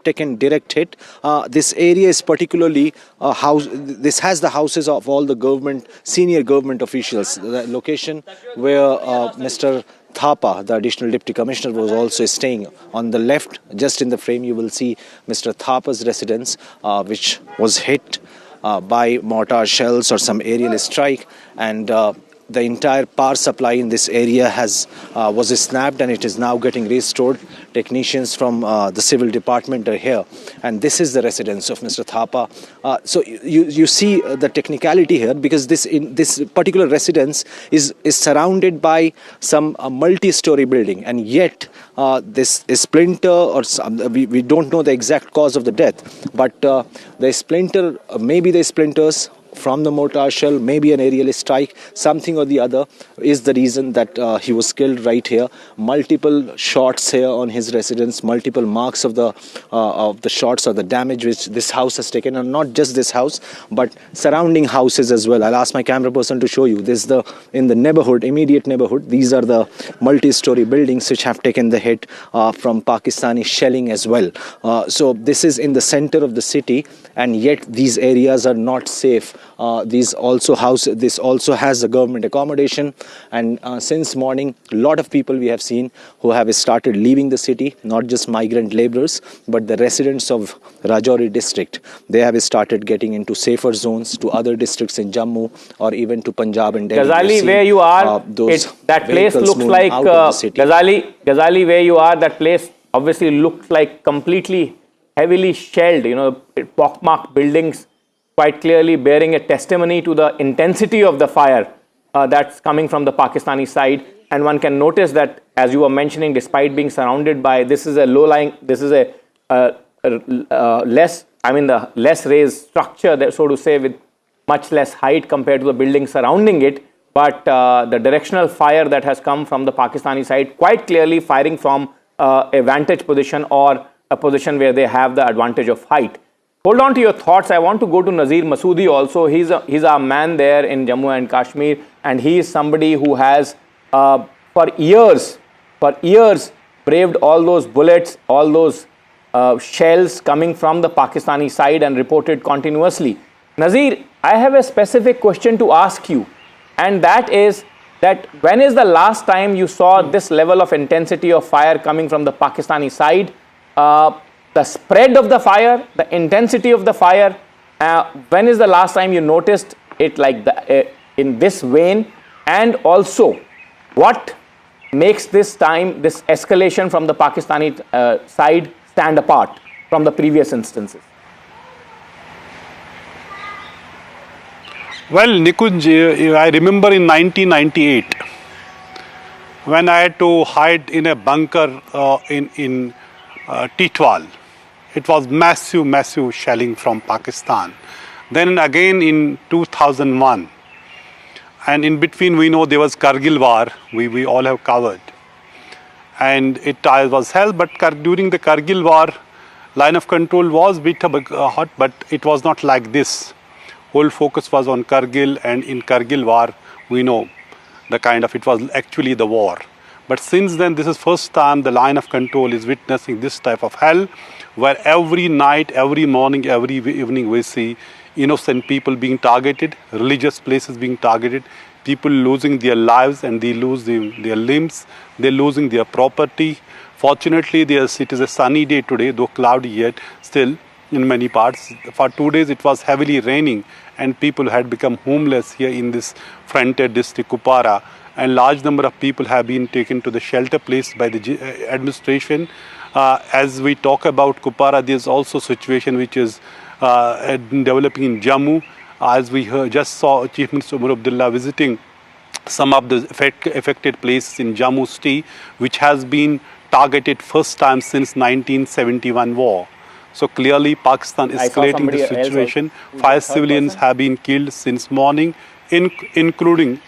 taken direct hit. This area is particularly this has the houses of all the senior government officials. The location where Mr. Thapa, the additional deputy commissioner, was also staying. On the left, just in the frame, you will see Mr. Thapa's residence, which was hit by mortar shells or some aerial strike, and the entire power supply in this area was snapped, and it is now getting restored. Technicians from the civil department are here, and this is the residence of Mr. Thapa. So you see the technicality here, because this particular residence is surrounded by some multi-story building, and yet this splinter, or we don't know the exact cause of the death, but the splinter, maybe the splinters from the mortar shell, maybe an aerial strike, something or the other is the reason that he was killed right here. Multiple shots here on his residence, multiple marks of the shots or the damage which this house has taken, and not just this house but surrounding houses as well. I'll ask my camera person to show you. This in the neighborhood, immediate neighborhood, these are the multi-story buildings which have taken the hit from Pakistani shelling as well. So this is in the center of the city, and yet these areas are not safe. This also has a government accommodation, and since morning, a lot of people we have seen who have started leaving the city, not just migrant laborers, but the residents of Rajouri district. They have started getting into safer zones to other districts in Jammu or even to Punjab and Delhi. Ghazali, where you are, that place looks like Ghazali, where you are, that place obviously looks like completely heavily shelled. You know, pockmarked buildings, quite clearly bearing a testimony to the intensity of the fire that's coming from the Pakistani side. And one can notice that, as you were mentioning, despite being surrounded by, this is a low-lying, this is a the less raised structure, that, so to say, with much less height compared to the building surrounding it. But the directional fire that has come from the Pakistani side, quite clearly firing from a vantage position or a position where they have the advantage of height. Hold on to your thoughts. I want to go to Nazir Masoodi also. He's a man there in Jammu and Kashmir, and he is somebody who has for years braved all those bullets, all those shells coming from the Pakistani side and reported continuously. Nazir, I have a specific question to ask you, and that is that when is the last time you saw this level of intensity of fire coming from the Pakistani side? The spread of the fire, the intensity of the fire, when is the last time you noticed it like in this vein? And also, what makes this escalation from the Pakistani side stand apart from the previous instances? Well, Nikunj, I remember in 1998, when I had to hide in a bunker in Titwal. It was massive shelling from Pakistan. Then again in 2001, and in between we know there was Kargil war, we all have covered. And it was held, but during the Kargil war, line of control was a bit hot, but it was not like this. Whole focus was on Kargil, and in Kargil war, we know it was actually the war. But since then, this is first time the line of control is witnessing this type of hell, where every night, every morning, every evening we see innocent people being targeted, religious places being targeted, people losing their lives and they lose their limbs, they're losing their property. Fortunately, it is a sunny day today, though cloudy yet, still in many parts. For 2 days it was heavily raining and people had become homeless here in this frontier district, Kupara. And large number of people have been taken to the shelter place by the administration. As we talk about Kupara, there is also a situation which is developing in Jammu. As we just saw Chief Minister Umar Abdullah visiting some of the affected places in Jammu city, which has been targeted first time since 1971 war. So clearly Pakistan is escalating the situation. 5 civilians have been killed since morning, including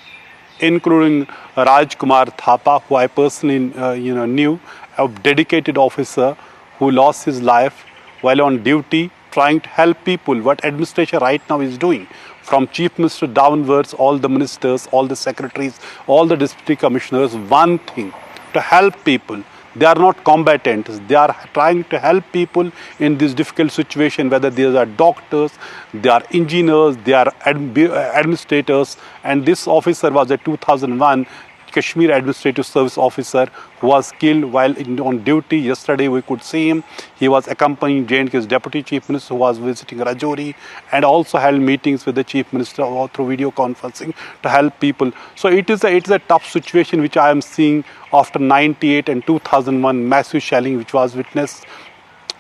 Raj Kumar Thapa, who I personally knew, a dedicated officer who lost his life while on duty trying to help people. What administration right now is doing, from Chief Minister downwards, all the ministers, all the secretaries, all the district commissioners, one thing, to help people. They are not combatants. They are trying to help people in this difficult situation, whether these are doctors, they are engineers, they are administrators. And this officer was a 2001 Kashmir Administrative Service officer who was killed while on duty. Yesterday we could see him. He was accompanying J&K's Deputy Chief Minister who was visiting Rajouri, and also held meetings with the Chief Minister through video conferencing to help people. So it's a tough situation which I am seeing after 98 and 2001 massive shelling which was witnessed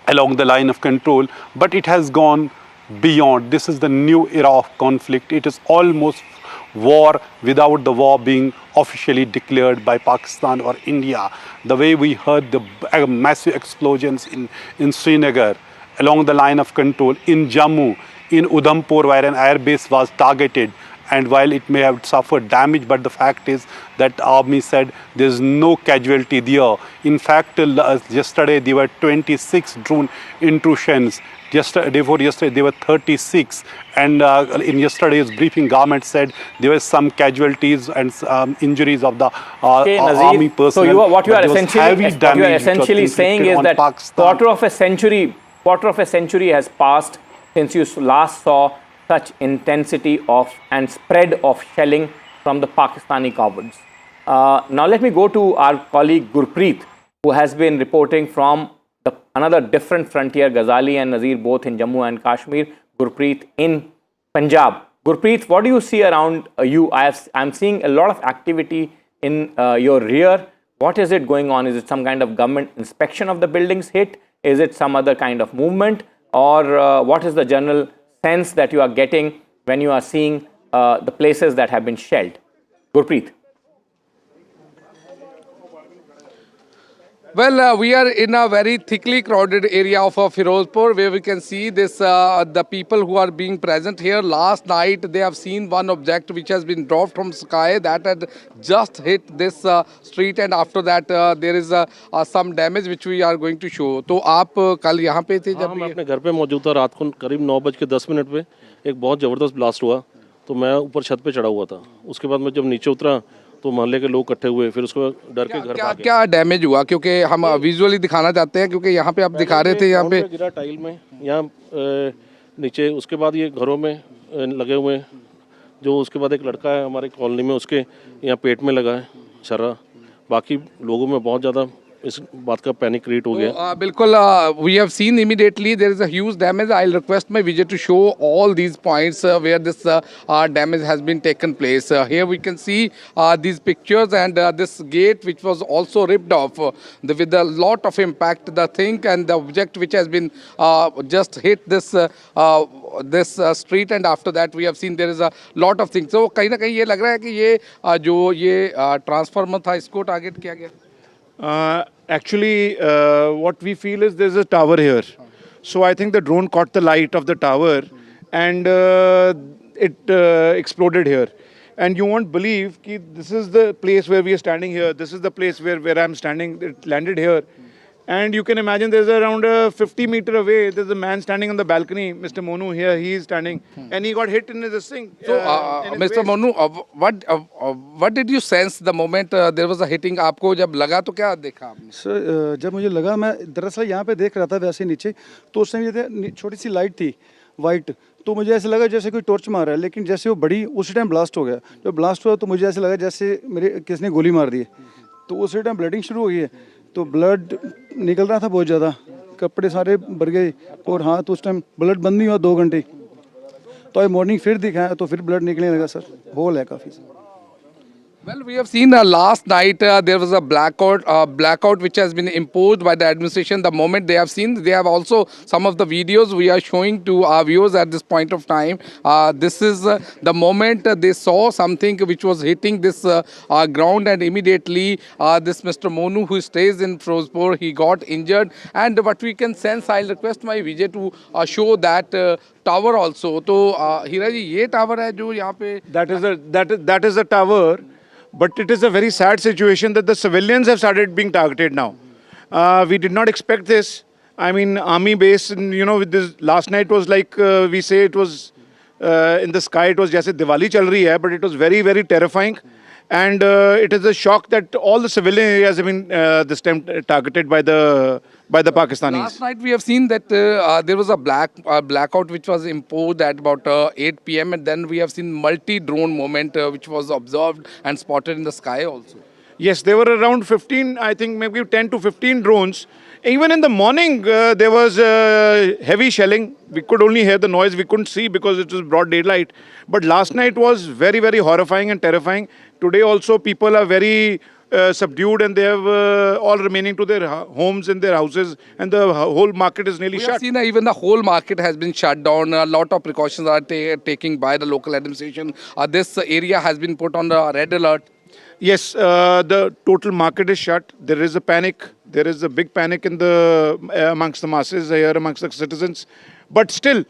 along the line of control. But it has gone beyond. This is the new era of conflict. It is almost war without the war being officially declared by Pakistan or India. The way we heard the massive explosions in Srinagar, along the line of control, in Jammu, in Udhampur, where an airbase was targeted, and while it may have suffered damage, but the fact is that army said there is no casualty there. In fact, yesterday there were 26 drone intrusions. Yesterday, there were 36, and in yesterday's briefing, government said there were some casualties and injuries of the army personnel. So what you are essentially saying is that quarter of a century has passed since you last saw such intensity of and spread of shelling from the Pakistani cowards. Now let me go to our colleague Gurpreet, who has been reporting from another different frontier, Ghazali and Nazir both in Jammu and Kashmir, Gurpreet in Punjab. Gurpreet, what do you see around you? I'm seeing a lot of activity in your rear. What is it going on? Is it some kind of government inspection of the buildings hit? Is it some other kind of movement? Or what is the general sense that you are getting when you are seeing the places that have been shelled? Gurpreet. Well, we are in a very thickly crowded area of Firozpur, where we can see this the people who are being present here. Last night they have seen one object which has been dropped from sky that had just hit this street, and after that there is some damage which we are going to show. तो आप कल यहाँ पे थे जब? मैं अपने घर पे मौजूद था. रात को करीब 9:10 पे एक बहुत ज़बरदस्त ब्लास्ट हुआ, तो मैं ऊपर छत पे चढ़ा हुआ था. उसके बाद मैं जब नीचे उतरा तो मोहल्ले के लोग इकट्ठे हुए, फिर उसको डर के घर भागे. क्या डैमेज हुआ? क्योंकि हम विजुअली दिखाना चाहते हैं, क्योंकि यहाँ पे आप दिखा रहे थे यहाँ पे गिरा टाइल में, यहाँ नीचे. उसके बाद ये घरों में लगे हुए हैं. जो उसके बाद एक लड़का है हमारे कॉलोनी में, उसके यहाँ पेट में लगा है छर्रा. बाकी लोगों में बहुत ज़्यादा इस बात का पैनिक क्रिएट हो गया. बिल्कुल, we have seen immediately there is a huge damage. I'll request my visit to show all these points where this damage has been taken place. Here we can see these pictures, and this gate which was also ripped off with a lot of impact. The thing and the object which has been just hit this street, and after that we have seen there is a lot of things. So कहीं ना कहीं ये लग रहा है कि ये जो ये ट्रांसफार्मर था इसको टारगेट किया गया. Actually, what we feel is there's a tower here. So I think the drone caught the light of the tower and it exploded here. And you won't believe that this is the place where we are standing here. This is the place where I'm standing. It landed here. And you can imagine there's around 50 meters away, there's a man standing on the balcony, Mr. Monu here, he is standing. And he got hit in this thing. So, Mr. Monu, what did you sense the moment there was a hitting? आपको जब लगा तो क्या देखा आपने? Sir जब मुझे लगा, मैं दरअसल यहाँ पे देख रहा था वैसे नीचे, तो उस टाइम ये छोटी सी लाइट थी वाइट, तो मुझे ऐसा लगा जैसे कोई टॉर्च मार रहा है, लेकिन जैसे वो बड़ी उसी टाइम ब्लास्ट हो गया. जब ब्लास्ट हुआ तो मुझे ऐसा लगा जैसे मेरे किसने गोली मार दी है, तो उसी टाइम ब्लडिंग शुरू हो गई है. तो ब्लड निकल रहा था बहुत ज़्यादा, कपड़े सारे भर गए, और हाँ तो उस टाइम ब्लड बंद नहीं हुआ 2 घंटे. तो आज मॉर्निंग फिर दिखाया तो फिर ब्लड निकलने लगा. सर होल है काफ़ी. Well, we have seen last night there was a blackout which has been imposed by the administration. The moment they have seen, they have also some of the videos we are showing to our viewers at this point of time. This is the moment they saw something which was hitting this ground, and immediately this Mr. Monu, who stays in Firozpur, he got injured. And what we can sense, I'll request my Vijay to show that tower also. तो हीरा जी ये tower है जो यहाँ पे. That is a tower. But it is a very sad situation that the civilians have started being targeted now. We did not expect this. I mean, army base, you know, with this last night was like, we say it was in the sky, it was jaise Diwali chal rahi hai, but it was very, very terrifying. And it is a shock that all the civilian areas have been this time targeted by the Pakistanis. Last night we have seen that there was a blackout which was imposed at about 8 p.m. and then we have seen multi-drone movement which was observed and spotted in the sky also. Yes, there were around 15, I think maybe 10 to 15 drones. Even in the morning, there was heavy shelling. We could only hear the noise. We couldn't see because it was broad daylight. But last night was very, very horrifying and terrifying. Today also, people are very subdued and they have all remaining to their homes and their houses. And the whole market is nearly We shut. have seen that even the whole market has been shut down. A lot of precautions are taken by the local administration. This area has been put on the red alert. Yes, the total market is shut. There is a panic. There is a big panic in the amongst the masses here, amongst the citizens. But still,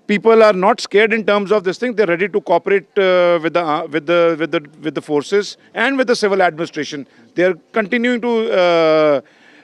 people are not scared in terms of this thing. They're ready to cooperate with the forces and with the civil administration. They're continuing to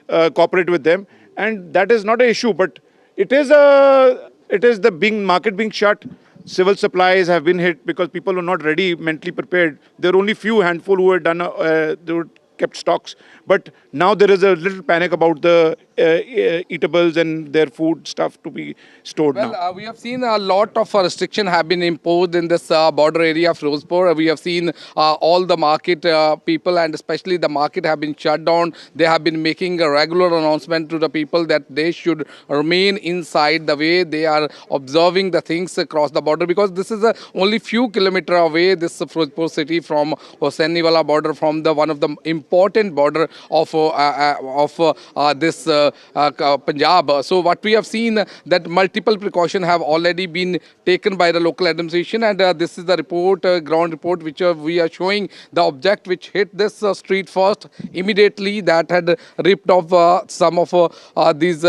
cooperate with them, and that is not an issue. But it is the market being shut. Civil supplies have been hit because people were not ready, mentally prepared. There are only few handful who had done, they were kept stocks. But now there is a little panic about the eatables and their food stuff to be stored now. We have seen a lot of restriction have been imposed in this border area of Firozpur. We have seen all the market people and especially the market have been shut down. They have been making a regular announcement to the people that they should remain inside the way they are observing the things across the border, because this is only few kilometers away, this Firozpur city, from Hossainiwala border, from the one of the important border of this Punjab. So what we have seen that multiple precautions have already been taken by the local administration, and this is the report, ground report, which we are showing the object which hit this street first. Immediately that had ripped off some of these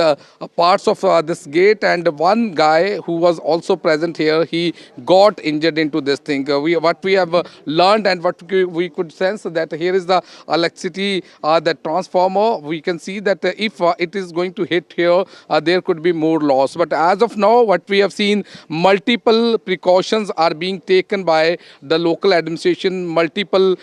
parts of this gate, and one guy who was also present here, he got injured into this thing. What we have learned and what we could sense that here is the electricity, the transformer. We can see that if it is going to hit here, there could be more loss. But as of now, what we have seen, multiple precautions are being taken by the local administration. Multiple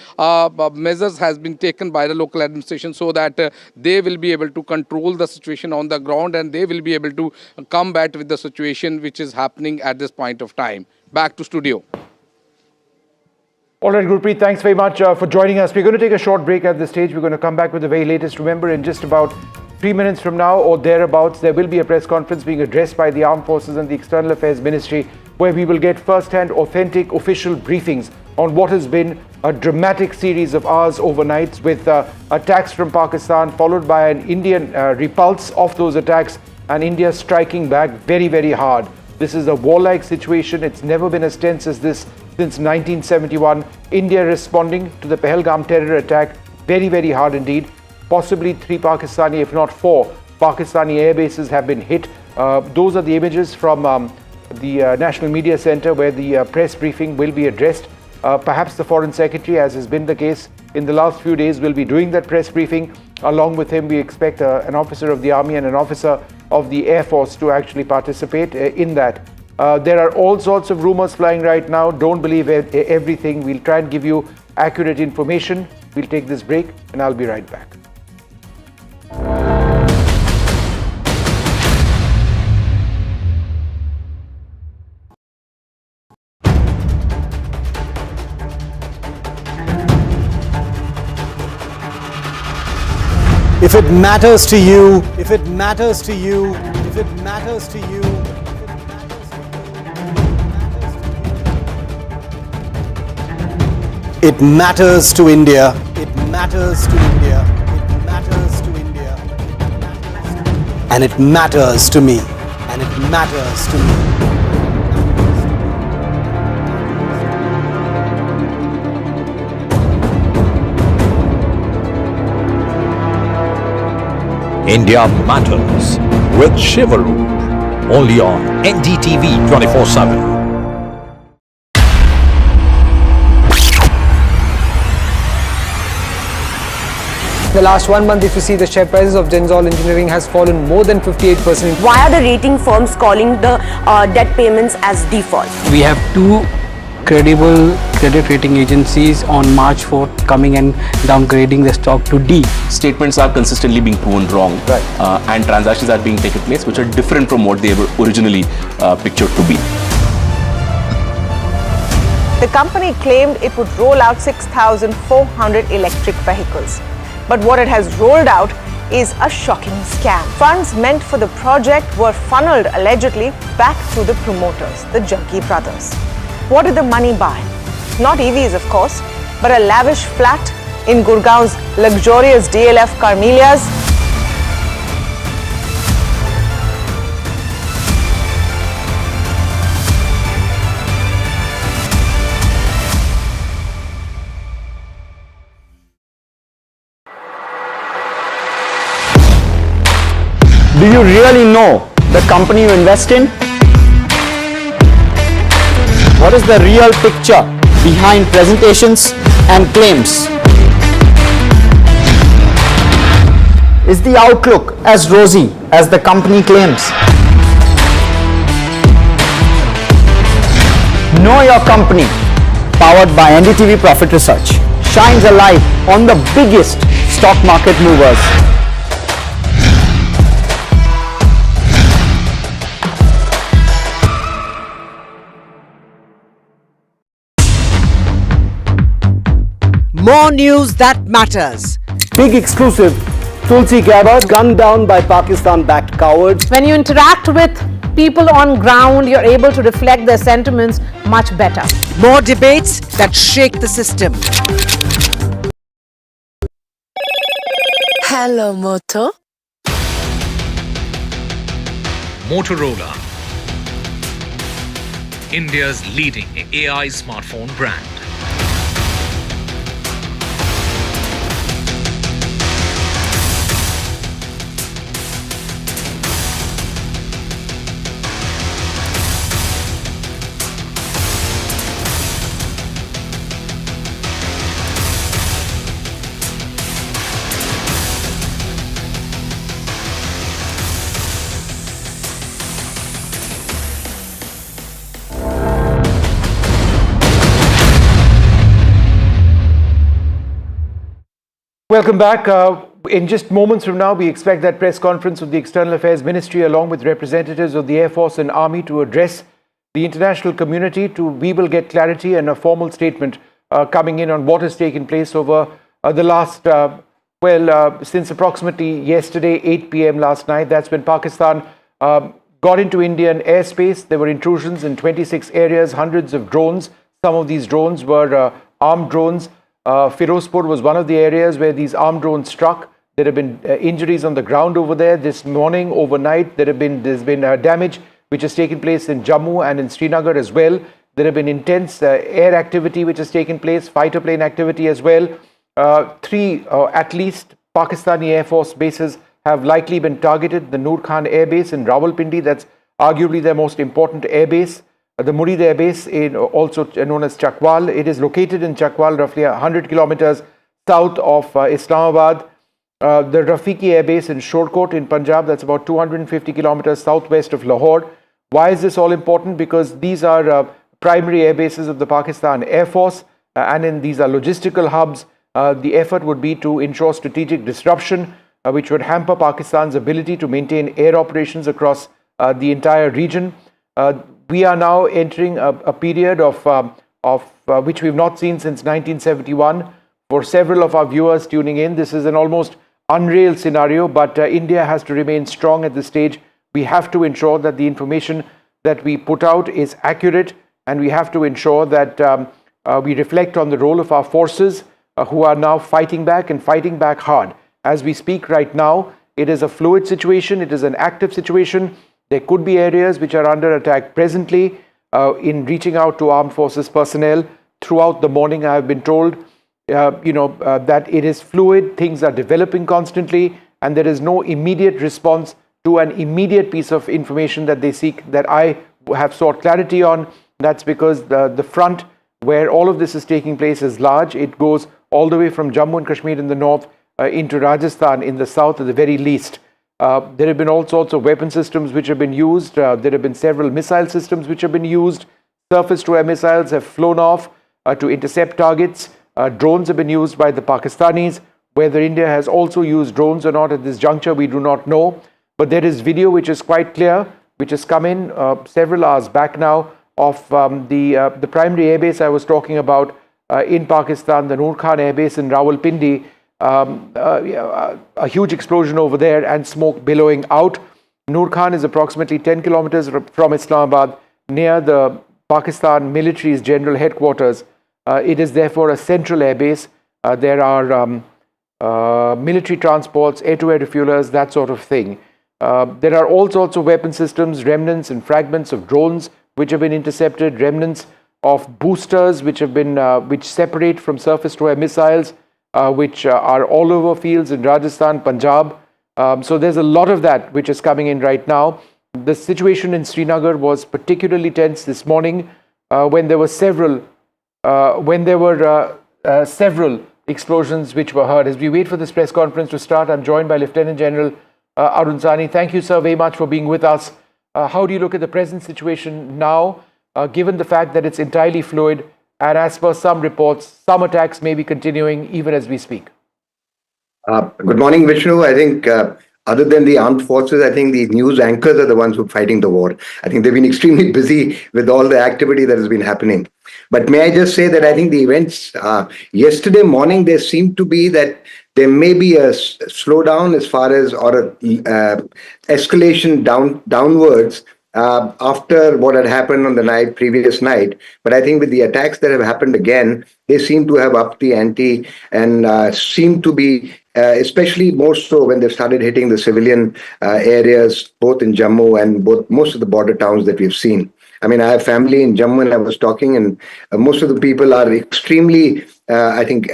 measures has been taken by the local administration so that they will be able to control the situation on the ground, and they will be able to combat with the situation which is happening at this point of time. Back to studio. All right, Gurpreet, thanks very much for joining us. We're going to take a short break at this stage. We're going to come back with the very latest. Remember, in just about 3 minutes from now or thereabouts, there will be a press conference being addressed by the Armed Forces and the External Affairs Ministry, where we will get first-hand, authentic, official briefings on what has been a dramatic series of hours overnight, with attacks from Pakistan, followed by an Indian repulse of those attacks, and India striking back very, very hard. This is a warlike situation. It's never been as tense as this since 1971. India responding to the Pahalgam terror attack very, very hard indeed. Possibly 3 Pakistani, if not 4 Pakistani air bases have been hit. Those are the images from the National Media Center, where the press briefing will be addressed. Perhaps the Foreign Secretary, as has been the case in the last few days, will be doing that press briefing. Along with him, we expect an officer of the Army and an officer of the Air Force to actually participate in that. There are all sorts of rumors flying right now. Don't believe everything. We'll try and give you accurate information. We'll take this break and I'll be right back. If it matters to you, if it matters to you, if it matters to you, it matters to India, it matters to India, it matters to India, and it matters to me, and it matters to me. India Matters with Shivaru, only on NDTV 24/7. The last 1 month, if you see, the share prices of Denzol Engineering has fallen more than 58%. Why are the rating firms calling the debt payments as default? We have 2 credible credit rating agencies on March 4th coming and downgrading the stock to D. Statements are consistently being proven wrong, and transactions are being taken place which are different from what they were originally pictured to be. The company claimed it would roll out 6,400 electric vehicles. But what it has rolled out is a shocking scam. Funds meant for the project were funneled allegedly back to the promoters, the Jaggi brothers. What did the money buy? Not EVs, of course, but a lavish flat in Gurgaon's luxurious DLF Carmelias. Do you really know the company you invest in? What is the real picture behind presentations and claims? Is the outlook as rosy as the company claims? Know Your Company, powered by NDTV Profit Research, shines a light on the biggest stock market movers. More news that matters. Big exclusive, Tulsi Gabbard gunned down by Pakistan-backed cowards. When you interact with people on ground, you're able to reflect their sentiments much better. More debates that shake the system. Hello, Moto. Motorola, India's leading AI smartphone brand. Welcome back. In just moments from now, we expect that press conference of the External Affairs Ministry along with representatives of the Air Force and Army to address the international community. We will get clarity and a formal statement coming in on what has taken place over the last, since approximately yesterday, 8 p.m. last night. That's when Pakistan got into Indian airspace. There were intrusions in 26 areas, hundreds of drones. Some of these drones were armed drones. Firozpur was one of the areas where these armed drones struck. There have been injuries on the ground over there. This morning, overnight, there's been damage which has taken place in Jammu and in Srinagar as well. There have been intense air activity which has taken place, fighter plane activity as well. Three, at least, Pakistani Air Force bases have likely been targeted. The Noor Khan Air Base in Rawalpindi, that's arguably their most important air base. The Murid Air Base, also known as Chakwal, it is located in Chakwal, roughly 100 kilometers south of Islamabad. The Rafiki Air Base in Shorkot in Punjab, that's about 250 kilometers southwest of Lahore. Why is this all important? Because these are primary air bases of the Pakistan Air Force, and these are logistical hubs. The effort would be to ensure strategic disruption, which would hamper Pakistan's ability to maintain air operations across the entire region. We are now entering a period of which we've not seen since 1971. For several of our viewers tuning in, this is an almost unreal scenario, but India has to remain strong at this stage. We have to ensure that the information that we put out is accurate, and we have to ensure that we reflect on the role of our forces who are now fighting back and fighting back hard. As we speak right now, it is a fluid situation, it is an active situation. There could be areas which are under attack presently. In reaching out to armed forces personnel throughout the morning, I have been told that it is fluid, things are developing constantly, and there is no immediate response to an immediate piece of information that they seek, that I have sought clarity on. That's because the front where all of this is taking place is large. It goes all the way from Jammu and Kashmir in the north into Rajasthan in the south at the very least. There have been all sorts of weapon systems which have been used. There have been several missile systems which have been used. Surface-to-air missiles have flown off. to intercept targets. Drones have been used by the Pakistanis. Whether India has also used drones or not at this juncture, we do not know. But there is video which is quite clear, which has come in several hours back now, of the primary airbase I was talking about in Pakistan, the Noor Khan Airbase in Rawalpindi. A huge explosion over there and smoke billowing out. Noor Khan is approximately 10 kilometers from Islamabad, near the Pakistan military's general headquarters. It is therefore a central airbase. There are military transports, air-to-air refuelers, that sort of thing. There are all sorts of weapon systems, remnants and fragments of drones which have been intercepted, remnants of boosters which have been which separate from surface-to-air missiles, which are all over fields in Rajasthan, Punjab. So there's a lot of that which is coming in right now. The situation in Srinagar was particularly tense this morning when there were several explosions which were heard. As we wait for this press conference to start, I'm joined by Lieutenant General Arun Sani. Thank you, sir, very much for being with us. How do you look at the present situation now, given the fact that it's entirely fluid, and as per some reports, some attacks may be continuing even as we speak? Good morning, Vishnu. I think other than the armed forces, I think the news anchors are the ones who are fighting the war. I think they've been extremely busy with all the activity that has been happening. But may I just say that I think the events yesterday morning, there seemed to be that there may be a slowdown as far as, or a escalation downwards after what had happened on the previous night. But I think with the attacks that have happened again, they seem to have upped the ante and seem to be, especially more so when they've started hitting the civilian areas, both in Jammu and most of the border towns that we've seen. I mean, I have family in Jammu and I was talking, and most of the people are extremely, I think,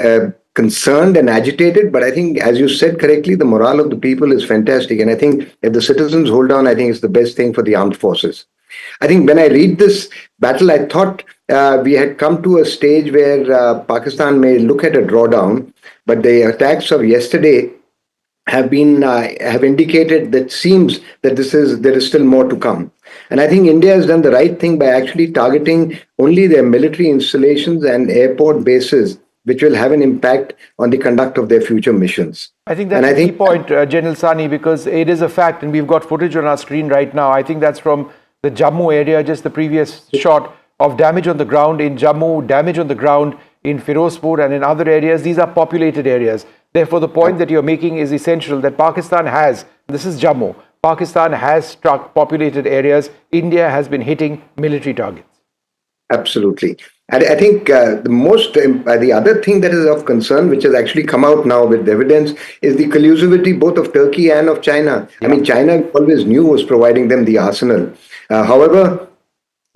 concerned and agitated. But I think, as you said correctly, the morale of the people is fantastic. And I think if the citizens hold on, I think it's the best thing for the armed forces. I think when I read this battle, I thought we had come to a stage where Pakistan may look at a drawdown, but the attacks of yesterday have indicated that seems that there is still more to come. And I think India has done the right thing by actually targeting only their military installations and airport bases, which will have an impact on the conduct of their future missions. I think that's a key point, General Sani, because it is a fact, and we've got footage on our screen right now. I think that's from the Jammu area, just the previous shot of damage on the ground in Jammu, damage on the ground in Firozpur and in other areas. These are populated areas. Therefore, the point that you're making is essential, that Pakistan has, this is Jammu, Pakistan has struck populated areas. India has been hitting military targets. Absolutely. And I think the other thing that is of concern, which has actually come out now with evidence, is the collusivity both of Turkey and of China. Yeah. I mean, China always knew was providing them the arsenal. However,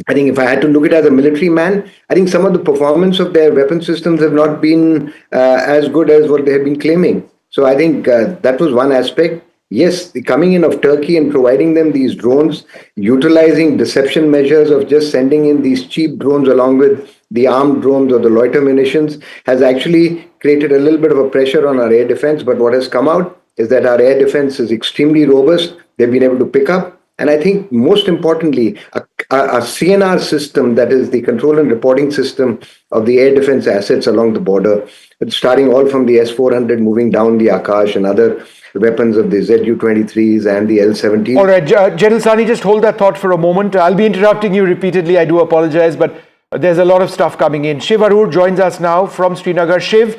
I think if I had to look at it as a military man, I think some of the performance of their weapon systems have not been as good as what they have been claiming. So I think that was one aspect. Yes, the coming in of Turkey and providing them these drones, utilizing deception measures of just sending in these cheap drones along with the armed drones or the loiter munitions has actually created a little bit of a pressure on our air defense. But what has come out is that our air defense is extremely robust. They've been able to pick up. And I think most importantly, a CNR system, that is the control and reporting system of the air defense assets along the border, starting all from the S-400 moving down the Akash and other weapons of the Zu-23s and the L-17s. All right, General Sani, just hold that thought for a moment. I'll be interrupting you repeatedly. I do apologize, but there's a lot of stuff coming in. Shiv Arur joins us now from Srinagar. Shiv,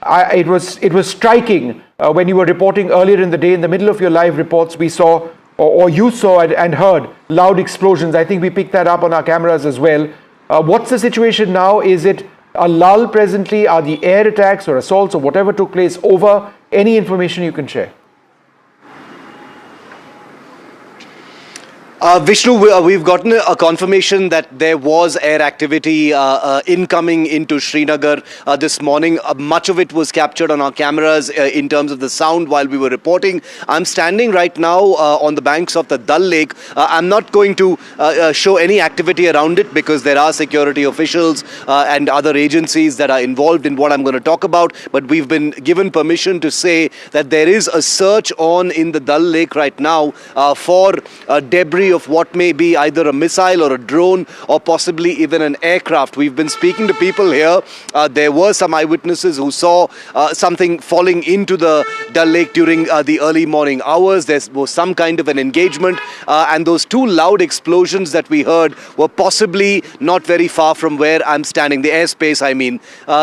it was striking when you were reporting earlier in the day. In the middle of your live reports, we saw, or you saw and heard, loud explosions. I think we picked that up on our cameras as well. What's the situation now? Is it a lull presently? Are the air attacks or assaults or whatever took place over? Any information you can share? Vishnu, we've gotten a confirmation that there was air activity incoming into Srinagar this morning. Much of it was captured on our cameras in terms of the sound while we were reporting. I'm standing right now on the banks of the Dal Lake. I'm not going to show any activity around it because there are security officials and other agencies that are involved in what I'm going to talk about. But we've been given permission to say that there is a search on in the Dal Lake right now for debris of what may be either a missile or a drone or possibly even an aircraft. We've been speaking to people here. There were some eyewitnesses who saw something falling into the Dal Lake during the early morning hours. There was some kind of an engagement, and those two loud explosions that we heard were possibly not very far from where I'm standing, the airspace I mean.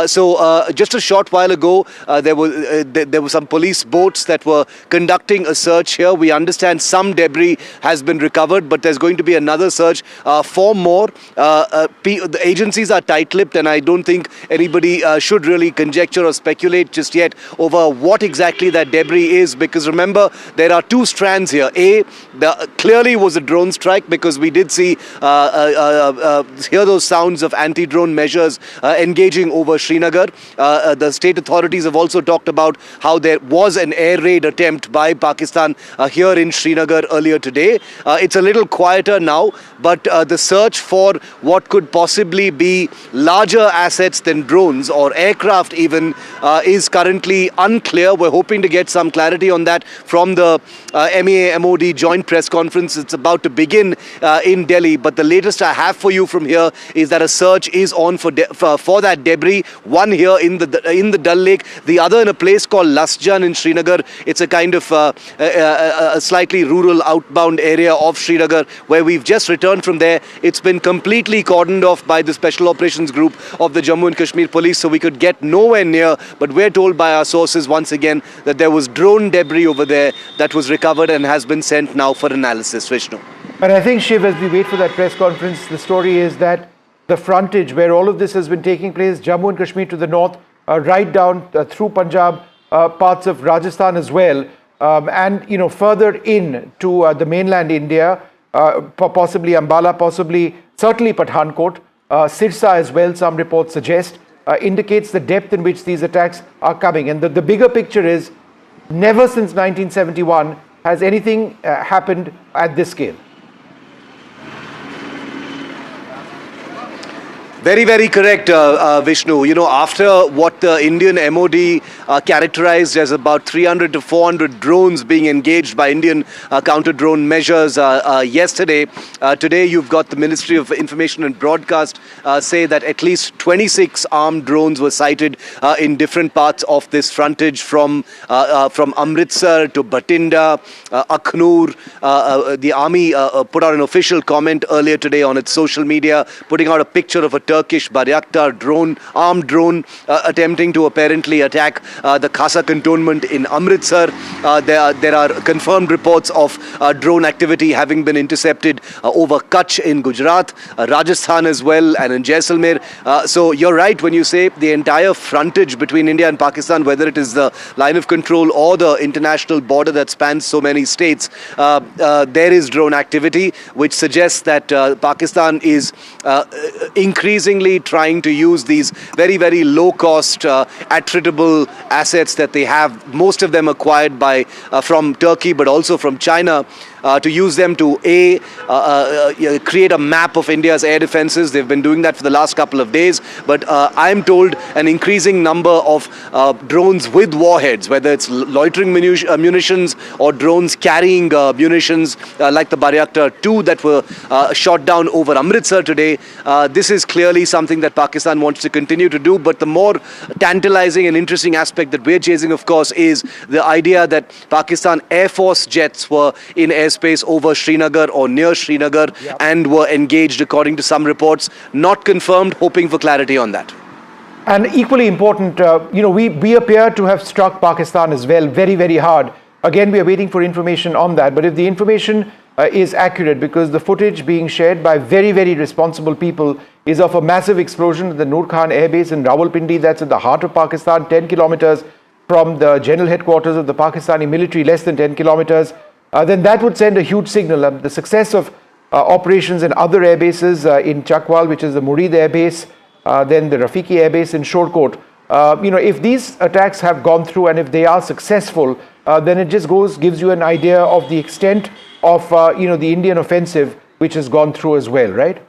So just a short while ago, there were some police boats that were conducting a search here. We understand some debris has been recovered, but there's going to be another search for more. The agencies are tight-lipped, and I don't think anybody should really conjecture or speculate just yet over what exactly that debris is, because remember, there are two strands here. Clearly was a drone strike, because we did see hear those sounds of anti-drone measures engaging over Srinagar. The state authorities have also talked about how there was an air raid attempt by Pakistan here in Srinagar earlier today. It's a little quieter now, but the search for what could possibly be larger assets than drones or aircraft even is currently unclear. We're hoping to get some clarity on that from the MEA-MOD joint press conference. It's about to begin in Delhi, but the latest I have for you from here is that a search is on for that debris. One here in the Dal Lake, the other in a place called Lasjan in Srinagar. It's a kind of a slightly rural outbound area of Srinagar where we've just returned from there. It's been completely cordoned off by the Special Operations Group of the Jammu and Kashmir Police, so we could get nowhere near, but we're told by our sources once again that there was drone debris over there that was recovered and has been sent now for analysis. Vishnu. And I think, Shiv, as we wait for that press conference, the story is that the frontage where all of this has been taking place, Jammu and Kashmir to the north, right down through Punjab, parts of Rajasthan as well, and further in to the mainland India, possibly Ambala, certainly Pathankot, Sirsa as well, some reports suggest, indicates the depth in which these attacks are coming. And the bigger picture is, never since 1971 has anything happened at this scale. Very, very correct, Vishnu. After what the Indian MOD characterized as about 300 to 400 drones being engaged by Indian counter-drone measures yesterday, today you've got the Ministry of Information and Broadcast say that at least 26 armed drones were sighted in different parts of this frontage from Amritsar to Bhatinda, Akhnur. The army put out an official comment earlier today on its social media, putting out a picture of a Turkish Bayraktar drone, armed drone, attempting to apparently attack the Khasa cantonment in Amritsar. There are confirmed reports of drone activity having been intercepted over Kutch in Gujarat, Rajasthan as well, and in Jaisalmer. So you're right when you say the entire frontage between India and Pakistan, whether it is the line of control or the international border that spans so many states, there is drone activity, which suggests that Pakistan is increasingly trying to use these very, very low-cost, attritable assets that they have, most of them acquired from Turkey, but also from China, to use them to create a map of India's air defenses. They've been doing that for the last couple of days, but I'm told an increasing number of drones with warheads, whether it's loitering munitions or drones carrying munitions like the Bayraktar 2 that were shot down over Amritsar today. This is clearly something that Pakistan wants to continue to do, but the more tantalizing and interesting aspect that we're chasing, of course, is the idea that Pakistan Air Force jets were in airspace over Srinagar or near Srinagar and were engaged, according to some reports. Not confirmed, hoping for clarity on that. And equally important, we appear to have struck Pakistan as well very, very hard. Again, we are waiting for information on that. But if the information is accurate, because the footage being shared by very, very responsible people is of a massive explosion at the Noor Khan Airbase in Rawalpindi, that's in the heart of Pakistan, 10 kilometers from the general headquarters of the Pakistani military, less than 10 kilometers, then that would send a huge signal. The success of operations in other air bases in Chakwal, which is the Murid Air Base, then the Rafiki Air Base in Shorkot. If these attacks have gone through and if they are successful, then it just gives you an idea of the extent of the Indian offensive which has gone through as well, right?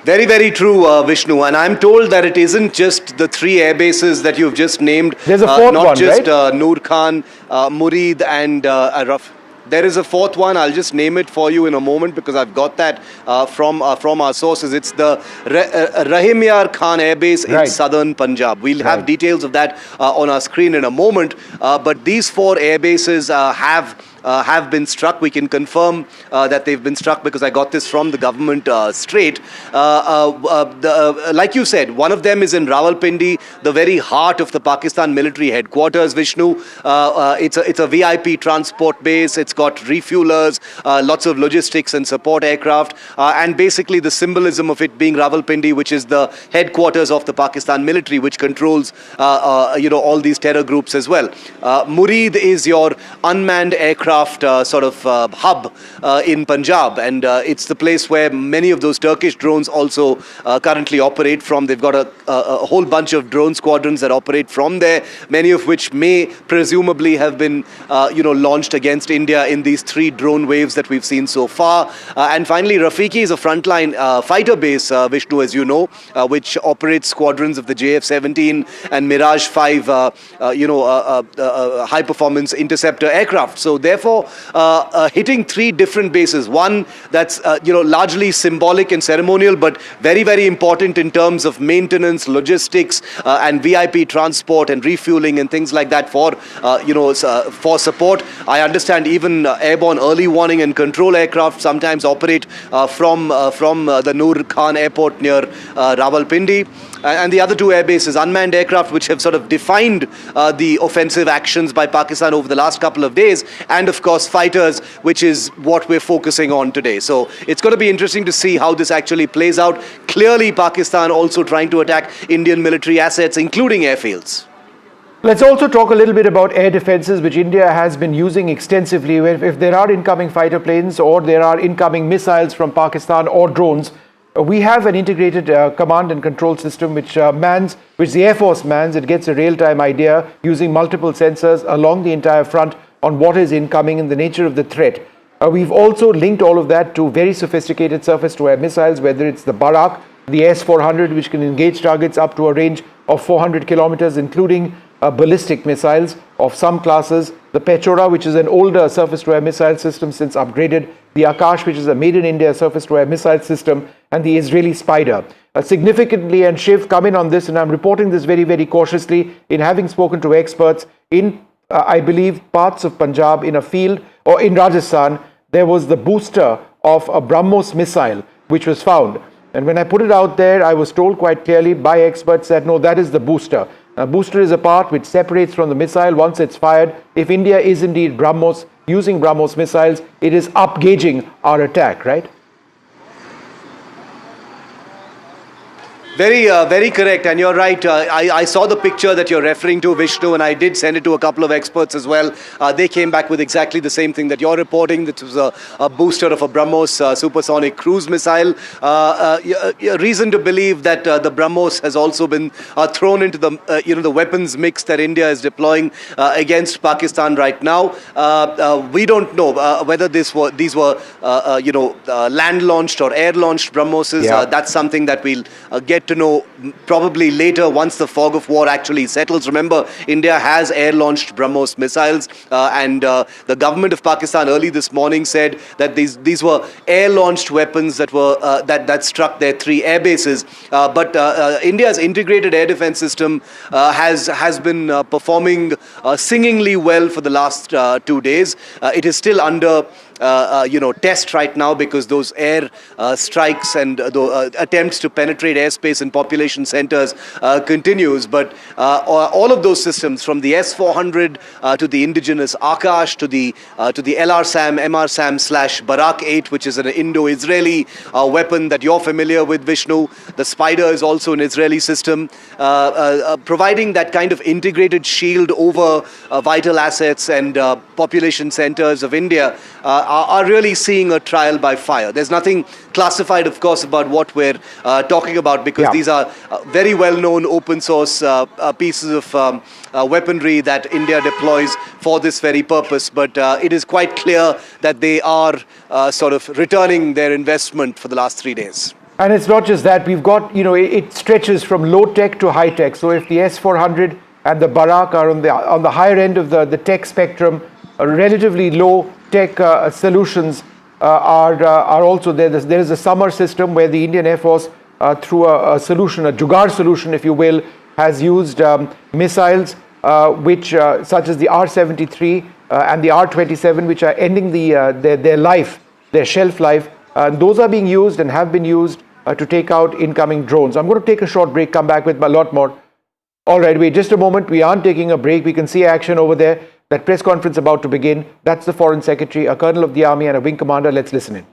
Very, very true, Vishnu. And I'm told that it isn't just the three air bases that you've just named. There's a fourth not one, just right? Noor Khan, Murid and Raf. There is a fourth one. I'll just name it for you in a moment because I've got that from our sources. It's the Rahimyar Khan Airbase in southern Punjab. We'll have details of that on our screen in a moment. But these 4 airbases have been struck. We can confirm that they've been struck because I got this from the government straight. Like you said, one of them is in Rawalpindi, the very heart of the Pakistan military headquarters, Vishnu. It's a VIP transport base. It's got refuelers, lots of logistics and support aircraft, and basically the symbolism of it being Rawalpindi, which is the headquarters of the Pakistan military, which controls all these terror groups as well. Murid is your unmanned aircraft hub in Punjab, and it's the place where many of those Turkish drones also currently operate from. They've got a whole bunch of drone squadrons that operate from there, many of which may presumably have been launched against India in these 3 drone waves that we've seen so far. And finally, Rafiki is a frontline fighter base, Vishnu, as you know, which operates squadrons of the JF-17 and Mirage 5 high performance interceptor aircraft. So therefore, hitting 3 different bases, one that's largely symbolic and ceremonial, but very, very important in terms of maintenance, logistics, and VIP transport and refueling and things like that for support. I understand even airborne early warning and control aircraft sometimes operate from the Noor Khan airport near Rawalpindi. And the other 2 air bases, unmanned aircraft, which have sort of defined the offensive actions by Pakistan over the last couple of days, and of course fighters, which is what we're focusing on today. So it's going to be interesting to see how this actually plays out. Clearly, Pakistan also trying to attack Indian military assets, including airfields. Let's also talk a little bit about air defenses, which India has been using extensively. If there are incoming fighter planes or there are incoming missiles from Pakistan or drones, we have an integrated command and control system which the Air Force mans. It gets a real-time idea using multiple sensors along the entire front on what is incoming and the nature of the threat. We've also linked all of that to very sophisticated surface-to-air missiles, whether it's the Barak, the S-400, which can engage targets up to a range of 400 kilometers, including ballistic missiles of some classes, the Pechora, which is an older surface-to-air missile system since upgraded, the Akash, which is a made-in-India surface-to-air missile system, and the Israeli Spider. Significantly, and Shiv, come in on this, and I'm reporting this very, very cautiously, in having spoken to experts in, I believe, parts of Punjab in a field, or in Rajasthan, there was the booster of a BrahMos missile, which was found. And when I put it out there, I was told quite clearly by experts that, no, that is the booster. A booster is a part which separates from the missile once it's fired. If India is indeed BrahMos, using BrahMos missiles, it is upgauging our attack, right? Very correct, and you're right. I saw the picture that you're referring to, Vishnu, and I did send it to a couple of experts as well. They came back with exactly the same thing that you're reporting. That was a booster of a BrahMos supersonic cruise missile. Reason to believe that the BrahMos has also been thrown into the weapons mix that India is deploying against Pakistan right now. We don't know whether these were land-launched or air-launched BrahMoses. Yeah. That's something that we'll get to know probably later once the fog of war actually settles. Remember, India has air-launched BrahMos missiles, and the government of Pakistan early this morning said that these were air-launched weapons that were that struck their 3 air bases. But India's integrated air defense system has been performing singingly well for the last 2 days. It is still under test right now because those air strikes and attempts to penetrate airspace and population centers continues. But all of those systems, from the S-400 to the indigenous Akash to the LRSAM, MRSAM / Barak 8, which is an Indo-Israeli weapon that you're familiar with, Vishnu. The Spider is also an Israeli system, providing that kind of integrated shield over vital assets and population centers of India. Are really seeing a trial by fire. There's nothing classified, of course, about what we're talking about, because these are very well-known open source pieces of weaponry that India deploys for this very purpose. But it is quite clear that they are sort of returning their investment for the last 3 days. And it's not just that. We've got, it stretches from low tech to high tech. So if the S-400 and the Barak are on the higher end of the tech spectrum, relatively low tech solutions are also there. There is a summer system where the Indian Air Force, through a solution, a Jugaad solution, if you will, has used missiles which, such as the R-73 and the R-27, which are ending their life, their shelf life. Those are being used and have been used to take out incoming drones. I'm going to take a short break, come back with a lot more. All right, wait just a moment. We aren't taking a break. We can see action over there. That press conference about to begin. That's the Foreign Secretary, a Colonel of the Army and a Wing Commander. Let's listen in.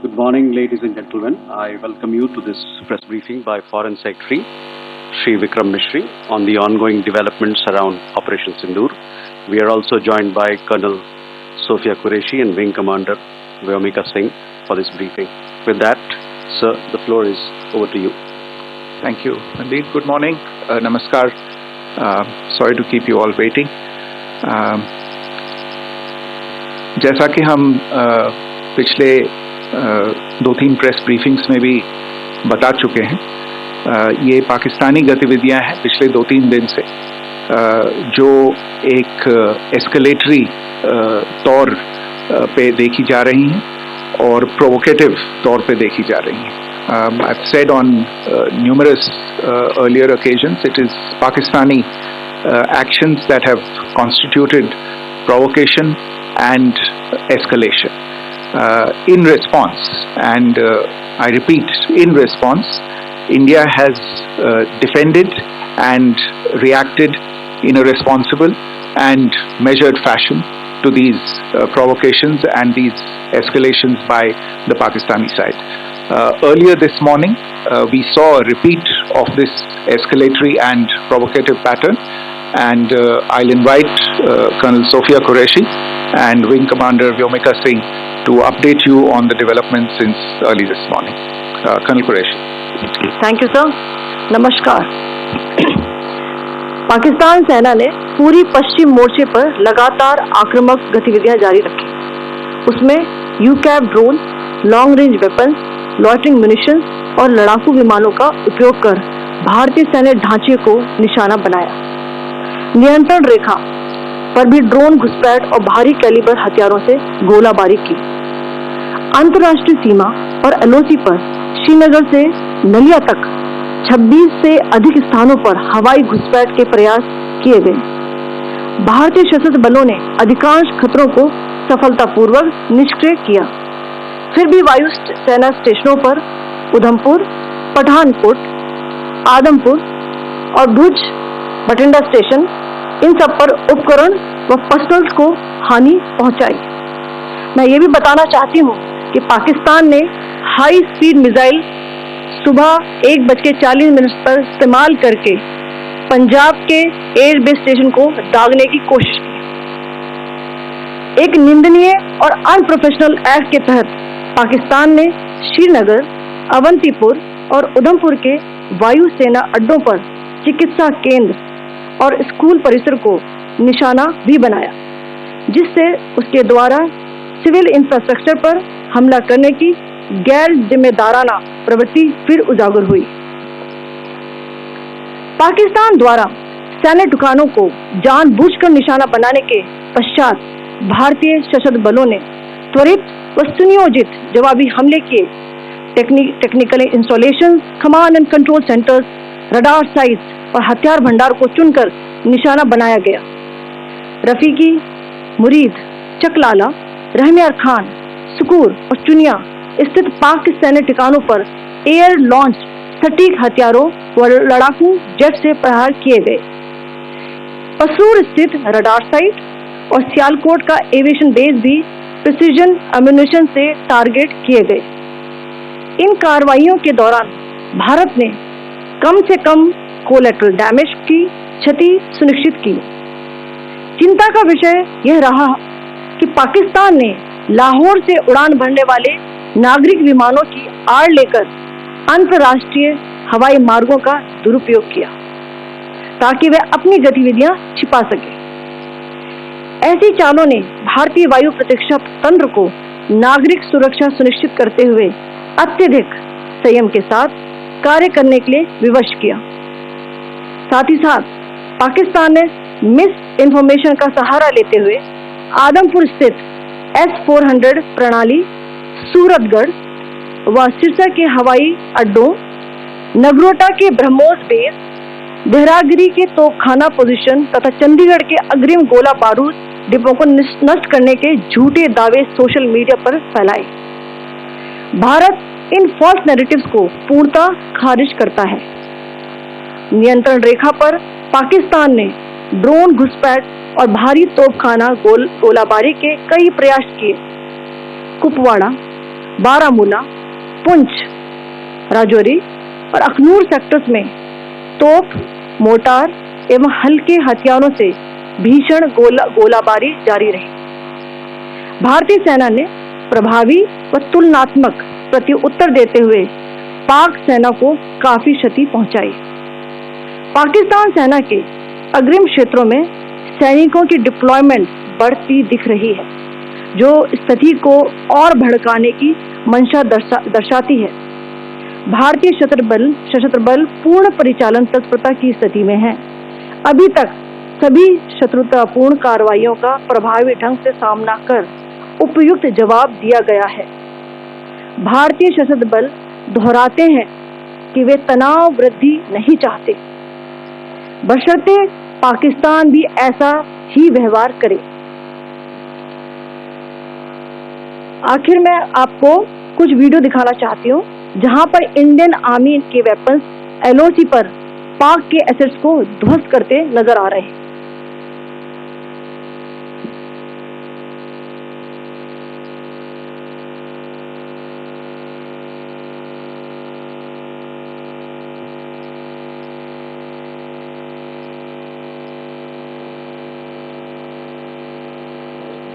Good morning, ladies and gentlemen. I welcome you to this press briefing by Foreign Secretary Shri Vikram Mishri on the ongoing developments around Operation Sindoor. We are also joined by Colonel Sophia Qureshi and Wing Commander Vyomika Singh for this briefing. With that, sir, the floor is over to you. Thank you. Indeed, good morning. Namaskar. Sorry to keep you all waiting. जैसा कि हम पिछले 2-3 press briefings में भी बता चुके हैं, ये पाकिस्तानी गतिविधियां हैं पिछले 2-3 दिन से, जो एक एस्केलेटरी तौर पे देखी जा रही हैं और प्रोवोकेटिव तौर पे देखी जा रही हैं. I've said on numerous earlier occasions, it is Pakistani actions that have constituted provocation and escalation. In response, and I repeat, in response, India has defended and reacted in a responsible and measured fashion to these provocations and these escalations by the Pakistani side. Earlier this morning, we saw a repeat of this escalatory and provocative pattern, and I'll invite Colonel Sophia Qureshi and Wing Commander Vyomika Singh to update you on the developments since early this morning. Colonel Qureshi. Thank you, sir. Namaskar. Pakistan सेना ने पूरी पश्चिम मोर्चे पर लगातार आक्रामक गतिविधियां जारी रखी. उसमें UCAV drone, long range weapon, loitering munitions और लड़ाकू विमानों का उपयोग कर भारतीय सैन्य ढांचे को निशाना बनाया. नियंत्रण रेखा पर भी ड्रोन घुसपैठ और भारी कैलिबर हथियारों से गोलाबारी की. अंतर्राष्ट्रीय सीमा और एलओसी पर श्रीनगर से नलिया तक 26 से अधिक स्थानों पर हवाई घुसपैठ के प्रयास किए गए. भारतीय सशस्त्र बलों ने अधिकांश खतरों को सफलतापूर्वक निष्क्रिय किया. फिर भी वायु सेना स्टेशनों पर उधमपुर, पठानकोट, आदमपुर और भुज बठिंडा स्टेशन, इन सब पर उपकरण व पर्सनल्स को हानि पहुंचाई. मैं ये भी बताना चाहती हूँ कि पाकिस्तान ने हाई स्पीड मिसाइल सुबह 1:40 पर इस्तेमाल करके पंजाब के एयरबेस स्टेशन को दागने की कोशिश की. एक निंदनीय और अनप्रोफेशनल एक्ट के तहत पाकिस्तान ने श्रीनगर, अवंतीपुर और उधमपुर के वायु सेना अड्डों पर चिकित्सा केंद्र और स्कूल परिसर को निशाना भी बनाया, जिससे उसके द्वारा सिविल इंफ्रास्ट्रक्चर पर हमला करने की गैर जिम्मेदाराना प्रवृत्ति फिर उजागर हुई. पाकिस्तान द्वारा सैन्य ठिकानों को जानबूझकर निशाना बनाने के पश्चात भारतीय सशस्त्र बलों ने त्वरित व सुनियोजित जवाबी हमले किए. Technical installation, command and control centres, radar sites और हथियार भंडार को चुनकर निशाना बनाया गया. रफीकी, मुरीद, चकलाला, रहमियार खान, सुकूर और चुनिया स्थित पाक के सैन्य ठिकानों पर एयर लॉन्च सटीक हथियारों व लड़ाकू जेट से प्रहार किए गए. पसरूर स्थित रडार साइट और सियालकोट का एविएशन बेस भी प्रिसीजन अम्यूनिशन से टारगेट किए गए. इन कार्रवाइयों के दौरान भारत ने कम से कम कोलैटरल डैमेज की क्षति सुनिश्चित की. चिंता का विषय यह रहा कि पाकिस्तान ने लाहौर से उड़ान भरने वाले नागरिक विमानों की आड़ लेकर अंतर्राष्ट्रीय हवाई मार्गों का दुरुपयोग किया ताकि वे अपनी गतिविधियां छिपा सके. ऐसी चालों ने भारतीय वायु प्रतिरक्षा तंत्र को नागरिक सुरक्षा सुनिश्चित करते हुए अत्यधिक संयम के साथ कार्य करने के लिए विवश किया। साथ ही साथ पाकिस्तान ने मिस इन्फॉर्मेशन का सहारा लेते हुए आदमपुर स्थित S-400 प्रणाली, सूरतगढ़ व सिरसा के हवाई अड्डों, नगरोटा के ब्रह्मोस बेस, देहरागिरी के तोपखाना पोजीशन तथा चंडीगढ़ के अग्रिम गोला बारूद डिपों को नष्ट करने के झूठे दावे सोशल मीडिया पर फैलाए। भारत इन फॉल्स नैरेटिव्स को पूर्णतः खारिज करता है। नियंत्रण रेखा पर पाकिस्तान ने ड्रोन घुसपैठ और भारी तोपखाना गोलाबारी के कई प्रयास किए। कुपवाड़ा, बारामूला, पुंछ, राजौरी और अखनूर सेक्टर्स में तोप, मोर्टार एवं हल्के हथियारों से भीषण गोलाबारी जारी रही। भारतीय सेना ने प्रभावी व तुलनात्मक प्रत्युत्तर देते हुए पाक सेना को काफी क्षति पहुंचाई। पाकिस्तान सेना के अग्रिम क्षेत्रों में सैनिकों की डिप्लॉयमेंट बढ़ती दिख रही है, जो स्थिति को और भड़काने की मंशा दर्शाती है। भारतीय सशस्त्र बल पूर्ण परिचालन तत्परता की स्थिति में है। अभी तक सभी शत्रुतापूर्ण कार्रवाइयों का प्रभावी ढंग से सामना कर उपयुक्त जवाब दिया गया है। भारतीय सशस्त्र बल दोहराते हैं कि वे तनाव वृद्धि नहीं चाहते, बशर्ते पाकिस्तान भी ऐसा ही व्यवहार करे। आखिर मैं आपको कुछ वीडियो दिखाना चाहती हूँ जहां पर इंडियन आर्मी के वेपन्स LOC पर पाक के एसेट्स को ध्वस्त करते नजर आ रहे हैं।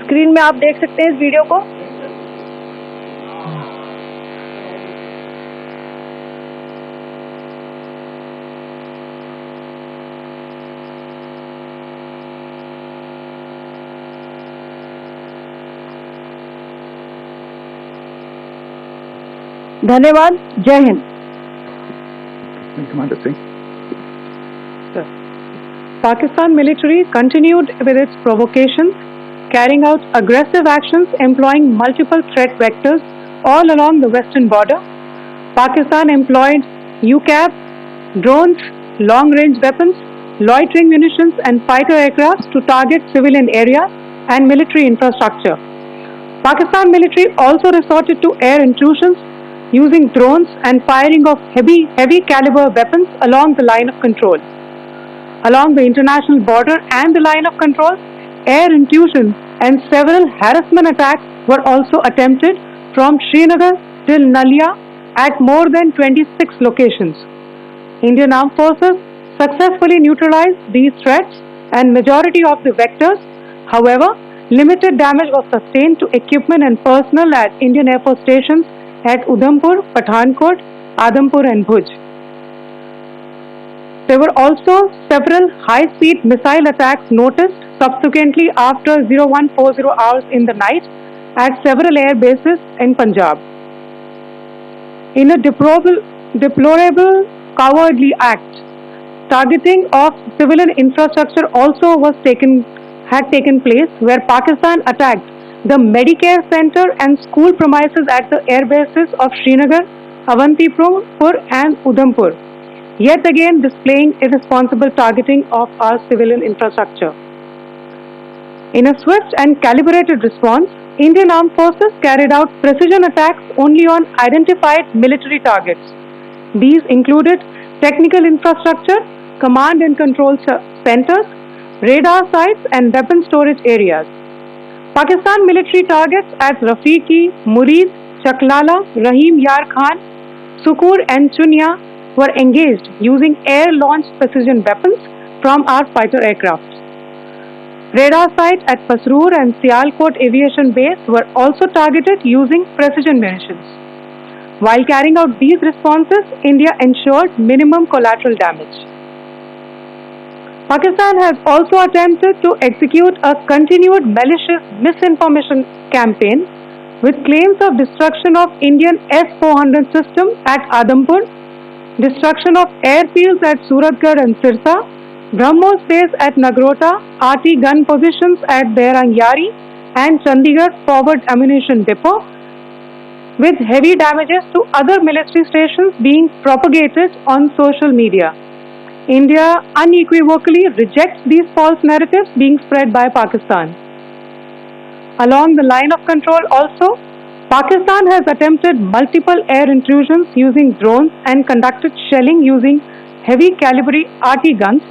स्क्रीन में आप देख सकते हैं इस वीडियो को। धन्यवाद। जय Hind. Commander Singh. Pakistan military continued with its provocations, carrying out aggressive actions employing multiple threat vectors all along the western border. Pakistan employed UCAV, drones, long-range weapons, loitering munitions and fighter aircraft to target civilian areas and military infrastructure. Pakistan military also resorted to air intrusions using drones and firing of heavy caliber weapons along the line of control. Along the international border and the line of control, air intrusion and several harassment attacks were also attempted from Srinagar till Nalia at more than 26 locations. Indian Armed Forces successfully neutralized these threats and majority of the vectors. However, limited damage was sustained to equipment and personnel at Indian Air Force stations at Udhampur, Pathankot, Adampur and Bhuj. There were also several high-speed missile attacks noticed subsequently after 0140 hours in the night at several air bases in Punjab. In a deplorable cowardly act, targeting of civilian infrastructure also had taken place, where Pakistan attacked the Medicare Center and school premises at the air bases of Srinagar, Avantipur and Udhampur, yet again displaying irresponsible targeting of our civilian infrastructure. In a swift and calibrated response, Indian Armed Forces carried out precision attacks only on identified military targets. These included technical infrastructure, command and control centers, radar sites and weapon storage areas. Pakistan military targets at Rafiqi, Murid, Chaklala, Rahim Yar Khan, Sukur and Chunya were engaged using air-launched precision weapons from our fighter aircraft. Radar sites at Pasroor and Sialkot Aviation Base were also targeted using precision munitions. While carrying out these responses, India ensured minimum collateral damage. Pakistan has also attempted to execute a continued malicious misinformation campaign with claims of destruction of Indian S-400 system at Adampur, destruction of airfields at Suratgarh and Sirsa, BrahMos base at Nagrota, RT gun positions at Berangyari and Chandigarh forward ammunition depot, with heavy damages to other military stations being propagated on social media. India unequivocally rejects these false narratives being spread by Pakistan. Along the line of control also, Pakistan has attempted multiple air intrusions using drones and conducted shelling using heavy caliber RT guns,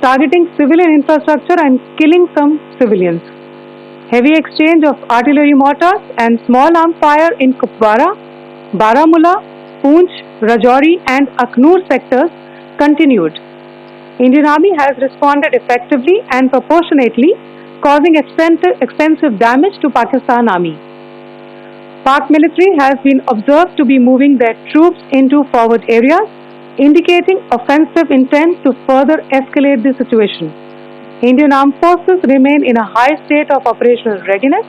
targeting civilian infrastructure and killing some civilians. Heavy exchange of artillery mortars and small arms fire in Kupwara, Baramulla, Poonch, Rajouri and Aknoor sectors continued. Indian Army has responded effectively and proportionately, causing extensive damage to Pakistan Army. Pak military has been observed to be moving their troops into forward areas, indicating offensive intent to further escalate the situation. Indian Armed Forces remain in a high state of operational readiness.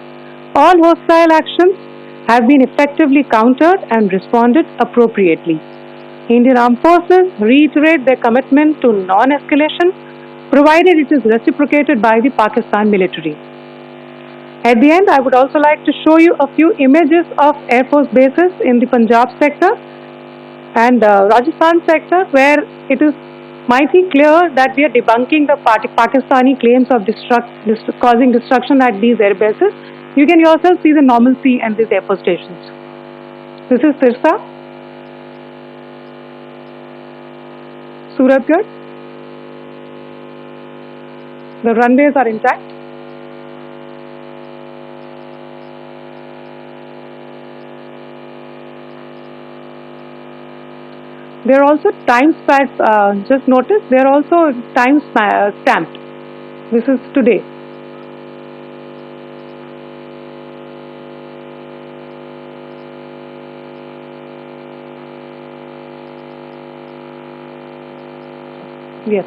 All hostile actions have been effectively countered and responded appropriately. Indian Armed Forces reiterate their commitment to non-escalation, provided it is reciprocated by the Pakistan military. At the end, I would also like to show you a few images of Air Force bases in the Punjab sector and Rajasthan sector, where it is mighty clear that we are debunking the Pakistani claims of causing destruction at these air bases. You can yourself see the normalcy and these air force stations. This is Sirsa, Suratgarh. The runways are intact. There are also time stamps, just notice, they are also time stamped. This is today. Yes.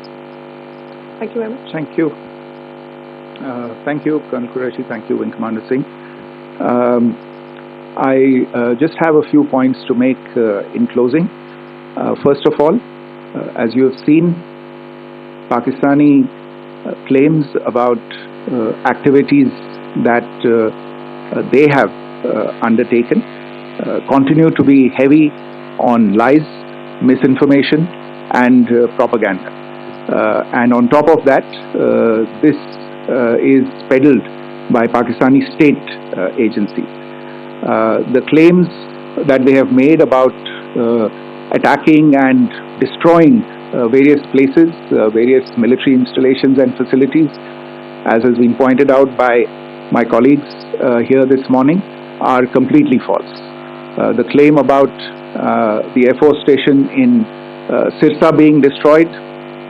Thank you very much. Thank you. Thank you, Colonel Qureshi. Thank you, Wing Commander Singh. I just have a few points to make in closing. First of all, as you have seen, Pakistani claims about activities that they have undertaken continue to be heavy on lies, misinformation and propaganda. And on top of that, this is peddled by Pakistani state agencies. The claims that they have made about attacking and destroying various places, various military installations and facilities, as has been pointed out by my colleagues here this morning, are completely false. The claim about the Air Force station in Sirsa being destroyed,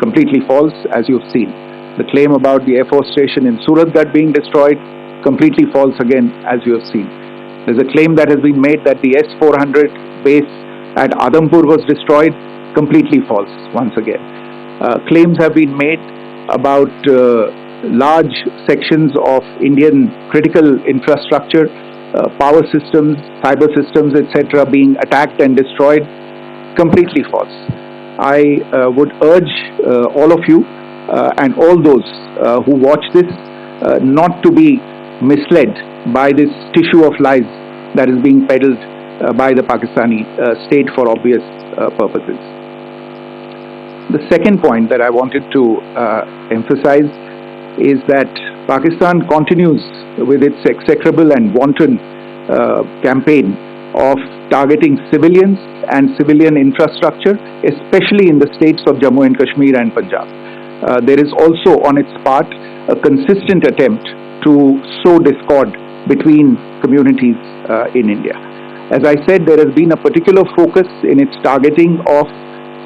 completely false, as you've seen. The claim about the Air Force station in Suratgarh being destroyed, completely false again, as you have seen. There's a claim that has been made that the S-400 base at Adampur was destroyed, completely false once again. Claims have been made about large sections of Indian critical infrastructure, power systems, cyber systems, etc. being attacked and destroyed, completely false. I would urge all of you and all those who watch this not to be misled by this tissue of lies that is being peddled by the Pakistani state for obvious purposes. The second point that I wanted to emphasize is that Pakistan continues with its execrable and wanton campaign of targeting civilians and civilian infrastructure, especially in the states of Jammu and Kashmir and Punjab. There is also on its part a consistent attempt to sow discord between communities in India. As I said, there has been a particular focus in its targeting of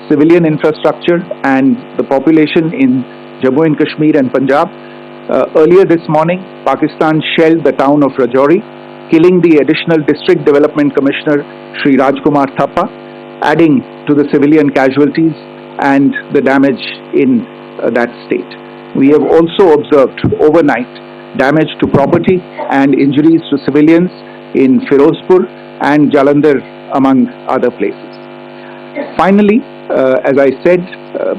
civilian infrastructure and the population in Jammu and Kashmir and Punjab. Earlier this morning, Pakistan shelled the town of Rajouri, killing the additional District Development Commissioner, Shri Rajkumar Thappa, adding to the civilian casualties and the damage in that state. We have also observed overnight damage to property and injuries to civilians in Firozpur and Jalandhar, among other places. Finally, as I said,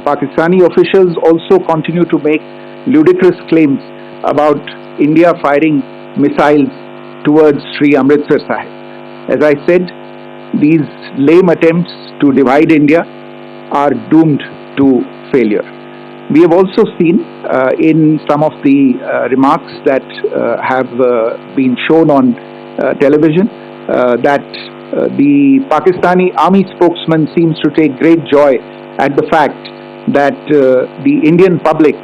Pakistani officials also continue to make ludicrous claims about India firing missiles towards Sri Amritsar Sahib. As I said, these lame attempts to divide India are doomed to failure. We have also seen in some of the remarks that have been shown on television that the Pakistani army spokesman seems to take great joy at the fact that the Indian public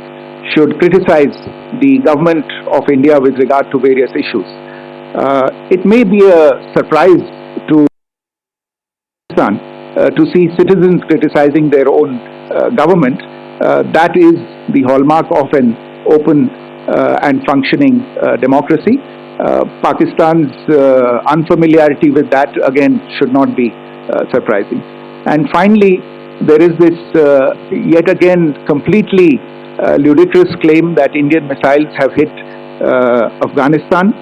should criticize the government of India with regard to various issues. It may be a surprise to Pakistan to see citizens criticizing their own government. That is the hallmark of an open and functioning democracy. Pakistan's unfamiliarity with that, again, should not be surprising. And finally, there is this yet again completely ludicrous claim that Indian missiles have hit Afghanistan.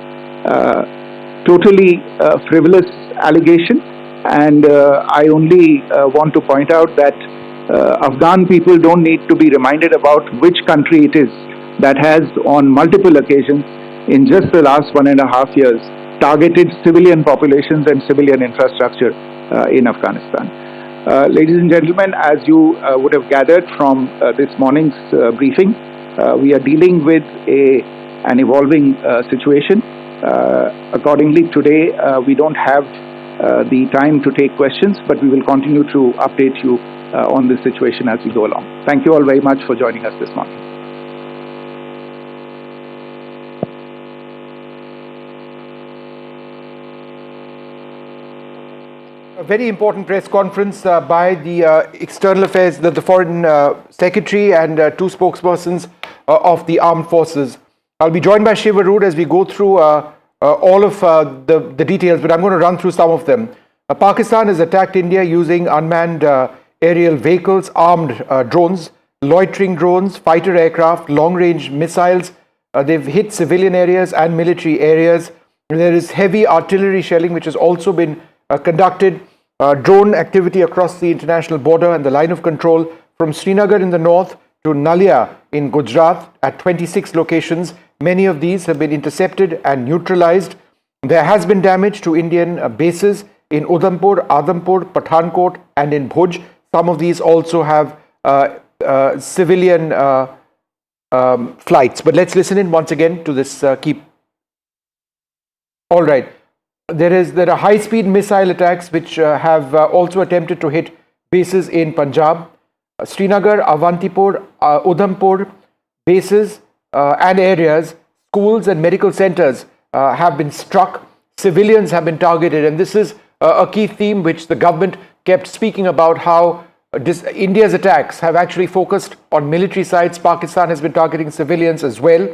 Totally frivolous allegation, and I only want to point out that Afghan people don't need to be reminded about which country it is that has on multiple occasions in just the last 1.5 years targeted civilian populations and civilian infrastructure in Afghanistan. Ladies and gentlemen, as you would have gathered from this morning's briefing, we are dealing with an evolving situation. Accordingly, today we don't have the time to take questions, but we will continue to update you on this situation as we go along. Thank you all very much for joining us this morning. A very important press conference by the External Affairs, the Foreign Secretary and two spokespersons of the armed forces. I'll be joined by Shiv Arur as we go through all of the details, but I'm going to run through some of them. Pakistan has attacked India using unmanned aerial vehicles, armed drones, loitering drones, fighter aircraft, long-range missiles. They've hit civilian areas and military areas. There is heavy artillery shelling which has also been conducted. Drone activity across the international border and the line of control from Srinagar in the north to Nalia in Gujarat at 26 locations. Many of these have been intercepted and neutralized. There has been damage to Indian bases in Udhampur, Adhampur, Pathankot and in Bhuj. Some of these also have civilian flights. But let's listen in once again to this All right. There are high-speed missile attacks which have also attempted to hit bases in Punjab. Srinagar, Avantipur, Udhampur bases and areas, schools and medical centers have been struck. Civilians have been targeted, and this is a key theme which the government kept speaking about, how India's attacks have actually focused on military sites. Pakistan has been targeting civilians as well.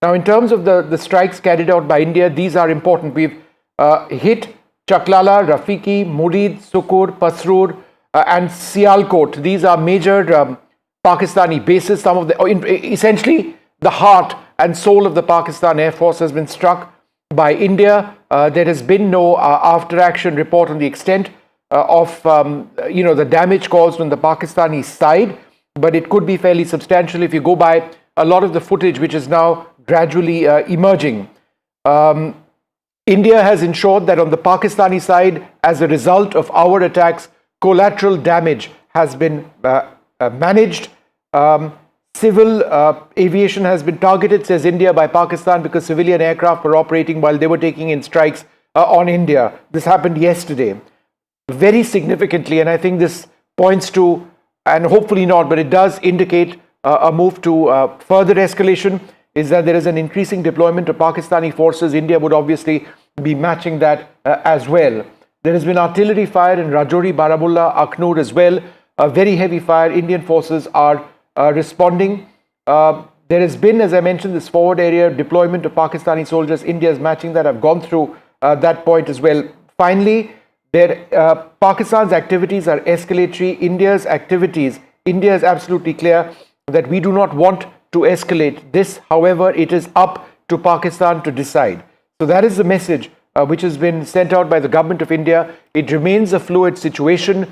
Now, in terms of the strikes carried out by India, these are important. We've hit Chaklala, Rafiki, Murid, Sukur, Pasrur and Sialkot. These are major Pakistani bases. Some of the essentially the heart and soul of the Pakistan Air Force has been struck by India. There has been no after-action report on the extent of the damage caused on the Pakistani side, but it could be fairly substantial if you go by a lot of the footage which is now gradually emerging. India has ensured that on the Pakistani side, as a result of our attacks, collateral damage has been managed. Civil aviation has been targeted, says India, by Pakistan because civilian aircraft were operating while they were taking in strikes on India. This happened yesterday. Very significantly, and I think this points to, and hopefully not, but it does indicate a move to further escalation, is that there is an increasing deployment of Pakistani forces. India would obviously be matching that as well. There has been artillery fire in Rajouri, Baramulla, Akhnur as well. A very heavy fire. Indian forces are responding. There has been, as I mentioned, this forward area deployment of Pakistani soldiers. India is matching that. I've gone through that point as well. Finally, Pakistan's activities are escalatory. India's activities, India is absolutely clear that we do not want to escalate this. However, it is up to Pakistan to decide. So that is the message which has been sent out by the government of India. It remains a fluid situation.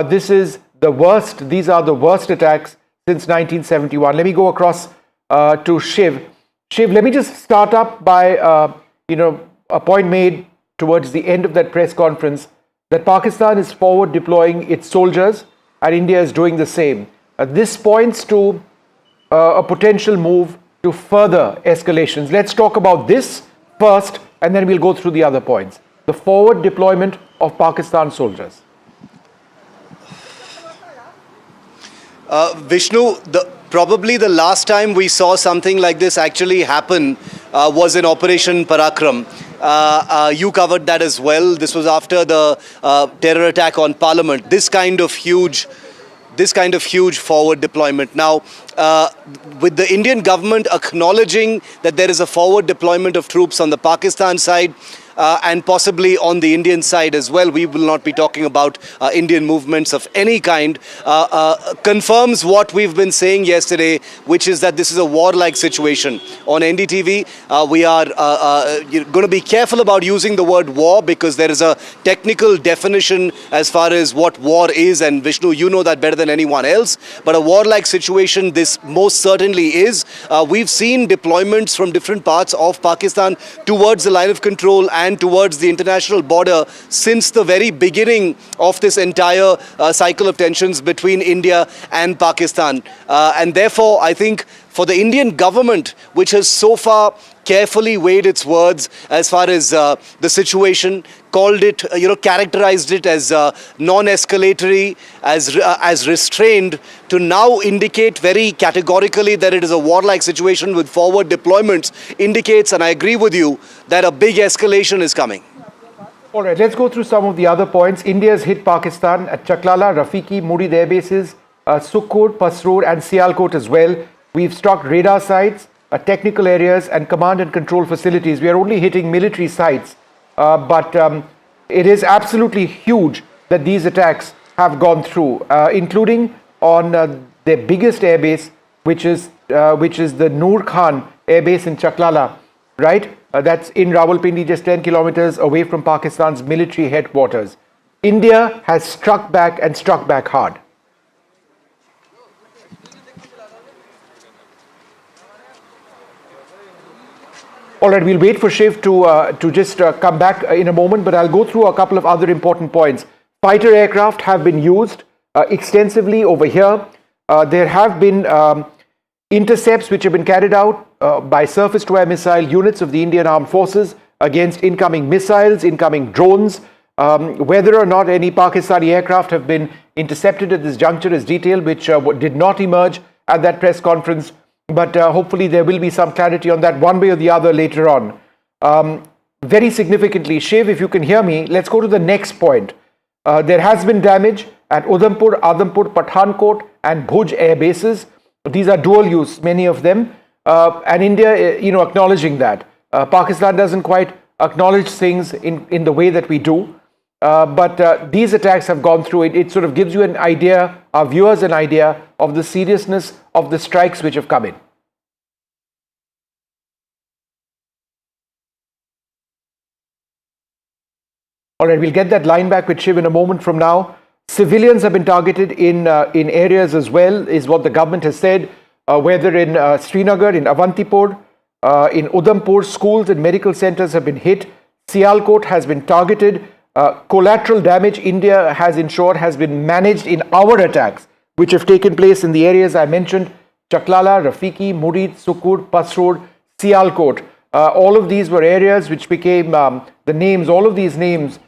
This is the worst. These are the worst attacks since 1971. Let me go across to Shiv. Shiv, let me just start up by, a point made towards the end of that press conference that Pakistan is forward deploying its soldiers and India is doing the same. This points to a potential move to further escalations. Let's talk about this first and then we'll go through the other points. The forward deployment of Pakistan soldiers. Vishnu, probably the last time we saw something like this actually happen was in Operation Parakram. You covered that as well. This was after the terror attack on Parliament. This kind of huge forward deployment. Now, with the Indian government acknowledging that there is a forward deployment of troops on the Pakistan side, and possibly on the Indian side as well, we will not be talking about Indian movements of any kind, confirms what we've been saying yesterday, which is that this is a warlike situation. On NDTV, we are going to be careful about using the word war because there is a technical definition as far as what war is, and Vishnu, you know that better than anyone else. But a warlike situation, this most certainly is. We've seen deployments from different parts of Pakistan towards the line of control and towards the international border since the very beginning of this entire cycle of tensions between India and Pakistan. And therefore, I think for the Indian government, which has so far carefully weighed its words as far as the situation, called it, characterized it as non-escalatory, as restrained, to now indicate very categorically that it is a warlike situation with forward deployments, indicates, and I agree with you, that a big escalation is coming. All right, let's go through some of the other points. India has hit Pakistan at Chaklala, Rafiki, Murid air bases, Sukkur, Pasroor and Sialkot as well. We've struck radar sites, technical areas and command and control facilities. We are only hitting military sites, but it is absolutely huge that these attacks have gone through, including on their biggest airbase, which is the Noor Khan airbase in Chaklala, right? That's in Rawalpindi, just 10 kilometers away from Pakistan's military headquarters. India has struck back and struck back hard. All right, we'll wait for Shiv to just come back in a moment, but I'll go through a couple of other important points. Fighter aircraft have been used extensively over here. There have been intercepts which have been carried out by surface-to-air missile units of the Indian Armed Forces against incoming missiles, incoming drones. Whether or not any Pakistani aircraft have been intercepted at this juncture is detailed, which did not emerge at that press conference. But hopefully there will be some clarity on that one way or the other later on. Very significantly, Shiv, if you can hear me, let's go to the next point. There has been damage at Udhampur, Adampur, Pathankot and Bhuj air bases. These are dual use, many of them. And India, acknowledging that. Pakistan doesn't quite acknowledge things in the way that we do. But these attacks have gone through. It sort of gives you an idea, our viewers an idea of the seriousness of the strikes which have come in. All right, we'll get that line back with Shiv in a moment from now. Civilians have been targeted in areas as well, is what the government has said, whether in Srinagar, in Avantipur, in Udhampur, schools and medical centers have been hit. Sialkot has been targeted. Collateral damage, India has ensured, has been managed in our attacks, which have taken place in the areas I mentioned: Chaklala, Rafiki, Murid, Sukkur, Pasroor, Sialkot. All of these were areas which became the names. All of these names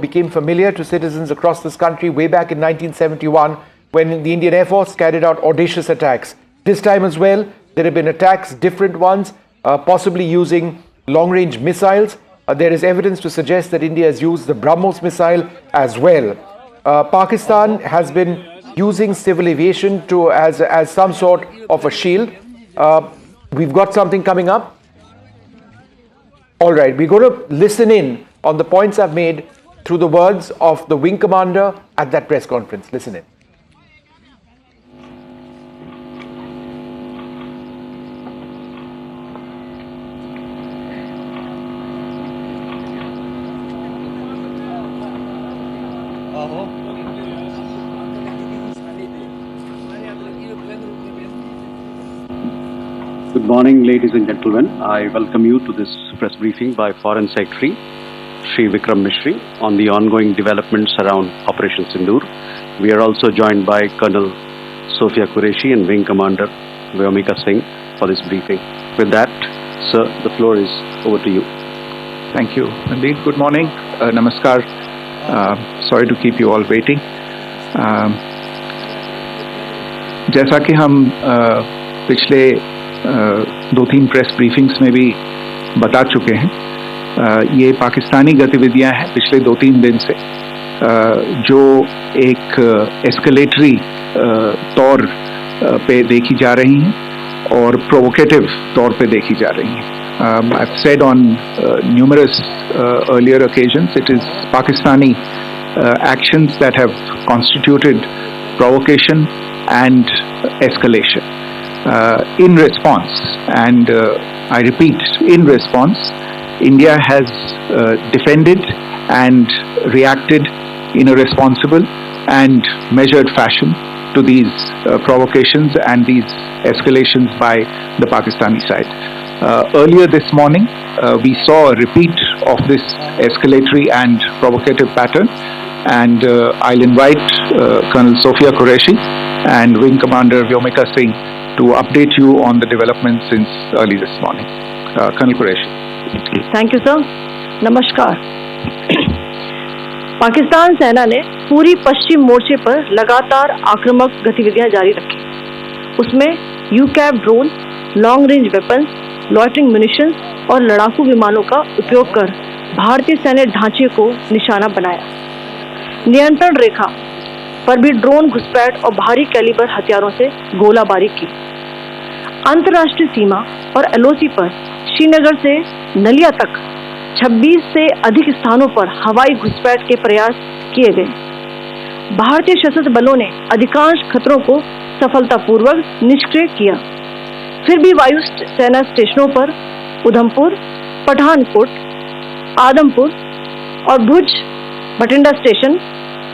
became familiar to citizens across this country way back in 1971, when the Indian Air Force carried out audacious attacks. This time as well, there have been attacks, different ones, possibly using long-range missiles. There is evidence to suggest that India has used the BrahMos missile as well. Pakistan has been using civil aviation as some sort of a shield. We've got something coming up. All right, we're going to listen in on the points I've made through the words of the wing commander at that press conference. Listen in. Good morning, ladies and gentlemen. I welcome you to this press briefing by Foreign Secretary Shri Vikram Mishri on the ongoing developments around Operation Sindoor. We are also joined by Colonel Sophia Qureshi and Wing Commander Vyomika Singh for this briefing. With that, sir, the floor is over to you. Thank you. Indeed, good morning. Namaskar. Sorry to keep you all waiting. जैसा कि हम पिछले 2-3 press briefings में भी बता चुके हैं, ये पाकिस्तानी गतिविधियां हैं पिछले 2-3 दिन से, जो एक एस्केलेटरी तौर पे देखी जा रही हैं और प्रोवोकेटिव तौर पे देखी जा रही हैं. I've said on numerous earlier occasions, it is Pakistani actions that have constituted provocation and escalation. In response, and I repeat, in response, India has defended and reacted in a responsible and measured fashion to these provocations and these escalations by the Pakistani side. Earlier this morning, we saw a repeat of this escalatory and provocative pattern, and I'll invite Colonel Sophia Qureshi and Wing Commander Vyomika Singh to update you on the developments since early this morning. Colonel Qureshi. Thank you sir. नमस्कार. पाकिस्तान सेना ने पूरी पश्चिम मोर्चे पर लगातार आक्रामक गतिविधियां जारी रखी. उसमें यूकैब drone, long range weapons, loitering munitions और लड़ाकू विमानों का उपयोग कर भारतीय सैन्य ढांचे को निशाना बनाया. नियंत्रण रेखा पर भी ड्रोन घुसपैठ और भारी कैलिबर हथियारों से गोलाबारी की. अंतर्राष्ट्रीय सीमा और एलओसी पर श्रीनगर से नलिया तक 26 से अधिक स्थानों पर हवाई घुसपैठ के प्रयास किए गए. भारतीय सशस्त्र बलों ने अधिकांश खतरों को सफलतापूर्वक निष्क्रिय किया. फिर भी वायु सेना स्टेशनों पर उधमपुर, पठानकोट, आदमपुर और भुज बठिंडा स्टेशन,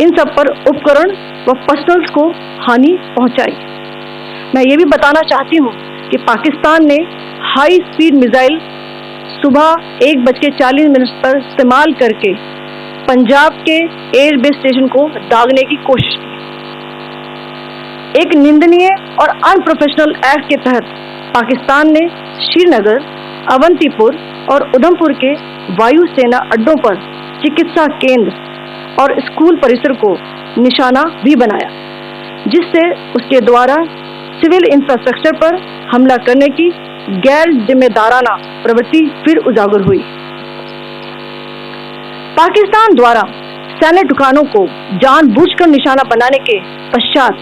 इन सब पर उपकरण व पर्सनल्स को हानि पहुंचाई. मैं ये भी बताना चाहती हूँ कि पाकिस्तान ने हाई स्पीड मिसाइल सुबह 1:40 पर इस्तेमाल करके पंजाब के एयरबेस स्टेशन को दागने की कोशिश की. एक निंदनीय और अनप्रोफेशनल एक्ट के तहत पाकिस्तान ने श्रीनगर, अवंतीपुर और उधमपुर के वायु सेना अड्डों पर चिकित्सा केंद्र और स्कूल परिसर को निशाना भी बनाया, जिससे उसके द्वारा सिविल इंफ्रास्ट्रक्चर पर हमला करने की गैर जिम्मेदाराना प्रवृत्ति फिर उजागर हुई. पाकिस्तान द्वारा सैन्य ठिकानों को जानबूझकर निशाना बनाने के पश्चात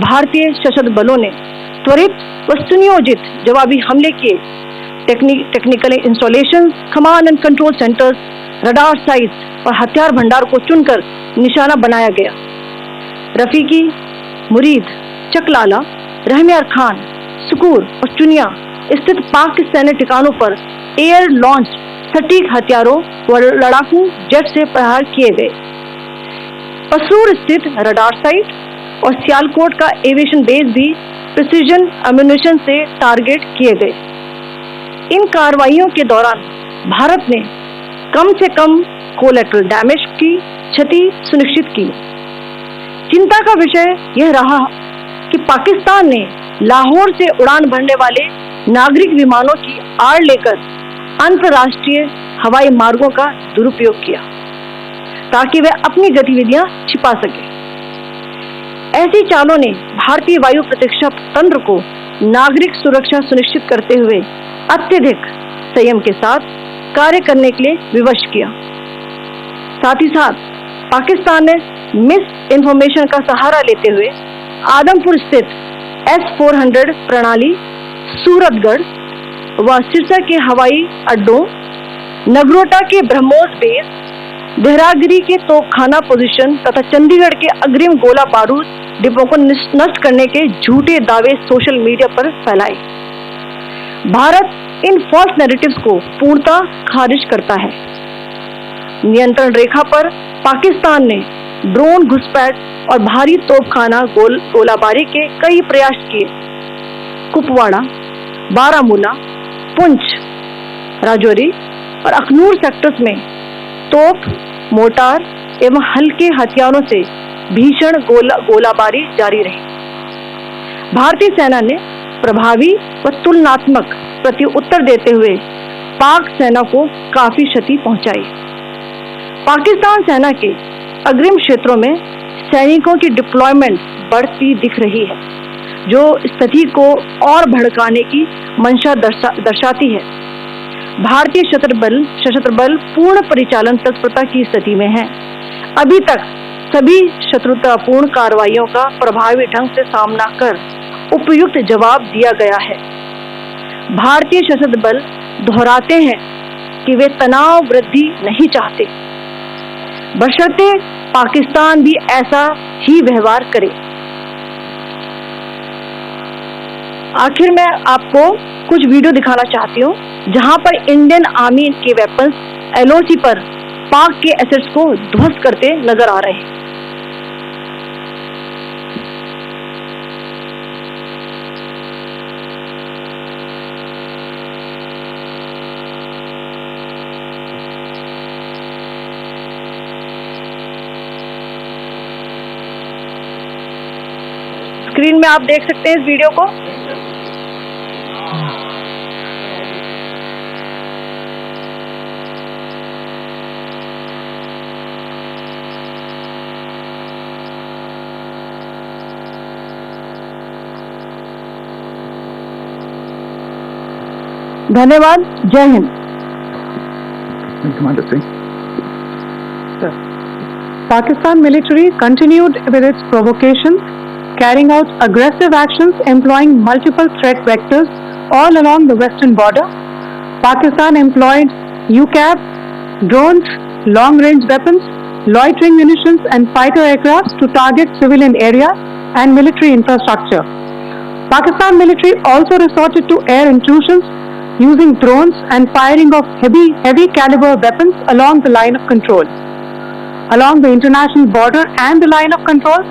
भारतीय सशस्त्र बलों ने त्वरित व सुनियोजित जवाबी हमले किए. Technical installation, command and control centres, radar sites और हथियार भंडार को चुनकर निशाना बनाया गया. रफीकी, मुरीद, चकलाला, रहमियार खान, सुकूर और चुनिया स्थित पाक के सैन्य ठिकानों पर एयर लॉन्च सटीक हथियारों व लड़ाकू जेट से प्रहार किए गए. पसरूर स्थित रडार साइट और सियालकोट का एविएशन बेस भी प्रिसीजन एम्यूनिशन से टारगेट किए गए. इन कार्रवाइयों के दौरान भारत ने कम से कम कोलैटरल डैमेज की क्षति सुनिश्चित की. चिंता का विषय यह रहा कि पाकिस्तान ने लाहौर से उड़ान भरने वाले नागरिक विमानों की आड़ लेकर अंतर्राष्ट्रीय हवाई मार्गों का दुरुपयोग किया ताकि वे अपनी गतिविधियां छिपा सके. ऐसी चालों ने भारतीय वायु प्रतिरक्षा तंत्र को नागरिक सुरक्षा सुनिश्चित करते हुए अत्यधिक संयम के साथ कार्य करने के लिए विवश किया. साथ ही साथ पाकिस्तान ने मिस इन्फॉर्मेशन का सहारा लेते हुए आदमपुर स्थित S-400 प्रणाली, सूरतगढ़ व सिरसा के हवाई अड्डों, नगरोटा के ब्रह्मोस बेस, देहरागिरी के तोपखाना पोजीशन तथा चंडीगढ़ के अग्रिम गोला बारूद डिपो को नष्ट करने के झूठे दावे सोशल मीडिया पर फैलाए. भारत इन फॉल्स नैरेटिव्स को पूर्णतः खारिज करता है. नियंत्रण रेखा पर पाकिस्तान ने ड्रोन घुसपैठ और भारी तोपखाना गोलाबारी के कई प्रयास किए. कुपवाड़ा, बारामूला, पुंछ, राजौरी और अखनूर सेक्टर्स में तोप, मोर्टार एवं हल्के हथियारों से भीषण गोलाबारी जारी रही। भारतीय सेना ने प्रभावी व तुलनात्मक प्रत्युत्तर देते हुए पाक सेना को काफी क्षति पहुंचाई। पाकिस्तान सेना के अग्रिम क्षेत्रों में सैनिकों की डिप्लॉयमेंट बढ़ती दिख रही है, जो स्थिति को और भड़काने की मंशा दर्शाती है। भारतीय सशस्त्र बल पूर्ण परिचालन तत्परता की स्थिति में है। अभी तक सभी शत्रुतापूर्ण कार्रवाइयों का प्रभावी ढंग से सामना कर उपयुक्त जवाब दिया गया है। भारतीय सशस्त्र बल दोहराते हैं कि वे तनाव वृद्धि नहीं चाहते, बशर्ते पाकिस्तान भी ऐसा ही व्यवहार करे। आखिर मैं आपको कुछ वीडियो दिखाना चाहती हूँ जहां पर इंडियन आर्मी के वेपन्स LOC पर पाक के एसेट्स को ध्वस्त करते नजर आ रहे हैं। स्क्रीन में आप देख सकते हैं इस वीडियो को। धन्यवाद। जय Hind. Pakistan military continued with its provocations, carrying out aggressive actions employing multiple threat vectors all along the western border. Pakistan employed UCAV, drones, long-range weapons, loitering munitions and fighter aircraft to target civilian areas and military infrastructure. Pakistan military also resorted to air intrusions using drones and firing of heavy caliber weapons along the line of control. Along the international border and the line of control,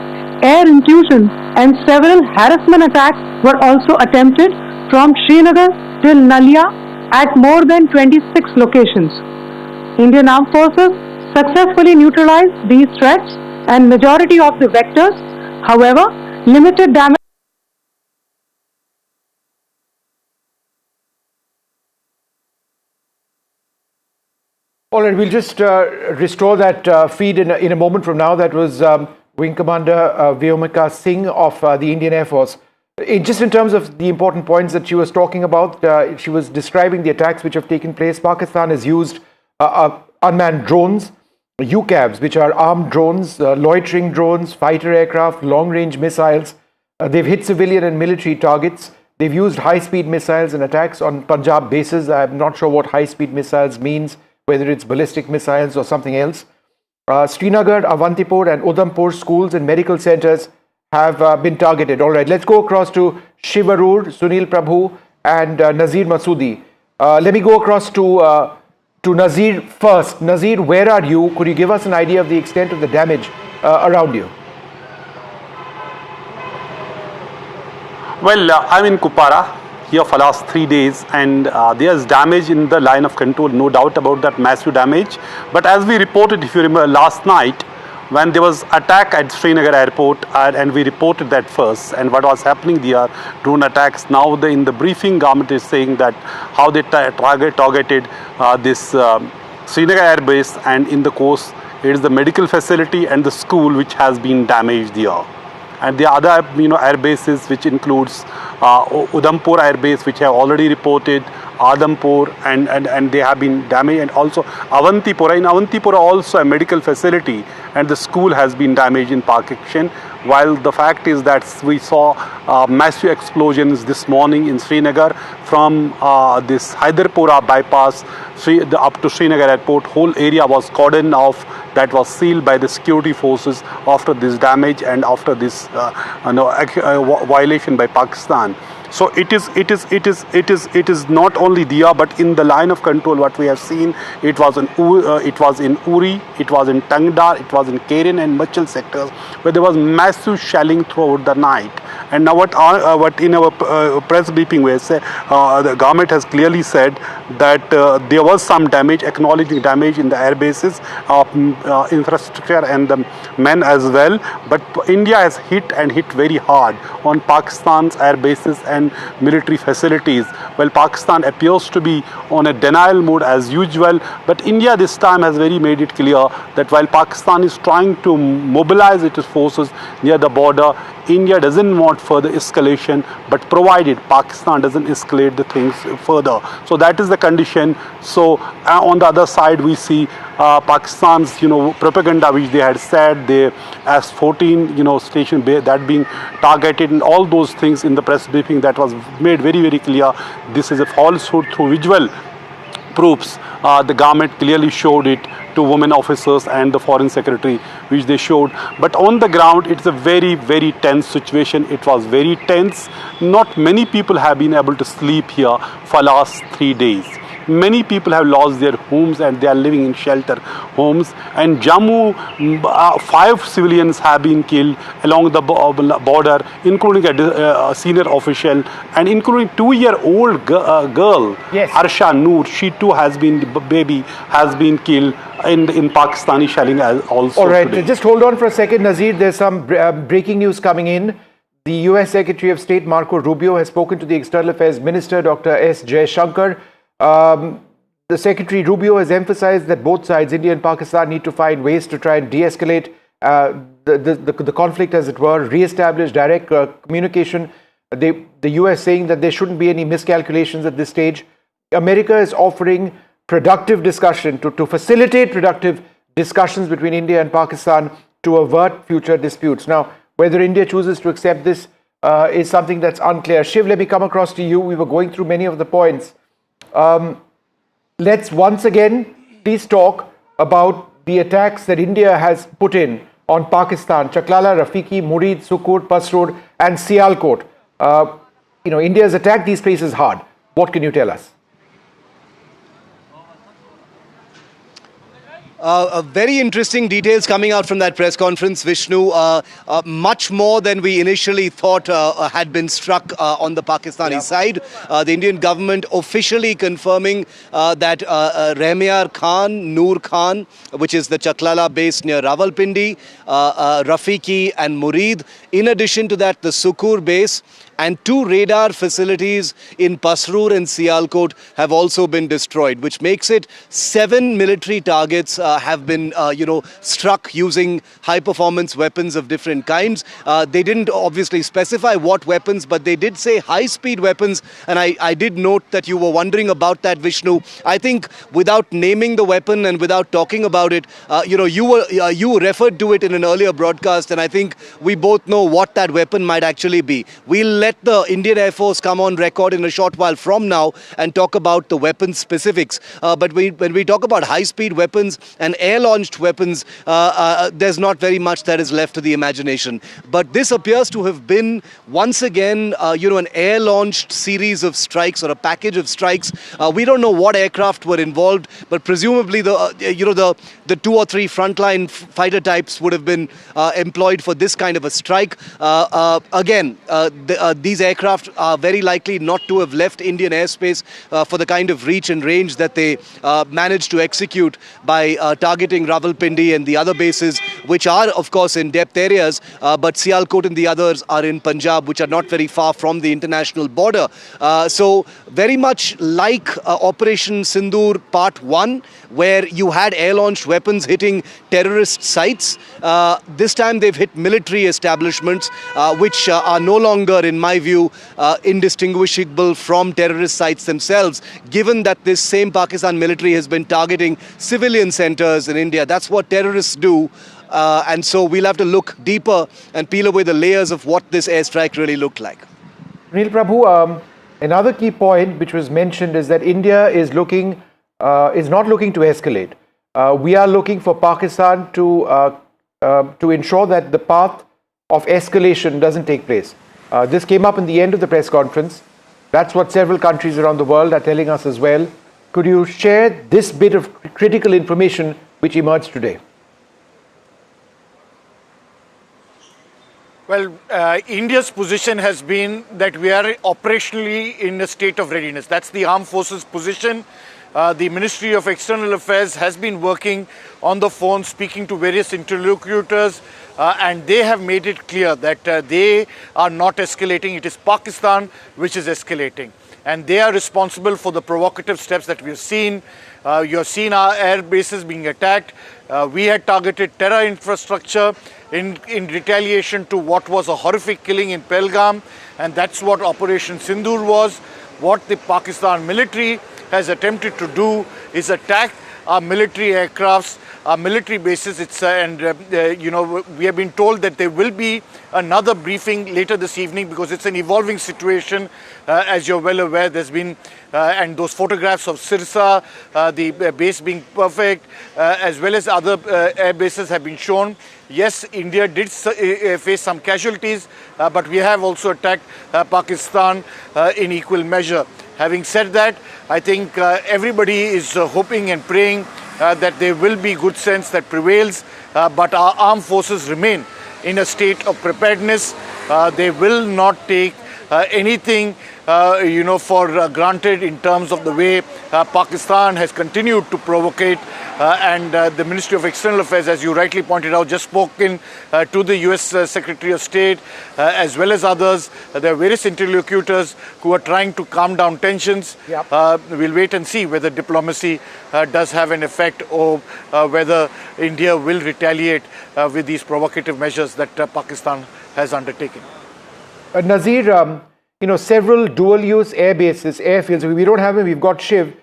air intrusion and several harassment attacks were also attempted from Srinagar till Nalia at more than 26 locations. Indian Armed Forces successfully neutralized these threats and majority of the vectors. However, limited damage. All right, we'll just restore that feed in a moment from now. That was Wing Commander Vyomika Singh of the Indian Air Force. Just in terms of the important points that she was talking about, she was describing the attacks which have taken place. Pakistan has used unmanned drones, UCAVs, which are armed drones, loitering drones, fighter aircraft, long-range missiles. They've hit civilian and military targets. They've used high-speed missiles and attacks on Punjab bases. I'm not sure what high-speed missiles means, whether it's ballistic missiles or something else. Srinagar, Avantipur and Udhampur schools and medical centers have been targeted. All right, let's go across to Shivarur, Sunil Prabhu and Nazir Masoodi. Let me go across to Nazir first. Nazir, where are you? Could you give us an idea of the extent of the damage around you? Well, I'm in Kupara here for last 3 days, and there's damage in the line of control, no doubt about that, massive damage. But as we reported, if you remember last night, when there was attack at Srinagar airport, and we reported that first, and what was happening there, drone attacks. Now in the briefing, government is saying that how they targeted this Srinagar airbase, and in the course, it is the medical facility and the school which has been damaged there. And the other air bases, which includes Udhampur air base, which have already reported, Adampur, and they have been damaged, and also Avantipura. In Avantipura also a medical facility and the school has been damaged in Pakistan. While the fact is that we saw massive explosions this morning in Srinagar from this Hyderpura bypass up to Srinagar airport. Whole area was cordoned off, that was sealed by the security forces after this damage and after this violation by Pakistan. So it is not only there, but in the line of control what we have seen, it was in Uri, it was in Tangdar, it was in Keren and Machal sectors, where there was massive shelling throughout the night. And now what in our press briefing we say, the government has clearly said that there was some damage, acknowledging damage in the air bases of infrastructure and the men as well. But India has hit very hard on Pakistan's air bases and military facilities. Well, Pakistan appears to be on a denial mode as usual, but India this time has very made it clear that while Pakistan is trying to mobilize its forces near the border, India doesn't want further escalation, but provided Pakistan doesn't escalate the things further. So that is the condition. So on the other side, we see Pakistan's propaganda, which they had said, the S-14 station that being targeted, and all those things in the press briefing that was made very, very clear. This is a falsehood through visual proofs. The government clearly showed it to women officers and the foreign secretary, which they showed. But on the ground, it's a very, very tense situation. It was very tense. Not many people have been able to sleep here for last 3 days. Many people have lost their homes and they are living in shelter homes. And Jammu, 5 civilians have been killed along the border, including a senior official and including 2-year-old girl, yes. Arsha Noor. She too has been, baby has been killed in Pakistani shelling also. All right, today. just hold on for a second, Nazir. There's some breaking news coming in. The US Secretary of State Marco Rubio has spoken to the External Affairs Minister Dr. S. Jaishankar. The Secretary Rubio has emphasized that both sides, India and Pakistan, need to find ways to try and de-escalate the conflict, as it were, re-establish direct communication. The US saying that there shouldn't be any miscalculations at this stage. America is offering productive discussion to facilitate productive discussions between India and Pakistan to avert future disputes. Now, whether India chooses to accept this is something that's unclear. Shiv, let me come across to you. We were going through many of the points. Let's once again please talk about the attacks that India has put in on Pakistan, Chaklala, Rafiki, Murid, Sukur, Pasrur and Sialkot. India has attacked these places hard. What can you tell us? Very interesting details coming out from that press conference, Vishnu. Much more than we initially thought had been struck on the Pakistani side. The Indian government officially confirming that Rehmiar Khan, Noor Khan, which is the Chaklala base near Rawalpindi, Rafiki and Murid. In addition to that, the Sukur base and 2 radar facilities in Pasrur and Sialkot have also been destroyed, which makes it 7 military targets have been, struck using high-performance weapons of different kinds. They didn't obviously specify what weapons, but they did say high-speed weapons. And I did note that you were wondering about that, Vishnu. I think without naming the weapon and without talking about it, you referred to it in an earlier broadcast, and I think we both know what that weapon might actually be. We'll let the Indian Air Force come on record in a short while from now and talk about the weapon specifics. But when we talk about high-speed weapons and air-launched weapons, there's not very much that is left to the imagination. But this appears to have been, once again, an air-launched series of strikes or a package of strikes. We don't know what aircraft were involved, but presumably the 2 or 3 frontline fighter types would have been employed for this kind of a strike. These aircraft are very likely not to have left Indian airspace for the kind of reach and range that they managed to execute by targeting Rawalpindi and the other bases, which are, of course, in depth areas, but Sialkot and the others are in Punjab, which are not very far from the international border. So very much like Operation Sindoor Part 1, where you had air-launched weapons hitting terrorist sites, this time they've hit military establishments, which are no longer, in my view, indistinguishable from terrorist sites themselves, given that this same Pakistan military has been targeting civilian centers in India. That's what terrorists do. And so we'll have to look deeper and peel away the layers of what this airstrike really looked like. Neil Prabhu, another key point which was mentioned is that India is not looking to escalate. We are looking for Pakistan to ensure that the path of escalation doesn't take place. This came up in the end of the press conference. That's what several countries around the world are telling us as well. Could you share this bit of critical information which emerged today? Well, India's position has been that we are operationally in a state of readiness. That's the armed forces position. The Ministry of External Affairs has been working on the phone, speaking to various interlocutors, and they have made it clear that they are not escalating. It is Pakistan which is escalating. And they are responsible for the provocative steps that we have seen. You have seen our air bases being attacked. We had targeted terror infrastructure in retaliation to what was a horrific killing in Pahalgam, and that's what Operation Sindoor was. What the Pakistan military has attempted to do is attack our military aircrafts, our military bases. We have been told that there will be another briefing later this evening because it's an evolving situation. As you're well aware, there's been, and those photographs of Sirsa, the base being perfect, as well as other air bases have been shown. Yes, India did face some casualties, but we have also attacked Pakistan in equal measure. Having said that, I think everybody is hoping and praying that there will be good sense that prevails, but our armed forces remain in a state of preparedness. They will not take anything for granted in terms of the way Pakistan has continued to provocate, and the Ministry of External Affairs, as you rightly pointed out, just spoken to the US Secretary of State as well as others. There are various interlocutors who are trying to calm down tensions. We'll wait and see whether diplomacy does have an effect, or whether India will retaliate with these provocative measures that Pakistan has undertaken. Nazir, several dual-use air bases, airfields. We don't have them. We've got Shiv.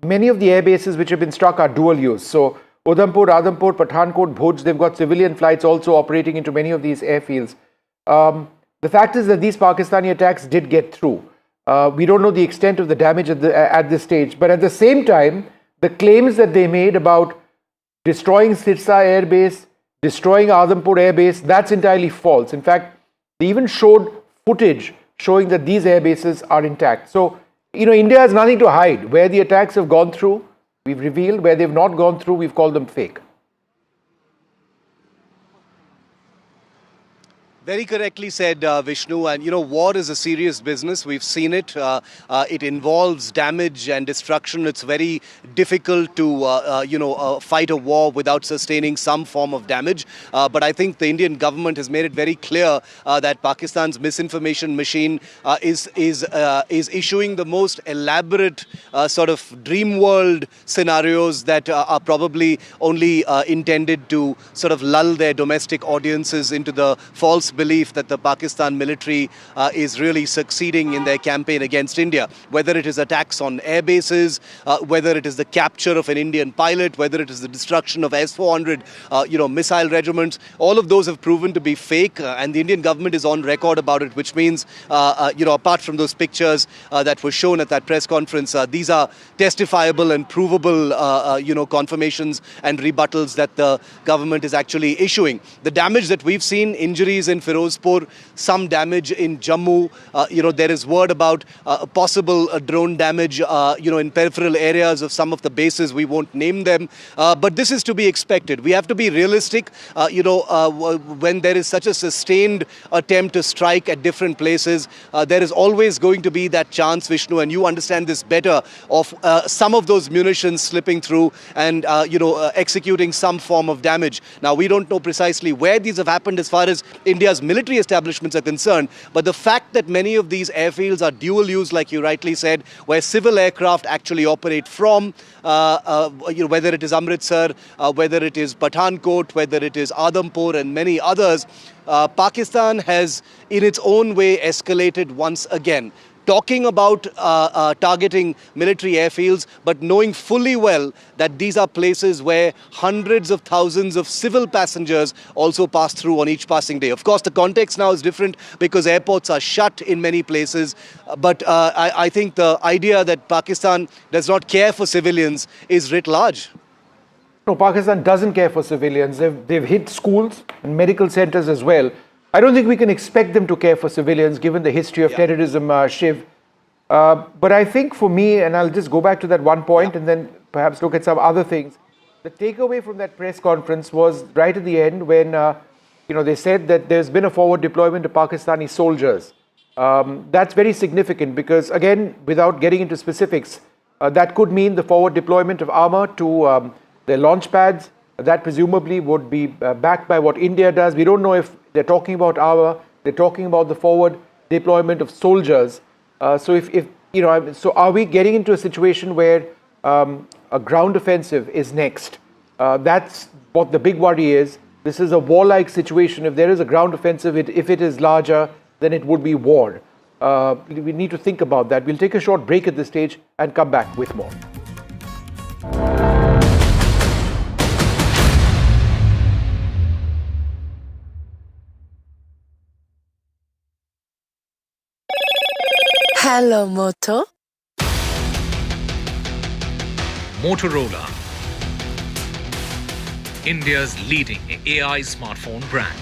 Many of the air bases which have been struck are dual-use. So Udhampur, Radhampur, Pathankot, Bhuj, they've got civilian flights also operating into many of these airfields. The fact is that these Pakistani attacks did get through. We don't know the extent of the damage at this stage. But at the same time, the claims that they made about destroying Sirsa Air Base, destroying Adhampur Air Base, that's entirely false. In fact, they even showed footage showing that these air bases are intact. So, India has nothing to hide. Where the attacks have gone through, we've revealed. Where they've not gone through, we've called them fake. Very correctly said, Vishnu. And, war is a serious business. We've seen it. It involves damage and destruction. It's very difficult to, fight a war without sustaining some form of damage. But I think the Indian government has made it very clear that Pakistan's misinformation machine is issuing the most elaborate sort of dream world scenarios that are probably only intended to sort of lull their domestic audiences into the false belief that the Pakistan military is really succeeding in their campaign against India. Whether it is attacks on air bases, whether it is the capture of an Indian pilot, whether it is the destruction of S-400, missile regiments, all of those have proven to be fake, and the Indian government is on record about it, which means, apart from those pictures that were shown at that press conference, these are testifiable and provable, confirmations and rebuttals that the government is actually issuing. The damage that we've seen, injuries in Firozpur, some damage in Jammu. There is word about possible drone damage, in peripheral areas of some of the bases. We won't name them, but this is to be expected. We have to be realistic. When there is such a sustained attempt to strike at different places, there is always going to be that chance, Vishnu, and you understand this better, of some of those munitions slipping through and executing some form of damage. Now, we don't know precisely where these have happened as far as India's military establishments are concerned, but the fact that many of these airfields are dual use, like you rightly said, where civil aircraft actually operate from, whether it is Amritsar, whether it is Pathankot, whether it is Adhampur and many others, Pakistan has in its own way escalated once again. Talking about targeting military airfields, but knowing fully well that these are places where hundreds of thousands of civil passengers also pass through on each passing day. Of course, the context now is different because airports are shut in many places. But I think the idea that Pakistan does not care for civilians is writ large. No, Pakistan doesn't care for civilians. They've hit schools and medical centers as well. I don't think we can expect them to care for civilians given the history of terrorism, Shiv. But I think for me, and I'll just go back to that one point and then perhaps look at some other things. The takeaway from that press conference was right at the end when they said that there's been a forward deployment of Pakistani soldiers. That's very significant because, again, without getting into specifics, that could mean the forward deployment of armor to their launch pads. That presumably would be backed by what India does. We don't know if they're talking about armor, they're talking about the forward deployment of soldiers. So are we getting into a situation where a ground offensive is next? That's what the big worry is. This is a warlike situation. If there is a ground offensive, if it is larger, then it would be war. We need to think about that. We'll take a short break at this stage and come back with more. Hello, Moto. Motorola, India's leading AI smartphone brand.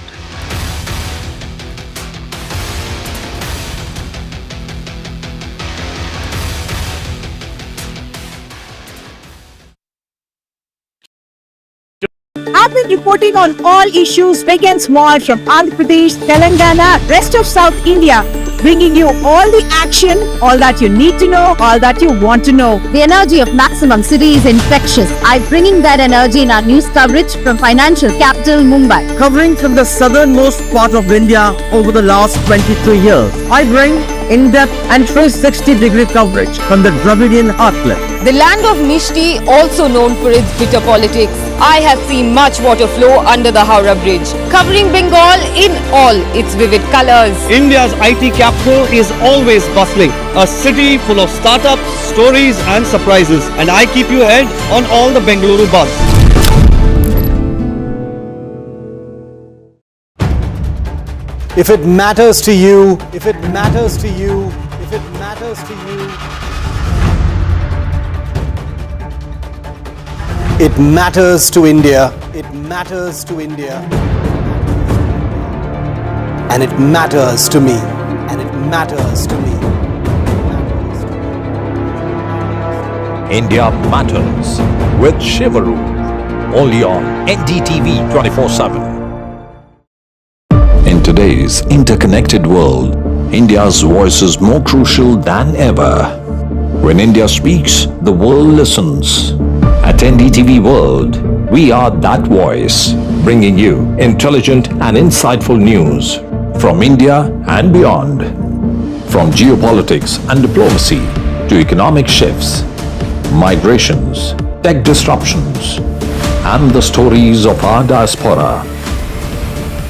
I've been reporting on all issues big and small from Andhra Pradesh, Telangana, rest of South India, bringing you all the action, all that you need to know, all that you want to know. The energy of maximum city is infectious. I'm bringing that energy in our news coverage from financial capital Mumbai. Covering from the southernmost part of India over the last 23 years, I bring in-depth and 360-degree coverage from the Dravidian heartland. The land of Mishti, also known for its bitter politics. I have seen much water flow under the Howrah Bridge, covering Bengal in all its vivid colors. India's IT capital is always bustling, a city full of startups, stories and surprises. And I keep you ahead on all the Bengaluru buzz. If it matters to you, if it matters to you, if it matters to you, it matters to India. It matters to India. And it matters to me. And it matters to me. India Matters with Shivaru. Only on NDTV 24/7. In today's interconnected world, India's voice is more crucial than ever. When India speaks, the world listens. At NDTV World, we are that voice, bringing you intelligent and insightful news from India and beyond. From geopolitics and diplomacy to economic shifts, migrations, tech disruptions, and the stories of our diaspora.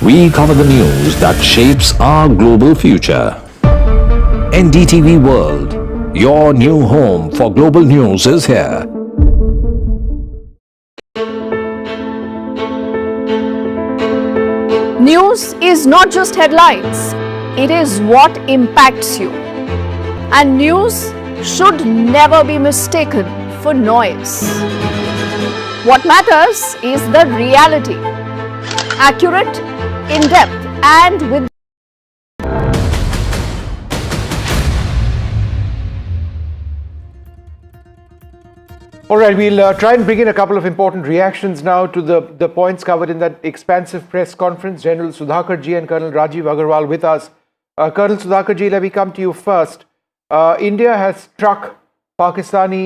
We cover the news that shapes our global future. NDTV World, your new home for global news is here. News is not just headlines, it is what impacts you. And news should never be mistaken for noise. What matters is the reality. Accurate, in-depth, and with All right, we'll try and bring in a couple of important reactions now to the points covered in that expansive press conference. General Sudhakarji and Colonel Rajiv Agarwal with us. Colonel Sudhakarji, let me come to you first. India has struck Pakistani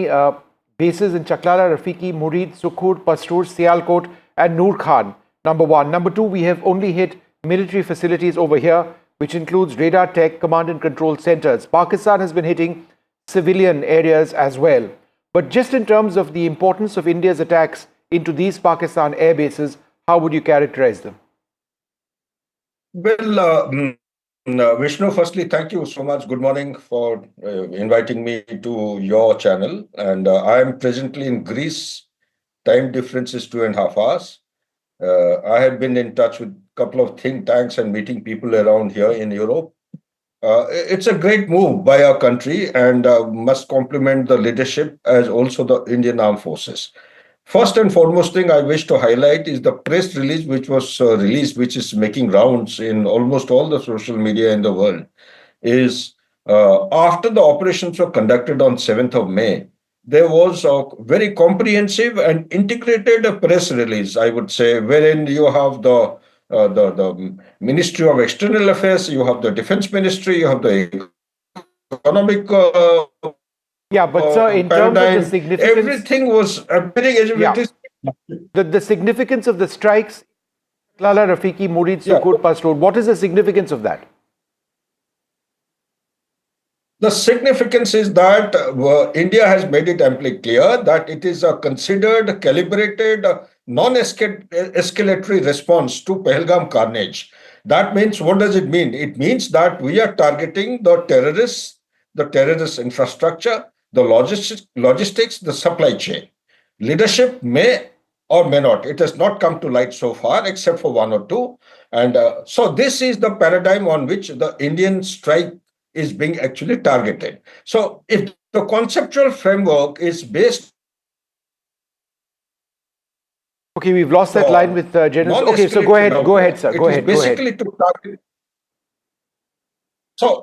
bases in Chaklara, Rafiki, Murid, Sukhur, Pastur, Sialkot and Noor Khan, number one. Number two, we have only hit military facilities over here, which includes radar tech, command and control centers. Pakistan has been hitting civilian areas as well. But just in terms of the importance of India's attacks into these Pakistan air bases, how would you characterize them? Well, Vishnu, firstly, thank you so much. Good morning for inviting me to your channel. And I am presently in Greece. Time difference is 2.5 hours. I have been in touch with a couple of think tanks and meeting people around here in Europe. It's a great move by our country and must compliment the leadership as also the Indian Armed Forces. First and foremost thing I wish to highlight is the press release which was released, which is making rounds in almost all the social media in the world, is after the operations were conducted on 7th of May, there was a very comprehensive and integrated press release, I would say, wherein you have the the Ministry of External Affairs, you have the Defense Ministry, you have the economic yeah, but sir, in terms of the significance, everything was appearing as if it is. The significance of the strikes, Lala Rafiqi, Murid, Sukut, Pas Road, what is the significance of that? The significance is that India has made it amply clear that it is a considered, calibrated, non-escalatory response to Pahalgam carnage. That means, what does it mean? It means that we are targeting the terrorists, the terrorist infrastructure, the logistics, the supply chain. Leadership may or may not. It has not come to light so far, except for one or two. And so this is the paradigm on which the Indian strike is being actually targeted. So if the conceptual framework is based. Okay, we've lost that line with General. Okay, so go ahead, sir. Go ahead. Basically to target. So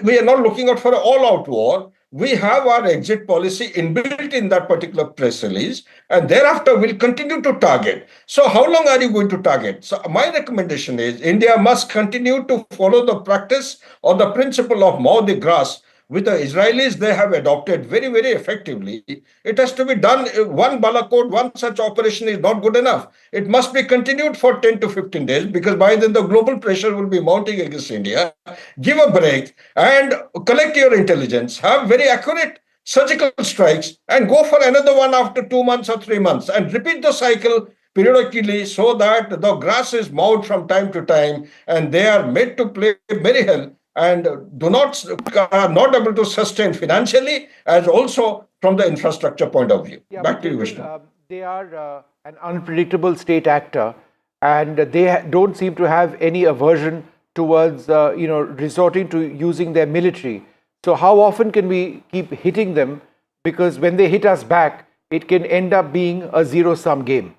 we are not looking out for an all-out war. We have our exit policy inbuilt in that particular press release, and thereafter we'll continue to target. So how long are you going to target? So my recommendation is India must continue to follow the practice or the principle of mow the grass, which the Israelis, they have adopted very, very effectively. It has to be done. One Balakot, one such operation is not good enough. It must be continued for 10 to 15 days, because by then the global pressure will be mounting against India. Give a break and collect your intelligence, have very accurate surgical strikes, and go for another one after 2 months or 3 months, and repeat the cycle periodically so that the grass is mowed from time to time and they are made to play very well and are not able to sustain financially as also from the infrastructure point of view. Back to you, Vishnu. They are an unpredictable state actor, and they don't seem to have any aversion towards resorting to using their military. So how often can we keep hitting them? Because when they hit us back, it can end up being a zero-sum game.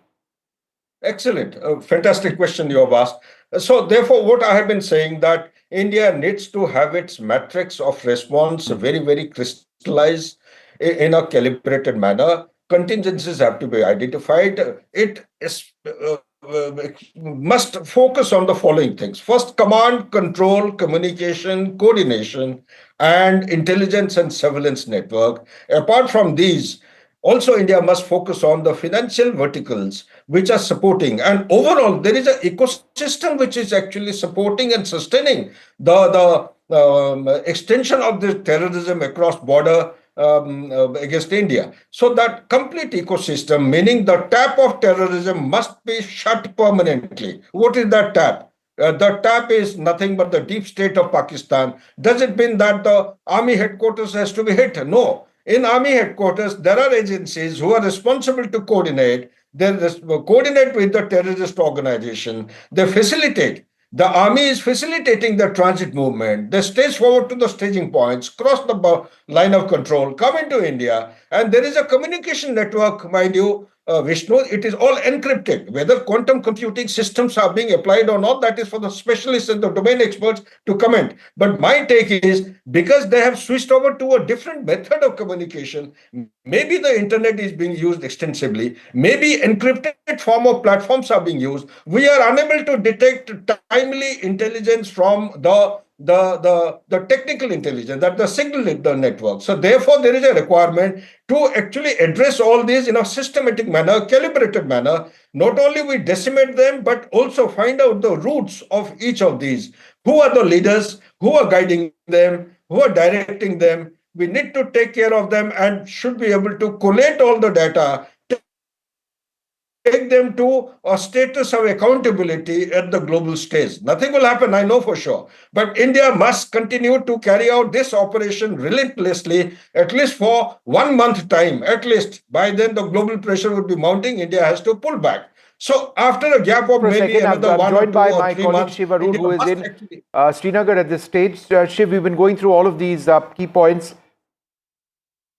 Excellent. Fantastic question you have asked. So therefore, what I have been saying that India needs to have its matrix of response very, very crystallized in a calibrated manner. Contingencies have to be identified. It is, must focus on the following things. First, command, control, communication, coordination, and intelligence and surveillance network. Apart from these, also, India must focus on the financial verticals which are supporting, and overall there is an ecosystem which is actually supporting and sustaining the extension of the terrorism across border against India. So that complete ecosystem, meaning the tap of terrorism, must be shut permanently. What is that tap? The tap is nothing but the deep state of Pakistan. Does it mean that the army headquarters has to be hit? No. In army headquarters, there are agencies who are responsible to coordinate. They coordinate with the terrorist organization. They facilitate. The army is facilitating the transit movement. They stage forward to the staging points, cross the line of control, come into India, and there is a communication network, mind you, Vishnu. It is all encrypted. Whether quantum computing systems are being applied or not, that is for the specialists and the domain experts to comment. But my take is, because they have switched over to a different method of communication, maybe the internet is being used extensively, maybe encrypted form of platforms are being used. We are unable to detect timely intelligence from the technical intelligence, that the signal in the network. So therefore, there is a requirement to actually address all these in a systematic manner, calibrated manner. Not only we decimate them, but also find out the roots of each of these. Who are the leaders? Who are guiding them? Who are directing them? We need to take care of them and should be able to collate all the data, take them to a status of accountability at the global stage. Nothing will happen, I know for sure. But India must continue to carry out this operation relentlessly, at least for 1 month time, at least. By then, the global pressure will be mounting. India has to pull back. So after a gap of maybe another 1 or 2 or 3 months, Shiv Arun, who is in Srinagar at this stage. Shiv, we've been going through all of these key points.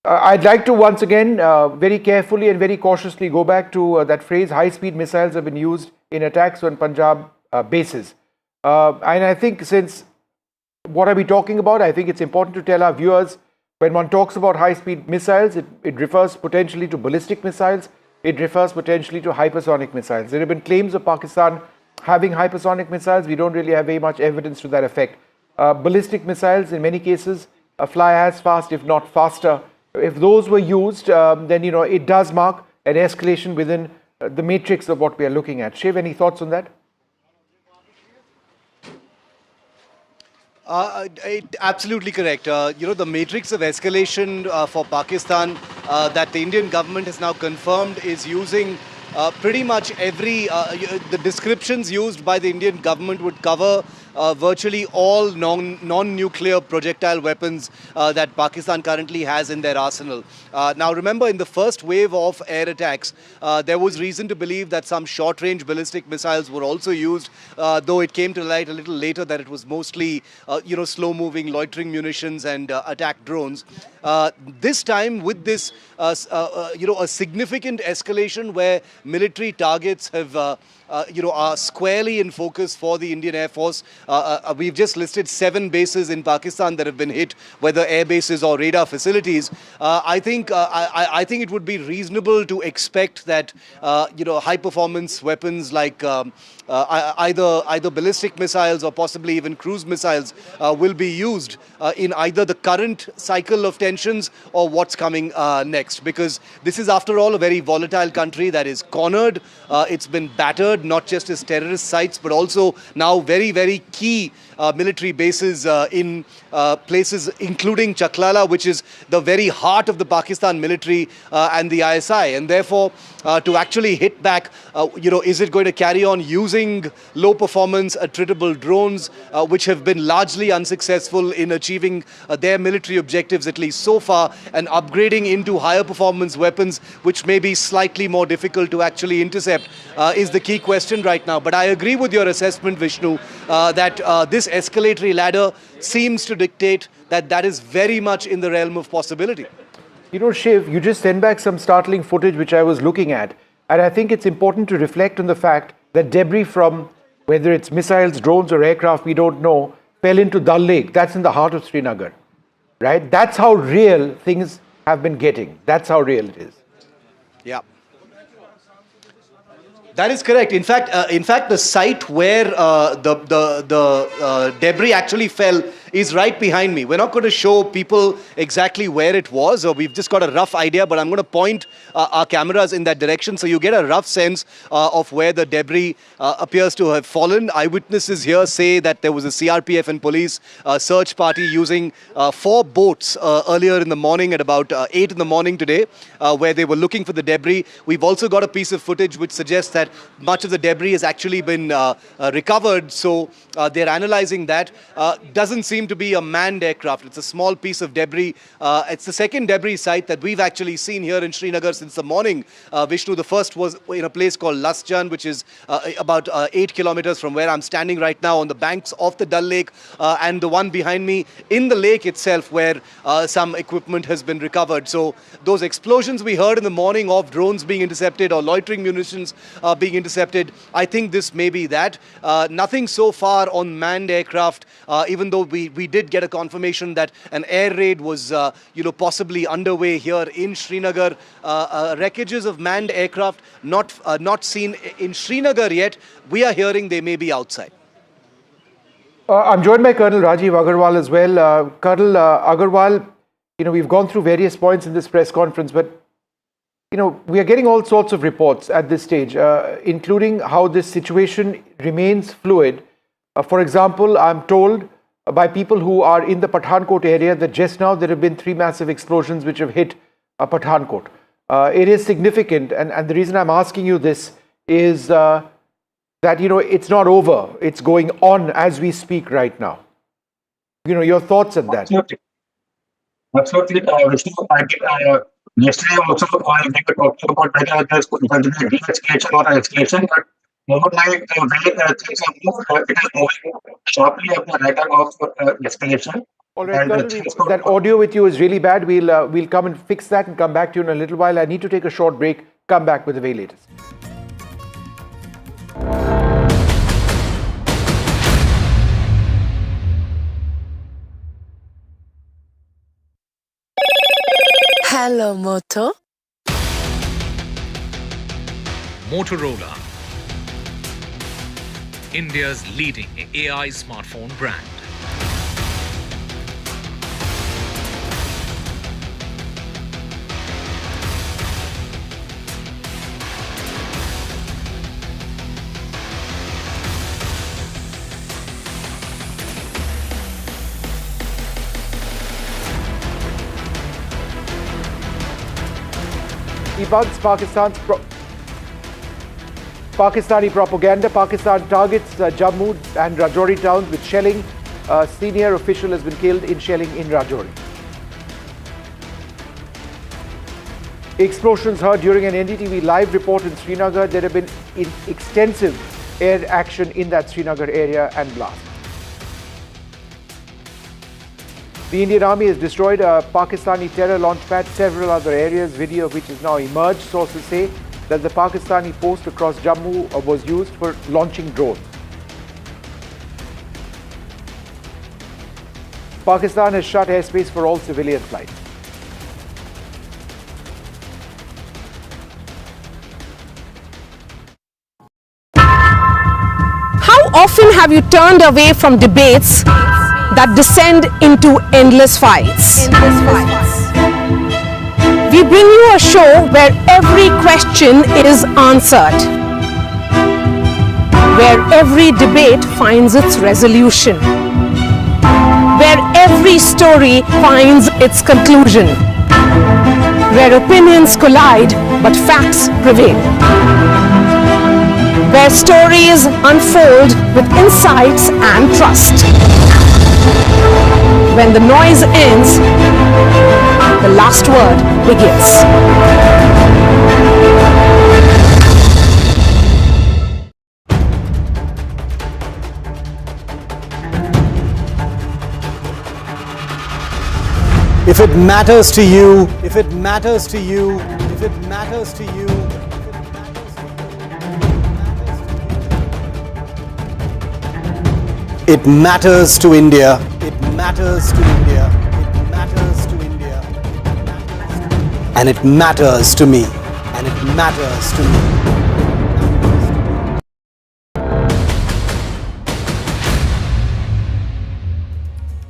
I'd like to once again very carefully and very cautiously go back to that phrase, high-speed missiles have been used in attacks on Punjab bases. And I think since what are we talking about, I think it's important to tell our viewers, when one talks about high-speed missiles, it refers potentially to ballistic missiles, it refers potentially to hypersonic missiles. There have been claims of Pakistan having hypersonic missiles. We don't really have very much evidence to that effect. Ballistic missiles, in many cases, fly as fast, if not faster. If those were used, then it does mark an escalation within the matrix of what we are looking at. Shiv, any thoughts on that? Absolutely correct. The matrix of escalation for Pakistan that the Indian government has now confirmed is using pretty much the descriptions used by the Indian government would cover virtually all non-nuclear projectile weapons that Pakistan currently has in their arsenal. Now remember, in the first wave of air attacks, there was reason to believe that some short-range ballistic missiles were also used, though it came to light a little later that it was mostly slow-moving loitering munitions and attack drones. This time, with this a significant escalation where military targets have are squarely in focus for the Indian Air Force. We've just listed 7 bases in Pakistan that have been hit, whether air bases or radar facilities. I think it would be reasonable to expect that high performance weapons like either ballistic missiles or possibly even cruise missiles will be used in either the current cycle of tensions or what's coming next, because this is after all a very volatile country that is cornered. It's been battered, not just as terrorist sites but also now very, very key military bases in places including Chaklala, which is the very heart of the Pakistan military and the ISI, and therefore to actually hit back, is it going to carry on using low performance attritable drones which have been largely unsuccessful in achieving their military objectives at least so far, and upgrading into higher performance weapons which may be slightly more difficult to actually intercept is the key question right now. But I agree with your assessment, Vishnu, that this escalatory ladder seems to dictate that is very much in the realm of possibility. Shiv, you just sent back some startling footage which I was looking at, and I think it's important to reflect on the fact that debris from, whether it's missiles, drones or aircraft, we don't know, fell into Dal Lake. That's in the heart of Srinagar, right? That's how real things have been getting. That's how real it is. Yeah. That is correct. In fact, the site where the debris actually fell is right behind me. We're not going to show people exactly where it was, or we've just got a rough idea, but I'm going to point our cameras in that direction so you get a rough sense of where the debris appears to have fallen. Eyewitnesses here say that there was a CRPF and police search party using 4 boats earlier in the morning at about 8 in the morning today, where they were looking for the debris. We've also got a piece of footage which suggests that much of the debris has actually been recovered, so they're analyzing that. Doesn't seem to be a manned aircraft. It's a small piece of debris. It's the second debris site that we've actually seen here in Srinagar since the morning. Vishnu, the first was in a place called Lasjan, which is about 8 kilometers from where I'm standing right now on the banks of the Dal Lake, and the one behind me in the lake itself where some equipment has been recovered. So those explosions we heard in the morning of drones being intercepted or loitering munitions being intercepted, I think this may be that. Nothing so far on manned aircraft, even though we did get a confirmation that an air raid was possibly underway here in Srinagar. Wreckages of manned aircraft not seen in Srinagar yet. We are hearing they may be outside. I'm joined by Colonel Rajiv Agarwal as well. Colonel Agarwal, we've gone through various points in this press conference, but we are getting all sorts of reports at this stage, including how this situation remains fluid. For example, I'm told by people who are in the Pathankot area that just now there have been 3 massive explosions which have hit Pathankot. It is significant, and the reason I'm asking you this is that it's not over. It's going on as we speak right now. Your thoughts on that? Absolutely. Vishnu, yesterday also we were talking about whether there's going to be a de-escalation or an escalation, but more like the way things are moved, it is moving sharply up the radar of escalation. All right, Colonel, that audio with you is really bad. We'll come and fix that and come back to you in a little while. I need to take a short break. Come back with the very latest. Hello, Moto. Motorola. India's leading AI smartphone brand. He bugs Pakistani propaganda. Pakistan targets Jammu and Rajouri towns with shelling. A senior official has been killed in shelling in Rajouri. Explosions heard during an NDTV live report in Srinagar. There have been extensive air action in that Srinagar area and blast. The Indian Army has destroyed a Pakistani terror launchpad, several other areas, video of which has now emerged. Sources say that the Pakistani post across Jammu was used for launching drones. Pakistan has shut airspace for all civilian flights. How often have you turned away from debates that descend into endless fights? We bring you a show where every question is answered, where every debate finds its resolution, where every story finds its conclusion, where opinions collide but facts prevail, where stories unfold with insights and trust. When the noise ends, the last word begins. If it matters to you, if it matters to you, if it matters to you, it matters to India. It matters to India. It matters to India. And it matters to me. And it matters to me.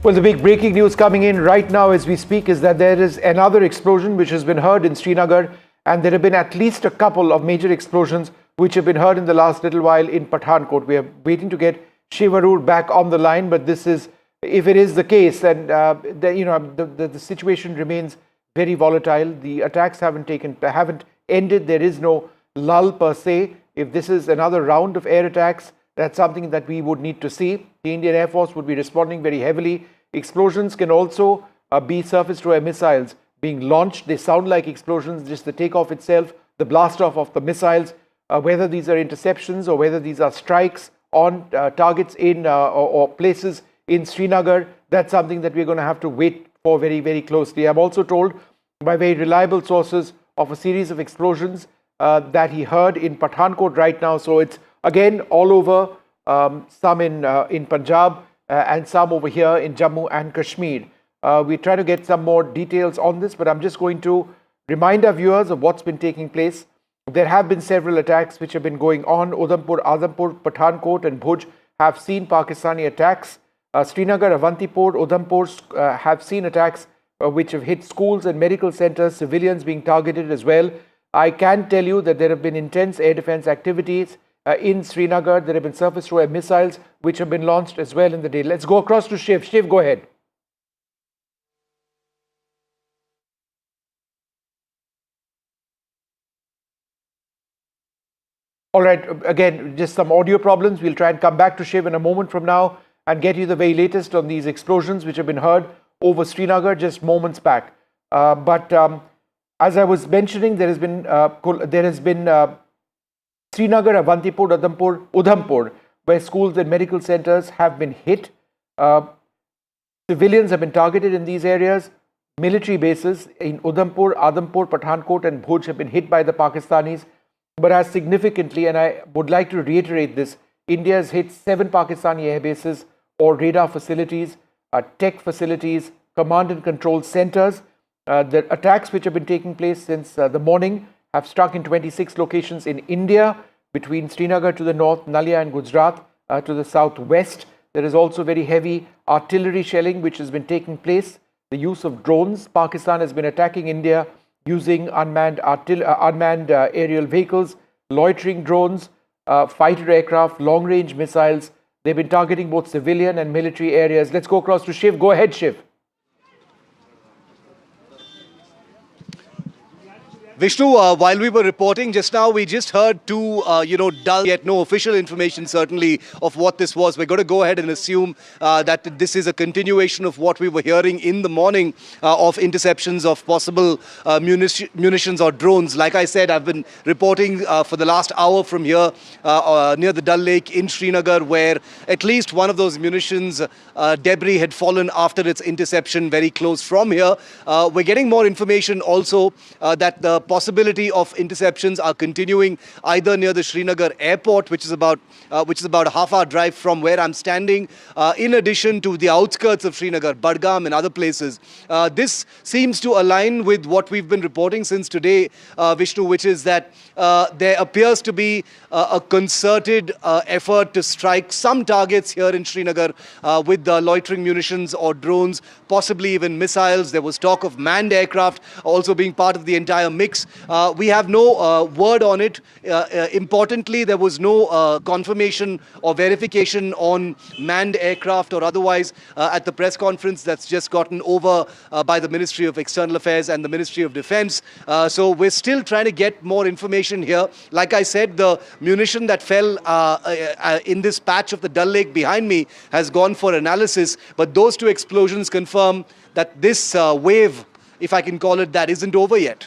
Well, the big breaking news coming in right now as we speak is that there is another explosion which has been heard in Srinagar, and there have been at least a couple of major explosions which have been heard in the last little while in Pathankot. We are waiting to get Shivarur back on the line, but this is, if it is the case, then the situation remains very volatile. The attacks haven't ended. There is no lull per se. If this is another round of air attacks, that's something that we would need to see. The Indian Air Force would be responding very heavily. Explosions can also be surface-to-air missiles being launched. They sound like explosions, just the takeoff itself, the blast off of the missiles, whether these are interceptions or whether these are strikes on targets in or places in Srinagar. That's something that we're going to have to wait for very, very closely. I'm also told by very reliable sources of a series of explosions that he heard in Pathankot right now. So it's again all over, some in Punjab and some over here in Jammu and Kashmir. We try to get some more details on this, but I'm just going to remind our viewers of what's been taking place. There have been several attacks which have been going on. Udhampur, Adhampur, Pathankot and Bhuj have seen Pakistani attacks. Srinagar, Avantipur, Udhampur have seen attacks which have hit schools and medical centers, civilians being targeted as well. I can tell you that there have been intense air defense activities in Srinagar. There have been surface-to-air missiles which have been launched as well in the day. Let's go across to Shiv. Shiv, go ahead. All right, again, just some audio problems. We'll try and come back to Shiv in a moment from now and get you the very latest on these explosions which have been heard over Srinagar just moments back. But as I was mentioning, there has been Srinagar, Avantipur, Udhampur, where schools and medical centers have been hit. Civilians have been targeted in these areas. Military bases in Udhampur, Adhampur, Pathankot and Bhuj have been hit by the Pakistanis. But as significantly, and I would like to reiterate this, India has hit 7 Pakistani air bases or radar facilities, tech facilities, command and control centers. The attacks which have been taking place since the morning have struck in 26 locations in India, between Srinagar to the north, Nalia and Gujarat, to the southwest. There is also very heavy artillery shelling which has been taking place. The use of drones. Pakistan has been attacking India using unmanned aerial vehicles, loitering drones, fighter aircraft, long-range missiles. They've been targeting both civilian and military areas. Let's go across to Shiv. Go ahead, Shiv. Vishnu, while we were reporting just now, we just heard two, dull, yet no official information certainly of what this was. We're going to go ahead and assume that this is a continuation of what we were hearing in the morning of interceptions of possible munitions or drones. Like I said, I've been reporting for the last hour from here near the Dal Lake in Srinagar, where at least one of those munitions debris had fallen after its interception very close from here. We're getting more information also that the possibility of interceptions are continuing either near the Srinagar airport, which is about a half-hour drive from where I'm standing, in addition to the outskirts of Srinagar, Budgam and other places. This seems to align with what we've been reporting since today, Vishnu, which is that there appears to be a concerted effort to strike some targets here in Srinagar with the loitering munitions or drones, possibly even missiles. There was talk of manned aircraft also being part of the entire mix. We have no word on it. Importantly, there was no confirmation or verification on manned aircraft or otherwise at the press conference that's just gotten over by the Ministry of External Affairs and the Ministry of Defense. So we're still trying to get more information here. Like I said, the munition that fell in this patch of the Dal Lake behind me has gone for analysis, but those two explosions confirm that this wave, if I can call it that, isn't over yet.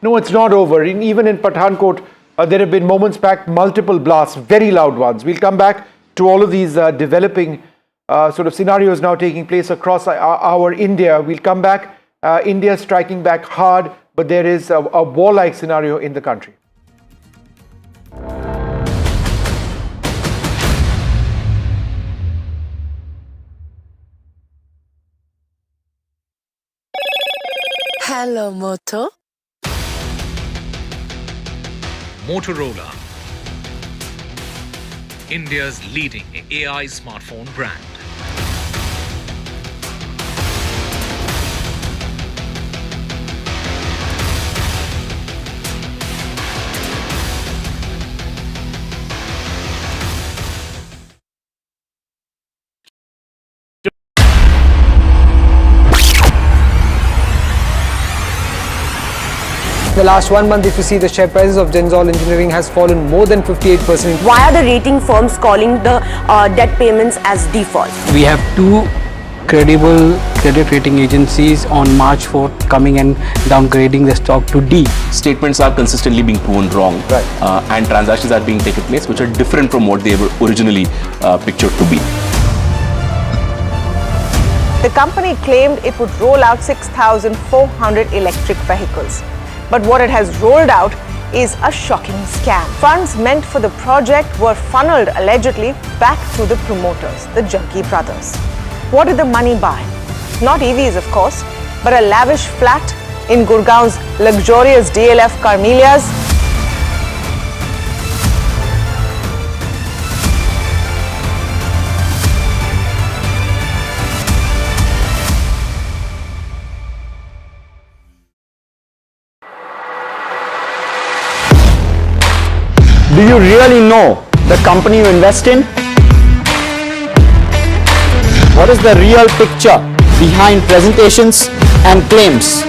No, it's not over. Even in Pathankot, there have been moments back, multiple blasts, very loud ones. We'll come back to all of these developing sort of scenarios now taking place across our India. We'll come back. India striking back hard, but there is a warlike scenario in the country. Hello, Moto. Motorola, India's leading AI smartphone brand. The last 1 month, if you see, the share prices of Genzol Engineering has fallen more than 58%. Why are the rating firms calling the debt payments as default? We have two credible credit rating agencies on March 4th coming and downgrading the stock to D. Statements are consistently being proven wrong, and transactions are being taken place which are different from what they were originally pictured to be. The company claimed it would roll out 6,400 electric vehicles. But what it has rolled out is a shocking scam. Funds meant for the project were funneled allegedly back to the promoters, the Jaggi brothers. What did the money buy? Not EVs, of course, but a lavish flat in Gurgaon's luxurious DLF Carmelias. Do you really know the company you invest in? What is the real picture behind presentations and claims?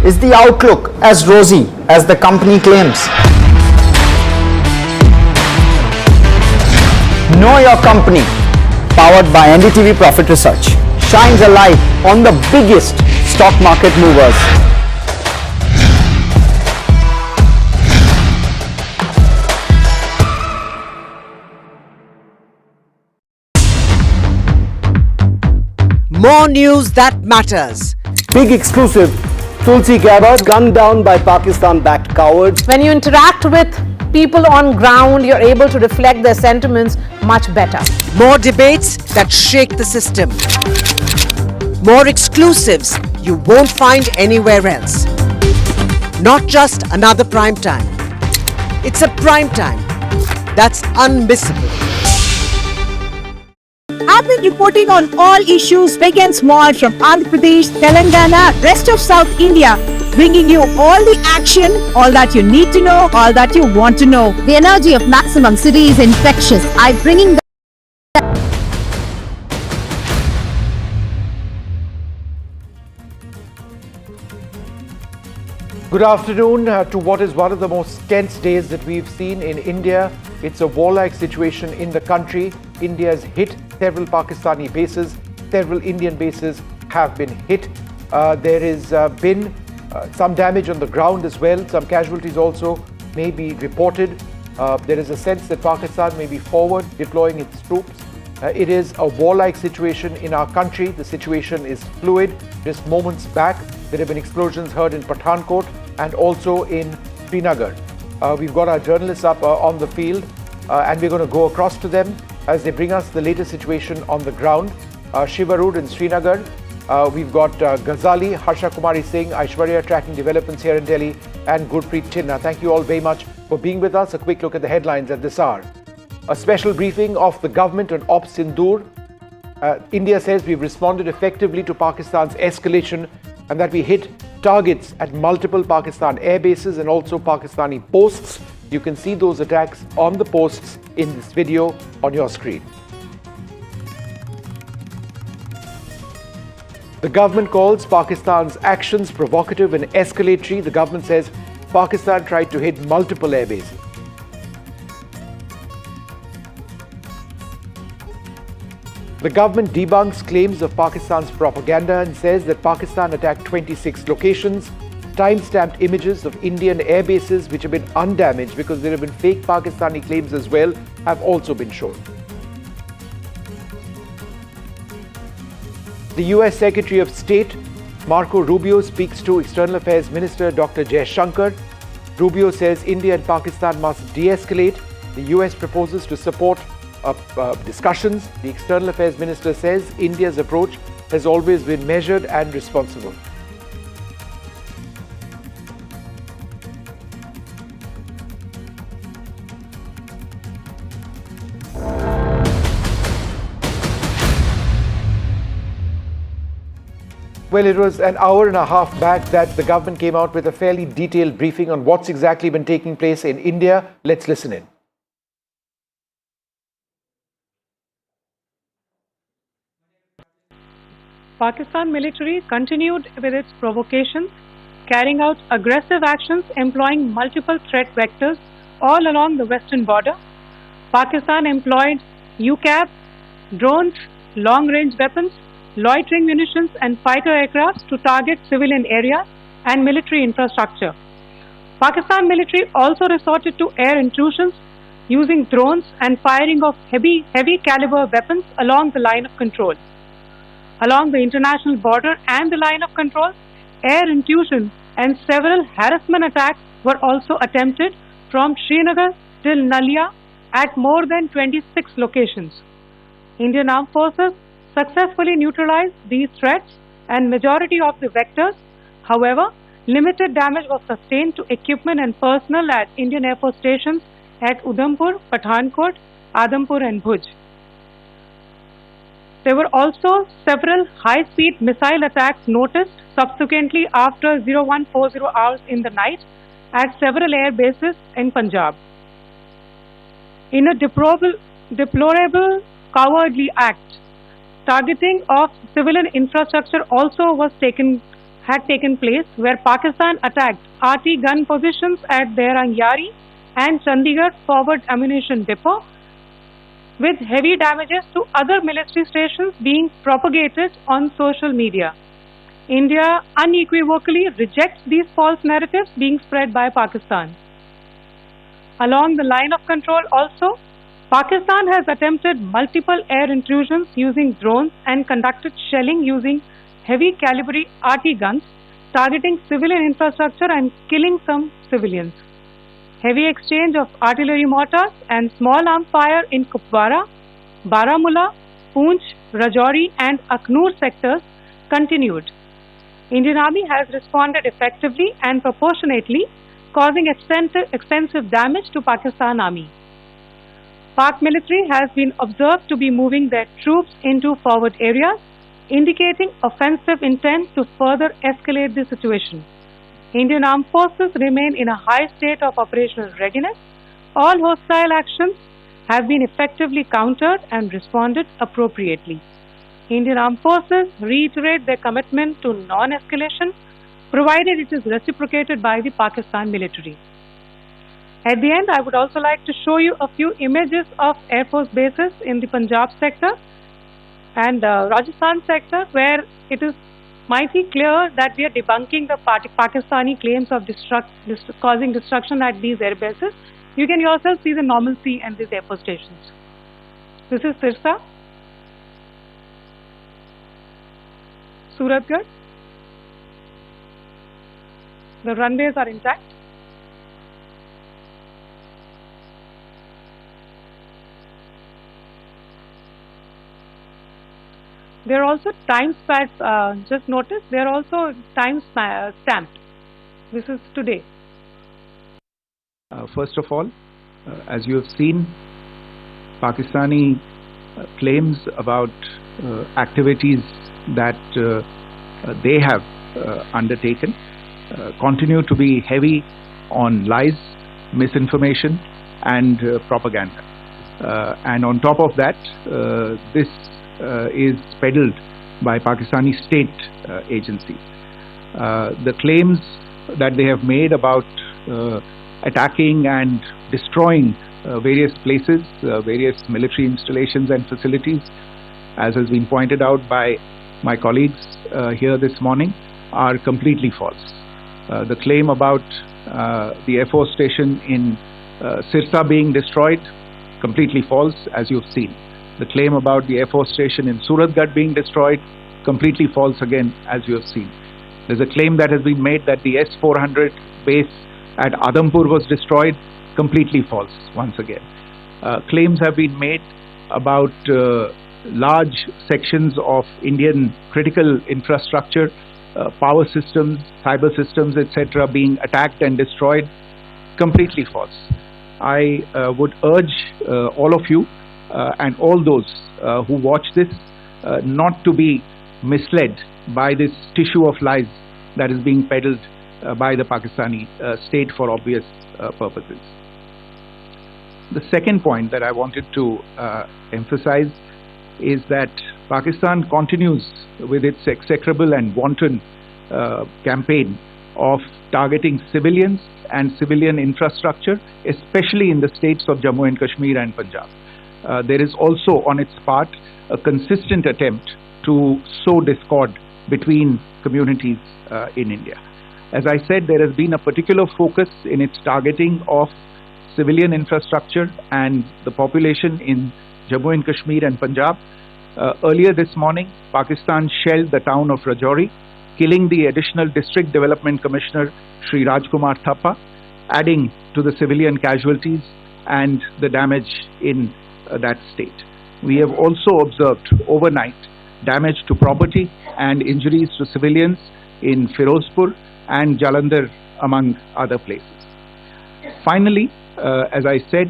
Is the outlook as rosy as the company claims? Know Your Company, powered by NDTV Profit Research, shines a light on the biggest stock market movers. More news that matters. Big exclusive. Tulsi Gabbard gunned down by Pakistan-backed cowards. When you interact with people on ground, you're able to reflect their sentiments much better. More debates that shake the system. More exclusives you won't find anywhere else. Not just another prime time. It's a prime time that's unmissable. I've been reporting on all issues big and small from Andhra Pradesh, Telangana, rest of South India, bringing you all the action, all that you need to know, all that you want to know. The energy of maximum city is infectious. I'm bringing the Good afternoon to what is one of the most tense days that we've seen in India. It's a warlike situation in the country. India has hit several Pakistani bases. Several Indian bases have been hit. There has been some damage on the ground as well. Some casualties also may be reported. There is a sense that Pakistan may be forward deploying its troops. It is a warlike situation in our country. The situation is fluid. Just moments back, there have been explosions heard in Pathankot and also in Srinagar. We've got our journalists up on the field and we're going to go across to them as they bring us the latest situation on the ground. Shiva Road in Srinagar. We've got Ghazali, Harsha Kumari Singh, Aishwarya tracking developments here in Delhi, and Gurpreet Chinna. Thank you all very much for being with us. A quick look at the headlines at this hour. A special briefing of the government on Op Sindoor. India says we've responded effectively to Pakistan's escalation and that we hit targets at multiple Pakistan air bases and also Pakistani posts. You can see those attacks on the posts in this video on your screen. The government calls Pakistan's actions provocative and escalatory. The government says Pakistan tried to hit multiple air bases. The government debunks claims of Pakistan's propaganda and says that Pakistan attacked 26 locations. Time-stamped images of Indian air bases which have been undamaged because there have been fake Pakistani claims as well have also been shown. The US Secretary of State Marco Rubio speaks to External Affairs Minister Dr. Jaishankar. Rubio says India and Pakistan must de-escalate. The US proposes to support discussions. The External Affairs Minister says India's approach has always been measured and responsible. Well, it was an hour and a half back that the government came out with a fairly detailed briefing on what's exactly been taking place in India. Let's listen in. Pakistan military continued with its provocations, carrying out aggressive actions employing multiple threat vectors all along the western border. Pakistan employed UCAV, drones, long-range weapons, loitering munitions and fighter aircraft to target civilian areas and military infrastructure. Pakistan military also resorted to air intrusions using drones and firing of heavy caliber weapons along the line of control. Along the international border and the line of control, air intrusion and several harassment attacks were also attempted from Srinagar till Nalia at more than 26 locations. Indian Armed Forces successfully neutralized these threats and majority of the vectors. However, limited damage was sustained to equipment and personnel at Indian Air Force stations at Udhampur, Pathankot, Adhampur and Bhuj. There were also several high-speed missile attacks noticed subsequently after 0140 hours in the night at several air bases in Punjab. In a deplorable cowardly act, targeting of civilian infrastructure also had taken place, where Pakistan attacked RT gun positions at Derangyari and Chandigarh Forward Ammunition Depot, with heavy damages to other military stations being propagated on social media. India unequivocally rejects these false narratives being spread by Pakistan. Along the line of control also, Pakistan has attempted multiple air intrusions using drones and conducted shelling using heavy caliber RT guns, targeting civilian infrastructure and killing some civilians. Heavy exchange of artillery mortars and small arms fire in Kupwara, Baramulla, Poonch, Rajouri and Aknoor sectors continued. Indian Army has responded effectively and proportionately, causing extensive damage to Pakistan Army. Pak military has been observed to be moving their troops into forward areas, indicating offensive intent to further escalate the situation. Indian armed forces remain in a high state of operational readiness. All hostile actions have been effectively countered and responded appropriately. Indian armed forces reiterate their commitment to non-escalation, provided it is reciprocated by the Pakistan military. At the end, I would also like to show you a few images of Air Force bases in the Punjab sector and Rajasthan sector, where it is mighty clear that we are debunking the Pakistani claims of causing destruction at these air bases. You can yourself see the normalcy in these air force stations. This is Sirsa, Suratgarh. The runways are intact. There are also time stamps, just notice, they are also time stamped. This is today. First of all, as you have seen, Pakistani claims about activities that they have undertaken continue to be heavy on lies, misinformation and propaganda. And on top of that, this is peddled by Pakistani state agencies. The claims that they have made about attacking and destroying various places, various military installations and facilities, as has been pointed out by my colleagues here this morning, are completely false. The claim about the Air Force station in Sirsa being destroyed, completely false, as you've seen. The claim about the Air Force station in Suratgarh being destroyed, completely false again, as you have seen. There's a claim that has been made that the S-400 base at Adampur was destroyed, completely false once again. Claims have been made about large sections of Indian critical infrastructure, power systems, cyber systems, etc. being attacked and destroyed, completely false. I would urge all of you and all those who watch this not to be misled by this tissue of lies that is being peddled by the Pakistani state for obvious purposes. The second point that I wanted to emphasize is that Pakistan continues with its execrable and wanton campaign of targeting civilians and civilian infrastructure, especially in the states of Jammu and Kashmir and Punjab. There is also on its part a consistent attempt to sow discord between communities in India. As I said, there has been a particular focus in its targeting of civilian infrastructure and the population in Jammu and Kashmir and Punjab. Earlier this morning, Pakistan shelled the town of Rajouri, killing the additional District Development Commissioner Shri Rajkumar Thappa, adding to the civilian casualties and the damage in that state. We have also observed overnight damage to property and injuries to civilians in Firozpur and Jalandhar, among other places. Finally, as I said,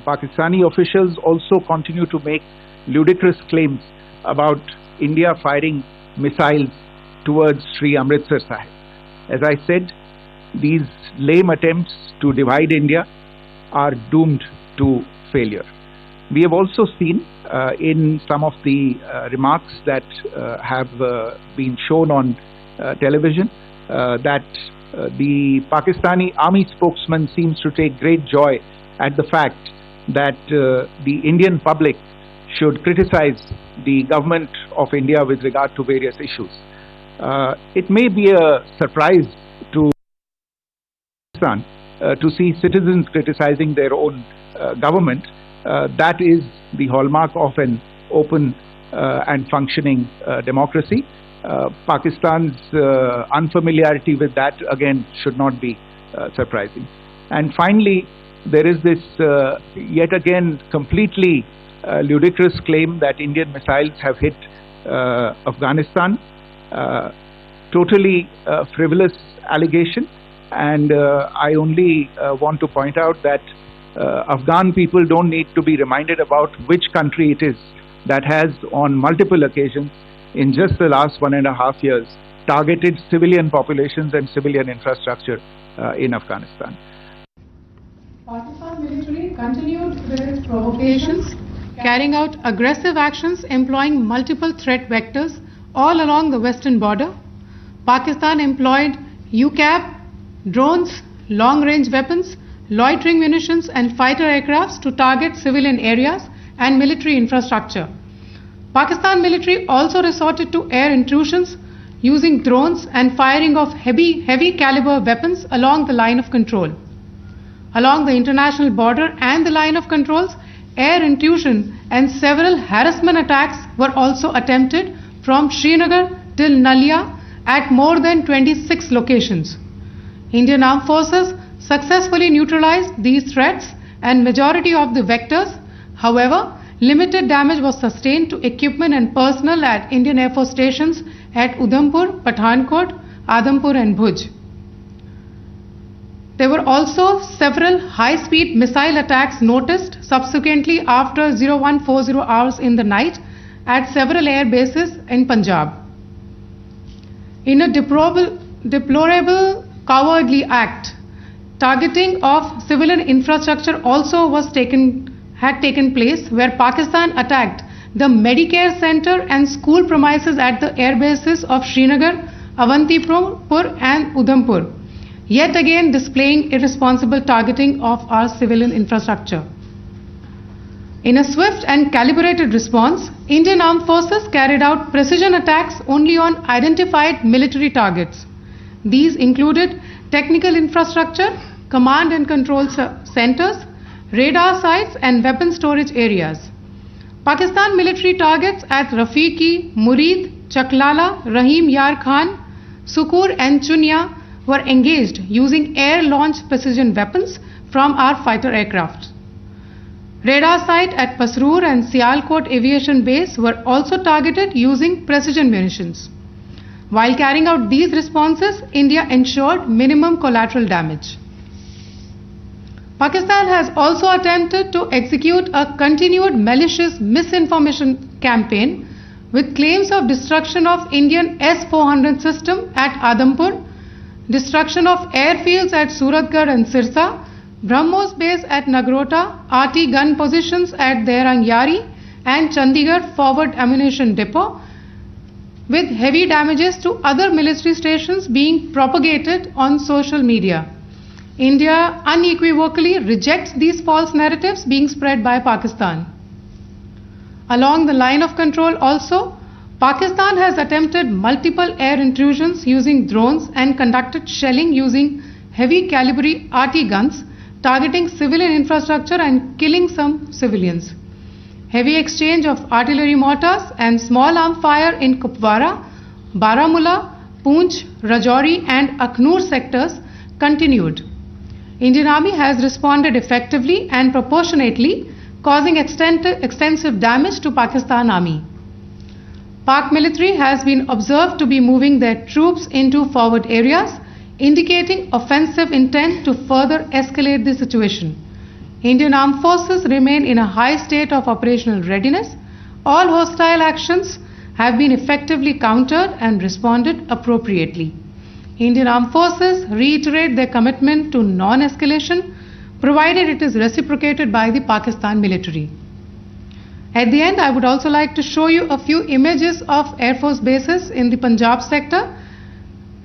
Pakistani officials also continue to make ludicrous claims about India firing missiles towards Sri Amritsar Sahib. As I said, these lame attempts to divide India are doomed to failure. We have also seen in some of the remarks that have been shown on television that the Pakistani army spokesman seems to take great joy at the fact that the Indian public should criticize the government of India with regard to various issues. It may be a surprise to Pakistan to see citizens criticizing their own government. That is the hallmark of an open and functioning democracy. Pakistan's unfamiliarity with that, again, should not be surprising. And finally, there is this yet again completely ludicrous claim that Indian missiles have hit Afghanistan. Totally frivolous allegation. And I only want to point out that Afghan people don't need to be reminded about which country it is that has on multiple occasions in just the last 1.5 years targeted civilian populations and civilian infrastructure in Afghanistan. Pakistan military continued with its provocations, carrying out aggressive actions employing multiple threat vectors all along the western border. Pakistan employed UCAV, drones, long-range weapons, loitering munitions and fighter aircrafts to target civilian areas and military infrastructure. Pakistan military also resorted to air intrusions using drones and firing of heavy caliber weapons along the line of control. Along the international border and the line of controls, air intrusion and several harassment attacks were also attempted from Srinagar till Nalia at more than 26 locations. Indian Armed Forces successfully neutralized these threats and majority of the vectors. However, limited damage was sustained to equipment and personnel at Indian Air Force stations at Udhampur, Pathankot, Adhampur and Bhuj. There were also several high-speed missile attacks noticed subsequently after 0140 hours in the night at several air bases in Punjab. In a deplorable cowardly act, targeting of civilian infrastructure also had taken place, where Pakistan attacked the Medicare center and school premises at the air bases of Srinagar, Avantipur and Udhampur, yet again displaying irresponsible targeting of our civilian infrastructure. In a swift and calibrated response, Indian Armed Forces carried out precision attacks only on identified military targets. These included technical infrastructure, command and control centers, radar sites and weapon storage areas. Pakistan military targets at Rafiqi, Murid, Chaklala, Rahim Yar Khan, Sukur and Chunya were engaged using air-launched precision weapons from our fighter aircraft. Radar site at Pasroor and Sialkot Aviation Base were also targeted using precision munitions. While carrying out these responses, India ensured minimum collateral damage. Pakistan has also attempted to execute a continued malicious misinformation campaign with claims of destruction of Indian S-400 system at Adhampur, destruction of airfields at Suratgarh and Sirsa, BrahMos base at Nagrota, RT gun positions at Derangyari and Chandigarh forward ammunition depot, with heavy damages to other military stations being propagated on social media. India unequivocally rejects these false narratives being spread by Pakistan. Along the line of control also, Pakistan has attempted multiple air intrusions using drones and conducted shelling using heavy caliber RT guns, targeting civilian infrastructure and killing some civilians. Heavy exchange of artillery mortars and small arm fire in Kupwara, Baramulla, Poonch, Rajouri and Akhnur sectors continued. Indian Army has responded effectively and proportionately, causing extensive damage to Pakistan Army. Pak military has been observed to be moving their troops into forward areas, indicating offensive intent to further escalate the situation. Indian Armed Forces remain in a high state of operational readiness. All hostile actions have been effectively countered and responded appropriately. Indian Armed Forces reiterate their commitment to non-escalation, provided it is reciprocated by the Pakistan military. At the end, I would also like to show you a few images of Air Force bases in the Punjab sector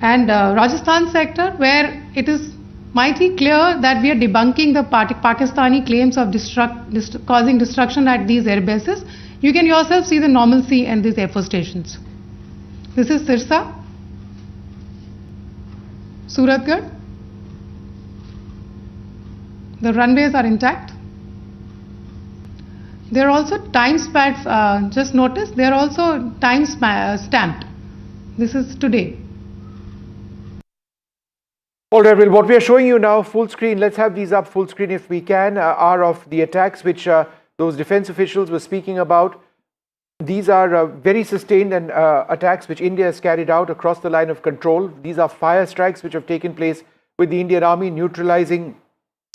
and Rajasthan sector, where it is mighty clear that we are debunking the Pakistani claims of causing destruction at these air bases. You can yourself see the normalcy in these Air Force stations. This is Sirsa, Suratgarh. The runways are intact. They are also time stamped. Just notice they are also time stamped. This is today. All right, well, what we are showing you now, full screen, let's have these up full screen if we can, are of the attacks which those defense officials were speaking about. These are very sustained and attacks which India has carried out across the line of control. These are fire strikes which have taken place with the Indian Army neutralizing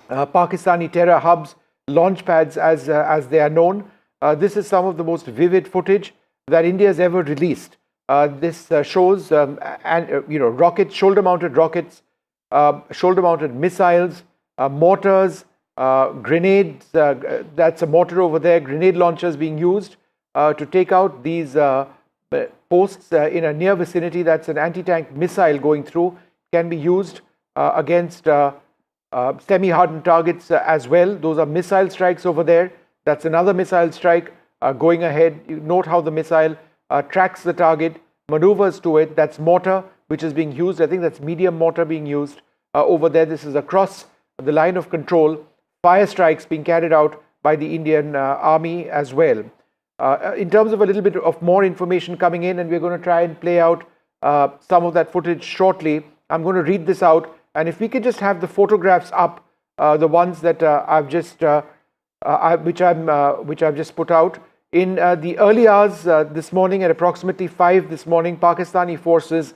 Pakistani terror hubs, launchpads as they are known. This is some of the most vivid footage that India has ever released. This shows rockets, shoulder-mounted rockets, shoulder-mounted missiles, mortars, grenades. That's a mortar over there. Grenade launchers being used to take out these posts in a near vicinity. That's an anti-tank missile going through. Can be used against semi-hardened targets as well. Those are missile strikes over there. That's another missile strike going ahead. You note how the missile tracks the target, maneuvers to it. That's mortar, which is being used. I think that's medium mortar being used over there. This is across the line of control. Fire strikes being carried out by the Indian Army as well. In terms of a little bit of more information coming in, and we're going to try and play out some of that footage shortly. I'm going to read this out, and if we could just have the photographs up, the ones that I've just which I've just put out. In the early hours this morning, at approximately 5 this morning, Pakistani forces,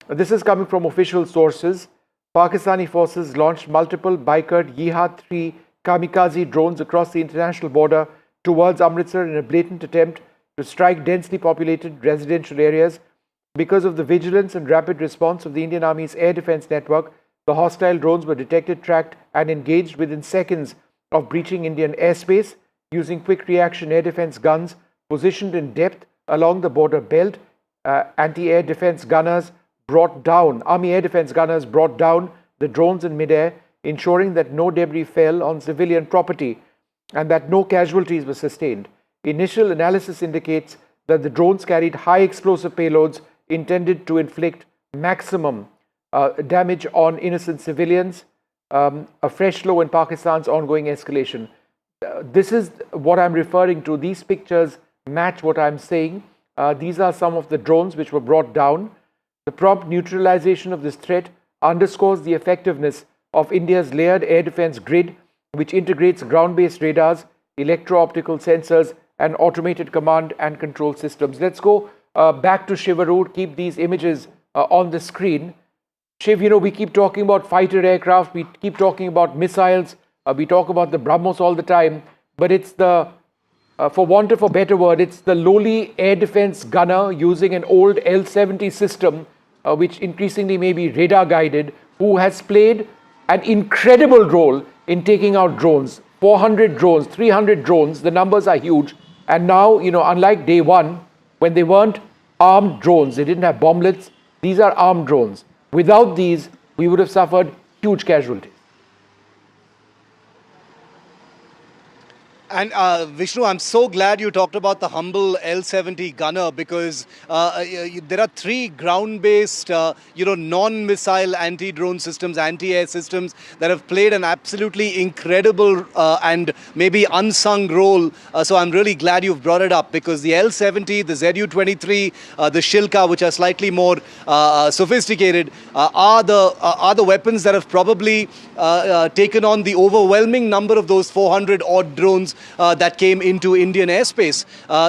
this is coming from official sources, Pakistani forces launched multiple Bikert Jihad-3 kamikaze drones across the international border towards Amritsar in a blatant attempt to strike densely populated residential areas. Because of the vigilance and rapid response of the Indian Army's air defense network, the hostile drones were detected, tracked and engaged within seconds of breaching Indian airspace using quick reaction air defense guns positioned in depth along the border belt. Anti-air defense gunners brought down, Army air defense gunners brought down the drones in midair, ensuring that no debris fell on civilian property and that no casualties were sustained. Initial analysis indicates that the drones carried high explosive payloads intended to inflict maximum damage on innocent civilians, a fresh low in Pakistan's ongoing escalation. This is what I'm referring to. These pictures match what I'm saying. These are some of the drones which were brought down. The prompt neutralization of this threat underscores the effectiveness of India's layered air defense grid, which integrates ground-based radars, electro-optical sensors, and automated command and control systems. Let's go back to Shivarur, keep these images on the screen. Shiv, we keep talking about fighter aircraft, we keep talking about missiles, we talk about the BrahMos all the time, but it's the, for want of a better word, it's the lowly air defense gunner using an old L-70 system, which increasingly may be radar guided, who has played an incredible role in taking out drones. 400 drones, 300 drones, the numbers are huge. And now, unlike day one, when they weren't armed drones, they didn't have bomblets, these are armed drones. Without these, we would have suffered huge casualties. And Vishnu, I'm so glad you talked about the humble L-70 gunner, because there are 3 ground-based, non-missile anti-drone systems, anti-air systems that have played an absolutely incredible and maybe unsung role. So I'm really glad you've brought it up, because the L-70, the Zu-23, the Shilka, which are slightly more sophisticated, are the weapons that have probably taken on the overwhelming number of those 400-odd drones that came into Indian airspace.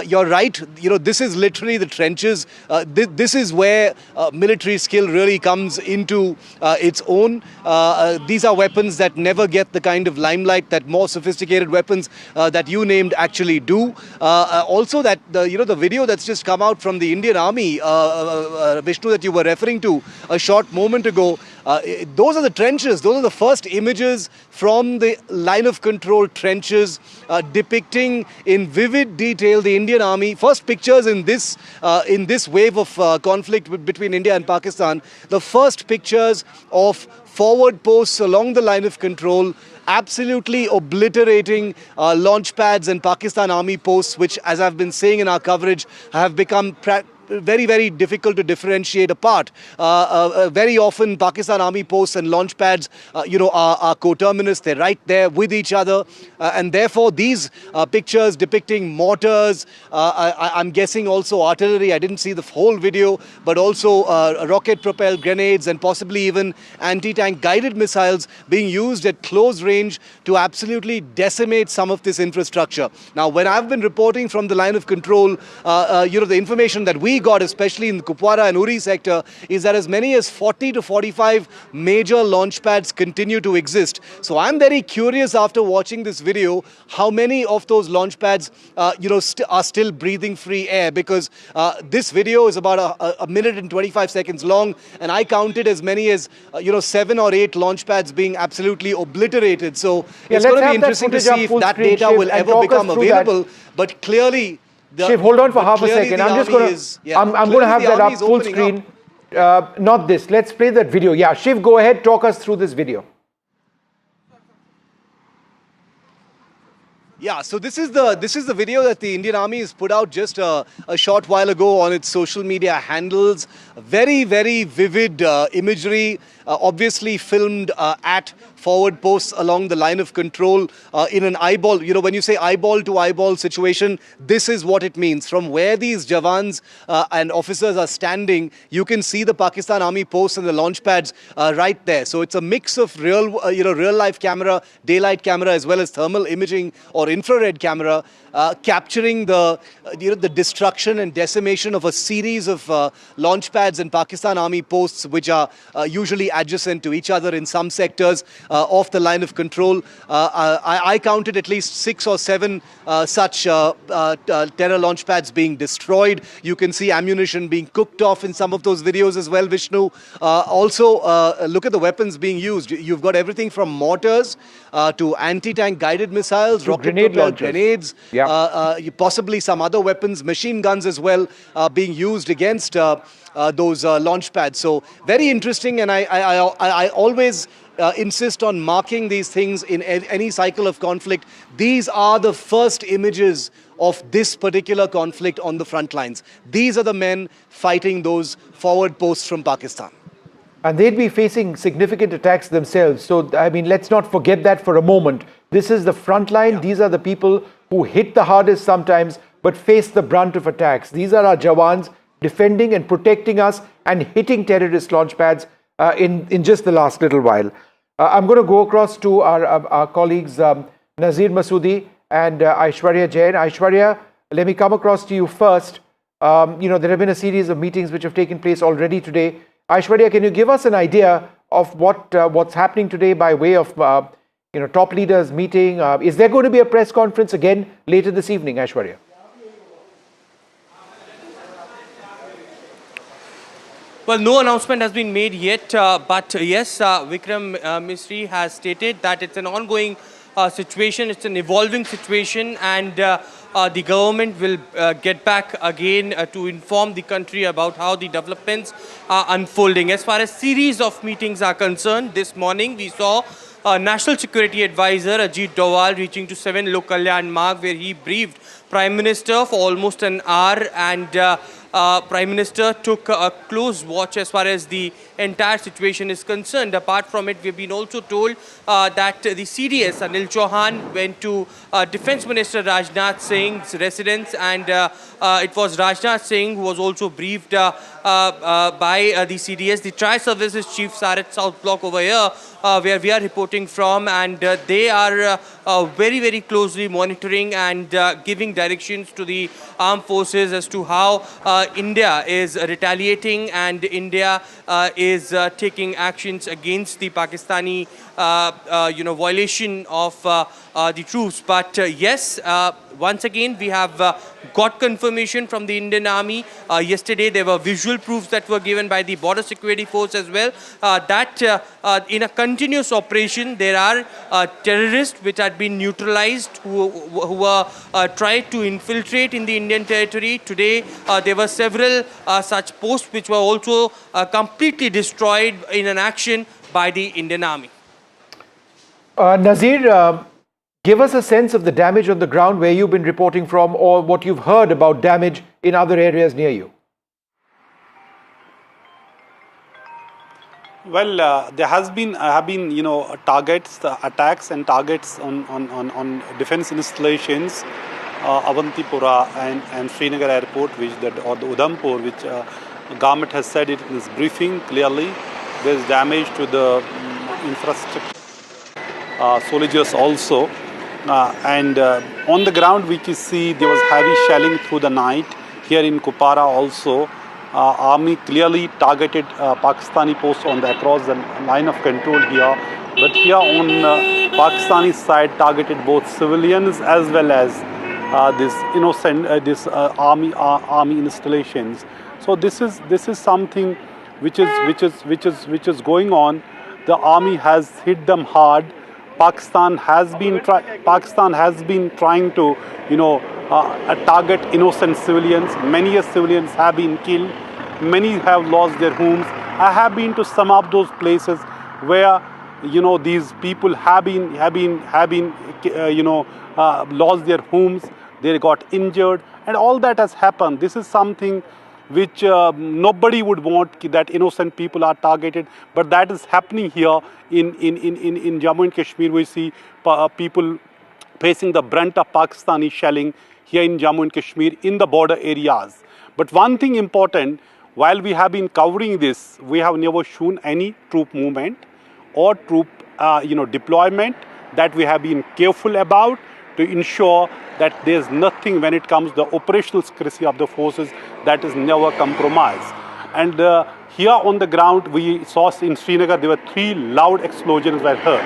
You're right, this is literally the trenches. This is where military skill really comes into its own. These are weapons that never get the kind of limelight that more sophisticated weapons that you named actually do. Also, that the video that's just come out from the Indian Army, Vishnu, that you were referring to a short moment ago, those are the trenches. Those are the first images from the line of control trenches, depicting in vivid detail the Indian Army. First pictures in this wave of conflict between India and Pakistan. The first pictures of forward posts along the line of control, absolutely obliterating launch pads and Pakistan Army posts, which, as I've been saying in our coverage, have become very, very difficult to differentiate apart. Very often Pakistan Army posts and launch pads, are coterminous. They're right there with each other. And therefore, these pictures depicting mortars, I'm guessing also artillery, I didn't see the whole video, but also rocket-propelled grenades and possibly even anti-tank guided missiles being used at close range to absolutely decimate some of this infrastructure. Now, when I've been reporting from the line of control, the information that we we got, especially in the Kupwara and Uri sector, is that as many as 40 to 45 major launch pads continue to exist. So I'm very curious after watching this video, how many of those launch pads, are still breathing free air, because this video is about a minute and 25 seconds long, and I counted as many as 7 or 8 launch pads being absolutely obliterated. So it's going to be interesting to see if that data will ever become available. But clearly, Shiv, hold on for half a second. I'm just going to, I'm going to have that up full screen. Not this. Let's play that video. Yeah, Shiv, go ahead. Talk us through this video. Yeah, so this is the video that the Indian Army has put out just a short while ago on its social media handles. Very, very vivid imagery, obviously filmed at forward posts along the line of control in an eyeball. When you say eyeball to eyeball situation, this is what it means. From where these Jawans and officers are standing, you can see the Pakistan Army posts and the launch pads right there. So it's a mix of real life camera, daylight camera, as well as thermal imaging or infrared camera, capturing the destruction and decimation of a series of launch pads and Pakistan Army posts, which are usually adjacent to each other in some sectors off the line of control. I counted at least 6 or 7 such terror launch pads being destroyed. You can see ammunition being cooked off in some of those videos as well, Vishnu. Also, look at the weapons being used. You've got everything from mortars to anti-tank guided missiles, rocket-propelled grenades, possibly some other weapons, machine guns as well, being used against those launch pads. So very interesting, and I always insist on marking these things in any cycle of conflict. These are the first images of this particular conflict on the front lines. These are the men fighting those forward posts from Pakistan. And they'd be facing significant attacks themselves. So, I mean, let's not forget that for a moment. This is the front line. Yeah. These are the people who hit the hardest sometimes, but face the brunt of attacks. These are our Jawans defending and protecting us and hitting terrorist launch pads in just the last little while. I'm going to go across to our colleagues Nazir Masoodi and Aishwarya Jain. Aishwarya, let me come across to you first. There have been a series of meetings which have taken place already today. Aishwarya, can you give us an idea of what's happening today by way of top leaders meeting? Is there going to be a press conference again later this evening, Aishwarya? Well, no announcement has been made yet, but yes, Vikram Misri has stated that it's an ongoing situation, it's an evolving situation, and the government will get back again to inform the country about how the developments are unfolding. As far as series of meetings are concerned, this morning we saw National Security Advisor Ajit Doval reaching to 7 Lok Kalyan Marg, where he briefed Prime Minister for almost an hour, and Prime Minister took a close watch as far as the entire situation is concerned. Apart from it, we've been also told that the CDS, Anil Chauhan, went to Defence Minister Rajnath Singh's residence, and it was Rajnath Singh who was also briefed by the CDS, the Tri-Services Chief Sarat South Block over here, where we are reporting from, and they are very, very closely monitoring and giving directions to the armed forces as to how India is retaliating and India is taking actions against the Pakistani violation of the troops. But yes, once again, we have got confirmation from the Indian Army. Yesterday, there were visual proofs that were given by the Border Security Force as well, that in a continuous operation, there are terrorists which had been neutralized, who were tried to infiltrate in the Indian territory. Today, there were several such posts which were also completely destroyed in an action by the Indian Army. Nazir, give us a sense of the damage on the ground where you've been reporting from, or what you've heard about damage in other areas near you. Well, there have been targets, attacks and targets on defense installations, Avantipura and Srinagar Airport, or the Udhampur, which government has said it in its briefing clearly. There is damage to the infrastructure, soldiers also. And on the ground, which you see, there was heavy shelling through the night, here in Kupara also, army clearly targeted Pakistani posts across the line of control here. But here on Pakistani side, targeted both civilians as well as this innocent army installations. So this is something which is going on. The army has hit them hard. Pakistan has been trying to target innocent civilians. Many civilians have been killed. Many have lost their homes. I have been to some of those places where these people have lost their homes. They got injured, and all that has happened. This is something which nobody would want, that innocent people are targeted, but that is happening here in Jammu and Kashmir. We see people facing the brunt of Pakistani shelling here in Jammu and Kashmir in the border areas. But one thing important, while we have been covering this, we have never shown any troop movement or troop deployment. That we have been careful about to ensure that there is nothing when it comes to the operational secrecy of the forces, that is never compromised. And here on the ground, we saw in Srinagar, there were 3 loud explosions were heard.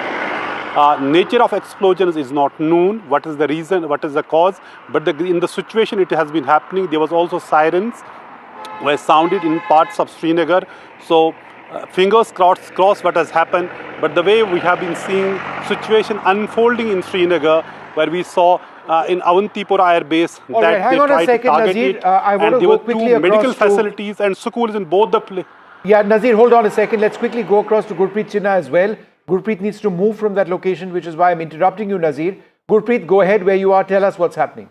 Nature of explosions is not known. What is the reason? What is the cause? But in the situation it has been happening, there was also sirens were sounded in parts of Srinagar. So fingers crossed what has happened. But the way we have been seeing situation unfolding in Srinagar, where we saw in Avantipura Airbase that they tried to target it, and there were 2 medical facilities and schools in both the places. Yeah, Nazir, hold on a second. Let's quickly go across to Gurpreet Chinna as well. Gurpreet needs to move from that location, which is why I'm interrupting you, Nazir. Gurpreet, go ahead where you are. Tell us what's happening.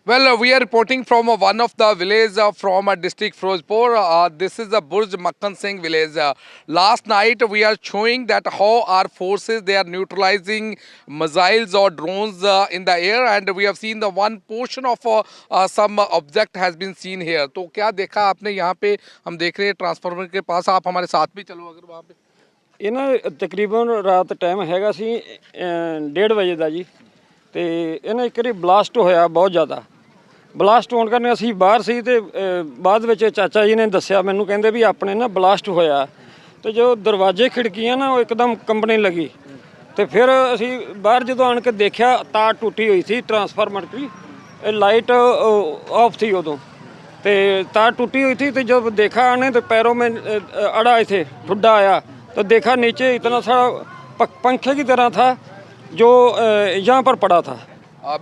Well, we are reporting from one of the villages from district Firozpur. This is the Burj Makkan Singh village. Last night we are showing that how our forces, they are neutralizing missiles or drones in the air, and we have seen the one portion of some object has been seen here. तो क्या देखा आपने यहाँ पे? हम देख रहे हैं ट्रांसफार्मर के पास, आप हमारे साथ भी चलो अगर वहाँ पे। ਇਹ ਨਾ ਤਕਰੀਬਨ ਰਾਤ ਟਾਈਮ ਹੈਗਾ ਸੀ 1:30 ਵਜੇ ਦਾ ਜੀ, ਤੇ ਇਹਨਾਂ ਇੱਕ ਵਾਰੀ ਬਲਾਸਟ ਹੋਇਆ ਬਹੁਤ ਜ਼ਿਆਦਾ। ਬਲਾਸਟ ਹੋਣ ਕਾਰਨ ਅਸੀਂ ਬਾਹਰ ਸੀ, ਤੇ ਬਾਅਦ ਵਿੱਚ ਚਾਚਾ ਜੀ ਨੇ ਦੱਸਿਆ ਮੈਨੂੰ, ਕਹਿੰਦੇ ਵੀ ਆਪਣੇ ਨਾ ਬਲਾਸਟ ਹੋਇਆ, ਤੇ ਜੋ ਦਰਵਾਜ਼ੇ ਖਿੜਕੀਆਂ ਨਾ ਉਹ ਇੱਕਦਮ ਕੰਬਣੇ ਲੱਗੀ। ਤੇ ਫਿਰ ਅਸੀਂ ਬਾਹਰ ਜਦੋਂ ਆਣ ਕੇ ਦੇਖਿਆ ਤਾਰ ਟੁੱਟੀ ਹੋਈ ਸੀ ट्रांसफार्मर की, लाइट ऑफ थी उदों, तो तार टूटी हुई थी। तो जब देखा आने तो पैरों में अड़ा थे, ठुड्डा आया, तो देखा नीचे इतना सारा पंखे की तरह था जो यहाँ पर पड़ा था।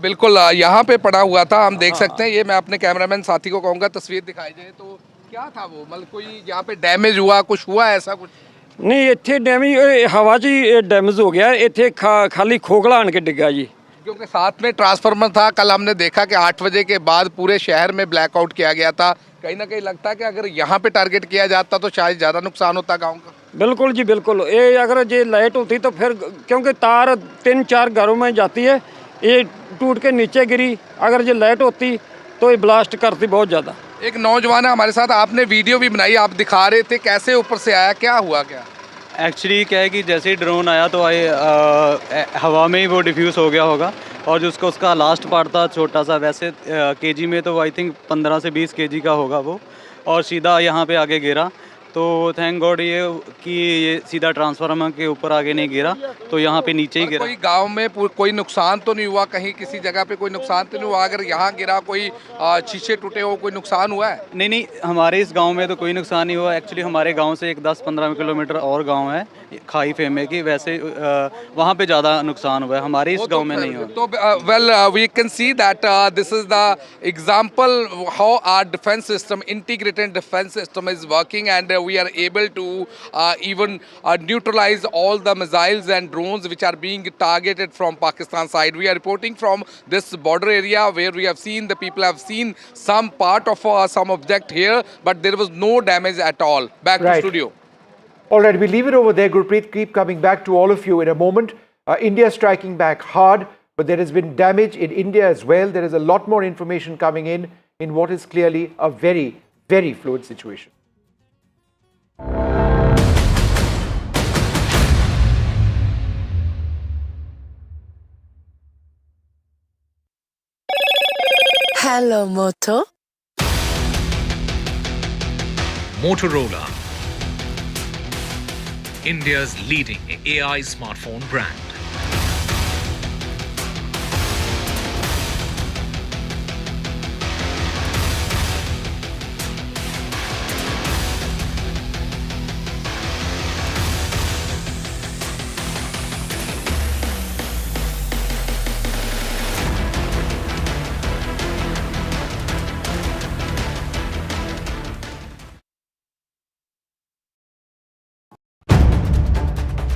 बिल्कुल यहाँ पे पड़ा हुआ था, हम देख सकते हैं। ये मैं अपने कैमरामैन साथी को कहूँगा तस्वीर दिखाई जाए तो क्या था वो, मतलब कोई यहाँ पे डैमेज हुआ, कुछ हुआ ऐसा कुछ? नहीं, इतने डैमेज हवा च ही डैमेज हो गया, इतने खाली खोखला आन के डिगा जी, क्योंकि साथ में ट्रांसफार्मर था। कल हमने देखा कि 8 बजे के बाद पूरे शहर में ब्लैकआउट किया गया था। कहीं ना कहीं लगता है कि अगर यहाँ पे टारगेट किया जाता तो शायद ज़्यादा नुकसान होता गाँव का। बिल्कुल जी बिल्कुल। ये अगर ये लाइट होती तो फिर, क्योंकि तार 3-4 घरों में जाती है, ये टूट के नीचे गिरी। अगर ये लाइट होती तो ये ब्लास्ट करती बहुत ज़्यादा। एक नौजवान है हमारे साथ, आपने वीडियो भी बनाई, आप दिखा रहे थे कैसे ऊपर से आया, क्या हुआ क्या? एक्चुअली क्या है कि जैसे ही ड्रोन आया तो हवा में ही वो डिफ्यूज़ हो गया होगा, और जो उसका लास्ट पार्ट था छोटा सा, वैसे केजी में तो आई थिंक 15 से 20 केजी का होगा वो, और सीधा यहाँ पे आगे गिरा। तो थैंक गॉड ये कि ये सीधा ट्रांसफार्मर के ऊपर आगे नहीं गिरा, तो यहाँ पे नीचे ही गिरा। कोई गांव में कोई नुकसान तो नहीं हुआ, कहीं किसी जगह पे कोई नुकसान तो नहीं हुआ? अगर यहाँ गिरा कोई शीशे टूटे हो, कोई नुकसान हुआ है? नहीं, हमारे इस गांव में तो कोई नुकसान नहीं हुआ। एक्चुअली हमारे गांव से एक 10-15 किलोमीटर और गांव है खाई फेमे की, वैसे वहाँ पे ज़्यादा नुकसान हुआ है, हमारे इस गाँव में नहीं हुआ। तो well we can see that this is the example how are defence system, integrated defence system is working, and we are able to even neutralize all the missiles and drones which are being targeted from Pakistan side. We are reporting from this border area where we have seen the people have seen some part of some object here, but there was no damage at all. Back to studio. All right, we leave it over there. Gurpreet, keep coming back to all of you in a moment. India striking back hard, but there has been damage in India as well. There is a lot more information coming in what is clearly a very, very fluid situation. Hello, Moto. Motorola, India's leading AI smartphone brand.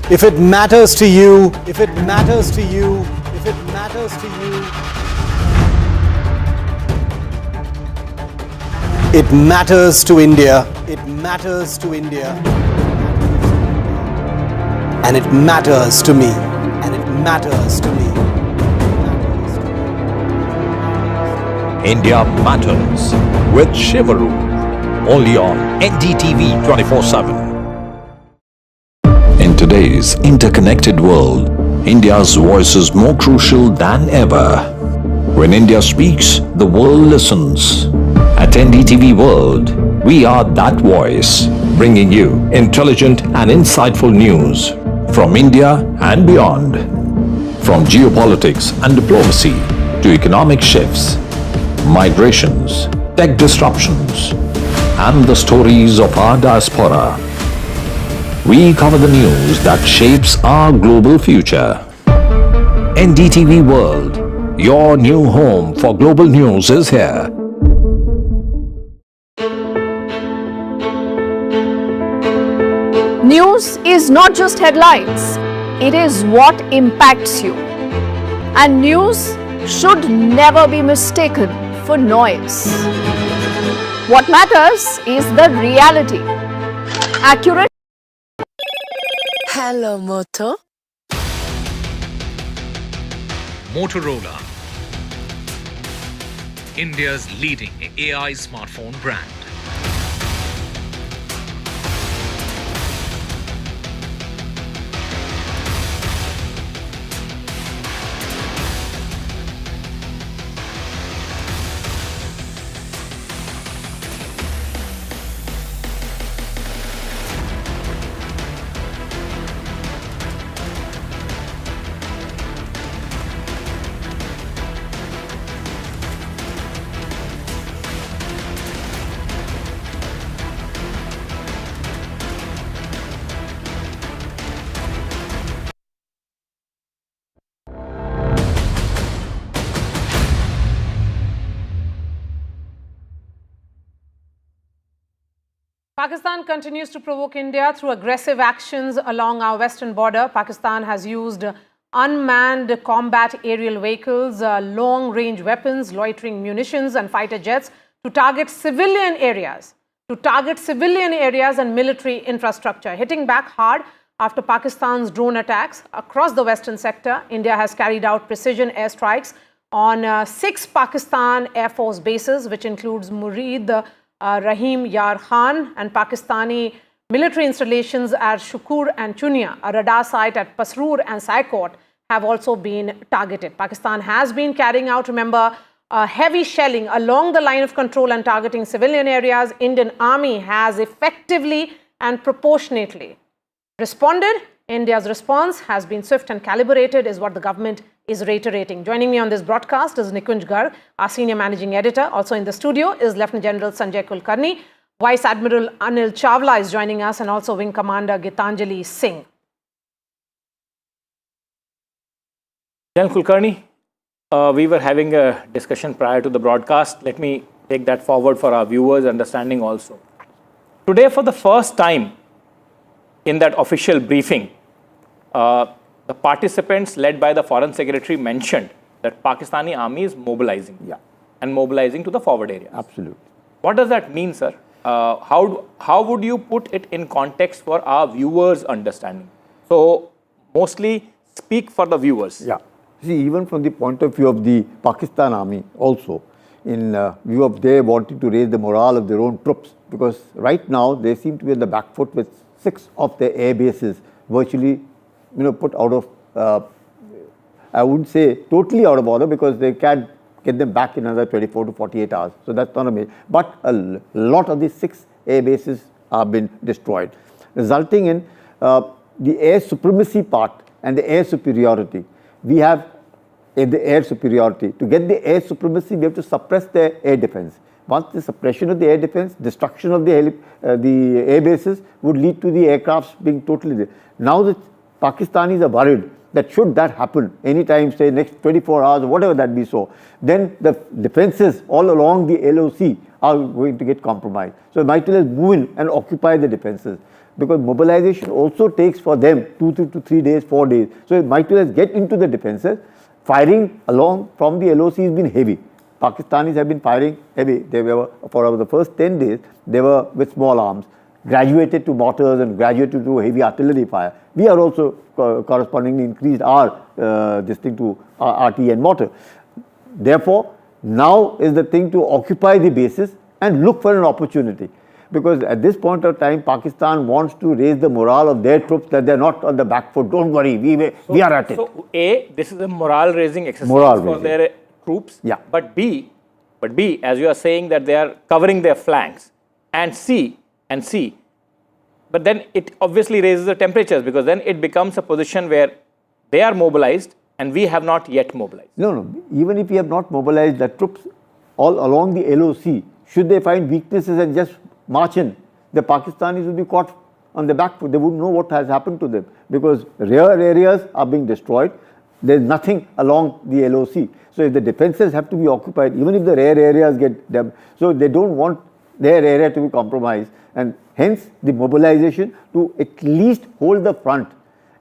If it matters to you, if it matters to you, if it matters to you, it matters to India, it matters to India, and it matters to me, and it matters to me. India Matters with Shivaru, only on NDTV 24/7. In today's interconnected world, India's voice is more crucial than ever. When India speaks, the world listens. At NDTV World, we are that voice, bringing you intelligent and insightful news from India and beyond. From geopolitics and diplomacy to economic shifts, migrations, tech disruptions, and the stories of our diaspora. We cover the news that shapes our global future. NDTV World, your new home for global news is here. News is not just headlines, it is what impacts you. And news should never be mistaken for noise. What matters is the reality. Accurate. Hello, Moto. Motorola, India's leading AI smartphone brand. Pakistan continues to provoke India through aggressive actions along our western border. Pakistan has used unmanned combat aerial vehicles, long-range weapons, loitering munitions and fighter jets to target civilian areas, and military infrastructure, hitting back hard after Pakistan's drone attacks across the western sector. India has carried out precision airstrikes on 6 Pakistan Air Force bases, which includes Murid Rahim Yar Khan and Pakistani military installations at Shukur and Chunia. A radar site at Pasroor and Saikot have also been targeted. Pakistan has been carrying out, remember, heavy shelling along the line of control and targeting civilian areas. Indian Army has effectively and proportionately responded. India's response has been swift and calibrated, is what the government is reiterating. Joining me on this broadcast is Nikunj Garg, our senior managing editor. Also in the studio is Lieutenant General Sanjay Kulkarni. Vice Admiral Anil Chawla is joining us, and also Wing Commander Gitanjali Singh. General Kulkarni, we were having a discussion prior to the broadcast. Let me take that forward for our viewers' understanding also. Today, for the first time in that official briefing, the participants led by the Foreign Secretary mentioned that Pakistani army is mobilizing and mobilizing to the forward area. Absolutely. What does that mean, sir? How would you put it in context for our viewers' understanding? So, mostly speak for the viewers. Yeah. See, even from the point of view of the Pakistan army also, in view of they wanting to raise the morale of their own troops, because right now they seem to be on the back foot with 6 of their air bases virtually, put out of, I wouldn't say totally out of order, because they can get them back in another 24 to 48 hours. So that's not a major. But a lot of these 6 air bases have been destroyed, resulting in the air supremacy part and the air superiority. We have the air superiority. To get the air supremacy, we have to suppress the air defense. Once the suppression of the air defense, destruction of the air bases would lead to the aircrafts being totally. Now the Pakistanis are worried that should that happen anytime, say next 24 hours or whatever that be so, then the defenses all along the LOC are going to get compromised. So might as well move in and occupy the defenses, because mobilization also takes for them 2 to 3 days, 4 days. So it might as well get into the defenses. Firing along from the LOC has been heavy. Pakistanis have been firing heavy. They were, for the first 10 days, they were with small arms, graduated to mortars and graduated to heavy artillery fire. We are also correspondingly increased our RT and mortar. Therefore, now is the thing to occupy the bases and look for an opportunity. Because at this point of time, Pakistan wants to raise the morale of their troops that they're not on the back foot. Don't worry, we are at it. So A, this is a morale raising exercise for their troops. Yeah. But B, as you are saying that they are covering their flanks, and C, but then it obviously raises the temperatures, because then it becomes a position where they are mobilized and we have not yet mobilized. No. Even if we have not mobilized the troops all along the LOC, should they find weaknesses and just march in, the Pakistanis will be caught on the back foot. They wouldn't know what has happened to them, because rear areas are being destroyed. There is nothing along the LOC. So if the defenses have to be occupied, even if the rear areas get them, so they don't want their area to be compromised, and hence the mobilization to at least hold the front.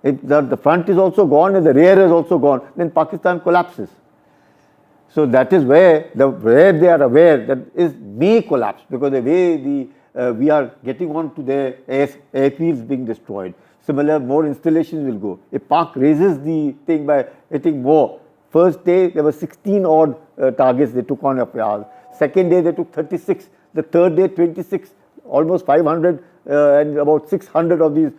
If the front is also gone and the rear is also gone, then Pakistan collapses. So that is where they are aware that it may collapse, because the way we are getting on to their airfields being destroyed. Similar, more installations will go. If Pak raises the thing by hitting more, first day there were 16 odd targets they took on Affiyaz. Second day they took 36. The third day 26. Almost 500 and about 600 of these,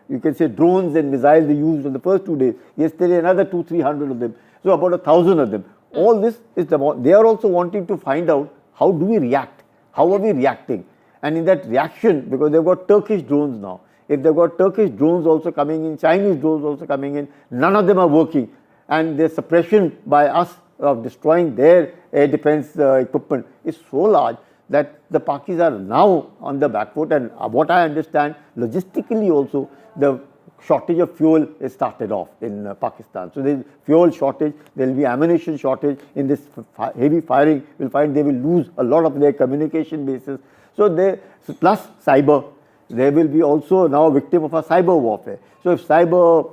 you can say, drones and missiles they used on the first 2 days. Yesterday another 200-300 of them. So about 1,000 of them. All this is they are also wanting to find out how do we react, how are we reacting, and in that reaction, because they've got Turkish drones now, if they've got Turkish drones also coming in, Chinese drones also coming in, none of them are working, and the suppression by us of destroying their air defense equipment is so large that the Pakis are now on the back foot. And what I understand, logistically also, the shortage of fuel is started off in Pakistan. So there is fuel shortage, there will be ammunition shortage. In this heavy firing, we'll find they will lose a lot of their communication bases. So plus cyber, they will be also now a victim of a cyber warfare. So if cyber,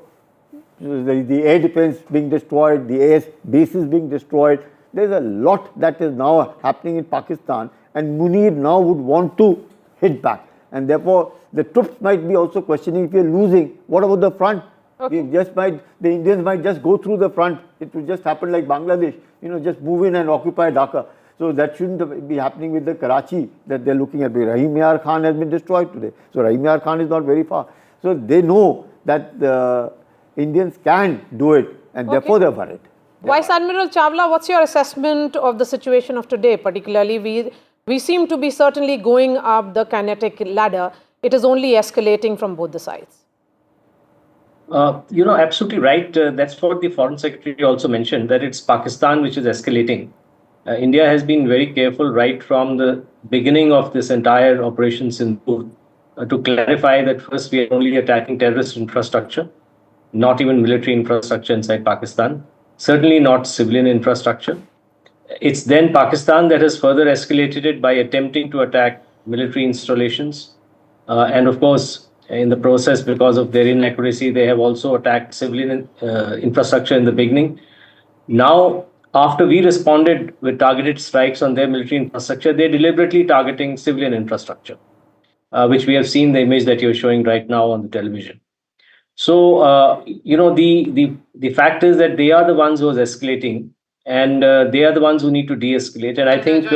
the air defense being destroyed, the air bases being destroyed, there's a lot that is now happening in Pakistan, and Munir now would want to hit back. And therefore, the troops might be also questioning, if we are losing, what about the front? Okay. The Indians might just go through the front. It will just happen like Bangladesh, just move in and occupy Dhaka. So that shouldn't be happening with the Karachi that they're looking at. Rahim Yar Khan has been destroyed today. So Rahim Yar Khan is not very far. So they know that the Indians can do it, and therefore they're worried. Vice Admiral Chawla, what's your assessment of the situation of today? Particularly, we seem to be certainly going up the kinetic ladder. It is only escalating from both the sides. Absolutely right. That's what the Foreign Secretary also mentioned, that it's Pakistan which is escalating. India has been very careful right from the beginning of this entire Operation Sindoor to clarify that first we are only attacking terrorist infrastructure, not even military infrastructure inside Pakistan, certainly not civilian infrastructure. It's then Pakistan that has further escalated it by attempting to attack military installations. And of course, in the process, because of their inaccuracy, they have also attacked civilian infrastructure in the beginning. Now, after we responded with targeted strikes on their military infrastructure, they're deliberately targeting civilian infrastructure, which we have seen the image that you're showing right now on the television. So, the fact is that they are the ones who are escalating, and they are the ones who need to de-escalate. And I think,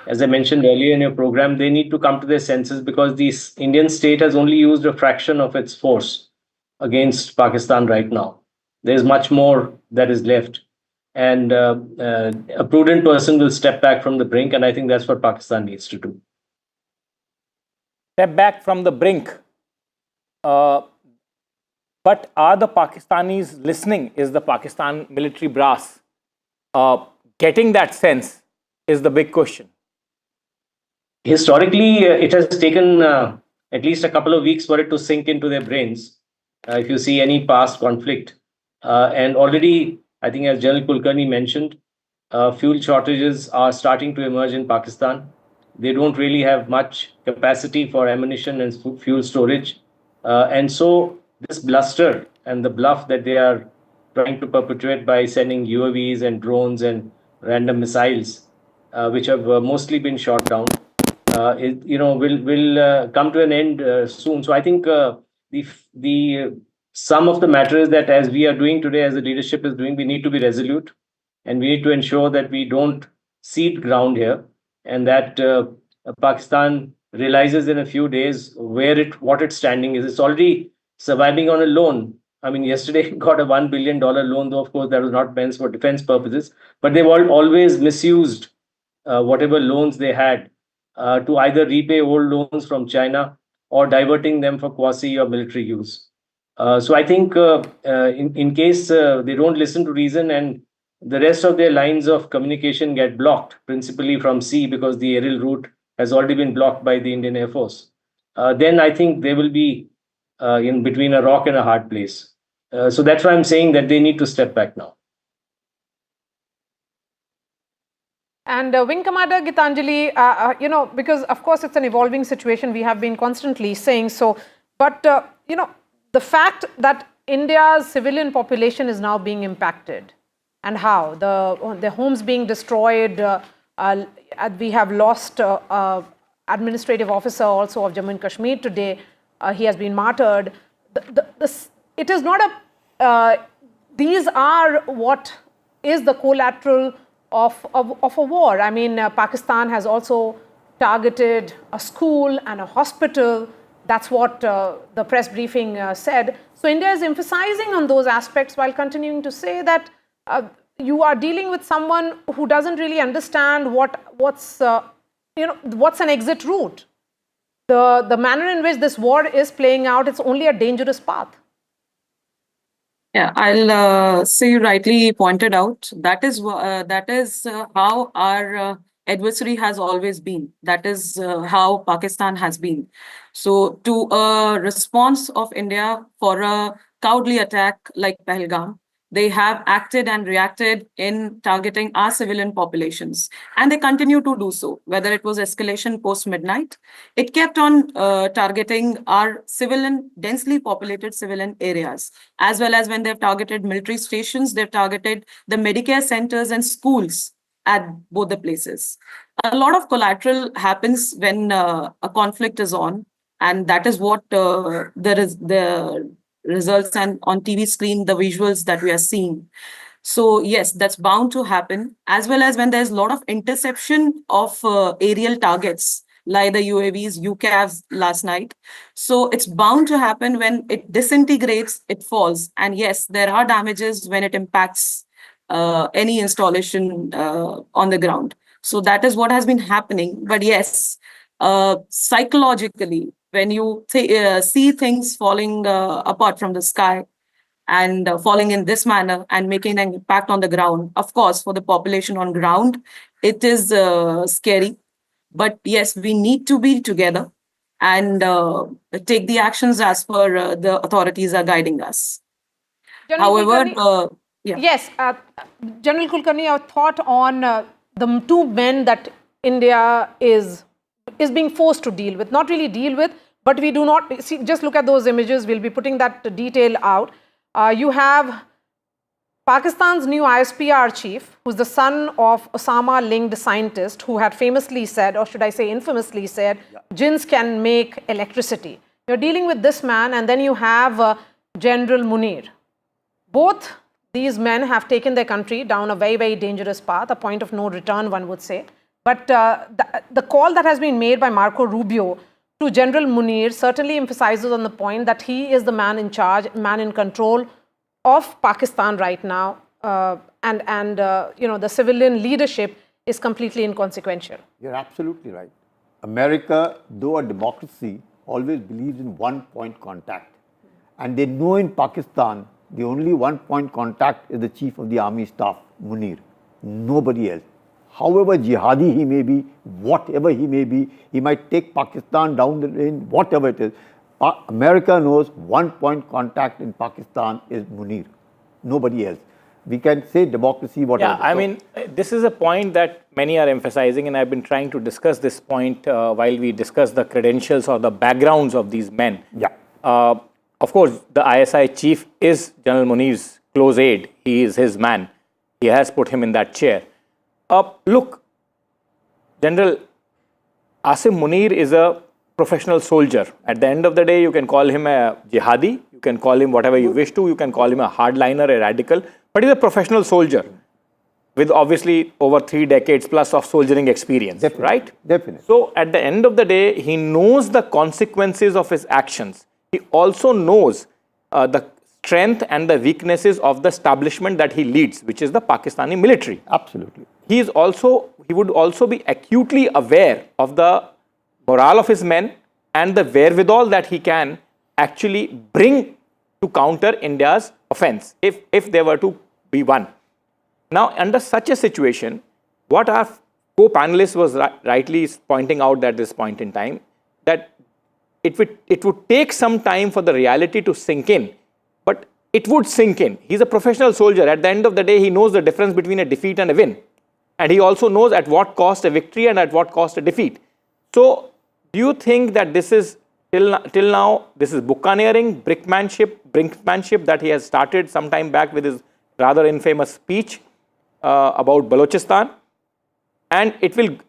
as I mentioned earlier in your program, they need to come to their senses, because the Indian state has only used a fraction of its force against Pakistan right now. There's much more that is left. and a prudent person will step back from the brink, and I think that's what Pakistan needs to do. Step back from the brink. But are the Pakistanis listening? Is the Pakistan military brass getting that sense is the big question. Historically, it has taken at least a couple of weeks for it to sink into their brains. If you see any past conflict, and already, I think as General Kulkarni mentioned, fuel shortages are starting to emerge in Pakistan. They don't really have much capacity for ammunition and fuel storage. And so this bluster and the bluff that they are trying to perpetuate by sending UAVs and drones and random missiles, which have mostly been shot down, will come to an end soon. So I think the sum of the matter is that as we are doing today, as the leadership is doing, we need to be resolute, and we need to ensure that we don't cede ground here, and that Pakistan realizes in a few days what its standing is. It's already surviving on a loan. I mean, yesterday it got a $1 billion loan, though of course that was not meant for defense purposes, but they've always misused whatever loans they had to either repay old loans from China or diverting them for quasi or military use. So I think in case they don't listen to reason and the rest of their lines of communication get blocked, principally from sea because the aerial route has already been blocked by the Indian Air Force, then I think they will be in between a rock and a hard place. So that's why I'm saying that they need to step back now. And Wing Commander Gitanjali, because of course it's an evolving situation, we have been constantly saying so, but the fact that India's civilian population is now being impacted, and how the homes being destroyed, we have lost administrative officer also of Jammu and Kashmir today. He has been martyred. It is not these are what is the collateral of a war. I mean, Pakistan has also targeted a school and a hospital. That's what the press briefing said. So India is emphasizing on those aspects while continuing to say that you are dealing with someone who doesn't really understand what's an exit route. The manner in which this war is playing out, it's only a dangerous path. Yeah, I'll say you rightly pointed out. That is how our adversary has always been. That is how Pakistan has been. So to a response of India for a cowardly attack like Pahalgam, they have acted and reacted in targeting our civilian populations. And they continue to do so, whether it was escalation post-midnight. It kept on targeting our densely populated civilian areas, as well as when they've targeted military stations, they've targeted the Medicare centers and schools at both the places. A lot of collateral happens when a conflict is on, and that is what the results and on TV screen, the visuals that we are seeing. So yes, that's bound to happen, as well as when there's a lot of interception of aerial targets, like the UAVs, UCAVs last night. So it's bound to happen when it disintegrates, it falls. And yes, there are damages when it impacts any installation on the ground. So that is what has been happening. But yes, psychologically, when you see things falling apart from the sky and falling in this manner and making an impact on the ground, of course, for the population on ground, it is scary. But yes, we need to be together and take the actions as per the authorities are guiding us. However, yes, General Kulkarni, your thought on the two men that India is being forced to deal with, not really deal with, but we do not see. Just look at those images. We'll be putting that detail out. You have Pakistan's new ISPR chief, who's the son of Osama-linked scientist, who had famously said, or should I say infamously said, jinns can make electricity. You're dealing with this man, and then you have General Munir. Both these men have taken their country down a very, very dangerous path, a point of no return, one would say. But the call that has been made by Marco Rubio to General Munir certainly emphasizes on the point that he is the man in charge, man in control of Pakistan right now. and the civilian leadership is completely inconsequential. You're absolutely right. America, though a democracy, always believes in one-point contact. And they know in Pakistan, the only one-point contact is the Chief of the Army Staff, Munir. Nobody else. However jihadi he may be, whatever he may be, he might take Pakistan down the lane, whatever it is. America knows one-point contact in Pakistan is Munir. Nobody else. We can say democracy, whatever. Yeah, I mean, this is a point that many are emphasizing, and I've been trying to discuss this point while we discuss the credentials or the backgrounds of these men. Yeah. Of course, the ISI chief is General Munir's close aide. He is his man. He has put him in that chair. Look, General Asim Munir is a professional soldier. At the end of the day, you can call him a jihadi, you can call him whatever you wish to, you can call him a hardliner, a radical, but he's a professional soldier with obviously over 3 decades plus of soldiering experience, right? Definitely. So at the end of the day, he knows the consequences of his actions. He also knows the strength and the weaknesses of the establishment that he leads, which is the Pakistani military. Absolutely. He would also be acutely aware of the morale of his men and the wherewithal that he can actually bring to counter India's offense if there were to be one. Now, under such a situation, what our co-panelist was rightly pointing out at this point in time, that it would take some time for the reality to sink in, but it would sink in. He's a professional soldier. At the end of the day, he knows the difference between a defeat and a win. And he also knows at what cost a victory and at what cost a defeat. So, do you think that this is, till now, this is buccaneering, brinkmanship that he has started some time back with his rather infamous speech about Balochistan? And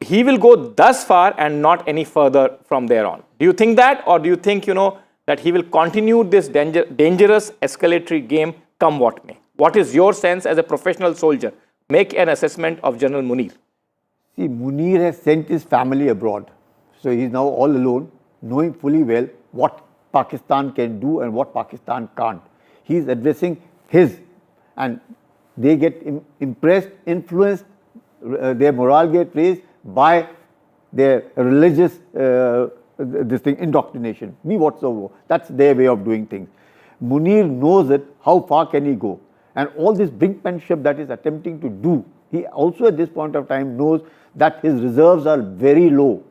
he will go thus far and not any further from there on. Do you think that, or do you think, that he will continue this dangerous escalatory game come what may? What is your sense as a professional soldier? Make an assessment of General Munir. See, Munir has sent his family abroad. So he is now all alone, knowing fully well what Pakistan can do and what Pakistan can't. He is addressing his, and they get impressed, influenced, their morale gets raised by their religious indoctrination, be whatsoever. That's their way of doing things. Munir knows it, how far can he go? And all this brinkmanship that he's attempting to do, he also at this point of time knows that his reserves are very low.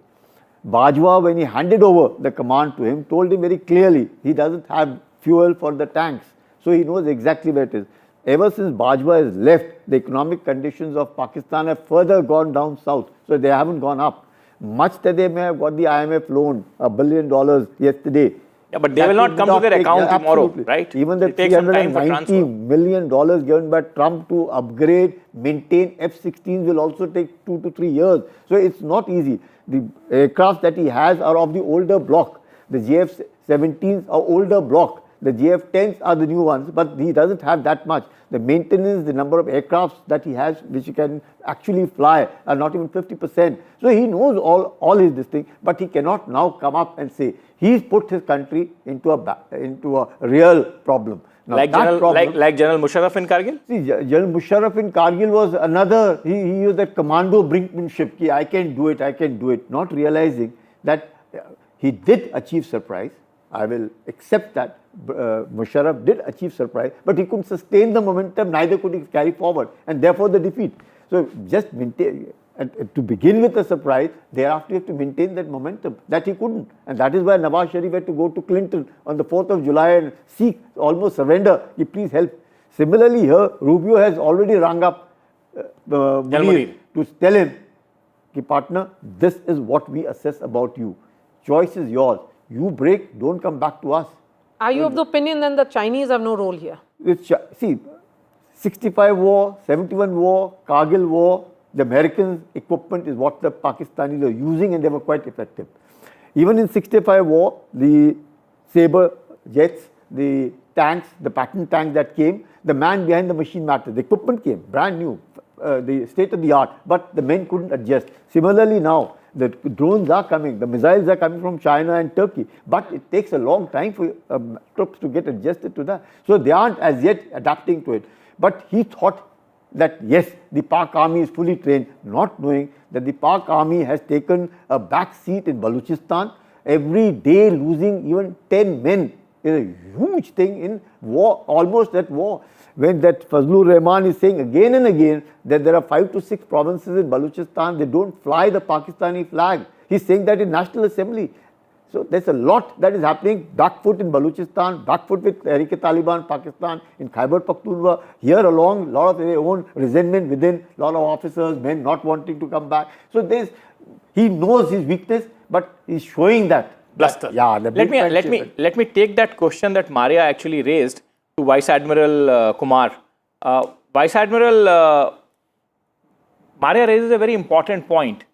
Bajwa, when he handed over the command to him, told him very clearly he doesn't have fuel for the tanks. So he knows exactly where it is. Ever since Bajwa has left, the economic conditions of Pakistan have further gone down south. So they haven't gone up. Much that they may have got the IMF loan, $1 billion yesterday. Yeah, but they will not come to their account tomorrow, right? Even the $390 million given by Trump to upgrade, maintain F-16s will also take 2 to 3 years. So it's not easy. The aircraft that he has are of the older block. The JF-17s are older block. The JF-10s are the new ones, but he doesn't have that much. The maintenance, the number of aircrafts that he has, which he can actually fly, are not even 50%. So he knows all his thing, but he cannot now come up and say he's put his country into a real problem. Now, like General Musharraf in Kargil? See, General Musharraf in Kargil was another, he used that commando brinkmanship, ki I can do it, not realizing that he did achieve surprise. I will accept that Musharraf did achieve surprise, but he couldn't sustain the momentum, neither could he carry forward, and therefore the defeat. So just maintain, to begin with a surprise, thereafter you have to maintain that momentum. That he couldn't. And that is why Nawaz Sharif had to go to Clinton on the 4th of July and seek, almost surrender, please help. Similarly here, Rubio has already rung up Munir to tell him, partner, this is what we assess about you. Choice is yours. You break, don't come back to us. Are you of the opinion then the Chinese have no role here? See, 65 war, 71 war, Kargil war, the Americans' equipment is what the Pakistanis are using, and they were quite effective. Even in 65 war, the Sabre jets, the tanks, the pattern tanks that came, the man behind the machine mattered. The equipment came, brand new, the state of the art, but the men couldn't adjust. Similarly now, the drones are coming, the missiles are coming from China and Turkey, but it takes a long time for troops to get adjusted to that. So they aren't as yet adapting to it. But he thought that yes, the Pak army is fully trained, not knowing that the Pak army has taken a back seat in Balochistan. Every day losing even 10 men is a huge thing in war, almost at war. When that Fazlur Rahman is saying again and again that there are 5 to 6 provinces in Balochistan, they don't fly the Pakistani flag. He's saying that in National Assembly. So there's a lot that is happening, back foot in Balochistan, back foot with Tehreek-e-Taliban Pakistan, in Khyber Pakhtunkhwa, here along, a lot of their own resentment within, a lot of officers, men not wanting to come back. So he knows his weakness, but he's showing that. Bluster. Yeah, let me take that question that Maria actually raised to Vice Admiral Kumar. Vice Admiral, Maria raises a very important point.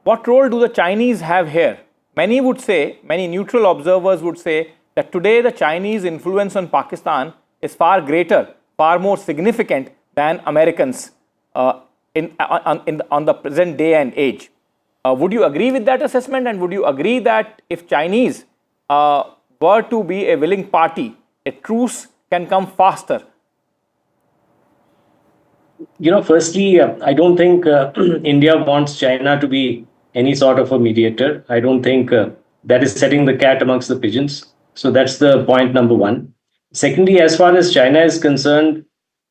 What role do the Chinese have here? Many would say, many neutral observers would say that today the Chinese influence on Pakistan is far greater, far more significant than Americans on the present day and age. Would you agree with that assessment, and would you agree that if Chinese were to be a willing party, a truce can come faster? Firstly, I don't think India wants China to be any sort of a mediator. I don't think that is setting the cat amongst the pigeons. So that's the point number one. Secondly, as far as China is concerned,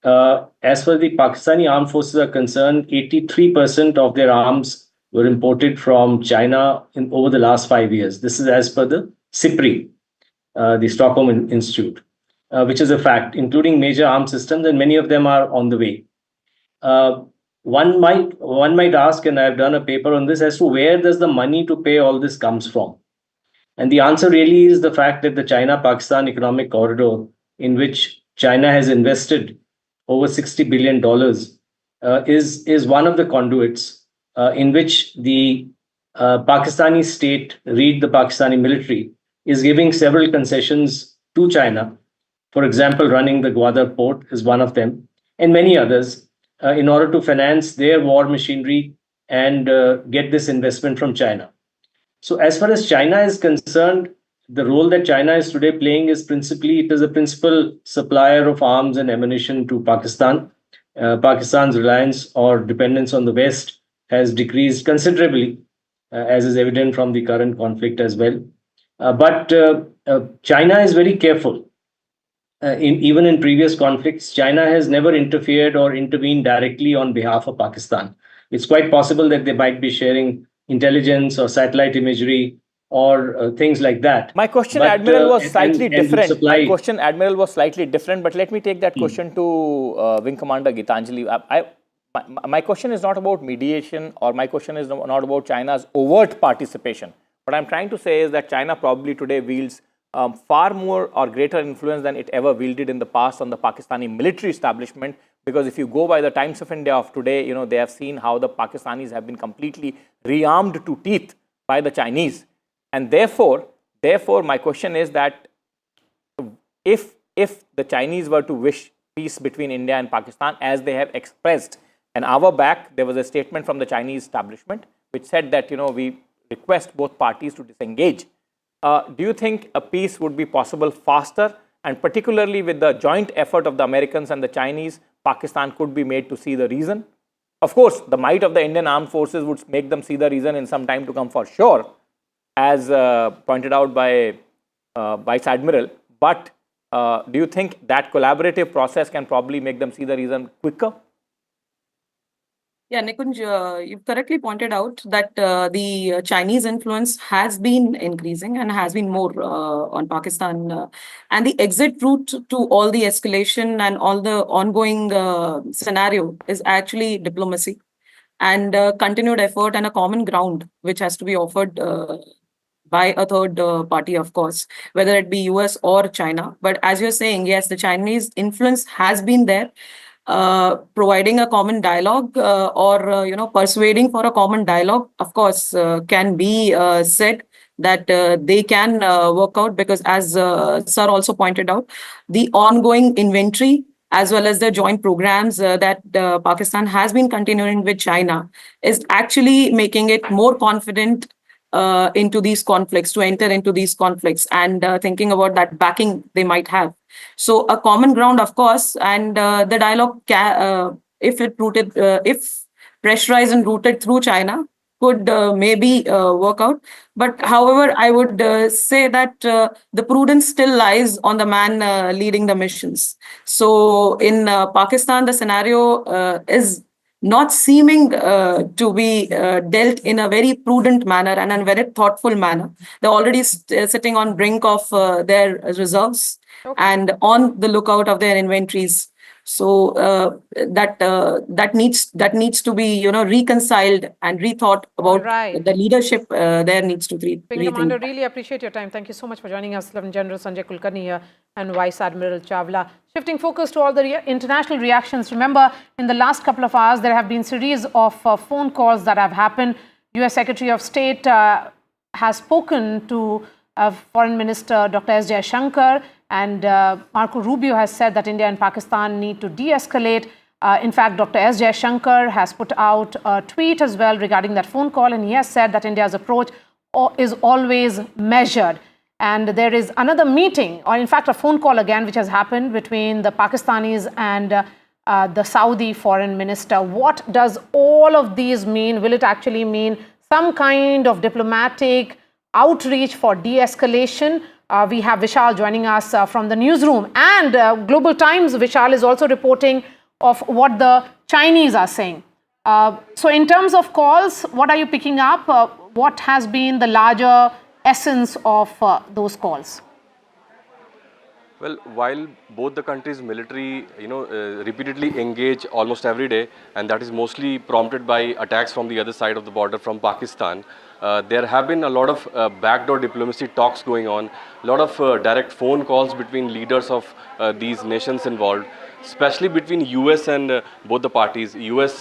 as far as the Pakistani armed forces are concerned, 83% of their arms were imported from China over the last 5 years. This is as per the SIPRI, the Stockholm Institute, which is a fact, including major arms systems, and many of them are on the way. One might ask, and I've done a paper on this, as to where does the money to pay all this comes from? And the answer really is the fact that the China-Pakistan economic corridor, in which China has invested over $60 billion, is one of the conduits in which the Pakistani state, read the Pakistani military, is giving several concessions to China. For example, running the Gwadar port is one of them, and many others, in order to finance their war machinery and get this investment from China. So as far as China is concerned, the role that China is today playing is principally, it is a principal supplier of arms and ammunition to Pakistan. Pakistan's reliance or dependence on the West has decreased considerably, as is evident from the current conflict as well. But China is very careful. Even in previous conflicts, China has never interfered or intervened directly on behalf of Pakistan. It's quite possible that they might be sharing intelligence or satellite imagery or things like that. My question, Admiral, was slightly different. My question, Admiral, was slightly different, but let me take that question to Wing Commander Gitanjali. My question is not about mediation, or my question is not about China's overt participation. What I'm trying to say is that China probably today wields far more or greater influence than it ever wielded in the past on the Pakistani military establishment, because if you go by the Times of India of today, they have seen how the Pakistanis have been completely rearmed to teeth by the Chinese. And therefore, my question is that if the Chinese were to wish peace between India and Pakistan, as they have expressed an hour back, there was a statement from the Chinese establishment which said that, we request both parties to disengage. Do you think a peace would be possible faster, and particularly with the joint effort of the Americans and the Chinese, Pakistan could be made to see the reason? Of course, the might of the Indian armed forces would make them see the reason in some time to come for sure, as pointed out by Vice Admiral. But do you think that collaborative process can probably make them see the reason quicker? Yeah, Nikunj, you've correctly pointed out that the Chinese influence has been increasing and has been more on Pakistan. And the exit route to all the escalation and all the ongoing scenario is actually diplomacy and continued effort and a common ground, which has to be offered by a third party, of course, whether it be US or China. But as you're saying, yes, the Chinese influence has been there. Providing a common dialogue or persuading for a common dialogue, of course, can be said that they can work out, because as Sir also pointed out, the ongoing inventory as well as the joint programs that Pakistan has been continuing with China is actually making it more confident into these conflicts, to enter into these conflicts, and thinking about that backing they might have. So a common ground, of course, and the dialogue if pressurized and routed through China, could maybe work out. But however, I would say that the prudence still lies on the man leading the missions. So in Pakistan, the scenario is not seeming to be dealt in a very prudent manner and a very thoughtful manner. They're already sitting on brink of their reserves and on the lookout of their inventories. So that needs to be reconciled and rethought about. The leadership there needs to Wing Commander, really appreciate your time. Thank you so much for joining us, Lieutenant General Sanjay Kulkarni here and Vice Admiral Chawla. Shifting focus to all the international reactions. Remember, in the last couple of hours, there have been series of phone calls that have happened. U.S. Secretary of State has spoken to Foreign Minister Dr. S. Jaishankar, and Marco Rubio has said that India and Pakistan need to de-escalate. In fact, Dr. S. Jaishankar has put out a tweet as well regarding that phone call, and he has said that India's approach is always measured. And there is another meeting, or in fact a phone call again, which has happened between the Pakistanis and the Saudi foreign minister. What does all of these mean? Will it actually mean some kind of diplomatic outreach for de-escalation? We have Vishal joining us from the newsroom, and Global Times, Vishal is also reporting of what the Chinese are saying. So in terms of calls, what are you picking up? What has been the larger essence of those calls? Well, while both the countries' military, repeatedly engage almost every day, and that is mostly prompted by attacks from the other side of the border from Pakistan, there have been a lot of backdoor diplomacy talks going on, a lot of direct phone calls between leaders of these nations involved, especially between US and both the parties. US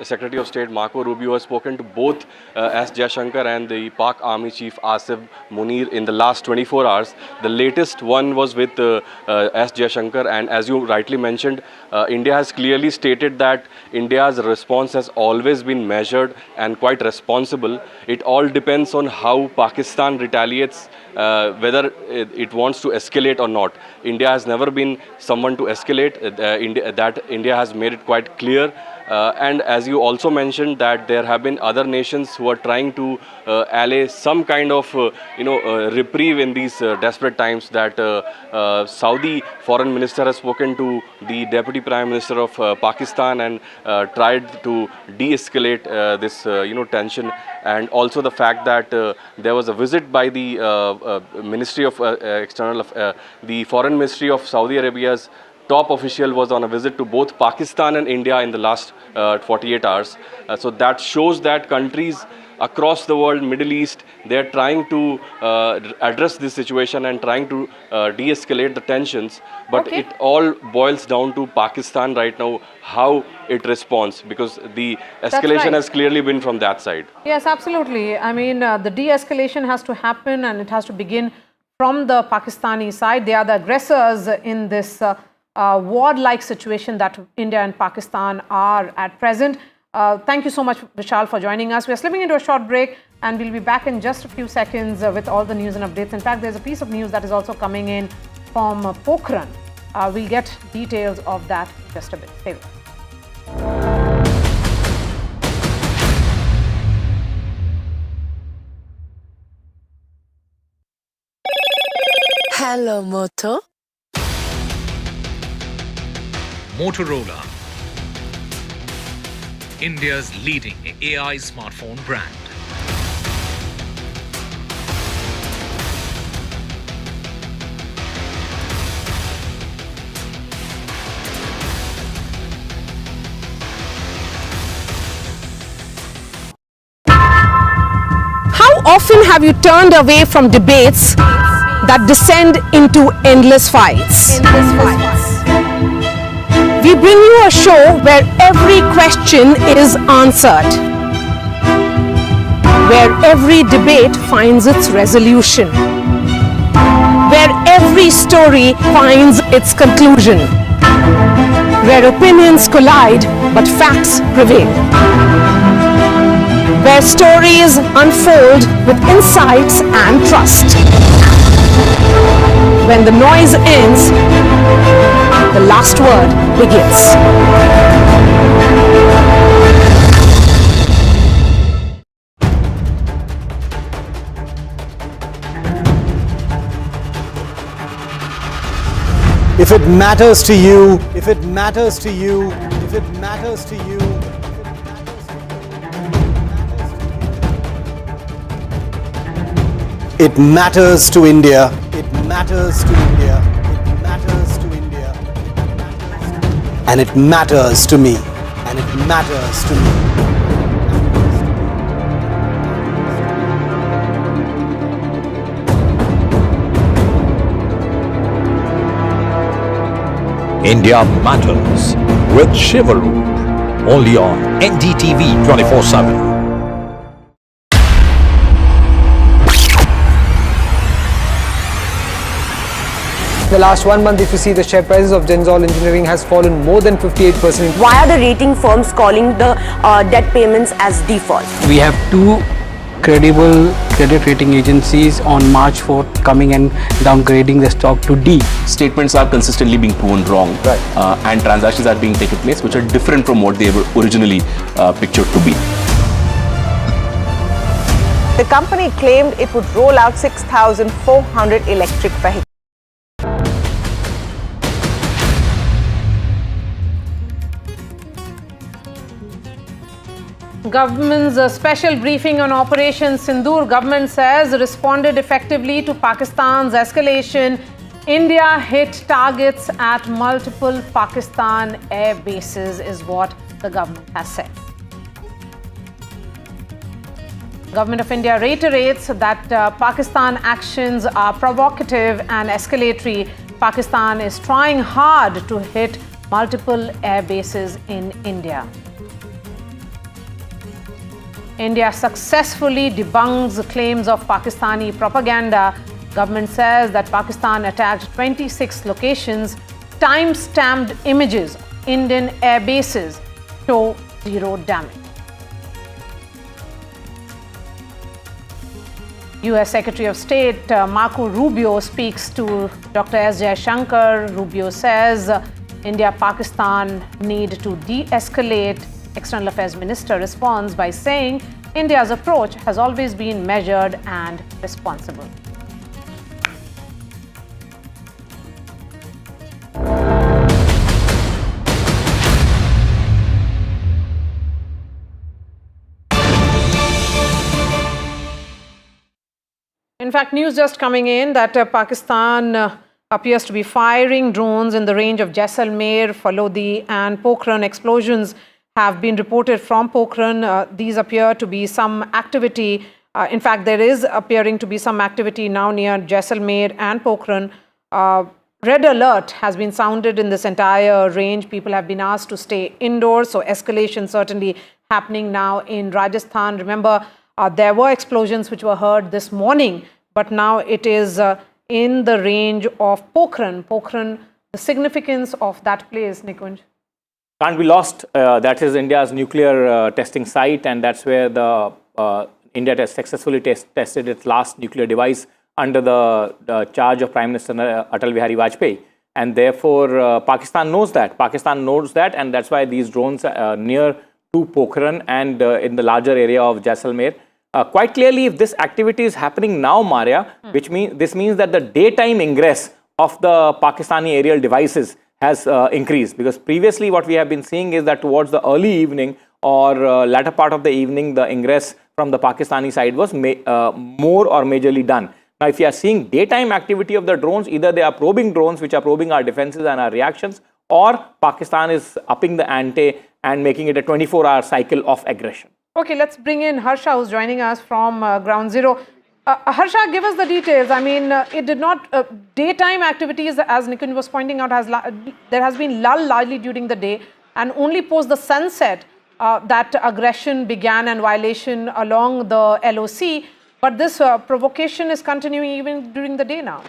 Secretary of State Marco Rubio has spoken to both S. Jaishankar and the Pak Army Chief Asif Munir in the last 24 hours. The latest one was with S. Jaishankar, and as you rightly mentioned, India has clearly stated that India's response has always been measured and quite responsible. It all depends on how Pakistan retaliates, whether it wants to escalate or not. India has never been someone to escalate. India has made it quite clear. And as you also mentioned, that there have been other nations who are trying to allay some kind of reprieve in these desperate times. That Saudi foreign minister has spoken to the deputy prime minister of Pakistan and tried to de-escalate this tension. And also the fact that there was a visit by the Ministry of the Foreign Ministry of Saudi Arabia's top official was on a visit to both Pakistan and India in the last 48 hours. So that shows that countries across the world, Middle East, they're trying to address this situation and trying to de-escalate the tensions. But it all boils down to Pakistan right now, how it responds, because the escalation has clearly been from that side. Yes, absolutely. I mean, the de-escalation has to happen, and it has to begin from the Pakistani side. They are the aggressors in this war-like situation that India and Pakistan are at present. Thank you so much, Vishal, for joining us. We are slipping into a short break, and we'll be back in just a few seconds with all the news and updates. In fact, there's a piece of news that is also coming in from Pokhran. We'll get details of that in just a bit. Stay with us. Hello, Moto. Motorola, India's leading AI smartphone brand. How often have you turned away from debates that descend into endless fights? We bring you a show where every question is answered, where every debate finds its resolution, where every story finds its conclusion, where opinions collide but facts prevail, where stories unfold with insights and trust. When the noise ends, the last word begins. matters to you, if it matters to you, if it matters to you, it matters to India. It matters to India. It matters to India. And it matters to me. And it matters to me. India Matters with Shivaru, only on NDTV 24/7. The last 1 month, if you see, the share prices of Genzol Engineering has fallen more than 58%. Why are the rating firms calling the debt payments as default? We have two credible credit rating agencies on March 4th coming and downgrading the stock to D. Statements are consistently being proven wrong, and transactions are being taken place which are different from what they were originally pictured to be. The company claimed it would roll out 6,400 electric vehicles. Government's special briefing on Operation Sindoor. Government says responded effectively to Pakistan's escalation. India hit targets at multiple Pakistan air bases is what the government has said. Government of India reiterates that Pakistan actions are provocative and escalatory. Pakistan is trying hard to hit multiple air bases in India. India successfully debunks claims of Pakistani propaganda. Government says that Pakistan attacked 26 locations. Time-stamped images of Indian air bases show zero damage. US Secretary of State Marco Rubio speaks to Dr. S. Jaishankar. Rubio says India-Pakistan need to de-escalate. External Affairs Minister responds by saying India's approach has always been measured and responsible. In fact, news just coming in that Pakistan appears to be firing drones in the range of Jaisalmer, Falodi and Pokhran. Explosions have been reported from Pokhran. These appear to be some activity. In fact, there is appearing to be some activity now near Jaisalmer and Pokhran. Red alert has been sounded in this entire range. People have been asked to stay indoors. So escalation certainly happening now in Rajasthan. Remember, there were explosions which were heard this morning, but now it is in the range of Pokhran. Pokhran, the significance of that place, Nikunj? Can't be lost. That is India's nuclear testing site, and that's where the India has successfully tested its last nuclear device under the charge of Prime Minister Atal Bihari Vajpayee. And therefore, Pakistan knows that. Pakistan knows that, and that's why these drones are near to Pokhran and in the larger area of Jaisalmer. Quite clearly, if this activity is happening now, Maria, this means that the daytime ingress of the Pakistani aerial devices has increased, because previously what we have been seeing is that towards the early evening or latter part of the evening, the ingress from the Pakistani side was more or majorly done. Now, if you are seeing daytime activity of the drones, either they are probing drones which are probing our defenses and our reactions, or Pakistan is upping the ante and making it a 24-hour cycle of aggression. Okay, let's bring in Harsha, who's joining us from Ground Zero. Harsha, give us the details. I mean, it did not, daytime activities, as Nikunj was pointing out, there has been lull largely during the day, and only post the sunset that aggression began and violation along the LOC. But this provocation is continuing even during the day now.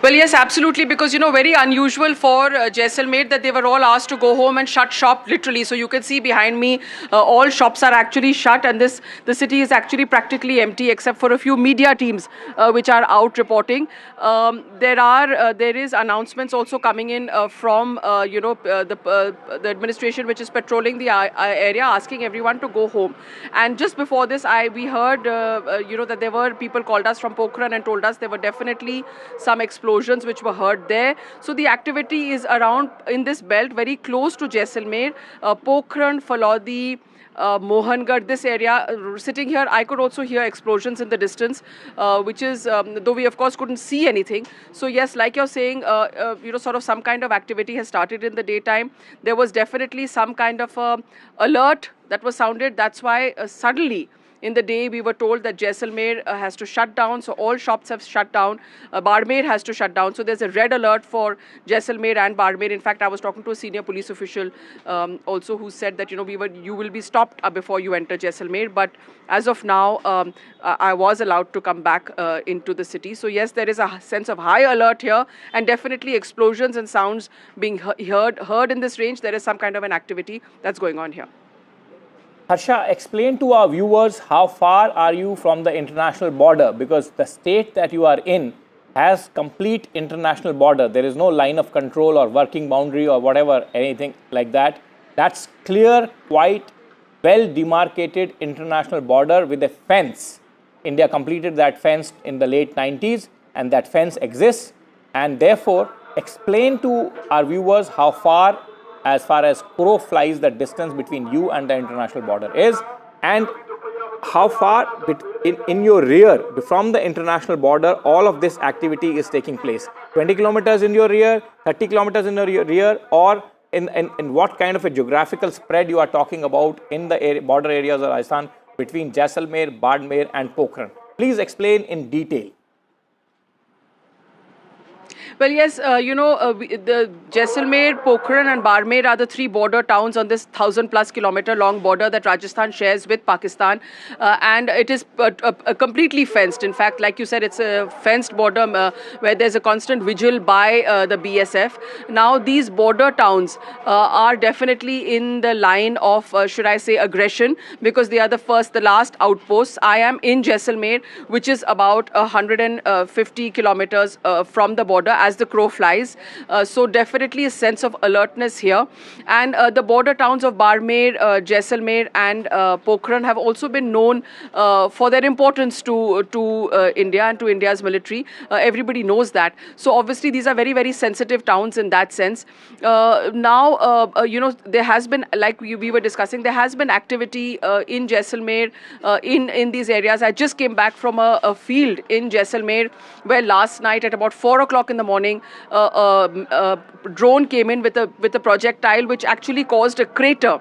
Well, yes, absolutely, because, you know, very unusual for Jaisalmer that they were all asked to go home and shut shop, literally. So you can see behind me, all shops are actually shut, and the city is actually practically empty except for a few media teams which are out reporting. There is announcements also coming in from, the administration which is patrolling the area, asking everyone to go home. And just before this, we heard, that there were people called us from Pokhran and told us there were definitely some explosions explosions which were heard there. So the activity is around in this belt, very close to Jaisalmer, Pokhran, Falodi, Mohangarh, this area. Sitting here, I could also hear explosions in the distance, which is, though we of course couldn't see anything. So yes, like you're saying, sort of some kind of activity has started in the daytime. There was definitely some kind of alert that was sounded. That's why suddenly, in the day, we were told that Jaisalmer has to shut down, so all shops have shut down. Barmer has to shut down, so there's a red alert for Jaisalmer and Barmer. In fact, I was talking to a senior police official also who said that you will be stopped before you enter Jaisalmer. But as of now, I was allowed to come back into the city. So yes, there is a sense of high alert here, and definitely explosions and sounds being heard in this range. There is some kind of an activity that's going on here. Harsha, explain to our viewers how far are you from the international border, because the state that you are in has complete international border. There is no line of control or working boundary or whatever, anything like that. That's clear, quite well demarcated international border with a fence. India completed that fence in the late 90s, and that fence exists. And therefore, explain to our viewers how far as crow flies, the distance between you and the international border is, and how far in your rear from the international border all of this activity is taking place. 20 kilometers in your rear, 30 kilometers in your rear, or in what kind of a geographical spread you are talking about in the border areas of Rajasthan between Jaisalmer, Barmer and Pokhran. Please explain in detail. Well, yes, the Jaisalmer, Pokhran and Barmer are the three border towns on this 1,000+ kilometer long border that Rajasthan shares with Pakistan. And it is completely fenced. In fact, like you said, it's a fenced border where there's a constant vigil by the BSF. Now, these border towns are definitely in the line of, should I say, aggression, because they are the last outposts. I am in Jaisalmer, which is about 150 kilometers from the border as the crow flies. So definitely a sense of alertness here. And the border towns of Barmer, Jaisalmer and Pokhran have also been known for their importance to India and to India's military. Everybody knows that. So obviously these are very, very sensitive towns in that sense. Now, there has been, like we were discussing, there has been activity in Jaisalmer, in these areas. I just came back from a field in Jaisalmer where last night at about 4 o'clock in the morning, a drone came in with a projectile which actually caused a crater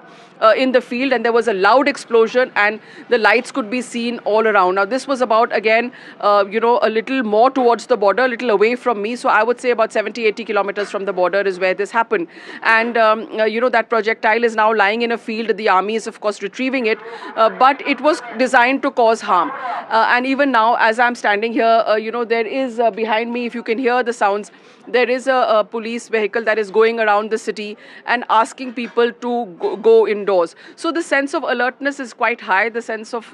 in the field, and there was a loud explosion and the lights could be seen all around. Now this was about, again, a little more towards the border, a little away from me. So I would say about 70-80 kilometers from the border is where this happened. And, that projectile is now lying in a field. The army is, of course, retrieving it, but it was designed to cause harm. And even now, as I'm standing here, there is behind me, if you can hear the sounds, there is a police vehicle that is going around the city and asking people to go indoors. So the sense of alertness is quite high. The sense of,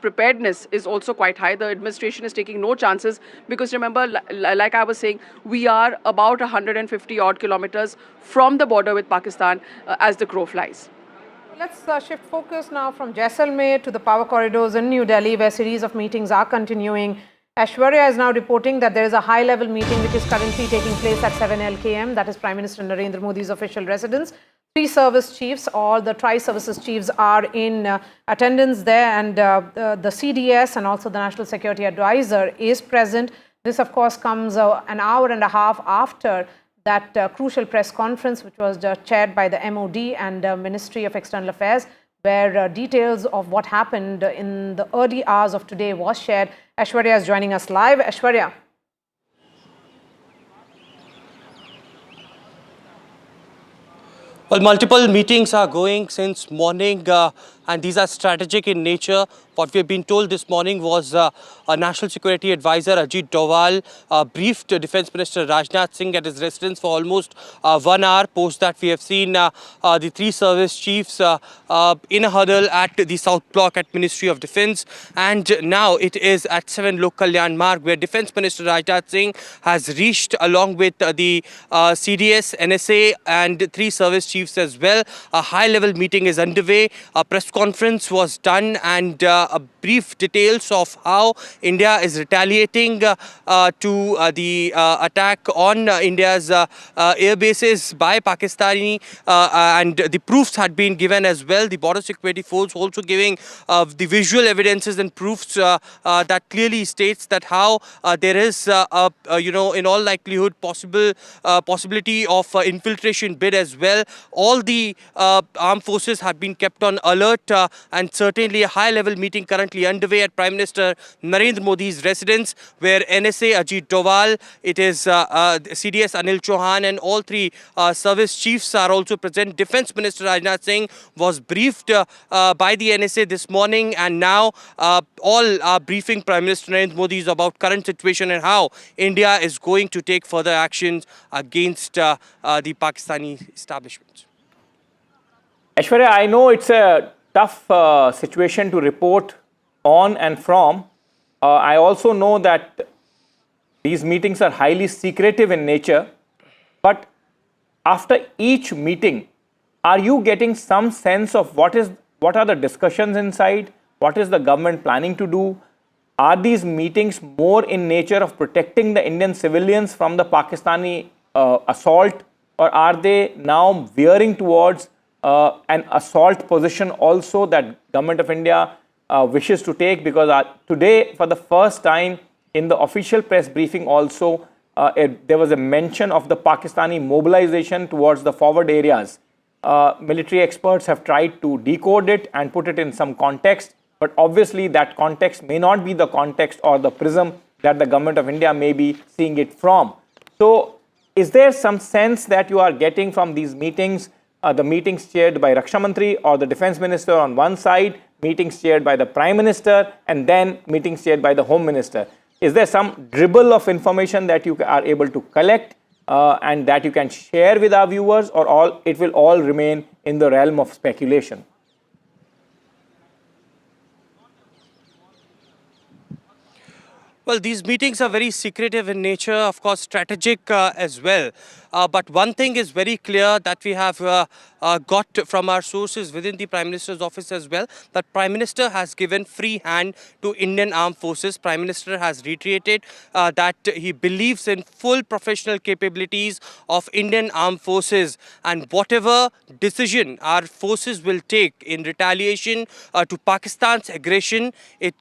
preparedness is also quite high. The administration is taking no chances because, remember, like I was saying, we are about 150 odd kilometers from the border with Pakistan as the crow flies. Let's shift focus now from Jaisalmer to the power corridors in New Delhi, where series of meetings are continuing. Aishwarya is now reporting that there is a high-level meeting which is currently taking place at 7 LKM. That is Prime Minister Narendra Modi's official residence. 3 service chiefs, all the tri-services chiefs are in attendance there, and the CDS and also the National Security Advisor is present. This, of course, comes an hour and a half after that crucial press conference, which was chaired by the MOD and Ministry of External Affairs, where details of what happened in the early hours of today was shared. Aishwarya is joining us live. Aishwarya. Well, multiple meetings are going since morning, and these are strategic in nature. What we have been told this morning was a National Security Advisor, Ajit Doval, briefed Defence Minister Rajnath Singh at his residence for almost 1 hour. Post that, we have seen the 3 service chiefs in a huddle at the South Block at Ministry of Defence. And now it is at 7 Lok Kalyan Marg, where Defence Minister Rajnath Singh has reached along with the CDS, NSA and 3 service chiefs as well. A high-level meeting is underway. A press conference was done, and a brief details of how India is retaliating to the attack on India's air bases by Pakistani, and the proofs had been given as well. The Border Security Force also giving the visual evidences and proofs that clearly states that how there is, in all likelihood, possibility of infiltration bid as well. All the armed forces have been kept on alert, and certainly a high-level meeting currently underway at Prime Minister Narendra Modi's residence, where NSA Ajit Doval, it is CDS Anil Chauhan, and all three service chiefs are also present. Defence Minister Rajnath Singh was briefed by the NSA this morning, and now all are briefing Prime Minister Narendra Modi about current situation and how India is going to take further actions against the Pakistani establishment. Aishwarya, I know it's a tough situation to report on and from. I also know that these meetings are highly secretive in nature, but after each meeting, are you getting some sense of what are the discussions inside? What is the government planning to do? Are these meetings more in nature of protecting the Indian civilians from the Pakistani assault, or are they now veering towards an assault position also that Government of India wishes to take? Because today, for the first time in the official press briefing also, there was a mention of the Pakistani mobilization towards the forward areas. Military experts have tried to decode it and put it in some context, but obviously that context may not be the context or the prism that the Government of India may be seeing it from. So, is there some sense that you are getting from these meetings, the meetings chaired by Raksha Mantri or the Defence Minister on one side, meetings chaired by the Prime Minister, and then meetings chaired by the Home Minister? Is there some dribble of information that you are able to collect and that you can share with our viewers, or it will all remain in the realm of speculation? Well, these meetings are very secretive in nature, of course, strategic as well. But one thing is very clear that we have got from our sources within the Prime Minister's office as well, that Prime Minister has given free hand to Indian Armed Forces. Prime Minister has reiterated that he believes in full professional capabilities of Indian Armed Forces, and whatever decision our forces will take in retaliation to Pakistan's aggression, it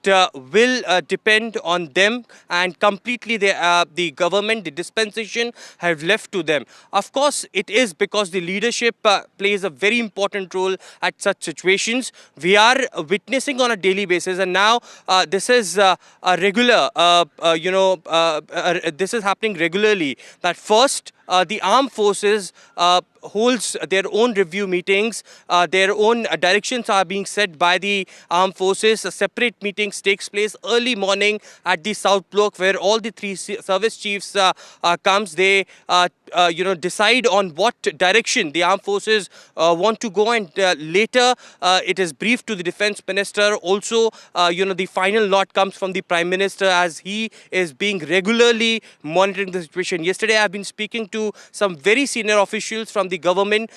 will depend on them, and completely the government, the dispensation have left to them. Of course, it is because the leadership plays a very important role at such situations. We are witnessing on a daily basis, and now this is a regular, this is happening regularly, that first the armed forces holds their own review meetings, their own directions are being set by the armed forces. A separate meetings takes place early morning at the South Block, where all the three service chiefs comes. They decide on what direction the armed forces want to go, and later it is briefed to the Defence Minister. Also, the final lot comes from the Prime Minister, as he is being regularly monitoring the situation. Yesterday, I have been speaking to some very senior officials from the government.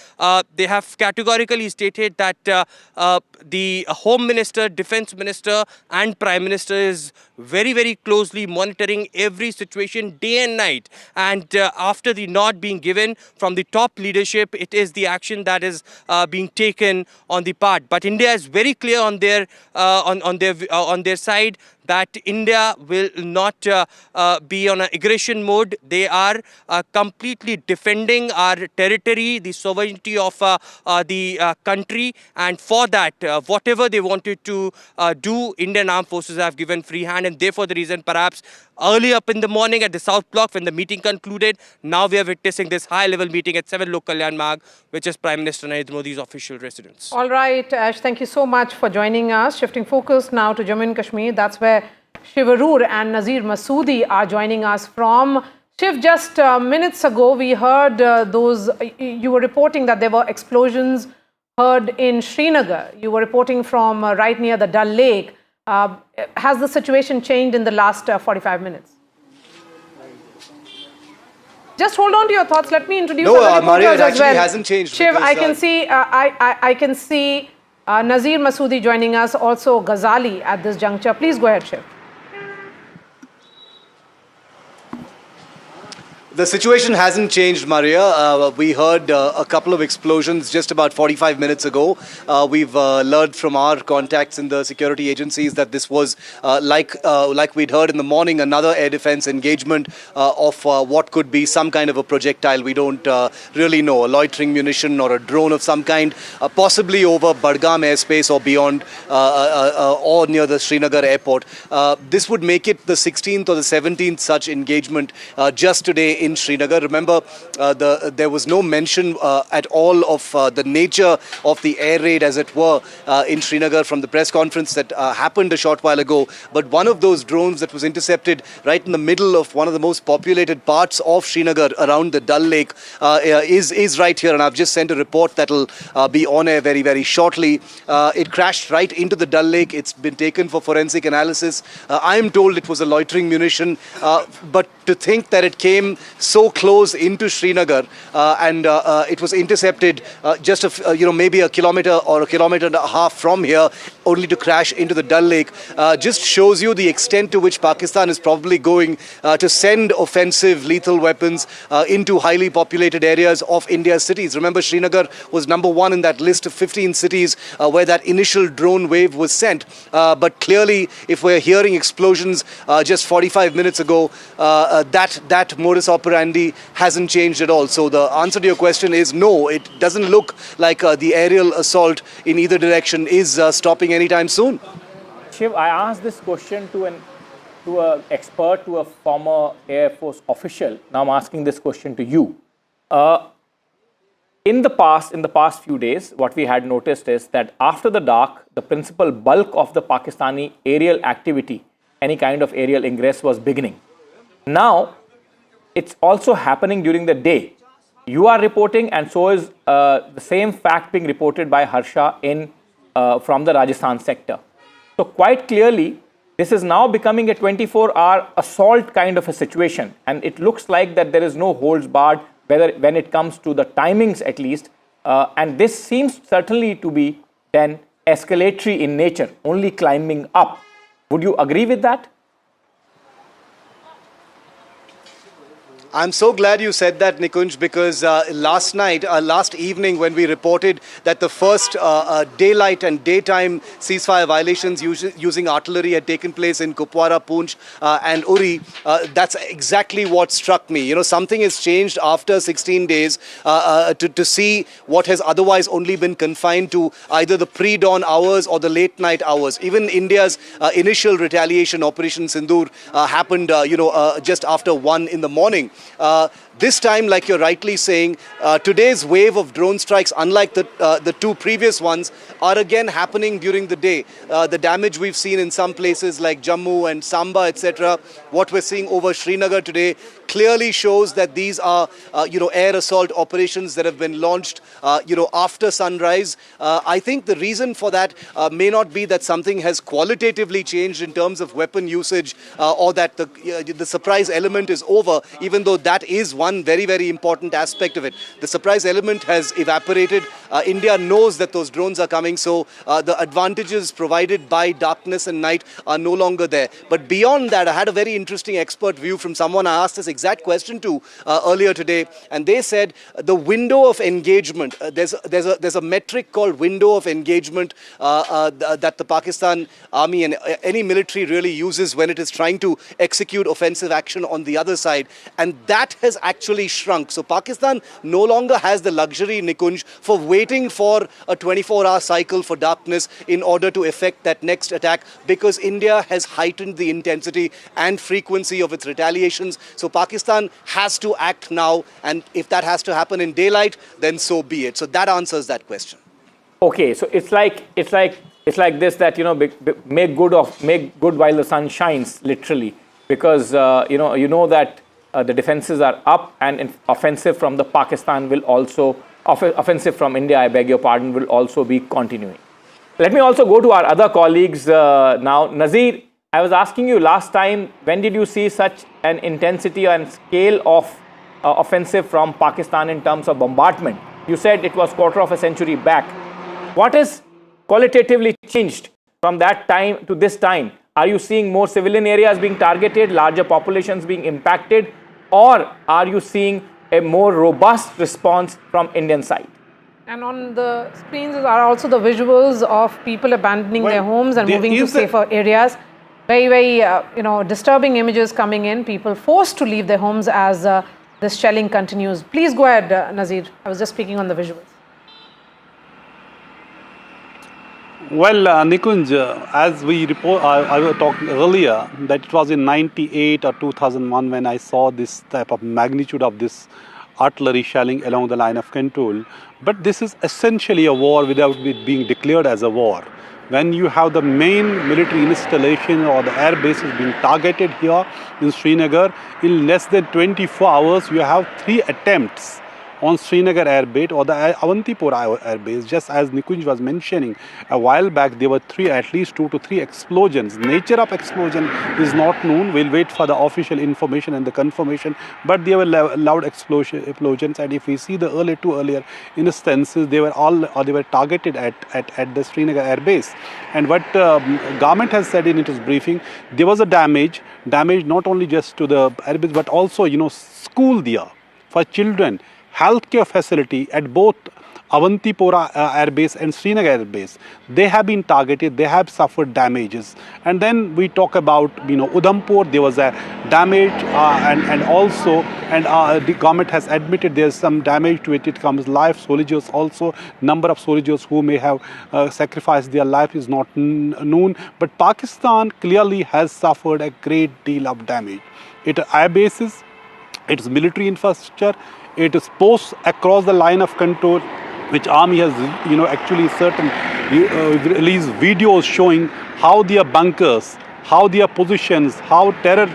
They have categorically stated that the Home Minister, Defence Minister and Prime Minister is very, very closely monitoring every situation day and night. And after the nod being given from the top leadership, it is the action that is being taken on the part. But India is very clear on their side that India will not be on an aggression mode. They are completely defending our territory, the sovereignty of the country, and for that, whatever they wanted to do, Indian Armed Forces have given free hand, and therefore the reason perhaps early up in the morning at the South Block when the meeting concluded, now we are witnessing this high-level meeting at 7 Lok Kalyan Marg, which is Prime Minister Narendra Modi's official residence. All right, Ash, thank you so much for joining us. Shifting focus now to Jammu and Kashmir. That's where Shivarur and Nazir Masoodi are joining us from. Shiv, just minutes ago, we heard you were reporting that there were explosions heard in Srinagar. You were reporting from right near the Dal Lake. Has the situation changed in the last 45 minutes? Just hold on to your thoughts. Let me introduce other reporters Maria, it as actually well. hasn't changed. Shiv, Because, I can see Nazir Masoodi joining us, also Ghazali at this juncture. Please go ahead, Shiv. The situation hasn't changed, Maria. We heard a couple of explosions just about 45 minutes ago. We've learned from our contacts in the security agencies that this was, like we'd heard in the morning, another air defense engagement of what could be some kind of a projectile. We don't really know, a loitering munition or a drone of some kind, possibly over Budgam airspace or beyond, or near the Srinagar airport. This would make it the 16th or the 17th such engagement just today in Srinagar. Remember, there was no mention at all of the nature of the air raid, as it were, in Srinagar from the press conference that happened a short while ago. But one of those drones that was intercepted right in the middle of one of the most populated parts of Srinagar, around the Dal Lake, is right here. And I've just sent a report that will be on air very, very shortly. It crashed right into the Dal Lake. It's been taken for forensic analysis. I am told it was a loitering munition, but to think that it came so close into Srinagar and it was intercepted just maybe a kilometer or a kilometer and a half from here, only to crash into the Dal Lake, just shows you the extent to which Pakistan is probably going to send offensive lethal weapons into highly populated areas of India's cities. Remember, Srinagar was #1 in that list of 15 cities where that initial drone wave was sent. But clearly, if we're hearing explosions just 45 minutes ago, that modus operandi hasn't changed at all. So the answer to your question is no, it doesn't look like the aerial assault in either direction is stopping anytime soon. Shiv, I asked this question to an expert, to a former Air Force official. Now I'm asking this question to you. In the past few days, what we had noticed is that after the dark, the principal bulk of the Pakistani aerial activity, any kind of aerial ingress, was beginning. Now, it's also happening during the day. You are reporting, and so is the same fact being reported by Harsha from the Rajasthan sector. So quite clearly, this is now becoming a 24-hour assault kind of a situation, and it looks like that there is no holds barred, when it comes to the timings at least, and this seems certainly to be then escalatory in nature, only climbing up. Would you agree with that? I'm so glad you said that, Nikunj, because last evening when we reported that the first daylight and daytime ceasefire violations using artillery had taken place in Kupwara, Poonch and Uri, that's exactly what struck me. You know, something has changed after 16 days to see what has otherwise only been confined to either the pre-dawn hours or the late night hours. Even India's initial retaliation, Operation Sindoor, happened, just after 1 in the morning. This time, like you're rightly saying, today's wave of drone strikes, unlike the two previous ones, are again happening during the day. The damage we've seen in some places like Jammu and Samba, etc., what we're seeing over Srinagar today clearly shows that these are, air assault operations that have been launched, after sunrise. I think the reason for that may not be that something has qualitatively changed in terms of weapon usage or that the surprise element is over, even though that is one very, very important aspect of it. The surprise element has evaporated. India knows that those drones are coming, so the advantages provided by darkness and night are no longer there. But beyond that, I had a very interesting expert view from someone I asked this exact question to earlier today, and they said the window of engagement, there's a metric called window of engagement that the Pakistan army and any military really uses when it is trying to execute offensive action on the other side, and that has actually shrunk. So Pakistan no longer has the luxury, Nikunj, for waiting for a 24-hour cycle for darkness in order to effect that next attack, because India has heightened the intensity and frequency of its retaliations. So Pakistan has to act now, and if that has to happen in daylight, then so be it. So that answers that question. Okay, so it's like this, that make good while the sun shines, literally, because that the defenses are up, and offensive from the Pakistan will also offensive from India, I beg your pardon, will also be continuing. Let me also go to our other colleagues now. Nazir, I was asking you last time, when did you see such an intensity and scale of offensive from Pakistan in terms of bombardment? You said it was quarter of a century back. What is qualitatively changed from that time to this time? Are you seeing more civilian areas being targeted, larger populations being impacted, or are you seeing a more robust response from Indian side? And on the screens are also the visuals of people abandoning their homes and moving to safer areas. Very, very, disturbing images coming in. People forced to leave their homes as this shelling continues. Please go ahead, Nazir. I was just speaking on the visuals. Well, Nikunj, as we I was talking earlier, that it was in 98 or 2001 when I saw this type of magnitude of this artillery shelling along the line of control. But this is essentially a war without it being declared as a war. When you have the main military installation or the air bases being targeted here in Srinagar, in less than 24 hours, you have 3 attempts on Srinagar Air Base or the Avantipur Air Base. Just as Nikunj was mentioning, a while back there were at least 2 to 3 explosions. Nature of explosion is not known. We'll wait for the official information and the confirmation. But there were loud explosions, and if we see the two earlier instances, they were targeted at the Srinagar Air Base. And what government has said in its briefing, there was a damage not only just to the air base but also school there for children. Healthcare facility at both Avantipura Air Base and Srinagar Air Base, they have been targeted, they have suffered damages. And then we talk about, Udhampur, there was a damage and the government has admitted there's some damage to it. It comes life, soldiers also, number of soldiers who may have sacrificed their life is not known. But Pakistan clearly has suffered a great deal of damage. It air bases, its military infrastructure, it is posts across the line of control, which army has, actually released videos showing how their bunkers, how their positions, how terror,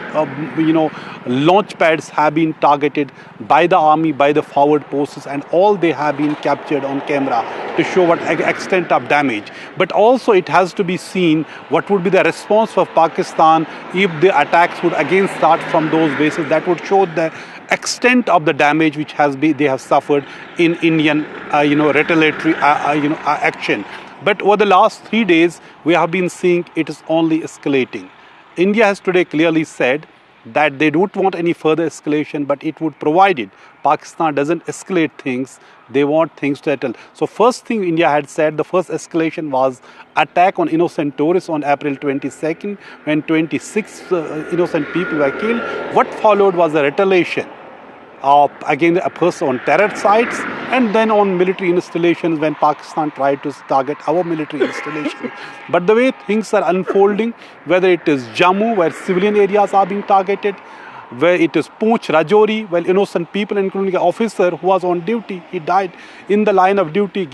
launch pads have been targeted by the army, by the forward posts, and all they have been captured on camera to show what extent of damage. But also it has to be seen what would be the response of Pakistan if the attacks would again start from those bases. That would show the extent of the damage which they have suffered in Indian, retaliatory, action. But over the last 3 days, we have been seeing it is only escalating. India has today clearly said that they don't want any further escalation, but it would provided Pakistan doesn't escalate things, they want things to settle. So first thing India had said, the first escalation was attack on innocent tourists on April 22nd, when 26 innocent people were killed. What followed was a retaliation against a person on terror sites, and then on military installations when Pakistan tried to target our military installations. But the way things are unfolding, whether it is Jammu, where civilian areas are being targeted, where it is Poonch, Rajouri, well, innocent people, including an officer who was on duty, he died in the line of duty,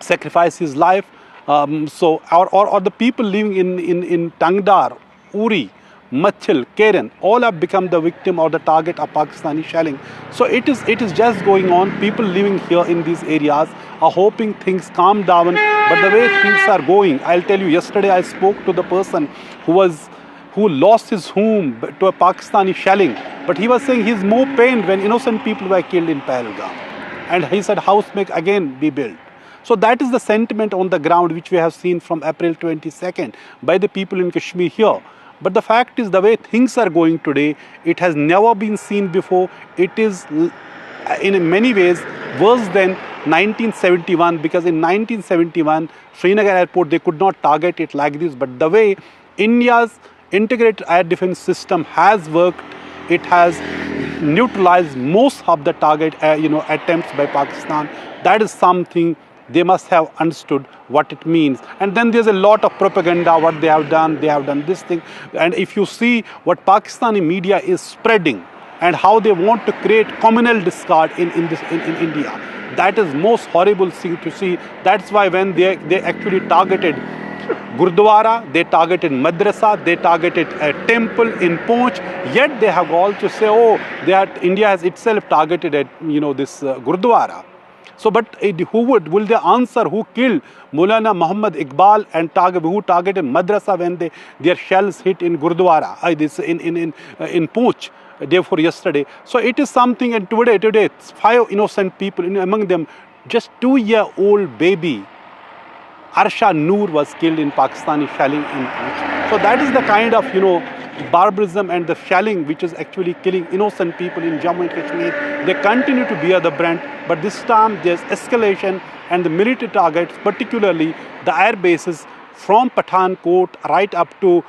sacrificed his life. Or the people living in Tangdar, Uri, Machil, Keren, all have become the victim or the target of Pakistani shelling. So it is just going on. People living here in these areas are hoping things calm down. But the way things are going, I'll tell you, yesterday I spoke to the person who lost his home to a Pakistani shelling. But he was saying he's more pained when innocent people were killed in Pahalgam. And he said house may again be built. So that is the sentiment on the ground which we have seen from April 22nd by the people in Kashmir here. But the fact is, the way things are going today, it has never been seen before. It is in many ways worse than 1971, because in 1971, Srinagar airport, they could not target it like this. But the way India's integrated air defense system has worked, it has neutralized most of the target attempts by Pakistan. That is something they must have understood what it means. And then there's a lot of propaganda, what they have done this thing. And if you see what Pakistani media is spreading and how they want to create communal discord in India, that is most horrible thing to see. That's why when they actually targeted Gurdwara, they targeted Madrasa, they targeted a temple in Poonch, yet they have all to say, India has itself targeted this Gurdwara. So, but will they answer who killed Maulana Muhammad Iqbal and who targeted Madrasa when their shells hit in Gurdwara, in Poonch, therefore yesterday. So it is something, and today 5 innocent people, among them just 2-year-old baby Arsha Noor was killed in Pakistani shelling in Poonch. So that is the kind of, barbarism and the shelling which is actually killing innocent people in Jammu and Kashmir. They continue to bear the brunt, but this time there's escalation and the military targets, particularly the air bases from Pathankot right up to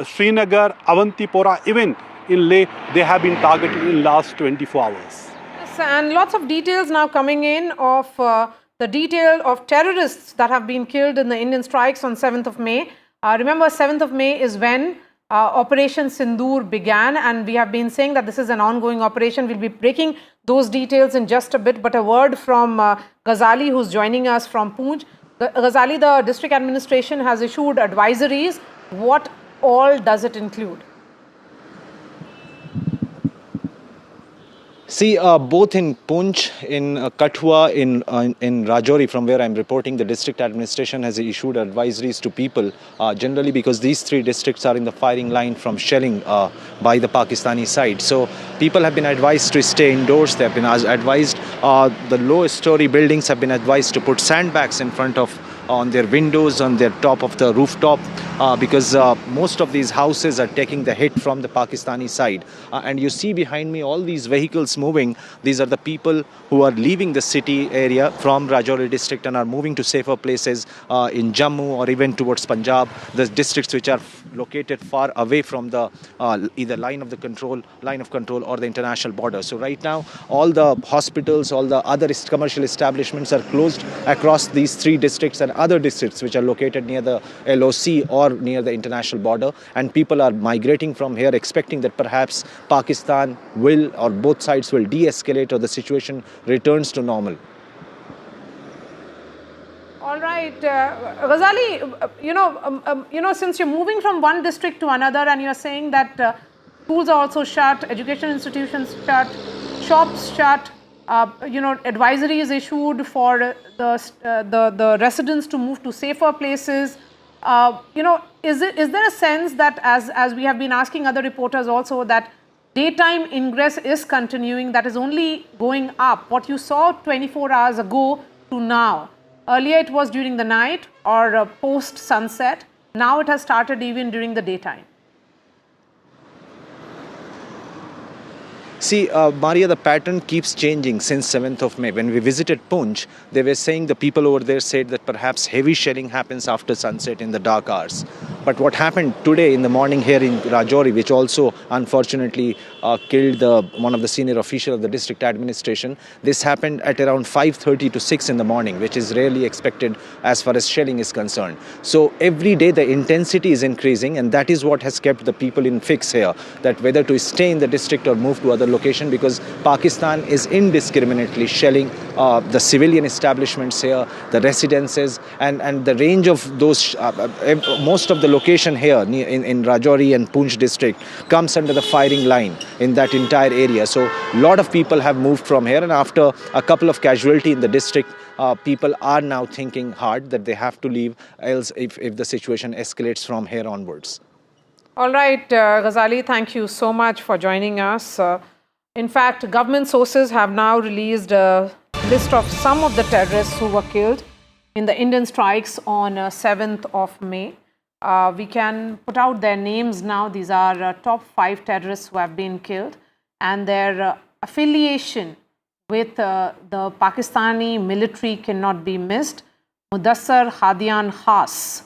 Srinagar, Avantipora, even in Leh, they have been targeted in last 24 hours. Yes, and lots of details now coming in of the detail of terrorists that have been killed in the Indian strikes on 7th of May. Remember, 7th of May is when Operation Sindoor began, and we have been saying that this is an ongoing operation. We'll be breaking those details in just a bit, but a word from Ghazali, who's joining us from Poonch. Ghazali, the district administration has issued advisories. What all does it include? See, both in Poonch, in Kathua, in Rajouri, from where I'm reporting, the district administration has issued advisories to people, generally because these three districts are in the firing line from shelling by the Pakistani side. So people have been advised to stay indoors. They have been advised, the low-story buildings have been advised to put sandbags in front of on their windows, on their top of the rooftop, because most of these houses are taking the hit from the Pakistani side. And you see behind me all these vehicles moving. These are the people who are leaving the city area from Rajouri district and are moving to safer places in Jammu or even towards Punjab, the districts which are located far away from the either line of control or the international border. So right now, all the hospitals, all the other commercial establishments are closed across these three districts and other districts which are located near the LOC or near the international border, and people are migrating from here expecting that perhaps Pakistan will, or both sides will de-escalate, or the situation returns to normal. All right, Ghazali, since you're moving from one district to another and you're saying that schools are also shut, education institutions shut, shops shut, advisory is issued for the residents to move to safer places. Is there a sense that, as we have been asking other reporters also, that daytime ingress is continuing, that is only going up? What you saw 24 hours ago to now, earlier it was during the night or post sunset. Now it has started even during the daytime. See, Maria, the pattern keeps changing since 7th of May. When we visited Poonch, they were saying, the people over there said that perhaps heavy shelling happens after sunset in the dark hours. But what happened today in the morning here in Rajouri, which also unfortunately killed one of the senior officials of the district administration, this happened at around 5:30 to 6 in the morning, which is rarely expected as far as shelling is concerned. So every day the intensity is increasing, and that is what has kept the people in fix here, that whether to stay in the district or move to other location, because Pakistan is indiscriminately shelling the civilian establishments here, the residences, and the range of those, most of the location here in Rajouri and Poonch district comes under the firing line in that entire area. So a lot of people have moved from here, and after a couple of casualties in the district, people are now thinking hard that they have to leave, else if the situation escalates from here onwards. All right, Ghazali, thank you so much for joining us. In fact, government sources have now released a list of some of the terrorists who were killed in the Indian strikes on 7th of May. We can put out their names now. These are top 5 terrorists who have been killed, and their affiliation with the Pakistani military cannot be missed. Mudassar Hadian Khas,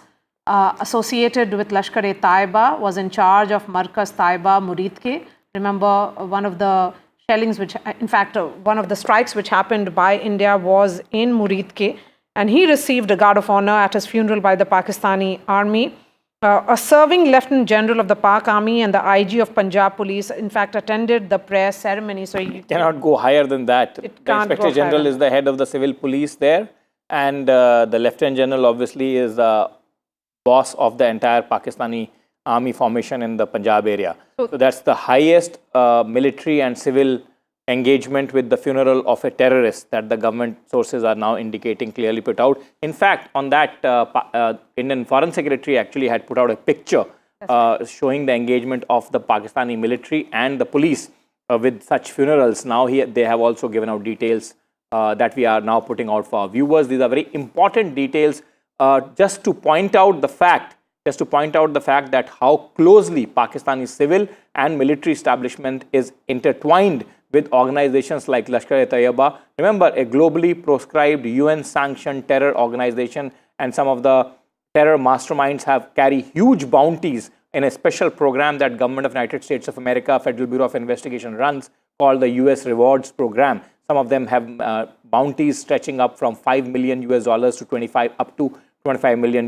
associated with Lashkar-e-Taiba, was in charge of Markaz Taiba Muridke. Remember, one of the shellings which, in fact, one of the strikes which happened by India was in Muridke, and he received a guard of honor at his funeral by the Pakistani army. A serving Lieutenant General of the Pak Army and the IG of Punjab Police, in fact, attended the prayer ceremony. So you cannot go higher than that. The Inspector General is the head of the civil police there, and the Lieutenant General obviously is the boss of the entire Pakistani army formation in the Punjab area. So that's the highest military and civil engagement with the funeral of a terrorist that the government sources are now indicating, clearly put out. In fact, on that, Indian Foreign Secretary actually had put out a picture showing the engagement of the Pakistani military and the police with such funerals. Now they have also given out details that we are now putting out for our viewers. These are very important details just to point out the fact that how closely Pakistani civil and military establishment is intertwined with organizations like Lashkar-e-Taiba. Remember, a globally proscribed UN-sanctioned terror organization, and some of the terror masterminds carry huge bounties in a special program that Government of United States of America, Federal Bureau of Investigation runs, called the US Rewards Program. Some of them have bounties stretching up from $5 million to up to $25 million.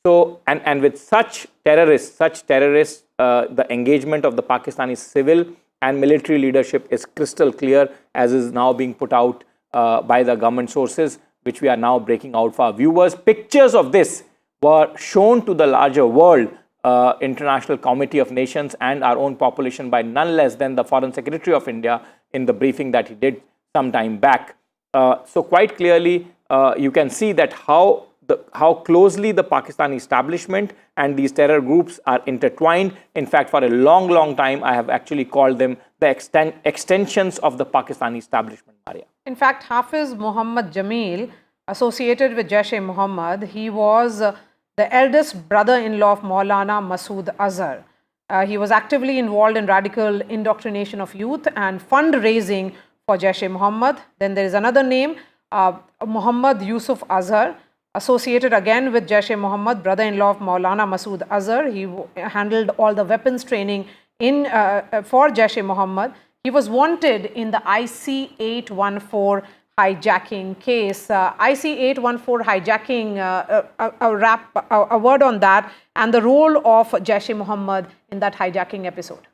So, and with such terrorists, the engagement of the Pakistani civil and military leadership is crystal clear, as is now being put out by the government sources, which we are now breaking out for our viewers. Pictures of this were shown to the larger world, International Committee of Nations, and our own population by none less than the Foreign Secretary of India in the briefing that he did some time back. So quite clearly, you can see that how closely the Pakistani establishment and these terror groups are intertwined. In fact, for a long, long time, I have actually called them the extensions of the Pakistani establishment, Maria. In fact, Hafiz Muhammad Jamil, associated with Jaish-e-Mohammed, he was the eldest brother-in-law of Maulana Masood Azhar. He was actively involved in radical indoctrination of youth and fundraising for Jaish-e-Mohammed. Then there is another name, Muhammad Yusuf Azhar, associated again with Jaish-e-Mohammed, brother-in-law of Maulana Masood Azhar. He handled all the weapons training for Jaish-e-Mohammed. He was wanted in the IC-814 hijacking case. IC-814 hijacking, a word on that, and the role of Jaish-e-Mohammed in that hijacking episode.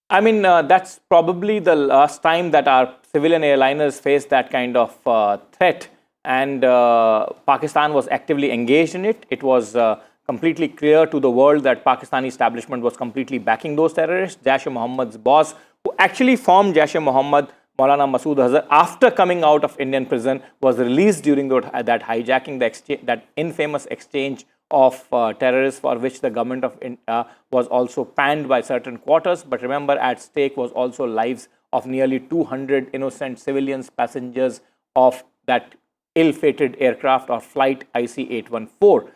I mean, that's probably the last time that our civilian airliners faced that kind of threat, and Pakistan was actively engaged in it. It was completely clear to the world that Pakistani establishment was completely backing those terrorists. Jaish-e-Mohammed's boss, who actually formed Jaish-e-Mohammed, Maulana Masood Azhar, after coming out of Indian prison, was released during that hijacking, that infamous exchange of terrorists, for which the government of India was also panned by certain quarters. But remember, at stake was also lives of nearly 200 innocent civilians, passengers of that ill-fated aircraft or flight IC-814.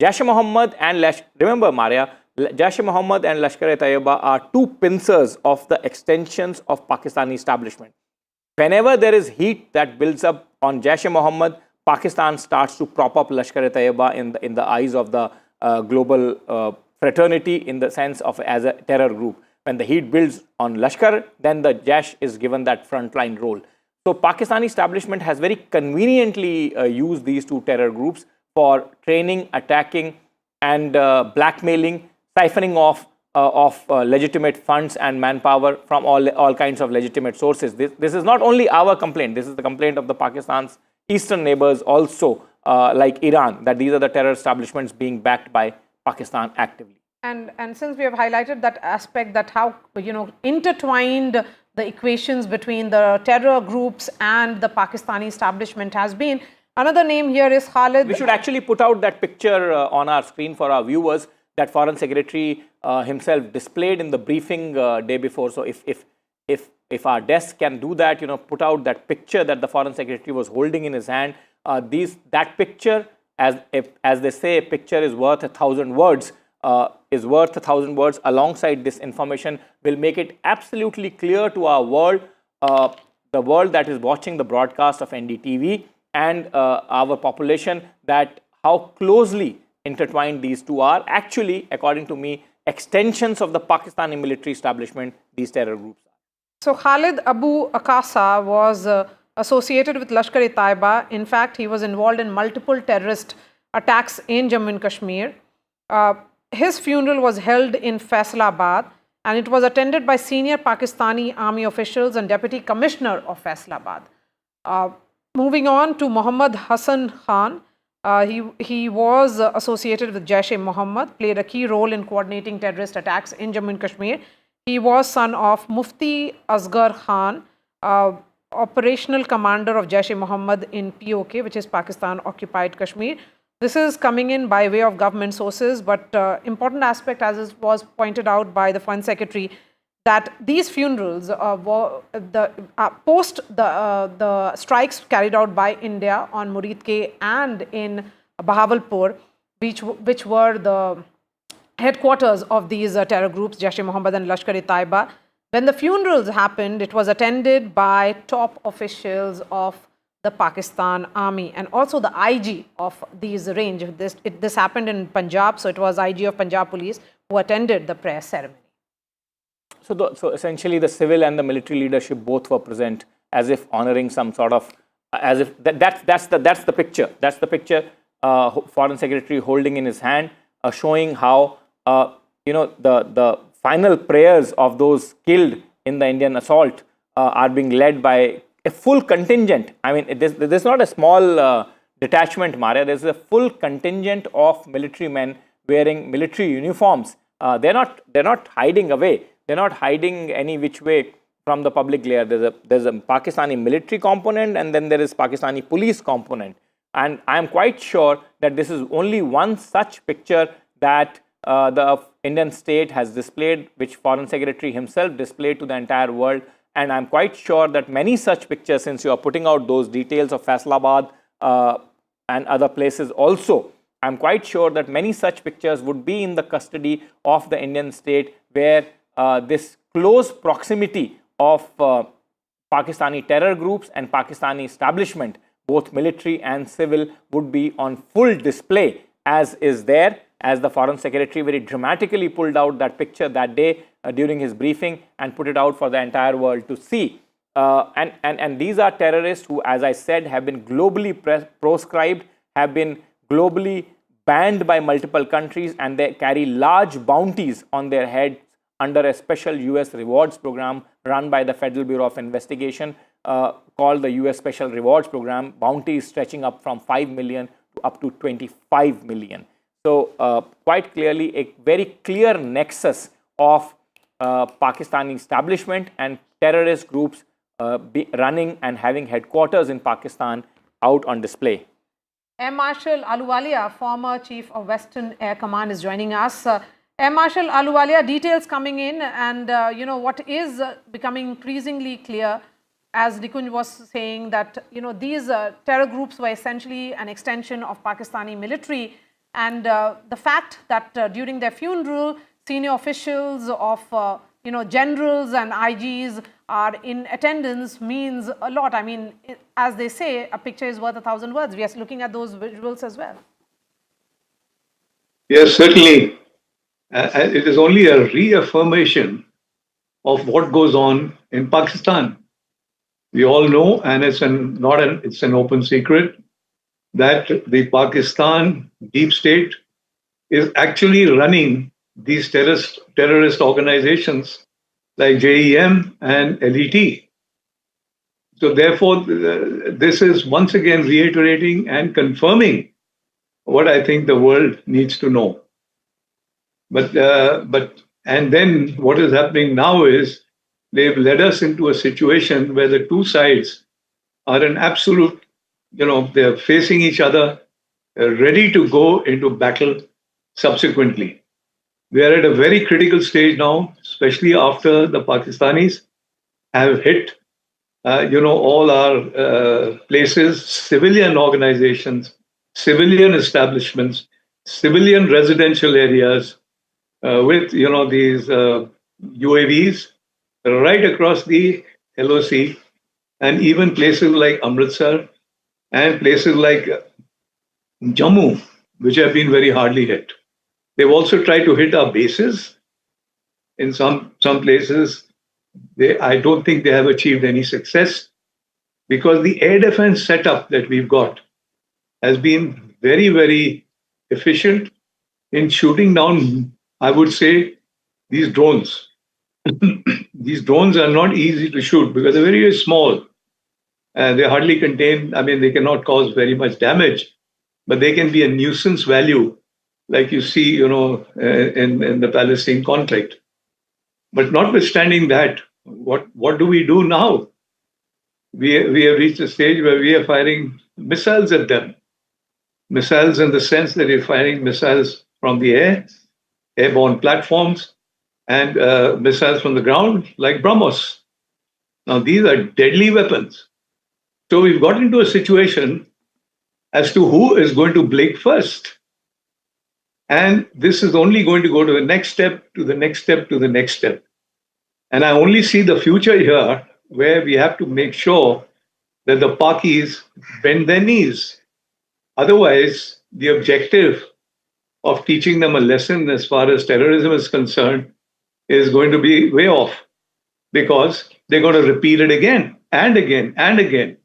Jaish-e-Mohammed and remember, Maria, Jaish-e-Mohammed and Lashkar-e-Taiba are two pincers of the extensions of Pakistani establishment. Whenever there is heat that builds up on Jaish-e-Mohammed, Pakistan starts to prop up Lashkar-e-Taiba in the eyes of the global fraternity, in the sense of as a terror group. When the heat builds on Lashkar, then the Jaish is given that frontline role. So Pakistani establishment has very conveniently used these two terror groups for training, attacking, and blackmailing, siphoning off of legitimate funds and manpower from all kinds of legitimate sources. This is not only our complaint. This is the complaint of the Pakistan's eastern neighbors also, like Iran, that these are the terror establishments being backed by Pakistan actively. And since we have highlighted that aspect, that how intertwined the equations between the terror groups and the Pakistani establishment has been, another name here is Khalid. We should actually put out that picture on our screen for our viewers that Foreign Secretary himself displayed in the briefing day before. So if our desk can do that, put out that picture that the Foreign Secretary was holding in his hand. That picture, as they say, a picture is worth 1,000 words. Alongside this information will make it absolutely clear to our world, the world that is watching the broadcast of NDTV, and our population, that how closely intertwined these two are. Actually, according to me, extensions of the Pakistani military establishment, these terror groups are. So Khalid Abu Akasa was associated with Lashkar-e-Taiba. In fact, he was involved in multiple terrorist attacks in Jammu and Kashmir. His funeral was held in Faisalabad, and it was attended by senior Pakistani army officials and Deputy Commissioner of Faisalabad. Moving on to Muhammad Hassan Khan, he was associated with Jaish-e-Mohammed, played a key role in coordinating terrorist attacks in Jammu and Kashmir. He was son of Mufti Asghar Khan, operational commander of Jaish-e-Mohammed in POK, which is Pakistan Occupied Kashmir. This is coming in by way of government sources, but important aspect, as was pointed out by the Foreign Secretary, that these funerals were post the strikes carried out by India on Murid Ke and in Bahawalpur, which were the headquarters of these terror groups, Jaish-e-Mohammed and Lashkar-e-Taiba. When the funerals happened, it was attended by top officials of the Pakistan Army and also the IG of these range. This happened in Punjab, so it was IG of Punjab Police who attended the prayer ceremony. So essentially the civil and the military leadership both were present as if honoring some sort of, as if that's the picture. That's the picture Foreign Secretary holding in his hand, showing how the final prayers of those killed in the Indian assault are being led by a full contingent. I mean, there's not a small detachment, Maria. There's a full contingent of military men wearing military uniforms. They're not hiding away. They're not hiding any which way from the public glare. There's a Pakistani military component, and then there is Pakistani police component. And I am quite sure that this is only one such picture that the Indian state has displayed, which Foreign Secretary himself displayed to the entire world. And I'm quite sure that many such pictures, since you are putting out those details of Faisalabad and other places also, I'm quite sure that many such pictures would be in the custody of the Indian state, where this close proximity of Pakistani terror groups and Pakistani establishment, both military and civil, would be on full display, as is there, as the Foreign Secretary very dramatically pulled out that picture that day during his briefing and put it out for the entire world to see. And these are terrorists who, as I said, have been globally proscribed, have been globally banned by multiple countries, and they carry large bounties on their heads under a special US rewards program run by the Federal Bureau of Investigation called the US Special Rewards Program, bounties stretching up from 5 million to up to 25 million. So quite clearly a very clear nexus of Pakistani establishment and terrorist groups running and having headquarters in Pakistan out on display. Air Marshal Ahluwalia, former Chief of Western Air Command, is joining us. Air Marshal Ahluwalia, details coming in, and what is becoming increasingly clear, as Nikunj was saying, that these terror groups were essentially an extension of Pakistani military, and the fact that during their funeral, senior officials of generals and IGs are in attendance means a lot. I mean, as they say, a picture is worth 1,000 words. We are looking at those visuals as well. Yes, certainly. It is only a reaffirmation of what goes on in Pakistan. We all know, and it's an open secret, that the Pakistan deep state is actually running these terrorist organizations like JEM and LET. So therefore, this is once again reiterating and confirming what I think the world needs to know. And then what is happening now is they've led us into a situation where the two sides are in absolute, they're facing each other, ready to go into battle subsequently. We are at a very critical stage now, especially after the Pakistanis have hit, all our places, civilian organizations, civilian establishments, civilian residential areas, with these UAVs right across the LOC, and even places like Amritsar and places like Jammu, which have been very hardly hit. They've also tried to hit our bases. In some places, I don't think they have achieved any success, because the air defense setup that we've got has been very, very efficient in shooting down, I would say, these drones. These drones are not easy to shoot because they're very, very small. They hardly contain, they cannot cause very much damage, but they can be a nuisance value, like you see, in the Palestine conflict. But notwithstanding that, what do we do now? We have reached a stage where we are firing missiles at them. Missiles in the sense that we're firing missiles from the air, airborne platforms, and missiles from the ground like BrahMos. Now, these are deadly weapons. So we've got into a situation as to who is going to blink first. And this is only going to go to the next step, to the next step, to the next step. And I only see the future here where we have to make sure that the Pakis bend their knees. Otherwise, the objective of teaching them a lesson as far as terrorism is concerned is going to be way off, because they're going to repeat it again and again and again.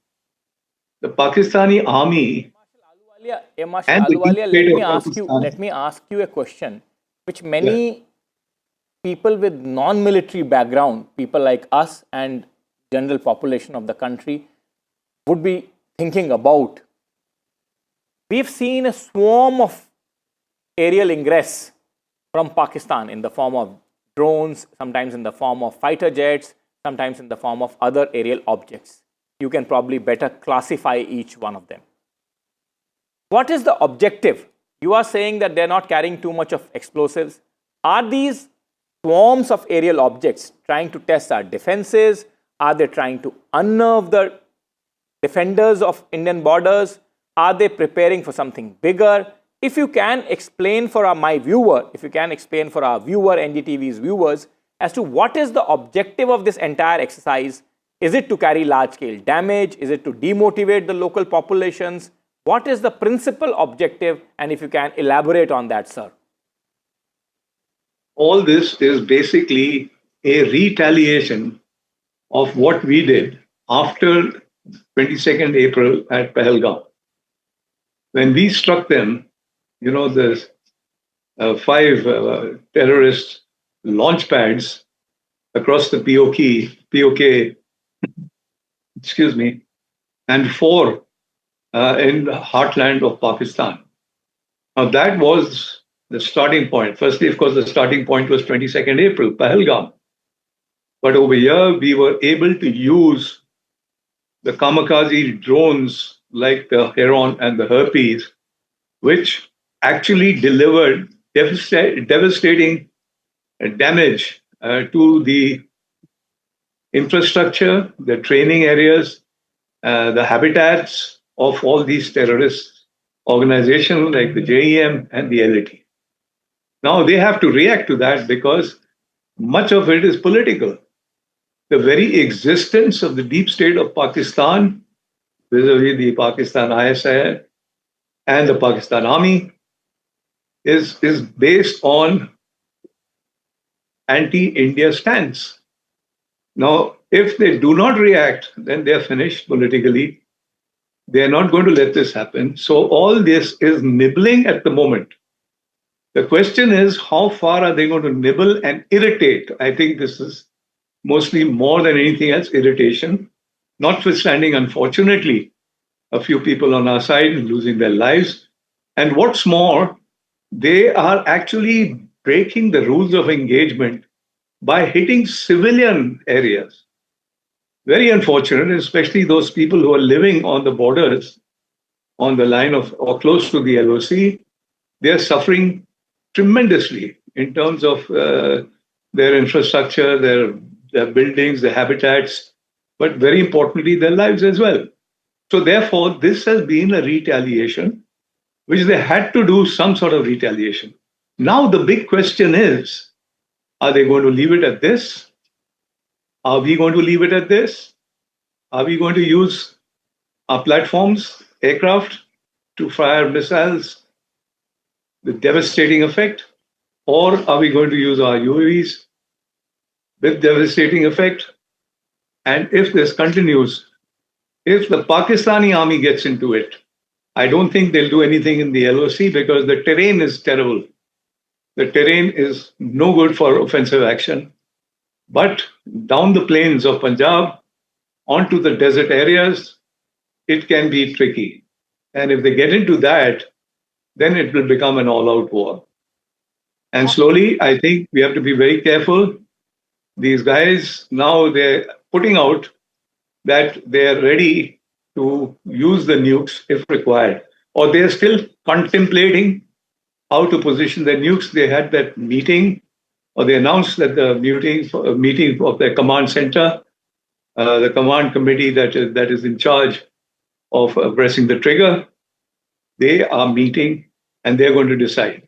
The Pakistani army Marshal and the deep Ahluwalia, state of Pakistan. let me ask you a question, which many people with non-military background, people like us and general population of the country, would be thinking about. We've seen a swarm of aerial ingress from Pakistan in the form of drones, sometimes in the form of fighter jets, sometimes in the form of other aerial objects. You can probably better classify each one of them. What is the objective? You are saying that they're not carrying too much of explosives. Are these swarms of aerial objects trying to test our defenses? Are they trying to unnerve the defenders of Indian borders? Are they preparing for something bigger? If you can explain for my viewer, if you can explain for our viewer, NDTV's viewers, as to what is the objective of this entire exercise. Is it to carry large-scale damage? Is it to demotivate the local populations? What is the principal objective? And if you can elaborate on that, sir. All this is basically a retaliation of what we did after 22nd April at Pahalgam. When we struck them, you know, the 5 terrorist launch pads across the POK, excuse me, and 4 in the heartland of Pakistan. Now that was the starting point. Firstly, of course, the starting point was 22nd April, Pahalgam. But over here, we were able to use the kamikaze drones like the Heron and the Herpes, which actually delivered devastating damage to the infrastructure, the training areas, the habitats of all these terrorist organizations like the JEM and the LAT. Now they have to react to that because much of it is political. The very existence of the deep state of Pakistan vis-a-vis the Pakistan ISI and the Pakistan Army is based on anti-India stance. Now, if they do not react, then they're finished politically. They're not going to let this happen. So all this is nibbling at the moment. The question is, how far are they going to nibble and irritate? I think this is mostly more than anything else, irritation. Notwithstanding, unfortunately, a few people on our side losing their lives. And what's more, they are actually breaking the rules of engagement by hitting civilian areas. Very unfortunate, especially those people who are living on the borders, on the line of or close to the LOC. They are suffering tremendously in terms of their infrastructure, their buildings, their habitats, but very importantly, their lives as well. So therefore, this has been a retaliation, which they had to do some sort of retaliation. Now the big question is, are they going to leave it at this? Are we going to leave it at this? Are we going to use our platforms, aircraft, to fire missiles with devastating effect? Or are we going to use our UAVs with devastating effect? And if this continues, if the Pakistani army gets into it, I don't think they'll do anything in the LOC because the terrain is terrible. The terrain is no good for offensive action. But down the plains of Punjab, onto the desert areas, it can be tricky. And if they get into that, then it will become an all-out war. And slowly, I think we have to be very careful. These guys, now they're putting out that they're ready to use the nukes if required. Or they're still contemplating how to position their nukes. They had that meeting or they announced that the meeting of their command center, the command committee that is in charge of pressing the trigger, they are meeting and they're going to decide.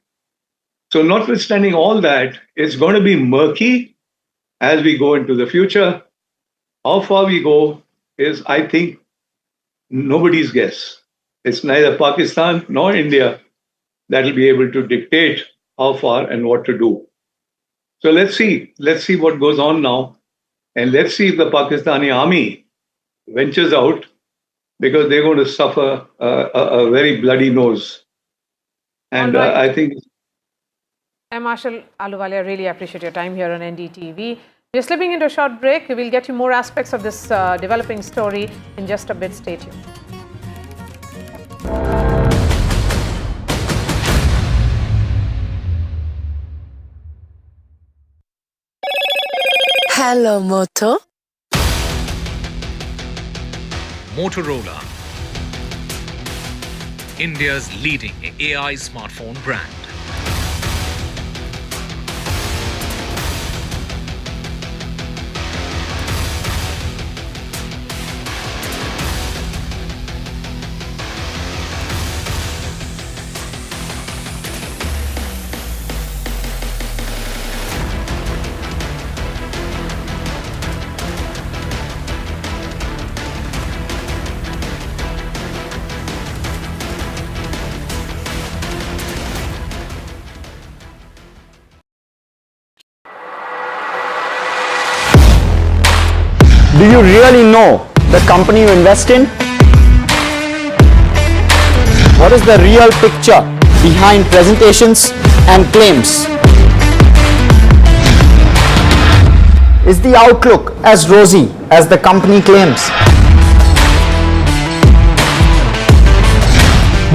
So notwithstanding all that, it's going to be murky as we go into the future. How far we go is, I think, nobody's guess. It's neither Pakistan nor India that will be able to dictate how far and what to do. So let's see what goes on now. And let's see if the Pakistani army ventures out, because they're going to suffer a very bloody nose. And I think... Marshal Ahluwalia, I really appreciate your time here on NDTV. We're slipping into a short break. We'll get you more aspects of this developing story in just a bit. Stay tuned. Hello, Moto. Motorola, India's leading AI smartphone brand. Do you really know the company you invest in? What is the real picture behind presentations and claims? Is the outlook as rosy as the company claims?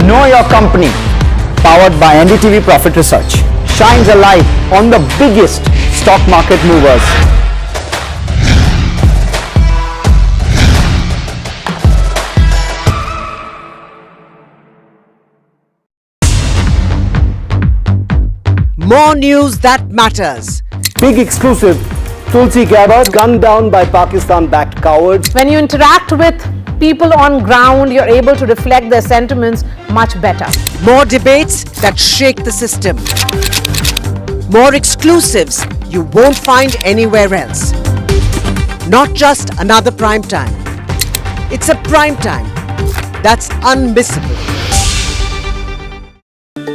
Know Your Company, powered by NDTV Profit Research, shines a light on the biggest stock market movers. More news that matters. Big exclusive. Tulsi Gabbard gunned down by Pakistan-backed cowards. When you interact with people on ground, you're able to reflect their sentiments much better. More debates that shake the system. More exclusives you won't find anywhere else. Not just another prime time. It's a prime time that's unmissable.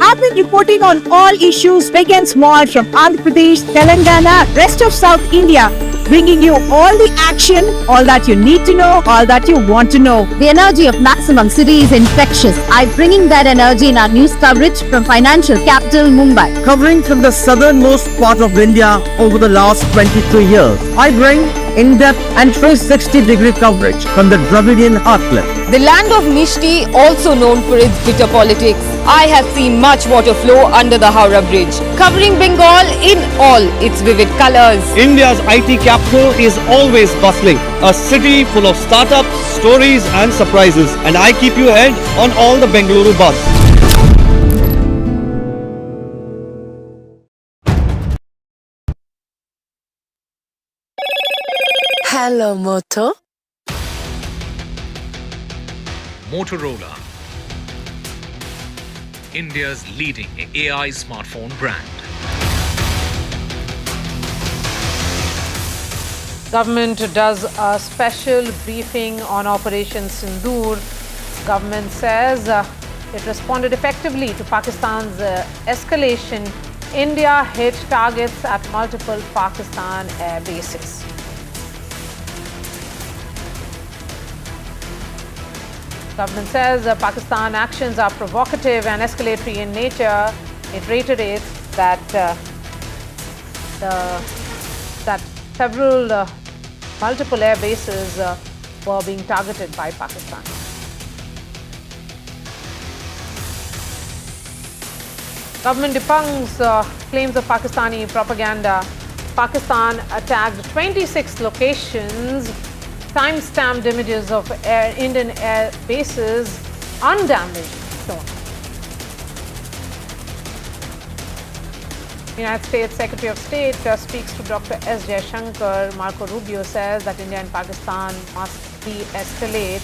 I've been reporting on all issues big and small from Andhra Pradesh, Telangana, rest of South India, bringing you all the action, all that you need to know, all that you want to know. The energy of maximum city is infectious. I'm bringing that energy in our news coverage from financial capital Mumbai. Covering from the southernmost part of India over the last 23 years. I bring in-depth and 360-degree coverage from the Dravidian heartland. The land of Mishti, also known for its bitter politics. I have seen much water flow under the Howrah Bridge, covering Bengal in all its vivid colors. India's IT capital is always bustling, a city full of startups, stories and surprises. And I keep you ahead on all the Bengaluru buzz. Hello, Moto. Motorola, India's leading AI smartphone brand. Government does a special briefing on Operation Sindoor. Government says it responded effectively to Pakistan's escalation. India hit targets at multiple Pakistan air bases. Government says Pakistan actions are provocative and escalatory in nature. It reiterates that several multiple air bases were being targeted by Pakistan. Government debunks claims of Pakistani propaganda. Pakistan attacked 26 locations. Time-stamped images of Indian air bases undamaged shown. United States Secretary of State speaks to Dr. S. Jaishankar. Marco Rubio says that India and Pakistan must de-escalate.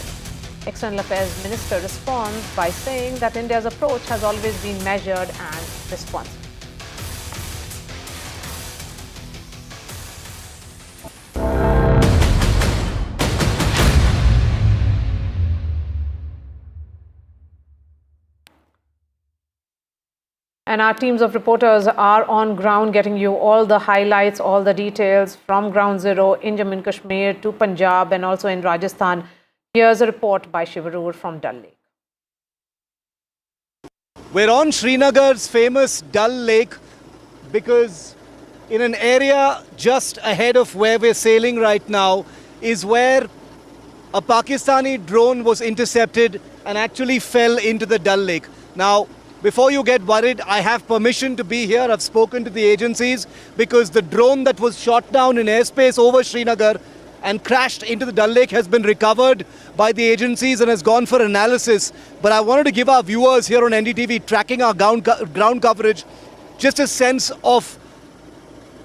External Affairs Minister responds by saying that India's approach has always been measured and responsible. And our teams of reporters are on ground getting you all the highlights, all the details from ground zero in Jammu and Kashmir to Punjab and also in Rajasthan. Here's a report by Shivarur from Dal Lake. We're on Srinagar's famous Dal Lake because in an area just ahead of where we're sailing right now is where a Pakistani drone was intercepted and actually fell into the Dal Lake. Now, before you get worried, I have permission to be here. I've spoken to the agencies because the drone that was shot down in airspace over Srinagar and crashed into the Dal Lake has been recovered by the agencies and has gone for analysis. But I wanted to give our viewers here on NDTV tracking our ground coverage just a sense of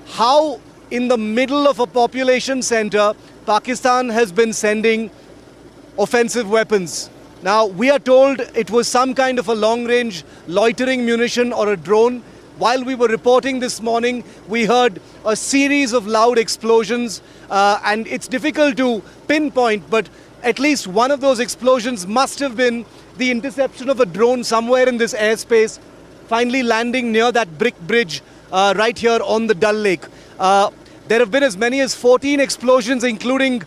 how in the middle of a population center, Pakistan has been sending offensive weapons. Now, we are told it was some kind of a long-range loitering munition or a drone. While we were reporting this morning, we heard a series of loud explosions, and it's difficult to pinpoint, but at least one of those explosions must have been the interception of a drone somewhere in this airspace, finally landing near that brick bridge right here on the Dal Lake. There have been as many as 14 explosions, including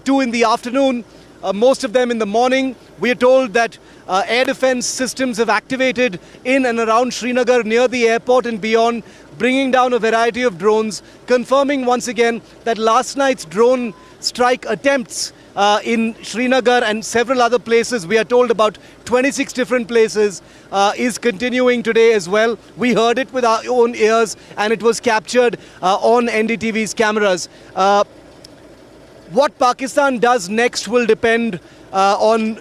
2 in the afternoon. Most of them in the morning. We are told that air defense systems have activated in and around Srinagar near the airport and beyond, bringing down a variety of drones, confirming once again that last night's drone strike attempts in Srinagar and several other places, we are told about 26 different places, is continuing today as well. We heard it with our own ears and it was captured on NDTV's cameras. What Pakistan does next will depend on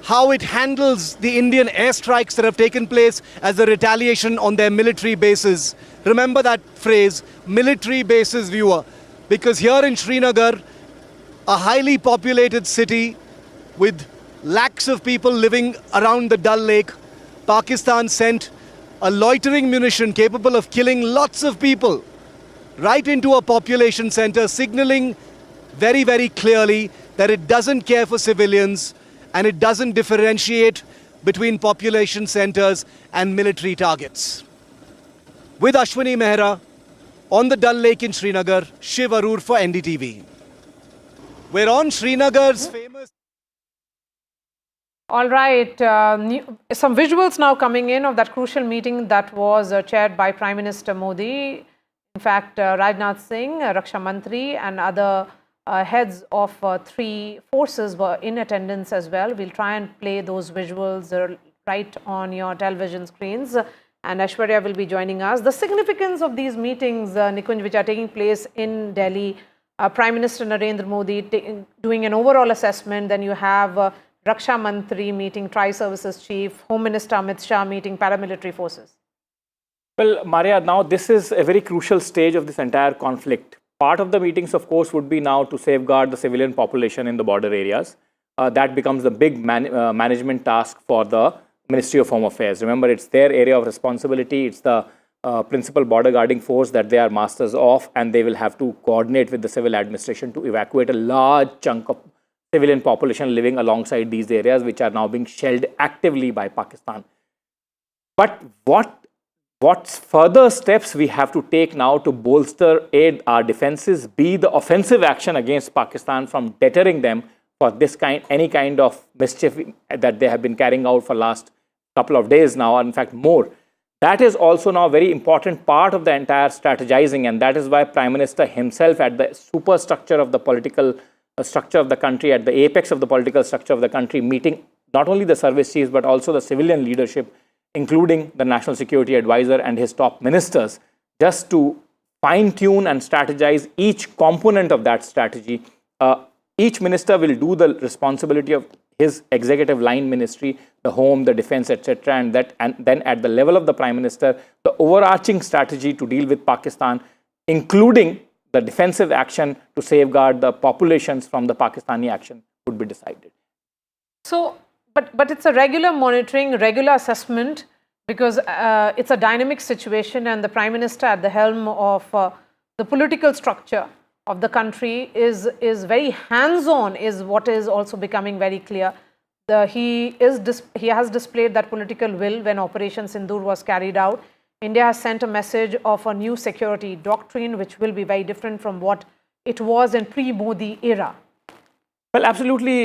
how it handles the Indian airstrikes that have taken place as a retaliation on their military bases. Remember that phrase, military bases, viewer, because here in Srinagar, a highly populated city with lakhs of people living around the Dal Lake, Pakistan sent a loitering munition capable of killing lots of people right into a population center, signaling very, very clearly that it doesn't care for civilians and it doesn't differentiate between population centers and military targets. With Ashwini Mehra on the Dal Lake in Srinagar, Shiv Arur for NDTV. We're on Srinagar's famous... All right, some visuals now coming in of that crucial meeting that was chaired by Prime Minister Modi. In fact, Rajnath Singh, Raksha Mantri and other heads of 3 forces were in attendance as well. We'll try and play those visuals right on your television screens. And Aishwarya will be joining us. The significance of these meetings, Nikunj, which are taking place in Delhi, Prime Minister Narendra Modi doing an overall assessment. Then you have Raksha Mantri meeting Tri-Services Chief, Home Minister Amit Shah meeting paramilitary forces. Well, Maria, now this is a very crucial stage of this entire conflict. Part of the meetings, of course, would be now to safeguard the civilian population in the border areas. That becomes the big management task for the Ministry of Home Affairs. Remember, it's their area of responsibility. It's the principal border guarding force that they are masters of, and they will have to coordinate with the civil administration to evacuate a large chunk of civilian population living alongside these areas, which are now being shelled actively by Pakistan. But what further steps we have to take now to bolster our defenses, be the offensive action against Pakistan from deterring them for any kind of mischief that they have been carrying out for last couple of days now, or in fact more. That is also now a very important part of the entire strategizing, and that is why Prime Minister himself at the superstructure of the political structure of the country, at the apex of the political structure of the country, meeting not only the service chiefs but also the civilian leadership, including the National Security Advisor and his top ministers, just to fine-tune and strategize each component of that strategy. Each minister will do the responsibility of his executive line ministry, the home, the defense, etc., and then at the level of the Prime Minister, the overarching strategy to deal with Pakistan, including the defensive action to safeguard the populations from the Pakistani action, would be decided. So, but it's a regular monitoring, regular assessment, because it's a dynamic situation, and the Prime Minister at the helm of the political structure of the country is very hands-on, is what is also becoming very clear. He has displayed that political will when Operation Sindoor was carried out. India has sent a message of a new security doctrine, which will be very different from what it was in pre-Modi era. Well, absolutely,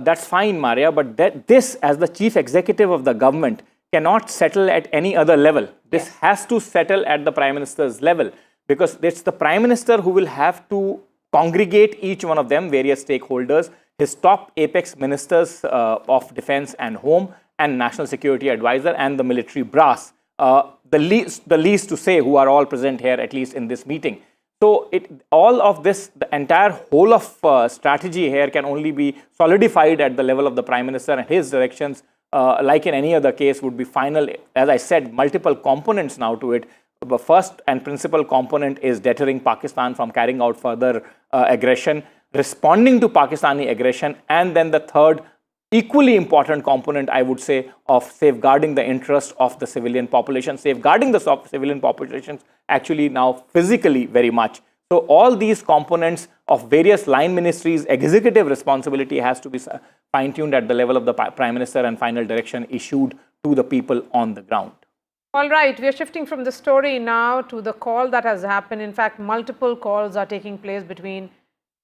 that's fine, Maria, but this, as the chief executive of the government, cannot settle at any other level. This has to settle at the Prime Minister's level, because it's the Prime Minister who will have to congregate each one of them, various stakeholders, his top apex ministers of defense and home, and national security advisor, and the military brass. The least to say, who are all present here, at least in this meeting. So all of this, the entire whole of strategy here can only be solidified at the level of the Prime Minister, and his directions, like in any other case, would be final. As I said, multiple components now to it. The first and principal component is deterring Pakistan from carrying out further aggression, responding to Pakistani aggression, and then the third, equally important component, I would say, of safeguarding the interest of the civilian population, safeguarding the civilian populations actually now physically very much. So all these components of various line ministries' executive responsibility has to be fine-tuned at the level of the Prime Minister, and final direction issued to the people on the ground. All right, we are shifting from the story now to the call that has happened. In fact, multiple calls are taking place between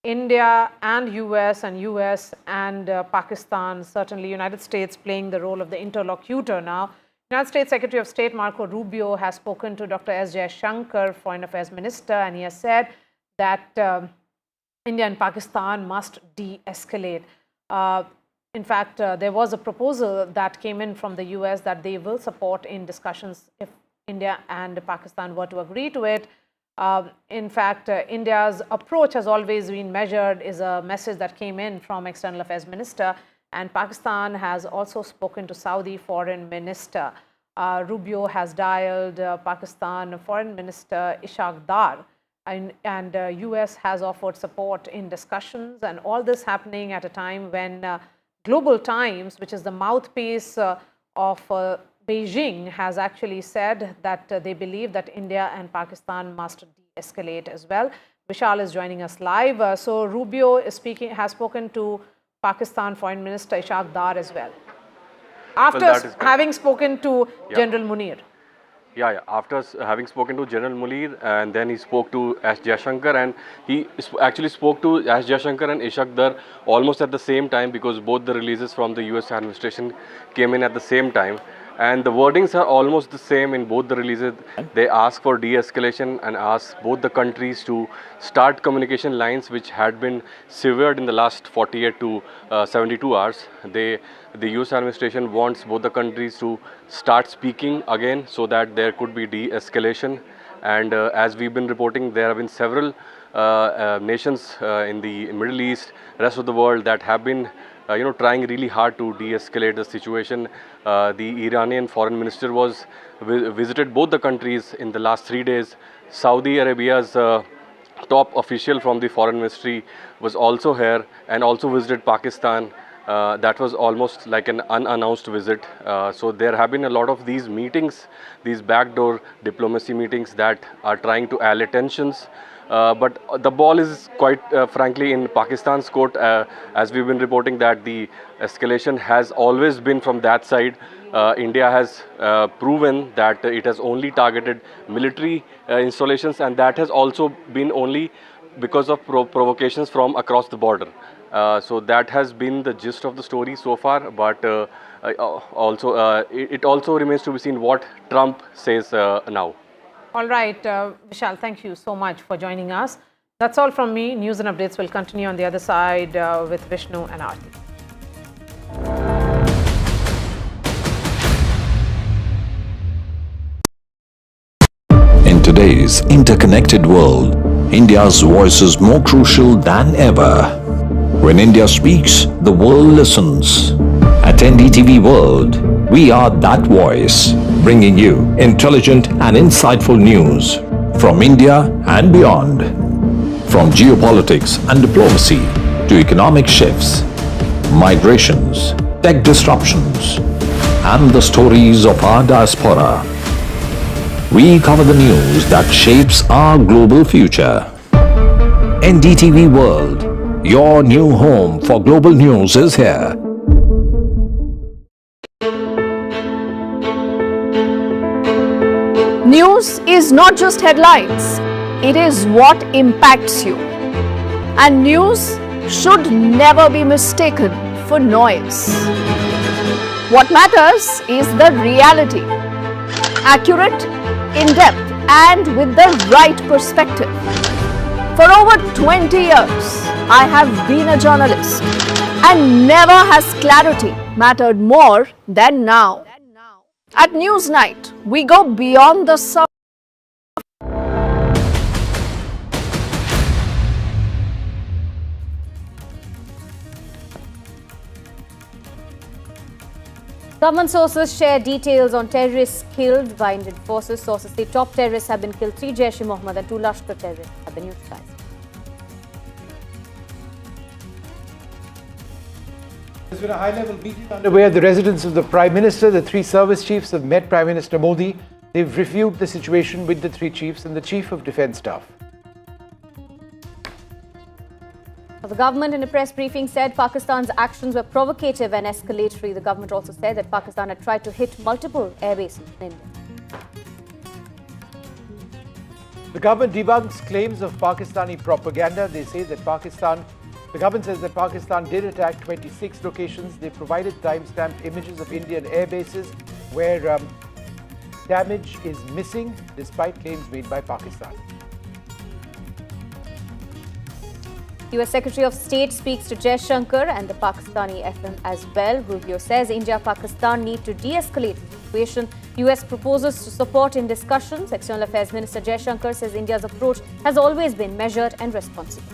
India and US and Pakistan, certainly United States playing the role of the interlocutor now. United States Secretary of State Marco Rubio has spoken to Dr. S. Jaishankar, Foreign Affairs Minister, and he has said that India and Pakistan must de-escalate. In fact, there was a proposal that came in from the US that they will support in discussions if India and Pakistan were to agree to it. In fact, India's approach has always been measured, is a message that came in from External Affairs Minister, and Pakistan has also spoken to Saudi Foreign Minister. Rubio has dialed Pakistan Foreign Minister Ishaq Dar, and US has offered support in discussions, and all this happening at a time when Global Times, which is the mouthpiece of Beijing, has actually said that they believe that India and Pakistan must de-escalate as well. Vishal is joining us live. So Rubio has spoken to Pakistan Foreign Minister Ishaq Dar as well, after having spoken to General Munir. Yeah, after having spoken to General Munir, and then he spoke to S. Jaishankar, and he actually spoke to S. Jaishankar and Ishaq Dar almost at the same time, because both the releases from the US administration came in at the same time. And the wordings are almost the same in both the releases. They ask for de-escalation and ask both the countries to start communication lines which had been severed in the last 48 to 72 hours. The US administration wants both the countries to start speaking again so that there could be de-escalation. And as we've been reporting, there have been several nations in the Middle East, rest of the world, that have been trying really hard to de-escalate the situation. The Iranian foreign minister visited both the countries in the last 3 days. Saudi Arabia's top official from the foreign ministry was also here and also visited Pakistan. That was almost like an unannounced visit. So there have been a lot of these meetings, these backdoor diplomacy meetings that are trying to allay tensions. But the ball is quite frankly in Pakistan's court, as we've been reporting that the escalation has always been from that side. India has proven that it has only targeted military installations, and that has also been only because of provocations from across the border. So that has been the gist of the story so far, but it also remains to be seen what Trump says now. All right, Vishal, thank you so much for joining us. That's all from me. News and updates will continue on the other side with Vishnu and Aarti. In today's interconnected world, India's voice is more crucial than ever. When India speaks, the world listens. At NDTV World, we are that voice, bringing you intelligent and insightful news from India and beyond. From geopolitics and diplomacy to economic shifts, migrations, tech disruptions, and the stories of our diaspora. We cover the news that shapes our global future. NDTV World, your new home for global news is here. News is not just headlines, it is what impacts you. And news should never be mistaken for noise. What matters is the reality. Accurate, in-depth, and with the right perspective. For over 20 years, I have been a journalist, and never has clarity mattered more than now. At Newsnight, we go beyond the surface. Government sources share details on terrorists killed by Indian forces. Sources say top terrorists have been killed, 3 Jaish-e-Mohammed and 2 Lashkar terrorists have been neutralized. There's been a high-level meeting underway at the residence of the Prime Minister. The 3 service chiefs have met Prime Minister Modi. They've reviewed the situation with the 3 chiefs and the Chief of Defence Staff. The government in a press briefing said Pakistan's actions were provocative and escalatory. The government also said that Pakistan had tried to hit multiple airbases in India. The government debunks claims of Pakistani propaganda. They say that the government says that Pakistan did attack 26 locations. They provided time-stamped images of Indian air bases where damage is missing despite claims made by Pakistan. US Secretary of State speaks to Jaishankar and the Pakistani FM as well. Rubio says India-Pakistan need to de-escalate the situation. US proposes to support in discussions. External Affairs Minister Jaishankar says India's approach has always been measured and responsible.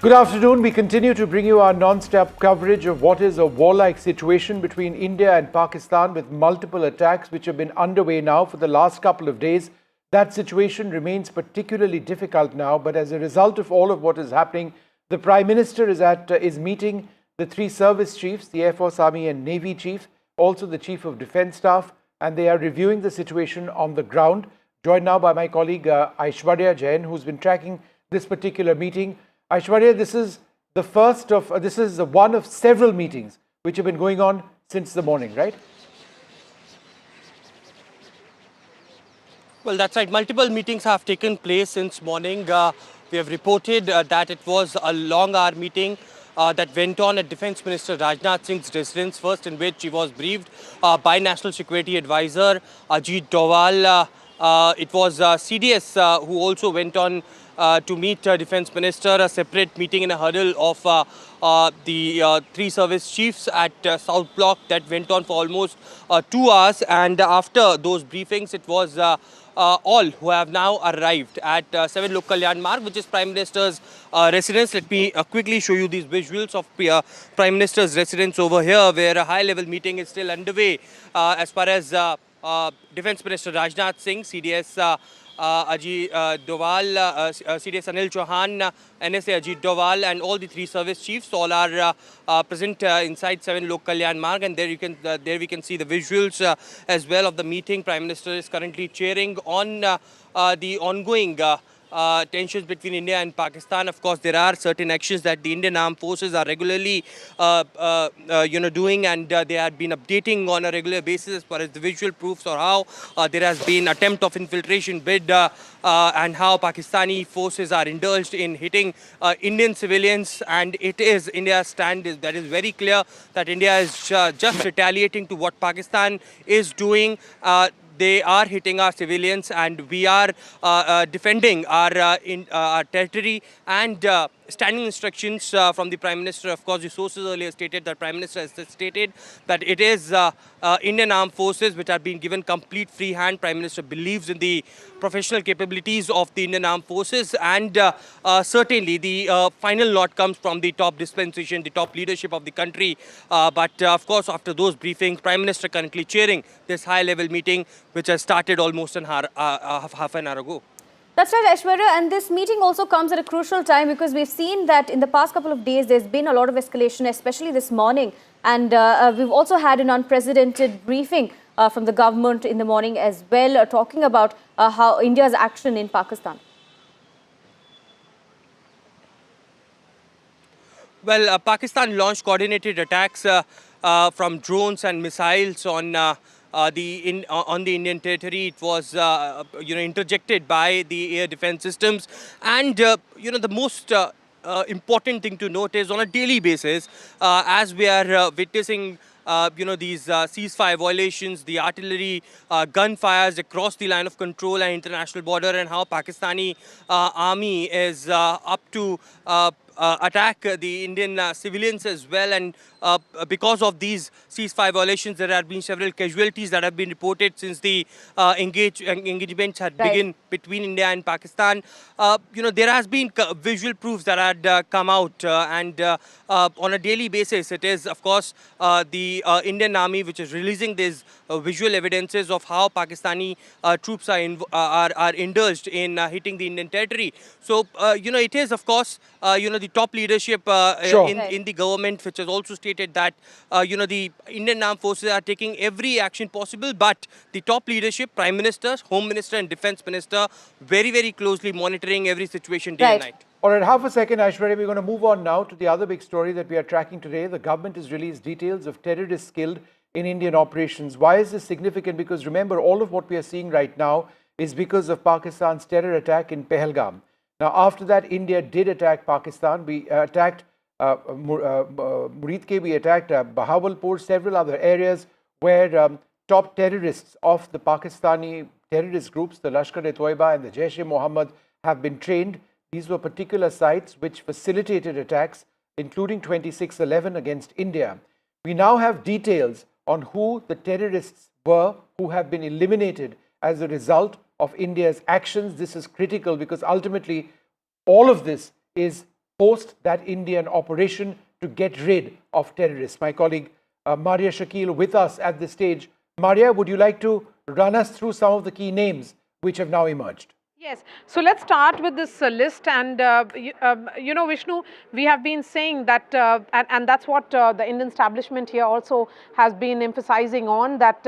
Good afternoon. We continue to bring you our non-stop coverage of what is a warlike situation between India and Pakistan with multiple attacks which have been underway now for the last couple of days. That situation remains particularly difficult now, but as a result of all of what is happening, the Prime Minister is meeting the 3 service chiefs, the Air Force, Army and Navy chief, also the Chief of Defence Staff, and they are reviewing the situation on the ground. Joined now by my colleague Aishwarya Jain, who's been tracking this particular meeting. Aishwarya, this is one of several meetings which have been going on since the morning, right? Well, that's right. Multiple meetings have taken place since morning. We have reported that it was a long-hour meeting that went on at Defence Minister Rajnath Singh's residence, first in which he was briefed by National Security Advisor Ajit Doval. It was CDS who also went on to meet Defence Minister, a separate meeting in a huddle of the 3 service chiefs at South Block that went on for almost 2 hours. And after those briefings, it was all who have now arrived at 7 Lok Kalyan Marg, which is Prime Minister's residence. Let me quickly show you these visuals of Prime Minister's residence over here, where a high-level meeting is still underway as far as Defence Minister Rajnath Singh, CDS Ajit Doval, CDS Anil Chauhan, NSA Ajit Doval, and all the 3 service chiefs all are present inside 7 Lok Kalyan Marg, and there we can see the visuals as well of the meeting. Prime Minister is currently chairing on the ongoing tensions between India and Pakistan. Of course, there are certain actions that the Indian armed forces are regularly doing, and they have been updating on a regular basis as far as the visual proofs or how there has been attempt of infiltration bid and how Pakistani forces are indulged in hitting Indian civilians. And it is India's stand that is very clear that India is just retaliating to what Pakistan is doing. they are hitting our civilians, and we are defending our territory, and standing instructions from the Prime Minister. Of course, the sources earlier stated that Prime Minister has stated that it is Indian Armed Forces which are being given complete free hand. Prime Minister believes in the professional capabilities of the Indian Armed Forces, and certainly the final lot comes from the top dispensation, the top leadership of the country. But of course, after those briefings, Prime Minister currently chairing this high-level meeting, which has started almost half an hour ago. That's right, Aishwarya, and this meeting also comes at a crucial time because we've seen that in the past couple of days there's been a lot of escalation, especially this morning, and we've also had an unprecedented briefing from the government in the morning as well, talking about how India's action in Pakistan. Well, Pakistan launched coordinated attacks from drones and missiles on the Indian territory. It was interjected by the air defense systems, and the most important thing to note is on a daily basis, as we are witnessing these ceasefire violations, the artillery gunfires across the line of control and international border, and how Pakistani army is up to attack the Indian civilians as well. And because of these ceasefire violations, there have been several casualties that have been reported since the engagements had begun between India and Pakistan. There has been visual proofs that had come out, and on a daily basis, it is, of course, the Indian army which is releasing these visual evidences of how Pakistani troops are indulged in hitting the Indian territory. So, it is, of course, the top leadership in the government, which has also stated that, the Indian Armed Forces are taking every action possible, but the top leadership, Prime Minister, Home Minister and Defense Minister, very, very closely monitoring every situation day and night. All right, half a second, Aishwarya. We're going to move on now to the other big story that we are tracking today. The government has released details of terrorists killed in Indian operations. Why is this significant? Because remember, all of what we are seeing right now is because of Pakistan's terror attack in Pahalgam. Now, after that, India did attack Pakistan. We attacked Murid, we attacked Bahawalpur, several other areas where top terrorists of the Pakistani terrorist groups, the Lashkar-e-Toiba and the Jaish-e-Mohammed, have been trained. These were particular sites which facilitated attacks, including 26/11 against India. We now have details on who the terrorists were who have been eliminated as a result of India's actions. This is critical because ultimately all of this is post that Indian operation to get rid of terrorists. My colleague Maria Shakil with us at this stage. Maria, would you like to run us through some of the key names which have now emerged? Yes. So let's start with this list, and Vishnu, we have been saying that, and that's what the Indian establishment here also has been emphasizing on, that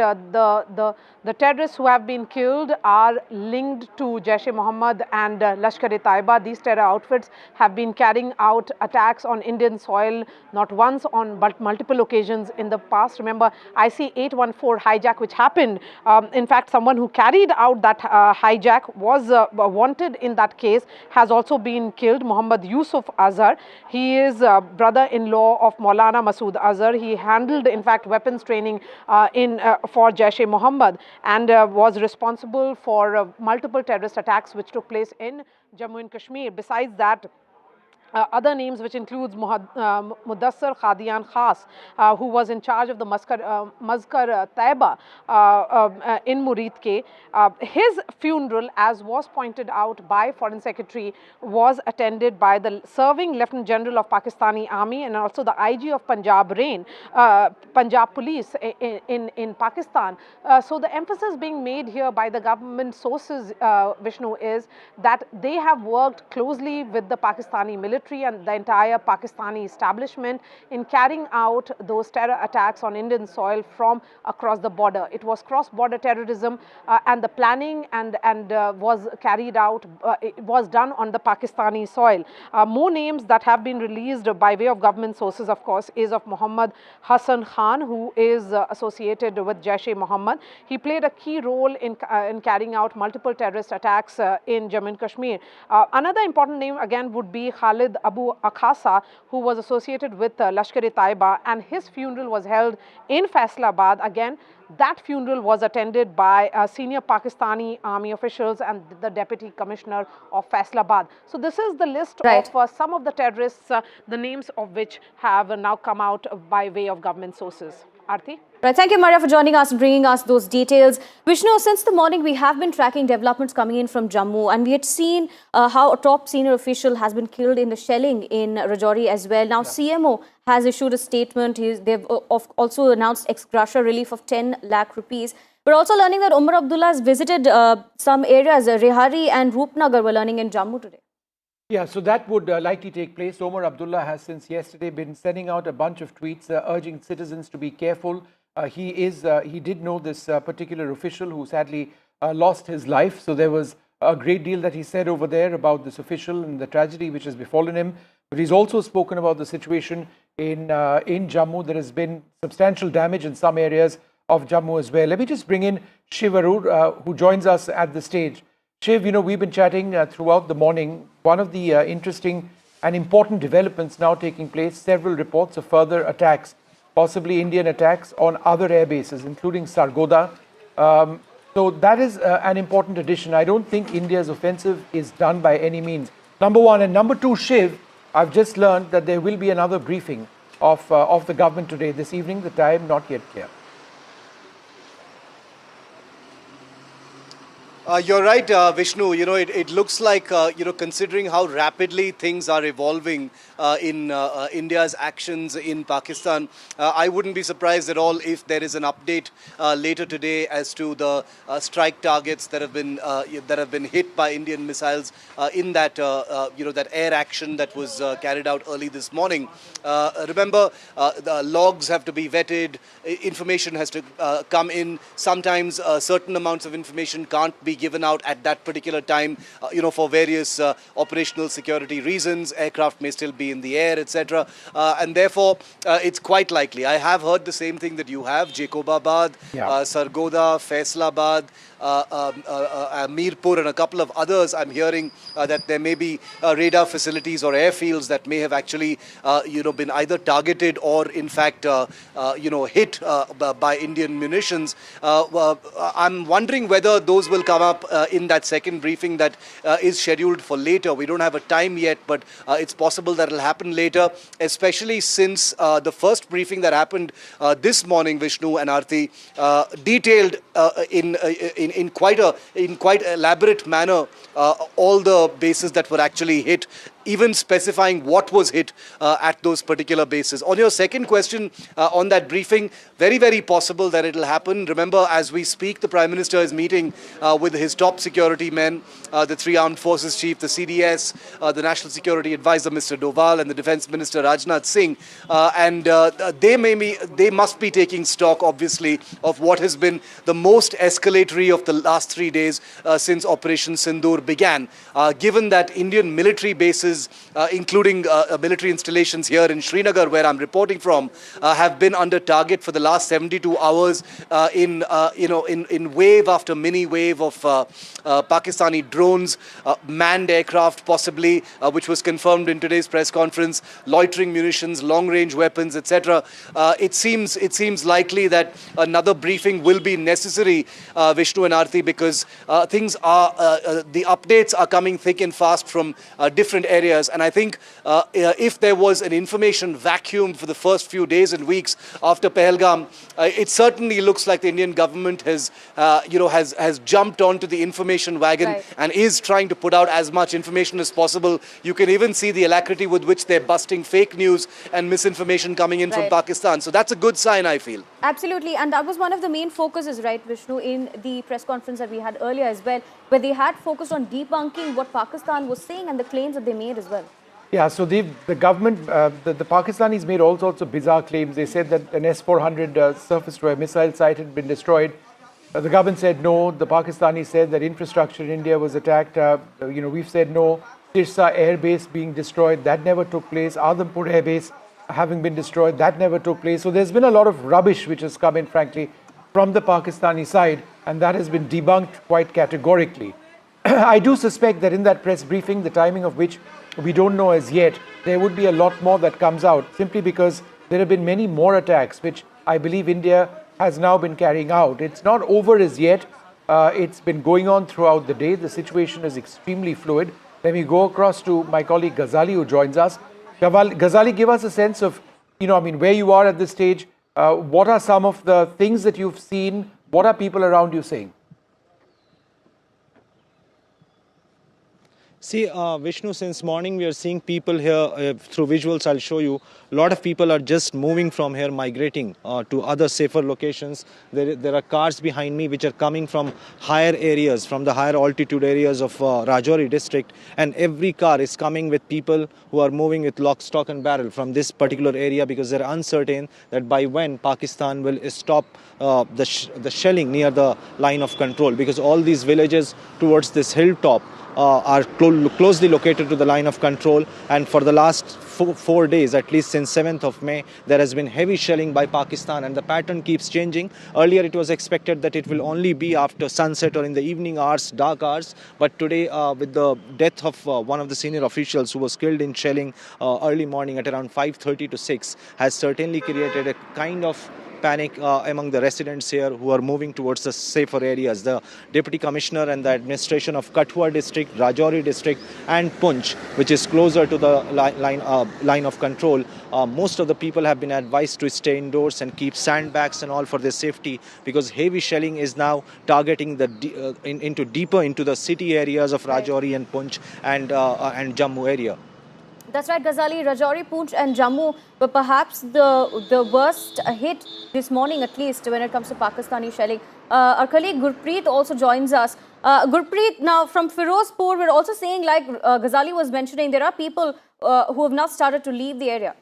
the terrorists who have been killed are linked to Jaish-e-Mohammed and Lashkar-e-Taiba. These terror outfits have been carrying out attacks on Indian soil not once but multiple occasions in the past. Remember, IC-814 hijack which happened. In fact, someone who carried out that hijack was wanted in that case, has also been killed, Muhammad Yusuf Azhar. He is brother-in-law of Maulana Masood Azhar. He handled, in fact, weapons training for Jaish-e-Mohammed, and was responsible for multiple terrorist attacks which took place in Jammu and Kashmir. Besides that, other names which includes Mudassar Khadian Khas, who was in charge of the Mazkar Taiba in Murid Ke. His funeral, as was pointed out by Foreign Secretary, was attended by the serving Lieutenant General of Pakistani Army and also the IG of Punjab Punjab Police in Pakistan. So the emphasis being made here by the government sources, Vishnu, is that they have worked closely with the Pakistani military and the entire Pakistani establishment in carrying out those terror attacks on Indian soil from across the border. It was cross-border terrorism, and the planning and was carried out, it was done on the Pakistani soil. More names that have been released by way of government sources, of course, is of Muhammad Hassan Khan, who is associated with Jaish-e-Mohammed. He played a key role in carrying out multiple terrorist attacks in Jammu and Kashmir. Another important name again would be Khalid with Abu Akhasa, who was associated with Lashkar-e-Taiba, and his funeral was held in Faisalabad. Again, that funeral was attended by senior Pakistani army officials and the Deputy Commissioner of Faisalabad. So this is the list of some of the terrorists, the names of which have now come out by way of government sources. Aarti? Right, thank you, Maria, for joining us and bringing us those details. Vishnu, since the morning, we have been tracking developments coming in from Jammu, and we had seen how a top senior official has been killed in the shelling in Rajouri as well. Now, CMO has issued a statement. They've also announced ex gratia relief of 10 lakh rupees. We're also learning that Umar Abdullah has visited some areas, Rehari and Roopnagar, we're learning in Jammu today. Yeah, so that would likely take place. Omar Abdullah has since yesterday been sending out a bunch of tweets urging citizens to be careful. He did know this particular official who sadly lost his life. So there was a great deal that he said over there about this official and the tragedy which has befallen him. But he's also spoken about the situation in Jammu. There has been substantial damage in some areas of Jammu as well. Let me just bring in Shiv Arur, who joins us at the stage. Shiv, we've been chatting throughout the morning. One of the interesting and important developments now taking place, several reports of further attacks, possibly Indian attacks on other air bases, including Sargodha. So that is an important addition. I don't think India's offensive is done by any means. Number one. And number two, Shiv, I've just learned that there will be another briefing of the government today, this evening, the time not yet clear. You're right, Vishnu. It looks like, considering how rapidly things are evolving in India's actions in Pakistan, I wouldn't be surprised at all if there is an update later today as to the strike targets that have been hit by Indian missiles in that that air action that was carried out early this morning. Remember, the logs have to be vetted, information has to come in. Sometimes certain amounts of information can't be given out at that particular time, for various operational security reasons. Aircraft may still be in the air, etc. And therefore, it's quite likely. I have heard the same thing that you have. Jacobabad, Sargodha, Faisalabad, Mirpur and a couple of others. I'm hearing that there may be radar facilities or airfields that may have actually, been either targeted or in fact, hit by Indian munitions. I'm wondering whether those will come up in that second briefing that is scheduled for later. We don't have a time yet, but it's possible that it'll happen later, especially since the first briefing that happened this morning, Vishnu and Aarti, detailed in quite elaborate manner all the bases that were actually hit, even specifying what was hit at those particular bases. On your second question on that briefing, very, very possible that it'll happen. Remember, as we speak, the Prime Minister is meeting with his top security men, the three armed forces chief, the CDS, the National Security Advisor, Mr. Doval, and the Defence Minister, Rajnath Singh. And they must be taking stock, obviously, of what has been the most escalatory of the last 3 days since Operation Sindoor began. Given that Indian military bases, including military installations here in Srinagar, where I'm reporting from, have been under target for the last 72 hours in wave after mini wave of Pakistani drones, manned aircraft possibly, which was confirmed in today's press conference, loitering munitions, long-range weapons, etc. It seems likely that another briefing will be necessary, Vishnu and Aarti, because things are the updates are coming thick and fast from different areas. And I think if there was an information vacuum for the first few days and weeks after Pahalgam, it certainly looks like the Indian government has jumped onto the information wagon and is trying to put out as much information as possible. You can even see the alacrity with which they're busting fake news and misinformation coming in from Pakistan. So that's a good sign, I feel. Absolutely. And that was one of the main focuses, right, Vishnu, in the press conference that we had earlier as well, where they had focused on debunking what Pakistan was saying and the claims that they made as well. Yeah, so the government, the Pakistanis made all sorts of bizarre claims. They said that an S-400 surface-to-air missile site had been destroyed. The government said no. The Pakistanis said that infrastructure in India was attacked. We've said no. Sirsa Airbase being destroyed, that never took place. Adhampur Airbase having been destroyed, that never took place. So there's been a lot of rubbish which has come in, frankly, from the Pakistani side, and that has been debunked quite categorically. I do suspect that in that press briefing, the timing of which we don't know as yet. There would be a lot more that comes out simply because there have been many more attacks, which I believe India has now been carrying out. It's not over as yet. It's been going on throughout the day. The situation is extremely fluid. Let me go across to my colleague Ghazali, who joins us. Ghazali, give us a sense of, where you are at this stage. What are some of the things that you've seen? What are people around you saying? See, Vishnu, since morning we are seeing people here through visuals. I'll show you. A lot of people are just moving from here, migrating to other safer locations. There are cars behind me which are coming from higher areas, from the higher altitude areas of Rajouri district. And every car is coming with people who are moving with lock, stock and barrel from this particular area because they're uncertain that by when Pakistan will stop the shelling near the line of control, because all these villages towards this hilltop are closely located to the line of control, and for the last 4 days, at least since 7th of May, there has been heavy shelling by Pakistan, and the pattern keeps changing. Earlier it was expected that it will only be after sunset or in the evening hours, dark hours, but today with the death of one of the senior officials who was killed in shelling early morning at around 5:30 to 6 has certainly created a kind of panic among the residents here who are moving towards the safer areas. The Deputy Commissioner and the administration of Kathua district, Rajouri district and Poonch, which is closer to the line of control, most of the people have been advised to stay indoors and keep sandbags and all for their safety, because heavy shelling is now targeting deeper into the city areas of Rajouri and Poonch and Jammu area. That's right, Ghazali. Rajouri, Poonch and Jammu were perhaps the worst hit this morning, at least when it comes to Pakistani shelling. Our colleague Gurpreet also joins us. Gurpreet, now from Firozpur, we're also saying, like Ghazali was mentioning, there are people who have now started to leave the area.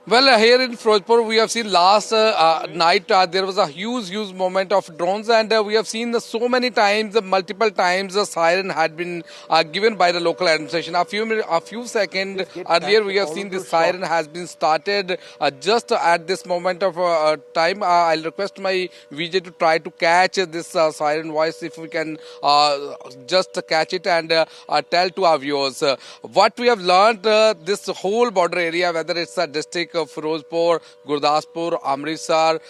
Well, here in Firozpur, we have seen last night there was a huge moment of drones, and we have seen so many times, multiple times, the siren had been given by the local administration. A few seconds earlier, we have seen this siren has been started just at this moment of time. I'll request my VJ to try to catch this siren voice, if we can just catch it and tell to our viewers what we have learned. This whole border area, whether it's a district of Firozpur, Gurdaspur, Amritsar,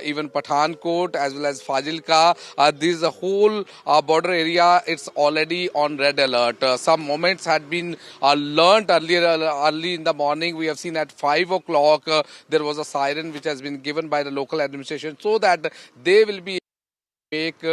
even Pathankot as well as Fazilka. This whole border area, it's already on red alert. Some moments had been learnt early in the morning. We have seen at 5 o'clock there was a siren which has been given by the local administration so that they will be make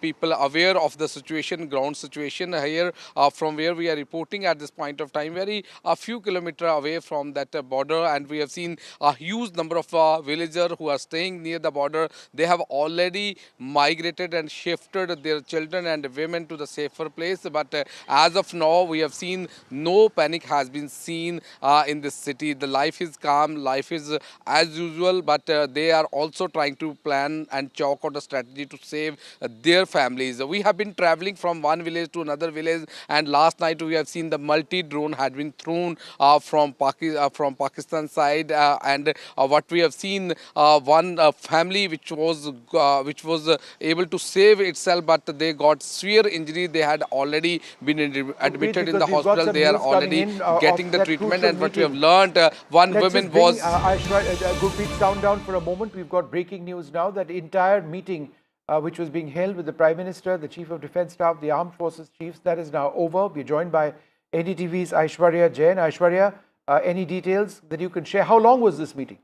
people aware of the situation, ground situation here from where we are reporting at this point of time, very a few kilometers away from that border, and we have seen a huge number of villagers who are staying near the border. They have already migrated and shifted their children and women to the safer place, but as of now we have seen no panic has been seen in this city. The life is calm, life is as usual, but they are also trying to plan and chalk out a strategy to save their families. We have been traveling from one village to another village, and last night we have seen the multi-drone had been thrown from Pakistan side, and what we have seen, one family which was able to save itself, but they got severe injury. They had already been admitted in the hospital. They are already getting the treatment, and what we have learned, one woman was... Gurpreet, sound down for a moment. We've got breaking news now that entire meeting which was being held with the Prime Minister, the Chief of Defence Staff, the Armed Forces Chiefs, that is now over. We're joined by NDTV's Aishwarya Jain. Aishwarya, any details that you can share? How long was this meeting?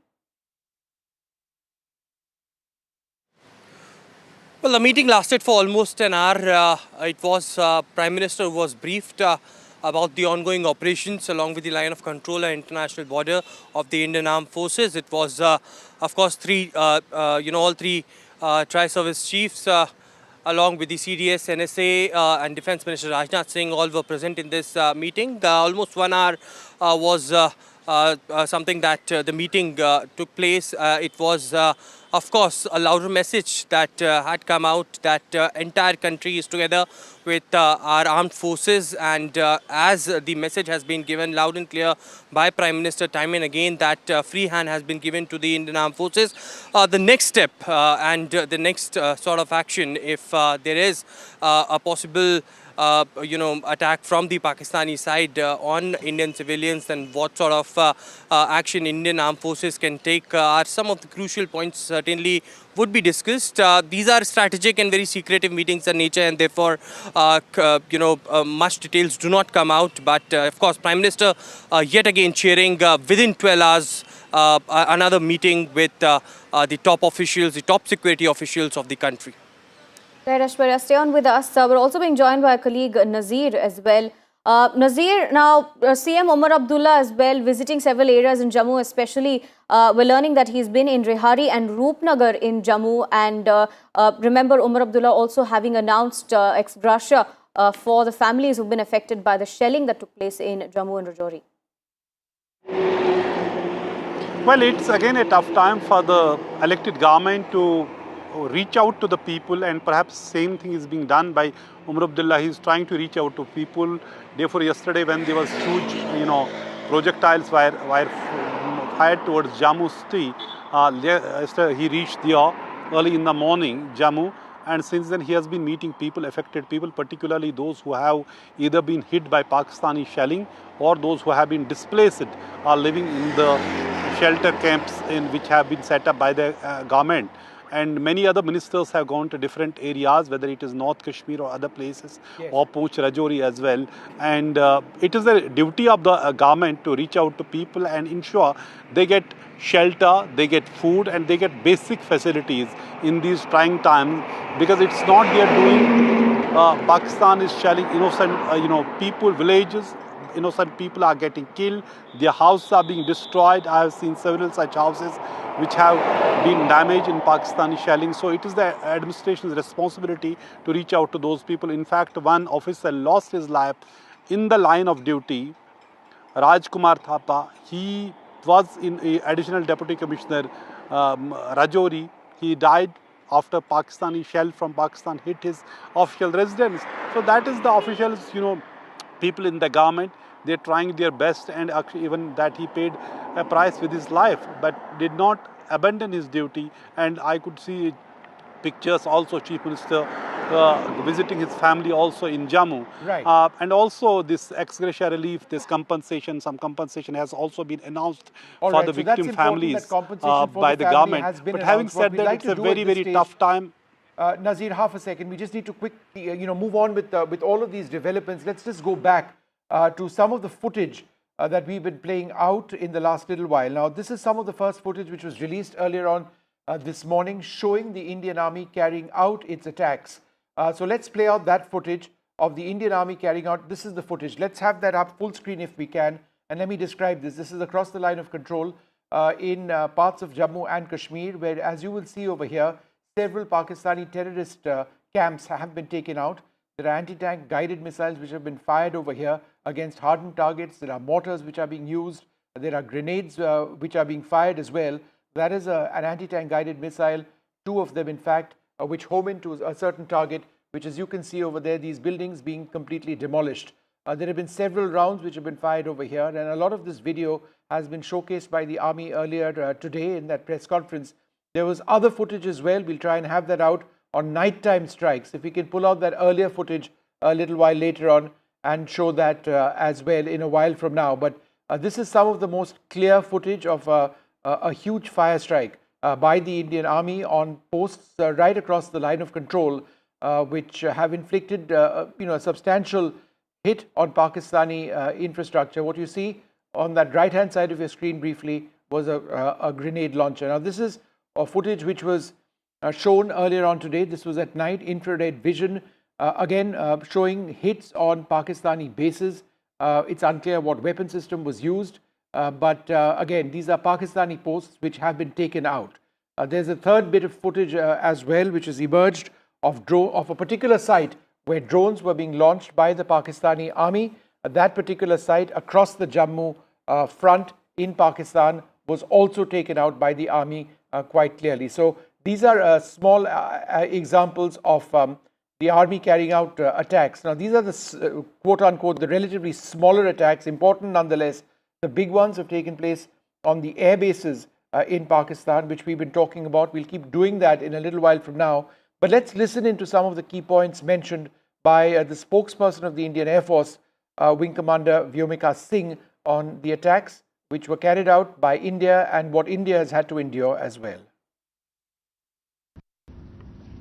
Well, the meeting lasted for almost an hour. It was Prime Minister who was briefed about the ongoing operations along with the line of control and international border of the Indian Armed Forces. It was, of course, all three tri-service chiefs along with the CDS, NSA and Defence Minister Rajnath Singh all were present in this meeting. Almost 1 hour was something that the meeting took place. It was, of course, a louder message that had come out that entire country is together with our armed forces, and as the message has been given loud and clear by Prime Minister time and again that free hand has been given to the Indian Armed Forces. The next step and the next sort of action, if there is a possible attack from the Pakistani side on Indian civilians, and what sort of action Indian armed forces can take are some of the crucial points certainly would be discussed. These are strategic and very secretive meetings in nature, and therefore, much details do not come out. But of course, Prime Minister yet again cheering within 12 hours another meeting with the top officials, the top security officials of the country. Right, Ashwarya, stay on with us. We're also being joined by our colleague Nazir as well. Nazir, now CM Omar Abdullah as well visiting several areas in Jammu, especially we're learning that he's been in Rehari and Roopnagar in Jammu, and remember Omar Abdullah also having announced ex gratia for the families who've been affected by the shelling that took place in Jammu and Rajouri. Well, it's again a tough time for the elected government to reach out to the people, and perhaps same thing is being done by Umar Abdullah. He's trying to reach out to people. Therefore, yesterday when there was huge, projectiles were fired towards Jammu city, he reached there early in the morning, Jammu, and since then he has been meeting people, affected people, particularly those who have either been hit by Pakistani shelling or those who have been displaced are living in the shelter camps which have been set up by the government. And many other ministers have gone to different areas, whether it is North Kashmir or other places, or Poonch, Rajouri as well. And it is the duty of the government to reach out to people and ensure they get shelter, they get food, and they get basic facilities in these trying times. Because it's not they're doing, Pakistan is shelling innocent, people, villages. Innocent people are getting killed, their houses are being destroyed. I have seen several such houses which have been damaged in Pakistani shelling. So it is the administration's responsibility to reach out to those people. In fact, one officer lost his life in the line of duty, Rajkumar Thapa. He was in a additional deputy commissioner, Rajouri. He died after Pakistani shell from Pakistan hit his official residence. So that is the officials, people in the government. They're trying their best, and actually even that he paid a price with his life, but did not abandon his duty. And I could see pictures also, Chief Minister visiting his family also in Jammu. Right. And also this ex gratia relief, this compensation, some compensation has also been announced for the victim families by the government. But having said that, it's a very, very tough time. Nazir, half a second. We just need to quickly, move on with all of these developments. Let's just go back to some of the footage that we've been playing out in the last little while. Now, this is some of the first footage which was released earlier on this morning, showing the Indian Army carrying out its attacks. So let's play out that footage of the Indian Army carrying out. This is the footage. Let's have that up full screen if we can. And let me describe this. This is across the line of control in parts of Jammu and Kashmir, where, as you will see over here, several Pakistani terrorist camps have been taken out. There are anti-tank guided missiles which have been fired over here against hardened targets. There are mortars which are being used. There are grenades which are being fired as well. That is an anti-tank guided missile, two of them in fact, which home into a certain target, which, as you can see over there, these buildings being completely demolished. There have been several rounds which have been fired over here, and a lot of this video has been showcased by the Army earlier today in that press conference. There was other footage as well. We'll try and have that out on nighttime strikes. If we can pull out that earlier footage a little while later on and show that as well in a while from now. But this is some of the most clear footage of a huge fire strike by the Indian Army on posts right across the line of control, which have inflicted a substantial hit on Pakistani infrastructure. What you see on that right-hand side of your screen briefly was a grenade launcher. Now, this is footage which was shown earlier on today. This was at night, infrared vision, again showing hits on Pakistani bases. It's unclear what weapon system was used, but again, these are Pakistani posts which have been taken out. There's a third bit of footage as well, which has emerged of a particular site where drones were being launched by the Pakistani Army. That particular site across the Jammu front in Pakistan was also taken out by the Army quite clearly. So these are small examples of the Army carrying out attacks. Now, these are the quote-unquote, the relatively smaller attacks, important nonetheless. The big ones have taken place on the air bases in Pakistan, which we've been talking about. We'll keep doing that in a little while from now. But let's listen into some of the key points mentioned by the spokesperson of the Indian Air Force, Wing Commander Vyomika Singh, on the attacks which were carried out by India and what India has had to endure as well.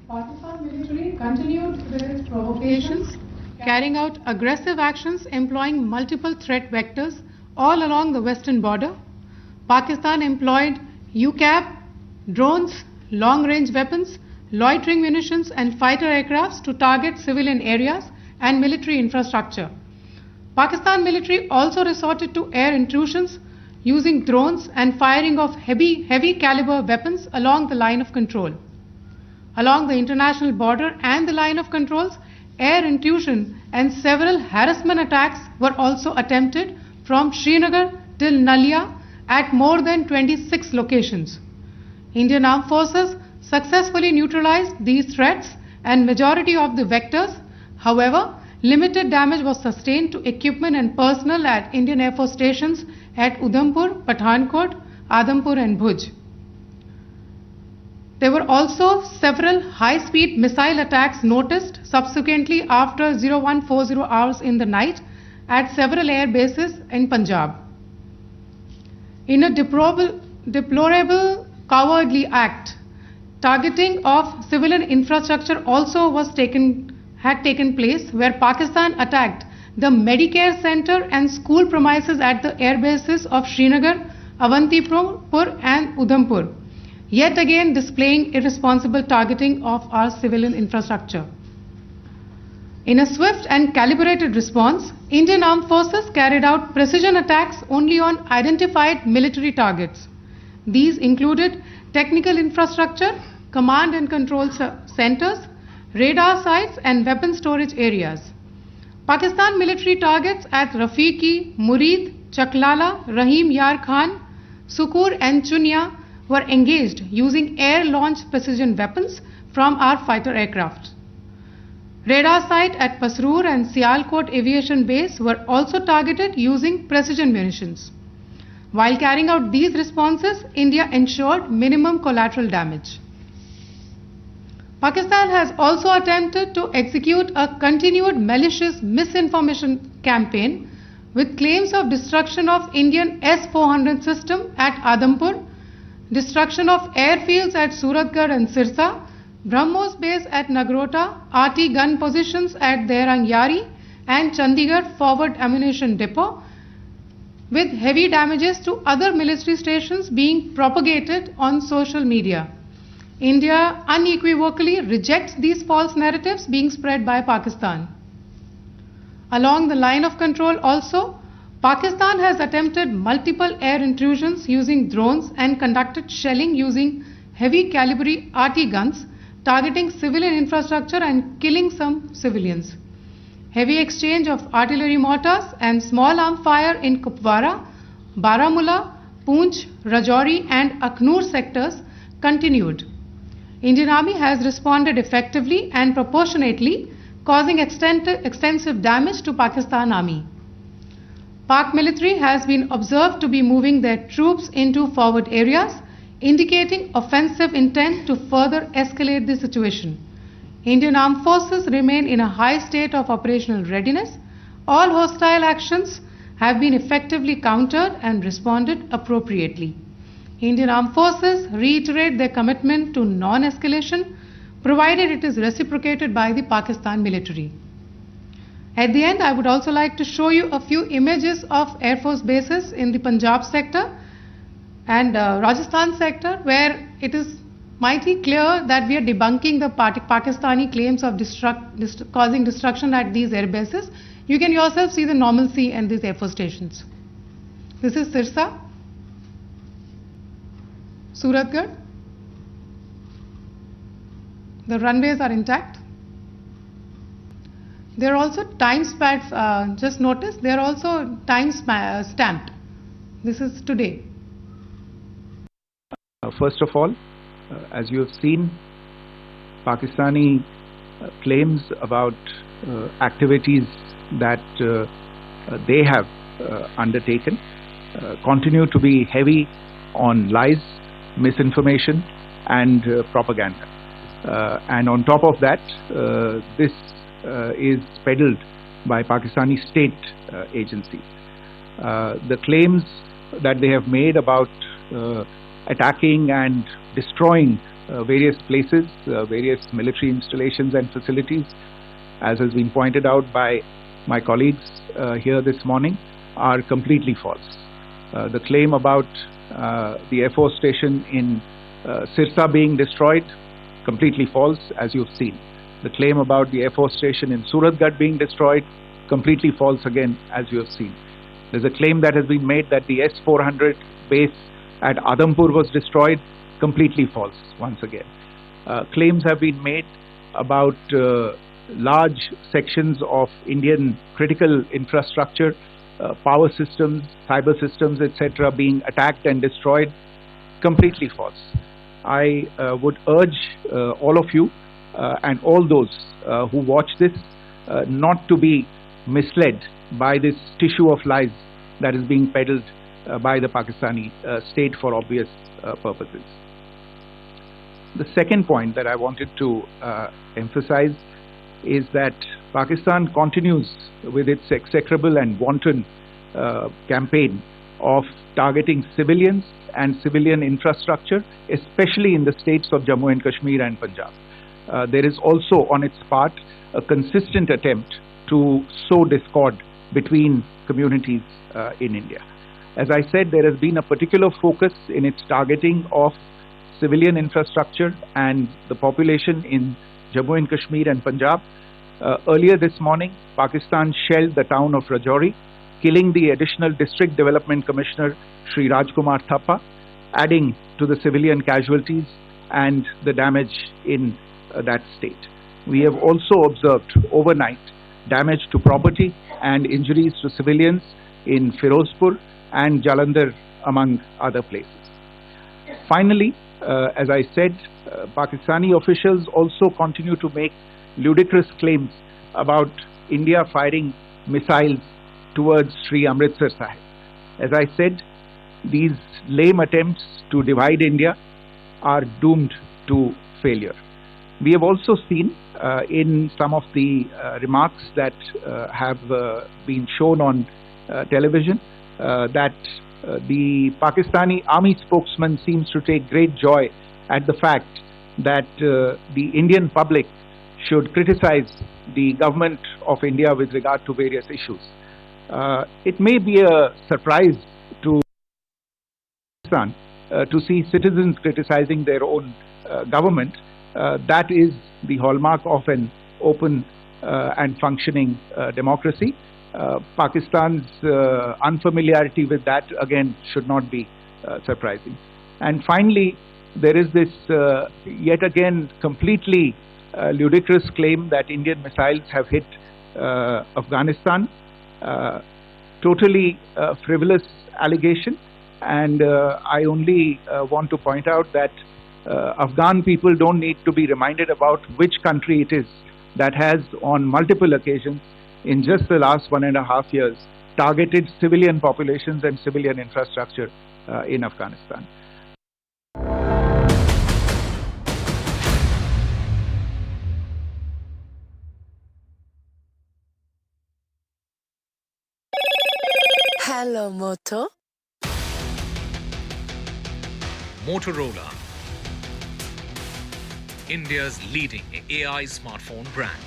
Pakistan military continued with its provocations, carrying out aggressive actions employing multiple threat vectors all along the western border. Pakistan employed UCAV, drones, long-range weapons, loitering munitions and fighter aircrafts to target civilian areas and military infrastructure. Pakistan military also resorted to air intrusions using drones and firing of heavy caliber weapons along the line of control. Along the international border and the line of controls, air intrusion and several harassment attacks were also attempted from Srinagar till Nalia at more than 26 locations. Indian Armed Forces successfully neutralized these threats and majority of the vectors. However, limited damage was sustained to equipment and personnel at Indian Air Force stations at Udhampur, Pathankot, Adampur and Bhuj. There were also several high-speed missile attacks noticed subsequently after 0140 hours in the night at several air bases in Punjab. In a deplorable cowardly act, targeting of civilian infrastructure also had taken place, where Pakistan attacked the Medicare Center and school premises at the air bases of Srinagar, Avantipur and Udhampur, yet again displaying irresponsible targeting of our civilian infrastructure. In a swift and calibrated response, Indian Armed Forces carried out precision attacks only on identified military targets. These included technical infrastructure, command and control centers, radar sites and weapon storage areas. Pakistan military targets at Rafiqi, Murid, Chaklala, Rahim Yar Khan, Sukur and Chunya were engaged using air-launched precision weapons from our fighter aircraft. Radar site at Pasroor and Sialkot Aviation Base were also targeted using precision munitions. While carrying out these responses, India ensured minimum collateral damage. Pakistan has also attempted to execute a continued malicious misinformation campaign with claims of destruction of Indian S-400 system at Adampur, destruction of airfields at Suratgarh and Sirsa, BrahMos base at Nagrota, RT gun positions at Derang Yari and Chandigarh forward ammunition depot, with heavy damages to other military stations being propagated on social media. India unequivocally rejects these false narratives being spread by Pakistan. Along the line of control also, Pakistan has attempted multiple air intrusions using drones and conducted shelling using heavy caliber RT guns, targeting civilian infrastructure and killing some civilians. Heavy exchange of artillery mortars and small arm fire in Kupwara, Baramulla, Poonch, Rajouri and Akhnur sectors continued. Indian Army has responded effectively and proportionately, causing extensive damage to Pakistan Army. Pak military has been observed to be moving their troops into forward areas, indicating offensive intent to further escalate the situation. Indian Armed Forces remain in a high state of operational readiness. All hostile actions have been effectively countered and responded appropriately. Indian Armed Forces reiterate their commitment to non-escalation, provided it is reciprocated by the Pakistan military. At the end, I would also like to show you a few images of Air Force bases in the Punjab sector and Rajasthan sector, where it is mighty clear that we are debunking the Pakistani claims of causing destruction at these air bases. You can yourself see the normalcy in these Air Force stations. This is Sirsa, Suratgarh. The runways are intact. There are also time stamped. Just notice there are also time stamped. This is today. First of all, as you have seen, Pakistani claims about activities that they have undertaken continue to be heavy on lies, misinformation and propaganda. And on top of that, this is peddled by Pakistani state agencies. The claims that they have made about attacking and destroying various places, various military installations and facilities, as has been pointed out by my colleagues here this morning, are completely false. The claim about the Air Force station in Sirsa being destroyed, completely false, as you've seen. The claim about the Air Force station in Suratgarh being destroyed, completely false again, as you have seen. There's a claim that has been made that the S-400 base at Adampur was destroyed, completely false once again. Claims have been made about large sections of Indian critical infrastructure, power systems, cyber systems, etc. being attacked and destroyed, completely false. I would urge all of you and all those who watch this not to be misled by this tissue of lies that is being peddled by the Pakistani state for obvious purposes. The second point that I wanted to emphasize is that Pakistan continues with its execrable and wanton campaign of targeting civilians and civilian infrastructure, especially in the states of Jammu and Kashmir and Punjab. There is also on its part a consistent attempt to sow discord between communities in India. As I said, there has been a particular focus in its targeting of civilian infrastructure and the population in Jammu and Kashmir and Punjab. Earlier this morning, Pakistan shelled the town of Rajouri, killing the additional District Development Commissioner Shri Rajkumar Thappa, adding to the civilian casualties and the damage in that state. We have also observed overnight damage to property and injuries to civilians in Firozpur and Jalandhar, among other places. Finally, as I said, Pakistani officials also continue to make ludicrous claims about India firing missiles towards Sri Amritsar Sahib. As I said, these lame attempts to divide India are doomed to failure. We have also seen in some of the remarks that have been shown on television that the Pakistani army spokesman seems to take great joy at the fact that the Indian public should criticize the government of India with regard to various issues. It may be a surprise to Pakistan to see citizens criticizing their own government. That is the hallmark of an open and functioning democracy. Pakistan's unfamiliarity with that, again, should not be surprising. And finally, there is this yet again completely ludicrous claim that Indian missiles have hit Afghanistan. Totally frivolous allegation, and I only want to point out that Afghan people don't need to be reminded about which country it is that has on multiple occasions in just the last 1.5 years targeted civilian populations and civilian infrastructure in Afghanistan. Hello, Moto. Motorola, India's leading AI smartphone brand.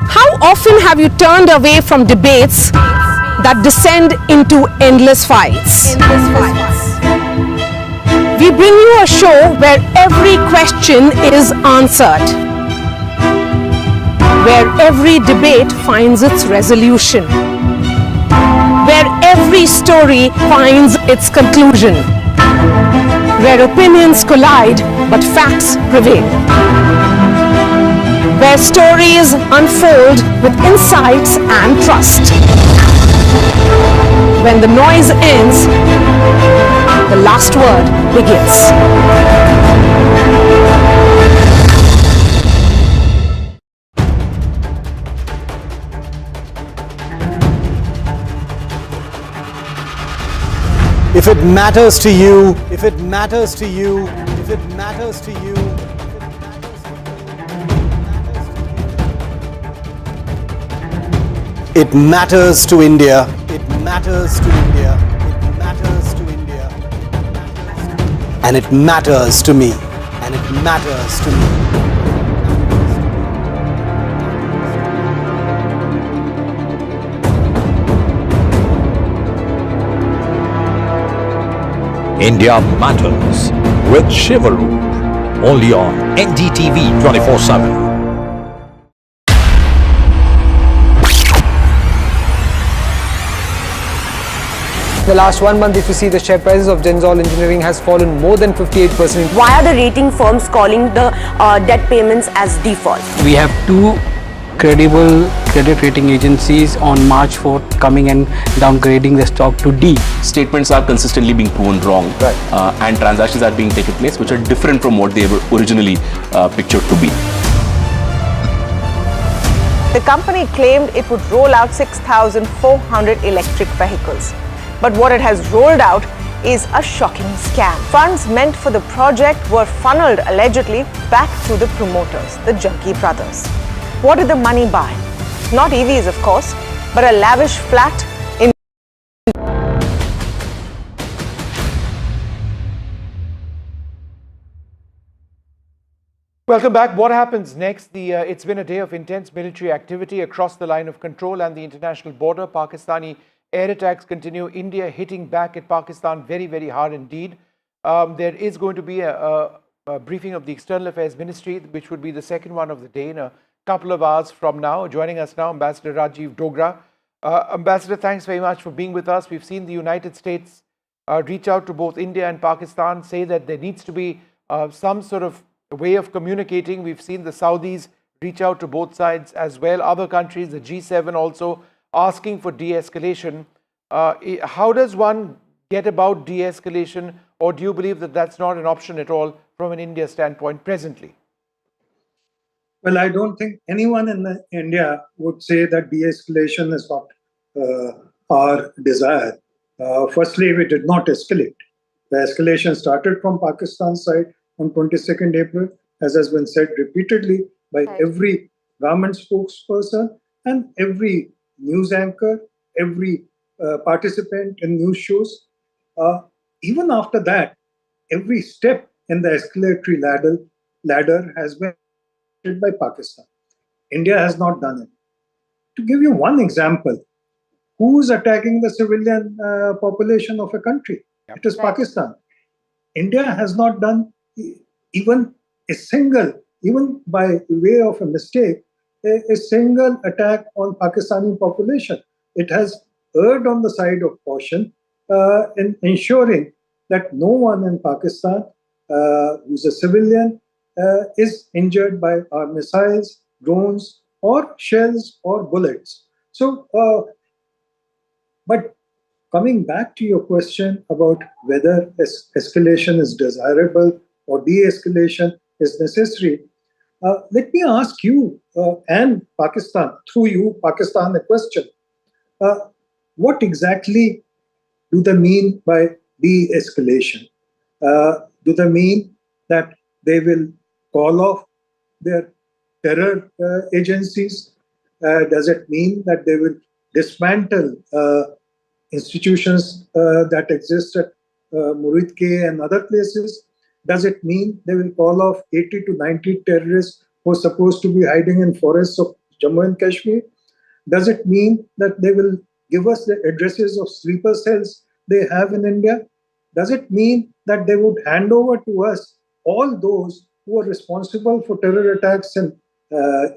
How often have you turned away from debates that descend into endless fights? We bring you a show where every question is answered, where every debate finds its resolution, where every story finds its conclusion, where opinions collide but facts prevail. where stories unfold with insights and trust. When the noise ends, the last word begins. If it matters to you, if it matters to you, if it matters to you, it matters to India, it matters to India, it matters to India, and it matters to me, and it matters to me. India Matters with Shivaru, only on NDTV 24/7. The last 1 month, if you see, the share prices of Denzol Engineering has fallen more than 58%. Why are the rating firms calling the debt payments as default? We have two credible credit rating agencies on March 4th coming and downgrading the stock to D. Statements are consistently being proven wrong, and transactions are being taken place which are different from what they were originally pictured to be. The company claimed it would roll out 6,400 electric vehicles. But what it has rolled out is a shocking scam. Funds meant for the project were funneled allegedly back to the promoters, the Junkie brothers. What did the money buy? Not EVs, of course, but a lavish flat in. Welcome back. What happens next? It's been a day of intense military activity across the line of control and the international border. Pakistani air attacks continue. India hitting back at Pakistan very, very hard indeed. There is going to be a briefing of the External Affairs Ministry, which would be the second one of the day in a couple of hours from now. Joining us now, Ambassador Rajiv Dogra. Ambassador, thanks very much for being with us. We've seen the United States reach out to both India and Pakistan, say that there needs to be some sort of way of communicating. We've seen the Saudis reach out to both sides as well. Other countries, the G7 also asking for de-escalation. How does one get about de-escalation, or do you believe that that's not an option at all from an India standpoint presently? Well, I don't think anyone in India would say that de-escalation is not our desire. Firstly, we did not escalate. The escalation started from Pakistan's side on 22nd April, as has been said repeatedly by every government spokesperson and every news anchor, every participant in news shows. Even after that, every step in the escalatory ladder has been by Pakistan. India has not done it. To give you one example, who's attacking the civilian population of a country? It is Pakistan. India has not done even a single, even by way of a mistake, a single attack on Pakistani population. It has erred on the side of caution in ensuring that no one in Pakistan who's a civilian is injured by our missiles, drones, or shells or bullets. So, but coming back to your question about whether escalation is desirable or de-escalation is necessary, let me ask you and Pakistan, through you, Pakistan, a question. What exactly do they mean by de-escalation? Do they mean that they will call off their terror agencies? Does it mean that they will dismantle institutions that exist at Muridke and other places? Does it mean they will call off 80 to 90 terrorists who are supposed to be hiding in forests of Jammu and Kashmir? Does it mean that they will give us the addresses of sleeper cells they have in India? Does it mean that they would hand over to us all those who are responsible for terror attacks in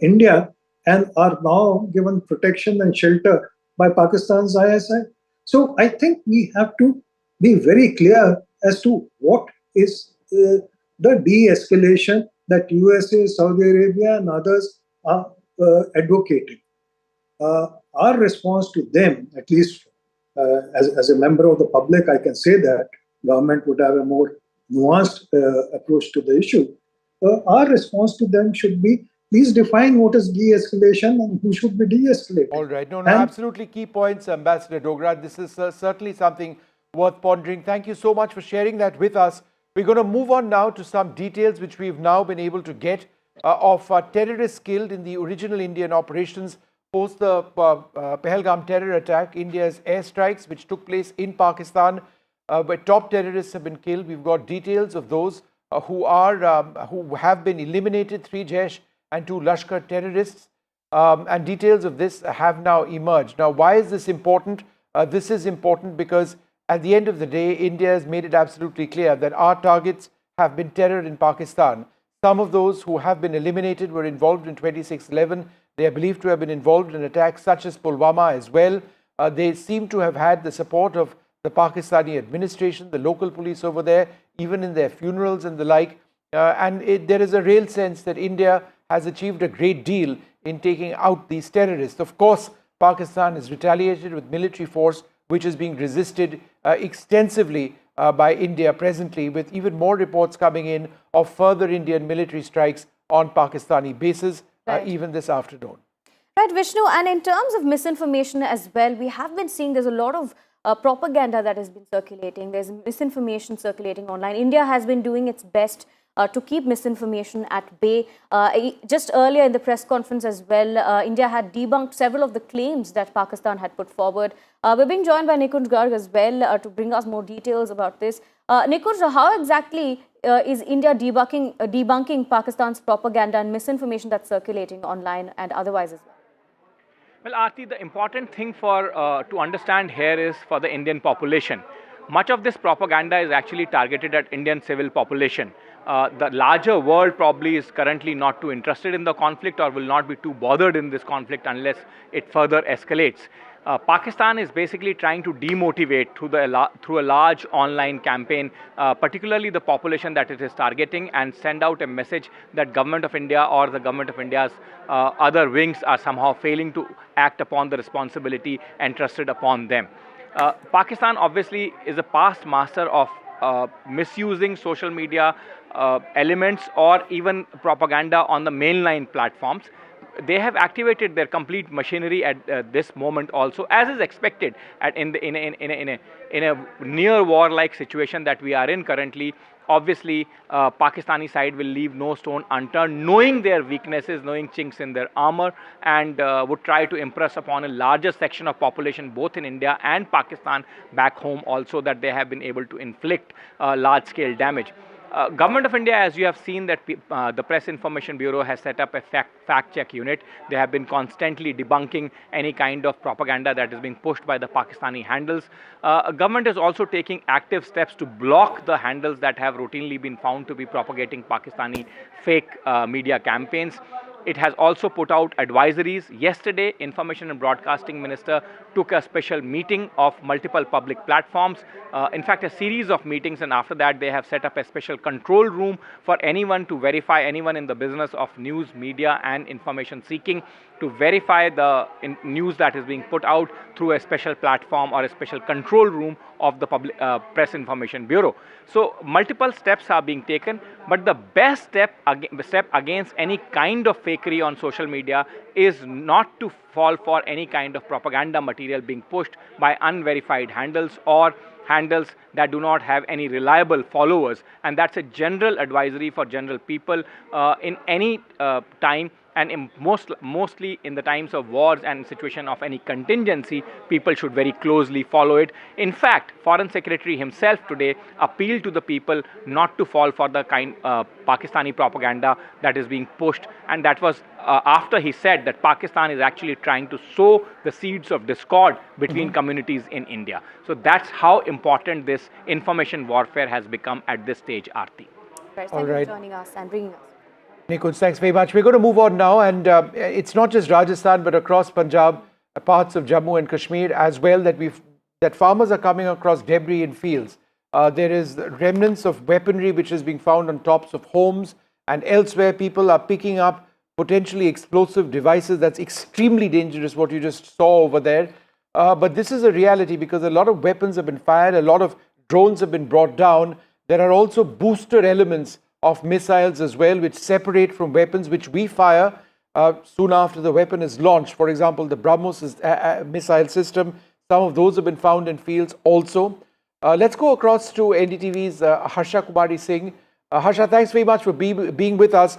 India and are now given protection and shelter by Pakistan's ISI? So I think we have to be very clear as to what is the de-escalation that USA, Saudi Arabia and others are advocating. Our response to them, at least as a member of the public, I can say that government would have a more nuanced approach to the issue. Our response to them should be, please define what is de-escalation and who should be de-escalated. All right. No, absolutely key points, Ambassador Dogra. This is certainly something worth pondering. Thank you so much for sharing that with us. We're going to move on now to some details which we've now been able to get of terrorists killed in the original Indian operations post the Pahalgam terror attack, India's airstrikes which took place in Pakistan, where top terrorists have been killed. We've got details of those who have been eliminated, 3 Jaish and 2 Lashkar terrorists, and details of this have now emerged. Now, why is this important? This is important because at the end of the day, India has made it absolutely clear that our targets have been terror in Pakistan. Some of those who have been eliminated were involved in 26/11. They are believed to have been involved in attacks such as Pulwama as well. They seem to have had the support of the Pakistani administration, the local police over there, even in their funerals and the like. There is a real sense that India has achieved a great deal in taking out these terrorists. Of course, Pakistan has retaliated with military force, which is being resisted extensively by India presently, with even more reports coming in of further Indian military strikes on Pakistani bases, even this afternoon. Right, Vishnu, and in terms of misinformation as well, we have been seeing there's a lot of propaganda that has been circulating. There's misinformation circulating online. India has been doing its best to keep misinformation at bay. Just earlier in the press conference as well, India had debunked several of the claims that Pakistan had put forward. We're being joined by Nikunj Garg as well to bring us more details about this. Nikunj, how exactly is India debunking Pakistan's propaganda and misinformation that's circulating online and otherwise as well? Well, Aarti, the important thing to understand here is for the Indian population. Much of this propaganda is actually targeted at Indian civil population. The larger world probably is currently not too interested in the conflict or will not be too bothered in this conflict unless it further escalates. Pakistan is basically trying to demotivate through a large online campaign, particularly the population that it is targeting, and send out a message that Government of India or the Government of India's other wings are somehow failing to act upon the responsibility entrusted upon them. Pakistan obviously is a past master of misusing social media elements or even propaganda on the mainline platforms. They have activated their complete machinery at this moment also, as is expected in a near war-like situation that we are in currently. Obviously, Pakistani side will leave no stone unturned, knowing their weaknesses, knowing chinks in their armor, and would try to impress upon a larger section of population, both in India and Pakistan back home also, that they have been able to inflict large-scale damage. Government of India, as you have seen, that the Press Information Bureau has set up a fact-check unit. They have been constantly debunking any kind of propaganda that is being pushed by the Pakistani handles. Government is also taking active steps to block the handles that have routinely been found to be propagating Pakistani fake media campaigns. It has also put out advisories. Yesterday, Information and Broadcasting Minister took a special meeting of multiple public platforms. In fact, a series of meetings, and after that, they have set up a special control room for anyone to verify, anyone in the business of news, media, and information seeking, to verify the news that is being put out through a special platform or a special control room of the Press Information Bureau. So multiple steps are being taken, but the best step against any kind of fakery on social media is not to fall for any kind of propaganda material being pushed by unverified handles or handles that do not have any reliable followers. And that's a general advisory for general people in any time. And mostly in the times of wars and situation of any contingency, people should very closely follow it. In fact, Foreign Secretary himself today appealed to the people not to fall for the kind Pakistani propaganda that is being pushed. And that was after he said that Pakistan is actually trying to sow the seeds of discord between communities in India. So that's how important this information warfare has become at this stage, Aarti. Thank you for joining us and bringing us. Nikunj, thanks very much. We're going to move on now, and it's not just Rajasthan, but across Punjab, parts of Jammu and Kashmir as well, that farmers are coming across debris in fields. There is remnants of weaponry which is being found on tops of homes, and elsewhere people are picking up potentially explosive devices. That's extremely dangerous, what you just saw over there. But this is a reality because a lot of weapons have been fired, a lot of drones have been brought down. There are also booster elements of missiles as well, which separate from weapons which we fire soon after the weapon is launched. For example, the BrahMos missile system, some of those have been found in fields also. Let's go across to NDTV's Harsha Kumari Singh. Harsha, thanks very much for being with us.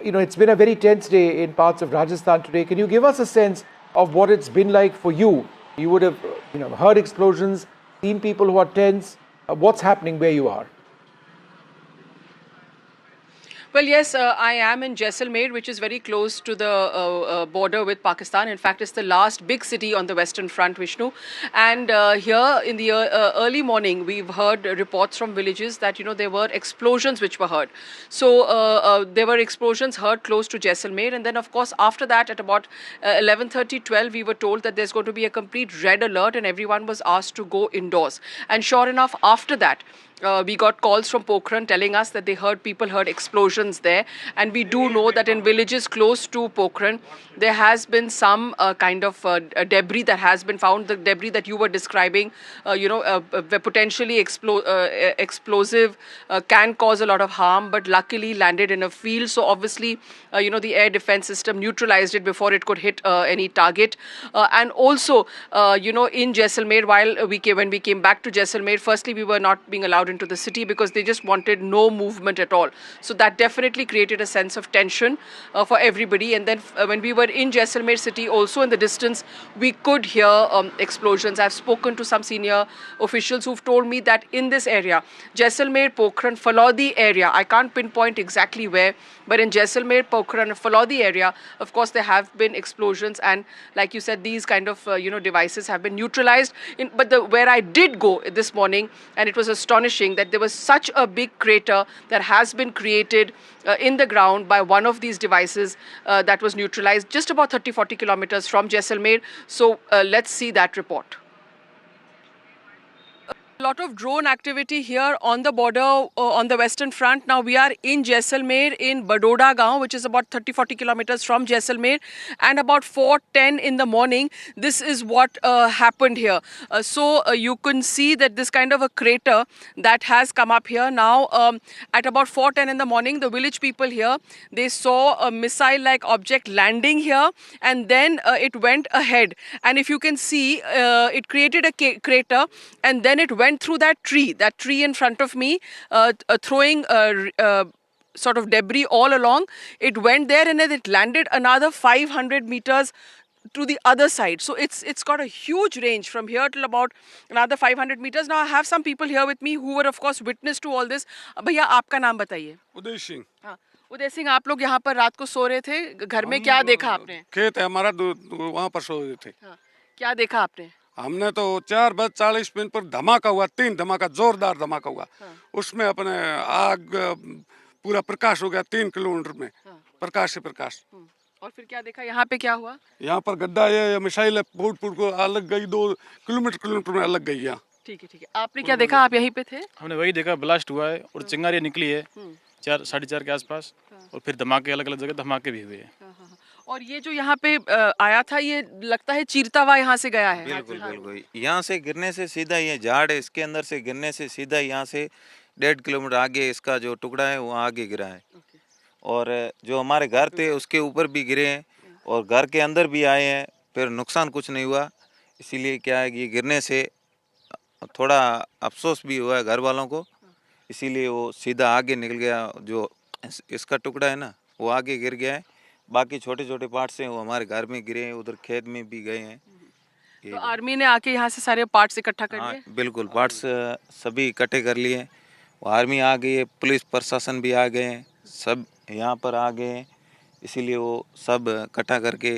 It's been a very tense day in parts of Rajasthan today. Can you give us a sense of what it's been like for you? You would have heard explosions, seen people who are tense. What's happening where you are? Well, yes, I am in Jaisalmer, which is very close to the border with Pakistan. In fact, it's the last big city on the Western Front, Vishnu. And here in the early morning, we've heard reports from villages that, there were explosions which were heard. So there were explosions heard close to Jaisalmer. And then, of course, after that, at about 11:30, 12, we were told that there's going to be a complete red alert and everyone was asked to go indoors. And sure enough, after that, we got calls from Pokhran telling us that people heard explosions there. And we do know that in villages close to Pokhran, there has been some kind of debris that has been found. The debris that you were describing, potentially explosive, can cause a lot of harm, but luckily landed in a field. So obviously, the air defense system neutralized it before it could hit any target. And also, in Jaisalmer, when we came back to Jaisalmer, firstly, we were not being allowed into the city because they just wanted no movement at all. So that definitely created a sense of tension for everybody. And then when we were in Jaisalmer city, also in the distance, we could hear explosions. I've spoken to some senior officials who've told me that in this area, Jaisalmer, Pokhran, Falodi area, I can't pinpoint exactly where, but in Jaisalmer, Pokhran, Falodi area, of course, there have been explosions. And like you said, these kind of devices have been neutralized. But where I did go this morning, and it was astonishing that there was such a big crater that has been created in the ground by one of these devices that was neutralized just about 30-40 kilometers from Jaisalmer. So let's see that report. A lot of drone activity here on the border, on the Western Front. Now we are in Jaisalmer in Badoda Gaon, which is about 30-40 kilometers from Jaisalmer, and about 4:10 in the morning, this is what happened here. So you can see that this kind of a crater that has come up here. Now at about 4:10 in the morning, the village people here, they saw a missile-like object landing here, and then it went ahead. And if you can see, it created a crater, and then it went through that tree in front of me, throwing sort of debris all along. It went there and then it landed another 500 meters to the other side. So it's got a huge range from here till about another 500 meters. Now I have some people here with me who were of course witness to all this. भैया आपका नाम बताइए? उदय सिंह। हाँ, उदय सिंह, आप लोग यहाँ पर रात को सो रहे थे, घर में क्या देखा आपने? खेत है हमारा, वहाँ पर सो रहे थे। हाँ, क्या देखा आपने? हमने तो 4:40 पर धमाका हुआ, 3 धमाका, जोरदार धमाका हुआ। उसमें अपने आग पूरा प्रकाश हो गया 3 किलोमीटर में, प्रकाश से प्रकाश। और फिर क्या देखा, यहाँ पे क्या हुआ? यहाँ पर गड्ढा ये मिसाइल फूट को अलग गई, 2 किलोमीटर में अलग गई यहाँ। ठीक है। आपने क्या देखा, आप यहीं पे थे? हमने वही देखा, ब्लास्ट हुआ है और चिंगारियाँ निकली है 4 साढ़े 4 के आसपास, और फिर धमाके अलग अलग जगह धमाके भी हुए हैं। और ये जो यहाँ पे आया था, ये लगता है चीरता हुआ यहाँ से गया है। बिल्कुल। यहाँ से गिरने से सीधा, ये झाड़ है इसके अंदर से गिरने से सीधा यहाँ से 1.5 किलोमीटर आगे इसका जो टुकड़ा है वो आगे गिरा है। और जो हमारे घर थे उसके ऊपर भी गिरे हैं और घर के अंदर भी आए हैं, फिर नुकसान कुछ नहीं हुआ। इसीलिए क्या है कि गिरने से थोड़ा अफसोस भी हुआ है घर वालों को, इसीलिए वो सीधा आगे निकल गया। जो इसका टुकड़ा है ना, वो आगे गिर गया है। बाकी छोटे छोटे पार्ट्स हैं वो हमारे घर में गिरे हैं, उधर खेत में भी गए हैं। तो आर्मी ने आके यहाँ से सारे पार्ट्स इकट्ठा कर लिए? बिल्कुल, पार्ट्स सभी इकट्ठे कर लिए। आर्मी आ गई है, पुलिस प्रशासन भी आ गए हैं, सब यहाँ पर आ गए हैं। इसीलिए वो सब इकट्ठा करके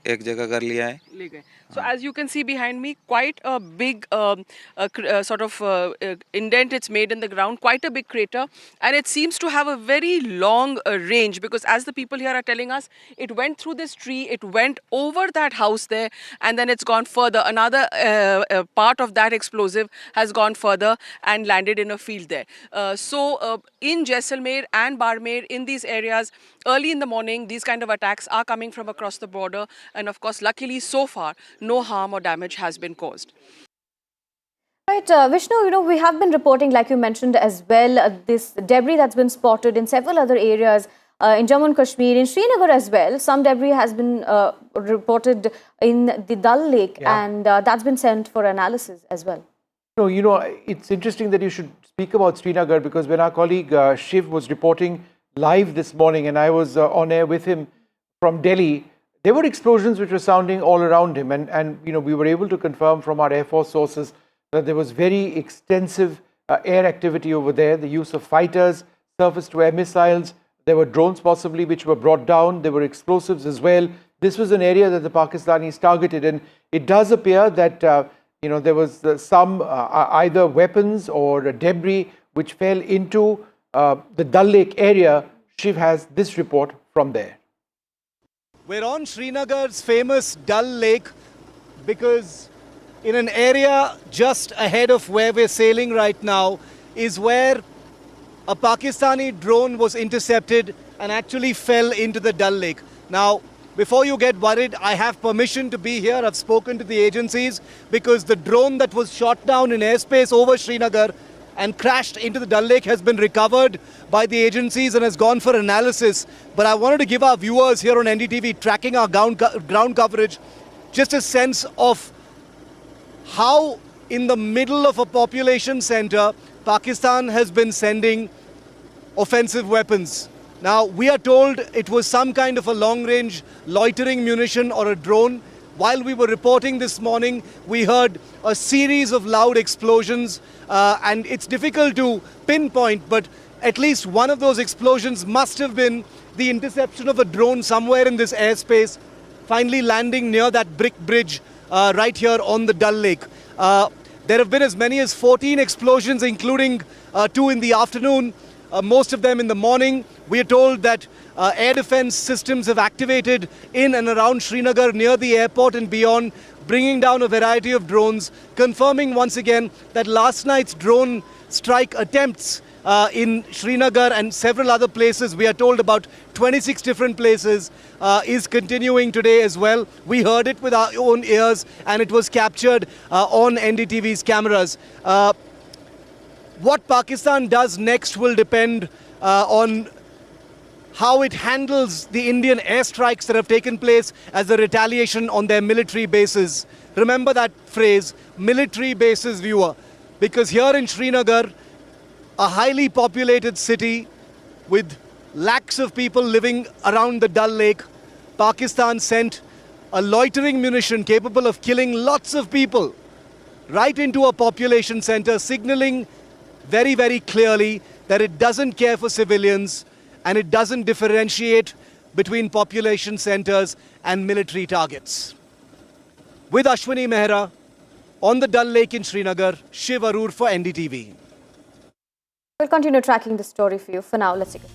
एक जगह कर लिया है। ले गए. So as you can see behind me, quite a big sort of indent it's made in the ground, quite a big crater, and it seems to have a very long range, because as the people here are telling us, it went through this tree, it went over that house there, and then it's gone further. Another part of that explosive has gone further and landed in a field there. So in Jaisalmer and Barmer, in these areas, early in the morning, these kind of attacks are coming from across the border, and of course, luckily so far, no harm or damage has been caused. Right, Vishnu, we have been reporting, like you mentioned as well, this debris that's been spotted in several other areas, in Jammu and Kashmir, in Srinagar as well. Some debris has been reported in the Dal Lake, and that's been sent for analysis as well. No, it's interesting that you should speak about Srinagar, because when our colleague Shiv was reporting live this morning, and I was on air with him from Delhi, there were explosions which were sounding all around him, and we were able to confirm from our Air Force sources that there was very extensive air activity over there, the use of fighters, surface-to-air missiles, there were drones possibly which were brought down, there were explosives as well. This was an area that the Pakistanis targeted, and it does appear that there was some either weapons or debris which fell into the Dal Lake area. Shiv has this report from there. We're on Srinagar's famous Dal Lake, because in an area just ahead of where we're sailing right now is where a Pakistani drone was intercepted and actually fell into the Dal Lake. Now, before you get worried, I have permission to be here. I've spoken to the agencies, because the drone that was shot down in airspace over Srinagar and crashed into the Dal Lake has been recovered by the agencies and has gone for analysis. But I wanted to give our viewers here on NDTV tracking our ground coverage just a sense of how in the middle of a population center, Pakistan has been sending offensive weapons. Now, we are told it was some kind of a long-range loitering munition or a drone. While we were reporting this morning, we heard a series of loud explosions, and it's difficult to pinpoint, but at least one of those explosions must have been the interception of a drone somewhere in this airspace, finally landing near that brick bridge right here on the Dal Lake. There have been as many as 14 explosions, including 2 in the afternoon, most of them in the morning. We are told that air defense systems have activated in and around Srinagar, near the airport and beyond, bringing down a variety of drones, confirming once again that last night's drone strike attempts in Srinagar and several other places, we are told about 26 different places, is continuing today as well. We heard it with our own ears, and it was captured on NDTV's cameras. What Pakistan does next will depend on how it handles the Indian airstrikes that have taken place as a retaliation on their military bases. Remember that phrase, military bases, viewer, because here in Srinagar, a highly populated city with lakhs of people living around the Dal Lake, Pakistan sent a loitering munition capable of killing lots of people right into a population center, signaling very, very clearly that it doesn't care for civilians and it doesn't differentiate between population centers and military targets. With Ashwini Mehra on the Dal Lake in Srinagar, Shiv Arur for NDTV. We'll continue tracking the story for you. For now, let's take it.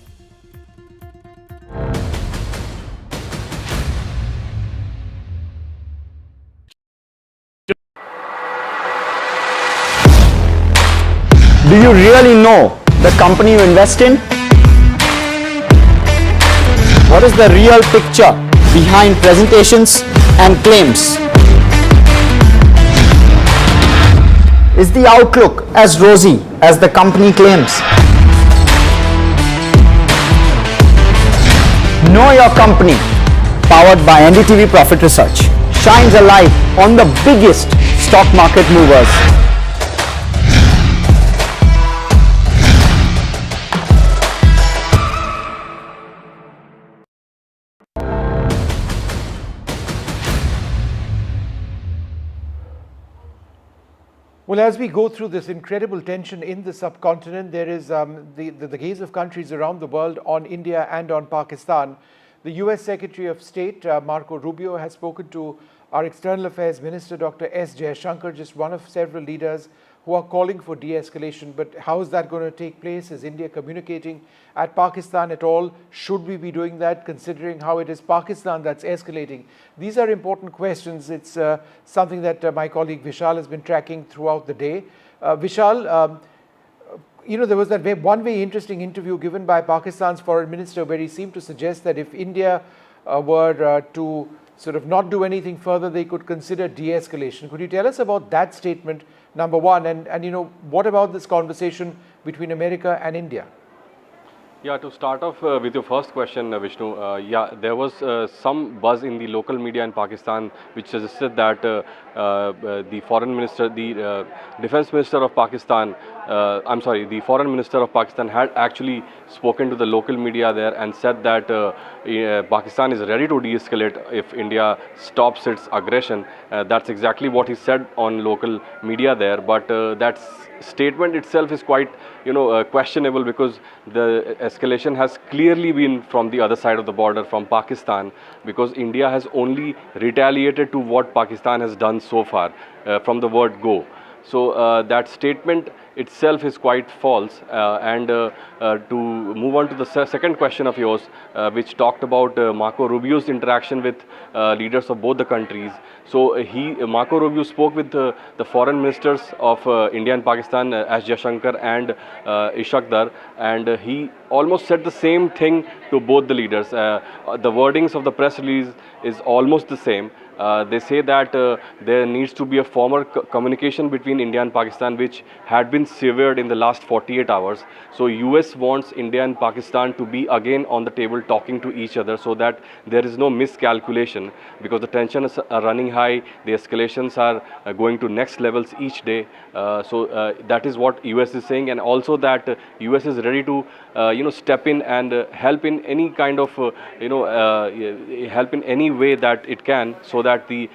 Do you really know the company you invest in? What is the real picture behind presentations and claims? Is the outlook as rosy as the company claims? Know Your Company, powered by NDTV Profit Research, shines a light on the biggest stock market movers. Well, as we go through this incredible tension in the subcontinent, there is the gaze of countries around the world on India and on Pakistan. The US Secretary of State, Marco Rubio, has spoken to our External Affairs Minister, Dr. S. Jaishankar, just one of several leaders who are calling for de-escalation. But how is that going to take place? Is India communicating at Pakistan at all? Should we be doing that, considering how it is Pakistan that's escalating? These are important questions. It's something that my colleague Vishal has been tracking throughout the day. Vishal, there was that one very interesting interview given by Pakistan's foreign minister where he seemed to suggest that if India were to sort of not do anything further, they could consider de-escalation. Could you tell us about that statement, number one? And what about this conversation between America and India? Yeah, to start off with your first question, Vishnu, there was some buzz in the local media in Pakistan which suggested that the foreign minister, the defense minister of Pakistan, the foreign minister of Pakistan had actually spoken to the local media there and said that Pakistan is ready to de-escalate if India stops its aggression. That's exactly what he said on local media there, but that statement itself is quite questionable, because the escalation has clearly been from the other side of the border, from Pakistan, because India has only retaliated to what Pakistan has done so far from the word go. So that statement itself is quite false. To move on to the second question of yours, which talked about Marco Rubio's interaction with leaders of both the countries. So Marco Rubio spoke with the foreign ministers of India and Pakistan, S. Jaishankar and Ishaq Dar, and he almost said the same thing to both the leaders. The wordings of the press release is almost the same. They say that there needs to be a formal communication between India and Pakistan, which had been severed in the last 48 hours. So US wants India and Pakistan to be again on the table talking to each other, so that there is no miscalculation, because the tensions are running high, the escalations are going to next levels each day. So that is what US is saying, and also that US is ready to step in and help in any kind of help in any way that it can, so that the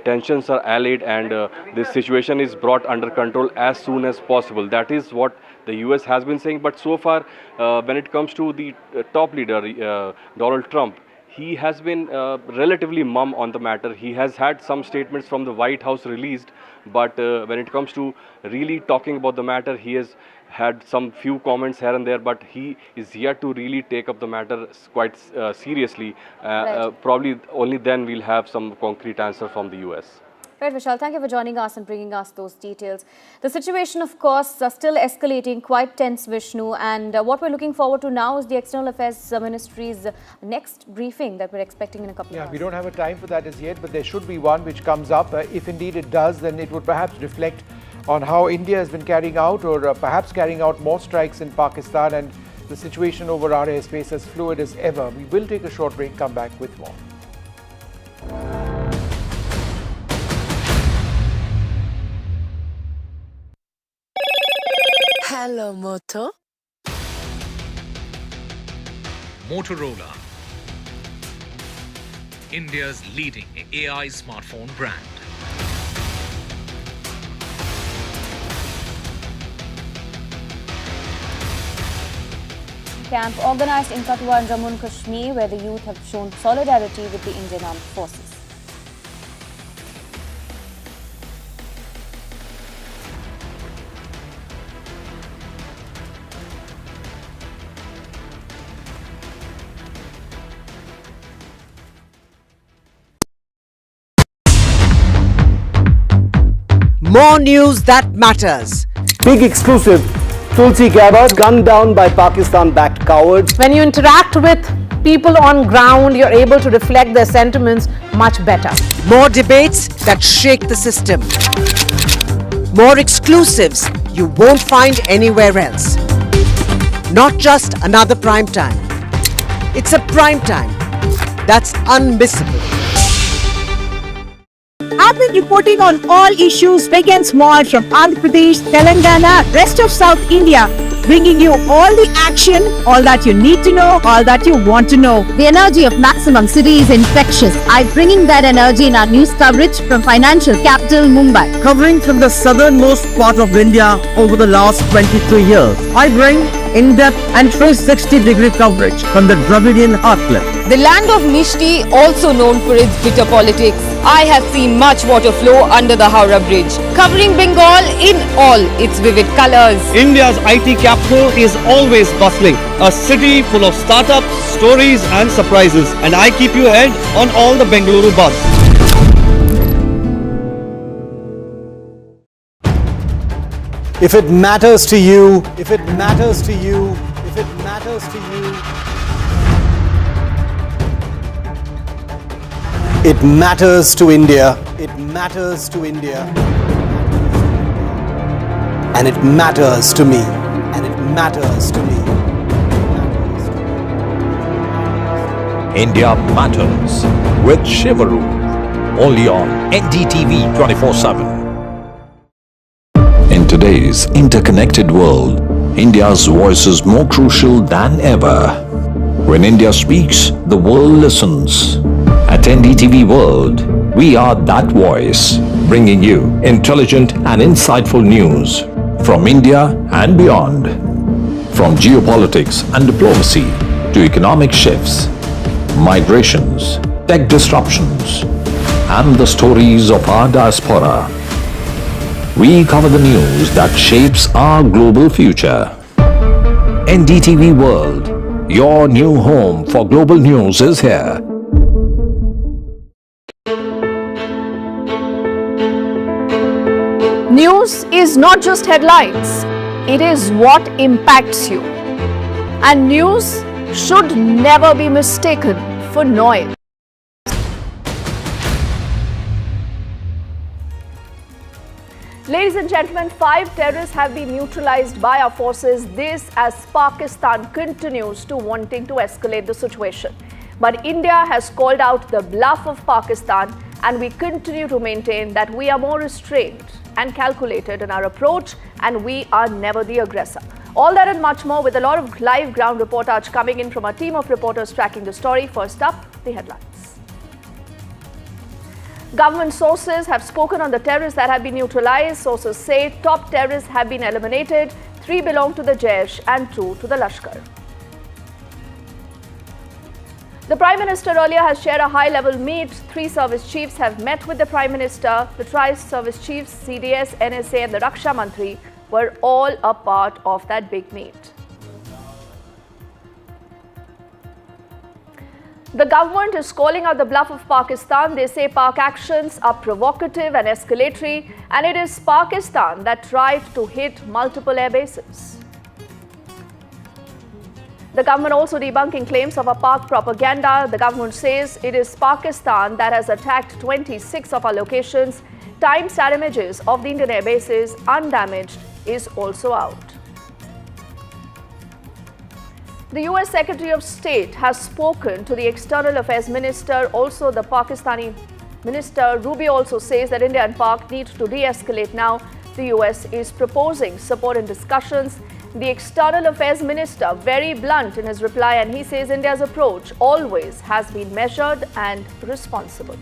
tensions are allayed and this situation is brought under control as soon as possible. That is what the US has been saying. But so far, when it comes to the top leader, Donald Trump, he has been relatively mum on the matter. He has had some statements from the White House released, but when it comes to really talking about the matter, he has had some few comments here and there, but he is yet to really take up the matter quite seriously. Right. Probably only then we'll have some concrete answer from the US. Right, Vishal, thank you for joining us and bringing us those details. The situation, of course, is still escalating, quite tense, Vishnu, and what we're looking forward to now is the External Affairs Ministry's next briefing that we're expecting in a couple of hours. We don't have a time for that as yet, but there should be one which comes up. If indeed it does, then it would perhaps reflect on how India has been carrying out, or perhaps carrying out more strikes in Pakistan, and the situation over our airspace as fluid as ever. We will take a short break, come back with more. Hello, Moto. Motorola, India's leading AI smartphone brand. Camp organized in Katwa and Jammu and Kashmir, where the youth have shown solidarity with the Indian Armed Forces. More news that matters. Big exclusive. Tulsi Gabbard gunned down by Pakistan-backed cowards. When you interact with people on ground, you're able to reflect their sentiments much better. More debates that shake the system. More exclusives you won't find anywhere else. Not just another prime time. It's a prime time that's unmissable. I've been reporting on all issues big and small from Andhra Pradesh, Telangana, rest of South India, bringing you all the action, all that you need to know, all that you want to know. The energy of maximum city is infectious. I'm bringing that energy in our news coverage from financial capital Mumbai. Covering from the southernmost part of India over the last 23 years. I bring in-depth and 360-degree coverage from the Dravidian heartland. The land of Mishti, also known for its bitter politics. I have seen much water flow under the Howrah Bridge, covering Bengal in all its vivid colors. India's IT capital is always bustling, a city full of startups, stories and surprises. And I keep you ahead on all the Bengaluru buzz. If it matters to you, if it matters to you, if it matters to you, it matters to India. It matters to India. And it matters to me. And it matters to me. India Matters with Shivaru. Only on NDTV 24/7. In today's interconnected world, India's voice is more crucial than ever. When India speaks, the world listens. At NDTV World, we are that voice, bringing you intelligent and insightful news from India and beyond. From geopolitics and diplomacy to economic shifts, migrations, tech disruptions, and the stories of our diaspora. We cover the news that shapes our global future. NDTV World, your new home for global news is here. News is not just headlines, it is what impacts you. And news should never be mistaken for noise. Ladies and gentlemen, 5 terrorists have been neutralized by our forces. This as Pakistan continues to wanting to escalate the situation. But India has called out the bluff of Pakistan, and we continue to maintain that we are more restrained and calculated in our approach, and we are never the aggressor. All that and much more with a lot of live ground reportage coming in from our team of reporters tracking the story. First up, the headlines. Government sources have spoken on the terrorists that have been neutralized. Sources say top terrorists have been eliminated. 3 belong to the Jaish and 2 to the Lashkar. The Prime Minister earlier has shared a high-level meet. 3 service chiefs have met with the Prime Minister. The tri-service chiefs, CDS, NSA and the Raksha Mantri were all a part of that big meet. The government is calling out the bluff of Pakistan. They say Pak actions are provocative and escalatory, and it is Pakistan that tried to hit multiple air bases. The government also debunking claims of a Pak propaganda. The government says it is Pakistan that has attacked 26 of our locations. Timestamp images of the Indian air bases undamaged is also out. The US Secretary of State has spoken to the External Affairs Minister. Also, the Pakistani Minister Rubio also says that India and Pak need to de-escalate now. The US is proposing support in discussions. The External Affairs Minister very blunt in his reply, and he says India's approach always has been measured and responsible.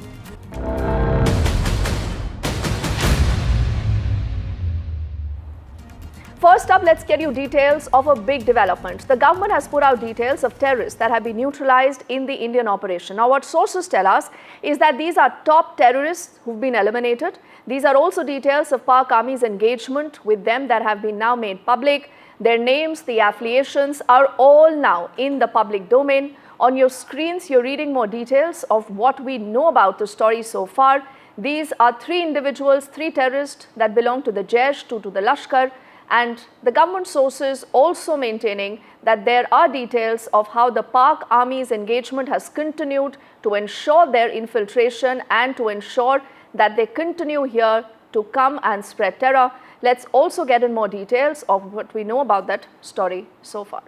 First up, let's get you details of a big development. The government has put out details of terrorists that have been neutralized in the Indian operation. Now, what sources tell us is that these are top terrorists who've been eliminated. These are also details of Pak Army's engagement with them that have been now made public. Their names, the affiliations are all now in the public domain. On your screens, you're reading more details of what we know about the story so far. These are 3 individuals, 3 terrorists that belong to the Jaish, 2 to the Lashkar. And the government sources also maintaining that there are details of how the Pak Army's engagement has continued to ensure their infiltration and to ensure that they continue here to come and spread terror. Let's also get in more details of what we know about that story so far.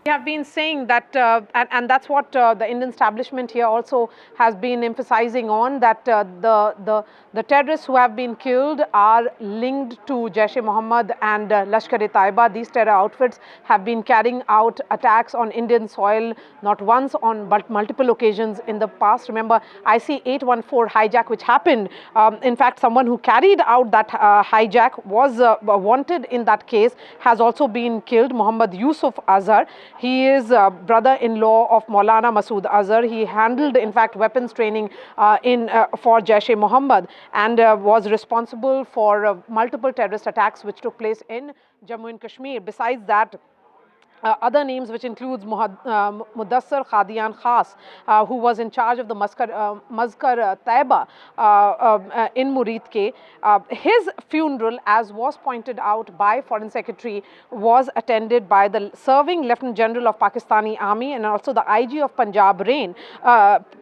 We have been saying that, and that's what the Indian establishment here also has been emphasizing on, that the terrorists who have been killed are linked to Jaish-e-Mohammed and Lashkar-e-Taiba. These terror outfits have been carrying out attacks on Indian soil not once but multiple occasions in the past. Remember, IC-814 hijack which happened. In fact, someone who carried out that hijack was wanted in that case, has also been killed, Muhammad Yusuf Azhar. He is brother-in-law of Maulana Masood Azhar. He handled, in fact, weapons training for Jaish-e-Mohammed and was responsible for multiple terrorist attacks which took place in Jammu and Kashmir. Besides that, other names which includes Mudassar Khadian Khas, who was in charge of the Mazkar Taiba in Murid Ke. His funeral, as was pointed out by Foreign Secretary, was attended by the serving Lieutenant General of Pakistani Army and also the IG of Punjab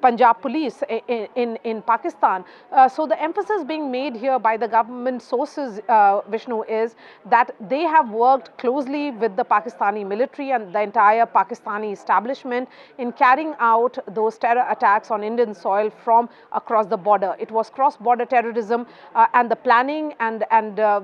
Punjab Police in Pakistan. So the emphasis being made here by the government sources, Vishnu, is that they have worked closely with the Pakistani military and the entire Pakistani establishment in carrying out those terror attacks on Indian soil from across the border. It was cross-border terrorism and the planning and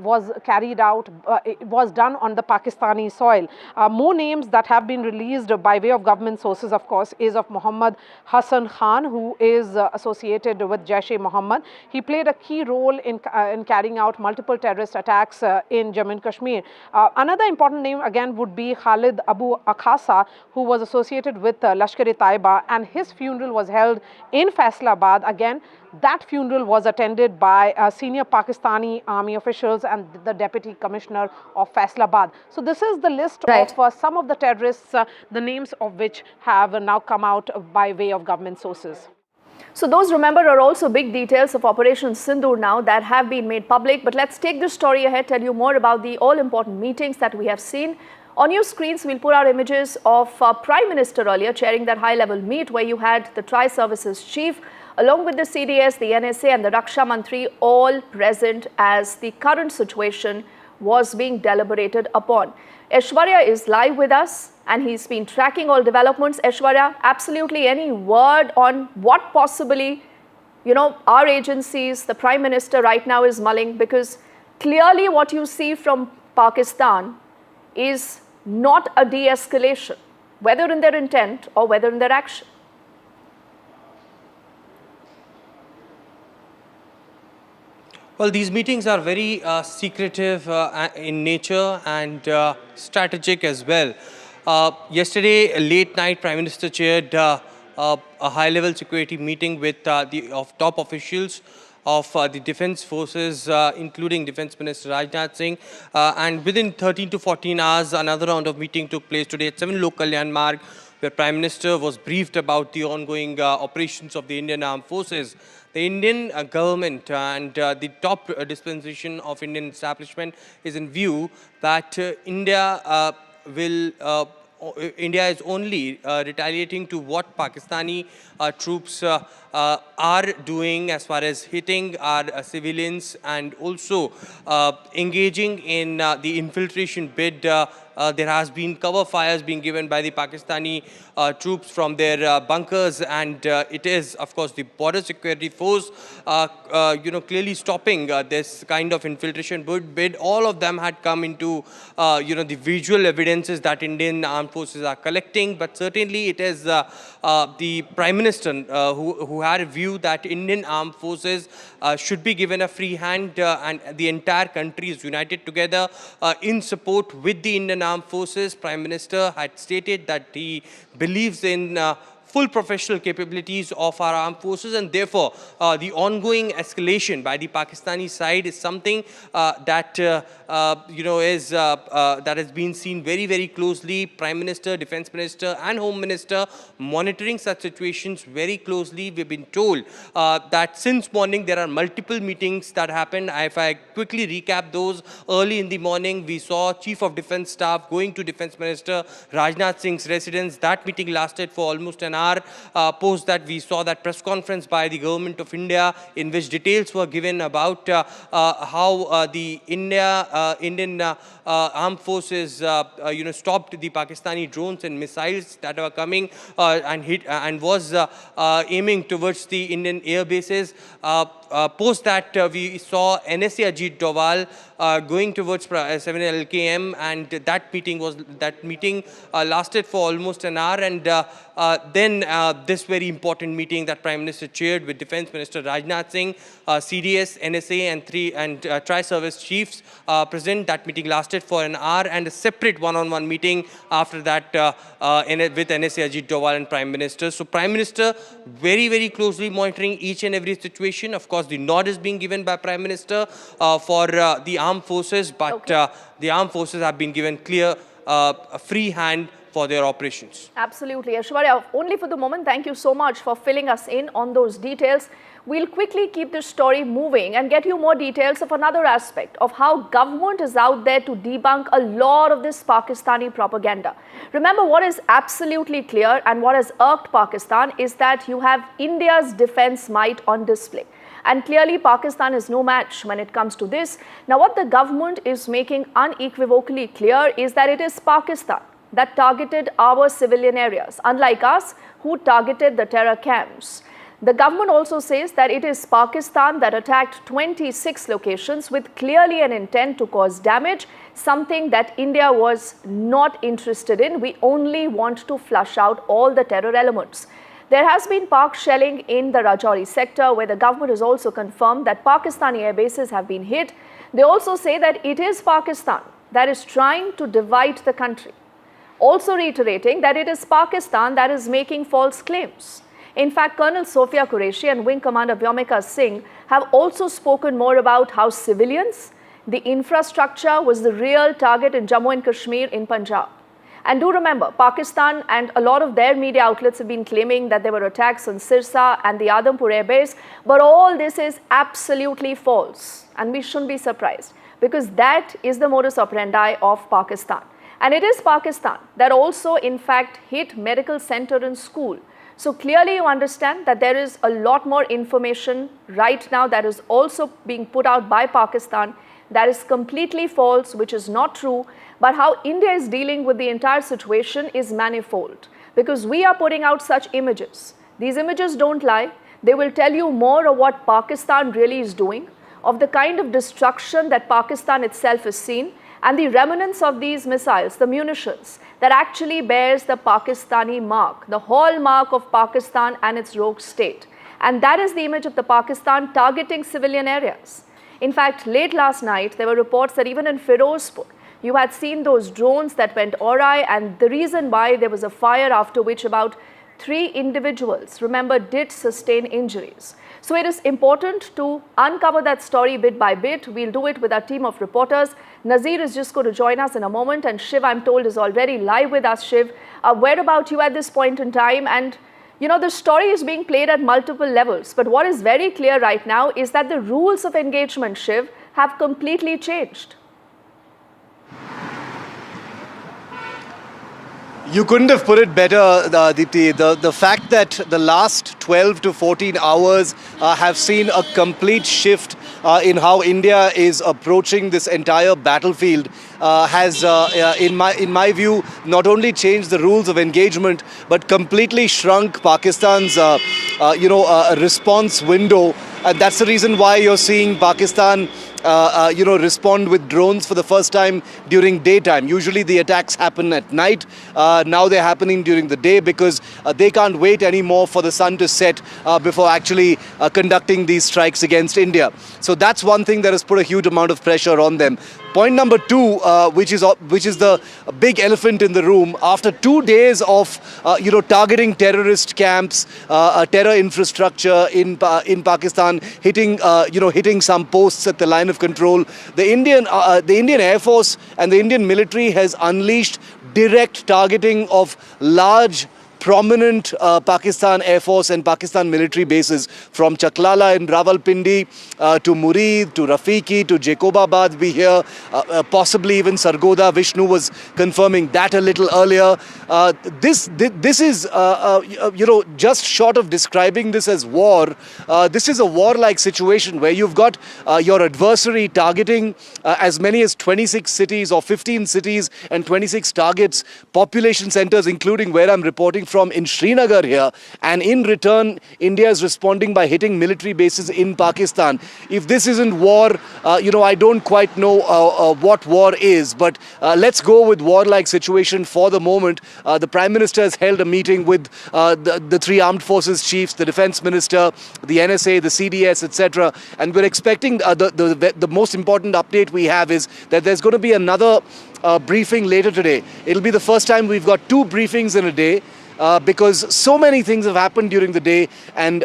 was carried out, it was done on the Pakistani soil. More names that have been released by way of government sources, of course, is of Muhammad Hassan Khan, who is associated with Jaish-e-Mohammed. He played a key role in carrying out multiple terrorist attacks in Jammu and Kashmir. Another important name again would be Khalid Abu Akhasa, who was associated with Lashkar-e-Taiba, and his funeral was held in Faisalabad. Again, that funeral was attended by senior Pakistani army officials and the Deputy Commissioner of Faisalabad. So this is the list of some of the terrorists, the names of which have now come out by way of government sources. So those, remember, are also big details of Operation Sindoor now that have been made public. But let's take this story ahead, tell you more about the all-important meetings that we have seen. On your screens, we'll put our images of Prime Minister earlier chairing that high-level meet where you had the Tri-Services Chief, along with the CDS, the NSA and the Raksha Mantri, all present as the current situation was being deliberated upon. Aishwarya is live with us and he's been tracking all developments. Aishwarya, absolutely any word on what possibly, our agencies, the Prime Minister right now is mulling, because clearly what you see from Pakistan is not a de-escalation, whether in their intent or whether in their action. Well, these meetings are very secretive in nature and strategic as well. Yesterday, late night, Prime Minister chaired a high-level security meeting with the top officials of the defense forces, including Defense Minister Rajnath Singh. And within 13 to 14 hours, another round of meeting took place today at 7 Lok Kalyan Marg, where Prime Minister was briefed about the ongoing operations of the Indian Armed Forces. The Indian government and the top dispensation of Indian establishment is in view that India is only retaliating to what Pakistani troops are doing as far as hitting our civilians and also engaging in the infiltration bid. There has been cover fires being given by the Pakistani troops from their bunkers, and it is, of course, the border security force, clearly stopping this kind of infiltration bid. All of them had come into, the visual evidences that Indian armed forces are collecting, but certainly it is the Prime Minister who had a view that Indian armed forces should be given a free hand and the entire country is united together in support with the Indian armed forces. Prime Minister had stated that he believes in full professional capabilities of our armed forces, and therefore the ongoing escalation by the Pakistani side is something that that has been seen very, very closely. Prime Minister, Defense Minister and Home Minister monitoring such situations very closely. We've been told that since morning there are multiple meetings that happened. If I quickly recap those, early in the morning we saw Chief of Defense Staff going to Defense Minister Rajnath Singh's residence. That meeting lasted for almost an hour. hour post that we saw that press conference by the government of India in which details were given about how the Indian armed forces stopped the Pakistani drones and missiles that were coming and hit and was aiming towards the Indian air bases. Post that we saw NSA Ajit Doval going towards 7 LKM, and that meeting lasted for almost an hour, and then this very important meeting that Prime Minister chaired with Defence Minister Rajnath Singh, CDS, NSA and tri-service chiefs present. That meeting lasted for an hour, and a separate one-on-one meeting after that with NSA Ajit Doval and Prime Minister. So Prime Minister very, very closely monitoring each and every situation. Of course, the nod is being given by Prime Minister for the armed forces, but the armed forces have been given clear free hand for their operations. Absolutely. Aishwarya, only for the moment, thank you so much for filling us in on those details. We'll quickly keep this story moving and get you more details of another aspect of how government is out there to debunk a lot of this Pakistani propaganda. Remember, what is absolutely clear and what has irked Pakistan is that you have India's defense might on display. And clearly, Pakistan is no match when it comes to this. Now, what the government is making unequivocally clear is that it is Pakistan that targeted our civilian areas, unlike us, who targeted the terror camps. The government also says that it is Pakistan that attacked 26 locations with clearly an intent to cause damage, something that India was not interested in. We only want to flush out all the terror elements. There has been Pak shelling in the Rajouri sector, where the government has also confirmed that Pakistani air bases have been hit. They also say that it is Pakistan that is trying to divide the country, also reiterating that it is Pakistan that is making false claims. In fact, Colonel Sophia Qureshi and Wing Commander Vyomika Singh have also spoken more about how civilians, the infrastructure was the real target in Jammu and Kashmir in Punjab. And do remember, Pakistan and a lot of their media outlets have been claiming that there were attacks on Sirsa and the Adhampur airbase, but all this is absolutely false, and we shouldn't be surprised, because that is the modus operandi of Pakistan. And it is Pakistan that also, in fact, hit medical center and school. So clearly you understand that there is a lot more information right now that is also being put out by Pakistan that is completely false, which is not true. But how India is dealing with the entire situation is manifold, because we are putting out such images. These images don't lie. They will tell you more of what Pakistan really is doing, of the kind of destruction that Pakistan itself has seen, and the remnants of these missiles, the munitions, that actually bears the Pakistani mark, the hallmark of Pakistan and its rogue state. And that is the image of the Pakistan targeting civilian areas. In fact, late last night, there were reports that even in Firozpur, you had seen those drones that went awry, and the reason why there was a fire, after which about 3 individuals, remember, did sustain injuries. So it is important to uncover that story bit by bit. We'll do it with our team of reporters. Nazir is just going to join us in a moment, and Shiv, I'm told, is already live with us. Shiv, where about you at this point in time? And you know, the story is being played at multiple levels, but what is very clear right now is that the rules of engagement, Shiv, have completely changed. You couldn't have put it better, Deepti. The fact that the last 12 to 14 hours have seen a complete shift in how India is approaching this entire battlefield has, in my view, not only changed the rules of engagement, but completely shrunk Pakistan's, response window. And that's the reason why you're seeing Pakistan respond with drones for the first time during daytime. Usually the attacks happen at night. Now they're happening during the day, because they can't wait anymore for the sun to set before actually conducting these strikes against India. So that's one thing that has put a huge amount of pressure on them. Point number 2, which is the big elephant in the room, after 2 days of targeting terrorist camps, terror infrastructure in Pakistan, hitting some posts at the line of control, the Indian Air Force and the Indian military has unleashed direct targeting of large prominent Pakistan Air Force and Pakistan military bases, from Chaklala in Rawalpindi to Murid, to Rafiki, to Jacobabad we hear, possibly even Sargoda. Vishnu was confirming that a little earlier. This is, just short of describing this as war, this is a warlike situation where you've got your adversary targeting as many as 26 cities or 15 cities and 26 targets, population centers, including where I'm reporting from in Srinagar here. And in return, India is responding by hitting military bases in Pakistan. If this isn't war, I don't quite know what war is. But let's go with warlike situation for the moment. The Prime Minister has held a meeting with the three armed forces chiefs, the Defence Minister, the NSA, the CDS, etc. And we're expecting the most important update we have is that there's going to be another briefing later today. It'll be the first time we've got two briefings in a day. Because so many things have happened during the day, and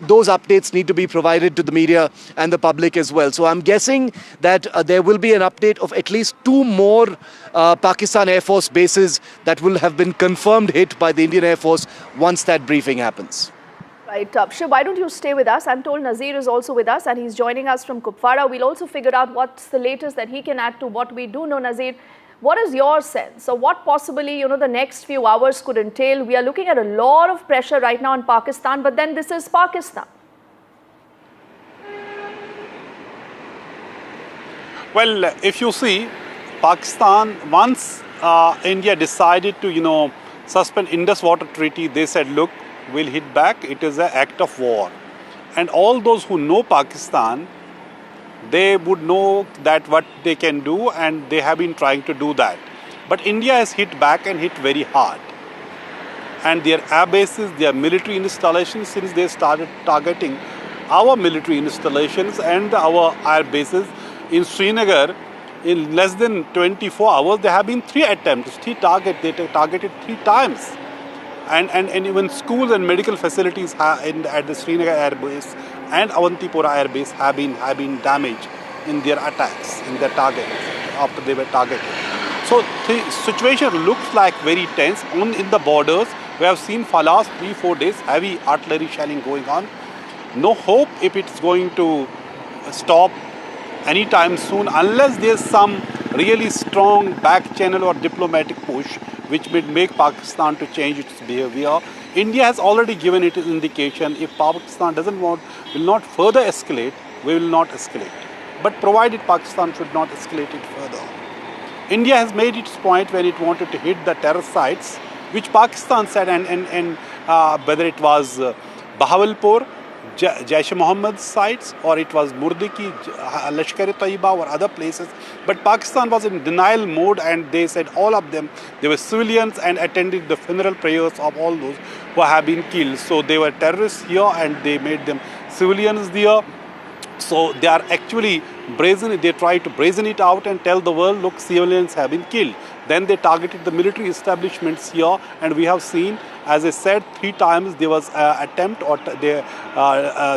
those updates need to be provided to the media and the public as well. So I'm guessing that there will be an update of at least two more Pakistan Air Force bases that will have been confirmed hit by the Indian Air Force once that briefing happens. Right, Shiv, why don't you stay with us? I'm told Nazir is also with us and he's joining us from Kupwara. We'll also figure out what's the latest that he can add to what we do know, Nazir. What is your sense? So what possibly, the next few hours could entail? We are looking at a lot of pressure right now in Pakistan, but then this is Pakistan. Well, if you see, Pakistan, once India decided to, suspend Indus Water Treaty, they said, look, we'll hit back. It is an act of war. And all those who know Pakistan, they would know that what they can do, and they have been trying to do that. But India has hit back and hit very hard. And their air bases, their military installations, since they started targeting our military installations and our air bases in Srinagar, in less than 24 hours, there have been 3 attempts, 3 targets. They targeted 3 times. And even schools and medical facilities at the Srinagar Air Base and Awantipora Air Base have been damaged in their attacks, in their targets, after they were targeted. So the situation looks like very tense. In the borders, we have seen for last 3-4 days heavy artillery shelling going on. No hope if it's going to stop anytime soon, unless there's some really strong back channel or diplomatic push which will make Pakistan to change its behavior. India has already given it an indication. If Pakistan will not further escalate, we will not escalate. But provided Pakistan should not escalate it further. India has made its point when it wanted to hit the terror sites, which Pakistan said, and whether it was Bahawalpur, Jaish-e-Mohammed sites, or it was Murdiki, Lashkar-e-Taiba or other places. But Pakistan was in denial mode, and they said all of them, they were civilians and attended the funeral prayers of all those who have been killed. So they were terrorists here and they made them civilians there. So they are actually they try to brazen it out and tell the world, look, civilians have been killed. Then they targeted the military establishments here, and we have seen, as I said, 3 times there was an attempt, or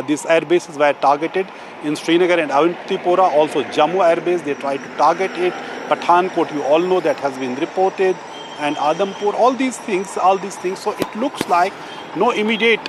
these air bases were targeted in Srinagar and Awantipora, also Jammu Air Base, they tried to target it. Pathankot, you all know that has been reported, and Adampur, all these things. So it looks like no immediate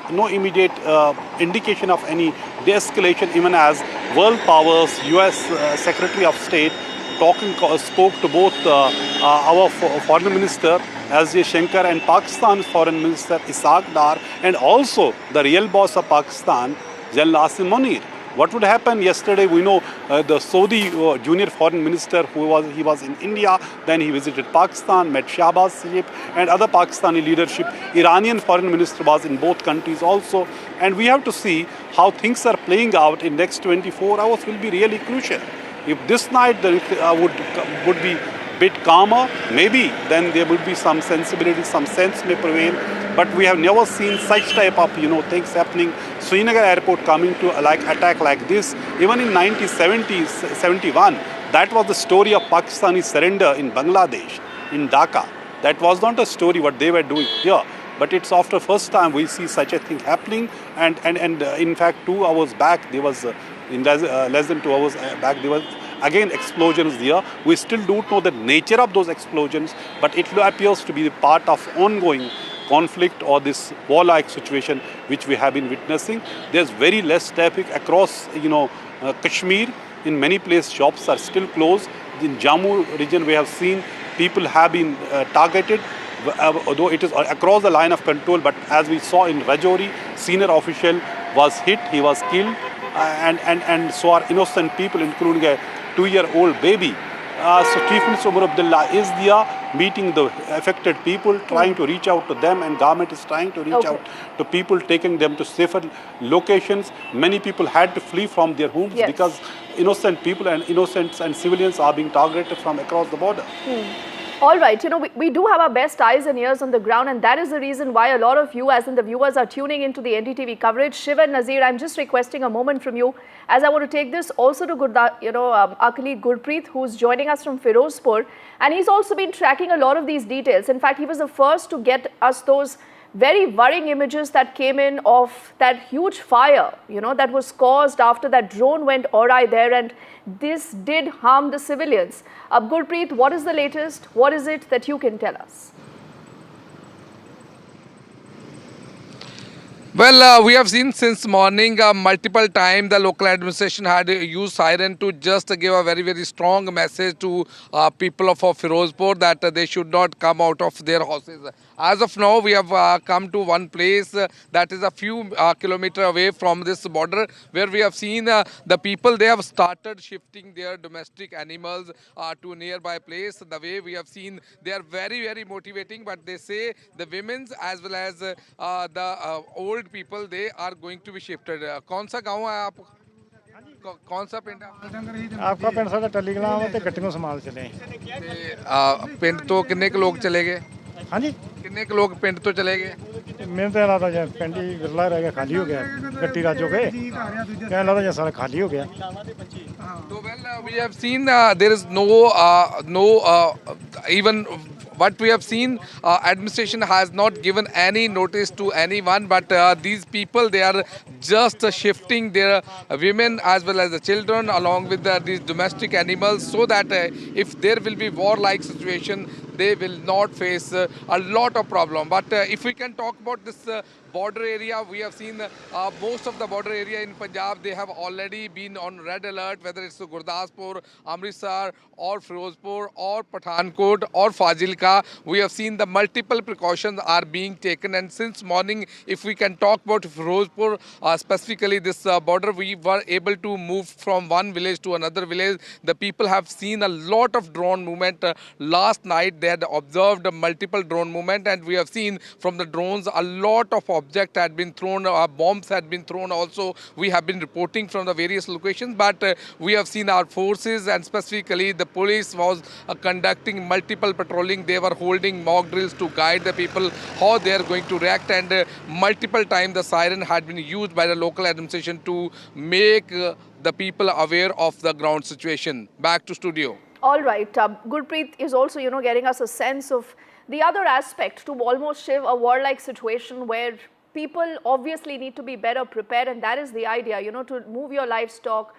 indication of any de-escalation, even as world powers, US Secretary of State spoke to both our Foreign Minister S.J. Shankar and Pakistan's Foreign Minister Ishaq Dar, and also the real boss of Pakistan, General Asim Munir. What would happen yesterday? We know the Saudi junior foreign minister he was in India, then he visited Pakistan, met Shahbaz Sharif and other Pakistani leadership. Iranian foreign minister was in both countries also, and we have to see how things are playing out in next 24 hours will be really crucial. If this night would be bit calmer, maybe then there would be some sensibility, some sense may prevail. But we have never seen such type of things happening. Srinagar airport coming to attack like this. Even in 1971, that was the story of Pakistani surrender in Bangladesh, in Dhaka. That was not a story what they were doing here. But it's after first time we see such a thing happening. And in fact, 2 hours back, there was in less than 2 hours back, there was again explosions there. We still don't know the nature of those explosions, but it appears to be part of ongoing conflict or this war-like situation which we have been witnessing. There's very less traffic across, Kashmir. In many places, shops are still closed. In Jammu region, we have seen people have been targeted, although it is across the line of control. But as we saw in Rajouri, senior official was hit, he was killed, and so are innocent people, including a 2-year-old baby. So Chief Minister Umar Abdullah is there meeting the affected people, trying to reach out to them, and government is trying to reach out to people, taking them to safer locations. Many people had to flee from their homes because innocent people and innocents and civilians are being targeted from across the border. All right, we do have our best eyes and ears on the ground, and that is the reason why a lot of you, as in the viewers, are tuning into the NDTV coverage. Shiv and Nazir, I'm just requesting a moment from you, as I want to take this also to our colleague Gurpreet, who's joining us from Firozpur, and he's also been tracking a lot of these details. In fact, he was the first to get us those very worrying images that came in of that huge fire, that was caused after that drone went awry there, and this did harm the civilians. Gurpreet, what is the latest? What is it that you can tell us? Well, we have seen since morning multiple times the local administration had used siren to just give a very, very strong message to people of Firozpur that they should not come out of their houses. As of now, we have come to one place that is a few kilometers away from this border, where we have seen the people, they have started shifting their domestic animals to nearby place. The way we have seen, they are very, very motivating, but they say the women's as well as the old people, they are going to be shifted. कौन सा गाँव है आप? कौन सा पिंड है आपका? पिंड साडा टलीगलाम है ते गट्टियों संभाल चले ते पिंड तो किन्ने क लोग चले गए? हाँ जी, किन्ने क लोग पिंड तो चले गए? मैंने तो लगता है पिंड ही विरला रह गया, खाली हो गया, गट्टी राजो गए, क्या लगता है सारा खाली हो गया. So well, we have seen there is no even what we have seen, administration has not given any notice to anyone, but these people, they are just shifting their women as well as the children along with these domestic animals, so that if there will be war-like situation, they will not face a lot of problem. But if we can talk about this border area, we have seen most of the border area in Punjab, they have already been on red alert, whether it's Gurdaspur, Amritsar or Firozpur or Pathankot or Fazilka. We have seen the multiple precautions are being taken, and since morning, if we can talk about Firozpur, specifically this border, we were able to move from one village to another village. The people have seen a lot of drone movement. Last night, they had observed multiple drone movement, and we have seen from the drones a lot of objects had been thrown, bombs had been thrown also. We have been reporting from the various locations, but we have seen our forces, and specifically the police was conducting multiple patrolling. They were holding mock drills to guide the people how they are going to react, and multiple times the siren had been used by the local administration to make the people aware of the ground situation. Back to studio. All right, Gurpreet is also, getting us a sense of the other aspect to almost shiv a war-like situation where people obviously need to be better prepared, and that is the idea, to move your livestock,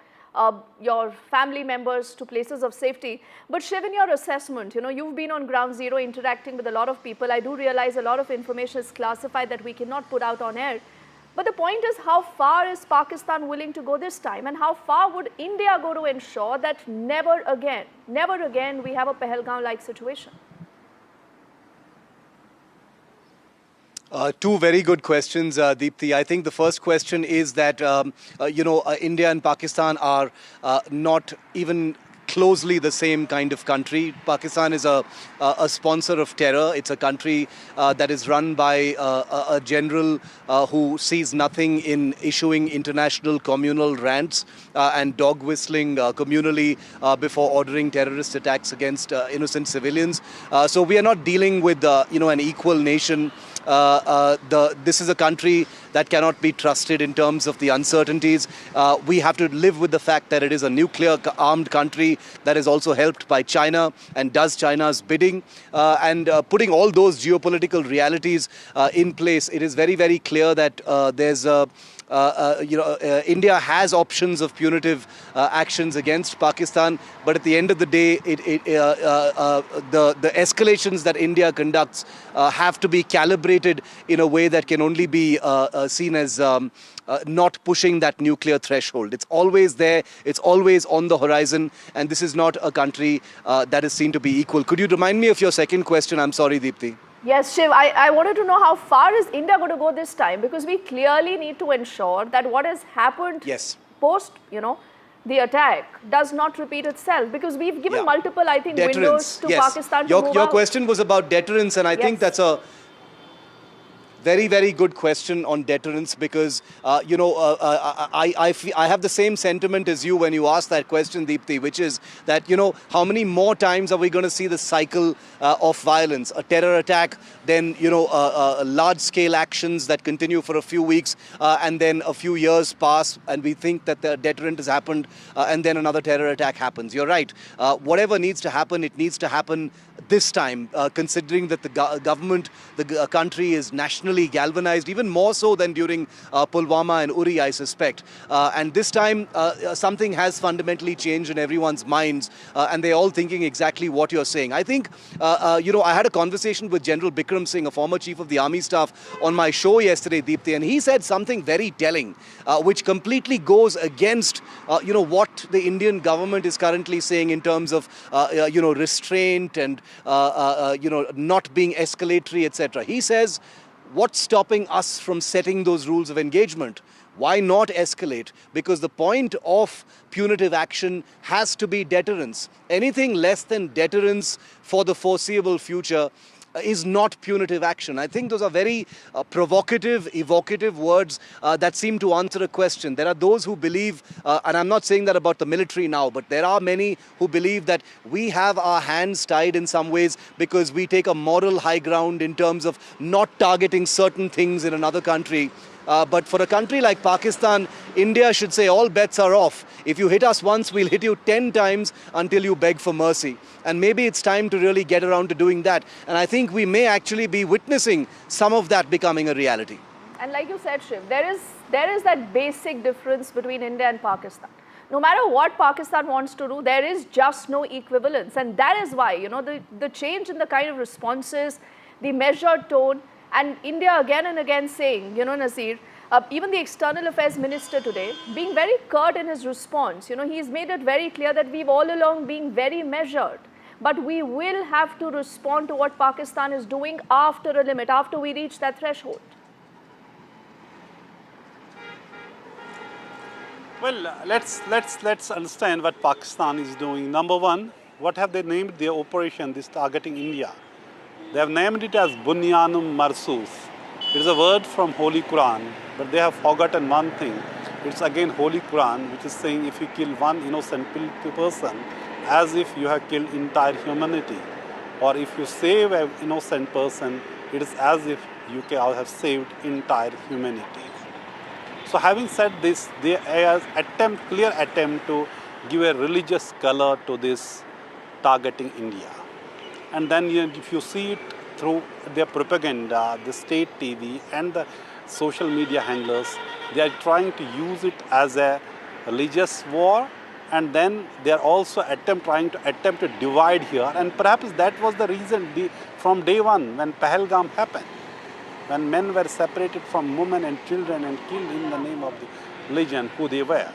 your family members to places of safety. But Shiv, in your assessment, you've been on ground zero interacting with a lot of people. I do realize a lot of information is classified that we cannot put out on air. But the point is, how far is Pakistan willing to go this time, and how far would India go to ensure that never again we have a Pahalgam-like situation? Two very good questions, Deepthi. I think the first question is that, India and Pakistan are not even closely the same kind of country. Pakistan is a sponsor of terror. It's a country that is run by a general who sees nothing in issuing international communal rants and dog whistling communally before ordering terrorist attacks against innocent civilians. So we are not dealing with an equal nation. This is a country that cannot be trusted in terms of the uncertainties. We have to live with the fact that it is a nuclear armed country that is also helped by China and does China's bidding. And putting all those geopolitical realities in place, it is very, very clear that there's a India has options of punitive actions against Pakistan, but at the end of the day, the escalations that India conducts have to be calibrated in a way that can only be seen as not pushing that nuclear threshold. It's always there, it's always on the horizon, and this is not a country that is seen to be equal. Could you remind me of your second question? I'm sorry, Deepthi. Yes, Shiv, I wanted to know how far is India going to go this time, because we clearly need to ensure that what has happened post, the attack does not repeat itself, because we've given multiple, I think, windows to Pakistan to move Your out. question was about deterrence, and I think that's a very, very good question on deterrence, because, I have the same sentiment as you when you ask that question, Deepthi, which is that, how many more times are we going to see the cycle of violence? A terror attack, then, large-scale actions that continue for a few weeks, and then a few years pass, and we think that the deterrent has happened, and then another terror attack happens. You're right. Whatever needs to happen, it needs to happen this time, considering that the government, the country is nationally galvanized, even more so than during Pulwama and Uri, I suspect. And this time, something has fundamentally changed in everyone's minds, and they're all thinking exactly what you're saying. I think, I had a conversation with General Bikram Singh, a former chief of the army staff, on my show yesterday, Deepthi, and he said something very telling, which completely goes against, what the Indian government is currently saying in terms of, restraint and, not being escalatory, etc. He says, what's stopping us from setting those rules of engagement? Why not escalate? Because the point of punitive action has to be deterrence. Anything less than deterrence for the foreseeable future is not punitive action. I think those are very provocative, evocative words that seem to answer a question. There are those who believe, and I'm not saying that about the military now, but there are many who believe that we have our hands tied in some ways because we take a moral high ground in terms of not targeting certain things in another country. But for a country like Pakistan, India should say all bets are off. If you hit us once, we'll hit you 10 times until you beg for mercy. And maybe it's time to really get around to doing that. And I think we may actually be witnessing some of that becoming a reality. And like you said, Shiv, there is that basic difference between India and Pakistan. No matter what Pakistan wants to do, there is just no equivalence. And that is why, the change in the kind of responses, the measured tone, and India again and again saying, Nazir, even the External Affairs Minister today, being very curt in his response, he's made it very clear that we've all along been very measured. But we will have to respond to what Pakistan is doing after a limit, after we reach that threshold. Well, let's understand what Pakistan is doing. Number one, what have they named their operation, this targeting India? They have named it as Bunyanum Marsus. It is a word from Holy Quran, but they have forgotten one thing. It's again Holy Quran, which is saying if you kill one innocent person, as if you have killed entire humanity. Or if you save an innocent person, it is as if you have saved entire humanity. So having said this, there is clear attempt to give a religious color to this targeting India. And then if you see it through their propaganda, the state TV and the social media handlers, they are trying to use it as a religious war, and then they are also trying to divide here. And perhaps that was the reason from day one when Pahalgam happened, when men were separated from women and children and killed in the name of the religion who they were.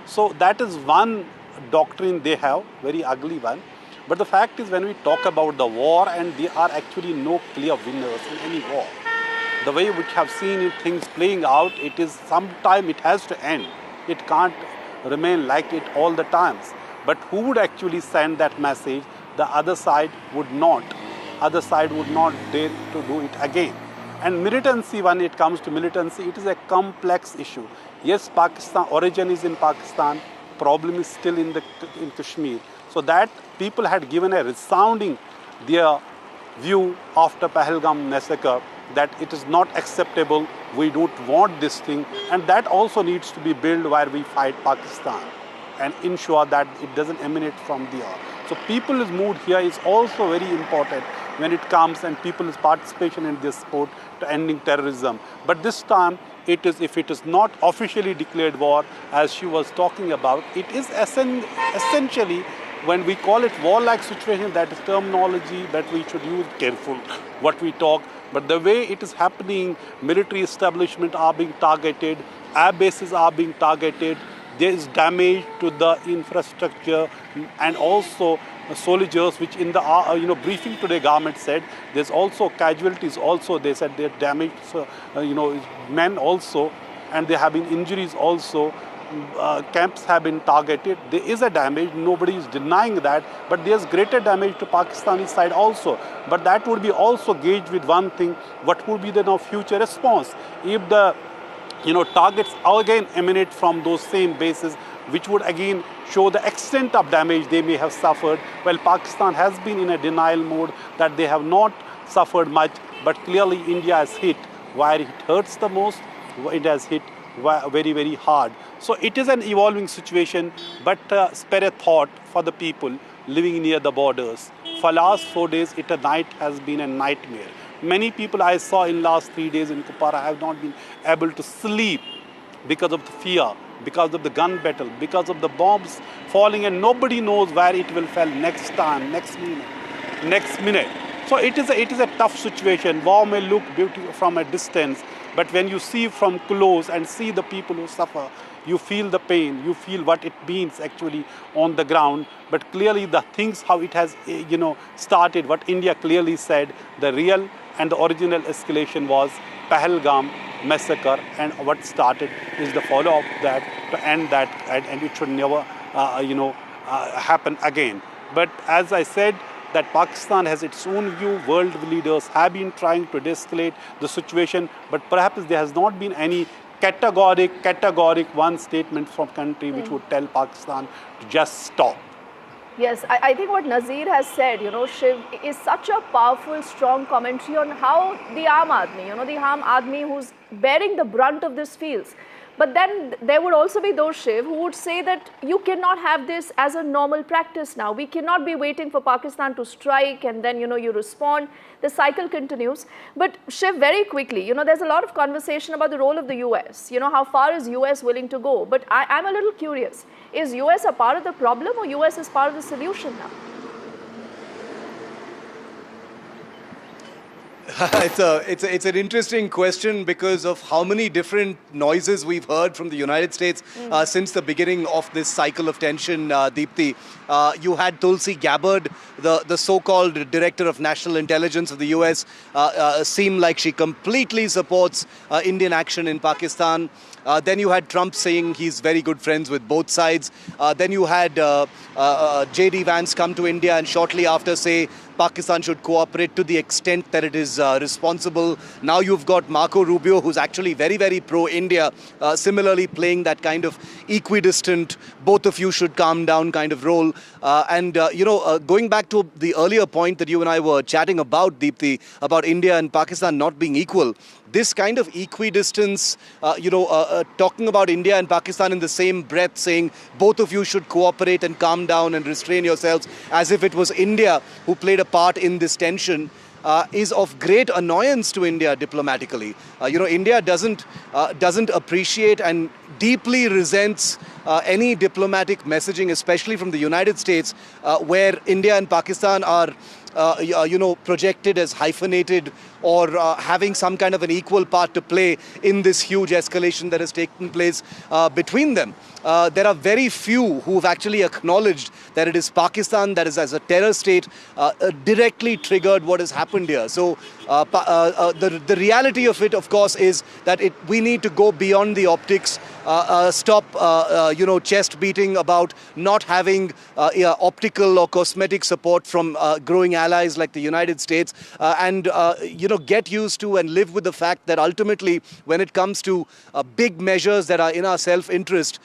So that is one doctrine they have, very ugly one. But the fact is, when we talk about the war, and there are actually no clear winners in any war, the way which have seen things playing out, it is sometime it has to end. It can't remain like it all the times. But who would actually send that message? The other side would not. Other side would not dare to do it again. And militancy, when it comes to militancy, it is a complex issue. Yes, Pakistan, origin is in Pakistan, problem is still in Kashmir. So that people had given a resounding their view after Pahalgam massacre that it is not acceptable We don't want this thing, and that also needs to be built where we fight Pakistan and ensure that it doesn't emanate from there. So people's mood here is also very important when it comes and people's participation in this sport to ending terrorism. But this time, if it is not officially declared war, as she was talking about, it is essentially, when we call it war-like situation, that is terminology that we should use careful what we talk. But the way it is happening, military establishments are being targeted, air bases are being targeted, there is damage to the infrastructure, and also soldiers, which in the briefing today government said there's also casualties also. They said they're damaged, men also, and there have been injuries also. Camps have been targeted. There is a damage, nobody is denying that, but there's greater damage to Pakistani side also. But that would be also gauged with one thing: what would be the now future response if the targets again emanate from those same bases, which would again show the extent of damage they may have suffered. Well, Pakistan has been in a denial mode that they have not suffered much, but clearly India has hit where it hurts the most. It has hit very, very hard. So it is an evolving situation, but spare a thought for the people living near the borders. For last 4 days, a night has been a nightmare. Many people I saw in last 3 days in Kupara have not been able to sleep because of the fear, because of the gun battle, because of the bombs falling, and nobody knows where it will fall next time, next minute. So it is a tough situation. War may look beautiful from a distance, but when you see from close and see the people who suffer, you feel the pain, you feel what it means actually on the ground. But clearly the things, how it has started, what India clearly said, the real and the original escalation was Pahalgam massacre, and what started is the follow-up that to end that, and it should never happen again. But as I said, that Pakistan has its own view. World leaders have been trying to de-escalate the situation, but perhaps there has not been any categoric one statement from country which would tell Pakistan to just stop. Yes, I think what Nazir has said, Shiv, is such a powerful, strong commentary on how the Aam Aadmi who's bearing the brunt of this feels. But then there would also be those, Shiv, who would say that you cannot have this as a normal practice now. We cannot be waiting for Pakistan to strike and then, you respond. The cycle continues. But Shiv, very quickly, there's a lot of conversation about the role of the US. How far is US willing to go? But I'm a little curious. Is US a part of the problem or US is part of the solution now? It's an interesting question because of how many different noises we've heard from the United States since the beginning of this cycle of tension, Deepthi. You had Tulsi Gabbard, the so-called Director of National Intelligence of the US, seem like she completely supports Indian action in Pakistan. Then you had Trump saying he's very good friends with both sides. Then you had J.D. Vance come to India and shortly after say Pakistan should cooperate to the extent that it is responsible. Now you've got Marco Rubio, who's actually very, very pro-India, similarly playing that kind of equidistant, both of you should calm down kind of role. Going back to the earlier point that you and I were chatting about, Deepthi, about India and Pakistan not being equal, this kind of equidistance, talking about India and Pakistan in the same breath, saying both of you should cooperate and calm down and restrain yourselves, as if it was India who played a part in this tension, is of great annoyance to India diplomatically. India doesn't appreciate and deeply resents any diplomatic messaging, especially from the United States, where India and Pakistan are projected as hyphenated or having some kind of an equal part to play in this huge escalation that has taken place between them. There are very few who've actually acknowledged that it is Pakistan that is, as a terror state, directly triggered what has happened here. So the reality of it, of course, is that we need to go beyond the optics, stop chest beating about not having optical or cosmetic support from growing allies like the United States, and get used to and live with the fact that ultimately when it comes to big measures that are in our self-interest,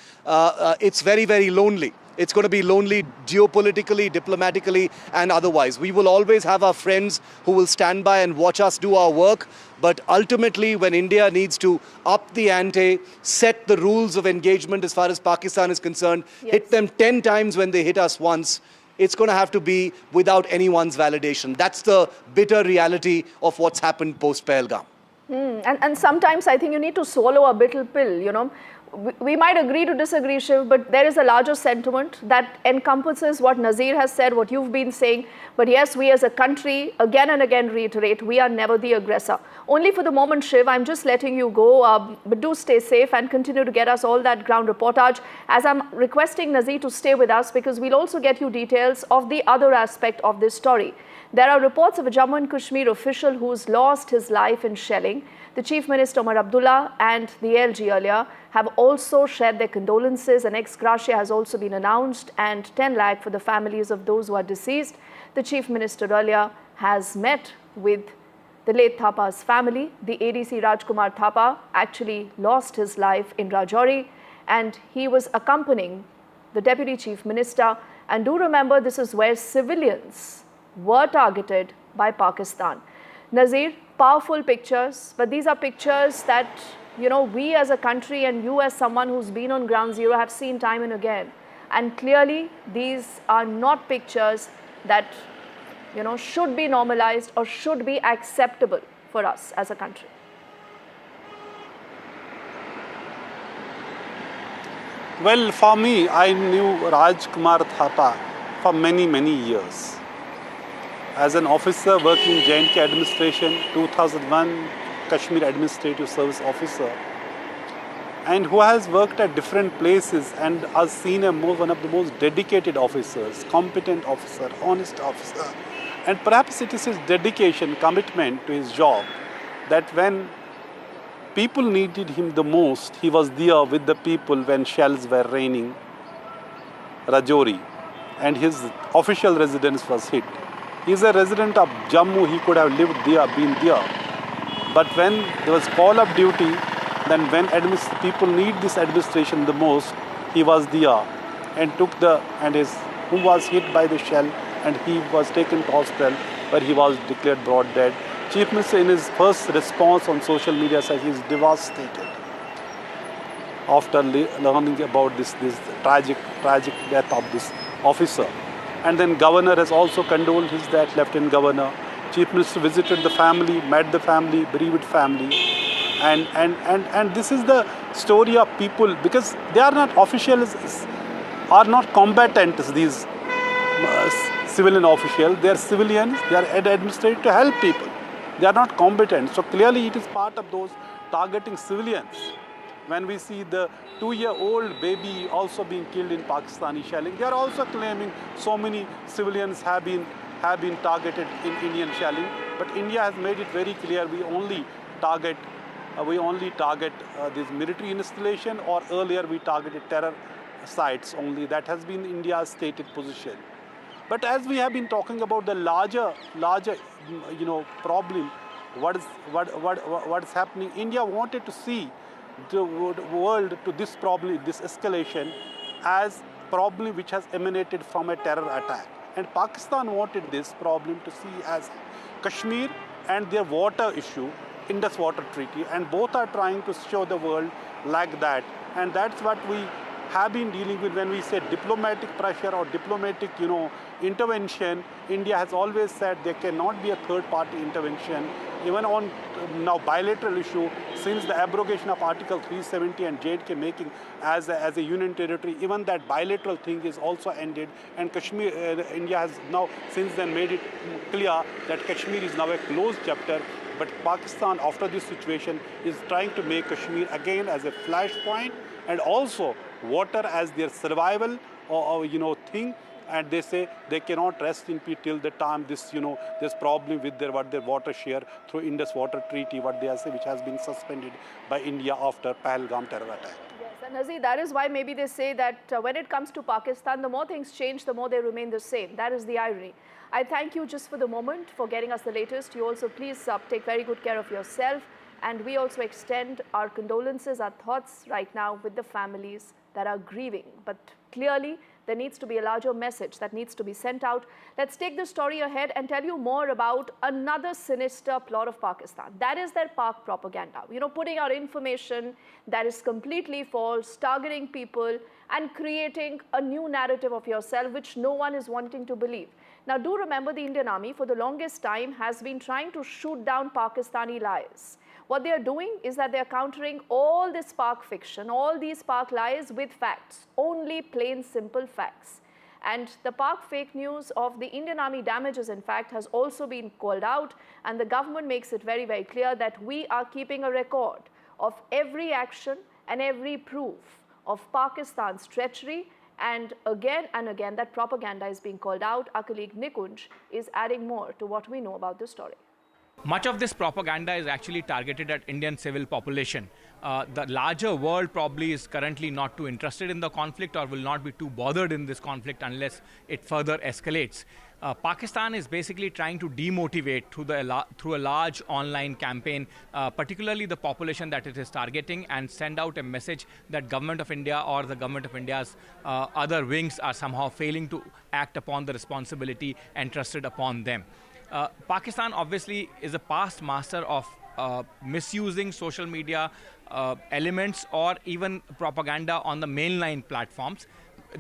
it's very, very lonely. It's going to be lonely geopolitically, diplomatically, and otherwise. We will always have our friends who will stand by and watch us do our work. But ultimately, when India needs to up the ante, set the rules of engagement as far as Pakistan is concerned, hit them 10 times when they hit us once, it's going to have to be without anyone's validation. That's the bitter reality of what's happened post-Pahalgam. And sometimes I think you need to swallow a bitter pill, you know. We might agree to disagree, Shiv, but there is a larger sentiment that encompasses what Nazir has said, what you've been saying. But yes, we as a country, again and again reiterate, we are never the aggressor. Only for the moment, Shiv, I'm just letting you go, but do stay safe and continue to get us all that ground reportage. As I'm requesting Nazir to stay with us, because we'll also get you details of the other aspect of this story. There are reports of a Jammu and Kashmir official who's lost his life in shelling. The Chief Minister Omar Abdullah and the LG earlier have also shared their condolences. An ex gratia has also been announced and 10 lakh for the families of those who are deceased. The Chief Minister earlier has met with the late Thapa's family. The ADC Rajkumar Thapa actually lost his life in Rajouri and he was accompanying the Deputy Chief Minister. And do remember, this is where civilians were targeted by Pakistan. Nazir, powerful pictures, but these are pictures that, you know, we as a country and you as someone who's been on ground zero have seen time and again. And clearly, these are not pictures that, you know, should be normalized or should be acceptable for us as a country. Well, for me, I knew Rajkumar Thapa for many, many years. As an officer working in J&K administration, 2001 Kashmir Administrative Service officer, and who has worked at different places and has seen one of the most dedicated officers, competent officer, honest officer. And perhaps it is his dedication, commitment to his job that when people needed him the most, he was there with the people when shells were raining, Rajouri, and his official residence was hit. He is a resident of Jammu, he could have lived there, been there. But when there was call of duty, then when people need this administration the most, he was there and who was hit by the shell and he was taken to hospital where he was declared broad dead. Chief Minister in his first response on social media says he is devastated after learning about this tragic death of this officer. And then Governor has also condoled his death, Lieutenant Governor. Chief Minister visited the family, met the family, bereaved family. And this is the story of people, because they are not officials, are not combatants, these civilian officials. They are civilians, they are administrated to help people. They are not combatants. So clearly it is part of those targeting civilians. When we see the 2-year-old baby also being killed in Pakistani shelling, they are also claiming so many civilians have been targeted in Indian shelling. But India has made it very clear we only target this military installation, or earlier we targeted terror sites only. That has been India's stated position. But as we have been talking about the larger problem, what is happening? India wanted to see the world to this problem, this escalation, as problem which has emanated from a terror attack. And Pakistan wanted this problem to see as Kashmir and their water issue, Indus Water Treaty, and both are trying to show the world like that. And that's what we have been dealing with when we say diplomatic pressure or diplomatic, intervention. India has always said there cannot be a third-party intervention. Even on now bilateral issue, since the abrogation of Article 370 and J&K making as a union territory, even that bilateral thing is also ended. And Kashmir, India has now since then made it clear that Kashmir is now a closed chapter. But Pakistan, after this situation, is trying to make Kashmir again as a flashpoint, and also water as their survival thing. And they say they cannot rest in peace till the time this problem with their water share through Indus Water Treaty, what they say, which has been suspended by India after Pahalgam terror attack. Yes, and Nazir, that is why maybe they say that when it comes to Pakistan, the more things change, the more they remain the same. That is the irony. I thank you just for the moment for getting us the latest. You also please take very good care of yourself. And we also extend our condolences, our thoughts right now with the families that are grieving. But clearly, There needs to be a larger message that needs to be sent out. Let's take this story ahead and tell you more about another sinister plot of Pakistan. That is their Pak propaganda. You know, putting out information that is completely false, targeting people and creating a new narrative of yourself which no one is wanting to believe. Now, do remember the Indian Army for the longest time has been trying to shoot down Pakistani lies. What they are doing is that they are countering all this Pak fiction, all these Pak lies with facts, only plain simple facts. And the Pak fake news of the Indian Army damages, in fact, has also been called out, and the government makes it very, very clear that we are keeping a record of every action and every proof of Pakistan's treachery. And again that propaganda is being called out. Our colleague Nikunj is adding more to what we know about this story. Much of this propaganda is actually targeted at Indian civil population. The larger world probably is currently not too interested in the conflict or will not be too bothered in this conflict unless it further escalates. Pakistan is basically trying to demotivate through a large online campaign, particularly the population that it is targeting, and send out a message that Government of India or the Government of India's other wings are somehow failing to act upon the responsibility entrusted upon them. Pakistan obviously is a past master of misusing social media elements or even propaganda on the mainline platforms.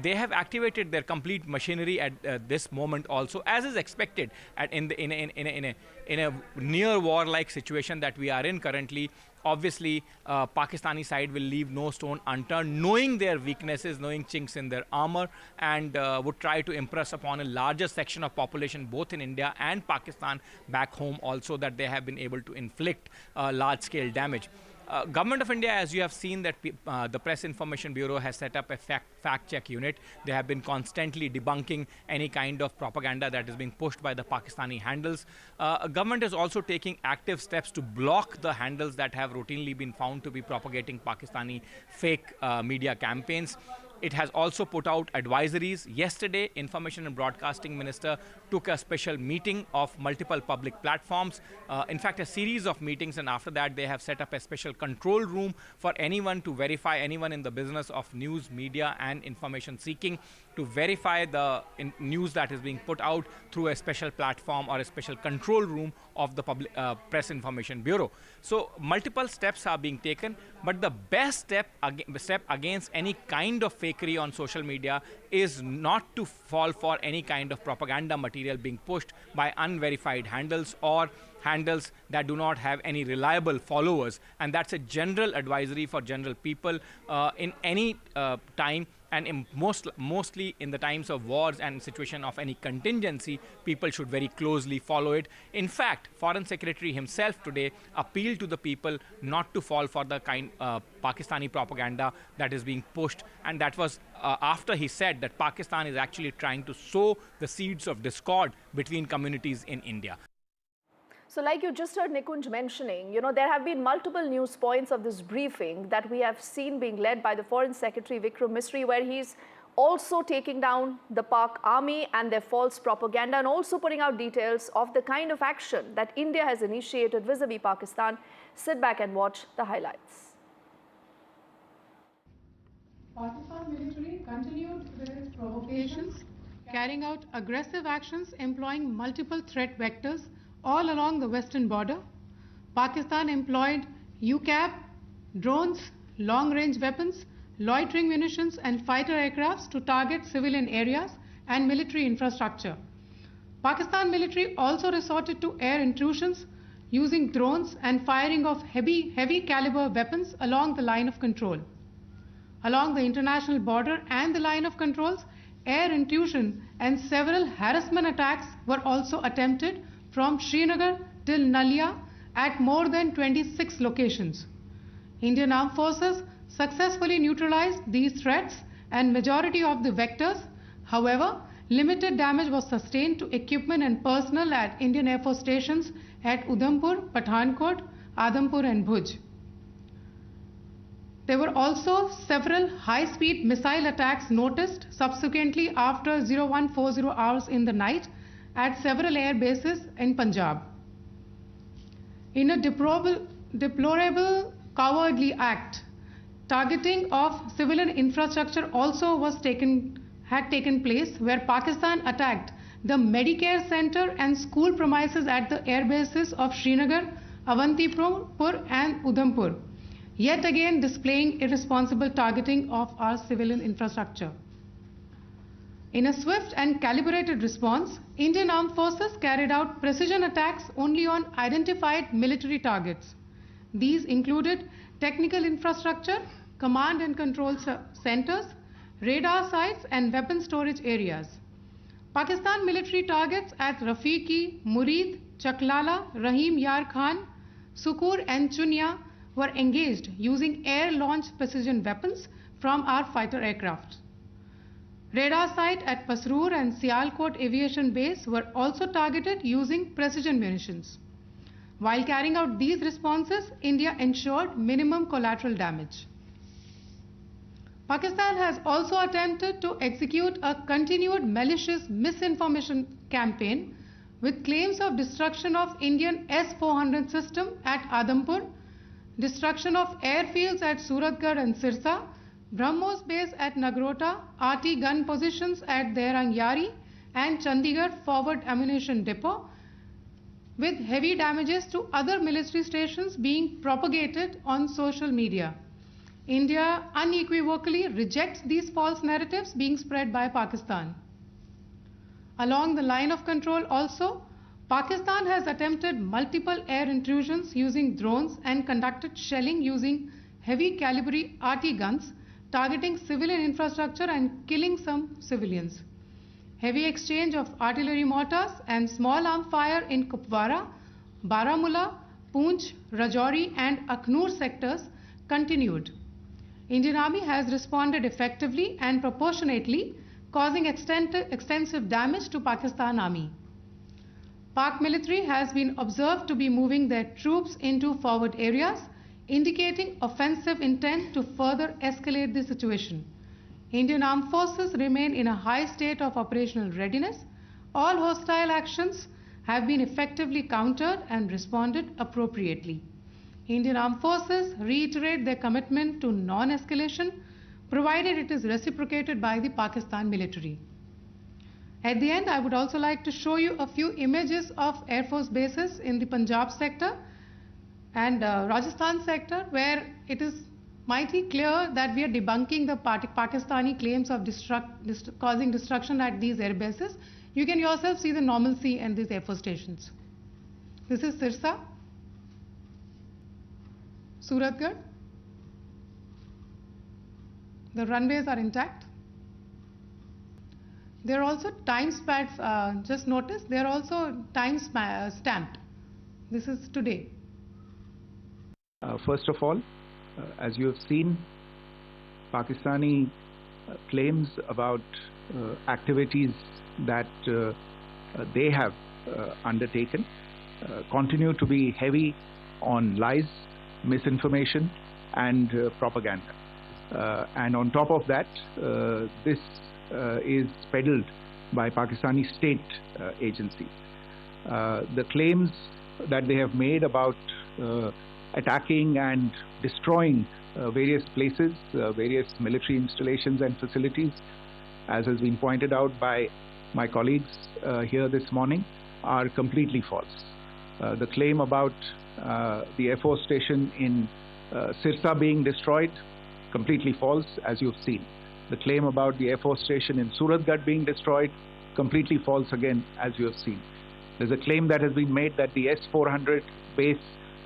They have activated their complete machinery at this moment also, as is expected in a near war-like situation that we are in currently. Obviously, Pakistani side will leave no stone unturned, knowing their weaknesses, knowing chinks in their armor, and would try to impress upon a larger section of population, both in India and Pakistan back home also, that they have been able to inflict large-scale damage. Government of India, as you have seen, that the Press Information Bureau has set up a fact-check unit. They have been constantly debunking any kind of propaganda that is being pushed by the Pakistani handles. Government is also taking active steps to block the handles that have routinely been found to be propagating Pakistani fake media campaigns. It has also put out advisories. Yesterday, Information and Broadcasting Minister took a special meeting of multiple public platforms. In fact, a series of meetings, and after that, they have set up a special control room for anyone to verify, anyone in the business of news, media, and information seeking, to verify the news that is being put out through a special platform or a special control room of the Press Information Bureau. So multiple steps are being taken, but the best step against any kind of fakery on social media is not to fall for any kind of propaganda material being pushed by unverified handles or handles that do not have any reliable followers. And that's a general advisory for general people in any time, and mostly in the times of wars and situation of any contingency, people should very closely follow it. In fact, Foreign Secretary himself today appealed to the people not to fall for the kind Pakistani propaganda that is being pushed, and that was after he said that Pakistan is actually trying to sow the seeds of discord between communities in India. So like you just heard Nikunj mentioning, you know, there have been multiple news points of this briefing that we have seen being led by the Foreign Secretary Vikram Misri, where he's also taking down the Pak army and their false propaganda, and also putting out details of the kind of action that India has initiated vis-a-vis Pakistan. Sit back and watch the highlights. Pakistan military continued with its provocations, carrying out aggressive actions employing multiple threat vectors all along the western border. Pakistan employed UCAV, drones, long-range weapons, loitering munitions and fighter aircrafts to target civilian areas and military infrastructure. Pakistan military also resorted to air intrusions using drones and firing of heavy caliber weapons along the line of control. Along the international border and the line of controls, air intrusion and several harassment attacks were also attempted from Srinagar till Nalia at more than 26 locations. Indian Armed Forces successfully neutralized these threats and majority of the vectors. However, limited damage was sustained to equipment and personnel at Indian Air Force stations at Udhampur, Pathankot, Adhampur and Bhuj. There were also several high-speed missile attacks noticed subsequently after 0140 hours in the night at several air bases in Punjab. In a deplorable cowardly act, targeting of civilian infrastructure also was taken had taken place where Pakistan attacked the Medicare center and school premises at the air bases of Srinagar, Avantipur and Udhampur, yet again displaying irresponsible targeting of our civilian infrastructure. In a swift and calibrated response, Indian Armed Forces carried out precision attacks only on identified military targets. These included technical infrastructure, command and control centers, radar sites and weapon storage areas. Pakistan military targets at Rafiqi, Murid, Chaklala, Rahim Yar Khan, Sukur and Chunya were engaged using air-launched precision weapons from our fighter aircraft. Radar site at Pasroor and Sialkot Aviation Base were also targeted using precision munitions. While carrying out these responses, India ensured minimum collateral damage. Pakistan has also attempted to execute a continued malicious misinformation campaign with claims of destruction of Indian S-400 system at Adampur, destruction of airfields at Suratgarh and Sirsa, BrahMos base at Nagrota, RT gun positions at Derangyari and Chandigarh forward ammunition depot, with heavy damages to other military stations being propagated on social media. India unequivocally rejects these false narratives being spread by Pakistan. Along the line of control also, Pakistan has attempted multiple air intrusions using drones and conducted shelling using heavy caliber RT guns, targeting civilian infrastructure and killing some civilians. Heavy exchange of artillery mortars and small arm fire in Kupwara, Baramulla, Poonch, Rajouri and Akhnur sectors continued. Indian Army has responded effectively and proportionately, causing extensive damage to Pakistan Army. Pak military has been observed to be moving their troops into forward areas, indicating offensive intent to further escalate the situation. Indian Armed Forces remain in a high state of operational readiness. All hostile actions have been effectively countered and responded appropriately. Indian Armed Forces reiterate their commitment to non-escalation, provided it is reciprocated by the Pakistan military. At the end, I would also like to show you a few images of Air Force bases in the Punjab sector and Rajasthan sector, where it is mighty clear that we are debunking the Pakistani claims of causing destruction at these air bases. You can yourself see the normalcy in these Air Force stations. This is Sirsa, Suratgarh. The runways are intact. There are also time stamped. Just notice they are also time stamped. This is today. First of all, as you have seen, Pakistani claims about activities that they have undertaken continue to be heavy on lies, misinformation and propaganda. And on top of that, this is peddled by Pakistani state agencies. The claims that they have made about attacking and destroying various places, various military installations and facilities, as has been pointed out by my colleagues here this morning, are completely false. The claim about the Air Force station in Sirsa being destroyed, completely false, as you've seen. The claim about the Air Force station in Suratgarh being destroyed, completely false again, as you have seen. There's a claim that has been made that the S-400 base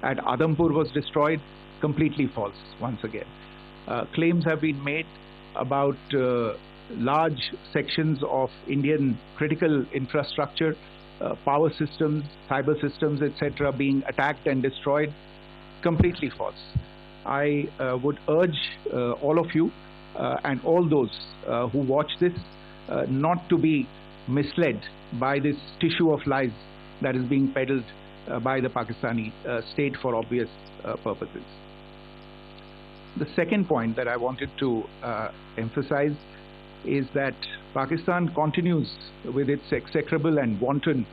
at Adampur was destroyed, completely false once again. Claims have been made about large sections of Indian critical infrastructure, power systems, cyber systems, etc. being attacked and destroyed, completely false. I would urge all of you and all those who watch this not to be misled by this tissue of lies that is being peddled by the Pakistani state for obvious purposes. The second point that I wanted to emphasize is that Pakistan continues with its execrable and wanton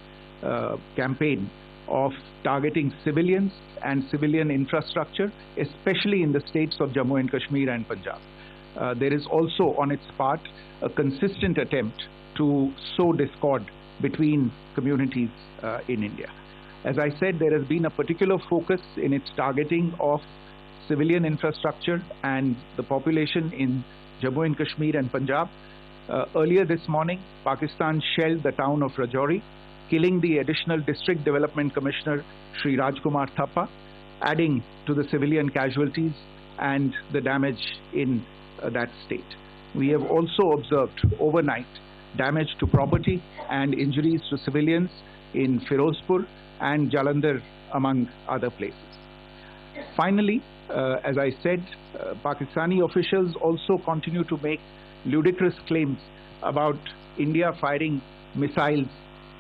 campaign of targeting civilians and civilian infrastructure, especially in the states of Jammu and Kashmir and Punjab. there is also on its part a consistent attempt to sow discord between communities in India. As I said, there has been a particular focus in its targeting of civilian infrastructure and the population in Jammu and Kashmir and Punjab. Earlier this morning, Pakistan shelled the town of Rajouri, killing the additional District Development Commissioner Sri Rajkumar Thappa, adding to the civilian casualties and the damage in that state. We have also observed overnight damage to property and injuries to civilians in Firozpur and Jalandhar, among other places. Finally, as I said, Pakistani officials also continue to make ludicrous claims about India firing missiles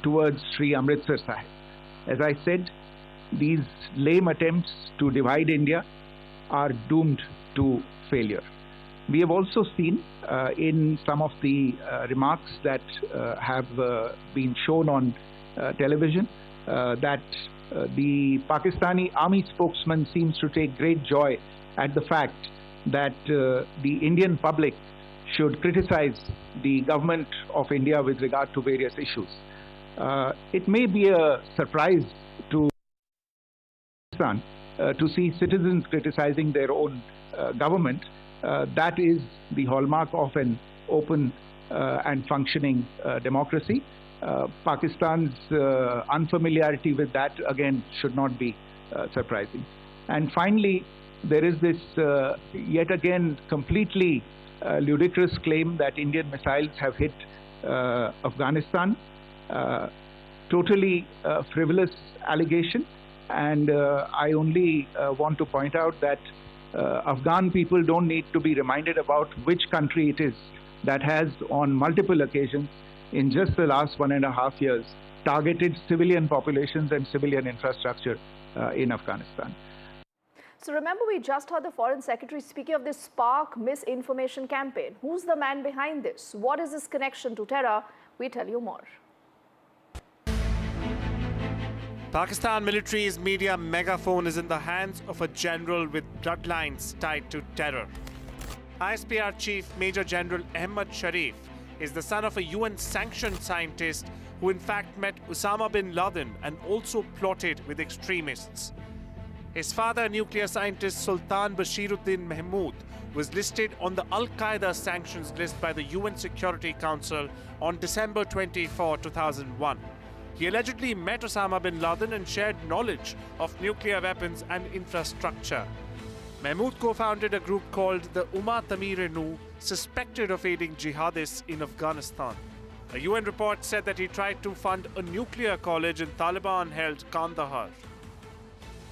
towards Sri Amritsar Sahib. As I said, these lame attempts to divide India are doomed to failure. We have also seen in some of the remarks that have been shown on television that the Pakistani army spokesman seems to take great joy at the fact that the Indian public should criticize the government of India with regard to various issues. It may be a surprise to Pakistan to see citizens criticizing their own government. That is the hallmark of an open and functioning democracy. Pakistan's unfamiliarity with that, again, should not be surprising. And finally, there is this yet again completely ludicrous claim that Indian missiles have hit Afghanistan. Totally frivolous allegation, and I only want to point out that Afghan people don't need to be reminded about which country it is that has on multiple occasions in just the last 1.5 years targeted civilian populations and civilian infrastructure in Afghanistan. So remember, we just heard the Foreign Secretary speaking of this Spark misinformation campaign. Who's the man behind this? What is his connection to terror? We tell you more. Pakistan military's media megaphone is in the hands of a general with bloodlines tied to terror. ISPR Chief Major General Ahmad Sharif is the son of a UN-sanctioned scientist who in fact met Osama bin Laden and also plotted with extremists. His father, nuclear scientist Sultan Bashiruddin Mahmood, was listed on the Al-Qaeda sanctions list by the UN Security Council on December 24, 2001. He allegedly met Osama bin Laden and shared knowledge of nuclear weapons and infrastructure. Mahmood co-founded a group called the Umma Tamir-e-Nu, suspected of aiding jihadists in Afghanistan. A UN report said that he tried to fund a nuclear college in Taliban-held Kandahar.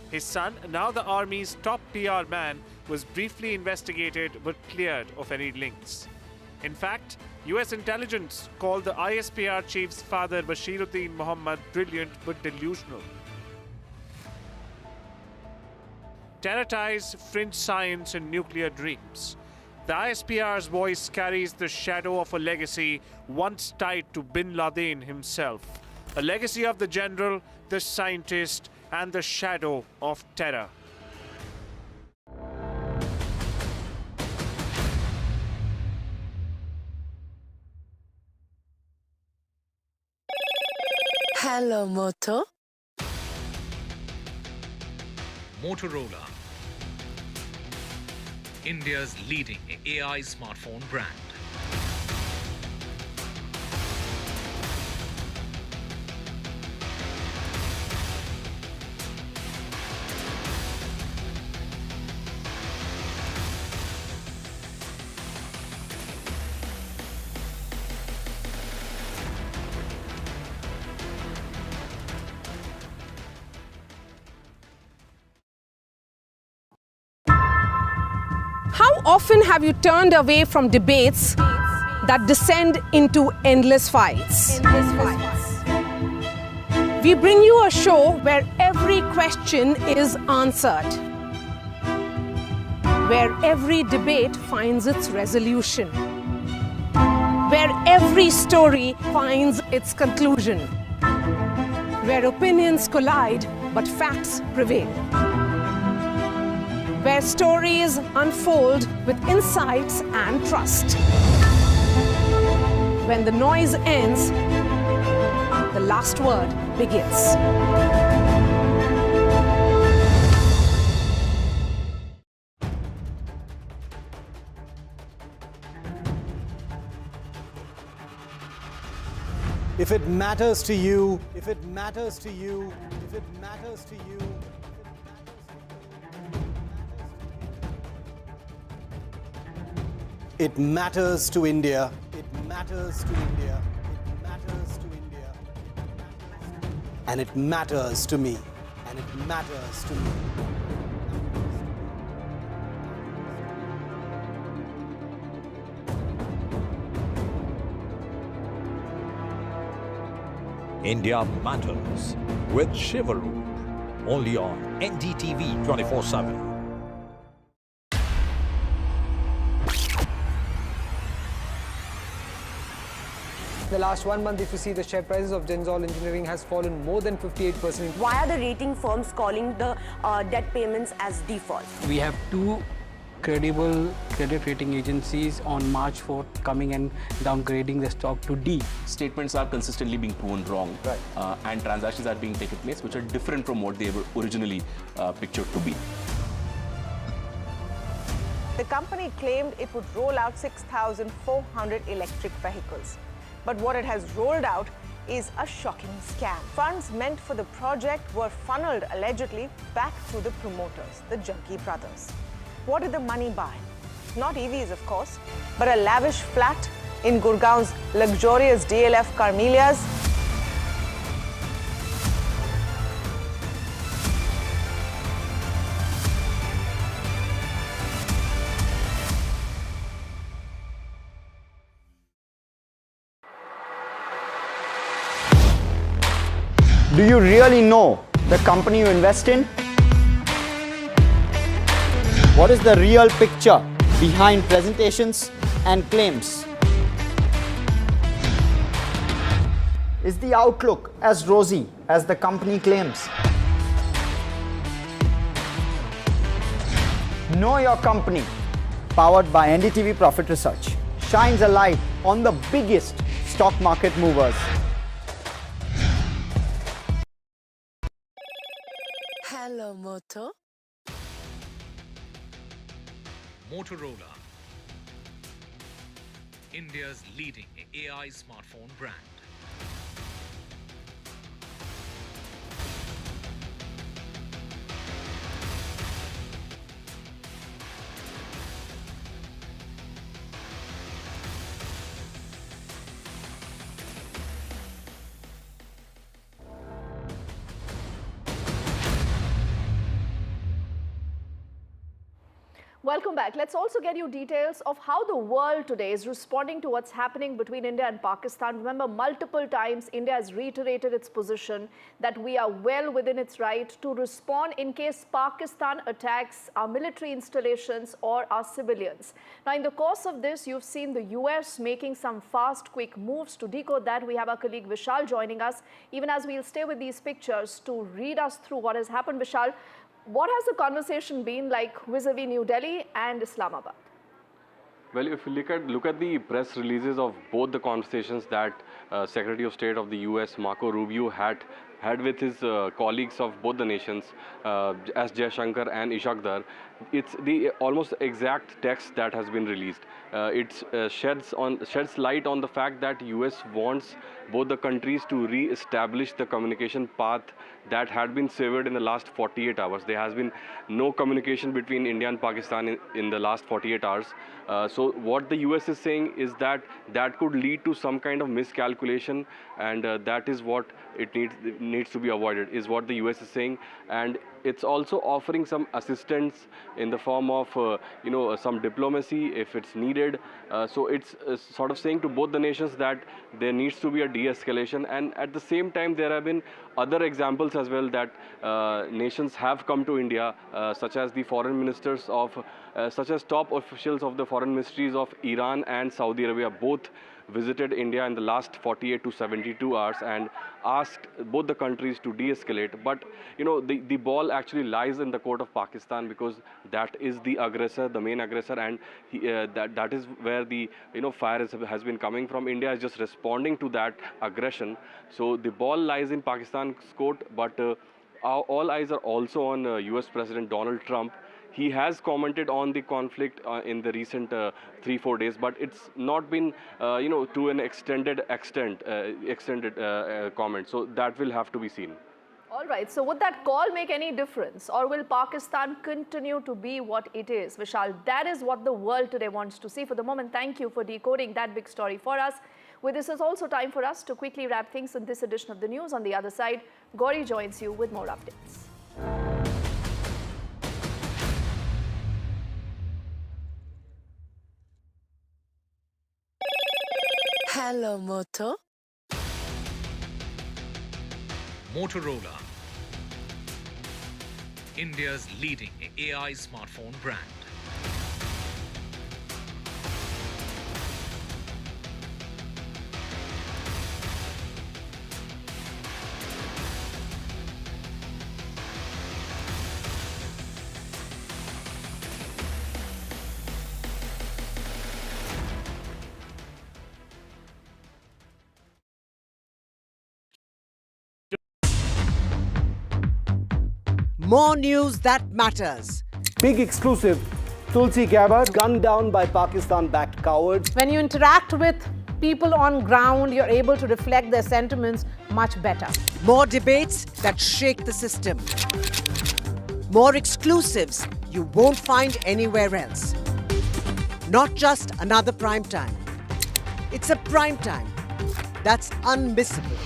His son, now the army's top PR man, was briefly investigated but cleared of any links. In fact, US intelligence called the ISPR chief's father Bashiruddin Muhammad brilliant but delusional. Terror ties, fringe science and nuclear dreams. The ISPR's voice carries the shadow of a legacy once tied to bin Laden himself. A legacy of the general, the scientist, and the shadow of terror. Hello, Moto. Motorola, India's leading AI smartphone brand. How often have you turned away from debates that descend into endless fights? We bring you a show where every question is answered, where every debate finds its resolution, where every story finds its conclusion, where opinions collide but facts prevail. where stories unfold with insights and trust. When the noise ends, the last word begins. If it matters to you, if it matters to you, if it matters to you, it matters to India. It matters to India. It matters to India. And it matters to me. And it matters to me. India Matters with Shivaru, only on NDTV 24/7. The last 1 month, if you see, the share prices of Genzol Engineering has fallen more than 58%. Why are the rating firms calling the debt payments as default? We have two credible credit rating agencies on March 4th coming and downgrading the stock to D. Statements are consistently being proven wrong, and transactions are being taken place which are different from what they were originally pictured to be. The company claimed it would roll out 6,400 electric vehicles. But what it has rolled out is a shocking scam. Funds meant for the project were funneled allegedly back to the promoters, the Junkie brothers. What did the money buy? Not EVs, of course, but a lavish flat in Gurgaon's luxurious DLF Carmelias. Do you really know the company you invest in? What is the real picture behind presentations and claims? Is the outlook as rosy as the company claims? Know Your Company, powered by NDTV Profit Research, shines a light on the biggest stock market movers. Hello, Moto. Motorola, India's leading AI smartphone brand. Welcome back. Let's also get you details of how the world today is responding to what's happening between India and Pakistan. Remember, multiple times India has reiterated its position that we are well within its right to respond in case Pakistan attacks our military installations or our civilians. Now, in the course of this, you've seen the US making some fast, quick moves. To decode that, we have our colleague Vishal joining us, even as we'll stay with these pictures to read us through what has happened. Vishal, what has the conversation been like vis-a-vis New Delhi and Islamabad? Well, if you look at the press releases of both the conversations that Secretary of State of the US, Marco Rubio, had with his colleagues of both the nations, S. Jaishankar and Ishaq Dar, it's the almost exact text that has been released. It sheds light on the fact that US wants both the countries to re-establish the communication path that had been severed in the last 48 hours. There has been no communication between India and Pakistan in the last 48 hours. So what the US is saying is that could lead to some kind of miscalculation, and that is what it needs to be avoided, is what the US is saying. And it's also offering some assistance in the form of some diplomacy if it's needed. So it's sort of saying to both the nations that there needs to be a de-escalation, and at the same time there have been other examples as well that nations have come to India, such as the foreign ministers of such as top officials of the foreign ministries of Iran and Saudi Arabia, both visited India in the last 48 to 72 hours and asked both the countries to de-escalate. But the ball actually lies in the court of Pakistan, because that is the aggressor, the main aggressor, and that is where the fire has been coming from. India is just responding to that aggression. So the ball lies in Pakistan's court, but all eyes are also on US President Donald Trump. He has commented on the conflict in the recent 3-4 days, but it's not been, to an extended comment. So that will have to be seen. All right, so would that call make any difference, or will Pakistan continue to be what it is? Vishal, that is what the world today wants to see. For the moment, thank you for decoding that big story for us. With this is also time for us to quickly wrap things in this edition of the news. On the other side, Gauri joins you with more updates. Hello, Moto. Motorola, India's leading AI smartphone brand. More news that matters. Big exclusive. Tulsi Gabbard gunned down by Pakistan-backed cowards. When you interact with people on ground, you're able to reflect their sentiments much better. More debates that shake the system. More exclusives you won't find anywhere else. Not just another prime time. It's a prime time that's unmissable.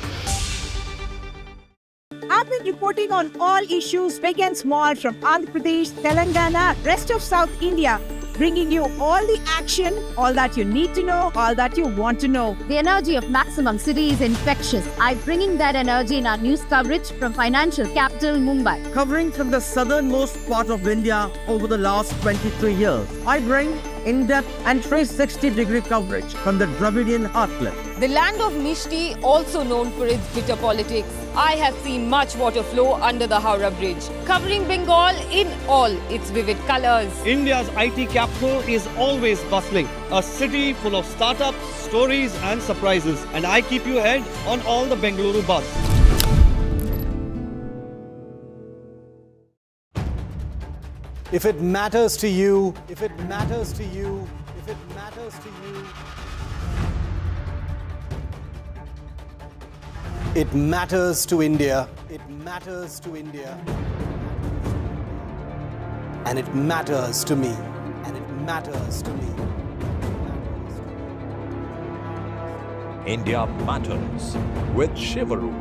I've been reporting on all issues big and small from Andhra Pradesh, Telangana, rest of South India, bringing you all the action, all that you need to know, all that you want to know. The energy of maximum city is infectious. I'm bringing that energy in our news coverage from financial capital Mumbai. Covering from the southernmost part of India over the last 23 years, I bring in-depth and 360-degree coverage from the Dravidian heartland. The land of Mishti, also known for its bitter politics. I have seen much water flow under the Howrah Bridge, covering Bengal in all its vivid colors. India's IT capital is always bustling, a city full of startups, stories and surprises. And I keep you ahead on all the Bengaluru buzz. If it matters to you, if it matters to you, if it matters to you, it matters to India. It matters to India. And it matters to me. And it matters to me. India Matters with Shivaru.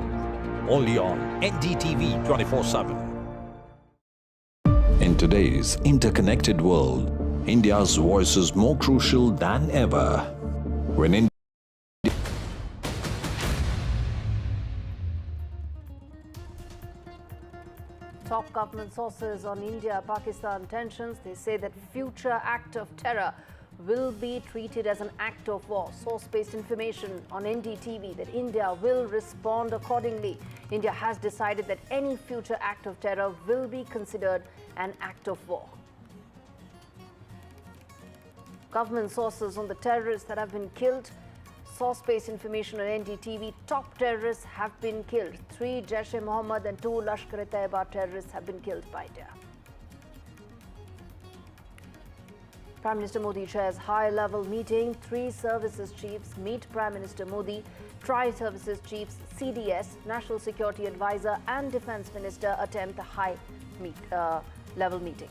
Only on NDTV 24/7. In today's interconnected world, India's voice is more crucial than ever. When India Top government sources on India-Pakistan tensions, they say that future act of terror will be treated as an act of war. Source-based information on NDTV that India will respond accordingly. India has decided that any future act of terror will be considered an act of war. Government sources on the terrorists that have been killed. Source-based information on NDTV, top terrorists have been killed. 3 Jaish-e-Mohammed and 2 Lashkar-e-Taiba terrorists have been killed by India. Prime Minister Modi chairs high-level meeting. 3 services chiefs meet Prime Minister Modi. Tri-services chiefs, CDS, National Security Advisor and Defence Minister attend the high-level meeting.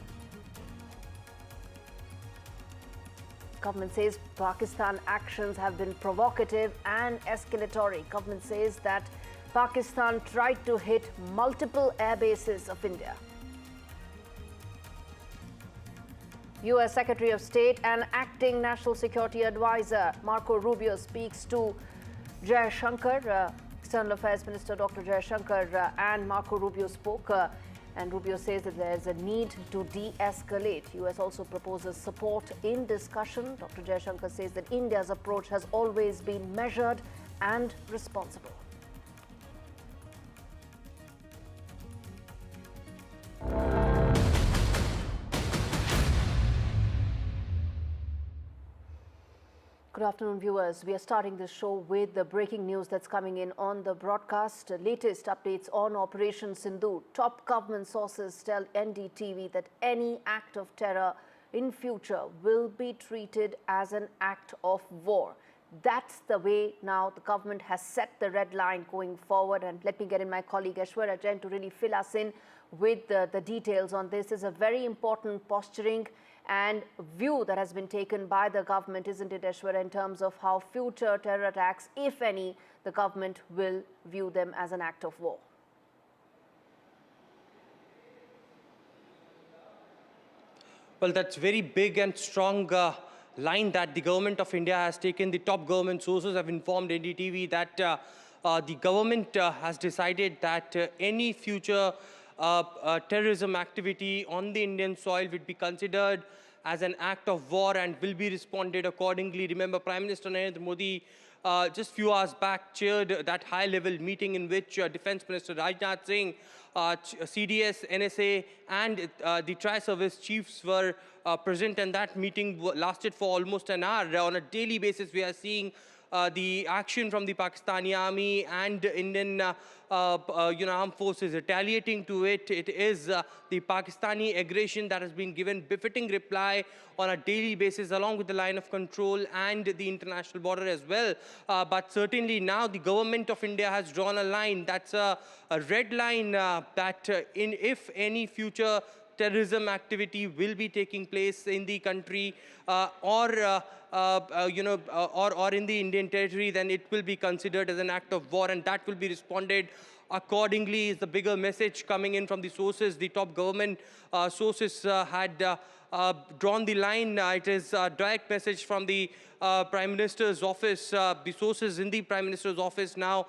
Government says Pakistan actions have been provocative and escalatory. Government says that Pakistan tried to hit multiple air bases of India. US Secretary of State and Acting National Security Advisor Marco Rubio speaks to Jai Shankar. External Affairs Minister Dr. Jai Shankar and Marco Rubio spoke. And Rubio says that there is a need to de-escalate. US also proposes support in discussion. Dr. Jaishankar says that India's approach has always been measured and responsible. Good afternoon, viewers. We are starting this show with the breaking news that's coming in on the broadcast. Latest updates on Operation Sindoor. Top government sources tell NDTV that any act of terror in future will be treated as an act of war. That's the way now the government has set the red line going forward. And let me get in my colleague Aishwarya Jain to really fill us in with the details on this. Is a very important posturing and view that has been taken by the government, isn't it, Aishwarya, in terms of how future terror attacks, if any, the government will view them as an act of war? Well, that's very big and strong line that the government of India has taken. The top government sources have informed NDTV that the government has decided that any future terrorism activity on the Indian soil would be considered as an act of war and will be responded accordingly. Remember, Prime Minister Narendra Modi just few hours back chaired that high-level meeting in which Defence Minister Rajnath Singh, CDS, NSA and the tri-service chiefs were present, and that meeting lasted for almost an hour. On a daily basis, we are seeing the action from the Pakistani army and Indian armed forces retaliating to it. It is the Pakistani aggression that has been given befitting reply on a daily basis along with the line of control and the international border as well. But certainly now the government of India has drawn a line. That's a red line that if any future terrorism activity will be taking place in the country or in the Indian territory, then it will be considered as an act of war, and that will be responded accordingly, is the bigger message coming in from the sources. The top government sources had drawn the line. It is a direct message from the Prime Minister's office. The sources in the Prime Minister's office now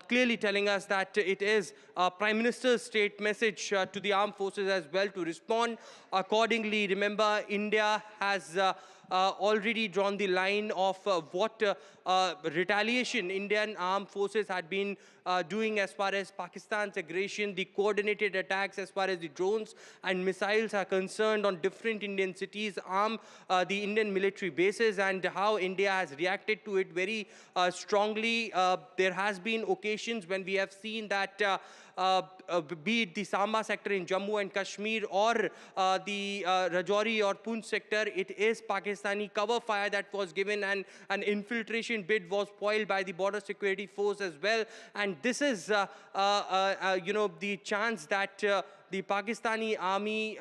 clearly telling us that it is Prime Minister's state message to the armed forces as well to respond accordingly. Remember, India has already drawn the line of what retaliation Indian armed forces had been doing as far as Pakistan's aggression, the coordinated attacks as far as the drones and missiles are concerned on different Indian cities, the Indian military bases, and how India has reacted to it very strongly. There has been occasions when we have seen that be it the Samba sector in Jammu and Kashmir or the Rajouri or Poonch sector, it is Pakistani cover fire that was given, and an infiltration bid was foiled by the border security force as well. And this is, the chance that the Pakistani army,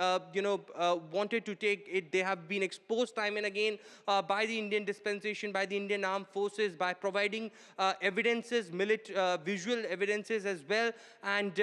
wanted to take it. They have been exposed time and again by the Indian dispensation, by the Indian armed forces, by providing evidences, visual evidences as well. And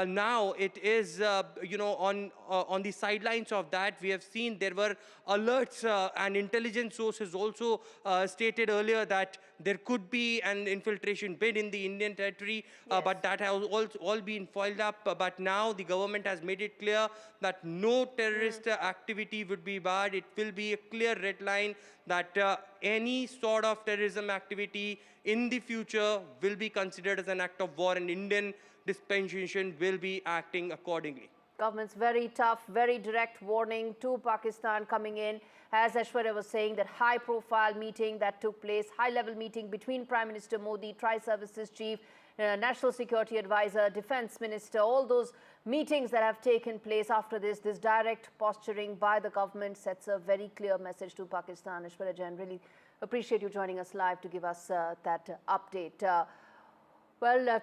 now it is, on the sidelines of that, we have seen there were alerts and intelligence sources also stated earlier that there could be an infiltration bid in the Indian territory, but that has all been foiled up. But now the government has made it clear that no terrorist activity would be barred. It will be a clear red line that any sort of terrorism activity in the future will be considered as an act of war, and Indian dispensation will be acting accordingly. Government's very tough, very direct warning to Pakistan coming in. As Aishwarya was saying, that high-profile meeting that took place, high-level meeting between Prime Minister Modi, Tri-Services Chief, National Security Advisor, Defence Minister, all those meetings that have taken place after this direct posturing by the government sets a very clear message to Pakistan. Aishwarya Jain, really appreciate you joining us live to give us that update.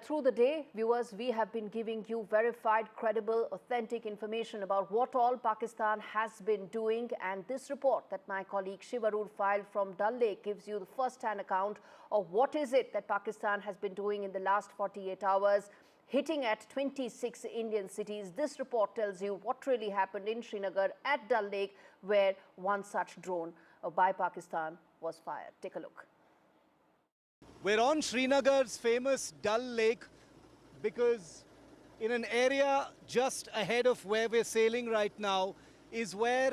Through the day, viewers, we have been giving you verified, credible, authentic information about what all Pakistan has been doing. And this report that my colleague Shivarur filed from Dal Lake gives you the first-hand account of what is it that Pakistan has been doing in the last 48 hours, hitting at 26 Indian cities. This report tells you what really happened in Srinagar at Dal Lake, where one such drone by Pakistan was fired. Take a look. We're on Srinagar's famous Dal Lake because in an area just ahead of where we're sailing right now is where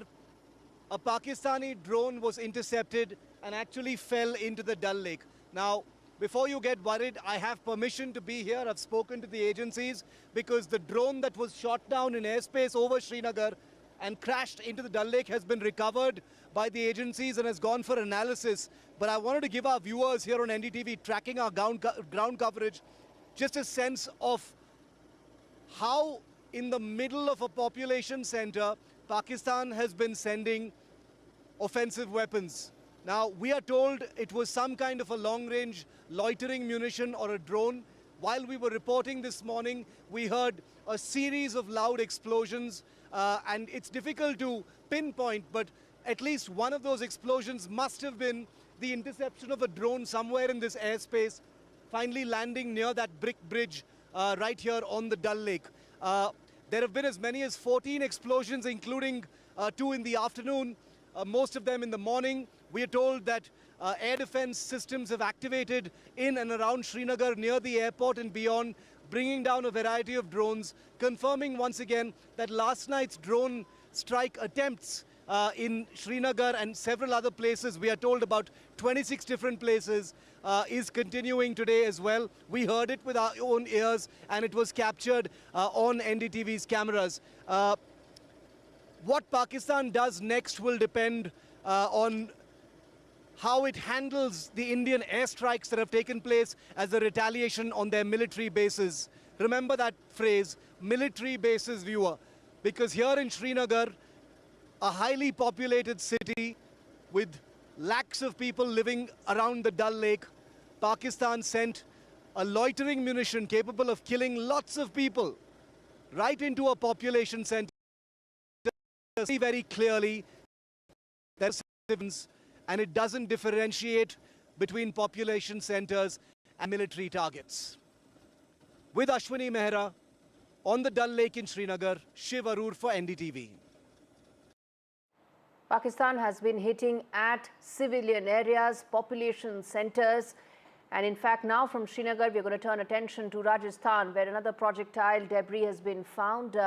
a Pakistani drone was intercepted and actually fell into the Dal Lake. Now, before you get worried, I have permission to be here. I've spoken to the agencies because the drone that was shot down in airspace over Srinagar and crashed into the Dal Lake has been recovered by the agencies and has gone for analysis. But I wanted to give our viewers here on NDTV tracking our ground coverage just a sense of how in the middle of a population center, Pakistan has been sending offensive weapons. Now, we are told it was some kind of a long-range loitering munition or a drone. While we were reporting this morning, we heard a series of loud explosions, and it's difficult to pinpoint, but at least one of those explosions must have been the interception of a drone somewhere in this airspace, finally landing near that brick bridge right here on the Dal Lake. There have been as many as 14 explosions, including 2 in the afternoon, most of them in the morning. We are told that air defense systems have activated in and around Srinagar near the airport and beyond, bringing down a variety of drones, confirming once again that last night's drone strike attempts in Srinagar and several other places, we are told about 26 different places, is continuing today as well. We heard it with our own ears and it was captured on NDTV's cameras. What Pakistan does next will depend on how it handles the Indian airstrikes that have taken place as a retaliation on their military bases. Remember that phrase, military bases, viewer, because here in Srinagar, a highly populated city with lakhs of people living around the Dal Lake, Pakistan sent a loitering munition capable of killing lots of people right into a population center. See very clearly there's and it doesn't differentiate between population centers and military targets. With Ashwini Mehra on the Dal Lake in Srinagar, Shiv Arur for NDTV. Pakistan has been hitting at civilian areas, population centers. And in fact, now from Srinagar, we're going to turn attention to Rajasthan, where another projectile debris has been found.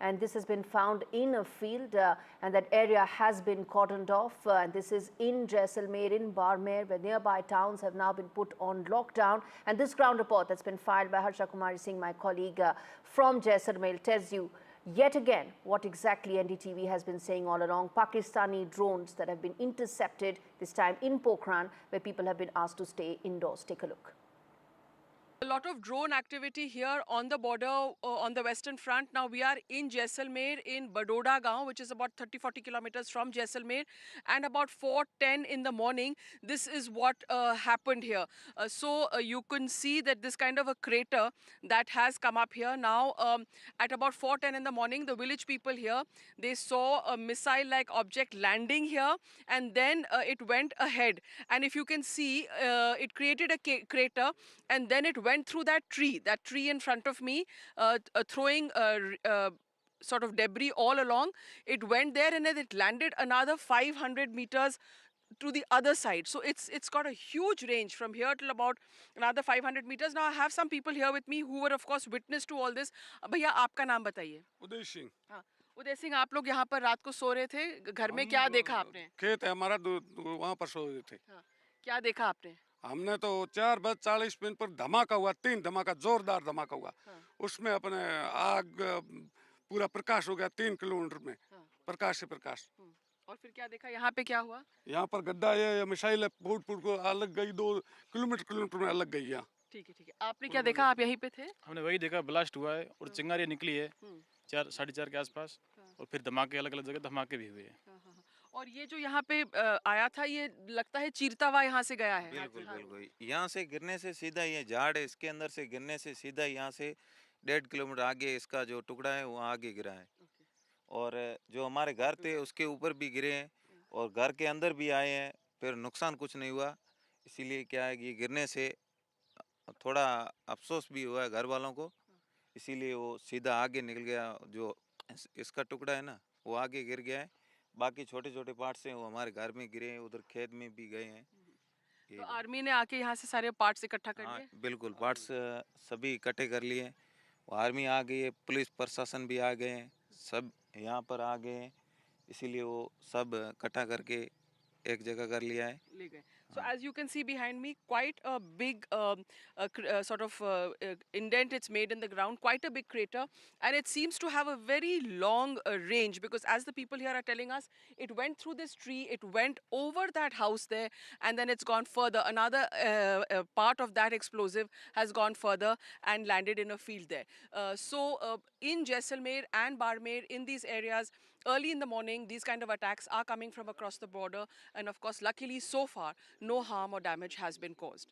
And this has been found in a field, and that area has been cordoned off. And this is in Jaisalmer, in Barmer, where nearby towns have now been put on lockdown. And this ground report that's been filed by Harsha Kumari Singh, my colleague from Jaisalmer, tells you yet again what exactly NDTV has been saying all along. Pakistani drones that have been intercepted, this time in Pokhran, where people have been asked to stay indoors. Take a look. A lot of drone activity here on the border, on the western front. Now we are in Jaisalmer in Badoda Gaon, which is about 30-40 kilometers from Jaisalmer, and about 4:10 in the morning, this is what happened here. So you can see that this kind of a crater that has come up here. Now at about 4:10 in the morning, the village people here, they saw a missile-like object landing here, and then it went ahead. And if you can see, it created a crater, and then it went through that tree in front of me, throwing sort of debris all along. It went there and then it landed another 500 meters to the other side. So it's got a huge range from here till about another 500 meters. Now I have some people here with me who were of course witness to all this. भैया आपका नाम बताइए. उदय सिंह. हाँ, उदय सिंह, आप लोग यहाँ पर रात को सो रहे थे, घर में क्या देखा आपने? खेत है हमारा, वहाँ पर सो रहे थे. क्या देखा आपने? हमने तो 4:40 पर धमाका हुआ, 3 धमाका, जोरदार धमाका हुआ. उसमें अपने आग पूरा प्रकाश हो गया 3 किलोमीटर में, प्रकाश से प्रकाश. और फिर क्या देखा, यहाँ पे क्या हुआ? यहाँ पर गड्ढा ये मिसाइल फूट को अलग गई, 2 किलोमीटर में अलग गई. यहाँ ठीक है. आपने क्या देखा, आप यहीं पे थे? हमने वही देखा, ब्लास्ट हुआ है और चिंगारी निकली है 4-4:30 के आसपास, और फिर धमाके अलग अलग जगह धमाके भी हुए हैं. और ये जो यहाँ पे आया था, ये लगता है चीरता हुआ यहाँ से गया है. बिल्कुल बिल्कुल, यहाँ से गिरने से सीधा, ये झाड़ है इसके अंदर से गिरने से सीधा यहाँ से 1.5 किलोमीटर आगे इसका जो टुकड़ा है वो आगे गिरा है. और जो हमारे घर थे उसके ऊपर भी गिरे हैं और घर के अंदर भी आए हैं, फिर नुकसान कुछ नहीं हुआ. इसीलिए क्या है कि गिरने से थोड़ा अफसोस भी हुआ है घर वालों को, इसीलिए वो सीधा आगे निकल गया. जो इसका टुकड़ा है ना, वो आगे गिर गया है. बाकी छोटे छोटे पार्ट्स हैं वो हमारे घर में गिरे हैं, उधर खेत में भी गए हैं. तो आर्मी ने आके यहाँ से सारे पार्ट्स इकट्ठा कर लिए? बिल्कुल, पार्ट्स सभी इकट्ठे कर लिए आर्मी आ गई है, पुलिस प्रशासन भी आ गए हैं, सब यहाँ पर आ गए हैं, इसीलिए वो सब इकट्ठा करके एक जगह कर लिया है। So as you can see behind me, quite a big sort of indent it's made in the ground, quite a big crater, and it seems to have a very long range, because as the people here are telling us, it went through this tree, it went over that house there, and then it's gone further. Another part of that explosive has gone further and landed in a field there. So in Jaisalmer and Barmer, in these areas, early in the morning, these kind of attacks are coming from across the border, and of course, luckily so far, no harm or damage has been caused.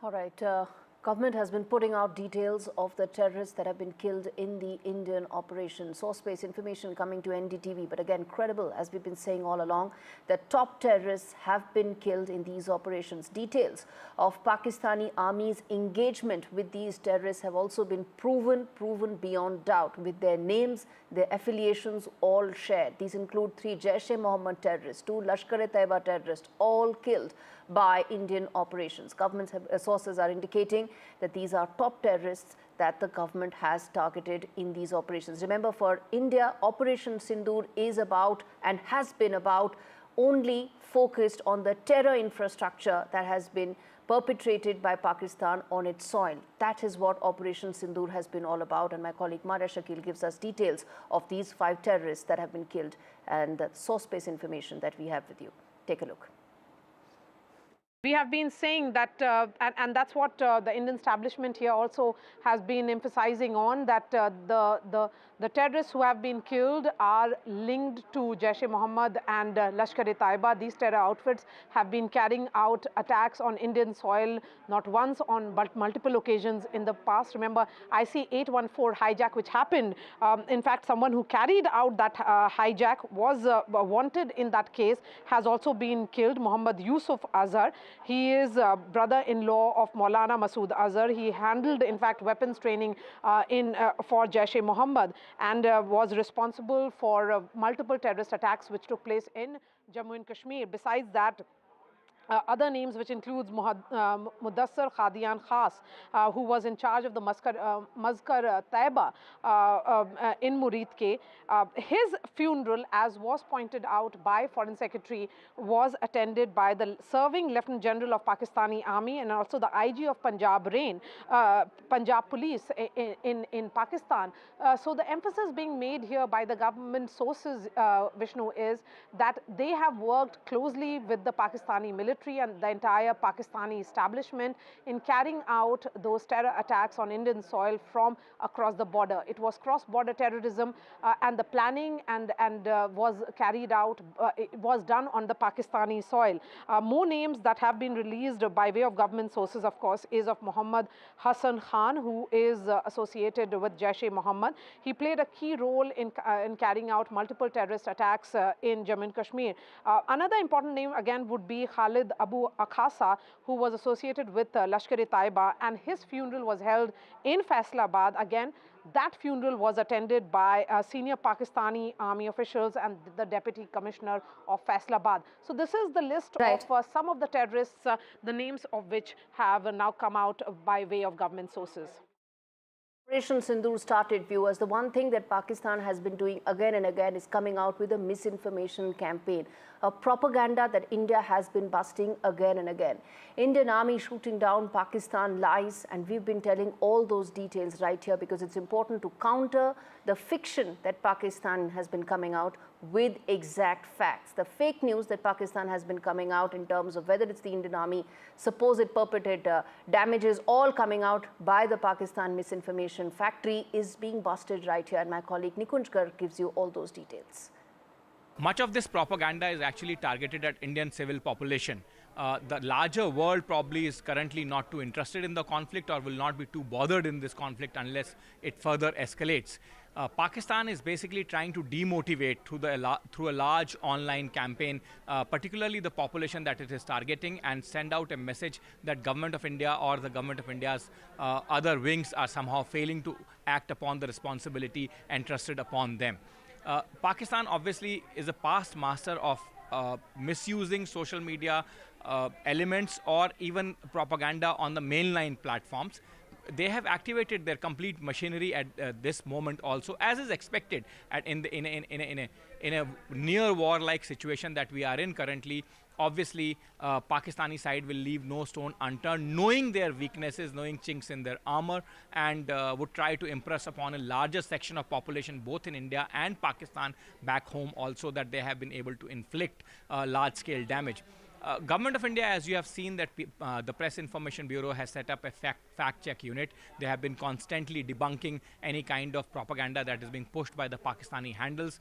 All right. Government has been putting out details of the terrorists that have been killed in the Indian operation. Source-based information coming to NDTV, but again, credible, as we've been saying all along, that top terrorists have been killed in these operations. Details of Pakistani army's engagement with these terrorists have also been proven beyond doubt, with their names, their affiliations all shared. These include 3 Jaish-e-Mohammed terrorists, 2 Lashkar-e-Taiba terrorists, all killed by Indian operations. Government sources are indicating that these are top terrorists that the government has targeted in these operations. Remember, for India, Operation Sindoor is about and has been about only focused on the terror infrastructure that has been perpetrated by Pakistan on its soil. That is what Operation Sindoor has been all about, and my colleague Maria Shakil gives us details of these 5 terrorists that have been killed and the source-based information that we have with you. Take a look. We have been saying that, and that's what the Indian establishment here also has been emphasizing on, that the terrorists who have been killed are linked to Jaish-e-Mohammed and Lashkar-e-Taiba. These terror outfits have been carrying out attacks on Indian soil not once but multiple occasions in the past. Remember, IC-814 hijack which happened. In fact, someone who carried out that hijack was wanted in that case, has also been killed, Muhammad Yusuf Azhar. He is brother-in-law of Maulana Masood Azhar. He handled, in fact, weapons training for Jaish-e-Mohammed and was responsible for multiple terrorist attacks which took place in Jammu and Kashmir. Besides that, other names, which includes Mudassar Khadian Khas, who was in charge of the Mazkar Taiba in Murid Ke. His funeral, as was pointed out by Foreign Secretary, was attended by the serving Lieutenant General of Pakistani Army and also the IG of Punjab Punjab Police in Pakistan. So the emphasis being made here by the government sources, Vishnu, is that they have worked closely with the Pakistani military and the entire Pakistani establishment in carrying out those terror attacks on Indian soil from across the border. It was cross-border terrorism, and the planning and was carried out, it was done on the Pakistani soil. More names that have been released by way of government sources, of course, is of Muhammad Hassan Khan, who is associated with Jaish-e-Mohammed. He played a key role in carrying out multiple terrorist attacks in Jammu and Kashmir. Another important name again would be Khalid Abu Akhasa, who was associated with Lashkar-e-Taiba, and his funeral was held in Faisalabad. Again, that funeral was attended by senior Pakistani army officials and the deputy commissioner of Faisalabad. So this is the list of some of the terrorists, the names of which have now come out by way of government sources. Operation Sindoor started, viewers. The one thing that Pakistan has been doing again and again is coming out with a misinformation campaign, a propaganda that India has been busting again and again. Indian army shooting down Pakistan lies, and we've been telling all those details right here because it's important to counter the fiction that Pakistan has been coming out with exact facts. The fake news that Pakistan has been coming out in terms of whether it's the Indian army, supposed perpetrator, damages, all coming out by the Pakistan misinformation factory is being busted right here. And my colleague Nikunj Garg gives you all those details. Much of this propaganda is actually targeted at Indian civil population. The larger world probably is currently not too interested in the conflict or will not be too bothered in this conflict unless it further escalates. Pakistan is basically trying to demotivate through a large online campaign, particularly the population that it is targeting, and send out a message that Government of India or the Government of India's other wings are somehow failing to act upon the responsibility entrusted upon them. Pakistan obviously is a past master of misusing social media elements or even propaganda on the mainline platforms. they have activated their complete machinery at this moment also, as is expected in a near war-like situation that we are in currently. Obviously, Pakistani side will leave no stone unturned, knowing their weaknesses, knowing chinks in their armor, and would try to impress upon a larger section of population, both in India and Pakistan back home also, that they have been able to inflict large-scale damage. Government of India, as you have seen, that the Press Information Bureau has set up a fact check unit. They have been constantly debunking any kind of propaganda that is being pushed by the Pakistani handles.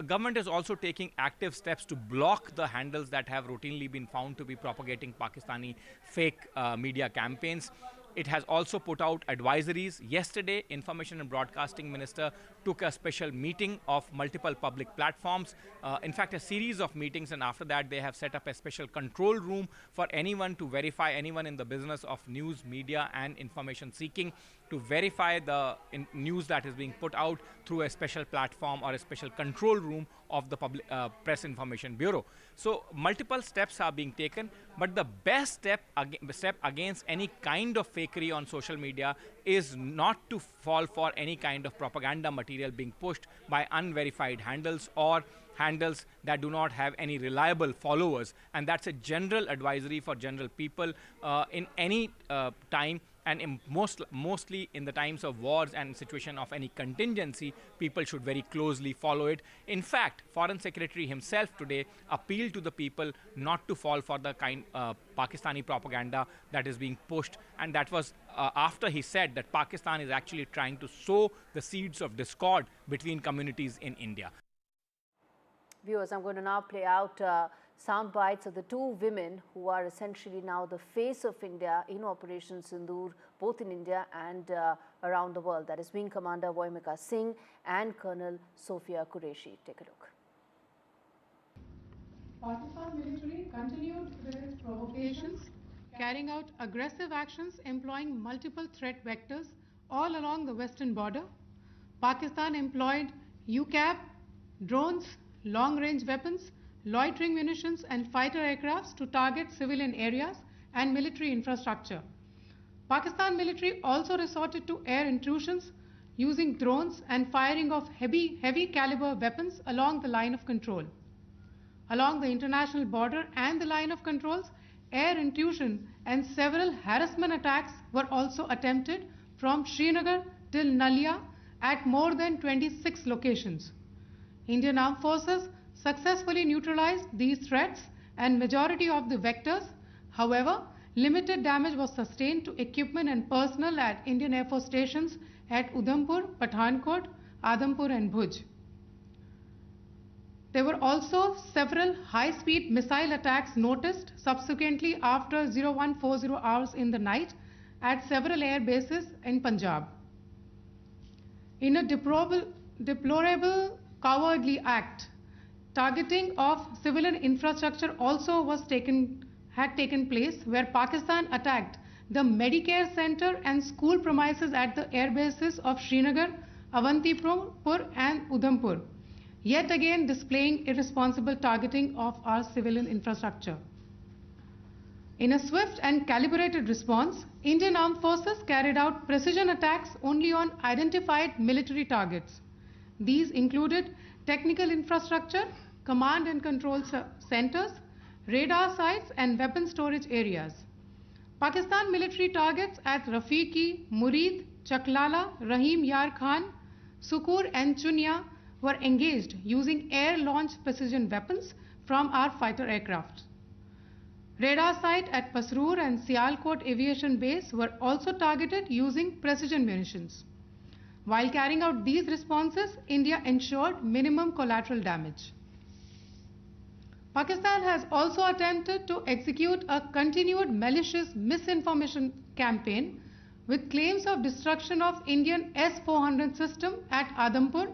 Government is also taking active steps to block the handles that have routinely been found to be propagating Pakistani fake media campaigns. It has also put out advisories. Yesterday, Information and Broadcasting Minister took a special meeting of multiple public platforms. In fact, a series of meetings, and after that, they have set up a special control room for anyone to verify, anyone in the business of news, media, and information seeking, to verify the news that is being put out through a special platform or a special control room of the Press Information Bureau. So multiple steps are being taken, but the best step against any kind of fakery on social media is not to fall for any kind of propaganda material being pushed by unverified handles or handles that do not have any reliable followers. And that's a general advisory for general people in any time, and mostly in the times of wars and situation of any contingency. People should very closely follow it. In fact, Foreign Secretary himself today appealed to the people not to fall for the kind Pakistani propaganda that is being pushed, and that was after he said that Pakistan is actually trying to sow the seeds of discord between communities in India. Viewers, I'm going to now play out sound bites of the two women who are essentially now the face of India in Operation Sindoor, both in India and around the world. That is Wing Commander Voimika Singh and Colonel Sophia Qureshi. Take a look. Pakistan military continued with its provocations, carrying out aggressive actions employing multiple threat vectors all along the western border. Pakistan employed UCAV, drones, long-range weapons, loitering munitions and fighter aircrafts to target civilian areas and military infrastructure. Pakistan military also resorted to air intrusions using drones and firing of heavy caliber weapons along the line of control. Along the international border and the line of controls, air intrusion and several harassment attacks were also attempted from Srinagar till Nalia at more than 26 locations. Indian Armed Forces successfully neutralized these threats and majority of the vectors. However, limited damage was sustained to equipment and personnel at Indian Air Force stations at Udhampur, Pathankot, Adhampur and Bhuj. There were also several high-speed missile attacks noticed subsequently after 0140 hours in the night at several air bases in Punjab. In a deplorable cowardly act, targeting of civilian infrastructure also had taken place, where Pakistan attacked the Medicare center and school premises at the air bases of Srinagar, Avantipur and Udhampur, yet again displaying irresponsible targeting of our civilian infrastructure. In a swift and calibrated response, Indian Armed Forces carried out precision attacks only on identified military targets. These included technical infrastructure, command and control centers, radar sites and weapon storage areas. Pakistan military targets at Rafiqi, Murid, Chaklala, Rahim Yar Khan, Sukur and Chunya were engaged using air-launched precision weapons from our fighter aircraft. Radar site at Pasroor and Sialkot Aviation Base were also targeted using precision munitions. While carrying out these responses, India ensured minimum collateral damage. Pakistan has also attempted to execute a continued malicious misinformation campaign with claims of destruction of Indian S-400 system at Adhampur,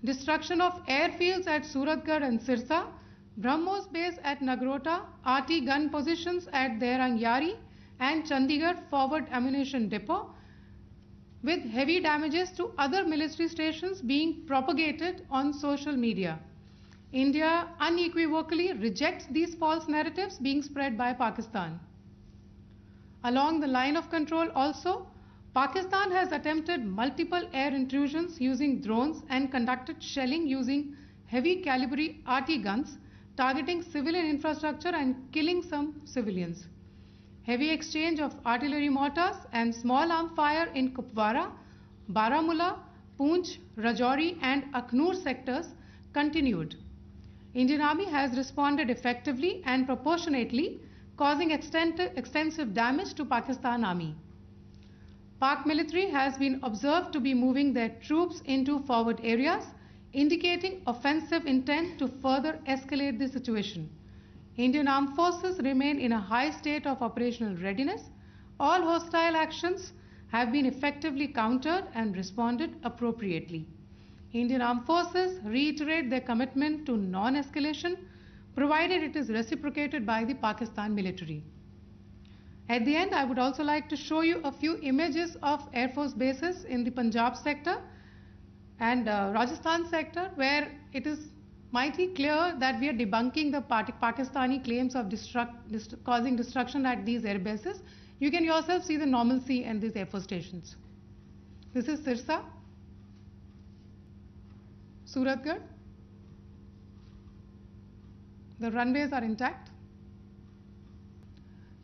destruction of airfields at Suratgarh and Sirsa, BrahMos base at Nagrota, RT gun positions at Derang Yari and Chandigarh forward ammunition depot, with heavy damages to other military stations being propagated on social media. India unequivocally rejects these false narratives being spread by Pakistan. Along the line of control also, Pakistan has attempted multiple air intrusions using drones and conducted shelling using heavy caliber RT guns, targeting civilian infrastructure and killing some civilians. Heavy exchange of artillery mortars and small arm fire in Kupwara, Baramulla, Poonch, Rajouri and Akhnur sectors continued. Indian Army has responded effectively and proportionately, causing extensive damage to Pakistan Army. Pak military has been observed to be moving their troops into forward areas, indicating offensive intent to further escalate the situation. Indian armed forces remain in a high state of operational readiness. All hostile actions have been effectively countered and responded appropriately. Indian armed forces reiterate their commitment to non-escalation, provided it is reciprocated by the Pakistan military. At the end, I would also like to show you a few images of Air Force bases in the Punjab sector and Rajasthan sector, where it is mighty clear that we are debunking the Pakistani claims of causing destruction at these air bases. You can yourself see the normalcy in these Air Force stations. This is Sirsa, Suratgarh. The runways are intact.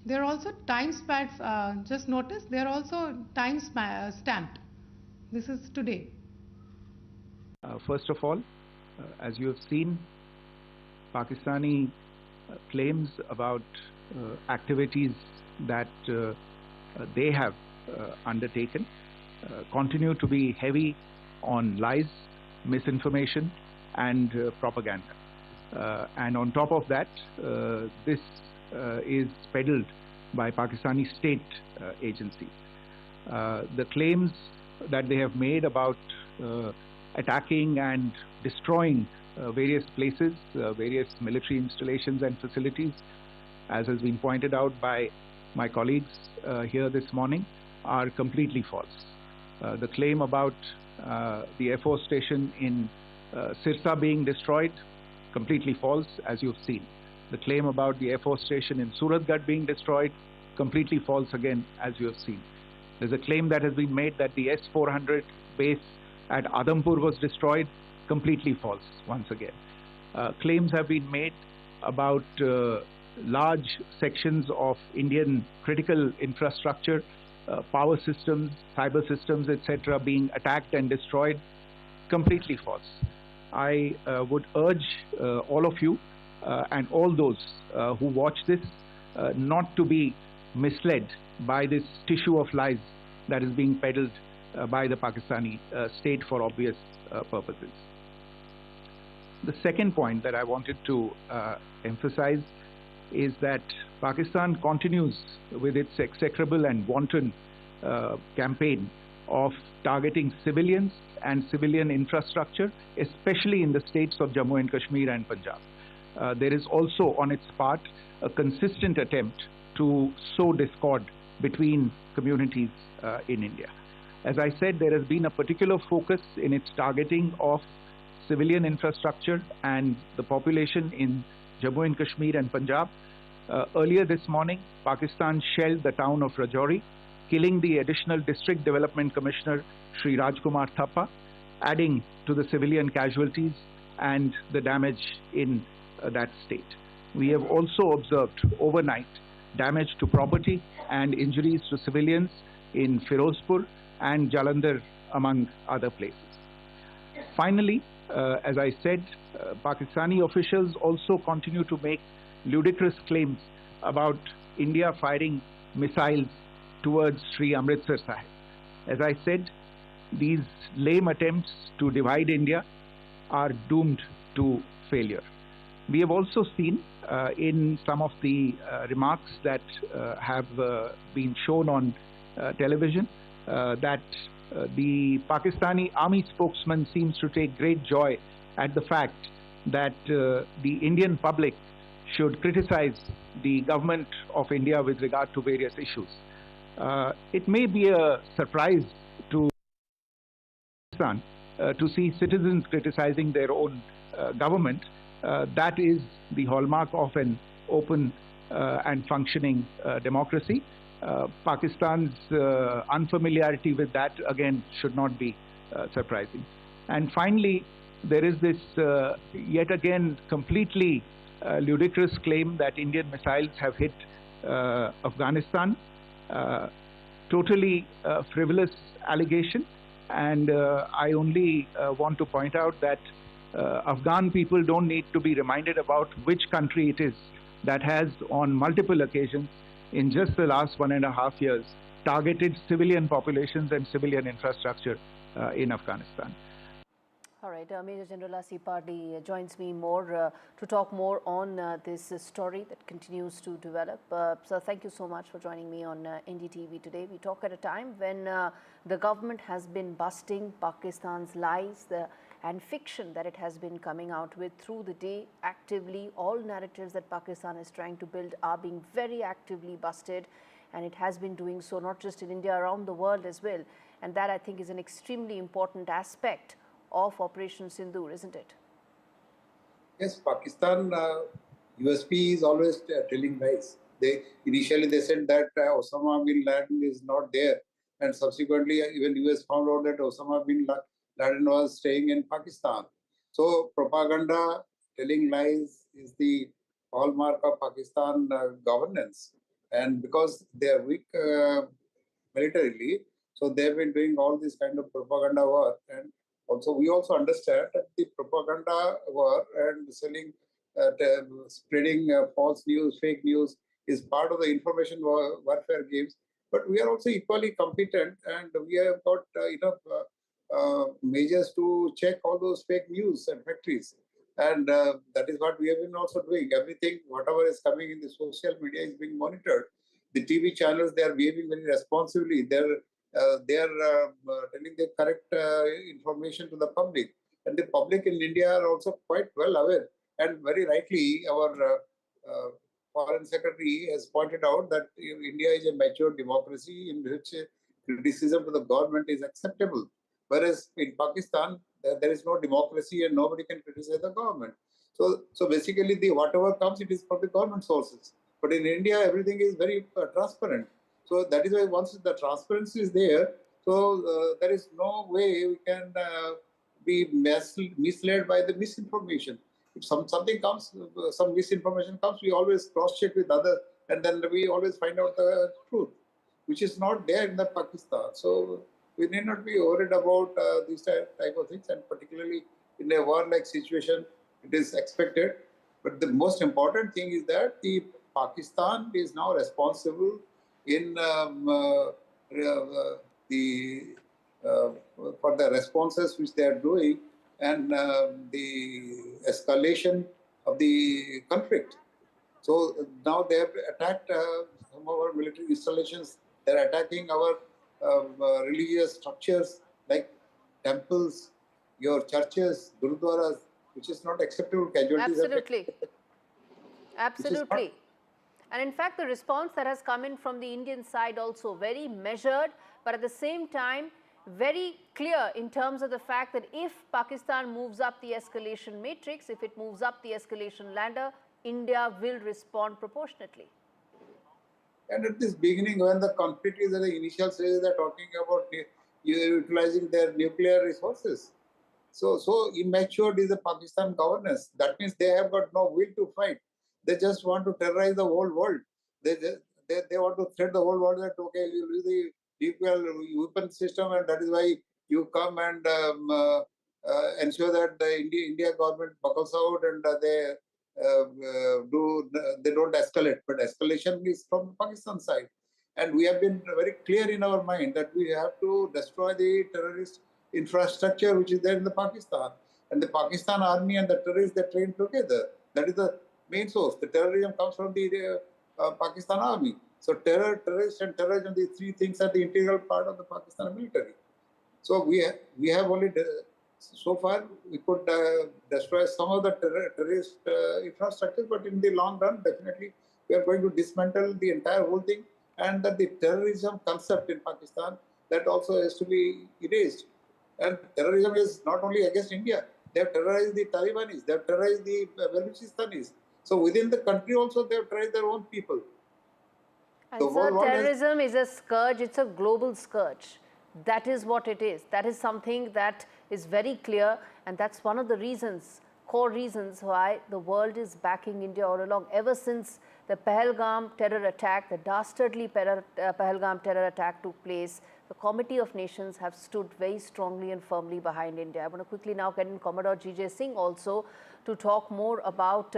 There are also time stamped. Just notice they are also time stamped. This is today. First of all, as you have seen, Pakistani claims about activities that they have undertaken continue to be heavy on lies, misinformation and propaganda. And on top of that, this is peddled by Pakistani state agencies. The claims that they have made about attacking and destroying various places, various military installations and facilities, as has been pointed out by my colleagues here this morning, are completely false. The claim about the Air Force station in Sirsa being destroyed, completely false, as you've seen. The claim about the Air Force station in Suratgarh being destroyed, completely false again, as you have seen. There's a claim that has been made that the S-400 base at Adampur was destroyed, completely false once again. Claims have been made about large sections of Indian critical infrastructure, power systems, cyber systems, etc. being attacked and destroyed, completely false. I would urge all of you and all those who watch this not to be misled by this tissue of lies that is being peddled by the Pakistani state for obvious purposes. The second point that I wanted to emphasize is that Pakistan continues with its execrable and wanton campaign of targeting civilians and civilian infrastructure, especially in the states of Jammu and Kashmir and Punjab. There is also on its part a consistent attempt to sow discord between communities in India. As I said, there has been a particular focus in its targeting of civilian infrastructure and the population in Jammu and Kashmir and Punjab. Earlier this morning, Pakistan shelled the town of Rajouri, killing the additional District Development Commissioner, Sri Rajkumar Thappa, adding to the civilian casualties and the damage in that state. We have also observed overnight damage to property and injuries to civilians in Firozpur and Jalandhar, among other places. Finally, as I said, Pakistani officials also continue to make ludicrous claims about India firing missiles towards Sri Amritsar Sahib. As I said, these lame attempts to divide India are doomed to failure. We have also seen in some of the remarks that have been shown on television that the Pakistani army spokesman seems to take great joy at the fact that the Indian public should criticize the government of India with regard to various issues. It may be a surprise to Pakistan to see citizens criticizing their own government. That is the hallmark of an open and functioning democracy. Pakistan's unfamiliarity with that, again, should not be surprising. And finally, there is this yet again completely ludicrous claim that Indian missiles have hit Afghanistan. Totally frivolous allegation. And I only want to point out that Afghan people don't need to be reminded about which country it is that has, on multiple occasions, in just the last 1.5 years, targeted civilian populations and civilian infrastructure in Afghanistan. All right, Major General Asif Pardi joins me more to talk more on this story that continues to develop. So thank you so much for joining me on NDTV today. We talk at a time when the government has been busting Pakistan's lies and fiction that it has been coming out with through the day actively. All narratives that Pakistan is trying to build are being very actively busted, and it has been doing so not just in India, around the world as well. And that, I think, is an extremely important aspect of Operation Sindoor, isn't it? Yes, Pakistan USP is always telling lies. Initially they said that Osama bin Laden is not there, and subsequently even US found out that Osama bin Laden was staying in Pakistan. So propaganda, telling lies is the hallmark of Pakistan governance, and because they are weak militarily, so they've been doing all this kind of propaganda work. And also, we also understand that the propaganda war and selling, spreading false news, fake news is part of the information warfare games. But we are also equally competent, and we have got enough measures to check all those fake news and factories. And that is what we have been also doing. Everything, whatever is coming in the social media is being monitored. The TV channels, they are behaving very responsibly. They are telling the correct information to the public. And the public in India are also quite well aware. And very rightly, our Foreign Secretary has pointed out that India is a mature democracy in which criticism to the government is acceptable. Whereas in Pakistan, there is no democracy and nobody can criticize the government. So basically, whatever comes, it is from the government sources. But in India, everything is very transparent. So that is why once the transparency is there, so there is no way we can be misled by the misinformation. If something comes, some misinformation comes, we always cross-check with others, and then we always find out the truth, which is not there in the Pakistan. So we need not be worried about these type of things, and particularly in a war-like situation, it is expected. But the most important thing is that the Pakistan is now responsible in for the responses which they are doing and the escalation of the conflict. So now they have attacked some of our military installations. They are attacking our religious structures like temples, your churches, gurudwaras, which is not acceptable. Casualties. Absolutely. Absolutely. And in fact, the response that has come in from the Indian side also very measured, but at the same time, very clear in terms of the fact that if Pakistan moves up the escalation matrix, if it moves up the escalation ladder, India will respond proportionately. And at this beginning, when the conflict is at the initial stage, they're talking about utilizing their nuclear resources. So immature is the Pakistan governance. That means they have got no will to fight. They just want to terrorize the whole world. They want to threat the whole world that, okay, you use the nuclear weapon system, and that is why you come and ensure that the India government buckles out and they don't escalate. But escalation is from Pakistan side. And we have been very clear in our mind that we have to destroy the terrorist infrastructure which is there in the Pakistan. And the Pakistan army and the terrorists, they train together. That is the main source. The terrorism comes from the Pakistan army. So terrorists and terrorism, these three things are the integral part of the Pakistan military. So we have only, so far, we could destroy some of the terrorist infrastructure, but in the long run, definitely, we are going to dismantle the entire whole thing, and that the terrorism concept in Pakistan, that also has to be erased. And terrorism is not only against India. They have terrorized the Talibanis, they have terrorized the Baluchistanis. So within the country also, they have terrorized their own people. And sir, terrorism is a scourge, it's a global scourge. That is what it is. That is something that is very clear, and that's one of the reasons, core reasons why the world is backing India all along. Ever since the Pahalgam terror attack, the dastardly Pahalgam terror attack took place, the Committee of Nations have stood very strongly and firmly behind India. I want to quickly now get in Commodore G.J. Singh also to talk more about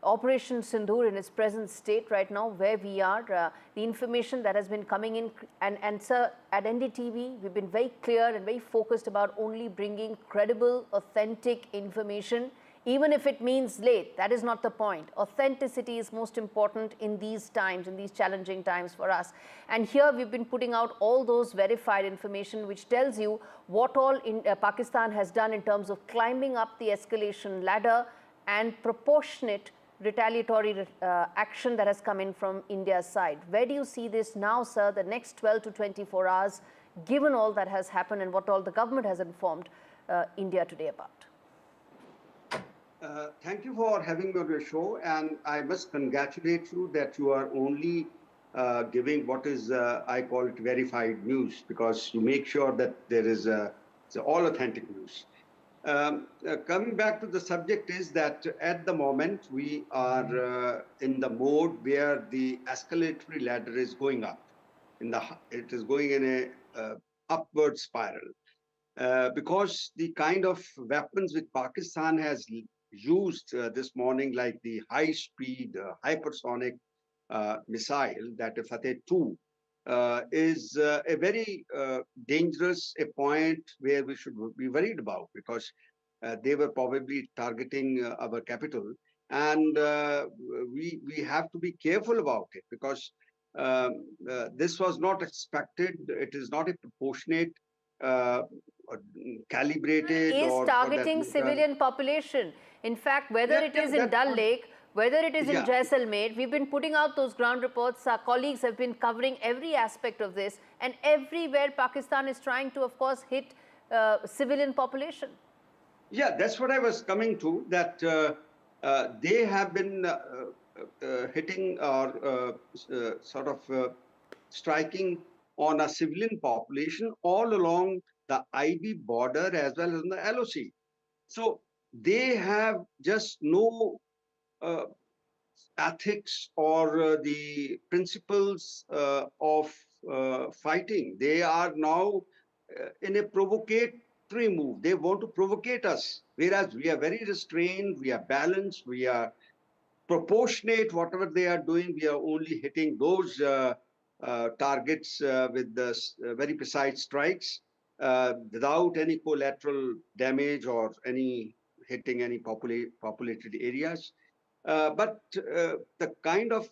Operation Sindoor in its present state right now, where we are, the information that has been coming in. And sir, at NDTV, we've been very clear and very focused about only bringing credible, authentic information, even if it means late. That is not the point. Authenticity is most important in these times, in these challenging times for us. And here we've been putting out all those verified information which tells you what all Pakistan has done in terms of climbing up the escalation ladder and proportionate retaliatory action that has come in from India's side. Where do you see this now, sir, the next 12 to 24 hours, given all that has happened and what all the government has informed India today about? Thank you for having me on your show, and I must congratulate you that you are only giving what is, I call it verified news, because you make sure that there is all authentic news. Coming back to the subject is that at the moment we are in the mode where the escalatory ladder is going up. It is going in a upward spiral because the kind of weapons which Pakistan has used this morning, like the high-speed hypersonic missile, that Fateh 2, is a very dangerous point where we should be worried about, because they were probably targeting our capital, and we have to be careful about it, because this was not expected. It is not a proportionate, calibrated, Is or targeting civilian population. In fact, whether it is in Dal Lake, whether it is in Jaisalmer, we've been putting out those ground reports. Our colleagues have been covering every aspect of this, and everywhere Pakistan is trying to, of course, hit civilian population. Yeah, that's what I was coming to, that they have been hitting or sort of striking on a civilian population all along the IB border as well as in the LOC. So they have just no ethics or the principles of fighting. They are now in a provocatory move. They want to provocate us, whereas we are very restrained, we are balanced, we are proportionate. Whatever they are doing, we are only hitting those targets with the very precise strikes without any collateral damage or any hitting any populated areas. But the kind of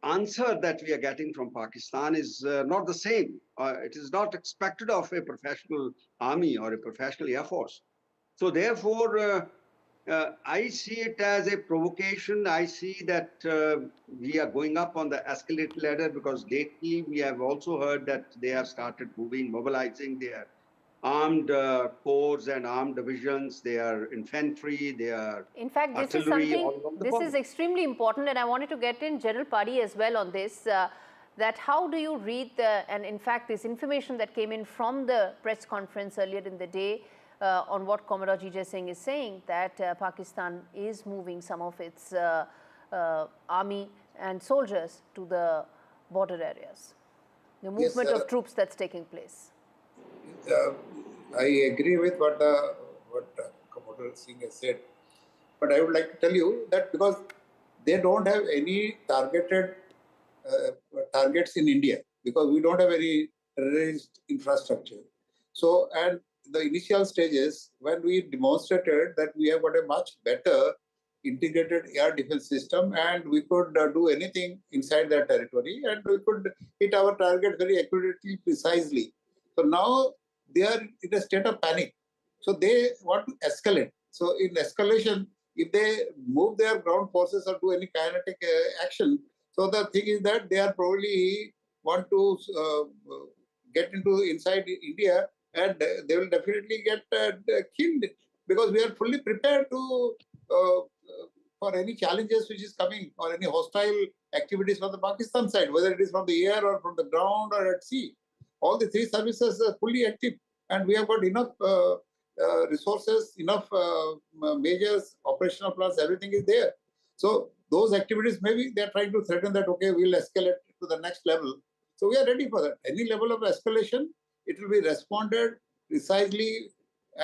answer that we are getting from Pakistan is not the same. It is not expected of a professional army or a professional air force. So therefore, I see it as a provocation. I see that we are going up on the escalate ladder, because lately we have also heard that they have started mobilizing their armed corps and armed divisions, they are infantry, they are in fact, this is artillery. something, this is extremely important, and I wanted to get in General Padi as well on this, that how do you read and in fact this information that came in from the press conference earlier in the day on what Commodore G.J. Singh is saying, that Pakistan is moving some of its army and soldiers to the border areas, the movement of troops that's taking place. I agree with what Commodore Singh has said, but I would like to tell you that because they don't have any targeted targets in India, because we don't have any terrorist infrastructure. So, and the initial stages, when we demonstrated that we have got a much better integrated air defense system, and we could do anything inside that territory, and we could hit our target very accurately, precisely. So now they are in a state of panic. So they want to escalate. So in escalation, if they move their ground forces or do any kinetic action, so the thing is that they are probably want to get into inside India, and they will definitely get killed, because we are fully prepared to for any challenges which is coming or any hostile activities from the Pakistan side, whether it is from the air or from the ground or at sea. All the three services are fully active, and we have got enough resources, enough measures, operational plans, everything is there. So those activities, maybe they are trying to threaten that, okay, we'll escalate to the next level. So we are ready for that. Any level of escalation, it will be responded precisely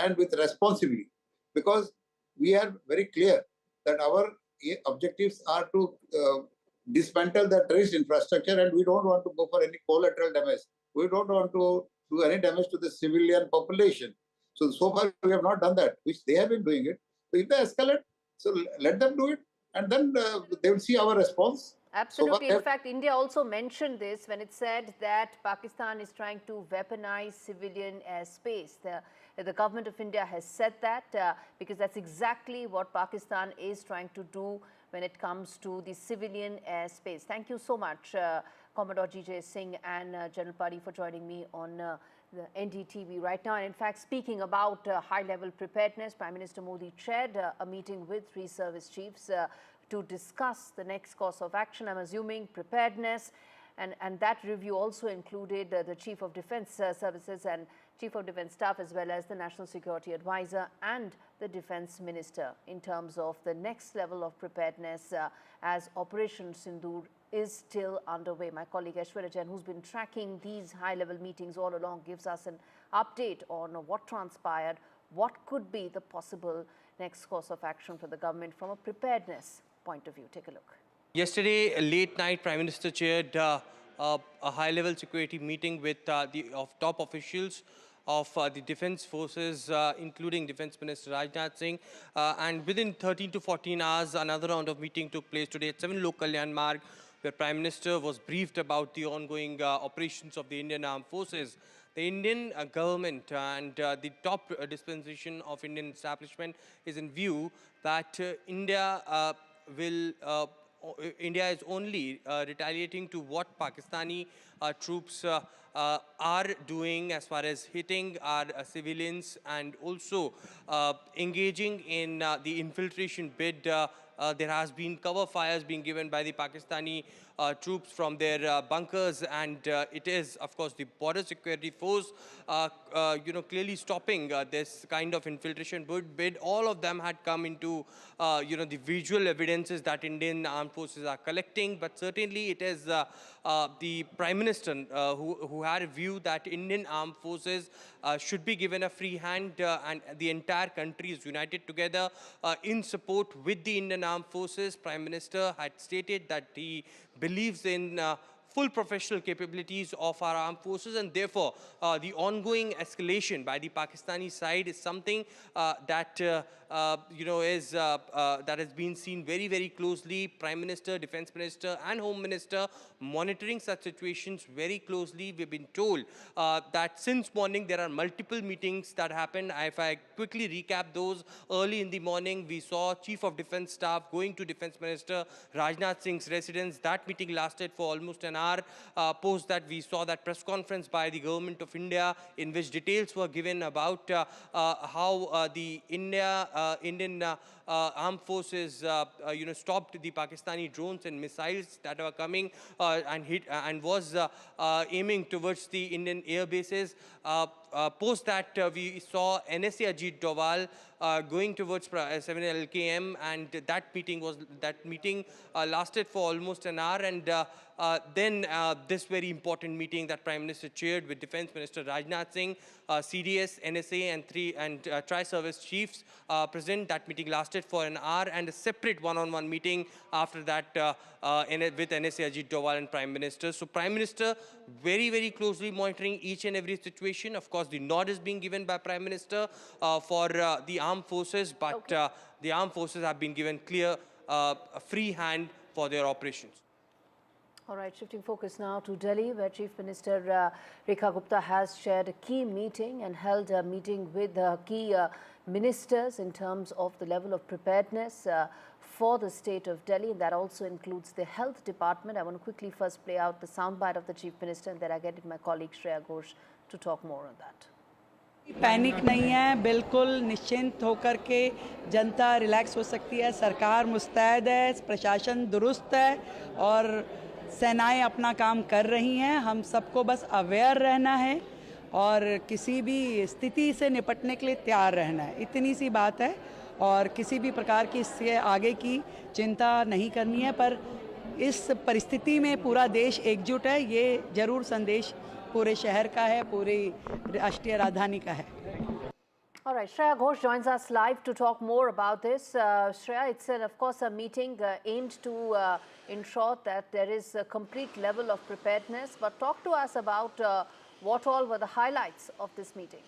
and with responsibly, because we are very clear that our objectives are to dismantle the terrorist infrastructure, and we don't want to go for any collateral damage. We don't want to do any damage to the civilian population. So far we have not done that, which they have been doing it. So if they escalate, so let them do it, and then they will see our response. Absolutely. In fact, India also mentioned this when it said that Pakistan is trying to weaponize civilian airspace. The government of India has said that because that's exactly what Pakistan is trying to do when it comes to the civilian airspace. Thank you so much, Commodore G.J. Singh and General Padi, for joining me on the NDTV right now. And in fact, speaking about high-level preparedness, Prime Minister Modi chaired a meeting with three service chiefs to discuss the next course of action. I'm assuming preparedness, and that review also included the Chief of Defence Services and Chief of Defence Staff, as well as the National Security Advisor and the Defence Minister, in terms of the next level of preparedness as Operation Sindoor is still underway. My colleague Aishwarya Jain, who's been tracking these high-level meetings all along, gives us an update on what transpired, what could be the possible next course of action for the government from a preparedness point of view. Take a look. Yesterday, late night, Prime Minister chaired a high-level security meeting with top officials of the defense forces, including Defense Minister Rajnath Singh. And within 13 to 14 hours, another round of meeting took place today at 7 Lok Kalyan Marg, where Prime Minister was briefed about the ongoing operations of the Indian Armed Forces. The Indian government and the top dispensation of Indian establishment is in view that India is only retaliating to what Pakistani troops are doing as far as hitting our civilians and also engaging in the infiltration bid. There has been cover fires being given by the Pakistani troops from their bunkers, and it is, of course, the border security force, clearly stopping this kind of infiltration bid. All of them had come into, the visual evidences that Indian armed forces are collecting, but certainly it is the Prime Minister who had a view that Indian armed forces should be given a free hand, and the entire country is united together in support with the Indian armed forces. Prime Minister had stated that he believes in full professional capabilities of our armed forces, and therefore the ongoing escalation by the Pakistani side is something that has been seen very, very closely. Prime Minister, Defense Minister and Home Minister monitoring such situations very closely. We've been told that since morning there are multiple meetings that happened. If I quickly recap those, early in the morning we saw Chief of Defence Staff going to Defence Minister Rajnath Singh's residence. That meeting lasted for almost an hour. Post that, we saw that press conference by the Government of India in which details were given about how the Indian armed forces stopped the Pakistani drones and missiles that were coming and was aiming towards the Indian air bases. Post that, we saw NSA Ajit Doval going towards 7 LKM, and that meeting lasted for almost an hour, and then this very important meeting that Prime Minister chaired with Defence Minister Rajnath Singh, CDS, NSA and tri-service chiefs present. That meeting lasted for an hour, and a separate one-on-one meeting after that with NSA Ajit Doval and Prime Minister. So Prime Minister very, very closely monitoring each and every situation. Of course, the nod is being given by Prime Minister for the armed forces, but the armed forces have been given clear free hand for their operations. All right, shifting focus now to Delhi, where Chief Minister Rekha Gupta has chaired a key meeting and held a meeting with key ministers in terms of the level of preparedness for the state of Delhi, and that also includes the health department. I want to quickly first play out the soundbite of the Chief Minister, and then I get my colleague Shreya Ghosh to talk more on that. Panic नहीं है, बिल्कुल निश्चिंत होकर के जनता relax हो सकती है। सरकार मुस्तैद है, प्रशासन दुरुस्त है और सेनाएं अपना काम कर रही हैं। हम सबको बस अवेयर रहना है और किसी भी स्थिति से निपटने के लिए तैयार रहना है, इतनी सी बात है। और किसी भी प्रकार की इससे आगे की चिंता नहीं करनी है। पर इस परिस्थिति में पूरा देश एकजुट है, ये जरूर संदेश पूरे शहर का है, पूरी राष्ट्रीय राजधानी का है। All right, Shreya Ghosh joins us live to talk more about this. Shreya, it's of course a meeting aimed to ensure that there is a complete level of preparedness. But talk to us about what all were the highlights of this meeting.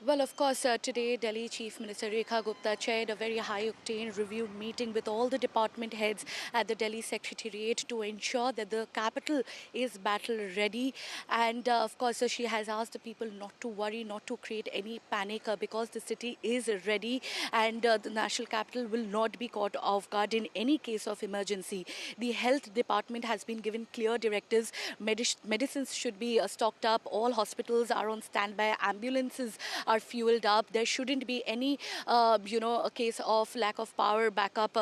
Well, of course, today Delhi Chief Minister Rekha Gupta chaired a very high-octane review meeting with all the department heads at the Delhi Secretariat to ensure that the capital is battle-ready. And of course, she has asked the people not to worry, not to create any panic because the city is ready and the national capital will not be caught off guard in any case of emergency. The health department has been given clear directives. Medicines should be stocked up. All hospitals are on standby. Ambulances are fueled up. There shouldn't be any, a case of lack of power backup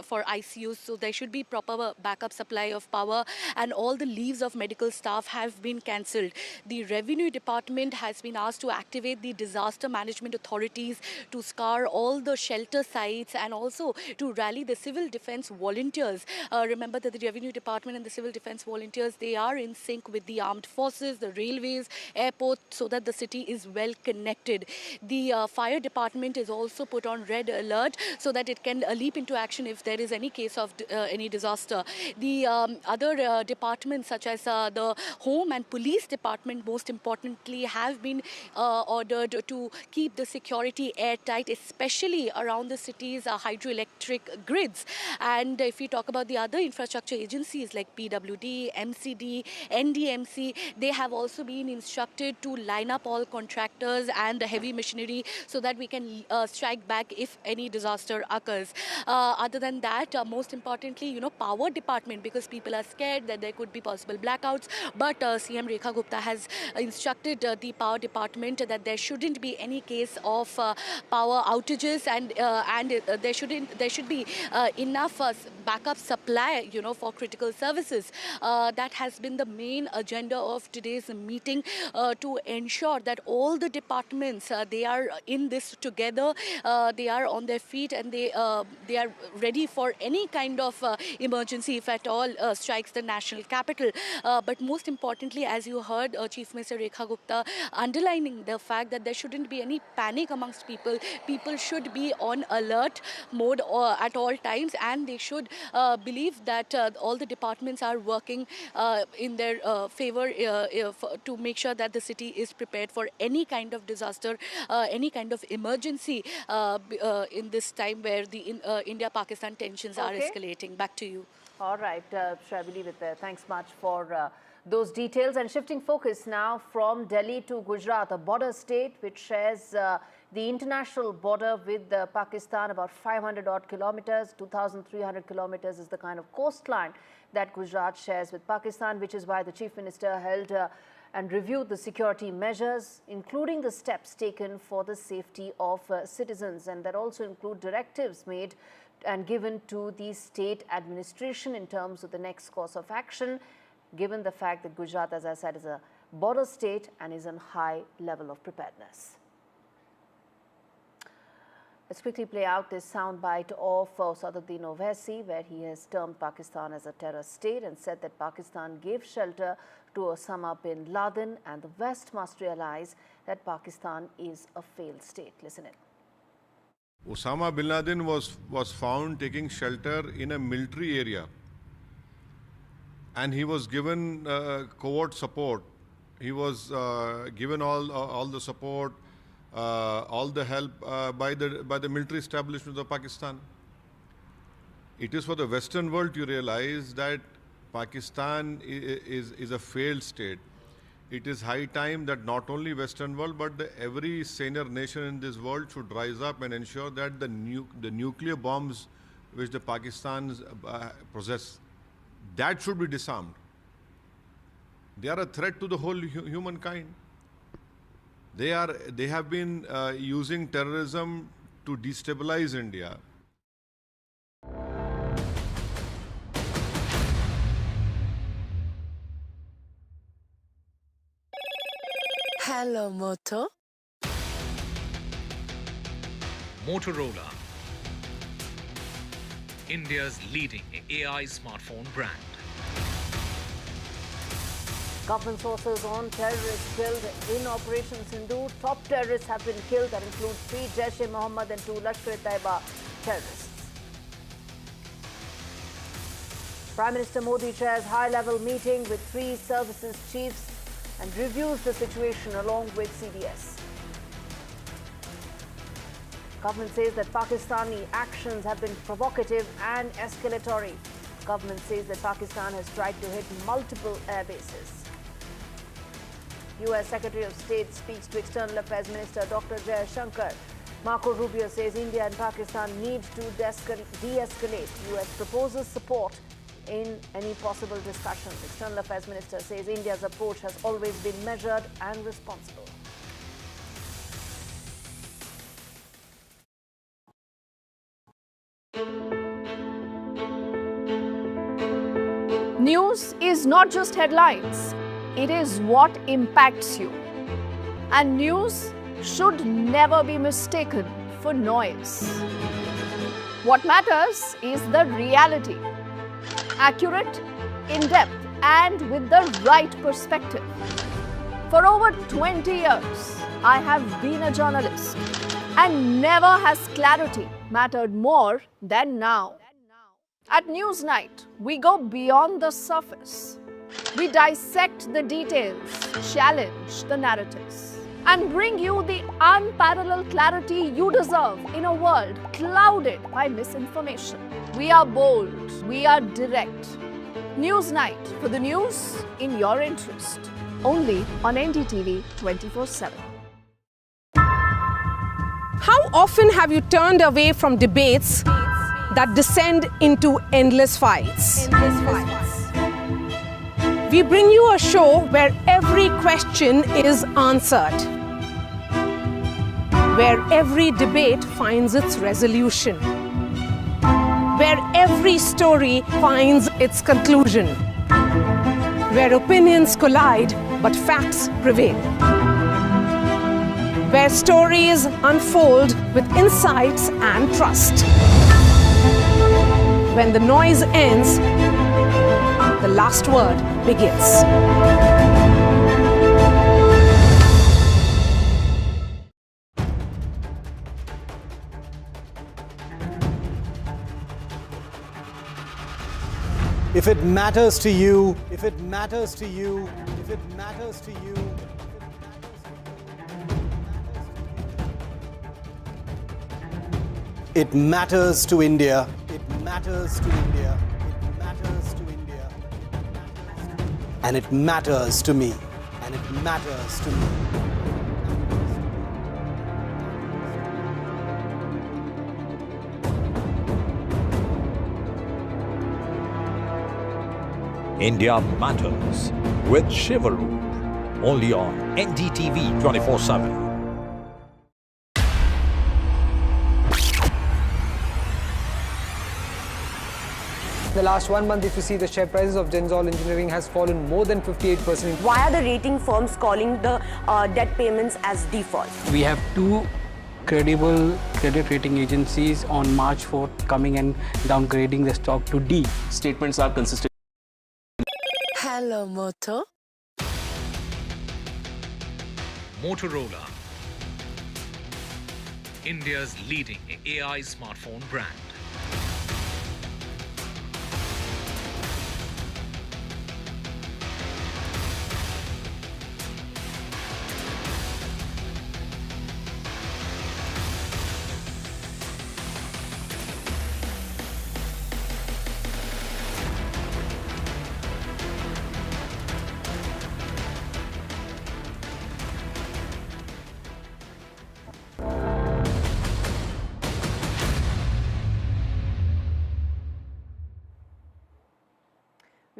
for ICUs. So there should be proper backup supply of power, and all the leaves of medical staff have been cancelled. The revenue department has been asked to activate the disaster management authorities to scour all the shelter sites and also to rally the civil defence volunteers. Remember that the revenue department and the civil defence volunteers, they are in sync with the armed forces, the railways, airports, so that the city is well connected. The fire department is also put on red alert so that it can leap into action if there is any case of any disaster. The other departments such as the home and police department, most importantly, have been ordered to keep the security airtight, especially around the city's hydroelectric grids. And if we talk about the other infrastructure agencies like PWD, MCD, NDMC, they have also been instructed to line up all contractors and the heavy machinery so that we can strike back if any disaster occurs. Other than that, most importantly, power department, because people are scared that there could be possible blackouts, but CM Rekha Gupta has instructed the power department that there shouldn't be any case of power outages, and there should be enough backup supply, for critical services. That has been the main agenda of today's meeting, to ensure that all the departments, they are in this together, they are on their feet, and they are ready for any kind of emergency if at all strikes the national capital. But most importantly, as you heard Chief Minister Rekha Gupta underlining the fact that there shouldn't be any panic amongst people. People should be on alert mode at all times, and they should believe that all the departments are working in their favor to make sure that the city is prepared for any kind of disaster, any kind of emergency in this time where the India-Pakistan tensions are escalating. Back to you. All right, shall we leave it there? Thanks much for those details. And shifting focus now from Delhi to Gujarat, a border state which shares the international border with Pakistan, about 500 odd kilometers, 2,300 kilometers is the kind of coastline that Gujarat shares with Pakistan, which is why the Chief Minister held and reviewed the security measures, including the steps taken for the safety of citizens, and that also include directives made and given to the state administration in terms of the next course of action, given the fact that Gujarat, as I said, is a border state and is in high level of preparedness. Let's quickly play out this soundbite of Saduddin Owaisi, where he has termed Pakistan as a terror state and said that Pakistan gave shelter to Osama bin Laden and the West must realize that Pakistan is a failed state. Listen in. Osama bin Laden was found taking shelter in a military area, and he was given covert support. He was given all the support, all the help by the military establishment of Pakistan. It is for the Western world to realize that Pakistan is a failed state. It is high time that not only Western world but every senior nation in this world should rise up and ensure that the nuclear bombs which the Pakistans possess, that should be disarmed. They are a threat to the whole humankind. They have been using terrorism to destabilize India. Hello, Moto. Motorola, India's leading AI smartphone brand. Government sources on terrorists killed in Operation Sindoor. Top terrorists have been killed. That includes 3 Jaish-e-Mohammed and 2 Lashkar-e-Taiba terrorists. Prime Minister Modi chairs high-level meeting with 3 services chiefs and reviews the situation along with CDS. Government says that Pakistani actions have been provocative and escalatory. Government says that Pakistan has tried to hit multiple air bases. U.S. Secretary of State speaks to External Affairs Minister Dr. Jaishankar. Marco Rubio says India and Pakistan need to de-escalate. U.S. proposes support in any possible discussions. External Affairs Minister says India's approach has always been measured and responsible. News is not just headlines, it is what impacts you. And news should never be mistaken for noise. What matters is the reality. Accurate, in-depth, and with the right perspective. For over 20 years, I have been a journalist, and never has clarity mattered more than now. At Newsnight, we go beyond the surface. We dissect the details, challenge the narratives, and bring you the unparalleled clarity you deserve in a world clouded by misinformation. We are bold, we are direct. Newsnight, for the news in your interest. Only on NDTV 24/7. How often have you turned away from debates that descend into endless fights? We bring you a show where every question is answered, where every debate finds its resolution, where every story finds its conclusion, where opinions collide but facts prevail, where stories unfold with insights and trust. When the noise ends, the last word begins. If it matters to you, if it matters to you, if it matters to you, it matters to India. It matters to India. It matters to India. And it matters to me. And it matters to me. India Matters with Shivaroop. Only on NDTV 24/7. The last 1 month, if you see, the share prices of Genzol Engineering has fallen more than 58%. Why are the rating firms calling the debt payments as default? We have 2 credible credit rating agencies on March 4th coming and downgrading the stock to D. Statements are consistent. Hello, Moto. Motorola, India's leading AI smartphone brand.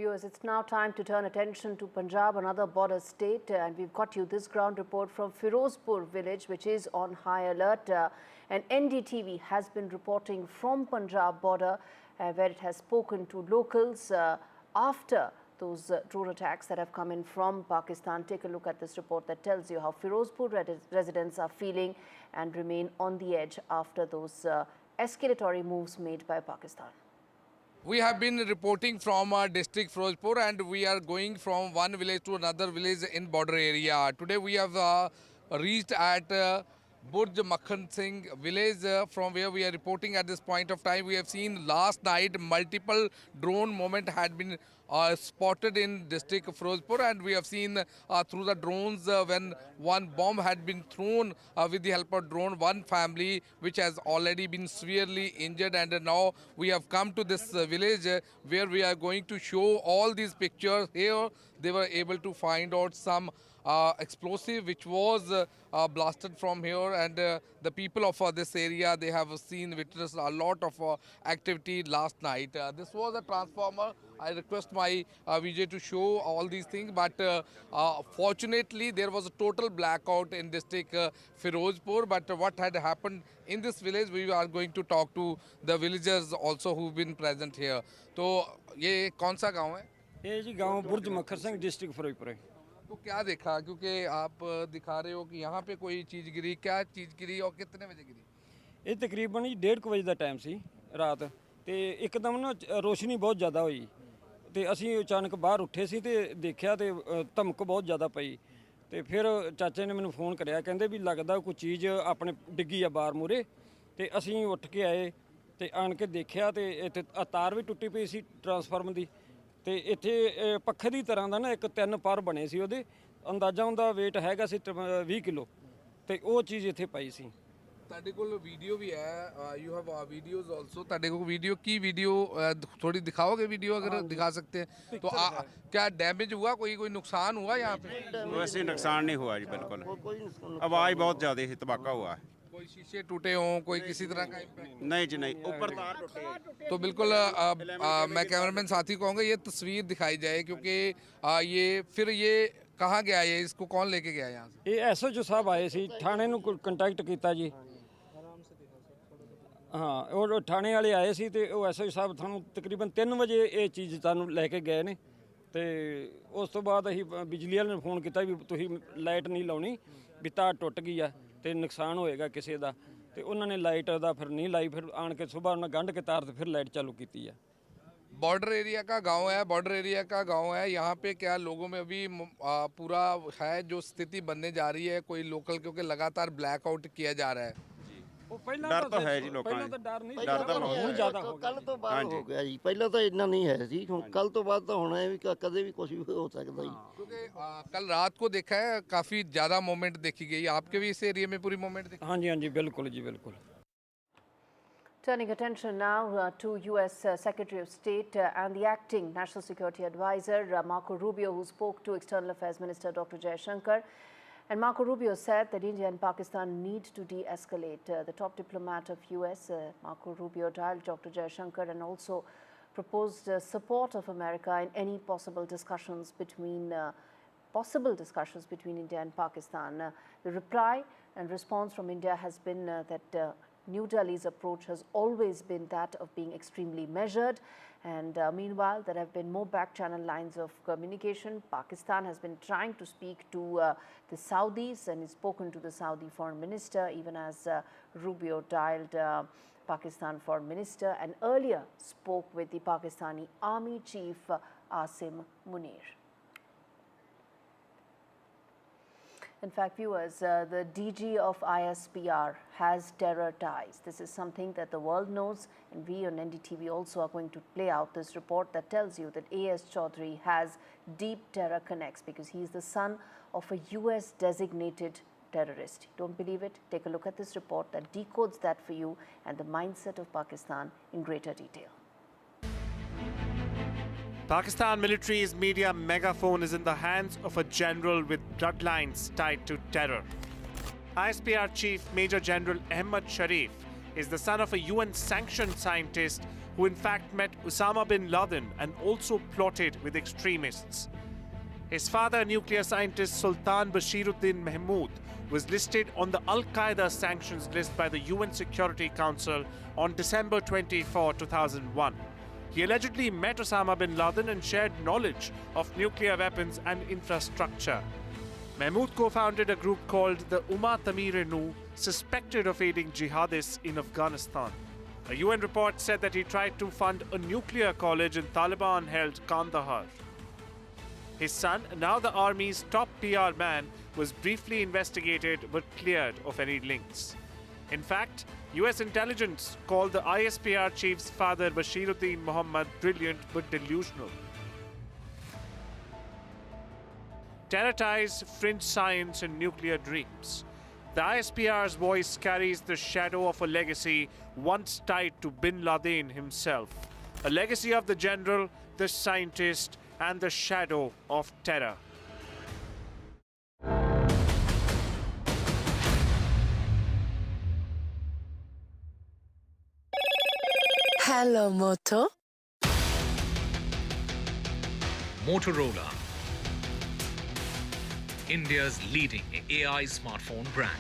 Viewers, it's now time to turn attention to Punjab, another border state, and we've got you this ground report from Firozpur village, which is on high alert. And NDTV has been reporting from Punjab border, where it has spoken to locals after those drone attacks that have come in from Pakistan. Take a look at this report that tells you how Firozpur residents are feeling and remain on the edge after those escalatory moves made by Pakistan. We have been reporting from district Firozpur, and we are going from one village to another village in border area. Today we have reached at Burj Makhan Singh village, from where we are reporting at this point of time. We have seen last night multiple drone movement had been spotted in district Firozpur, and we have seen through the drones when one bomb had been thrown with the help of drone, one family which has already been severely injured, and now we have come to this village where we are going to show all these pictures. Here they were able to find out some explosive which was blasted from here, and the people of this area, they have witnessed a lot of activity last night. This was a transformer. I request my Vijay to show all these things, but fortunately there was a total blackout in district Firozpur. But what had happened in this village, we are going to talk to the villagers also who've been present here. तो ये कौन सा गांव है? ये जी गांव बुर्ज मक्खर Singh district Firozpur है। तो क्या देखा, क्योंकि आप दिखा रहे हो कि यहाँ पे कोई चीज़ गिरी, क्या चीज़ गिरी और कितने बजे गिरी? ਇਹ ਤਕਰੀਬਨ ਜੀ 1:30 ਵਜੇ ਦਾ ਟਾਈਮ ਸੀ ਰਾਤ, ਤੇ ਇੱਕਦਮ ਨਾ ਰੋਸ਼ਨੀ ਬਹੁਤ ਜ਼ਿਆਦਾ ਹੋਈ, ਤੇ ਅਸੀਂ ਅਚਾਨਕ ਬਾਹਰ ਉੱਠੇ ਸੀ ਤੇ ਦੇਖਿਆ ਤੇ ਧਮਕ ਬਹੁਤ ਜ਼ਿਆਦਾ ਪਈ, ਤੇ ਫਿਰ ਚਾਚੇ ਨੇ ਮੈਨੂੰ ਫੋਨ ਕਰਿਆ, ਕਹਿੰਦੇ ਵੀ ਲੱਗਦਾ ਕੋਈ ਚੀਜ਼ ਆਪਣੇ ਡਿੱਗੀ ਆ ਬਾਹਰ ਮੂਰੇ, ਤੇ ਅਸੀਂ ਉੱਠ ਕੇ ਆਏ ਤੇ ਆਣ ਕੇ ਦੇਖਿਆ ਤੇ ਇੱਥੇ ਤਾਰ ਵੀ ਟੁੱਟੀ ਪਈ ਸੀ ਟਰਾਂਸਫਾਰਮਰ ਦੀ, ਤੇ ਇੱਥੇ ਪੱਖੇ ਦੀ ਤਰ੍ਹਾਂ ਦਾ ਨਾ ਇੱਕ 3 ਪਰ ਬਣੇ ਸੀ, ਉਹਦੇ ਅੰਦਾਜ਼ਾ ਉਹਦਾ weight ਹੈਗਾ ਸੀ 20 ਕਿਲੋ, ਤੇ ਉਹ ਚੀਜ਼ ਇੱਥੇ ਪਈ ਸੀ। ਤੁਹਾਡੇ ਕੋਲ ਵੀਡੀਓ ਵੀ ਹੈ, यू हैव वीडियोस आल्सो, ਤੁਹਾਡੇ ਕੋਲ ਵੀਡੀਓ की वीडियो थोड़ी दिखाओगे वीडियो अगर दिखा सकते हैं तो? क्या डैमेज हुआ, कोई नुकसान हुआ यहाँ पे? वैसे नुकसान नहीं हुआ जी, बिल्कुल आवाज़ बहुत ज़्यादा ही तबाका हुआ है। कोई शीशे टूटे हों, कोई किसी तरह का इम्पैक्ट? नहीं जी नहीं, ऊपर तार टूटे। तो बिल्कुल मैं कैमरामैन साथी कहूँगा ये तस्वीर दिखाई जाए, क्योंकि ये कहाँ गया, ये इसको कौन लेके गया यहाँ से? ਇਹ SHO ਸਾਹਿਬ ਆਏ ਸੀ, ਥਾਣੇ ਨੂੰ ਕੰਟੈਕਟ ਕੀਤਾ ਜੀ। ਹਾਂ, ਉਹ ਥਾਣੇ ਵਾਲੇ ਆਏ ਸੀ ਤੇ ਉਹ SHO ਸਾਹਿਬ ਤੁਹਾਨੂੰ ਤਕਰੀਬਨ 3 ਵਜੇ ਇਹ ਚੀਜ਼ ਤੁਹਾਨੂੰ ਲੈ ਕੇ ਗਏ ਨੇ, ਤੇ ਉਸ ਤੋਂ ਬਾਅਦ ਅਸੀਂ ਬਿਜਲੀ ਵਾਲੇ ਨੂੰ ਫੋਨ ਕੀਤਾ ਵੀ ਤੁਸੀਂ ਲਾਈਟ ਨਹੀਂ ਲਾਉਣੀ, ਵੀ ਤਾਰ ਟੁੱਟ ਗਈ ਆ ਤੇ ਨੁਕਸਾਨ ਹੋਏਗਾ ਕਿਸੇ ਦਾ, ਤੇ ਉਹਨਾਂ ਨੇ ਲਾਈਟ ਦਾ ਫਿਰ ਨਹੀਂ ਲਾਈ, ਫਿਰ ਆਣ ਕੇ ਸਵੇਰ ਉਹਨਾਂ ਗੰਢ ਕੇ ਤਾਰ ਤੇ ਫਿਰ ਲਾਈਟ ਚਾलू ਕੀਤੀ ਆ। बॉर्डर एरिया का गांव है, बॉर्डर एरिया का गांव है, यहाँ पे क्या लोगों में अभी पूरा है जो स्थिति बनने जा रही है, कोई लोकल, क्योंकि लगातार ब्लैकआउट किया जा रहा है। डर तो है जी लोगों में, डर तो ਹੁਣ ਜ਼ਿਆਦਾ ਹੋ ਗਿਆ। ਕੱਲ ਤੋਂ ਬਾਅਦ ਹੋ ਗਿਆ ਜੀ, ਪਹਿਲਾਂ ਤਾਂ ਇੰਨਾ ਨਹੀਂ ਹੈ ਸੀ, ਹੁਣ ਕੱਲ ਤੋਂ ਬਾਅਦ ਤਾਂ ਹੋਣਾ ਹੈ ਵੀ ਕਦੇ ਵੀ ਕੁਝ ਵੀ ਹੋ ਸਕਦਾ ਜੀ। क्योंकि कल रात को देखा है काफ़ी ज़्यादा मूवमेंट देखी गई, आपके भी इस एरिया में पूरी मूवमेंट देखी? हाँ जी बिल्कुल जी बिल्कुल। Turning attention now to US Secretary of State and the acting National Security Advisor Marco Rubio, who spoke to External Affairs Minister Dr. Jaishankar. And Marco Rubio said that India and Pakistan need to de-escalate. The top diplomat of US, Marco Rubio, dialed Dr. Jaishankar and also proposed support of America in any possible discussions between India and Pakistan. The reply and response from India has been that New Delhi's approach has always been that of being extremely measured, and meanwhile there have been more back-channel lines of communication. Pakistan has been trying to speak to the Saudis and has spoken to the Saudi foreign minister, even as Rubio dialed Pakistan foreign minister and earlier spoke with the Pakistani army chief Asim Munir. In fact, viewers, the DG of ISPR has terror ties. This is something that the world knows, and we on NDTV also are going to play out this report that tells you that A.S. Chaudhry has deep terror connects because he is the son of a US designated terrorist. Don't believe it? Take a look at this report that decodes that for you and the mindset of Pakistan in greater detail. Pakistan military's media megaphone is in the hands of a general with bloodlines tied to terror. ISPR Chief Major General Ahmad Sharif is the son of a UN-sanctioned scientist who in fact met Osama bin Laden and also plotted with extremists. His father, nuclear scientist Sultan Bashiruddin Mahmoud, was listed on the Al-Qaeda sanctions list by the UN Security Council on December 24, 2001. He allegedly met Osama bin Laden and shared knowledge of nuclear weapons and infrastructure. Mahmoud co-founded a group called the Umma Tamir-e-Nu, suspected of aiding jihadists in Afghanistan. A UN report said that he tried to fund a nuclear college in Taliban-held Kandahar. His son, now the army's top PR man, was briefly investigated but cleared of any links. In fact, US intelligence called the ISPR chief's father Bashiruddin Muhammad brilliant but delusional. Terror ties, fringe science and nuclear dreams. The ISPR's voice carries the shadow of a legacy once tied to bin Laden himself. A legacy of the general, the scientist, and the shadow of terror. Hello, Moto. Motorola, India's leading AI smartphone brand.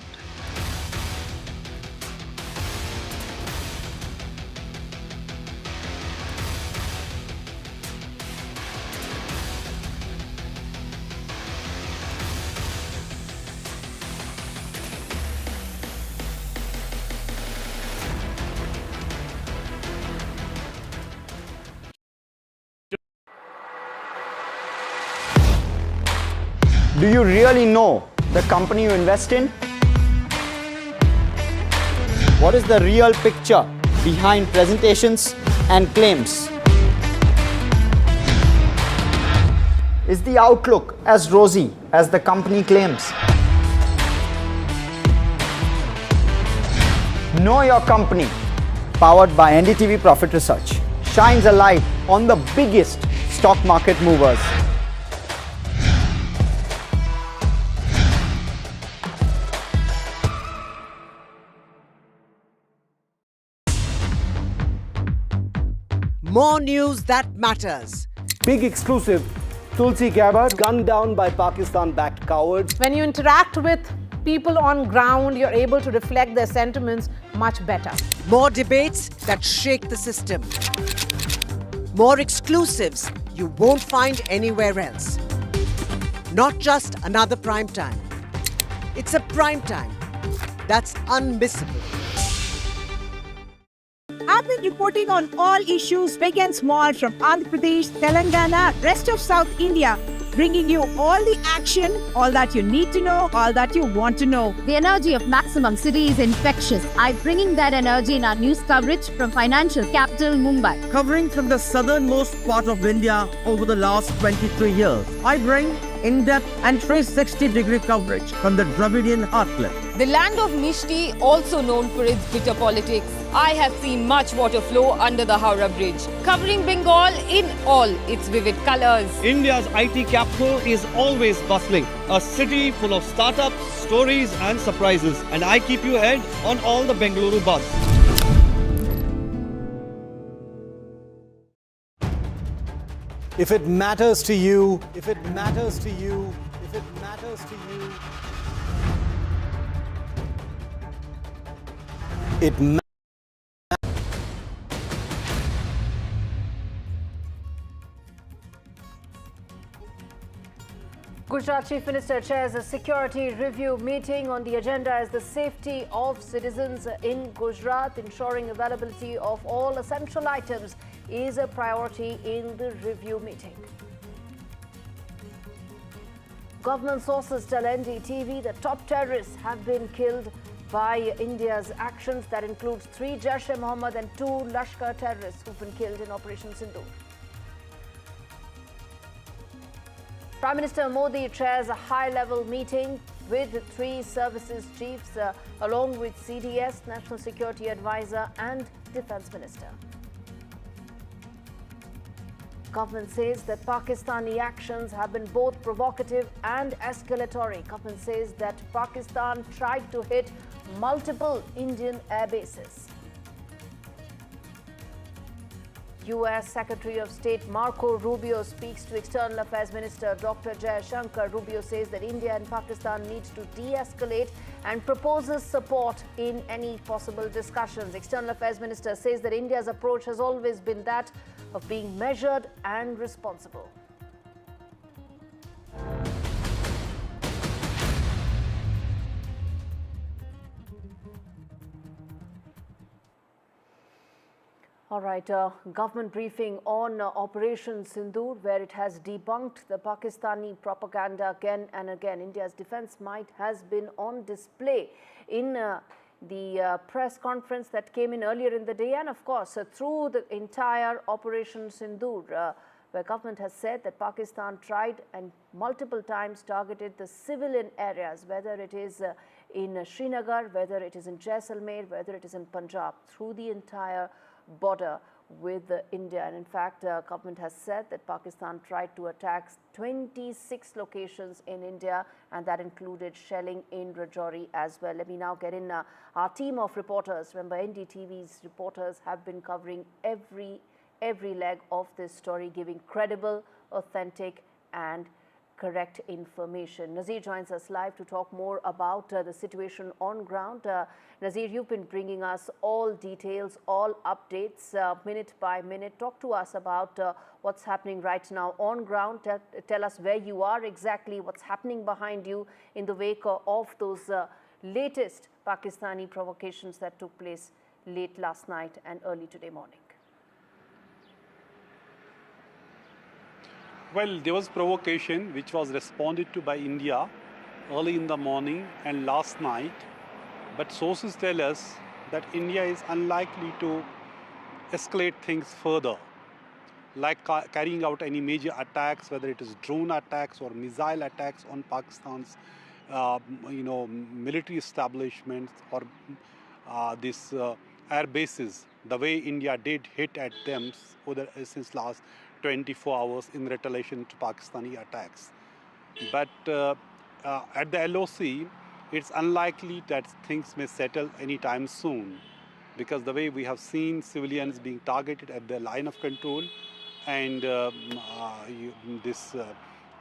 Do you really know the company you invest in? What is the real picture behind presentations and claims? Is the outlook as rosy as the company claims? Know Your Company, powered by NDTV Profit Research, shines a light on the biggest stock market movers. More news that matters. Big exclusive. Tulsi Gabbard gunned down by Pakistan-backed cowards. When you interact with people on ground, you're able to reflect their sentiments much better. More debates that shake the system. More exclusives you won't find anywhere else. Not just another prime time. It's a prime time that's unmissable. I've been reporting on all issues big and small from Andhra Pradesh, Telangana, rest of South India, bringing you all the action, all that you need to know, all that you want to know. The energy of maximum city is infectious. I'm bringing that energy in our news coverage from financial capital Mumbai. Covering from the southernmost part of India over the last 23 years, I bring in-depth and 360-degree coverage from the Dravidian heartland. The land of Mishti, also known for its bitter politics. I have seen much water flow under the Howrah Bridge, covering Bengal in all its vivid colors. India's IT capital is always bustling, a city full of startups, stories and surprises. And I keep you ahead on all the Bengaluru buzz. If it matters to you, if it matters to you, if it matters to you, it matters. Gujarat Chief Minister chairs a security review meeting. On the agenda is the safety of citizens in Gujarat. Ensuring availability of all essential items is a priority in the review meeting. Government sources tell NDTV that top terrorists have been killed by India's actions. That includes 3 Jaish-e-Mohammed and 2 Lashkar terrorists who've been killed in Operation Sindoor. Prime Minister Modi chairs a high-level meeting with 3 services chiefs along with CDS, National Security Advisor and Defence Minister. Government says that Pakistani actions have been both provocative and escalatory. Government says that Pakistan tried to hit multiple Indian air bases. U.S. Secretary of State Marco Rubio speaks to External Affairs Minister Dr. Jaishankar. Rubio says that India and Pakistan need to de-escalate and proposes support in any possible discussions. External Affairs Minister says that India's approach has always been that of being measured and responsible. All right, government briefing on Operation Sindoor, where it has debunked the Pakistani propaganda again and again. India's defense might has been on display in the press conference that came in earlier in the day, and of course through the entire Operation Sindoor, where government has said that Pakistan tried and multiple times targeted the civilian areas, whether it is in Srinagar, whether it is in Jaisalmer, whether it is in Punjab, through the entire border with India. And in fact, government has said that Pakistan tried to attack 26 locations in India, and that included shelling in Rajouri as well. Let me now get in our team of reporters. Remember, NDTV's reporters have been covering every leg of this story, giving credible, authentic and correct information. Nazir joins us live to talk more about the situation on ground. Nazir, you've been bringing us all details, all updates, minute by minute. Talk to us about what's happening right now on ground. Tell us where you are exactly, what's happening behind you in the wake of those latest Pakistani provocations that took place late last night and early today morning. Well, there was provocation which was responded to by India early in the morning and last night. But sources tell us that India is unlikely to escalate things further, like carrying out any major attacks, whether it is drone attacks or missile attacks on Pakistan's, military establishments or these air bases, the way India did hit at them since last 24 hours in retaliation to Pakistani attacks. But at the LOC, it's unlikely that things may settle anytime soon, because the way we have seen civilians being targeted at the line of control, and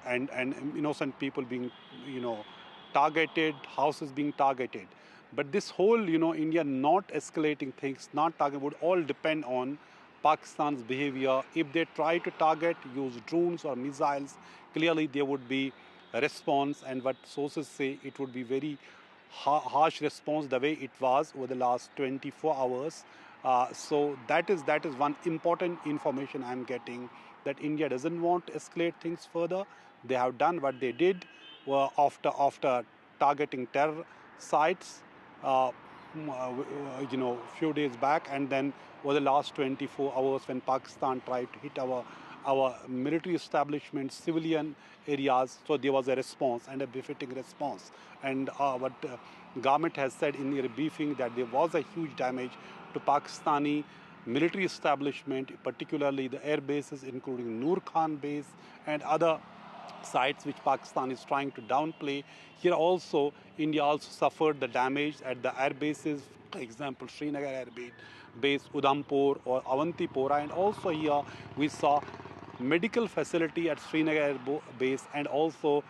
and innocent people being targeted, houses being targeted. But this whole India not escalating things, not target, would all depend on Pakistan's behavior. If they try to target, use drones or missiles, clearly there would be a response, and what sources say, it would be very harsh response the way it was over the last 24 hours. So that is one important information I'm getting, that India doesn't want to escalate things further. They have done what they did after targeting terror sites few days back, and then over the last 24 hours when Pakistan tried to hit our military establishments, civilian areas, so there was a response, and a befitting response. And what government has said in their briefing, that there was a huge damage to Pakistani military establishment, particularly the air bases, including Noor Khan base and other sites which Pakistan is trying to downplay. Here also, India also suffered the damage at the air bases, for example, Srinagar Air Base, Udhampur or Avantipora, and also here we saw medical facility at Srinagar Air Base, and also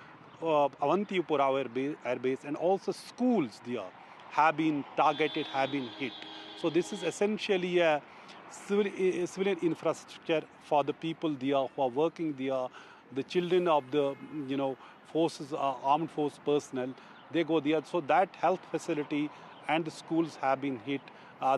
Avantipora Air Base, and also schools there have been targeted, have been hit. So this is essentially a civilian infrastructure for the people there who are working there. The children of the forces, armed force personnel, they go there. So that health facility and the schools have been hit.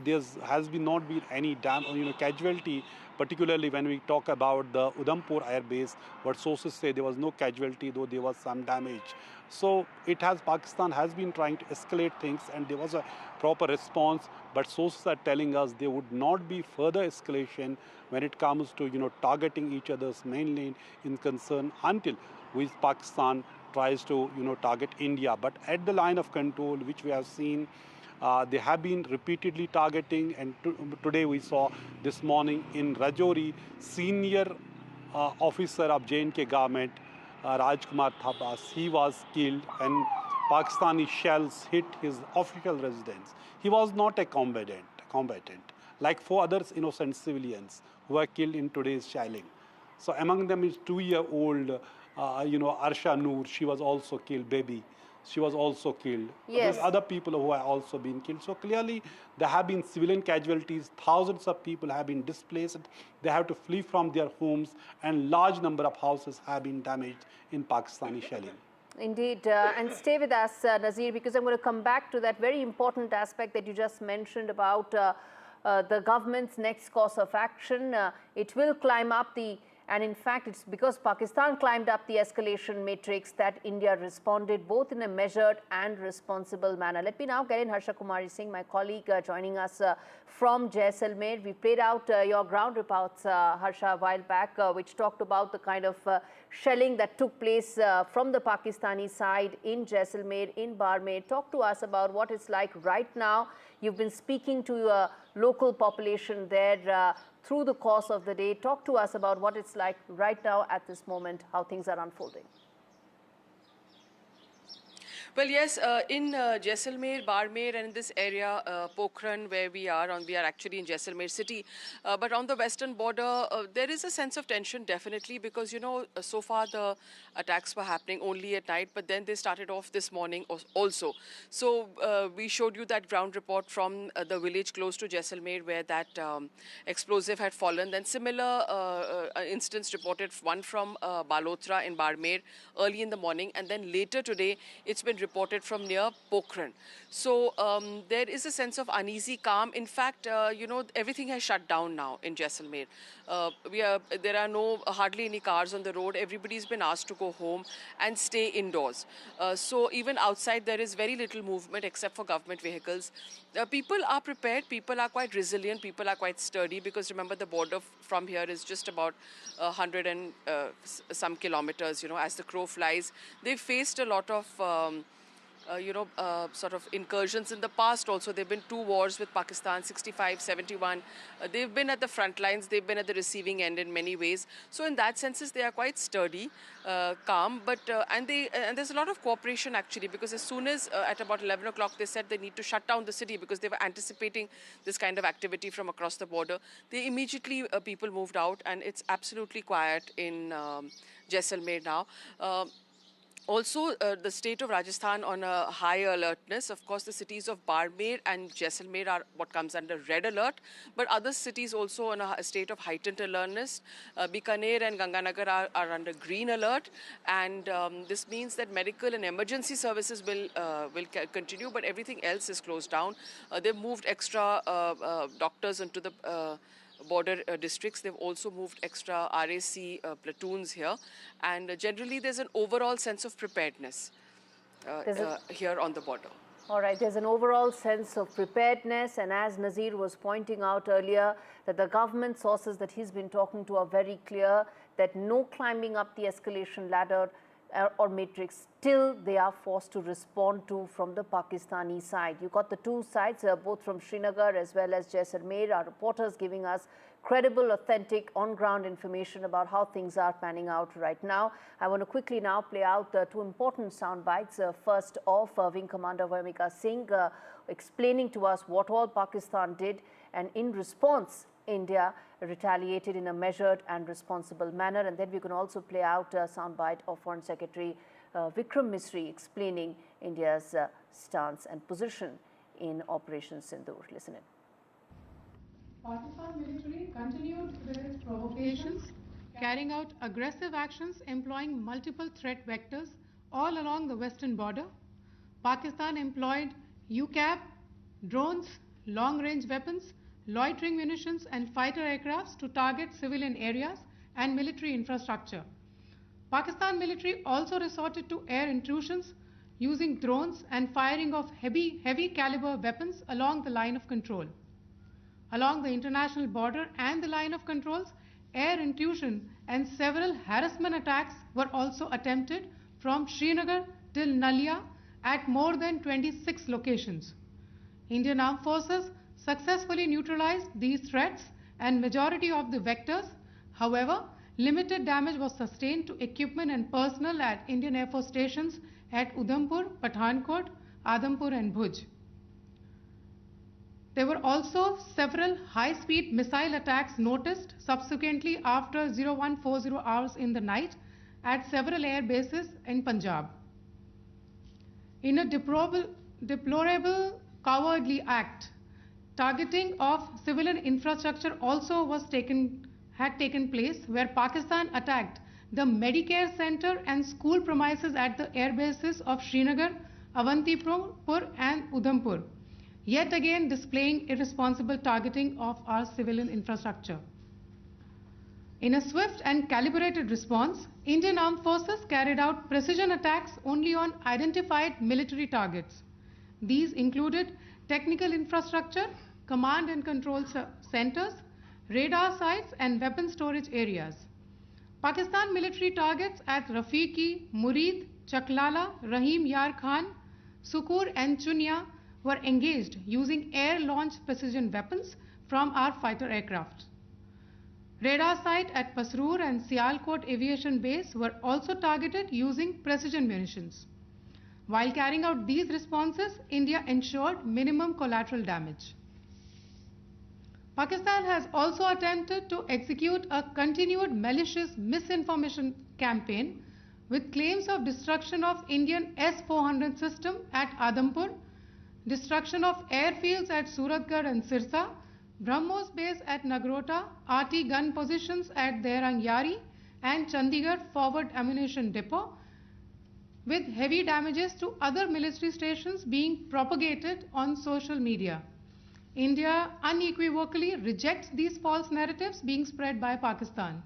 There has not been any casualty, particularly when we talk about the Udhampur Air Base. What sources say, there was no casualty, though there was some damage. So Pakistan has been trying to escalate things, and there was a proper response. But sources are telling us there would not be further escalation when it comes to targeting each other's mainland in concern, until Pakistan tries to target India. But at the line of control, which we have seen, they have been repeatedly targeting, and today we saw this morning in Rajouri, senior officer of J&K government, Rajkumar Thapas, he was killed, and Pakistani shells hit his official residence. He was not a combatant. like 4 others innocent civilians who were killed in today's shelling. So among them is 2-year-old, Arsha Noor. She was also killed, baby. She was also killed. Yes. There's other people who have also been killed. So clearly, there have been civilian casualties. Thousands of people have been displaced. They have to flee from their homes, and large number of houses have been damaged in Pakistani shelling. Indeed, and stay with us, Nazir, because I'm going to come back to that very important aspect that you just mentioned about the government's next course of action. It will climb up and in fact, it's because Pakistan climbed up the escalation matrix that India responded both in a measured and responsible manner. Let me now get in Harsha Kumari Singh, my colleague joining us from Jaisalmer. We played out your ground reports, Harsha, a while back, which talked about the kind of shelling that took place from the Pakistani side in Jaisalmer, in Barmer. Talk to us about what it's like right now. You've been speaking to local population there through the course of the day. Talk to us about what it's like right now at this moment, how things are unfolding. Well, yes, in Jaisalmer, Barmer, and in this area, Pokhran, where we are actually in Jaisalmer city. But on the western border, there is a sense of tension, definitely, because, so far the attacks were happening only at night, but then they started off this morning also. So we showed you that ground report from the village close to Jaisalmer, where that explosive had fallen. Then similar instance reported, one from Balotra in Barmer early in the morning, and then later today, it's been reported from near Pokhran. So there is a sense of uneasy calm. In fact, everything has shut down now in Jaisalmer. There are hardly any cars on the road. Everybody's been asked to go home and stay indoors. So even outside, there is very little movement except for government vehicles. People are prepared. People are quite resilient. People are quite sturdy, because remember, the border from here is just about 100 and some kilometers, as the crow flies. They've faced a lot of sort of incursions in the past also. There have been 2 wars with Pakistan, 65, 71. They've been at the front lines. They've been at the receiving end in many ways. So in that sense, they are quite sturdy, calm. But and there's a lot of cooperation, actually, because as soon as at about 11 o'clock, they said they need to shut down the city because they were anticipating this kind of activity from across the border. They immediately, people moved out, and it's absolutely quiet in Jaisalmer now. Also, the state of Rajasthan on a high alertness. Of course, the cities of Barmer and Jaisalmer are what comes under red alert, but other cities also on a state of heightened alertness. Bikaner and Ganganagar are under green alert, and this means that medical and emergency services will continue, but everything else is closed down. They've moved extra doctors into the border districts. They've also moved extra RAC platoons here, and generally there's an overall sense of preparedness here on the border. All right, there's an overall sense of preparedness, and as Nazir was pointing out earlier, that the government sources that he's been talking to are very clear that no climbing up the escalation ladder or matrix till they are forced to respond to from the Pakistani side. You got the 2 sides, both from Srinagar as well as Jaisalmer. Our reporters giving us credible, authentic, on-ground information about how things are panning out right now. I want to quickly now play out 2 important sound bites. First off, Wing Commander Vamika Singh explaining to us what all Pakistan did, and in response, India retaliated in a measured and responsible manner. And then we can also play out a soundbite of Foreign Secretary Vikram Misri explaining India's stance and position in Operation Sindoor. Listen in. Pakistan military continued with its provocations, carrying out aggressive actions employing multiple threat vectors all along the western border. Pakistan employed UCAV, drones, long-range weapons, loitering munitions and fighter aircrafts to target civilian areas and military infrastructure. Pakistan military also resorted to air intrusions using drones and firing of heavy caliber weapons along the line of control. Along the international border and the line of controls, air intrusion and several harassment attacks were also attempted from Srinagar till Nalia at more than 26 locations. Indian Armed Forces successfully neutralized these threats and majority of the vectors. However, limited damage was sustained to equipment and personnel at Indian Air Force stations at Udhampur, Pathankot, Adampur and Bhuj. There were also several high-speed missile attacks noticed subsequently after 0140 hours in the night at several air bases in Punjab. In a deplorable cowardly act, targeting of civilian infrastructure also had taken place, where Pakistan attacked the Medicare center and school premises at the air bases of Srinagar, Avantipur and Udhampur, yet again displaying irresponsible targeting of our civilian infrastructure. In a swift and calibrated response, Indian Armed Forces carried out precision attacks only on identified military targets. These included technical infrastructure, command and control centers, radar sites and weapon storage areas. Pakistan military targets at Rafiqi, Murid, Chaklala, Rahim Yar Khan, Sukur and Chunya were engaged using air-launched precision weapons from our fighter aircraft. Radar site at Pasroor and Sialkot Aviation Base were also targeted using precision munitions. While carrying out these responses, India ensured minimum collateral damage. Pakistan has also attempted to execute a continued malicious misinformation campaign with claims of destruction of Indian S-400 system at Adampur, destruction of airfields at Suratgarh and Sirsa, BrahMos base at Nagrota, RT gun positions at Derang Yari and Chandigarh forward ammunition depot, with heavy damages to other military stations being propagated on social media. India unequivocally rejects these false narratives being spread by Pakistan.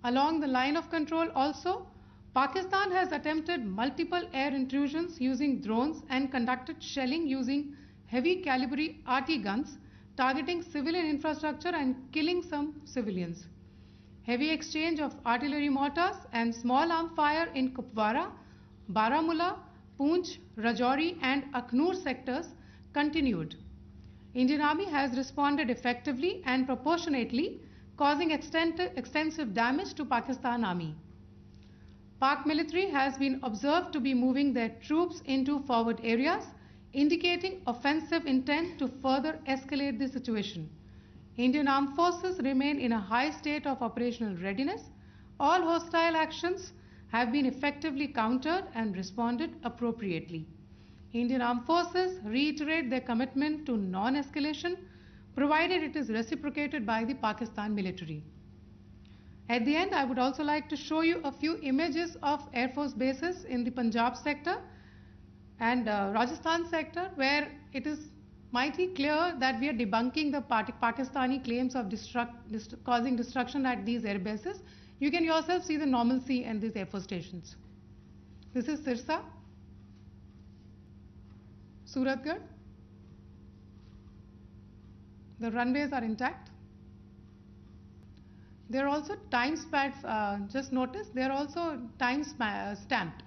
Along the line of control also, Pakistan has attempted multiple air intrusions using drones and conducted shelling using heavy caliber RT guns, targeting civilian infrastructure and killing some civilians. Heavy exchange of artillery mortars and small arm fire in Kupwara, Baramulla, Poonch, Rajouri and Akhnur sectors continued. Indian Army has responded effectively and proportionately, causing extensive damage to Pakistan Army. Pak military has been observed to be moving their troops into forward areas, indicating offensive intent to further escalate the situation. Indian Armed Forces remain in a high state of operational readiness. All hostile actions have been effectively countered and responded appropriately. Indian Armed Forces reiterate their commitment to non-escalation, provided it is reciprocated by the Pakistan military. At the end, I would also like to show you a few images of Air Force bases in the Punjab sector and Rajasthan sector, where it is mighty clear that we are debunking the Pakistani claims of causing destruction at these air bases. You can yourself see the normalcy in these Air Force stations. This is Sirsa, Suratgarh. The runways are intact. There are also time stamped. Just notice, they are also time stamped.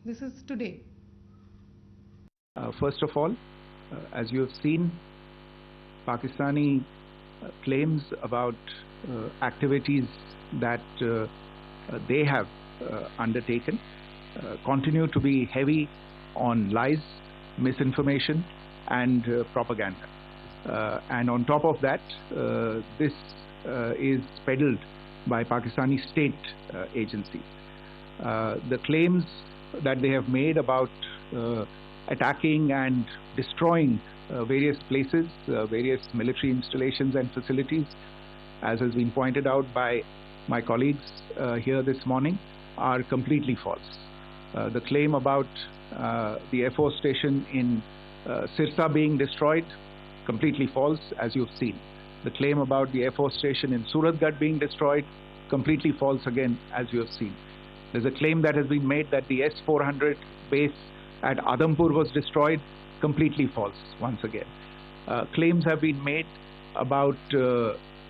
This is today. First of all, as you have seen, Pakistani claims about activities that they have undertaken continue to be heavy on lies, misinformation and propaganda. And on top of that, this is peddled by Pakistani state agencies. The claims that they have made about attacking and destroying various places, various military installations and facilities, as has been pointed out by my colleagues here this morning, are completely false. The claim about the Air Force station in Sirsa being destroyed, completely false, as you've seen. The claim about the Air Force station in Suratgarh being destroyed, completely false again, as you have seen. There's a claim that has been made that the S-400 base at Adampur was destroyed, completely false once again. Claims have been made about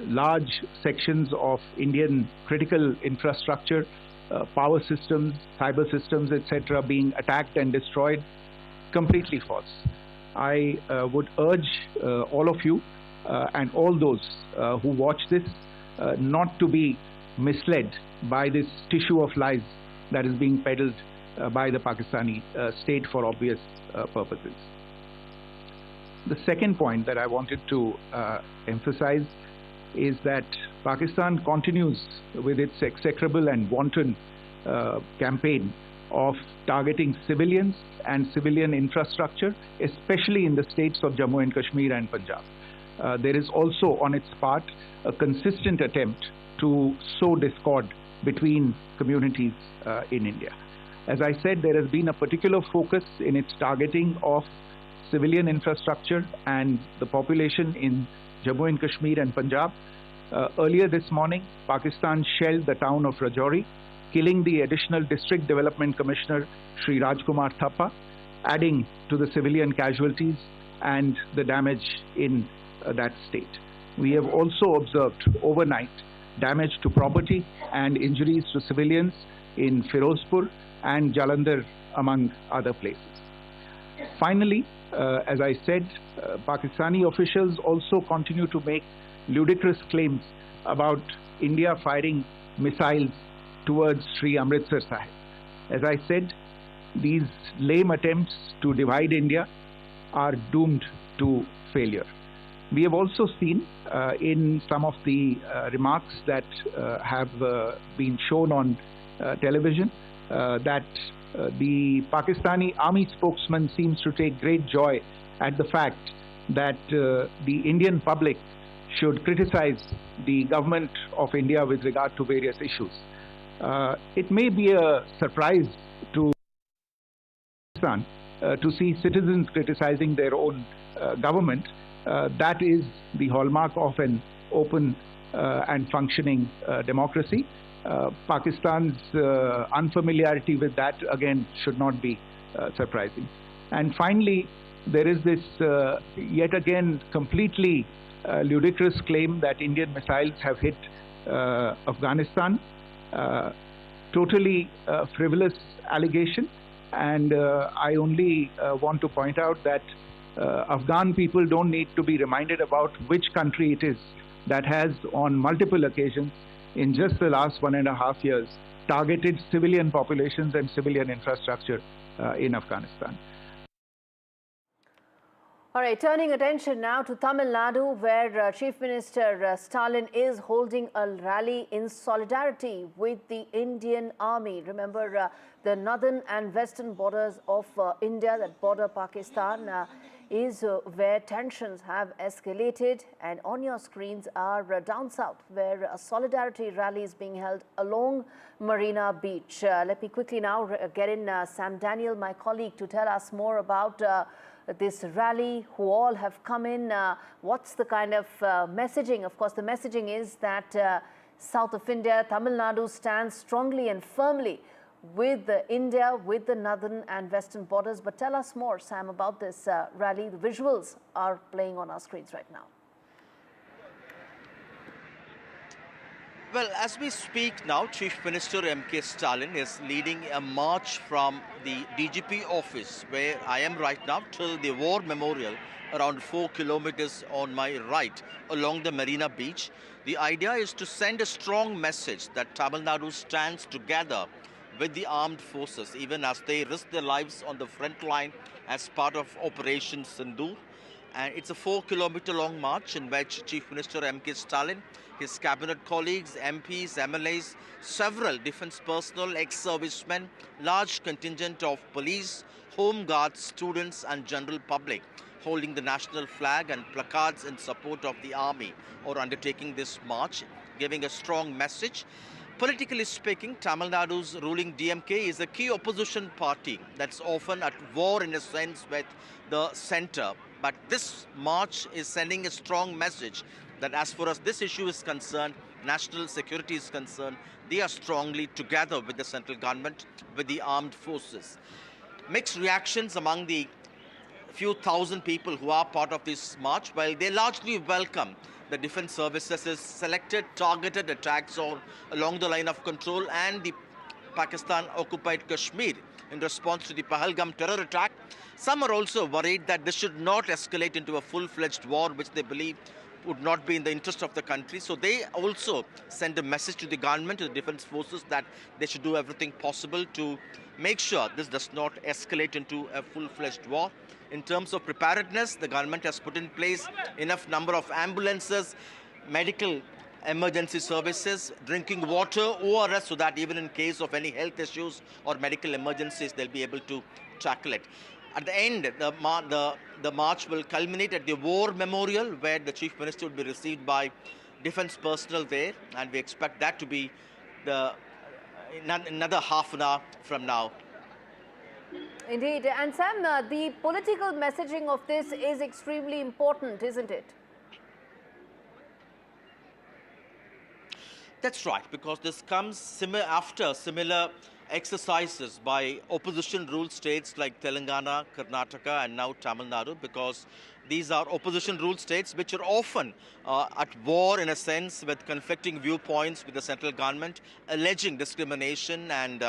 large sections of Indian critical infrastructure, power systems, cyber systems, etc. being attacked and destroyed, completely false. I would urge all of you and all those who watch this not to be misled by this tissue of lies that is being peddled by the Pakistani state for obvious purposes. The second point that I wanted to emphasize is that Pakistan continues with its execrable and wanton campaign of targeting civilians and civilian infrastructure, especially in the states of Jammu and Kashmir and Punjab. There is also on its part a consistent attempt to sow discord between communities in India. As I said, there has been a particular focus in its targeting of civilian infrastructure and the population in Jammu and Kashmir and Punjab. Earlier this morning, Pakistan shelled the town of Rajouri, killing the additional District Development Commissioner Shri Rajkumar Thappa, adding to the civilian casualties and the damage in that state. We have also observed overnight damage to property and injuries to civilians in Firozpur and Jalandhar, among other places. Finally, as I said, Pakistani officials also continue to make ludicrous claims about India firing missiles towards Sri Amritsar Sahib. As I said, these lame attempts to divide India are doomed to failure. We have also seen in some of the remarks that have been shown on television that the Pakistani army spokesman seems to take great joy at the fact that the Indian public should criticize the government of India with regard to various issues. It may be a surprise to Pakistan to see citizens criticizing their own government. That is the hallmark of an open and functioning democracy. Pakistan's unfamiliarity with that, again, should not be surprising. And finally, there is this yet again completely ludicrous claim that Indian missiles have hit Afghanistan. Totally frivolous allegation, and I only want to point out that Afghan people don't need to be reminded about which country it is that has on multiple occasions in just the last 1.5 years targeted civilian populations and civilian infrastructure in Afghanistan. All right, turning attention now to Tamil Nadu, where Chief Minister Stalin is holding a rally in solidarity with the Indian Army. Remember, the northern and western borders of India that border Pakistan is where tensions have escalated, and on your screens are down south, where a solidarity rally is being held along Marina Beach. Let me quickly now get in Sam Daniel, my colleague, to tell us more about this rally, who all have come in, what's the kind of messaging. Of course, the messaging is that south of India, Tamil Nadu stands strongly and firmly with India, with the northern and western borders. But tell us more, Sam, about this rally. The visuals are playing on our screens right now. Well, as we speak now, Chief Minister M.K. Stalin is leading a march from the DGP office, where I am right now, till the War Memorial, around 4 kilometers on my right, along the Marina Beach. The idea is to send a strong message that Tamil Nadu stands together with the armed forces, even as they risk their lives on the front line as part of Operation Sindoor. And it's a 4-kilometer long march in which Chief Minister M.K. Stalin, his cabinet colleagues, MPs, MLAs, several defense personnel, ex-servicemen, large contingent of police, home guards, students and general public holding the national flag and placards in support of the army or undertaking this march, giving a strong message. Politically speaking, Tamil Nadu's ruling DMK is a key opposition party that's often at war in a sense with the centre. But this march is sending a strong message that as far as this issue is concerned, national security is concerned, they are strongly together with the central government, with the armed forces. Mixed reactions among the few thousand people who are part of this march, while they largely welcome the defense services' selected targeted attacks along the line of control and the Pakistan-occupied Kashmir in response to the Pahalgam terror attack. Some are also worried that this should not escalate into a full-fledged war, which they believe would not be in the interest of the country. So they also send a message to the government, to the defense forces, that they should do everything possible to make sure this does not escalate into a full-fledged war. In terms of preparedness, the government has put in place enough number of ambulances, medical emergency services, drinking water, ORS, so that even in case of any health issues or medical emergencies, they'll be able to tackle it. At the end, the march will culminate at the War Memorial, where the Chief Minister will be received by defense personnel there, and we expect that to be another half an hour from now. Indeed. And Sam, the political messaging of this is extremely important, isn't it? That's right, because this comes after similar exercises by opposition-ruled states like Telangana, Karnataka, and now Tamil Nadu, because these are opposition-ruled states which are often at war, in a sense, with conflicting viewpoints with the central government, alleging discrimination and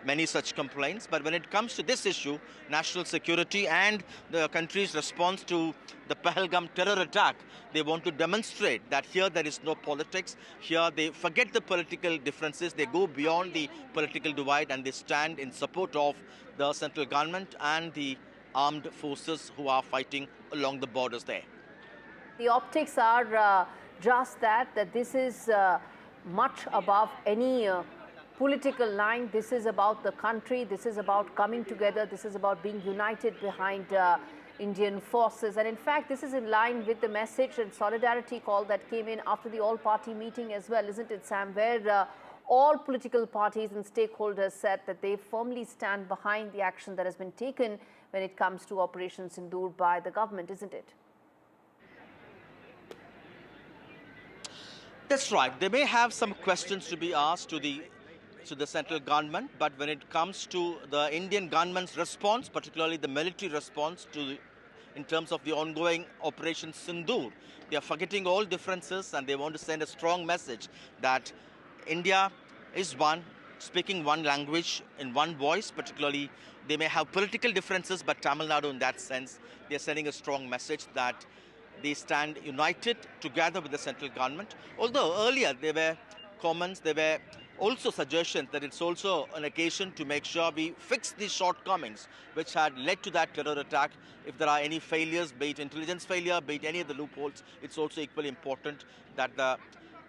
many such complaints. But when it comes to this issue, national security and the country's response to the Pahalgam terror attack, they want to demonstrate that here there is no politics. Here they forget the political differences. They go beyond the political divide and they stand in support of the central government and the armed forces who are fighting along the borders there. The optics are just that this is much above any political line. This is about the country. This is about coming together. This is about being united behind Indian forces. And in fact, this is in line with the message and solidarity call that came in after the all-party meeting as well, isn't it, Sam, where all political parties and stakeholders said that they firmly stand behind the action that has been taken when it comes to Operation Sindoor by the government, isn't it? That's right. They may have some questions to be asked to the central government, but when it comes to the Indian government's response, particularly the military response in terms of the ongoing Operation Sindoor, they are forgetting all differences and they want to send a strong message that India is one, speaking one language in one voice. Particularly, they may have political differences, but Tamil Nadu, in that sense, they are sending a strong message that they stand united together with the central government. Although earlier there were comments, there were also suggestions that it's also an occasion to make sure we fix these shortcomings which had led to that terror attack. If there are any failures, be it intelligence failure, be it any of the loopholes, it's also equally important that the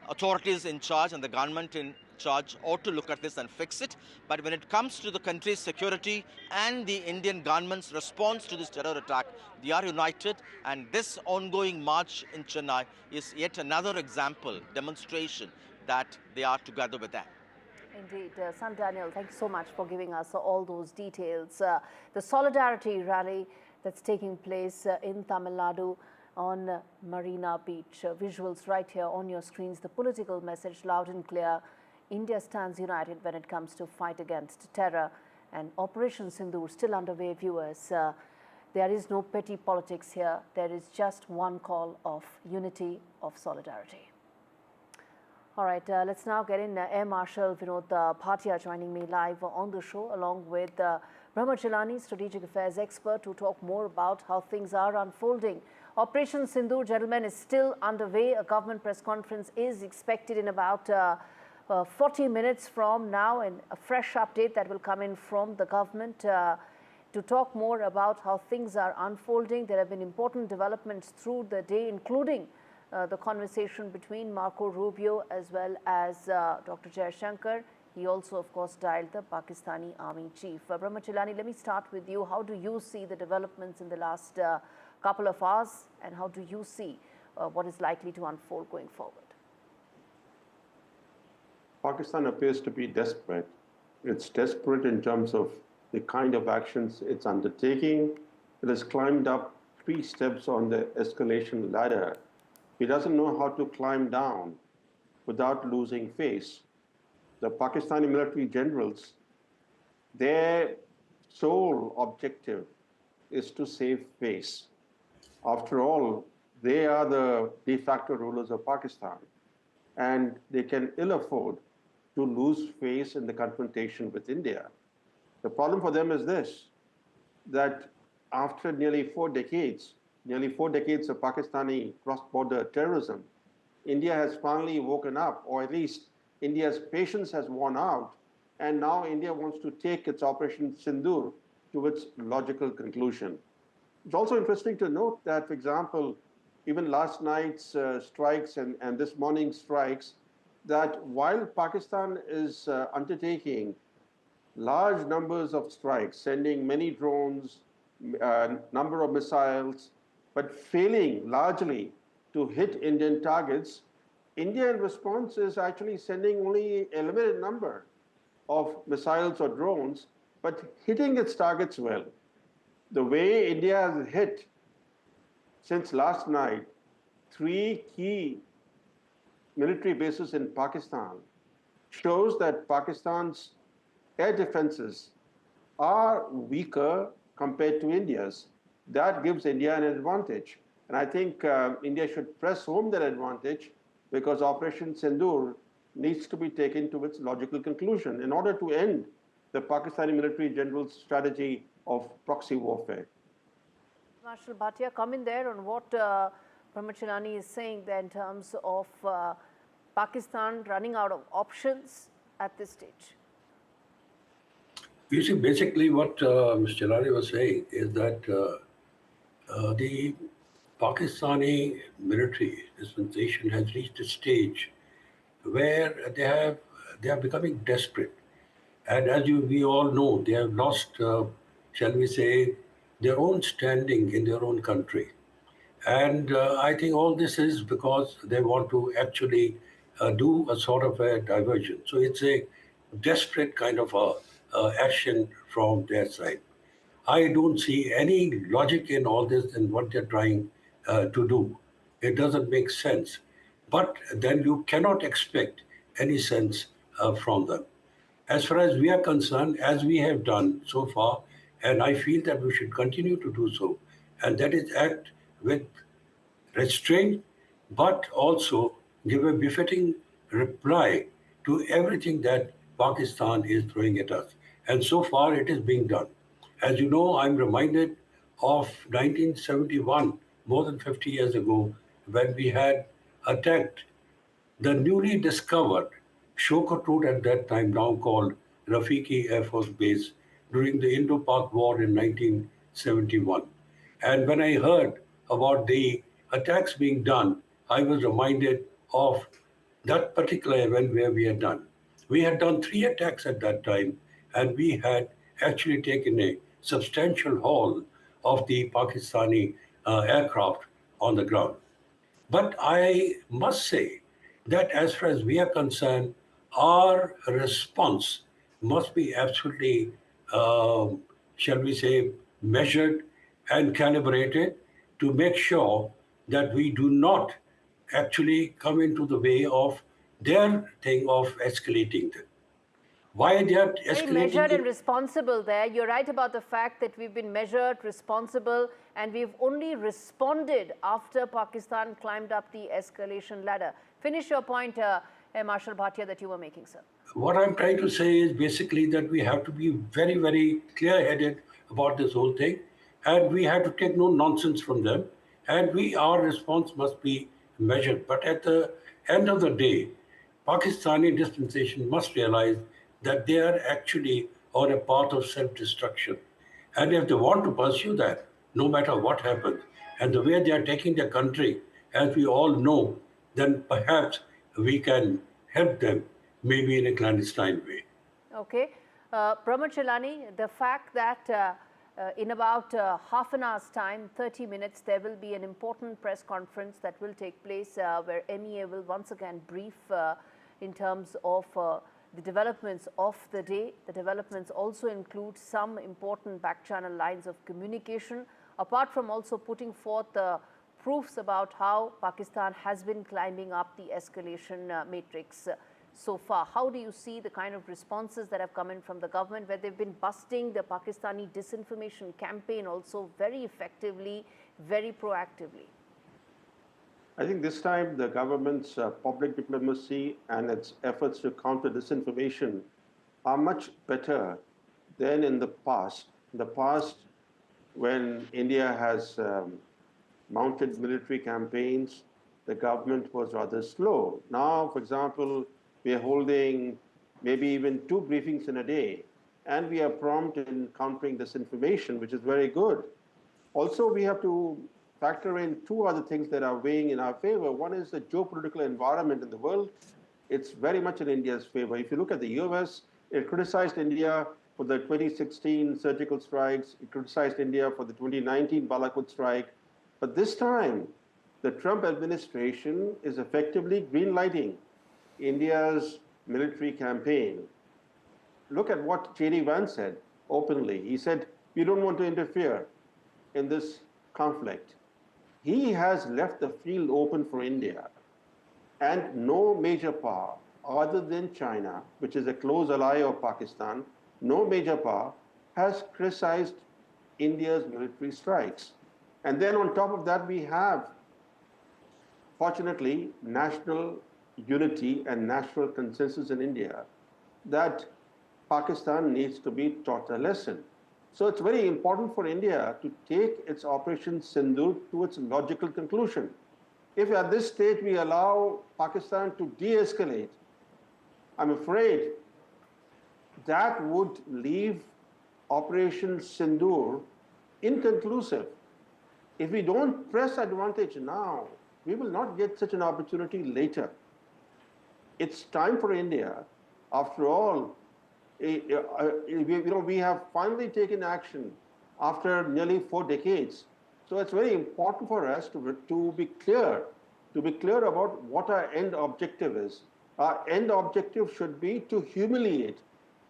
authorities in charge and the government in charge ought to look at this and fix it. But when it comes to the country's security and the Indian government's response to this terror attack, they are united, and this ongoing march in Chennai is yet another example, demonstration that they are together with that. Indeed. Son Daniel, thank you so much for giving us all those details. The solidarity rally that's taking place in Tamil Nadu on Marina Beach. Visuals right here on your screens. The political message loud and clear. India stands united when it comes to fight against terror. And Operation Sindoor still underway, viewers. There is no petty politics here. There is just one call of unity, of solidarity. All right, let's now get in Air Marshal Vinod Bhatia joining me live on the show, along with Brahmachalani, strategic affairs expert, to talk more about how things are unfolding. Operation Sindoor, gentlemen, is still underway. A government press conference is expected in about 40 minutes from now, and a fresh update that will come in from the government to talk more about how things are unfolding. There have been important developments through the day, including the conversation between Marco Rubio as well as Dr. Jaishankar. He also, of course, dialed the Pakistani army chief. Brahmachalani, let me start with you. How do you see the developments in the last couple of hours, and how do you see what is likely to unfold going forward? Pakistan appears to be desperate. It's desperate in terms of the kind of actions it's undertaking. It has climbed up 3 steps on the escalation ladder. He doesn't know how to climb down without losing face. The Pakistani military generals, their sole objective is to save face. After all, they are the de facto rulers of Pakistan, and they can ill afford to lose face in the confrontation with India. The problem for them is this, that after nearly 4 decades of Pakistani cross-border terrorism, India has finally woken up, or at least India's patience has worn out, and now India wants to take its Operation Sindoor to its logical conclusion. It's also interesting to note that, for example, even last night's strikes and this morning's strikes, that while Pakistan is undertaking large numbers of strikes, sending many drones, number of missiles, but failing largely to hit Indian targets, India in response is actually sending only a limited number of missiles or drones, but hitting its targets well. The way India has hit since last night 3 key military bases in Pakistan shows that Pakistan's air defenses are weaker compared to India's. That gives India an advantage. And I think India should press home that advantage because Operation Sindoor needs to be taken to its logical conclusion in order to end the Pakistani military general's strategy of proxy warfare. Marshal Bhatia, comment there on what Brahmacharani is saying there in terms of Pakistan running out of options at this stage. You see, basically what Mr. Chelari was saying is that the Pakistani military dispensation has reached a stage where they are becoming desperate. And as we all know, they have lost, shall we say, their own standing in their own country. And I think all this is because they want to actually do a sort of a diversion. So it's a desperate kind of action from their side. I don't see any logic in all this and what they're trying to do. It doesn't make sense. But then you cannot expect any sense from them. As far as we are concerned, as we have done so far, and I feel that we should continue to do so, and that is act with restraint, but also give a befitting reply to everything that Pakistan is throwing at us. And so far it is being done. As you know, I'm reminded of 1971, more than 50 years ago, when we had attacked the newly discovered Shokot Route at that time, now called Rafiki Air Force Base, during the Indo-Pak War in 1971. And when I heard about the attacks being done, I was reminded of that particular event where we had done. We had done 3 attacks at that time, and we had actually taken a substantial haul of the Pakistani aircraft on the ground. But I must say that as far as we are concerned, our response must be absolutely, shall we say, measured and calibrated to make sure that we do not actually come into the way of their thing of escalating them. Why they are escalating? Very measured and responsible there. You're right about the fact that we've been measured, responsible, and we've only responded after Pakistan climbed up the escalation ladder. Finish your point, Marshal Bhatia, that you were making, sir. What I'm trying to say is basically that we have to be very, very clear-headed about this whole thing, and we have to take no nonsense from them, and our response must be measured. But at the end of the day, Pakistani dispensation must realize that they are actually on a path of self-destruction. And if they want to pursue that, no matter what happens, and the way they are taking their country, as we all know, then perhaps we can help them, maybe in a clandestine way. Okay. Brahmacharani, the fact that in about half an hour's time, 30 minutes, there will be an important press conference that will take place where MEA will once again brief in terms of the developments of the day. The developments also include some important back-channel lines of communication, apart from also putting forth proofs about how Pakistan has been climbing up the escalation matrix so far. How do you see the kind of responses that have come in from the government, where they've been busting the Pakistani disinformation campaign also very effectively, very proactively? I think this time the government's public diplomacy and its efforts to counter disinformation are much better than in the past. In the past, when India has mounted military campaigns, the government was rather slow. Now, for example, we are holding maybe even 2 briefings in a day, and we are prompt in countering disinformation, which is very good. Also, we have to factor in two other things that are weighing in our favor. One is the geopolitical environment in the world. It's very much in India's favor. If you look at the US, it criticized India for the 2016 surgical strikes. It criticized India for the 2019 Balakot strike. But this time, the Trump administration is effectively greenlighting India's military campaign. Look at what J.D. Vance said openly. He said, we don't want to interfere in this conflict. He has left the field open for India. And no major power, other than China, which is a close ally of Pakistan, no major power has criticized India's military strikes. And then on top of that, we have, fortunately, national unity and national consensus in India that Pakistan needs to be taught a lesson. So it's very important for India to take its Operation Sindoor to its logical conclusion. If at this stage we allow Pakistan to de-escalate, I'm afraid that would leave Operation Sindoor inconclusive. If we don't press advantage now, we will not get such an opportunity later. It's time for India. After all, we have finally taken action after nearly 4 decades. So it's very important for us to be clear about what our end objective is. Our end objective should be to humiliate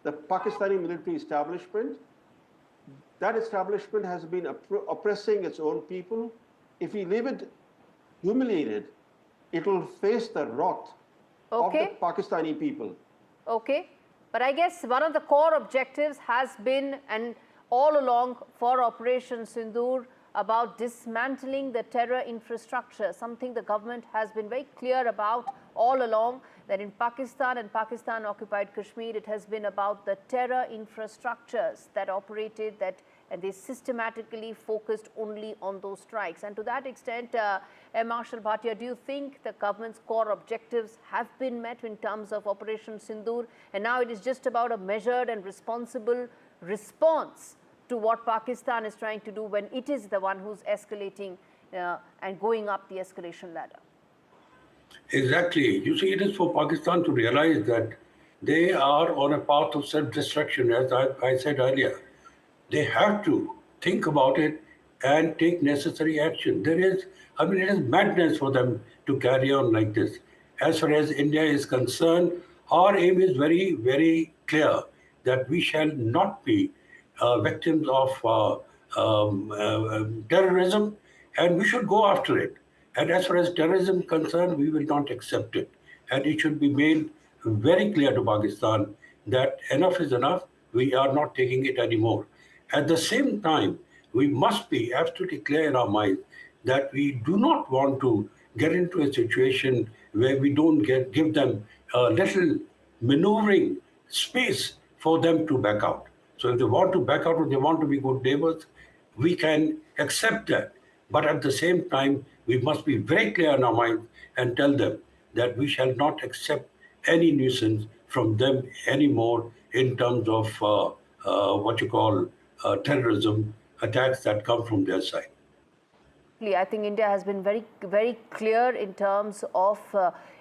the Pakistani military establishment. That establishment has been oppressing its own people. If we leave it humiliated, it will face the wrath of the Pakistani people. Okay. But I guess one of the core objectives has been, and all along for Operation Sindoor, about dismantling the terror infrastructure, something the government has been very clear about all along, that in Pakistan and Pakistan-occupied Kashmir, it has been about the terror infrastructures that operated, and they systematically focused only on those strikes. And to that extent, Marshal Bhatia, do you think the government's core objectives have been met in terms of Operation Sindoor? And now it is just about a measured and responsible response to what Pakistan is trying to do when it is the one who's escalating and going up the escalation ladder? Exactly. You see, it is for Pakistan to realize that they are on a path of self-destruction, as I said earlier. They have to think about it and take necessary action. It is madness for them to carry on like this. As far as India is concerned, our aim is very, very clear, that we shall not be victims of terrorism, and we should go after it. And as far as terrorism is concerned, we will not accept it. And it should be made very clear to Pakistan that enough is enough. We are not taking it anymore. At the same time, we must be absolutely clear in our minds that we do not want to get into a situation where we don't give them a little maneuvering space for them to back out. So if they want to back out or they want to be good neighbors, we can accept that. But at the same time, we must be very clear in our minds and tell them that we shall not accept any nuisance from them anymore in terms of terrorism attacks that come from their side. I think India has been very, very clear in terms of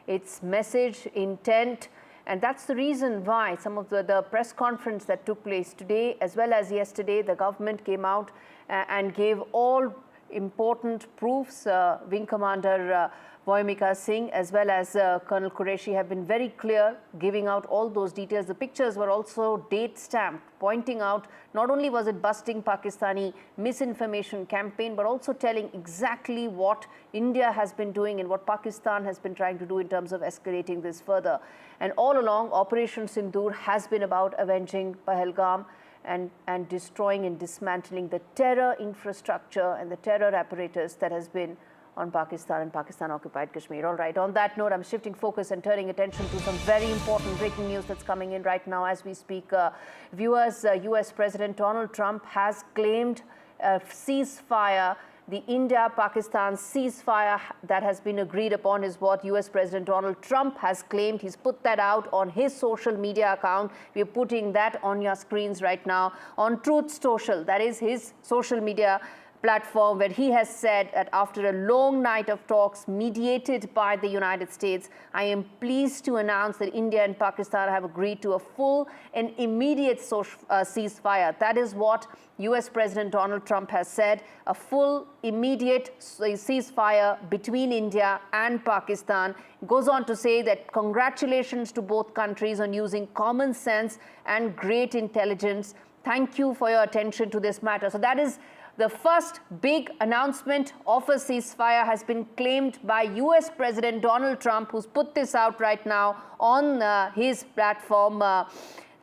its message, intent, and that's the reason why some of the press conference that took place today as well as yesterday, the government came out and gave all important proofs. Wing Commander Voyamika Singh as well as Colonel Qureshi have been very clear, giving out all those details. The pictures were also date stamped, pointing out not only was it busting Pakistani misinformation campaign, but also telling exactly what India has been doing and what Pakistan has been trying to do in terms of escalating this further. And all along, Operation Sindoor has been about avenging Pahalgam and destroying and dismantling the terror infrastructure and the terror apparatus that has been on Pakistan and Pakistan-occupied Kashmir. All right, on that note, I'm shifting focus and turning attention to some very important breaking news that's coming in right now as we speak. Viewers, US President Donald Trump has claimed a ceasefire. The India-Pakistan ceasefire that has been agreed upon is what US President Donald Trump has claimed. He's put that out on his social media account. We're putting that on your screens right now on Truth Social. That is his social media platform where he has said that after a long night of talks mediated by the United States, I am pleased to announce that India and Pakistan have agreed to a full and immediate ceasefire. That is what US President Donald Trump has said, a full, immediate ceasefire between India and Pakistan. Goes on to say that congratulations to both countries on using common sense and great intelligence. Thank you for your attention to this matter. So that is the first big announcement of a ceasefire has been claimed by US President Donald Trump, who's put this out right now on his platform,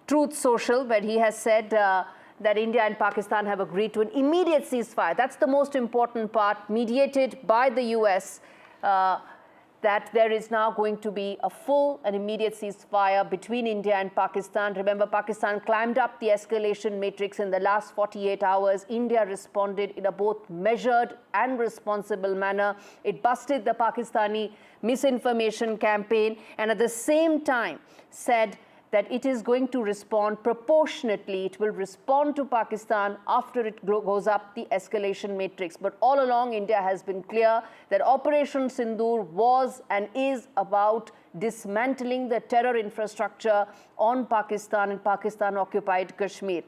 Truth Social, where he has said that India and Pakistan have agreed to an immediate ceasefire. That's the most important part, mediated by the US, that there is now going to be a full and immediate ceasefire between India and Pakistan. Remember, Pakistan climbed up the escalation matrix in the last 48 hours. India responded in a both measured and responsible manner. It busted the Pakistani misinformation campaign and at the same time said that it is going to respond proportionately. It will respond to Pakistan after it goes up the escalation matrix. But all along, India has been clear that Operation Sindoor was and is about dismantling the terror infrastructure on Pakistan and Pakistan-occupied Kashmir.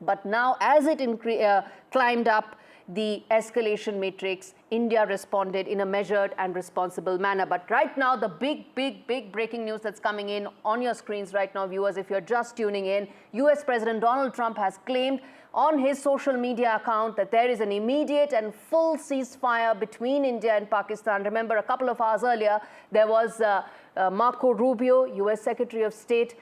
But now, as it climbed up the escalation matrix, India responded in a measured and responsible manner. But right now, the big breaking news that's coming in on your screens right now, viewers, if you're just tuning in, US President Donald Trump has claimed on his social media account that there is an immediate and full ceasefire between India and Pakistan. Remember, a couple of hours earlier, there was Marco Rubio, US Secretary of State,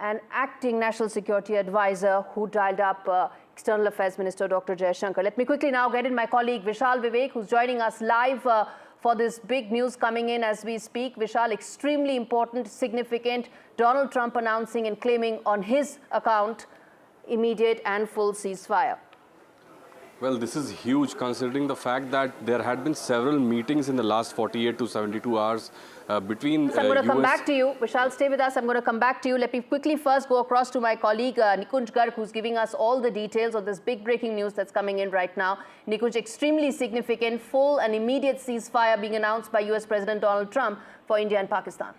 and acting National Security Advisor, who dialed up External Affairs Minister Dr. Jaishankar. Let me quickly now get in my colleague Vishal Vivek, who's joining us live for this big news coming in as we speak. Vishal, extremely important, significant. Donald Trump announcing and claiming on his account immediate and full ceasefire. Well, this is huge considering the fact that there had been several meetings in the last 48 to 72 hours between I'm going to come back to you. Vishal, stay with us. I'm going to come back to you. Let me quickly first go across to my colleague Nikunj Garg, who's giving us all the details of this big breaking news that's coming in right now. Nikunj, extremely significant, full and immediate ceasefire being announced by US President Donald Trump for India and Pakistan.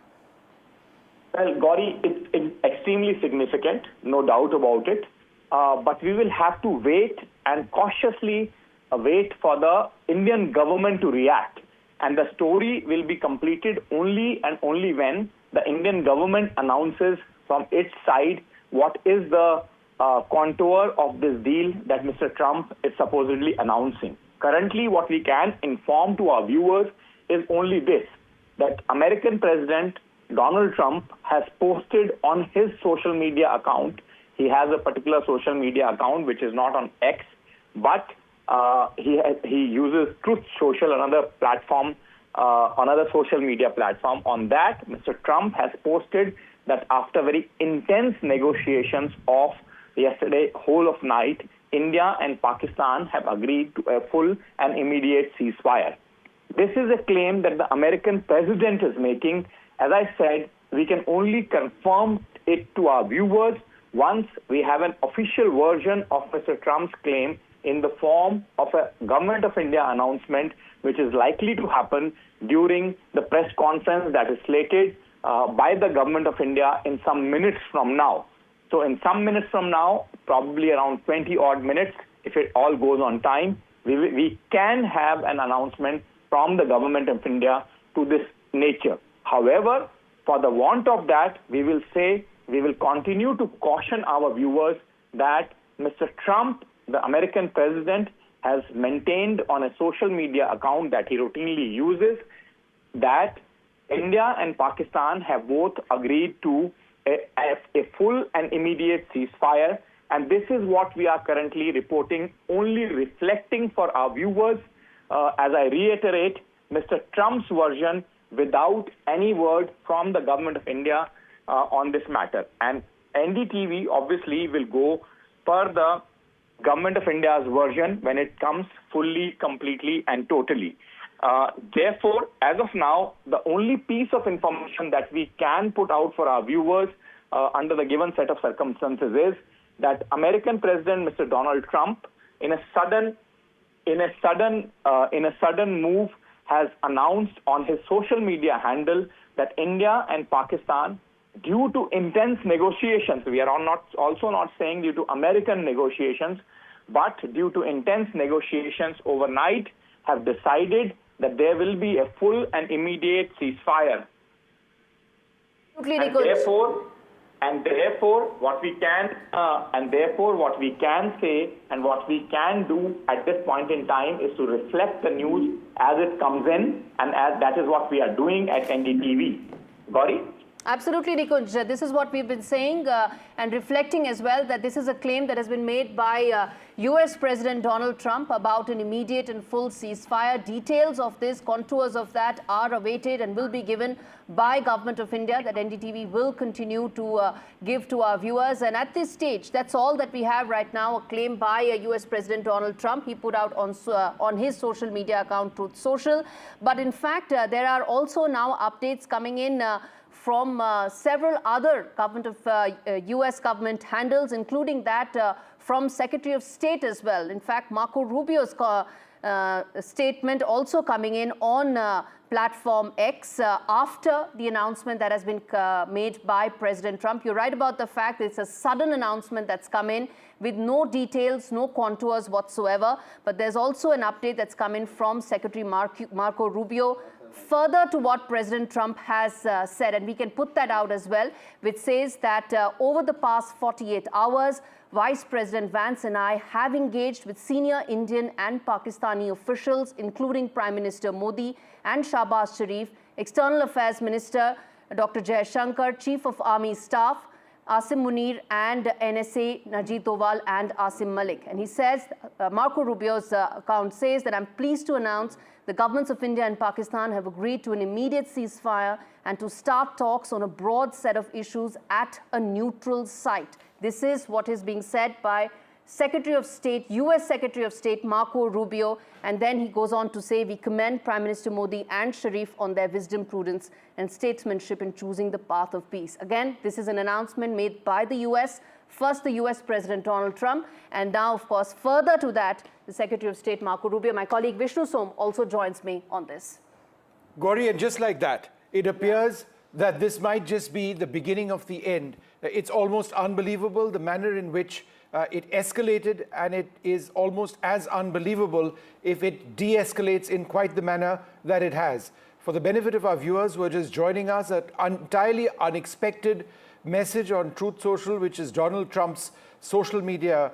Well, Gauri, it's extremely significant, no doubt about it. But we will have to wait and cautiously wait for the Indian government to react. And the story will be completed only and only when the Indian government announces from its side what is the contour of this deal that Mr. Trump is supposedly announcing. Currently, what we can inform to our viewers is only this, that American President Donald Trump has posted on his social media account. He has a particular social media account which is not on X, but he uses Truth Social, another platform, another social media platform. On that, Mr. Trump has posted that after very intense negotiations of yesterday whole of night, India and Pakistan have agreed to a full and immediate ceasefire. This is a claim that the American president is making. As I said, we can only confirm it to our viewers once we have an official version of Mr. Trump's claim in the form of a Government of India announcement, which is likely to happen during the press conference that is slated by the Government of India in some minutes from now. So in some minutes from now, probably around 20 odd minutes, if it all goes on time, we can have an announcement from the Government of India to this nature. However, for the want of that, we will continue to caution our viewers that Mr. Trump, the American president, has maintained on a social media account that he routinely uses that India and Pakistan have both agreed to a full and immediate ceasefire. And this is what we are currently reporting, only reflecting for our viewers, as I reiterate, Mr. Trump's version without any word from the Government of India on this matter. And NDTV obviously will go per the Government of India's version when it comes fully, completely and totally. Therefore, as of now, the only piece of information that we can put out for our viewers under the given set of circumstances is that American President Mr. Donald Trump, in a sudden in a sudden move, has announced on his social media handle that India and Pakistan, due to intense negotiations, we are also not saying due to American negotiations, but due to intense negotiations overnight, have decided that there will be a full and immediate ceasefire. And therefore, what we can say and what we can do at this point in time is to reflect the news as it comes in, and that is what we are doing at NDTV. Gauri? Absolutely, Nikunj. This is what we've been saying and reflecting as well, that this is a claim that has been made by US President Donald Trump about an immediate and full ceasefire. Details of this, contours of that are awaited and will be given by Government of India, that NDTV will continue to give to our viewers. And at this stage, that's all that we have right now, a claim by US President Donald Trump. He put out on his social media account, Truth Social. But in fact, there are also now updates coming in from several other US government handles, including that from Secretary of State as well. In fact, Marco Rubio's statement also coming in on platform X after the announcement that has been made by President Trump. You're right about the fact that it's a sudden announcement that's come in with no details, no contours whatsoever. But there's also an update that's come in from Secretary Marco Rubio, further to what President Trump has said, and we can put that out as well, which says that over the past 48 hours, Vice President Vance and I have engaged with senior Indian and Pakistani officials, including Prime Minister Modi and Shahbaz Sharif, External Affairs Minister Dr. Jaishankar, Chief of Army Staff Asim Munir, and NSA Najib Doval and Asim Malik. And he says, Marco Rubio's account says that I'm pleased to announce the governments of India and Pakistan have agreed to an immediate ceasefire and to start talks on a broad set of issues at a neutral site. This is what is being said by Secretary of State, US Secretary of State Marco Rubio, and then he goes on to say, we commend Prime Minister Modi and Sharif on their wisdom, prudence and statesmanship in choosing the path of peace. Again, this is an announcement made by the US, first the US President Donald Trump, and now, of course, further to that, the Secretary of State Marco Rubio. My colleague Vishnu Som also joins me on this. Gauri, and just like that, it appears that this might just be the beginning of the end. It's almost unbelievable the manner in which it escalated, and it is almost as unbelievable if it de-escalates in quite the manner that it has. For the benefit of our viewers who are just joining us, an entirely unexpected message on Truth Social, which is Donald Trump's social media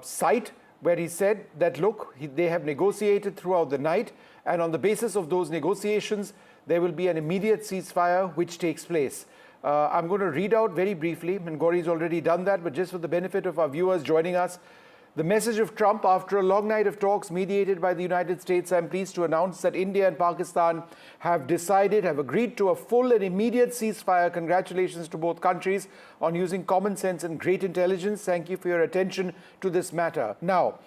site, where he said that, look, they have negotiated throughout the night, and on the basis of those negotiations, there will be an immediate ceasefire which takes place. I'm going to read out very briefly, and Gauri's already done that, but just for the benefit of our viewers joining us, the message of Trump: after a long night of talks mediated by the United States, I'm pleased to announce that India and Pakistan have agreed to a full and immediate ceasefire. Congratulations to both countries on using common sense and great intelligence. Thank you for your attention to this matter. Now,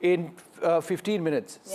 in 16 minutes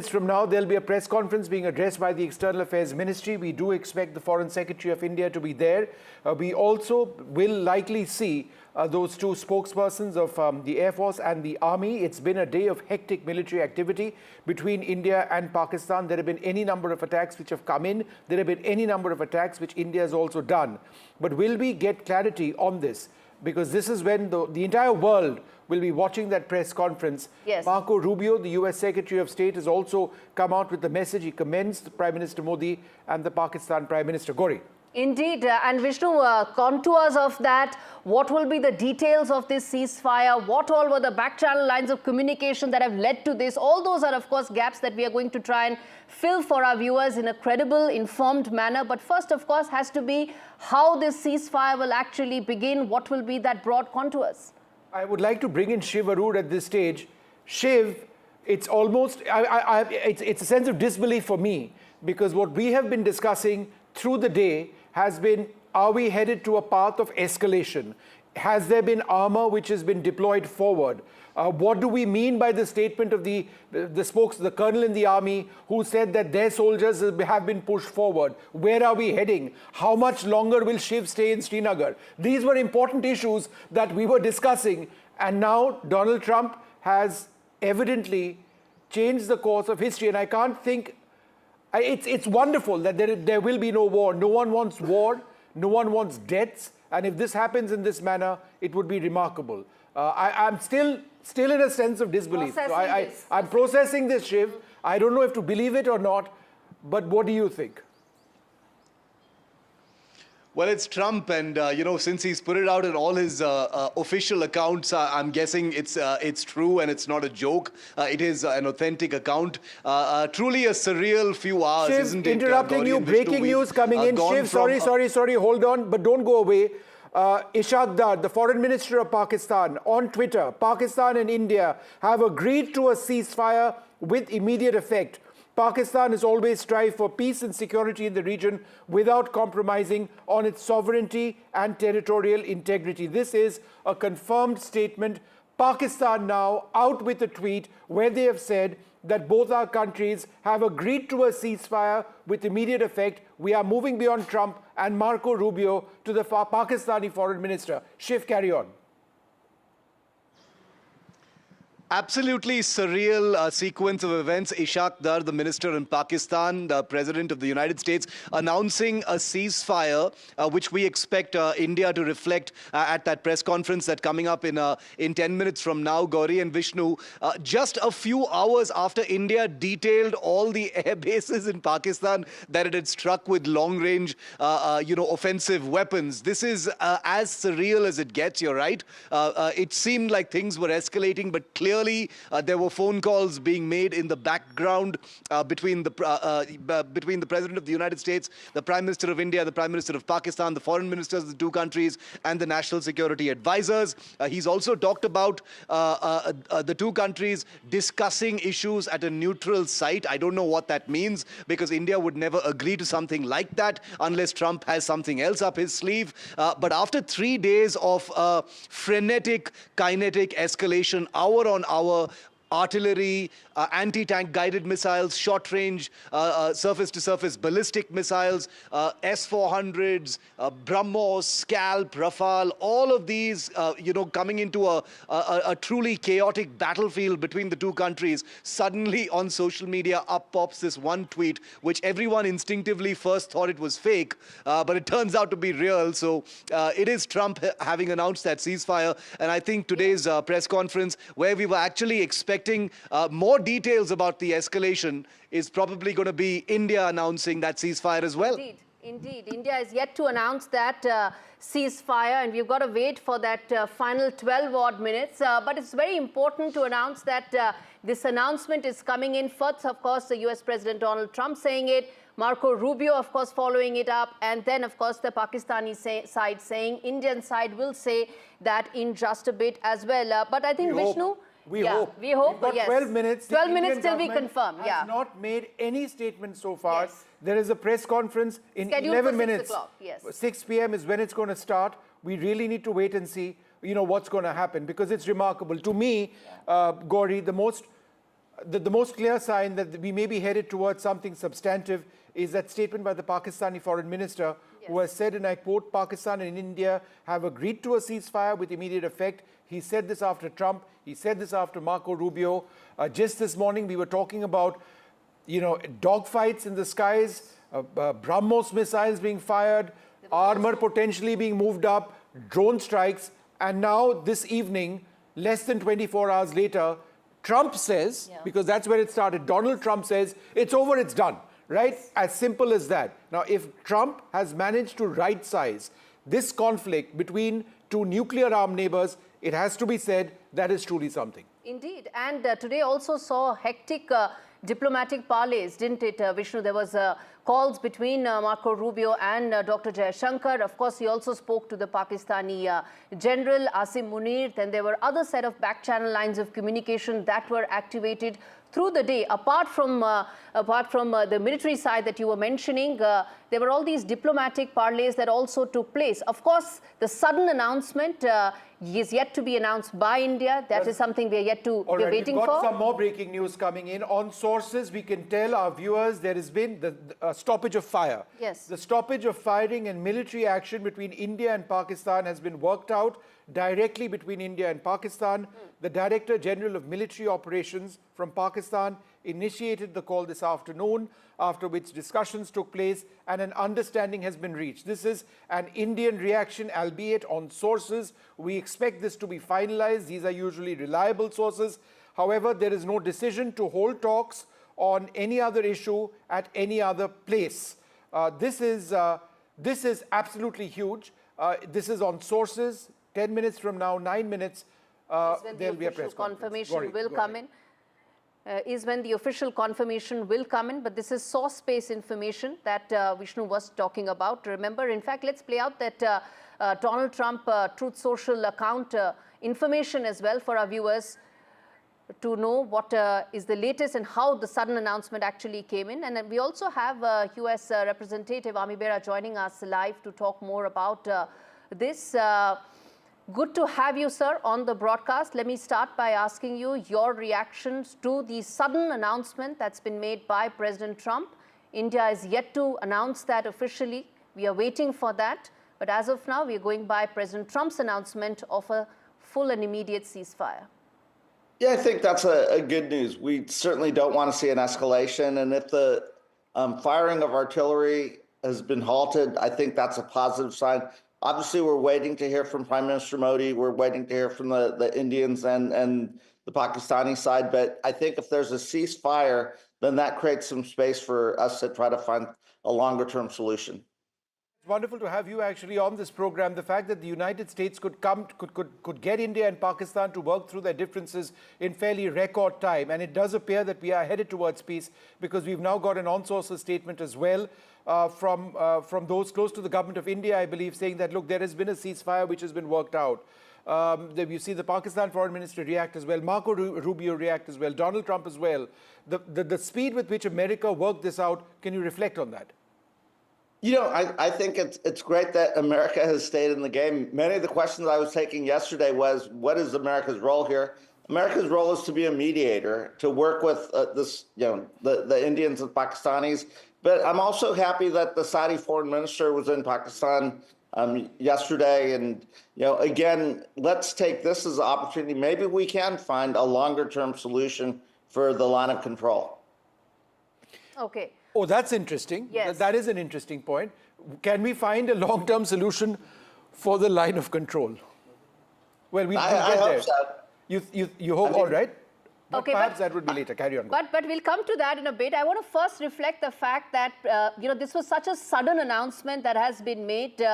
from now, there'll be a press conference being addressed by the External Affairs Ministry. We do expect the Foreign Secretary of India to be there. We also will likely see those two spokespersons of the Air Force and the Army. It's been a day of hectic military activity between India and Pakistan. There have been any number of attacks which have come in. There have been any number of attacks which India has also done. But will we get clarity on this? Because this is when the entire world will be watching that press conference. Yes. Marco Rubio, the US Secretary of State, has also come out with the message. He commends the Prime Minister Modi and the Pakistan Prime Minister. Gauri. Indeed, and Vishnu, contours of that, what will be the details of this ceasefire, what all were the back-channel lines of communication that have led to this, all those are, of course, gaps that we are going to try and fill for our viewers in a credible, informed manner. But first, of course, has to be how this ceasefire will actually begin, what will be that broad contours. I would like to bring in Shiv Arur at this stage. Shiv, it's almost, it's a sense of disbelief for me, because what we have been discussing through the day has been, are we headed to a path of escalation? Has there been armor which has been deployed forward? What do we mean by the statement of the colonel in the army who said that their soldiers have been pushed forward? Where are we heading? How much longer will Shiv stay in Srinagar? These were important issues that we were discussing, and now Donald Trump has evidently changed the course of history. And I can't think, it's wonderful that there will be no war. No one wants war, no one wants deaths. And if this happens in this manner, it would be remarkable. I'm still in a sense of disbelief. So I'm processing this, Shiv. I don't know if to believe it or not, but what do you think? Well, it's Trump, and since he's put it out in all his official accounts, I'm guessing it's true and it's not a joke. It is an authentic account. Truly a surreal few hours, Shiv, isn't it? Interrupting you, breaking news coming in. Shiv, sorry, hold on, but don't go away. Ishaq Dar, the Foreign Minister of Pakistan, on Twitter, Pakistan and India have agreed to a ceasefire with immediate effect. Pakistan has always strived for peace and security in the region without compromising on its sovereignty and territorial integrity. This is a confirmed statement. Pakistan now out with a tweet where they have said that both our countries have agreed to a ceasefire with immediate effect. We are moving beyond Trump and Marco Rubio to the Pakistani Foreign Minister. Shiv, carry on. Absolutely surreal sequence of events. Ishaq Dar, the minister in Pakistan, the president of the United States, announcing a ceasefire, which we expect India to reflect at that press conference that's coming up in 10 minutes from now, Gauri and Vishnu. Just a few hours after India detailed all the air bases in Pakistan that it had struck with long-range, offensive weapons. This is as surreal as it gets, you're right. It seemed like things were escalating, but clearly there were phone calls being made in the background between the President of the United States, the Prime Minister of India, the Prime Minister of Pakistan, the foreign ministers of the two countries, and the national security advisors. He's also talked about the two countries discussing issues at a neutral site. I don't know what that means, because India would never agree to something like that unless Trump has something else up his sleeve. But after 3 days of frenetic, kinetic escalation, hour on hour, artillery, anti-tank guided missiles, short-range, surface-to-surface ballistic missiles, S-400s, BrahMos, Scalp, Rafale, all of these, coming into a truly chaotic battlefield between the two countries. Suddenly on social media up pops this one tweet, which everyone instinctively first thought it was fake, but it turns out to be real. So it is Trump having announced that ceasefire. And I think today's press conference, where we were actually expecting more details about the escalation, is probably going to be India announcing that ceasefire as well. Indeed. India is yet to announce that ceasefire, and we've got to wait for that final 12-odd minutes. But it's very important to announce that this announcement is coming in first, of course, the US President Donald Trump saying it, Marco Rubio, of course, following it up, and then, of course, the Pakistani side saying, Indian side will say that in just a bit as well. But I think, Vishnu... We hope. We hope. We've got 12 minutes. 12 minutes till we confirm. Has not made any statement so far. There is a press conference in 11 minutes. 6 p.m. is when it's going to start. We really need to wait and see, what's going to happen, because it's remarkable. To me, Gauri, the most clear sign that we may be headed towards something substantive is that statement by the Pakistani foreign minister, who has said, and I quote, Pakistan and India have agreed to a ceasefire with immediate effect. He said this after Trump. He said this after Marco Rubio. Just this morning, we were talking about, dogfights in the skies, BrahMos missiles being fired, armor potentially being moved up, drone strikes. And now this evening, less than 24 hours later, Trump says, because that's where it started, Donald Trump says, it's over, it's done, right? As simple as that. Now, if Trump has managed to right-size this conflict between two nuclear-armed neighbors, it has to be said that is truly something. Indeed. And today also saw hectic diplomatic parleys, didn't it, Vishnu? There was calls between Marco Rubio and Dr. Jaishankar. Of course, he also spoke to the Pakistani General Asim Munir. Then there were other set of back-channel lines of communication that were activated through the day. Apart from the military side that you were mentioning, there were all these diplomatic parleys that also took place. Of course, the sudden announcement is yet to be announced by India. That is something we are yet to be waiting for. We've got some more breaking news coming in. On sources, we can tell our viewers there has been the stoppage of fire. Yes. The stoppage of firing and military action between India and Pakistan has been worked out. directly between India and Pakistan. The Director General of Military Operations from Pakistan initiated the call this afternoon, after which discussions took place and an understanding has been reached. This is an Indian reaction, albeit on sources. We expect this to be finalized. These are usually reliable sources. However, there is no decision to hold talks on any other issue at any other place. This is absolutely huge. This is on sources. 10 minutes from now, 9 minutes, there will be a press conference. Confirmation will come in. Is when the official confirmation will come in, but this is source-based information that Vishnu was talking about. Remember, in fact, let's play out that Donald Trump Truth Social account information as well for our viewers to know what is the latest and how the sudden announcement actually came in. And then we also have US Representative Ami Bera joining us live to talk more about this. Good to have you, sir, on the broadcast. Let me start by asking you your reactions to the sudden announcement that's been made by President Trump. India is yet to announce that officially. We are waiting for that. But as of now, we are going by President Trump's announcement of a full and immediate ceasefire. Yeah, I think that's a good news. We certainly don't want to see an escalation. And if the firing of artillery has been halted, I think that's a positive sign. Obviously, we're waiting to hear from Prime Minister Modi. We're waiting to hear from the Indians and the Pakistani side. But I think if there's a ceasefire, then that creates some space for us to try to find a longer-term solution. It's wonderful to have you actually on this program. The fact that the United States could get India and Pakistan to work through their differences in fairly record time. And it does appear that we are headed towards peace, because we've now got an on-sources statement as well from those close to the government of India, I believe, saying that, look, there has been a ceasefire which has been worked out. You see the Pakistan Foreign Minister react as well, Marco Rubio react as well, Donald Trump as well. The speed with which America worked this out, can you reflect on that? You know, I think it's great that America has stayed in the game. Many of the questions I was taking yesterday was, what is America's role here? America's role is to be a mediator, to work with the Indians and Pakistanis. But I'm also happy that the Saudi foreign minister was in Pakistan yesterday. And, again, let's take this as an opportunity. Maybe we can find a longer-term solution for the line of control. Okay. Oh, that's interesting. Yes. That is an interesting point. Can we find a long-term solution for the line of control? Well, we'll get there. So. You hope, all right? But okay, perhaps that would be later. Carry on. But we'll come to that in a bit. I want to first reflect the fact that, this was such a sudden announcement that has been made.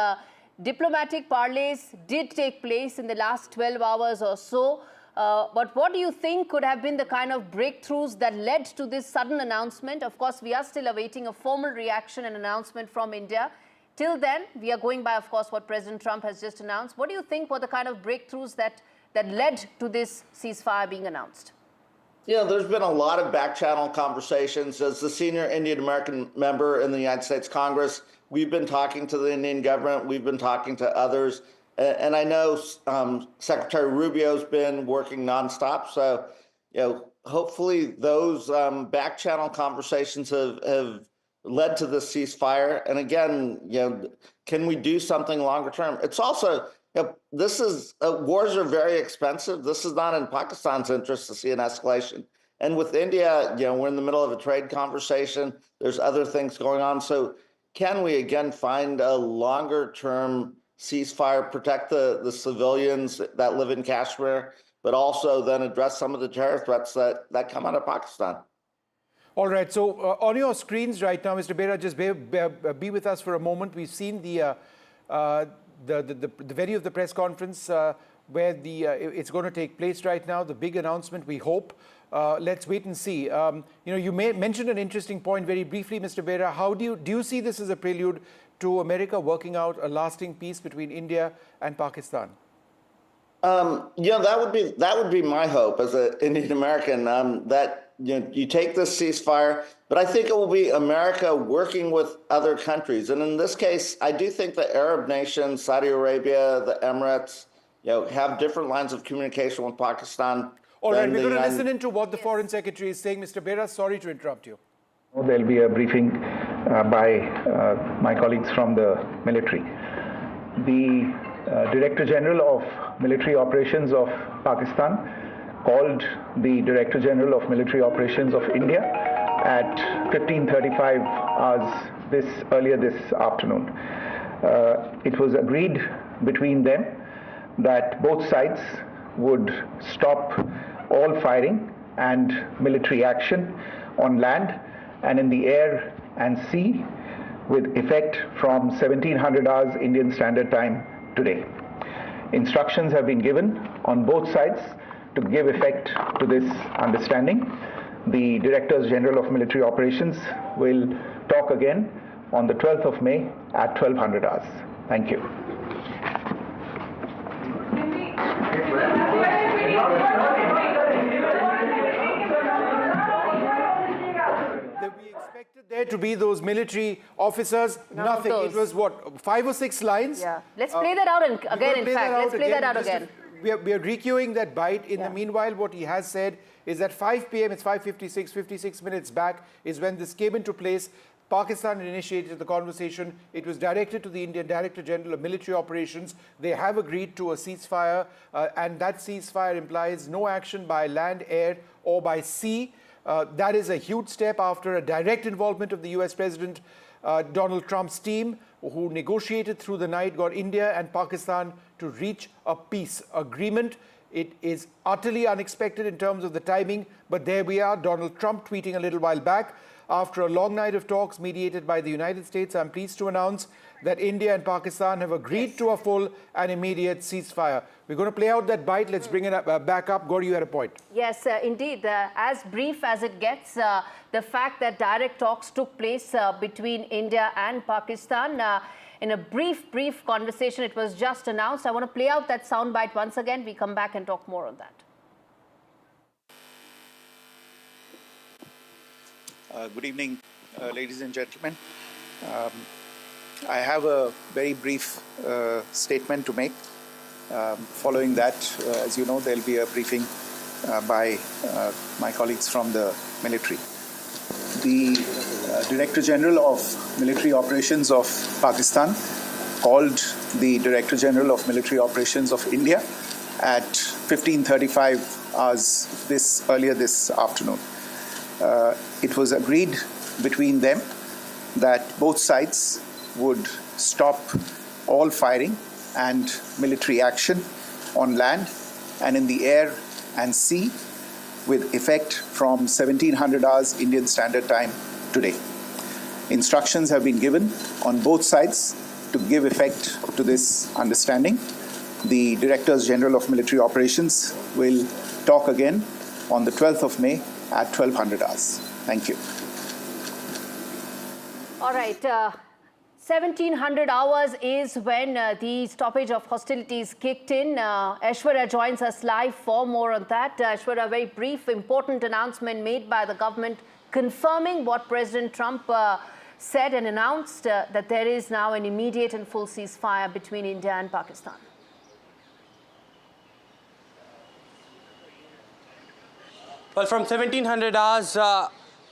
Diplomatic parleys did take place in the last 12 hours or so. But what do you think could have been the kind of breakthroughs that led to this sudden announcement? Of course, we are still awaiting a formal reaction and announcement from India. Till then, we are going by, of course, what President Trump has just announced. What do you think were the kind of breakthroughs that led to this ceasefire being announced? There's been a lot of back-channel conversations. As the senior Indian-American member in the United States Congress, we've been talking to the Indian government. We've been talking to others. And I know Secretary Rubio's been working nonstop. So, hopefully those back-channel conversations have led to this ceasefire. And again, can we do something longer term? It's also, wars are very expensive. This is not in Pakistan's interest to see an escalation. And with India, we're in the middle of a trade conversation. There's other things going on. So can we again find a longer term ceasefire, protect the civilians that live in Kashmir, but also then address some of the terror threats that come out of Pakistan? All right. So on your screens right now, Mr. Bera, just be with us for a moment. We've seen the video of the press conference where it's going to take place right now. The big announcement, we hope. Let's wait and see. You mentioned an interesting point very briefly, Mr. Bera. How do you see this as a prelude to America working out a lasting peace between India and Pakistan? That would be my hope as an Indian American. That you take this ceasefire, but I think it will be America working with other countries. And in this case, I do think the Arab nations, Saudi Arabia, the Emirates, have different lines of communication with Pakistan. All right, we're going to listen into what the Foreign Secretary is saying. Mr. Bera, sorry to interrupt you. There'll be a briefing by my colleagues from the military. The Director General of Military Operations of Pakistan called the Director General of Military Operations of India at 15:35 hours earlier this afternoon. It was agreed between them that both sides would stop all firing and military action on land and in the air and sea with effect from 1700 hours Indian Standard Time today. Instructions have been given on both sides to give effect to this understanding. The Directors General of Military Operations will talk again on the 12th of May at 1200 hours. Thank you. There to be those military officers, nothing. It was what, 5 or 6 lines? Yeah. Let's play that out again, in fact. Let's play that out again. We are recueing that bite. In the meanwhile, what he has said is that 5 p.m., it's 5:56, 56 minutes back, is when this came into place. Pakistan initiated the conversation. It was directed to the Indian Director General of Military Operations. They have agreed to a ceasefire, and that ceasefire implies no action by land, air, or by sea. That is a huge step after a direct involvement of the US President Donald Trump's team, who negotiated through the night, got India and Pakistan to reach a peace agreement. It is utterly unexpected in terms of the timing, but there we are. Donald Trump tweeting a little while back, after a long night of talks mediated by the United States, I'm pleased to announce that India and Pakistan have agreed to a full and immediate ceasefire. We're going to play out that bite. Let's bring it back up. Gauri, you had a point. Yes, indeed. As brief as it gets, the fact that direct talks took place between India and Pakistan, in a brief conversation, it was just announced. I want to play out that soundbite once again. We come back and talk more on that. Good evening, ladies and gentlemen. I have a very brief statement to make. Following that, as you know, there will be a briefing by my colleagues from the military. The Director General of Military Operations of Pakistan called the Director General of Military Operations of India at 15:35 hours earlier this afternoon. It was agreed between them that both sides would stop all firing and military action on land and in the air and sea with effect from 1700 hours Indian Standard Time today. Instructions have been given on both sides to give effect to this understanding. The Directors General of Military Operations will talk again on the 12th of May at 1200 hours. Thank you. All right. 1700 hours is when the stoppage of hostilities kicked in. Aishwarya joins us live for more on that. Aishwarya, a very brief, important announcement made by the government confirming what President Trump said and announced, that there is now an immediate and full ceasefire between India and Pakistan. Well, from 1700 hours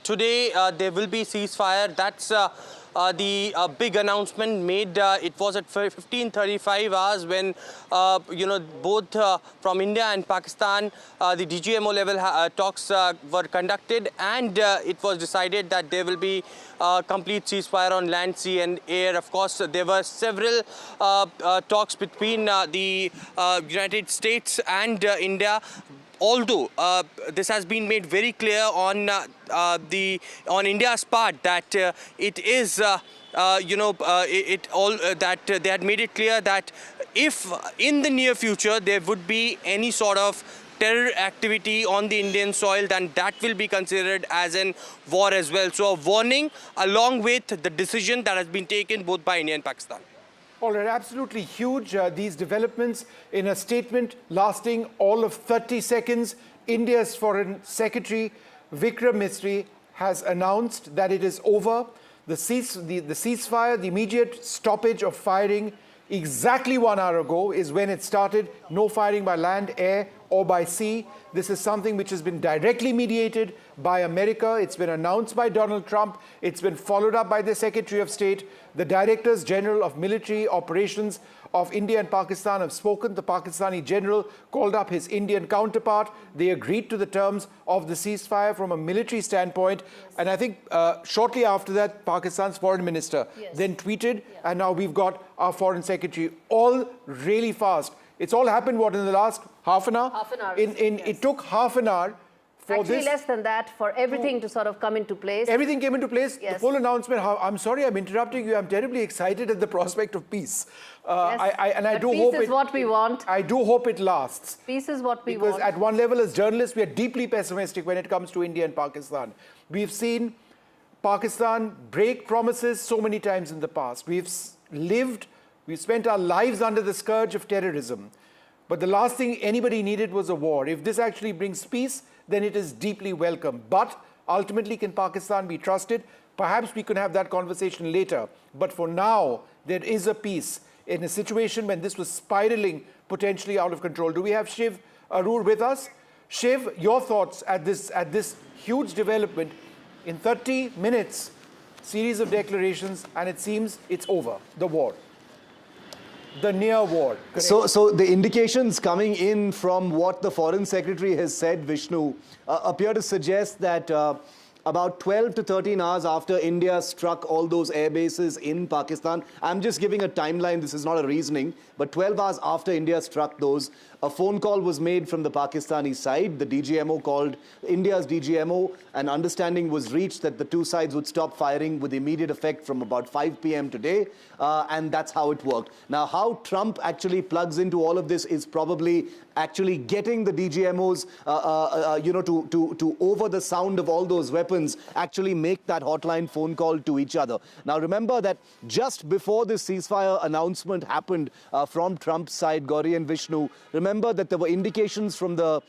today, there will be ceasefire. That's the big announcement made. It was at 15:35 hours when, both from India and Pakistan, the DGMO level talks were conducted, and it was decided that there will be complete ceasefire on land, sea and air. Of course, there were several talks between the United States and India. Although this has been made very clear on India's part that it is that they had made it clear that if in the near future there would be any sort of terror activity on the Indian soil, then that will be considered as an war as well. So a warning along with the decision that has been taken both by India and Pakistan. All right, absolutely huge, these developments. In a statement lasting all of 30 seconds, India's Foreign Secretary Vikram Misri has announced that it is over. The ceasefire, the immediate stoppage of firing exactly 1 hour ago is when it started. No firing by land, air or by sea. This is something which has been directly mediated by America. It's been announced by Donald Trump. It's been followed up by the Secretary of State. The Directors General of Military Operations of India and Pakistan have spoken. The Pakistani general called up his Indian counterpart. They agreed to the terms of the ceasefire from a military standpoint. And I think shortly after that, Pakistan's foreign minister then tweeted, and now we've got our foreign secretary, all really fast. It's all happened, what, in the last half an hour? Half an hour. It took half an hour for Actually, this. less than that, for everything to sort of come into place. Everything came into place. Yes. The full announcement. I'm sorry, I'm interrupting you. I'm terribly excited at the prospect of peace. Yes. Peace is what we want. I do hope it lasts. Peace is what we Because want. at one level, as journalists, we are deeply pessimistic when it comes to India and Pakistan. We've seen Pakistan break promises so many times in the past. We've spent our lives under the scourge of terrorism. But the last thing anybody needed was a war. If this actually brings peace, then it is deeply welcome. But ultimately, can Pakistan be trusted? Perhaps we can have that conversation later. But for now, there is a peace in a situation when this was spiraling potentially out of control. Do we have Shiv Arur with us? Shiv, your thoughts at this huge development. In 30 minutes, series of declarations, and it seems it's over, the war. The near war. So the indications coming in from what the Foreign Secretary has said, Vishnu, appear to suggest that about 12 to 13 hours after India struck all those air bases in Pakistan, I'm just giving a timeline, this is not a reasoning, but 12 hours after India struck those, a phone call was made from the Pakistani side. The DGMO called India's DGMO. An understanding was reached that the two sides would stop firing with immediate effect from about 5 p.m. today, and that's how it worked. Now, how Trump actually plugs into all of this is probably actually getting the DGMOs, to over the sound of all those weapons, actually make that hotline phone call to each other. Now, remember that just before this ceasefire announcement happened from Trump's side, Gauri and Vishnu, remember that there were indications from the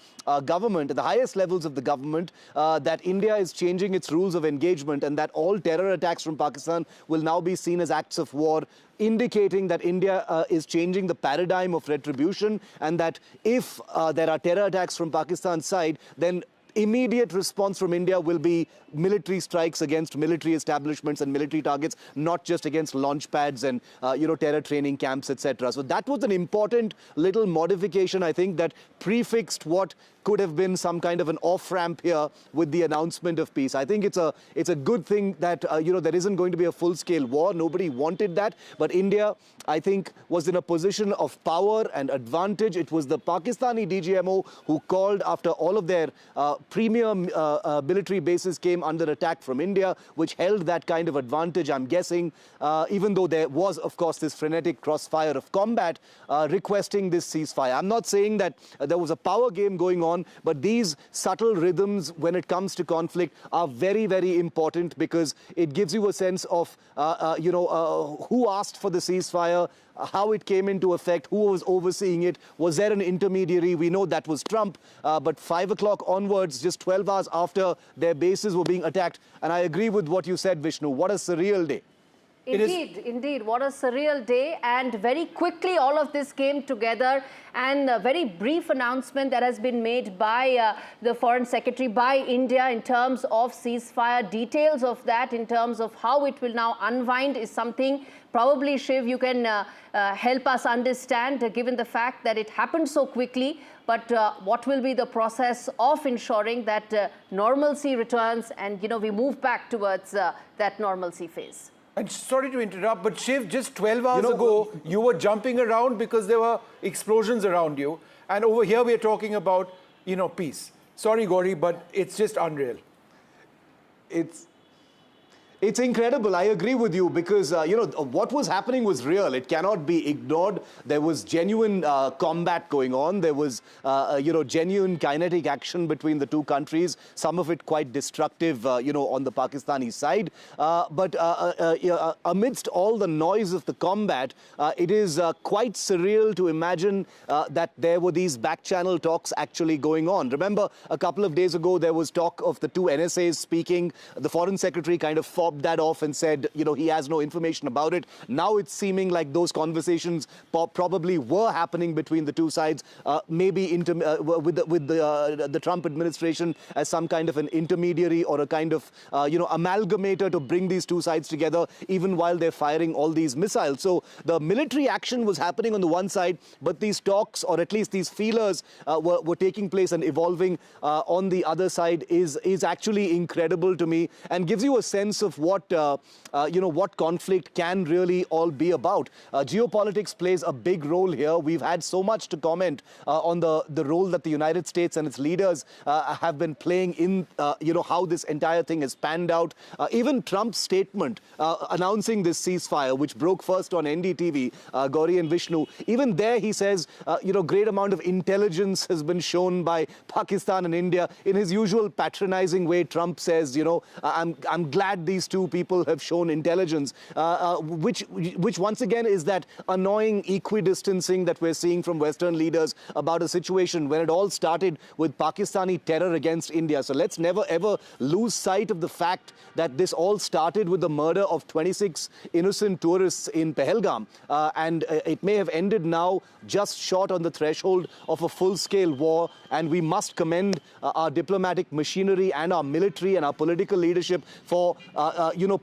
government, at the highest levels of the government, that India is changing its rules of engagement and that all terror attacks from Pakistan will now be seen as acts of war, indicating that India is changing the paradigm of retribution, and that if there are terror attacks from Pakistan's side, then immediate response from India will be military strikes against military establishments and military targets, not just against launch pads and terror training camps, etc. So that was an important little modification, I think, that prefixed what could have been some kind of an off-ramp here with the announcement of peace. I think it's a good thing that there isn't going to be a full-scale war. Nobody wanted that, but India, I think, was in a position of power and advantage. It was the Pakistani DGMO who called after all of their premier military bases came under attack from India, which held that kind of advantage, I'm guessing, even though there was, of course, this frenetic crossfire of combat requesting this ceasefire. I'm not saying that there was a power game going on, but these subtle rhythms when it comes to conflict are very, very important, because it gives you a sense of, who asked for the ceasefire, how it came into effect, who was overseeing it, was there an intermediary? We know that was Trump, but 5 o'clock onwards, just 12 hours after their bases were being attacked, and I agree with what you said, Vishnu, what a surreal day. Indeed, what a surreal day, and very quickly all of this came together, and a very brief announcement that has been made by the Foreign Secretary, by India, in terms of ceasefire. Details of that in terms of how it will now unwind is something probably, Shiv, you can help us understand, given the fact that it happened so quickly. But what will be the process of ensuring that normalcy returns and we move back towards that normalcy phase? And sorry to interrupt, but Shiv, just 12 hours ago, you were jumping around because there were explosions around you. And over here, we are talking about, peace. Sorry, Gauri, but it's just unreal. It's incredible. I agree with you, because, what was happening was real. It cannot be ignored. There was genuine combat going on. There was, genuine kinetic action between the two countries, some of it quite destructive, on the Pakistani side. But amidst all the noise of the combat, it is quite surreal to imagine that there were these back-channel talks actually going on. Remember, a couple of days ago, there was talk of the two NSAs speaking. The Foreign Secretary kind of formed fobbed that off and said, he has no information about it. Now it's seeming like those conversations probably were happening between the two sides, maybe with the Trump administration as some kind of an intermediary or a kind of, amalgamator to bring these two sides together, even while they're firing all these missiles. So the military action was happening on the one side, but these talks, or at least these feelers, were taking place and evolving on the other side is actually incredible to me, and gives you a sense of what conflict can really all be about. Geopolitics plays a big role here. We've had so much to comment on the role that the United States and its leaders have been playing in, how this entire thing has panned out. Even Trump's statement announcing this ceasefire, which broke first on NDTV, Gauri and Vishnu, even there he says, great amount of intelligence has been shown by Pakistan and India. In his usual patronizing way, Trump says, I'm glad these two people have shown intelligence, which once again is that annoying equidistancing that we're seeing from Western leaders about a situation when it all started with Pakistani terror against India. So let's never ever lose sight of the fact that this all started with the murder of 26 innocent tourists in Pahalgam, and it may have ended now just short on the threshold of a full-scale war, and we must commend our diplomatic machinery and our military and our political leadership for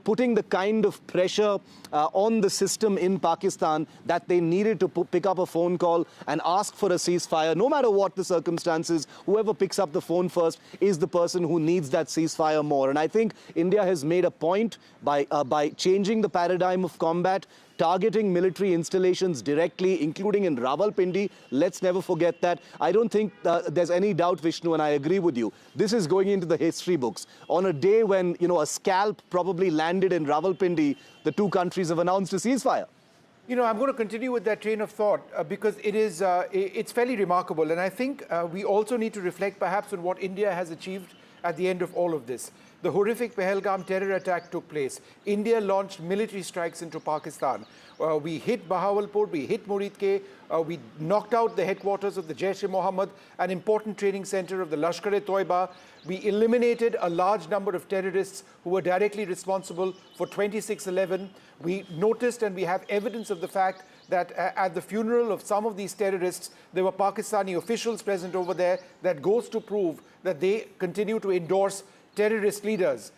putting the kind of pressure on the system in Pakistan that they needed to pick up a phone call and ask for a ceasefire. No matter what the circumstances, whoever picks up the phone first is the person who needs that ceasefire more. And I think India has made a point by changing the paradigm of combat, targeting military installations directly, including in Rawalpindi. Let's never forget that. I don't think there's any doubt, Vishnu, and I agree with you. This is going into the history books. On a day when, a scalp probably landed in Rawalpindi, the two countries have announced a ceasefire. I'm going to continue with that train of thought because it's fairly remarkable. And I think we also need to reflect perhaps on what India has achieved at the end of all of this. The horrific Pahalgam terror attack took place. India launched military strikes into Pakistan. We hit Bahawalpur, we hit Muridke, we knocked out the headquarters of the Jaish-e-Mohammed, an important training center of the Lashkar-e-Toiba. We eliminated a large number of terrorists who were directly responsible for 26/11. We noticed and we have evidence of the fact that at the funeral of some of these terrorists, there were Pakistani officials present over there. That goes to prove that they continue to endorse terrorist leaders.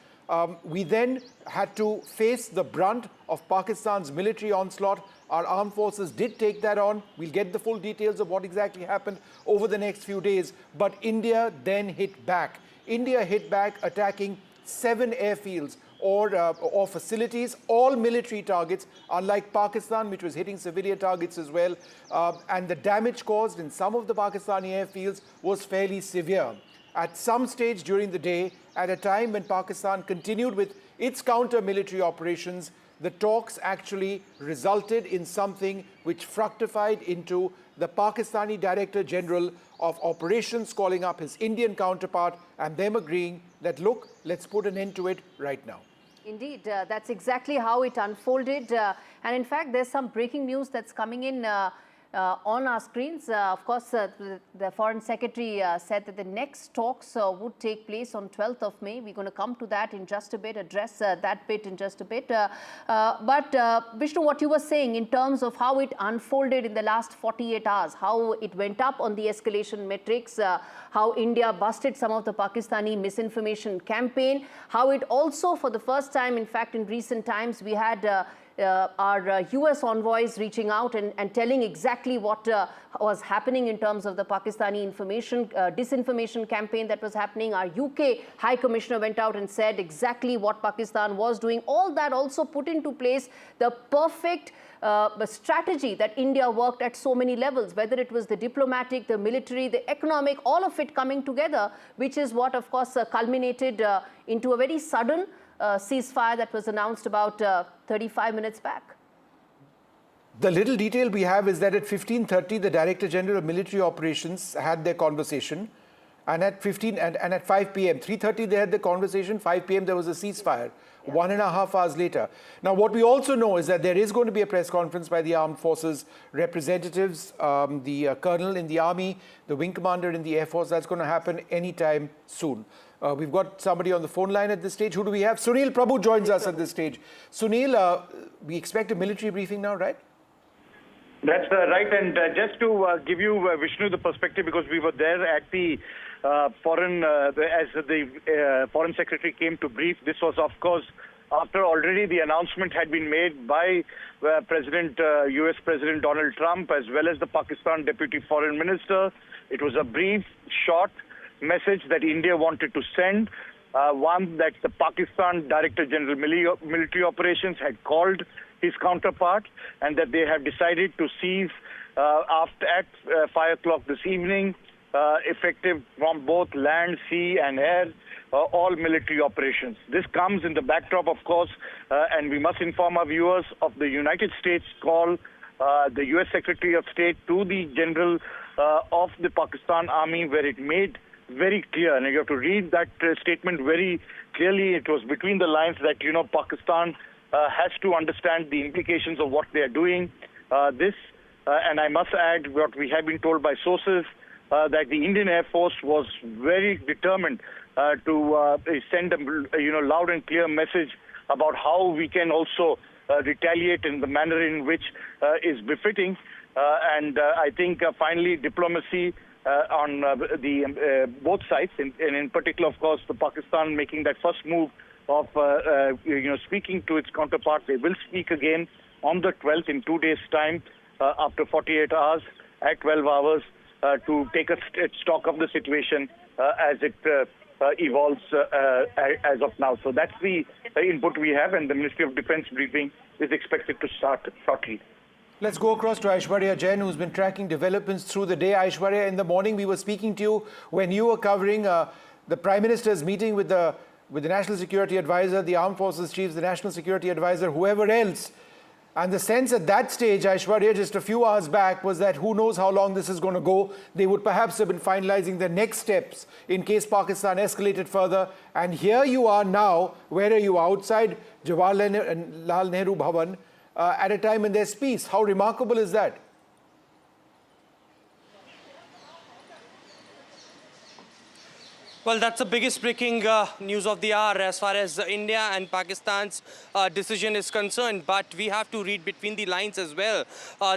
We then had to face the brunt of Pakistan's military onslaught. Our armed forces did take that on. We'll get the full details of what exactly happened over the next few days. But India then hit back. India hit back, attacking 7 airfields or facilities, all military targets, unlike Pakistan, which was hitting civilian targets as well. And the damage caused in some of the Pakistani airfields was fairly severe. At some stage during the day, at a time when Pakistan continued with its counter-military operations, the talks actually resulted in something which fructified into the Pakistani Director General of Operations calling up his Indian counterpart and them agreeing that, look, let's put an end to it right now. Indeed, that's exactly how it unfolded. And in fact, there's some breaking news that's coming in on our screens. Of course, the Foreign Secretary said that the next talks would take place on 12th of May. We're going to come to that in just a bit, address that bit in just a bit. But Vishnu, what you were saying in terms of how it unfolded in the last 48 hours, how it went up on the escalation metrics, how India busted some of the Pakistani misinformation campaign, how it also, for the first time, in fact, in recent times, we had our US envoys reaching out and telling exactly what was happening in terms of the Pakistani disinformation campaign that was happening. Our UK High Commissioner went out and said exactly what Pakistan was doing. All that also put into place the perfect strategy that India worked at so many levels, whether it was the diplomatic, the military, the economic, all of it coming together, which is what, of course, culminated into a very sudden ceasefire that was announced about 35 minutes back. The little detail we have is that at 15:30, the Director General of Military Operations had their conversation, and at 5 p.m., 3:30 they had the conversation, 5 p.m. there was a ceasefire, 1.5 hours later. Now, what we also know is that there is going to be a press conference by the Armed Forces representatives, the Colonel in the Army, the Wing Commander in the Air Force. That's going to happen anytime soon. We've got somebody on the phone line at this stage. Who do we have? Sunil Prabhu joins us at this stage. Sunil, we expect a military briefing now, right? That's right. And just to give you, Vishnu, the perspective, because we were there at the as the Foreign Secretary came to brief. This was, of course, after already the announcement had been made by US President Donald Trump, as well as the Pakistan Deputy Foreign Minister. It was a brief, short message that India wanted to send. One, that the Pakistan Director General Military Operations had called his counterpart, and that they have decided to cease at 5 o'clock this evening, effective from both land, sea and air, all military operations. This comes in the backdrop, of course, and we must inform our viewers of the United States call, the US Secretary of State to the General of the Pakistan Army, where it made very clear, and you have to read that statement very clearly. It was between the lines that, Pakistan has to understand the implications of what they are doing. And I must add what we have been told by sources, that the Indian Air Force was very determined to send a loud and clear message about how we can also retaliate in the manner in which is befitting. And I think finally diplomacy on both sides, and in particular, of course, the Pakistan making that first move of speaking to its counterpart. They will speak again on the 12th in 2 days' time, after 48 hours, at 12 hours, to take a stock of the situation as it evolves as of now. So that's the input we have, and the Ministry of Defense briefing is expected to start shortly. Let's go across to Aishwarya Jain, who's been tracking developments through the day. Aishwarya, in the morning we were speaking to you when you were covering the Prime Minister's meeting with the National Security Advisor, the Armed Forces Chiefs, the National Security Advisor, whoever else. And the sense at that stage, Aishwarya, just a few hours back, was that who knows how long this is going to go. They would perhaps have been finalizing the next steps in case Pakistan escalated further. And here you are now. Where are you? Outside Jawaharlal Nehru Bhavan at a time when there's peace. How remarkable is that? Well, that's the biggest breaking news of the hour as far as India and Pakistan's decision is concerned. But we have to read between the lines as well.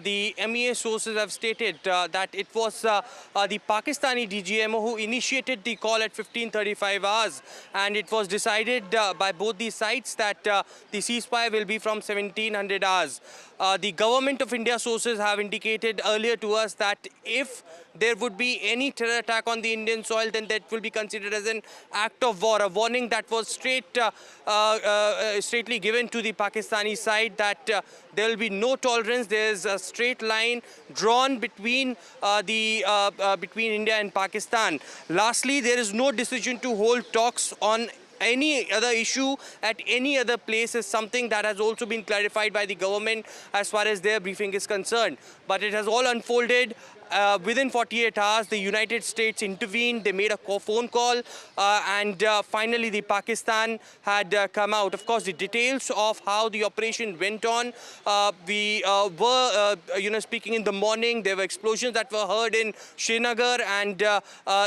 The MEA sources have stated that it was the Pakistani DGMO who initiated the call at 15:35 hours. And it was decided by both the sides that the ceasefire will be from 1700 hours. The government of India sources have indicated earlier to us that if there would be any terror attack on the Indian soil, then that will be considered as an act of war. A warning that was straightly given to the Pakistani side that there will be no tolerance. There's a straight line drawn between between India and Pakistan. Lastly, there is no decision to hold talks on any other issue at any other place is something that has also been clarified by the government as far as their briefing is concerned. But it has all unfolded. Within 48 hours, the United States intervened. They made a phone call, and finally, the Pakistan had come out. Of course, the details of how the operation went on. We were, speaking in the morning. There were explosions that were heard in Srinagar and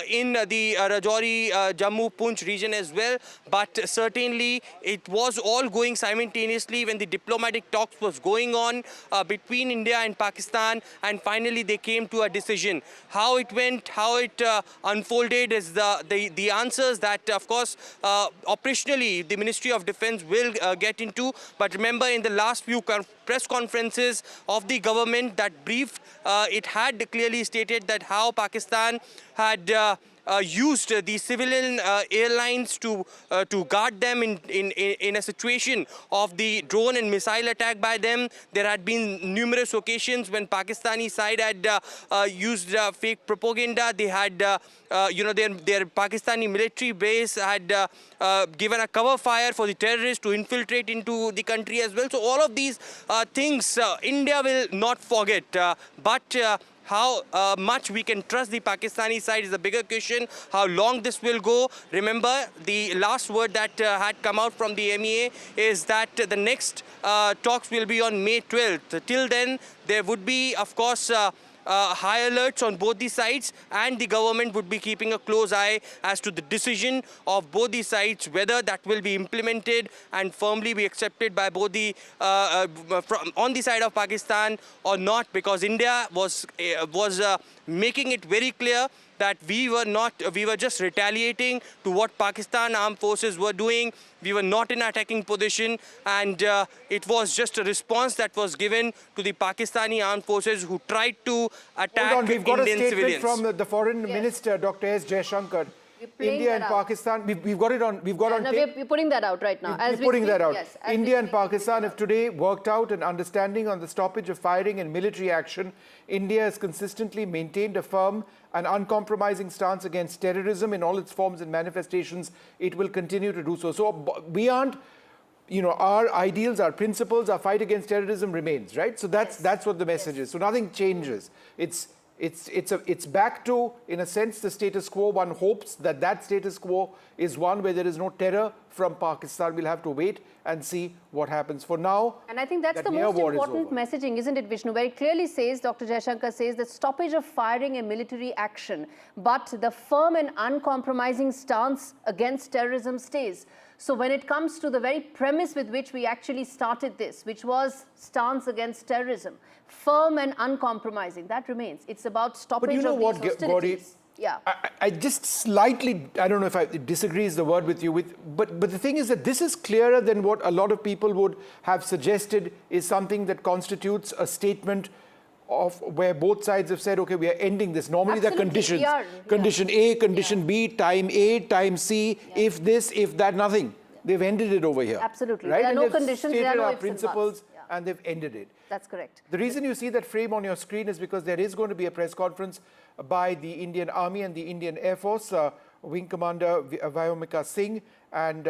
in the Rajouri, Jammu, Poonch region as well. But certainly, it was all going simultaneously when the diplomatic talks was going on between India and Pakistan, and finally, they came to a decision. How it went, how it unfolded is the answers that, of course, operationally the Ministry of Defense will get into. But remember, in the last few press conferences of the government that briefed, it had clearly stated that how Pakistan had used the civilian airlines to guard them in a situation of the drone and missile attack by them. There had been numerous occasions when Pakistani side had used fake propaganda. They had, their Pakistani military base had given a cover fire for the terrorists to infiltrate into the country as well. So all of these things India will not forget. But how much we can trust the Pakistani side is a bigger question. How long this will go. Remember, the last word that had come out from the MEA is that the next talks will be on May 12th. Till then, there would be, of course, high alerts on both the sides, and the government would be keeping a close eye as to the decision of both the sides, whether that will be implemented and firmly be accepted by both the on the side of Pakistan or not, because India was making it very clear that we were just retaliating to what Pakistan armed forces were doing. We were not in attacking position, and it was just a response that was given to the Pakistani armed forces who tried to attack Hold on, we've got Indian a statement civilians. from the Foreign Minister, Dr. S. Jaishankar. India and Pakistan, we've got it on. We've got on tape. We're putting that out right now. We're putting that out. Yes, India and Pakistan have today worked out an understanding on the stoppage of firing and military action. India has consistently maintained a firm and uncompromising stance against terrorism in all its forms and manifestations. It will continue to do so. So we aren't, our ideals, our principles, our fight against terrorism remains, right? So that's what the message is. So nothing changes. It's back to, in a sense, the status quo. One hopes that status quo is one where there is no terror from Pakistan. We'll have to wait and see what happens. For now, and I think that's the most important messaging, isn't it, Vishnu? Where it clearly says, Dr. Jaishankar says, that stoppage of firing and military action, but the firm and uncompromising stance against terrorism stays. So when it comes to the very premise with which we actually started this, which was stance against terrorism, firm and uncompromising, that remains. It's about stoppage of these hostilities. Yeah. I just slightly, I don't know if I disagree is the word with you, but the thing is that this is clearer than what a lot of people would have suggested is something that constitutes a statement of where both sides have said, okay, we are ending this. Normally there are conditions. Condition A, condition B, time A, time C, if this, if that, nothing. They've ended it over here. Absolutely. Right? There are And no they've conditions, there are stated no our ifs and buts. principles, and they've ended it. That's correct. The reason you see that frame on your screen is because there is going to be a press conference by the Indian Army and the Indian Air Force, Wing Commander Vyomika Singh and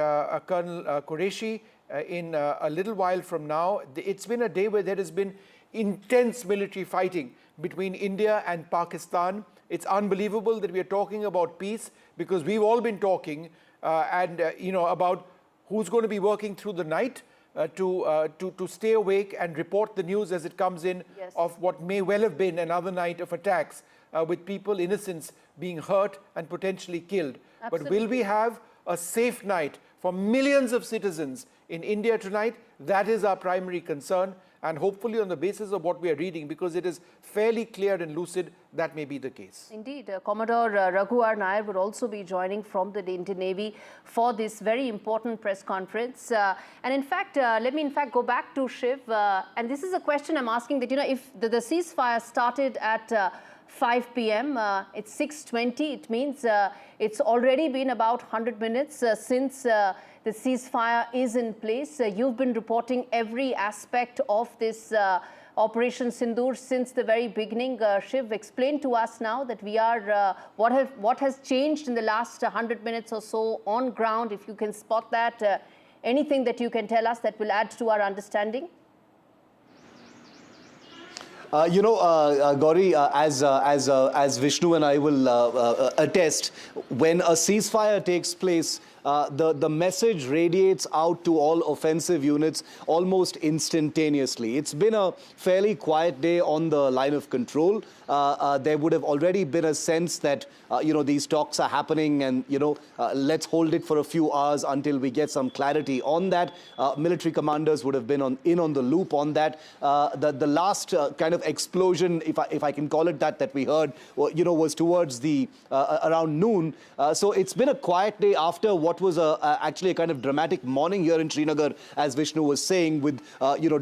Colonel Qureshi in a little while from now. It's been a day where there has been intense military fighting between India and Pakistan. It's unbelievable that we are talking about peace, because we've all been talking about who's going to be working through the night to stay awake and report the news as it comes in of what may well have been another night of attacks with people, innocents, being hurt and potentially killed. Absolutely. But will we have a safe night for millions of citizens in India tonight? That is our primary concern. And hopefully on the basis of what we are reading, because it is fairly clear and lucid, that may be the case. Indeed. Commodore Raghu R. Nair would also be joining from the Indian Navy for this very important press conference. And in fact, let me go back to Shiv. And this is a question I'm asking, that, if the ceasefire started at 5 p.m., it's 6:20. It means it's already been about 100 minutes since the ceasefire is in place. You've been reporting every aspect of this Operation Sindoor since the very beginning. Shiv, explain to us now that we are, what has changed in the last 100 minutes or so on ground, if you can spot that, anything that you can tell us that will add to our understanding? Gauri, as Vishnu and I will attest, when a ceasefire takes place, the message radiates out to all offensive units almost instantaneously. It's been a fairly quiet day on the line of control. There would have already been a sense that, these talks are happening and, let's hold it for a few hours until we get some clarity on that. Military commanders would have been on the loop on that. The last kind of explosion, if I can call it that we heard, was towards the around noon. So it's been a quiet day after what was actually a kind of dramatic morning here in Srinagar, as Vishnu was saying, with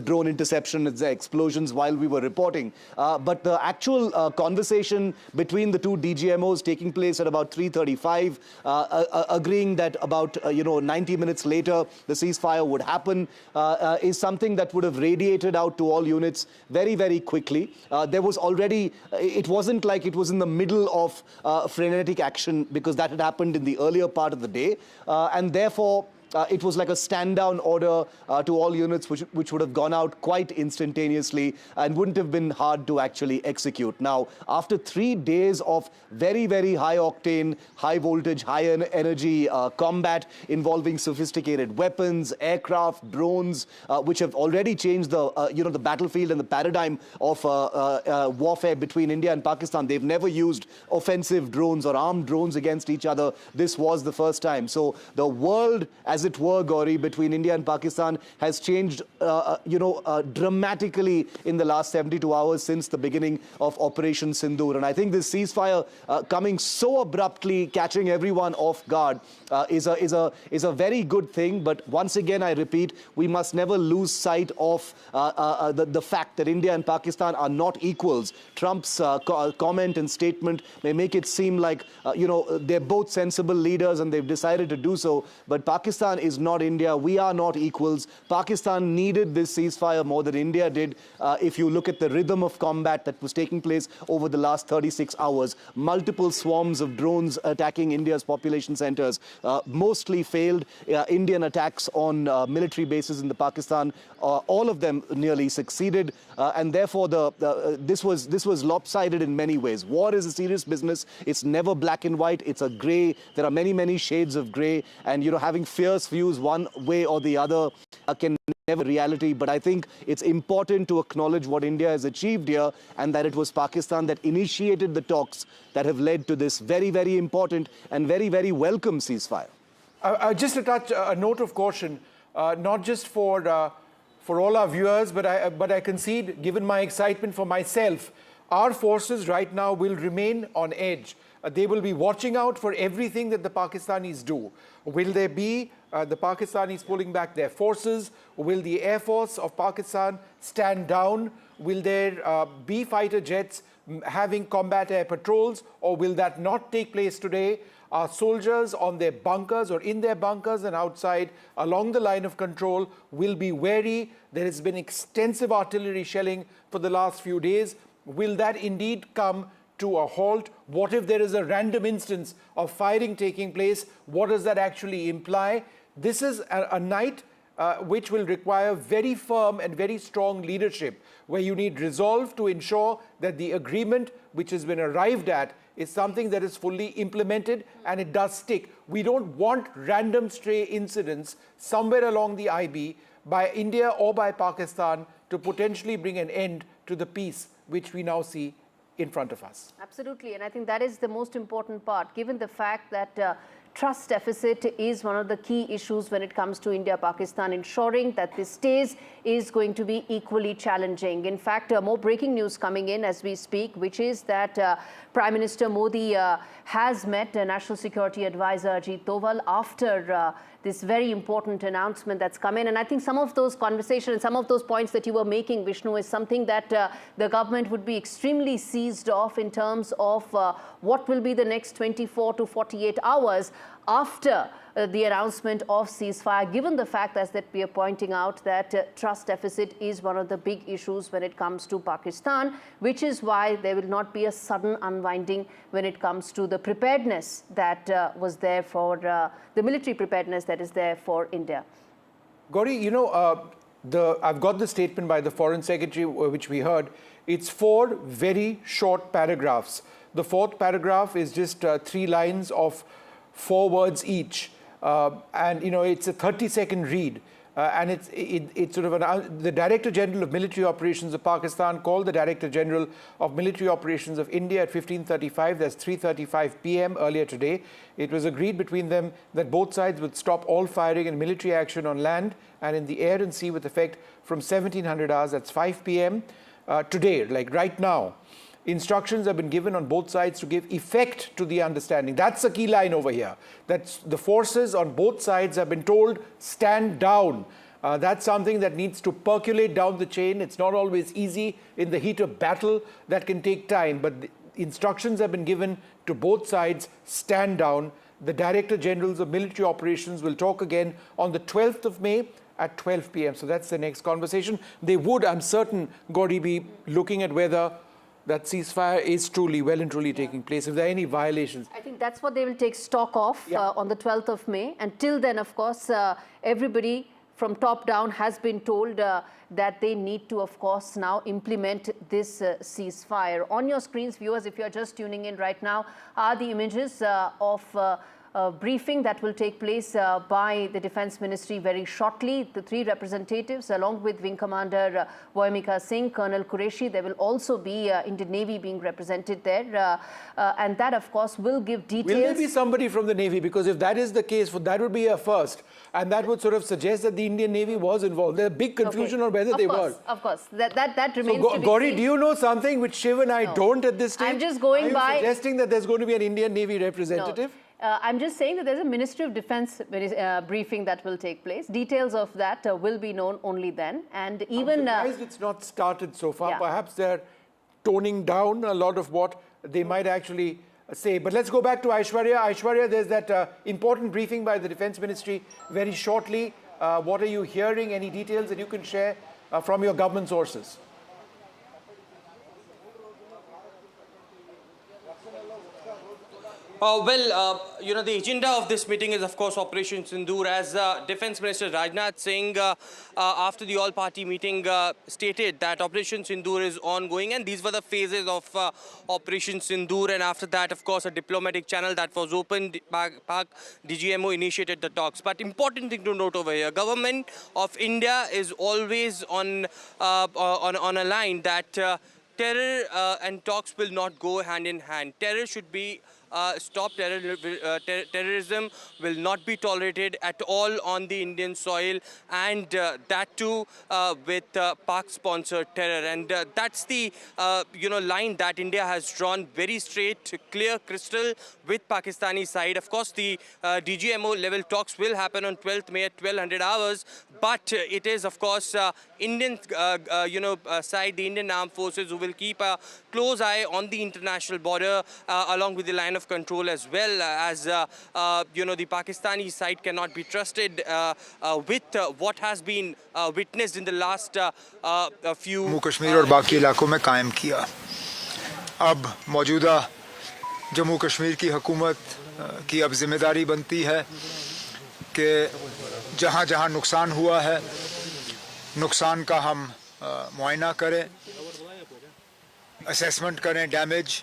drone interception and explosions while we were reporting. But the actual conversation between the two DGMOs taking place at about 3:35, agreeing that about 90 minutes later the ceasefire would happen, is something that would have radiated out to all units very, very quickly. There was already, it wasn't like it was in the middle of frenetic action, because that had happened in the earlier part of the day. And therefore, it was like a stand-down order to all units, which would have gone out quite instantaneously and wouldn't have been hard to actually execute. Now, after 3 days of very, very high-octane, high-voltage, high-energy combat involving sophisticated weapons, aircraft, drones, which have already changed the the battlefield and the paradigm of warfare between India and Pakistan. They've never used offensive drones or armed drones against each other. This was the first time. So the world, as it were, Gauri, between India and Pakistan has changed, dramatically in the last 72 hours since the beginning of Operation Sindoor. And I think this ceasefire coming so abruptly, catching everyone off guard, is a very good thing. But once again, I repeat, we must never lose sight of the fact that India and Pakistan are not equals. Trump's comment and statement may make it seem like, they're both sensible leaders and they've decided to do so. But Pakistan is not India. We are not equals. Pakistan needed this ceasefire more than India did. If you look at the rhythm of combat that was taking place over the last 36 hours, multiple swarms of drones attacking India's population centers, mostly failed. Indian attacks on military bases in the Pakistan, all of them nearly succeeded, and therefore this was lopsided in many ways. War is a serious business. It's never black and white. It's a grey. There are many shades of grey, and having fierce views one way or the other can never be reality. But I think it's important to acknowledge what India has achieved here, and that it was Pakistan that initiated the talks that have led to this very, very important and very, very welcome ceasefire. Just to touch a note of caution, not just for all our viewers, but I concede, given my excitement for myself, our forces right now will remain on edge. They will be watching out for everything that the Pakistanis do. Will there be the Pakistanis pulling back their forces? Will the Air Force of Pakistan stand down? Will there be fighter jets having combat air patrols, or will that not take place today? Our soldiers on their bunkers or in their bunkers and outside along the line of control will be wary. There has been extensive artillery shelling for the last few days. Will that indeed come to a halt? What if there is a random instance of firing taking place? What does that actually imply? This is a night which will require very firm and very strong leadership, where you need resolve to ensure that the agreement which has been arrived at is something that is fully implemented and it does stick. We don't want random stray incidents somewhere along the IB by India or by Pakistan to potentially bring an end to the peace which we now see in front of us. Absolutely, and I think that is the most important part, given the fact that trust deficit is one of the key issues when it comes to India-Pakistan. Ensuring that this stays is going to be equally challenging. In fact, more breaking news coming in as we speak, which is that Prime Minister Modi has met National Security Advisor Ajit Doval after this very important announcement that's come in. And I think some of those conversations, some of those points that you were making, Vishnu, is something that the government would be extremely seized of in terms of what will be the next 24 to 48 hours after the announcement of ceasefire, given the fact, as that we are pointing out, that trust deficit is one of the big issues when it comes to Pakistan, which is why there will not be a sudden unwinding when it comes to the preparedness that was there for the military preparedness that is there for India. Gauri, I've got the statement by the Foreign Secretary, which we heard. It's 4 very short paragraphs. The 4th paragraph is just 3 lines of 4 words each. And it's a 30-second read, and it's sort of the Director General of Military Operations of Pakistan called the Director General of Military Operations of India at 15:35. That's 3:35 p.m. earlier today. It was agreed between them that both sides would stop all firing and military action on land and in the air and sea with effect from 1700 hours. That's 5 p.m. Today, like right now. Instructions have been given on both sides to give effect to the understanding. That's the key line over here. That's the forces on both sides have been told, stand down. That's something that needs to percolate down the chain. It's not always easy in the heat of battle. That can take time. But the instructions have been given to both sides, stand down. The Director Generals of Military Operations will talk again on the 12th of May at 12 p.m. So that's the next conversation. They would, I'm certain, Gauri, be looking at whether that ceasefire is truly, well and truly taking place, if there are any violations. I think that's what they will take stock of on the 12th of May. Until then, of course, everybody from top down has been told that they need to, of course, now implement this ceasefire. On your screens, viewers, if you're just tuning in right now, are the images of briefing that will take place by the Defence Ministry very shortly. The three representatives, along with Wing Commander Voimika Singh, Colonel Qureshi, there will also be Indian Navy being represented there. And that, of course, will give details. Will there be somebody from the Navy? Because if that is the case, that would be a first. And that would sort of suggest that the Indian Navy was involved. There's a big confusion on whether they were. Of course, that remains so, to be Gauri, seen. do you know something which Shiv and I don't at this stage? I'm just going by... Are you suggesting that there's going to be an Indian Navy representative? No. I'm just saying that there's a Ministry of Defence briefing that will take place. Details of that will be known only then. And even... I'm surprised it's not started so far. Yeah. Perhaps they're toning down a lot of what they might actually say. But let's go back to Aishwarya. Aishwarya, there's that important briefing by the Defence Ministry very shortly. What are you hearing? Any details that you can share from your government sources? You know, the agenda of this meeting is, of course, Operation Sindoor. As Defence Minister Rajnath Singh, after the all-party meeting, stated that Operation Sindoor is ongoing, and these were the phases of Operation Sindoor. And after that, of course, a diplomatic channel that was opened. Pak DGMO initiated the talks. But important thing to note over here: Government of India is always on a line that terror and talks will not go hand in hand. Terror should be stopped. Terrorism will not be tolerated at all on the Indian soil, and that too with Pak-sponsored terror. And that's the line that India has drawn, very straight, clear, crystal with Pakistani side. Of course, the DGMO level talks will happen on 12th May at 1200 hours, but it is, of course, Indian side, the Indian Armed Forces, who will keep a close eye on the international border along with the line of control, as well as the Pakistani side cannot be trusted with what has been witnessed in the last few Jammu Kashmir और बाकी इलाकों में कायम किया। अब मौजूदा जम्मू कश्मीर की हुकूमत की अब जिम्मेदारी बनती है कि जहां जहां नुकसान हुआ है, नुकसान का हम मुआयना करें, असेसमेंट करें डैमेज,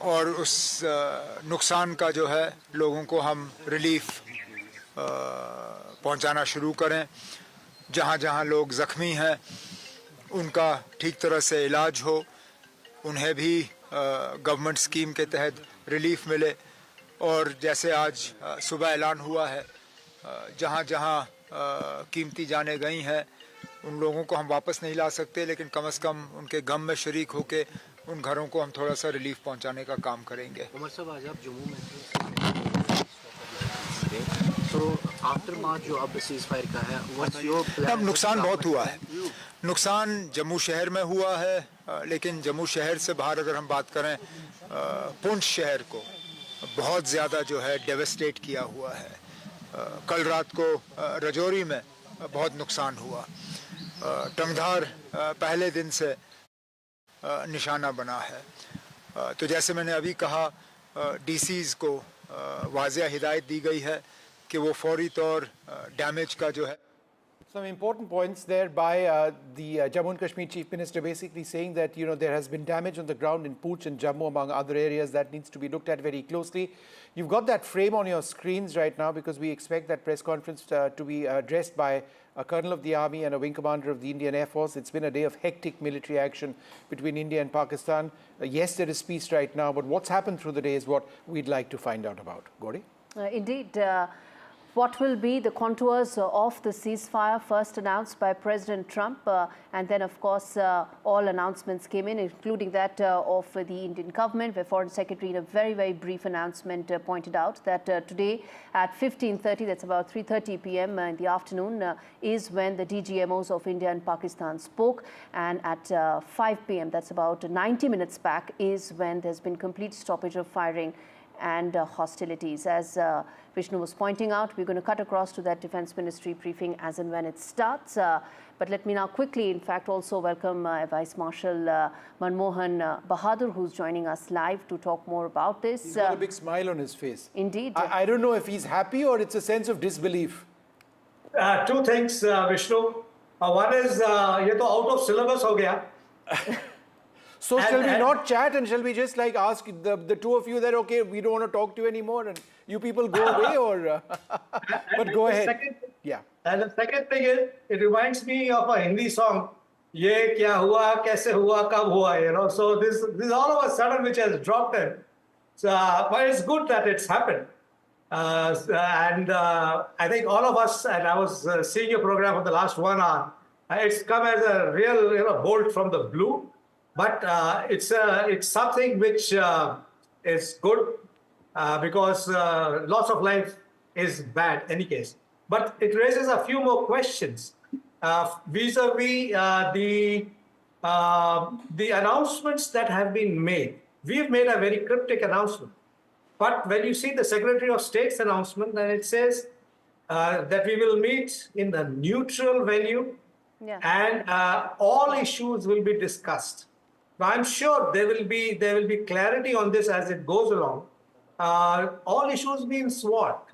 और उस नुकसान का जो है लोगों को हम रिलीफ पहुंचाना शुरू करें। जहां जहां लोग ज़ख्मी हैं उनका ठीक तरह से इलाज हो, उन्हें भी गवर्नमेंट स्कीम के तहत रिलीफ मिले। और जैसे आज सुबह ऐलान हुआ है, जहां जहां कीमती जानें गई हैं उन लोगों को हम वापस नहीं ला सकते, लेकिन कम से कम उनके गम में शरीक होकर उन घरों को हम थोड़ा सा रिलीफ पहुंचाने का काम करेंगे। उमर साहब, आज आप जम्मू में तो आफ्टर मार्च जो अब सीज़फायर का है, व्हाट्स योर प्लान? अब नुकसान बहुत हुआ है। नुकसान जम्मू शहर में हुआ है, लेकिन जम्मू शहर से बाहर अगर हम बात करें, पुंछ शहर को बहुत ज़्यादा जो है डेवस्टेट किया हुआ है। कल रात को रजौरी में बहुत नुकसान हुआ। टंगधार पहले दिन से निशाना बना है। तो जैसे मैंने अभी कहा, डीसीज़ को वाज़िया हिदायत दी गई है कि वो फौरी तौर डैमेज का जो है। Some important points there by the Jammu and Kashmir Chief Minister, basically saying that, you know, there has been damage on the ground in Poonch and Jammu, among other areas, that needs to be looked at very closely. You've got that frame on your screens right now, because we expect that press conference to be addressed by a Colonel of the Army and a Wing Commander of the Indian Air Force. It's been a day of hectic military action between India and Pakistan. Yes, there is peace right now, but what's happened through the day is what we'd like to find out about. Gauri? Indeed. What will be the contours of the ceasefire, first announced by President Trump, and then, of course, all announcements came in, including that of the Indian government, where Foreign Secretary, in a very, very brief announcement, pointed out that today at 15:30, that's about 3:30 p.m. In the afternoon, is when the DGMOs of India and Pakistan spoke, and at 5 p.m., that's about 90 minutes back, is when there's been complete stoppage of firing. and hostilities. As Vishnu was pointing out, we're going to cut across to that Defence Ministry briefing as and when it starts. But let me now quickly, in fact, also welcome Vice Marshal Manmohan Bahadur, who's joining us live to talk more about this. He's got a big smile on his face. Indeed. I don't know if he's happy or it's a sense of disbelief. Two things, Vishnu. One is, ये तो out of syllabus हो गया. So shall we not chat and shall we just like ask the two of you that, okay, we don't want to talk to you anymore and you people go away or... but go ahead. Yeah. And the second thing is, it reminds me of a Hindi song, ये क्या हुआ, कैसे हुआ, कब हुआ, you know. So this all of a sudden which has dropped in. So, but it's good that it's happened. I think all of us, and I was seeing your program for the last 1 hour, it's come as a real bolt from the blue. But it's something which is good because loss of life is bad in any case. But it raises a few more questions vis-a-vis the announcements that have been made. We've made a very cryptic announcement. But when you see the Secretary of State's announcement, then it says that we will meet in the neutral venue and all issues will be discussed. I'm sure there will be clarity on this as it goes along. All issues means what?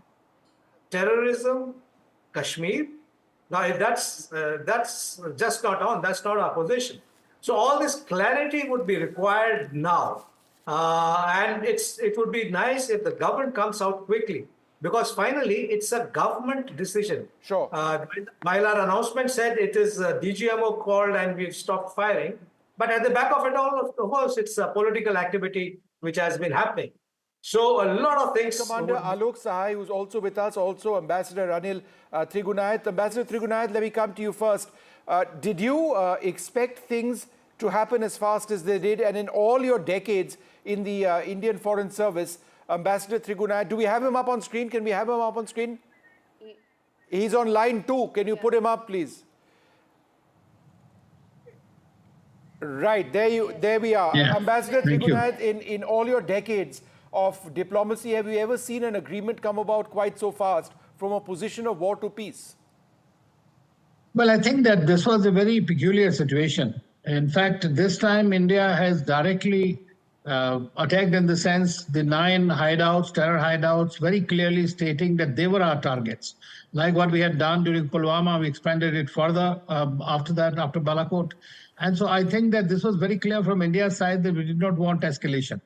Terrorism, Kashmir. Now that's just not on. That's not our position. So all this clarity would be required now, and it would be nice if the government comes out quickly, because finally it's a government decision. Sure. While our announcement said it is DGMO called and we've stopped firing. But at the back of it all, of course, it's a political activity which has been happening. So a lot of things... Commander Alok Sahai, who's also with us, also Ambassador Anil Trigunayat. Ambassador Trigunayat, let me come to you first. Did you expect things to happen as fast as they did? And in all your decades in the Indian Foreign Service, Ambassador Trigunayat, do we have him up on screen? Can we have him up on screen? He's on line 2. Can you put him up, please? Right, there we are. Yeah. Ambassador Trigunayat, in all your decades of diplomacy, have you ever seen an agreement come about quite so fast from a position of war to peace? Well, I think that this was a very peculiar situation. In fact, this time India has directly attacked, in the sense the 9 hideouts, terror hideouts, very clearly stating that they were our targets. Like what we had done during Pulwama, we expanded it further after that, after Balakot. And so I think that this was very clear from India's side that we did not want escalation.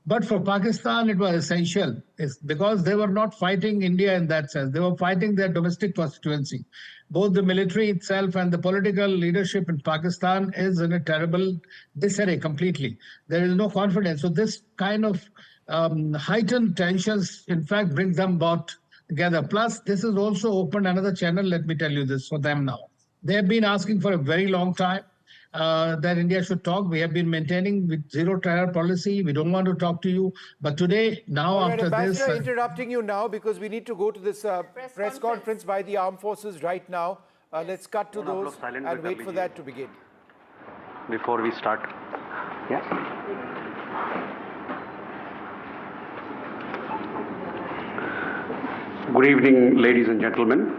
But for Pakistan, it was essential. It's because they were not fighting India in that sense. They were fighting their domestic constituency. Both the military itself and the political leadership in Pakistan is in a terrible disarray completely. There is no confidence. So this kind of heightened tensions, in fact, bring them both together. Plus, this has also opened another channel, let me tell you this, for them now. They have been asking for a very long time that India should talk. We have been maintaining with zero terror policy. We don't want to talk to you. But today, now after Ambassador, this... interrupting you now because we need to go to this press conference by the armed forces right now. Let's cut to those and wait for that to begin. Before we start. Yeah. Good evening, ladies and gentlemen.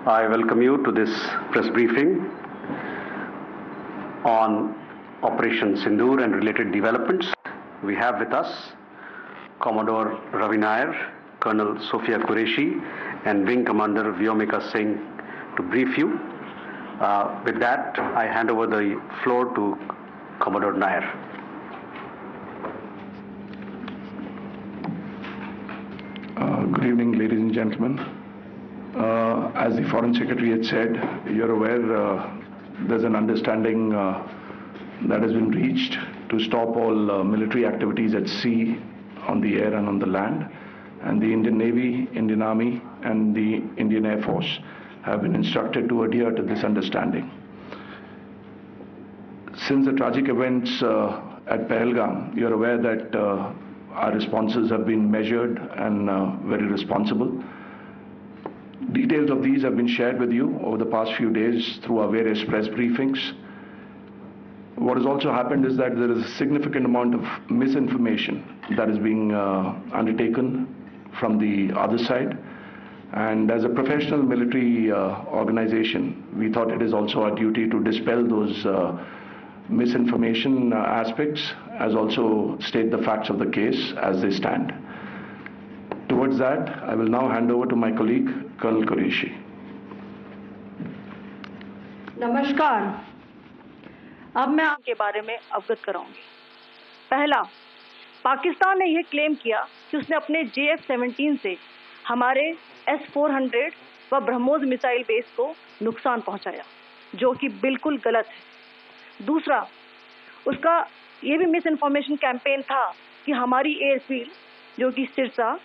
I welcome you to this press briefing on Operation Sindoor and related developments. We have with us Commodore Ravi Nair, Colonel Sophia Qureshi, and Wing Commander Vyomika Singh to brief you. With that, I hand over the floor to Commodore Nair. Good evening, ladies and gentlemen. As the Foreign Secretary had said, you're aware there's an understanding that has been reached to stop all military activities at sea, on the air and on the land. And the Indian Navy, Indian Army and the Indian Air Force have been instructed to adhere to this understanding. Since the tragic events at Pahalgam, you're aware that our responses have been measured and very responsible. Details of these have been shared with you over the past few days through our various press briefings. What has also happened is that there is a significant amount of misinformation that is being undertaken from the other side. And as a professional military organization, we thought it is also our duty to dispel those misinformation aspects, as also state the facts of the case as they stand. Towards that, I will now hand over to my colleague, Colonel Qureshi. नमस्कार। अब मैं आपके बारे में अवगत कराऊंगी। पहला, पाकिस्तान ने यह क्लेम किया कि उसने अपने JF-17 से हमारे S-400 व ब्रह्मोस मिसाइल बेस को नुकसान पहुंचाया, जो कि बिल्कुल गलत है। दूसरा, उसका ये भी मिस इन्फॉर्मेशन कैंपेन था कि हमारी एयरफील्ड, जो कि सिरसा,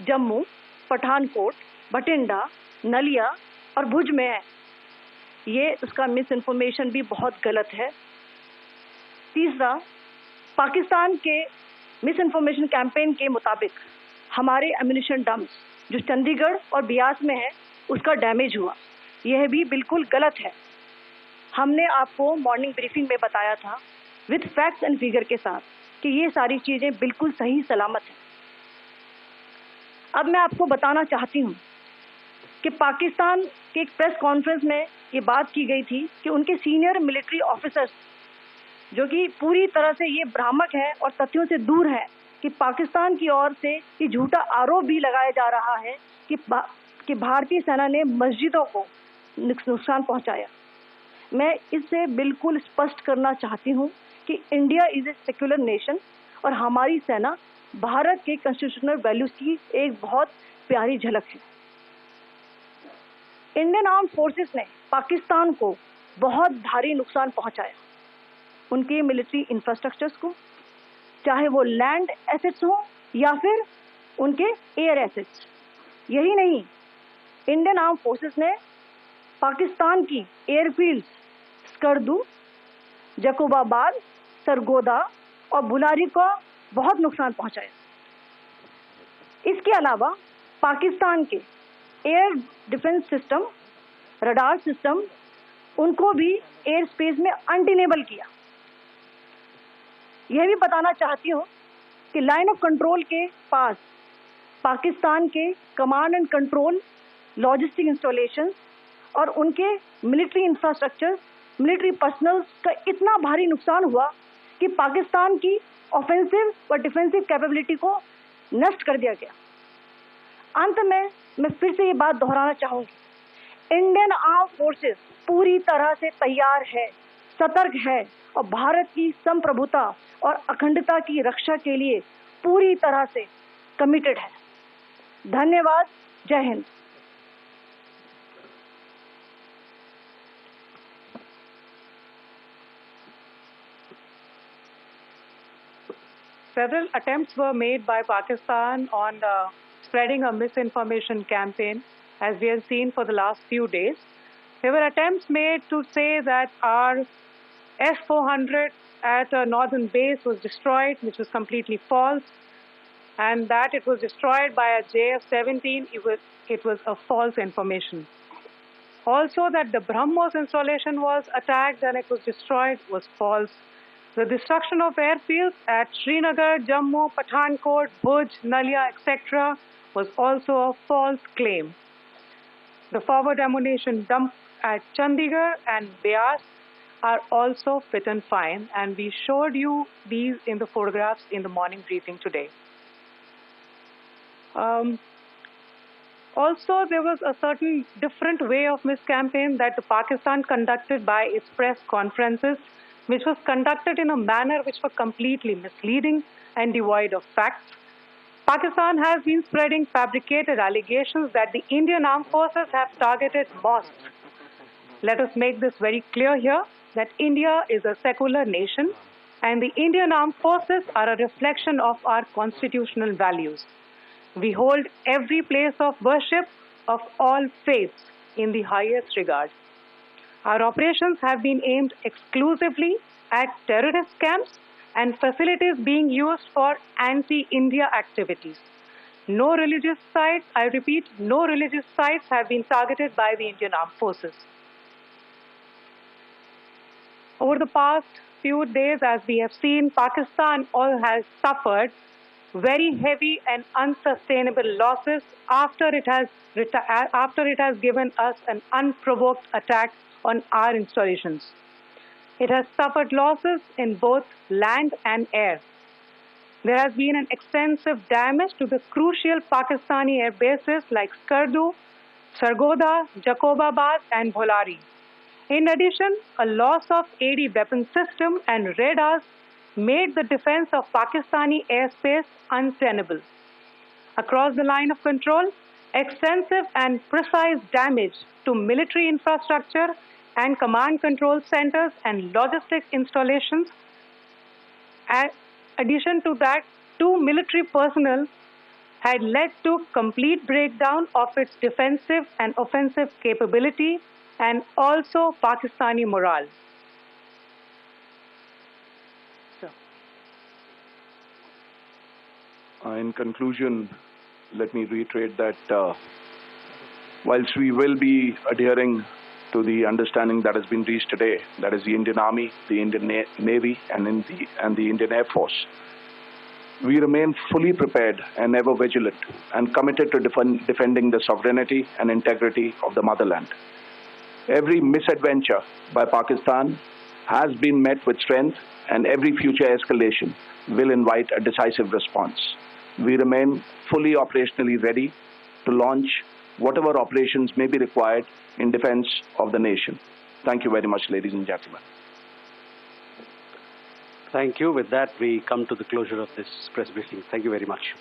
जम्मू, पठानकोट, बठिंडा, नलिया और भुज में है, ये उसका मिस इन्फॉर्मेशन भी बहुत गलत है। तीसरा, पाकिस्तान के मिस इन्फॉर्मेशन कैंपेन के मुताबिक हमारे एम्यूनिशन डम्प्स जो चंडीगढ़ और बियास में है, उसका डैमेज हुआ, यह भी बिल्कुल गलत है। हमने आपको मॉर्निंग ब्रीफिंग में बताया था विद फैक्ट्स एंड फिगर के साथ कि ये सारी चीज़ें बिल्कुल सही सलामत हैं। अब मैं आपको बताना चाहती हूँ कि पाकिस्तान के एक प्रेस कॉन्फ्रेंस में ये बात की गई थी कि उनके सीनियर मिलिट्री ऑफिसर्स, जो कि पूरी तरह से ये भ्रामक है और तथ्यों से दूर है, कि पाकिस्तान की ओर से ये झूठा आरोप भी लगाया जा रहा है कि भारतीय सेना ने मस्जिदों को नुकसान पहुंचाया। मैं इससे बिल्कुल स्पष्ट करना चाहती हूं कि India is a secular nation और हमारी सेना भारत के कॉन्स्टिट्यूशनल वैल्यूज की एक बहुत प्यारी झलक है। इंडियन आर्म फोर्सेस ने पाकिस्तान को बहुत भारी नुकसान पहुंचाया, उनके मिलिट्री इंफ्रास्ट्रक्चर्स को, चाहे वो लैंड एसेट्स हो या फिर उनके एयर एसेट्स। यही नहीं, इंडियन आर्म फोर्सेस ने पाकिस्तान की एयरफील्ड स्कर्दू, जकोबाबाद, सरगोदा और बुलारी को बहुत नुकसान पहुंचाया। इसके अलावा पाकिस्तान के air defence system, radar system, उनको भी एयर स्पेस में अनडिनेबल किया। यह भी बताना चाहती हूँ कि लाइन ऑफ कंट्रोल के पास पाकिस्तान के command and control, logistic installations और उनके मिलिट्री इंफ्रास्ट्रक्चर, मिलिट्री पर्सनल का इतना भारी नुकसान हुआ कि पाकिस्तान की ऑफेंसिव व डिफेंसिव कैपेबिलिटी को नष्ट कर दिया गया। अंत में मैं फिर से ये बात दोहराना चाहूँगी, इंडियन आर्म फोर्सेस पूरी तरह से तैयार है, सतर्क है और भारत की संप्रभुता और अखंडता की रक्षा के लिए पूरी तरह से कमिटेड है। धन्यवाद। जय Hind. Several attempts were made by Pakistan on spreading a misinformation campaign, as we have seen for the last few days. There were attempts made to say that our S-400 at a northern base was destroyed, which was completely false, and that it was destroyed by a JF-17, it was a false information. Also, that the BrahMos installation was attacked and it was destroyed was false. The destruction of airfields at Srinagar, Jammu, Pathankot, Bhuj, Nalia, etc. was also a false claim. The forward ammunition dump at Chandigarh and Beas are also fit and fine, and we showed you these in the photographs in the morning briefing today. Also, there was a certain different way of miscampaign that Pakistan conducted by its press conferences, which was conducted in a manner which was completely misleading and devoid of facts. Pakistan has been spreading fabricated allegations that the Indian armed forces have targeted mosques. Let us make this very clear here, that India is a secular nation and the Indian armed forces are a reflection of our constitutional values. We hold every place of worship of all faiths in the highest regard. Our operations have been aimed exclusively at terrorist camps and facilities being used for anti-India activities. No religious sites, I repeat, no religious sites have been targeted by the Indian armed forces. Over the past few days, as we have seen, Pakistan all has suffered very heavy and unsustainable losses after it has given us an unprovoked attack on our installations. It has suffered losses in both land and air. There has been an extensive damage to the crucial Pakistani air bases like Skardu, Sargodha, Jacobabad, and Bholari. In addition, a loss of AD weapon system and radars made the defense of Pakistani airspace untenable. Across the line of control, extensive and precise damage to military infrastructure and command control centers and logistics installations. In addition to that, 2 military personnel had led to complete breakdown of its defensive and offensive capability and also Pakistani morale. In conclusion, let me reiterate that whilst we will be adhering to the understanding that has been reached today, that is the Indian Army, the Indian Navy, and the Indian Air Force, we remain fully prepared and ever vigilant and committed to defending the sovereignty and integrity of the motherland. Every misadventure by Pakistan has been met with strength, and every future escalation will invite a decisive response. We remain fully operationally ready to launch whatever operations may be required in defense of the nation. Thank you very much, ladies and gentlemen. Thank you. With that, we come to the closure of this press briefing. Thank you very much.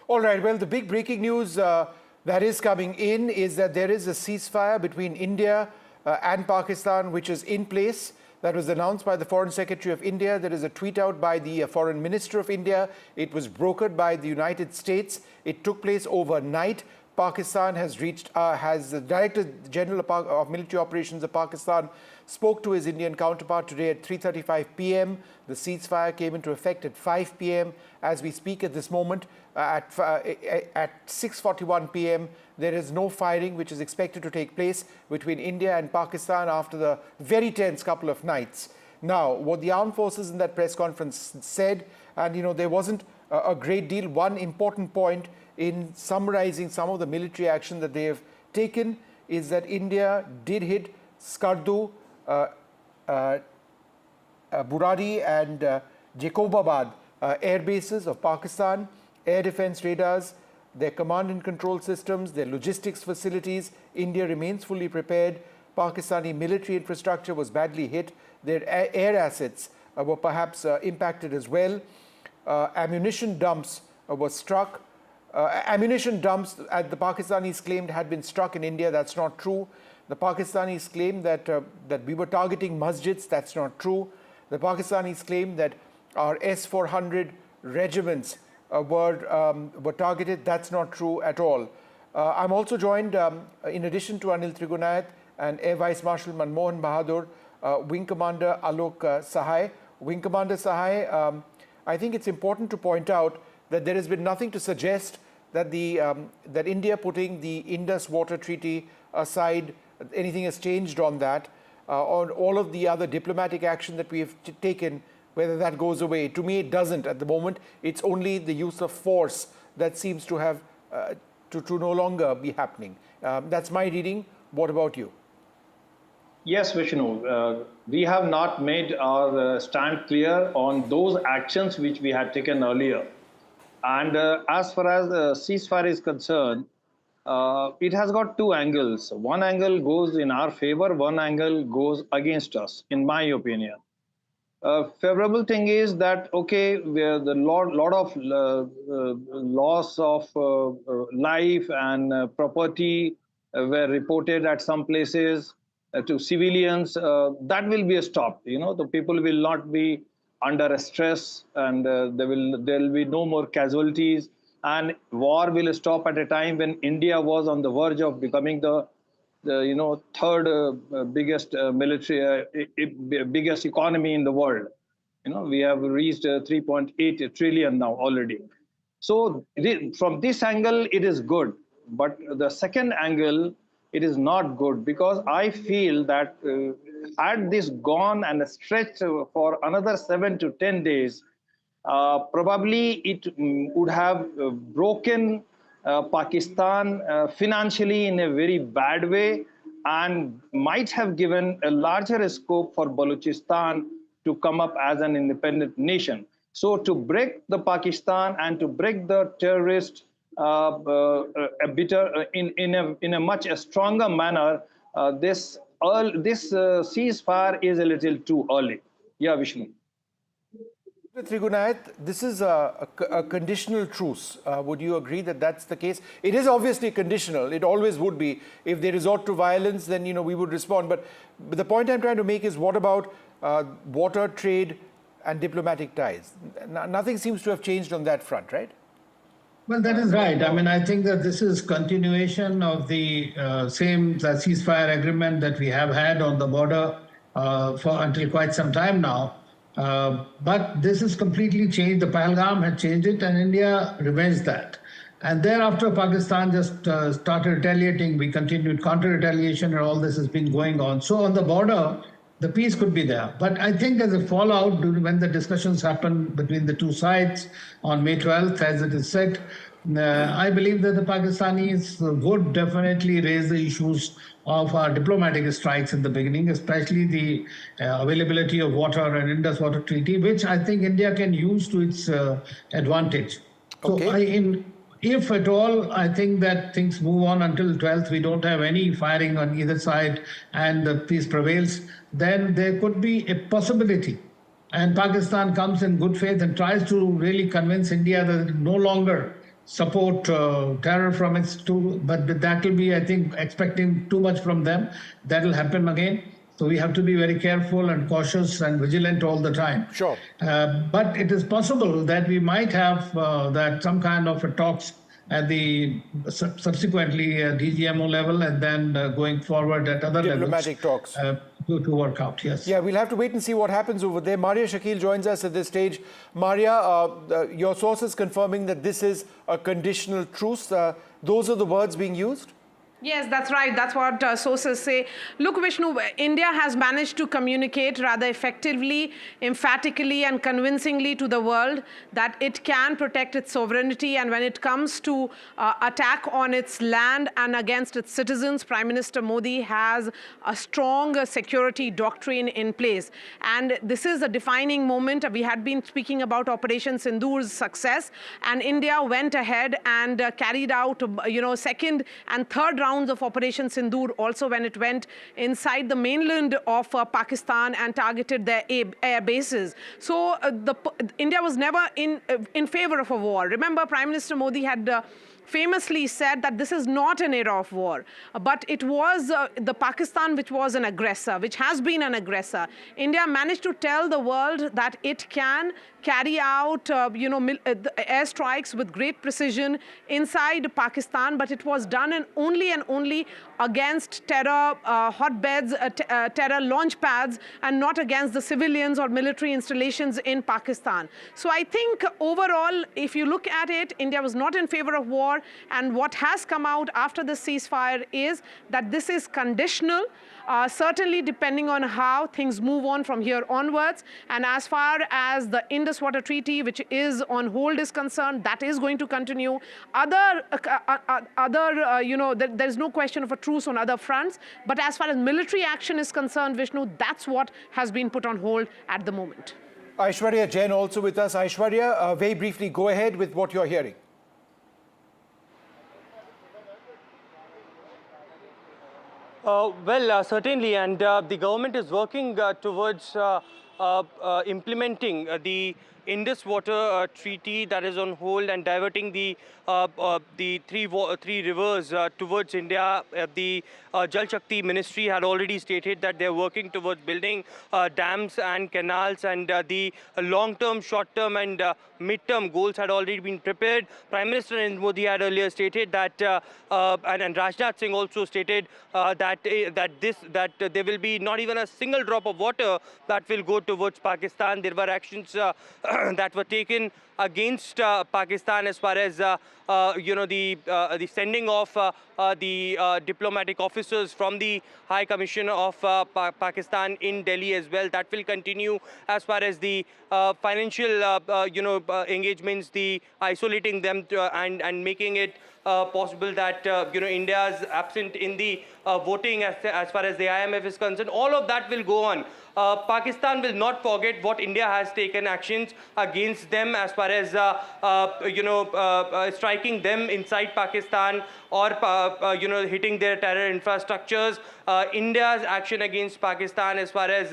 All right, well, the big breaking news that is coming in is that there is a ceasefire between India and Pakistan, which is in place. That was announced by the Foreign Secretary of India. There is a tweet out by the Foreign Minister of India. It was brokered by the United States. It took place overnight. Pakistan has the Director General of Military Operations of Pakistan spoke to his Indian counterpart today at 3:35 p.m. The ceasefire came into effect at 5 p.m. As we speak at this moment, at 6:41 p.m., there is no firing which is expected to take place between India and Pakistan after the very tense couple of nights. Now, what the armed forces in that press conference said, and there wasn't a great deal. One important point in summarizing some of the military action that they have taken is that India did hit Skardu, Burari and Jacobabad air bases of Pakistan, air defense radars, their command and control systems, their logistics facilities. India remains fully prepared. Pakistani military infrastructure was badly hit. Their air assets were perhaps impacted as well. Ammunition dumps were struck. Ammunition dumps, as the Pakistanis claimed, had been struck in India. That's not true. The Pakistanis claim that we were targeting masjids. That's not true. The Pakistanis claim that our S-400 regiments were targeted. That's not true at all. I'm also joined, in addition to Anil Trigunayat and Air Vice Marshal Manmohan Bahadur, Wing Commander Alok Sahai. Wing Commander Sahai, I think it's important to point out that there has been nothing to suggest that that India putting the Indus Water Treaty aside, anything has changed on that. On all of the other diplomatic action that we have taken, whether that goes away. To me, it doesn't at the moment. It's only the use of force that seems to have to no longer be happening. That's my reading. What about you? Yes, Vishnu. We have not made our stand clear on those actions which we had taken earlier. And as far as the ceasefire is concerned, it has got two angles. One angle goes in our favor, one angle goes against us, in my opinion. Favorable thing is that, okay, the lot of loss of life and property were reported at some places to civilians. That will be a stop. The people will not be under a stress, and there will be no more casualties, and war will stop at a time when India was on the verge of becoming the third biggest biggest economy in the world. We have reached 3.8 trillion now already. So from this angle, it is good. But the second angle it is not good, because I feel that had this gone and stretched for another 7 to 10 days, probably it would have broken Pakistan financially in a very bad way, and might have given a larger scope for Balochistan to come up as an independent nation. So to break the Pakistan and to break the terrorist in a much stronger manner, this ceasefire is a little too early. Yeah, Vishnu. Trigunayat, this is a conditional truce. Would you agree that that's the case? It is obviously conditional. It always would be. If they resort to violence, then we would respond. But the point I'm trying to make is, what about water, trade, and diplomatic ties? Nothing seems to have changed on that front, right? Well, that is right. I mean, I think that this is continuation of the same ceasefire agreement that we have had on the border until quite some time now. But this is completely changed. The Pahalgam had changed it, and India revenged that. And thereafter, Pakistan just started retaliating. We continued counter-retaliation, and all this has been going on. So on the border, the peace could be there. But I think as a fallout, when the discussions happen between the two sides on May 12th, as it is said, I believe that the Pakistanis would definitely raise the issues of our diplomatic strikes in the beginning, especially the availability of water and Indus Water Treaty, which I think India can use to its advantage. Okay. So if at all, I think that things move on until 12th, we don't have any firing on either side and the peace prevails, then there could be a possibility. And Pakistan comes in good faith and tries to really convince India that it no longer support terror from its but that will be, I think, expecting too much from them. That will happen again. So we have to be very careful and cautious and vigilant all the time. Sure. But it is possible that we might have that some kind of a talks at the subsequently DGMO level, and then going forward at other diplomatic levels. Talks. To work out, yes. Yeah, we'll have to wait and see what happens over there. Maria Shakil joins us at this stage. Maria, your sources confirming that this is a conditional truce. Those are the words being used? Yes, that's right. That's what sources say. Look, Vishnu, India has managed to communicate rather effectively, emphatically, and convincingly to the world that it can protect its sovereignty. And when it comes to attack on its land and against its citizens, Prime Minister Modi has a strong security doctrine in place. And this is a defining moment. We had been speaking about Operation Sindoor's success, and India went ahead and carried out, second and third rounds of Operation Sindoor also when it went inside the mainland of Pakistan and targeted their air bases. So India was never in favor of a war. Remember, Prime Minister Modi had famously said that this is not an era of war, but it was the Pakistan which was an aggressor, which has been an aggressor. India managed to tell the world that it can carry out, airstrikes with great precision inside Pakistan, but it was done and only against terror hotbeds, terror launch pads, and not against the civilians or military installations in Pakistan. So I think overall, if you look at it, India was not in favor of war, and what has come out after the ceasefire is that this is conditional, certainly depending on how things move on from here onwards. And as far as the Indus Water Treaty, which is on hold, is concerned, that is going to continue. There's no question of a truce on other fronts. But as far as military action is concerned, Vishnu, that's what has been put on hold at the moment. Aishwarya Jain also with us. Aishwarya, very briefly, go ahead with what you're hearing. Certainly, and the government is working towards implementing the Indus Water Treaty that is on hold and diverting the three rivers towards India. The Jal Shakti Ministry had already stated that they're working towards building dams and canals, and the long-term, short-term and mid-term goals had already been prepared. Prime Minister Narendra Modi had earlier stated that, and Rajnath Singh also stated that there will be not even a single drop of water that will go towards Pakistan. There were actions that were taken against Pakistan as far as the sending of the diplomatic officers from the High Commission of Pakistan in Delhi as well. That will continue as far as the financial engagements, the isolating them and making it possible that India is absent in the voting as far as the IMF is concerned. All of that will go on. Pakistan will not forget what India has taken actions against them as far as striking them inside Pakistan or hitting their terror infrastructures. India's action against Pakistan as far as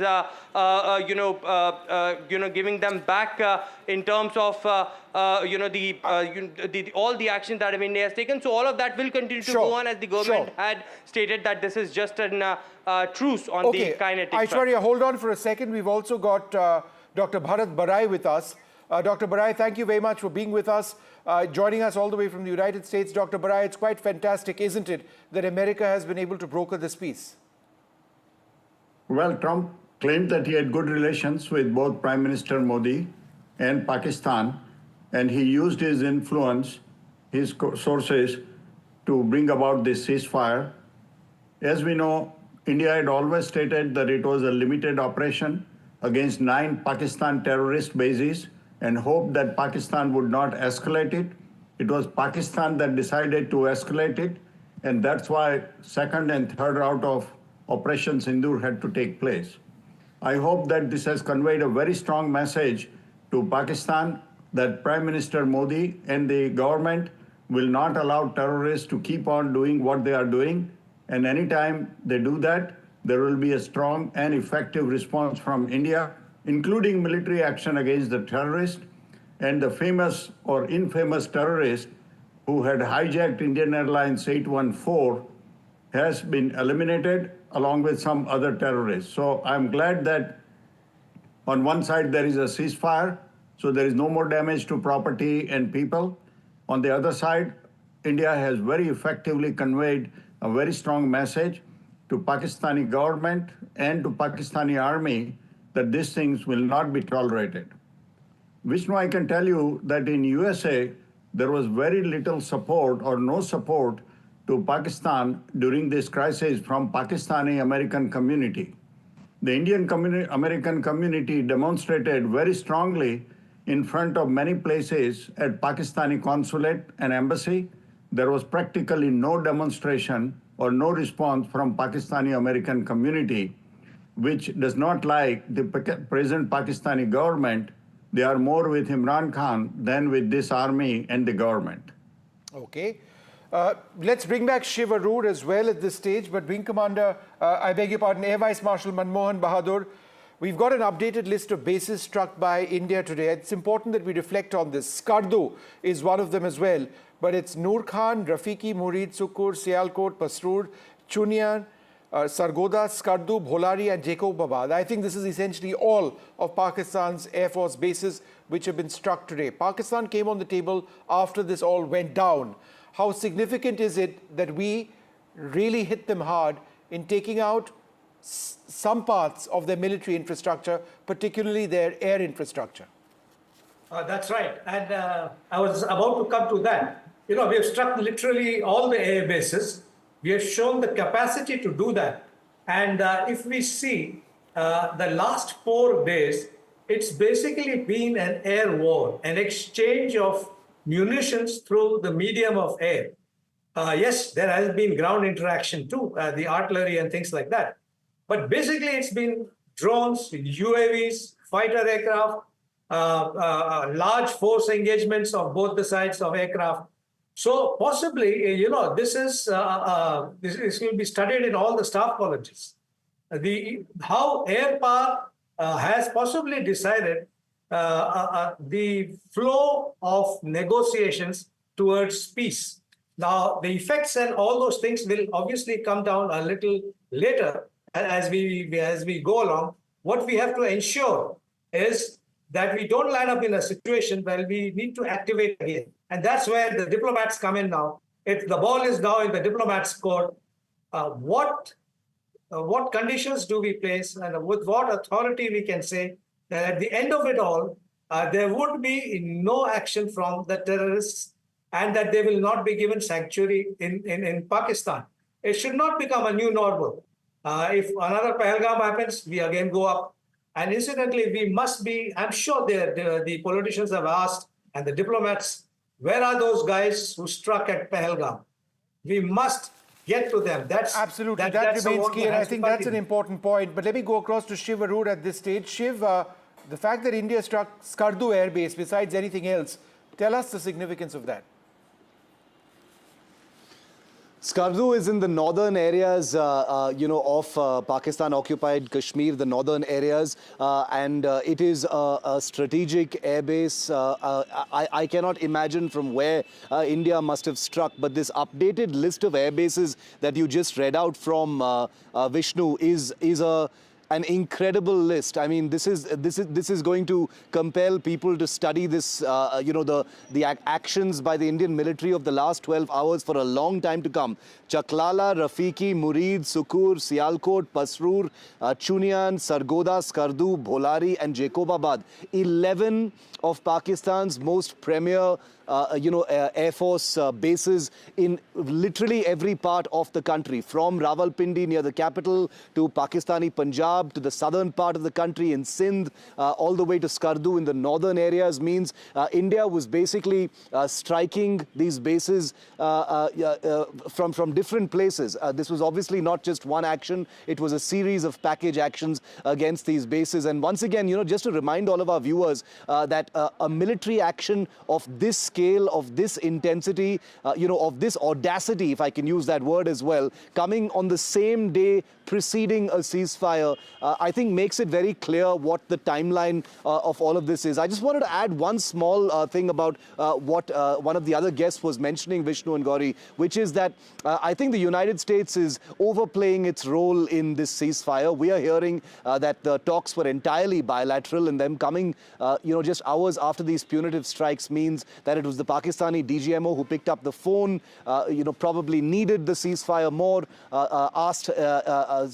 giving them back in terms of all the actions that India has taken. So all of that will continue to go on, as the government had stated that this is just a truce on the kinetic front. Aishwarya, hold on for a second. We've also got Dr. Bharat Barai with us. Dr. Barai, thank you very much for being with us, joining us all the way from the United States. Dr. Barai, it's quite fantastic, isn't it, that America has been able to broker this peace? Well, Trump claimed that he had good relations with both Prime Minister Modi and Pakistan, and he used his influence, his sources, to bring about this ceasefire. As we know, India had always stated that it was a limited operation against 9 Pakistan terrorist bases and hoped that Pakistan would not escalate it. It was Pakistan that decided to escalate it, and that's why second and third round of Operation Sindoor had to take place. I hope that this has conveyed a very strong message to Pakistan that Prime Minister Modi and the government will not allow terrorists to keep on doing what they are doing. And anytime they do that, there will be a strong and effective response from India, including military action against the terrorist and the famous or infamous terrorist who had hijacked Indian Airlines 814 has been eliminated along with some other terrorists. So I'm glad that on one side there is a ceasefire, so there is no more damage to property and people. On the other side, India has very effectively conveyed a very strong message to Pakistani government and to Pakistani army that these things will not be tolerated. Vishnu, I can tell you that in USA, there was very little support or no support to Pakistan during this crisis from Pakistani American community. The Indian American community demonstrated very strongly in front of many places at Pakistani consulate and embassy. There was practically no demonstration or no response from Pakistani American community, which does not like the present Pakistani government. They are more with Imran Khan than with this army and the government. Okay. Let's bring back Shiv Arur as well at this stage, but Wing Commander, I beg your pardon, Air Vice Marshal Manmohan Bahadur, we've got an updated list of bases struck by India today. It's important that we reflect on this. Skardu is one of them as well, but it's Noor Khan, Rafiki, Murid, Sukur, Sialkot, Pasrur, Chunian, Sargoda, Skardu, Bholari and Jacobabad. I think this is essentially all of Pakistan's Air Force bases which have been struck today. Pakistan came on the table after this all went down. How significant is it that we really hit them hard in taking out some parts of their military infrastructure, particularly their air infrastructure? That's right. And I was about to come to that. You know, we have struck literally all the air bases. We have shown the capacity to do that. And if we see the last 4 days, it's basically been an air war, an exchange of munitions through the medium of air. Yes, there has been ground interaction too, the artillery and things like that. But basically, it's been drones, UAVs, fighter aircraft, large force engagements of both the sides of aircraft. So possibly, you know, this will be studied in all the staff colleges. How air power has possibly decided the flow of negotiations towards peace. Now, the effects and all those things will obviously come down a little later as we go along. What we have to ensure is that we don't land up in a situation where we need to activate again. And that's where the diplomats come in now. If the ball is now in the diplomats' court, what what conditions do we place, and with what authority we can say that at the end of it all, there would be no action from the terrorists and that they will not be given sanctuary in Pakistan. It should not become a new normal. If another Pahalgam happens, we again go up. And incidentally, we must be, I'm sure the politicians have asked, and the diplomats, where are those guys who struck at Pahalgam? We must get to them. That's absolutely, that remains key, and I think that's an important point. But let me go across to Shiv Arur at this stage. Shiv, the fact that India struck Skardu airbase, besides anything else, tell us the significance of that. Skardu is in the northern areas, of Pakistan-occupied Kashmir, the northern areas, and it is a strategic airbase. I cannot imagine from where India must have struck, but this updated list of airbases that you just read out from Vishnu is an incredible list. I mean, this is going to compel people to study this, the actions by the Indian military of the last 12 hours for a long time to come. Chaklala, Rafiki, Murid, Sukur, Sialkot, Pasrur, Chunian, Sargoda, Skardu, Bholari and Jacobabad. 11 of Pakistan's most premier Air Force bases in literally every part of the country, from Rawalpindi near the capital to Pakistani Punjab to the southern part of the country in Sindh, all the way to Skardu in the northern areas, means India was basically striking these bases from different places. This was obviously not just one action, it was a series of package actions against these bases. And once again, just to remind all of our viewers that a military action of this scale, of this intensity, of this audacity, if I can use that word as well, coming on the same day preceding a ceasefire, I think makes it very clear what the timeline of all of this is. I just wanted to add one small thing about what one of the other guests was mentioning, Vishnu and Gauri, which is that I think the United States is overplaying its role in this ceasefire. We are hearing that the talks were entirely bilateral, and them coming, just hours after these punitive strikes means that it was the Pakistani DGMO who picked up the phone, probably needed the ceasefire more,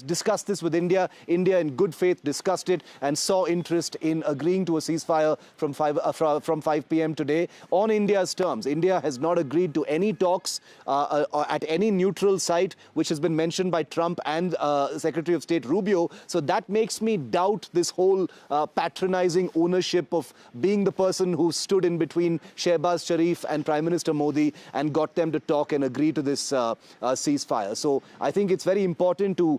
discussed this with India. India, in good faith, discussed it and saw interest in agreeing to a ceasefire from 5 p.m. today on India's terms. India has not agreed to any talks at any neutral site, which has been mentioned by Trump and Secretary of State Rubio. So that makes me doubt this whole patronizing ownership of being the person who stood in between Shehbaz Sharif and Prime Minister Modi and got them to talk and agree to this ceasefire. So I think it's very important to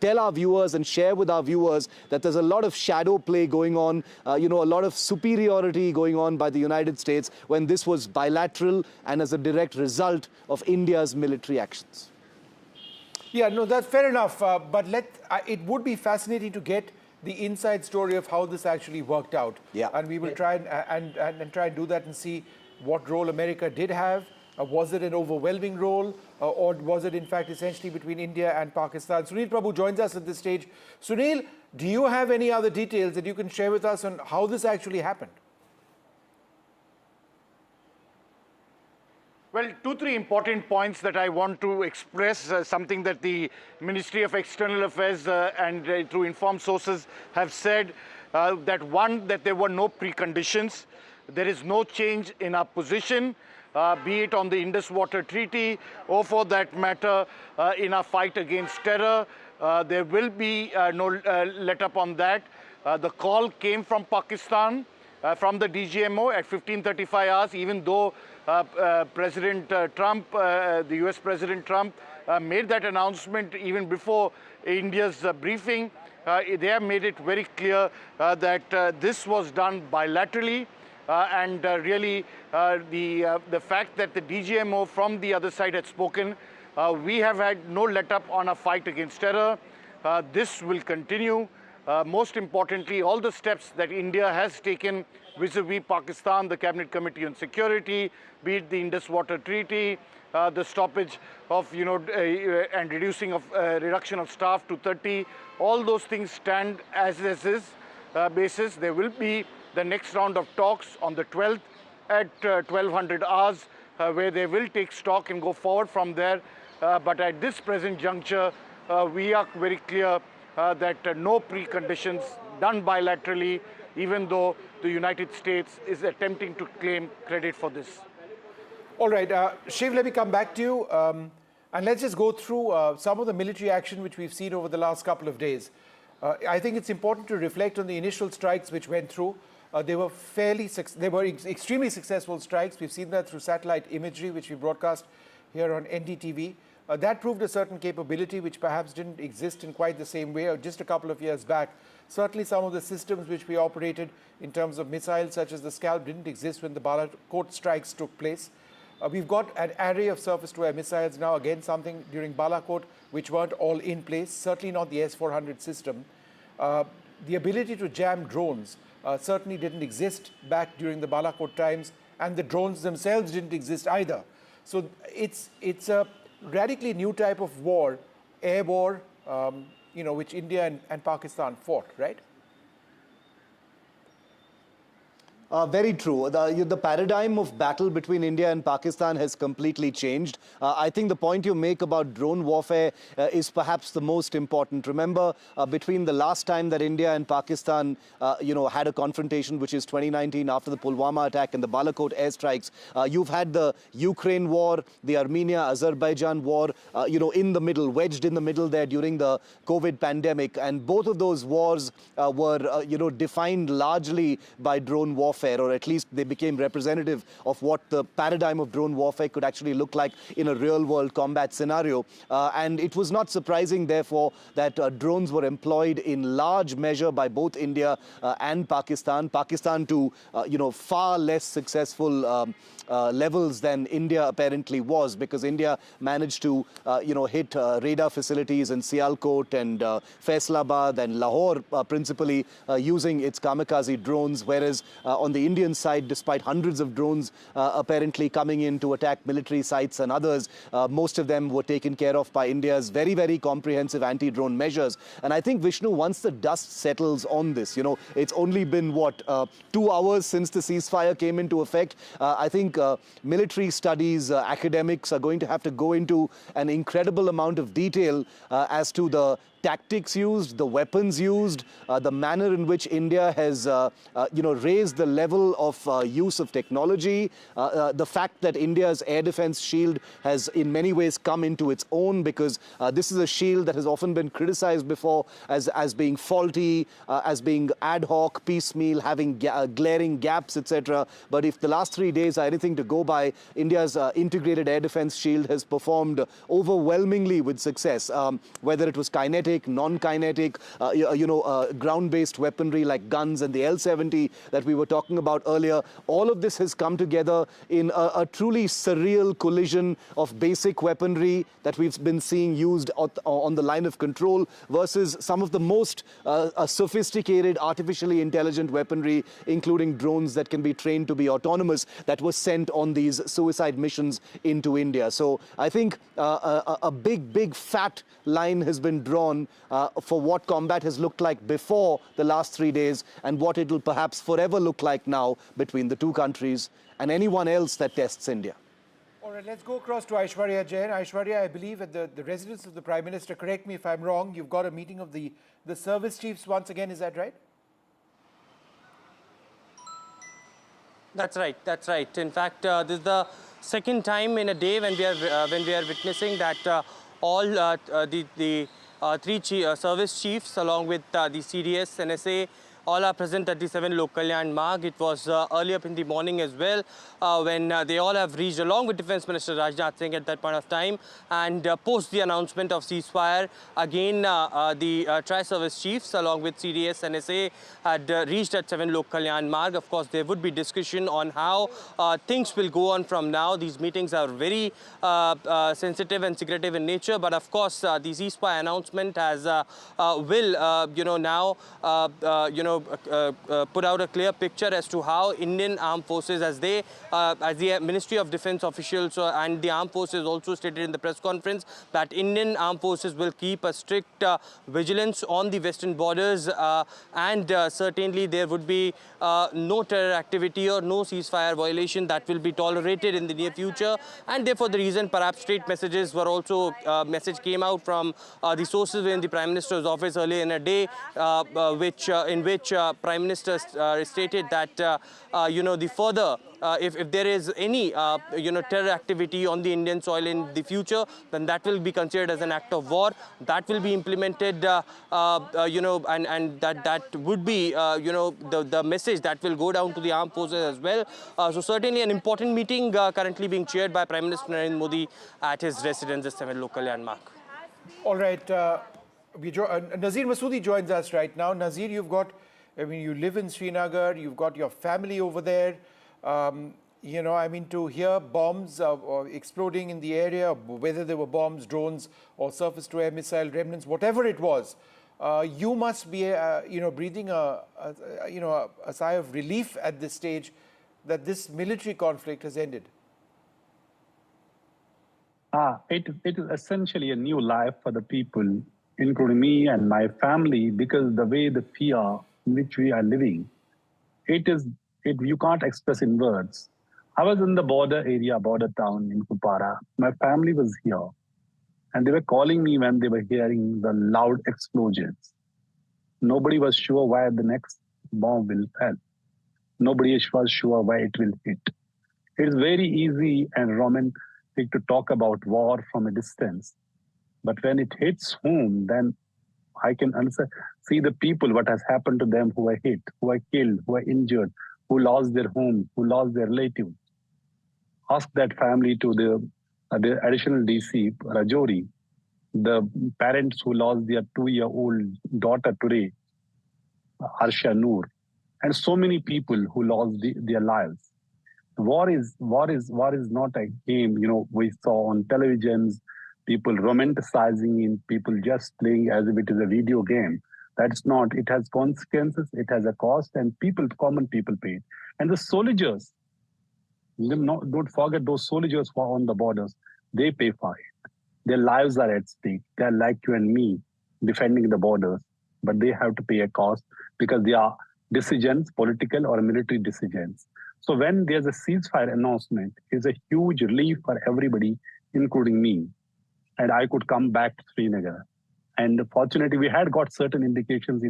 tell our viewers and share with our viewers that there's a lot of shadow play going on, a lot of superiority going on by the United States when this was bilateral and as a direct result of India's military actions. Yeah, no, that's fair enough. But it would be fascinating to get the inside story of how this actually worked out. Yeah. And we will try and try and do that and see what role America did have. Was it an overwhelming role, or was it in fact essentially between India and Pakistan? Sunil Prabhu joins us at this stage. Sunil, do you have any other details that you can share with us on how this actually happened? Well, 2-3 important points that I want to express, something that the Ministry of External Affairs and through informed sources have said, that one, that there were no preconditions. There is no change in our position, be it on the Indus Water Treaty or for that matter in our fight against terror. There will be no let up on that. The call came from Pakistan, from the DGMO at 15:35 hours, even though President Trump, the US President Trump, made that announcement even before India's briefing. They have made it very clear that this was done bilaterally. Really, the fact that the DGMO from the other side had spoken, we have had no let-up on our fight against terror. This will continue. Most importantly, all the steps that India has taken vis-a-vis Pakistan, the Cabinet Committee on Security, be it the Indus Water Treaty, the stoppage of, and reduction of staff to 30, all those things stand as is basis. There will be the next round of talks on the 12th at 1200 hours, where they will take stock and go forward from there. But at this present juncture, we are very clear that no preconditions done bilaterally, even though the United States is attempting to claim credit for this. All right, Shiv, let me come back to you. And let's just go through some of the military action which we've seen over the last couple of days. I think it's important to reflect on the initial strikes which went through. They were extremely successful strikes. We've seen that through satellite imagery, which we broadcast here on NDTV. That proved a certain capability which perhaps didn't exist in quite the same way just a couple of years back. Certainly some of the systems which we operated in terms of missiles such as the Scalp didn't exist when the Balakot strikes took place. We've got an array of surface-to-air missiles now, again something during Balakot which weren't all in place, certainly not the S-400 system. The ability to jam drones certainly didn't exist back during the Balakot times, and the drones themselves didn't exist either. So it's a radically new type of war, air war, which India and Pakistan fought, right? Very true. The paradigm of battle between India and Pakistan has completely changed. I think the point you make about drone warfare is perhaps the most important. Remember, between the last time that India and Pakistan, had a confrontation, which is 2019 after the Pulwama attack and the Balakot airstrikes, you've had the Ukraine war, the Armenia-Azerbaijan war, in the middle, wedged in the middle there during the COVID pandemic. And both of those wars were, defined largely by drone warfare, or at least they became representative of what the paradigm of drone warfare could actually look like in a real-world combat scenario. And it was not surprising, therefore, that drones were employed in large measure by both India and Pakistan. Pakistan to, far less successful levels than India apparently was, because India managed to, hit radar facilities in Sialkot and Faisalabad and Lahore, principally using its kamikaze drones, whereas on the Indian side, despite hundreds of drones apparently coming in to attack military sites and others, most of them were taken care of by India's very, very comprehensive anti-drone measures. And I think, Vishnu, once the dust settles on this, it's only been, 2 hours since the ceasefire came into effect. I think military studies, academics are going to have to go into an incredible amount of detail as to the tactics used, the weapons used, the manner in which India has, raised the level of use of technology, the fact that India's air defense shield has in many ways come into its own, because this is a shield that has often been criticized before as being faulty, as being ad hoc, piecemeal, having glaring gaps, etc. But if the last 3 days are anything to go by, India's integrated air defense shield has performed overwhelmingly with success, whether it was kinetic, non-kinetic, ground-based weaponry like guns and the L-70 that we were talking about earlier. All of this has come together in a truly surreal collision of basic weaponry that we've been seeing used on the line of control versus some of the most sophisticated, artificially intelligent weaponry, including drones that can be trained to be autonomous, that was sent on these suicide missions into India. So I think a big fat line has been drawn for what combat has looked like before the last 3 days and what it will perhaps forever look like now between the two countries and anyone else that tests India. All right, let's go across to Aishwarya Jain. Aishwarya, I believe at the residence of the Prime Minister, correct me if I'm wrong, you've got a meeting of the service chiefs once again, is that right? That's right, that's right. In fact, this is the second time in a day when we are witnessing that all the three service chiefs along with the CDS, NSA, all are present at the 7 Lok Kalyan Marg. It was early up in the morning as well when they all have reached along with Defence Minister Rajnath Singh at that point of time, and post the announcement of ceasefire, again the tri-service chiefs along with CDS, NSA had reached at 7 Lok Kalyan Marg. Of course, there would be discussion on how things will go on from now. These meetings are very sensitive and secretive in nature, but of course the ceasefire announcement has will now put out a clear picture as to how Indian armed forces, as the Ministry of Defence officials and the armed forces also stated in the press conference, that Indian armed forces will keep a strict vigilance on the western borders, and certainly there would be no terror activity or no ceasefire violation that will be tolerated in the near future. And therefore the reason perhaps straight messages were also, message came out from the sources within the Prime Minister's office earlier in a day, in which Prime Minister stated that the further if there is any terror activity on the Indian soil in the future, then that will be considered as an act of war. That will be implemented, and that would be the message that will go down to the armed forces as well. So certainly an important meeting currently being chaired by Prime Minister Narendra Modi at his residence at 7 local landmark. All right, Nazir Masoodi joins us right now. Nazir, you live in Srinagar, you've got your family over there. To hear bombs exploding in the area, whether they were bombs, drones, or surface-to-air missile remnants, whatever it was, you must be, breathing a sigh of relief at this stage that this military conflict has ended. It is essentially a new life for the people, including me and my family, because the way the fear in which we are living, you can't express in words. I was in the border area, border town in Kupara. My family was here, and they were calling me when they were hearing the loud explosions. Nobody was sure where the next bomb will fall. Nobody was sure where it will hit. It is very easy and romantic to talk about war from a distance. But when it hits home, then I can see the people, what has happened to them who are hit, who are killed, who are injured, who lost their home, who lost their relatives. Ask that family to the additional DC, Rajouri, the parents who lost their 2-year-old daughter today, Harsha Noor, and so many people who lost their lives. War is not a game, we saw on televisions, people romanticizing in people just playing as if it is a video game. That's not. It has consequences, it has a cost, and common people pay it. And the soldiers, don't forget those soldiers who are on the borders, they pay for it. Their lives are at stake. They're like you and me, defending the borders, but they have to pay a cost because they are decisions, political or military decisions. So when there's a ceasefire announcement, it's a huge relief for everybody, including me. And I could come back to Srinagar. And fortunately, we had got certain indications.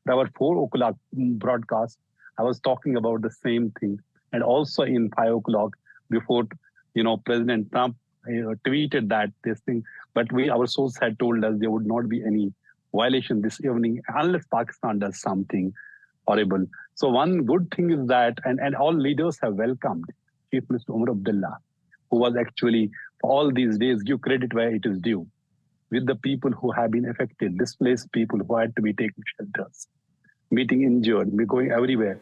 Our 4 o'clock broadcast, I was talking about the same thing. And also in 5 o'clock, before President Trump tweeted this thing. But our source had told us there would not be any violation this evening unless Pakistan does something horrible. So one good thing is that, and all leaders have welcomed Chief Minister Umar Abdullah, who was actually, for all these days, give credit where it is due, with the people who have been affected, displaced people who had to be taking shelters, meeting injured, going everywhere.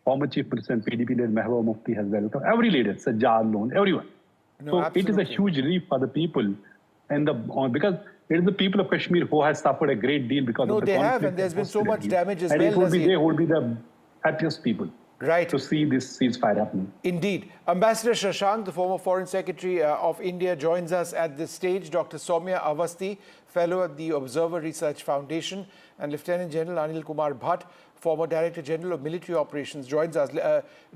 Former Chief Minister and PDP leader Mehbooba Mufti has welcomed every leader, Sajjad Loan, everyone. So it is a huge relief for the people, and because it is the people of Kashmir who has suffered a great deal because of the conflict. No, they have, and there's been so much damage as well. And they would be the happiest people to see this ceasefire happening. Indeed. Ambassador Shashank, the former Foreign Secretary of India, joins us at this stage. Dr. Soumya Avasthi, Fellow at the Observer Research Foundation, and Lieutenant General Anil Kumar Bhatt, former Director General of Military Operations, joins us.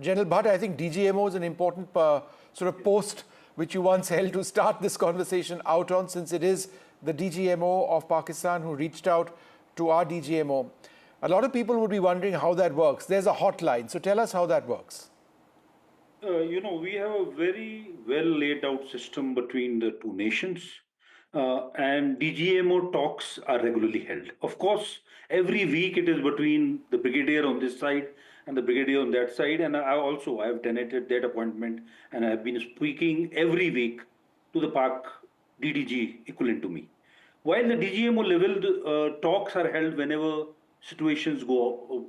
General Bhatt, I think DGMO is an important sort of post which you once held to start this conversation out on, since it is the DGMO of Pakistan who reached out to our DGMO. A lot of people would be wondering how that works. There's a hotline, so tell us how that works. We have a very well laid out system between the two nations, and DGMO talks are regularly held. Of course, every week it is between the brigadier on this side and the brigadier on that side, and I have donated that appointment, and I have been speaking every week to the Pak DDG equivalent to me. While the DGMO level talks are held whenever situations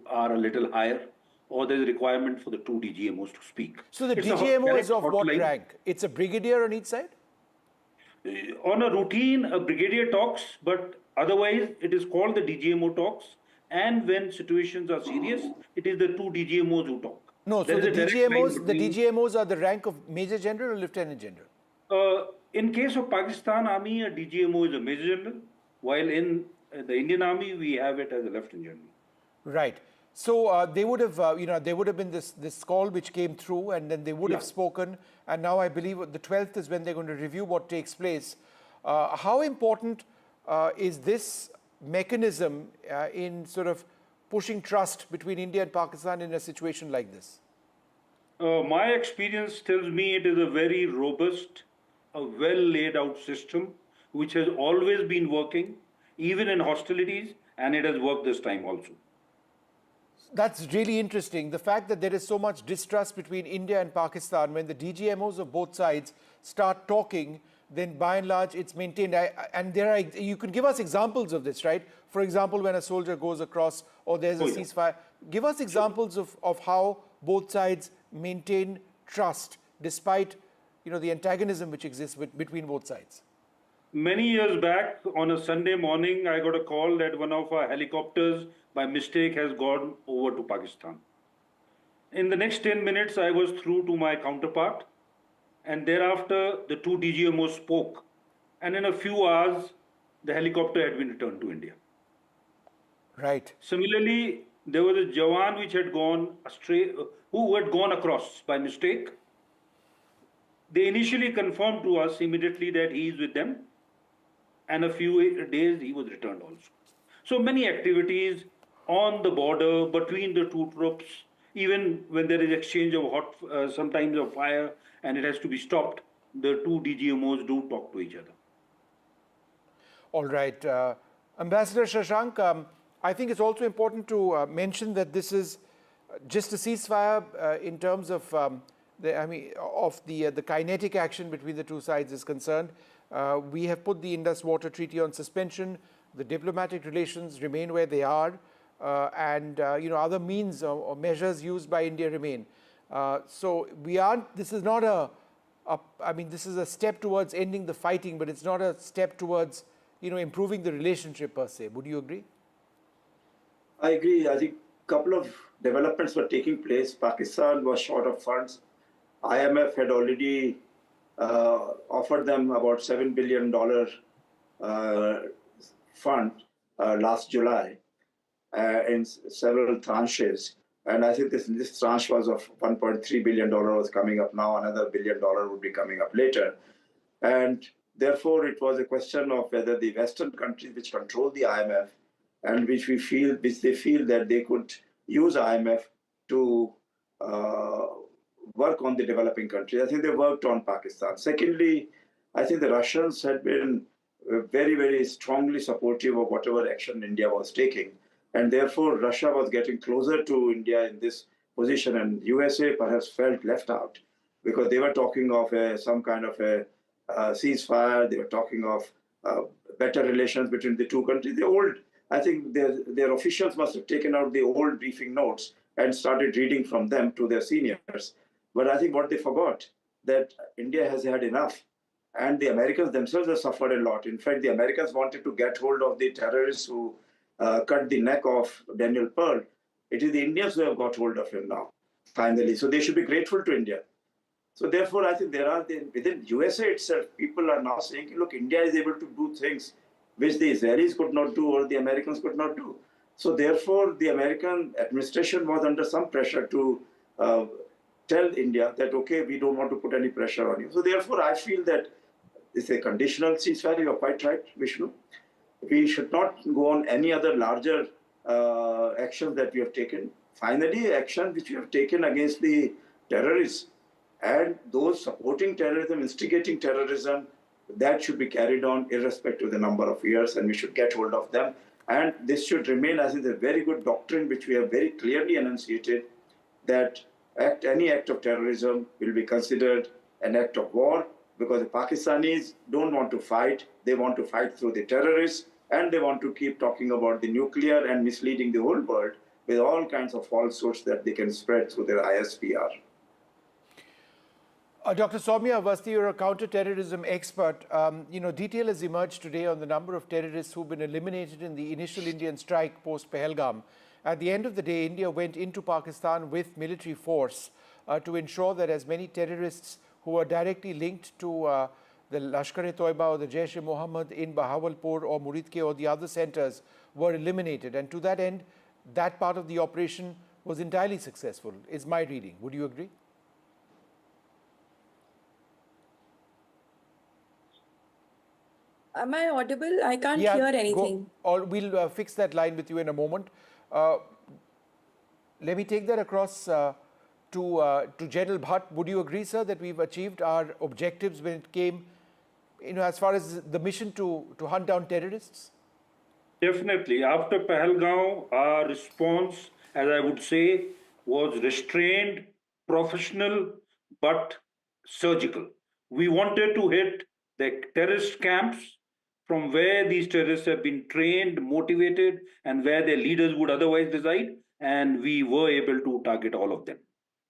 are a little higher, or there's a requirement for the two DGMOs to speak. So the DGMO is of what rank? It's a brigadier on each side? On a routine, a brigadier talks, but otherwise it is called the DGMO talks. And when situations are serious, it is the two DGMOs who talk. No, so the DGMOs are the rank of Major General or Lieutenant General? In case of Pakistan Army, a DGMO is a Major General, while in the Indian Army, we have it as a Lieutenant General. Right. So they would have, there would have been this call which came through, and then they would have spoken. And now I believe the 12th is when they're going to review what takes place. How important is this mechanism in sort of pushing trust between India and Pakistan in a situation like this? My experience tells me it is a very robust, a well laid out system which has always been working, even in hostilities, and it has worked this time also. That's really interesting. The fact that there is so much distrust between India and Pakistan, when the DGMOs of both sides start talking, then by and large it's maintained. And you can give us examples of this, right? For example, when a soldier goes across or there's a ceasefire. Give us examples of how both sides maintain trust despite the antagonism which exists between both sides. Many years back, on a Sunday morning, I got a call that one of our helicopters, by mistake, has gone over to Pakistan. In the next 10 minutes, I was through to my counterpart, and thereafter, the two DGMOs spoke. And in a few hours, the helicopter had been returned to India. Right. Similarly, there was a Jawan which had gone astray, who had gone across by mistake. They initially confirmed to us immediately that he is with them, and a few days he was returned also. So many activities on the border between the two troops, even when there is exchange of sometimes of fire and it has to be stopped, the two DGMOs do talk to each other. All right. Ambassador Shashank, I think it's also important to mention that this is just a ceasefire in terms of the kinetic action between the two sides is concerned. We have put the Indus Water Treaty on suspension. The diplomatic relations remain where they are, and other means or measures used by India remain. So this is not this is a step towards ending the fighting, but it's not a step towards improving the relationship per se. Would you agree? I agree. I think a couple of developments were taking place. Pakistan was short of funds. IMF had already offered them about $7 billion fund last July in several tranches. And I think this tranche was of $1.3 billion was coming up now. Another $1 billion would be coming up later. And therefore, it was a question of whether the Western countries which control the IMF and which they feel that they could use IMF to work on the developing countries. I think they worked on Pakistan. Secondly, I think the Russians had been very, very strongly supportive of whatever action India was taking. And therefore, Russia was getting closer to India in this position. And USA perhaps felt left out because they were talking of some kind of a ceasefire. They were talking of better relations between the two countries. I think their officials must have taken out the old briefing notes and started reading from them to their seniors. But I think what they forgot, that India has had enough. And the Americans themselves have suffered a lot. In fact, the Americans wanted to get hold of the terrorists who cut the neck of Daniel Pearl. It is the Indians who have got hold of him now, finally. So they should be grateful to India. So therefore, I think within USA itself, people are now saying, look, India is able to do things which the Israelis could not do or the Americans could not do. So therefore, the American administration was under some pressure to tell India that, okay, we don't want to put any pressure on you. So therefore, I feel that it's a conditional ceasefire. You're quite right, Vishnu. We should not go on any other larger actions that we have taken. Finally, action which we have taken against the terrorists and those supporting terrorism, instigating terrorism, that should be carried on irrespective of the number of years, and we should get hold of them. And this should remain as is a very good doctrine which we have very clearly enunciated, that any act of terrorism will be considered an act of war, because the Pakistanis don't want to fight. They want to fight through the terrorists, and they want to keep talking about the nuclear and misleading the whole world with all kinds of falsehoods that they can spread through their ISPR. Dr. Soumya Awasthi, you're a counter-terrorism expert. Detail has emerged today on the number of terrorists who've been eliminated in the initial Indian strike post-Pahalgam. At the end of the day, India went into Pakistan with military force to ensure that as many terrorists who are directly linked to the Lashkar-e-Toiba or the Jaish-e-Mohammed in Bahawalpur or Muridke or the other centers were eliminated. And to that end, that part of the operation was entirely successful, is my reading. Would you agree? Am I audible? I can't hear anything. We'll fix that line with you in a moment. Let me take that across to General Bhatt. Would you agree, sir, that we've achieved our objectives when it came, as far as the mission to hunt down terrorists? Definitely. After Pahalgam, our response, as I would say, was restrained, professional, but surgical. We wanted to hit the terrorist camps from where these terrorists have been trained, motivated, and where their leaders would otherwise reside, and we were able to target all of them.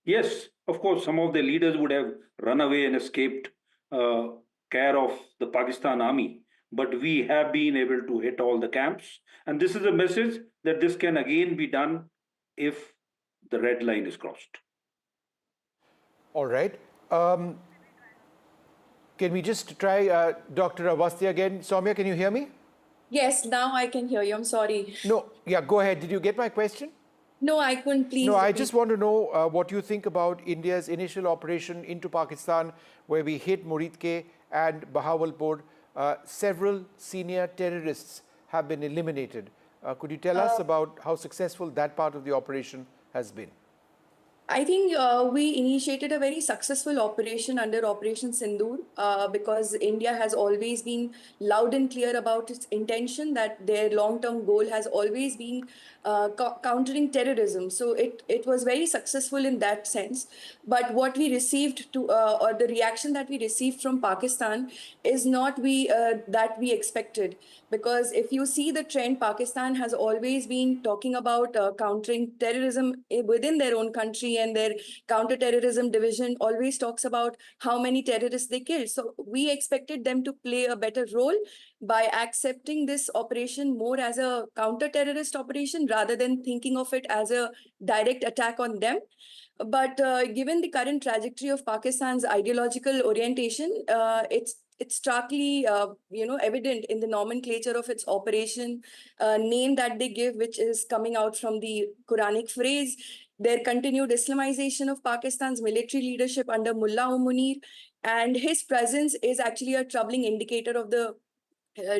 Yes, of course, some of the leaders would have run away and escaped care of the Pakistan army, but we have been able to hit all the camps. And this is a message that this can again be done if the red line is crossed. All right. Can we just try Dr. Awasthi again? Soumya, can you hear me? Yes, now I can hear you. I'm sorry. No, yeah, go ahead. Did you get my question? No, I couldn't. Please. No, I just want to know what you think about India's initial operation into Pakistan, where we hit Muridke and Bahawalpur. Several senior terrorists have been eliminated. Could you tell us about how successful that part of the operation has been? I think we initiated a very successful operation under Operation Sindoor because India has always been loud and clear about its intention that their long-term goal has always been countering terrorism. So it was very successful in that sense. But what we received or the reaction that we received from Pakistan is not that we expected. Because if you see the trend, Pakistan has always been talking about countering terrorism within their own country, and their counterterrorism division always talks about how many terrorists they killed. So we expected them to play a better role by accepting this operation more as a counter-terrorist operation rather than thinking of it as a direct attack on them. But given the current trajectory of Pakistan's ideological orientation, it's starkly evident in the nomenclature of its operation name that they give, which is coming out from the Quranic phrase. Their continued Islamization of Pakistan's military leadership under Mullah Munir, and his presence is actually a troubling indicator of the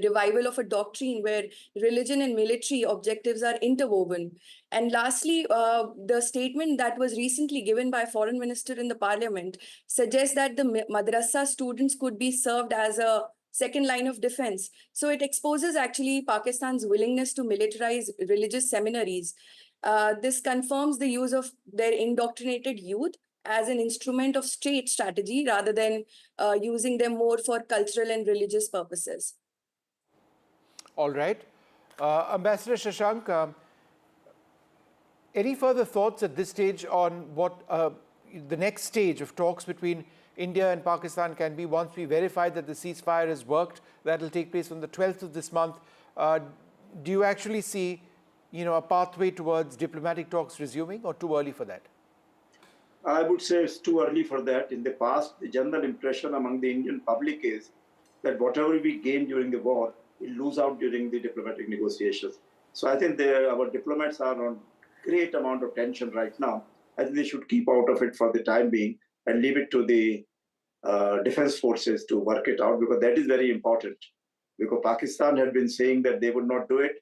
revival of a doctrine where religion and military objectives are interwoven. And lastly, the statement that was recently given by Foreign Minister in the Parliament suggests that the madrasa students could be served as a second line of defense. So it exposes actually Pakistan's willingness to militarize religious seminaries. This confirms the use of their indoctrinated youth as an instrument of state strategy rather than using them more for cultural and religious purposes. All right. Ambassador Shashank, any further thoughts at this stage on what the next stage of talks between India and Pakistan can be once we verify that the ceasefire has worked? That will take place on the 12th of this month. Do you actually see a pathway towards diplomatic talks resuming, or too early for that? I would say it's too early for that. In the past, the general impression among the Indian public is that whatever we gain during the war, we lose out during the diplomatic negotiations. So I think our diplomats are on great amount of tension right now. I think they should keep out of it for the time being and leave it to the defense forces to work it out, because that is very important. Because Pakistan had been saying that they would not do it.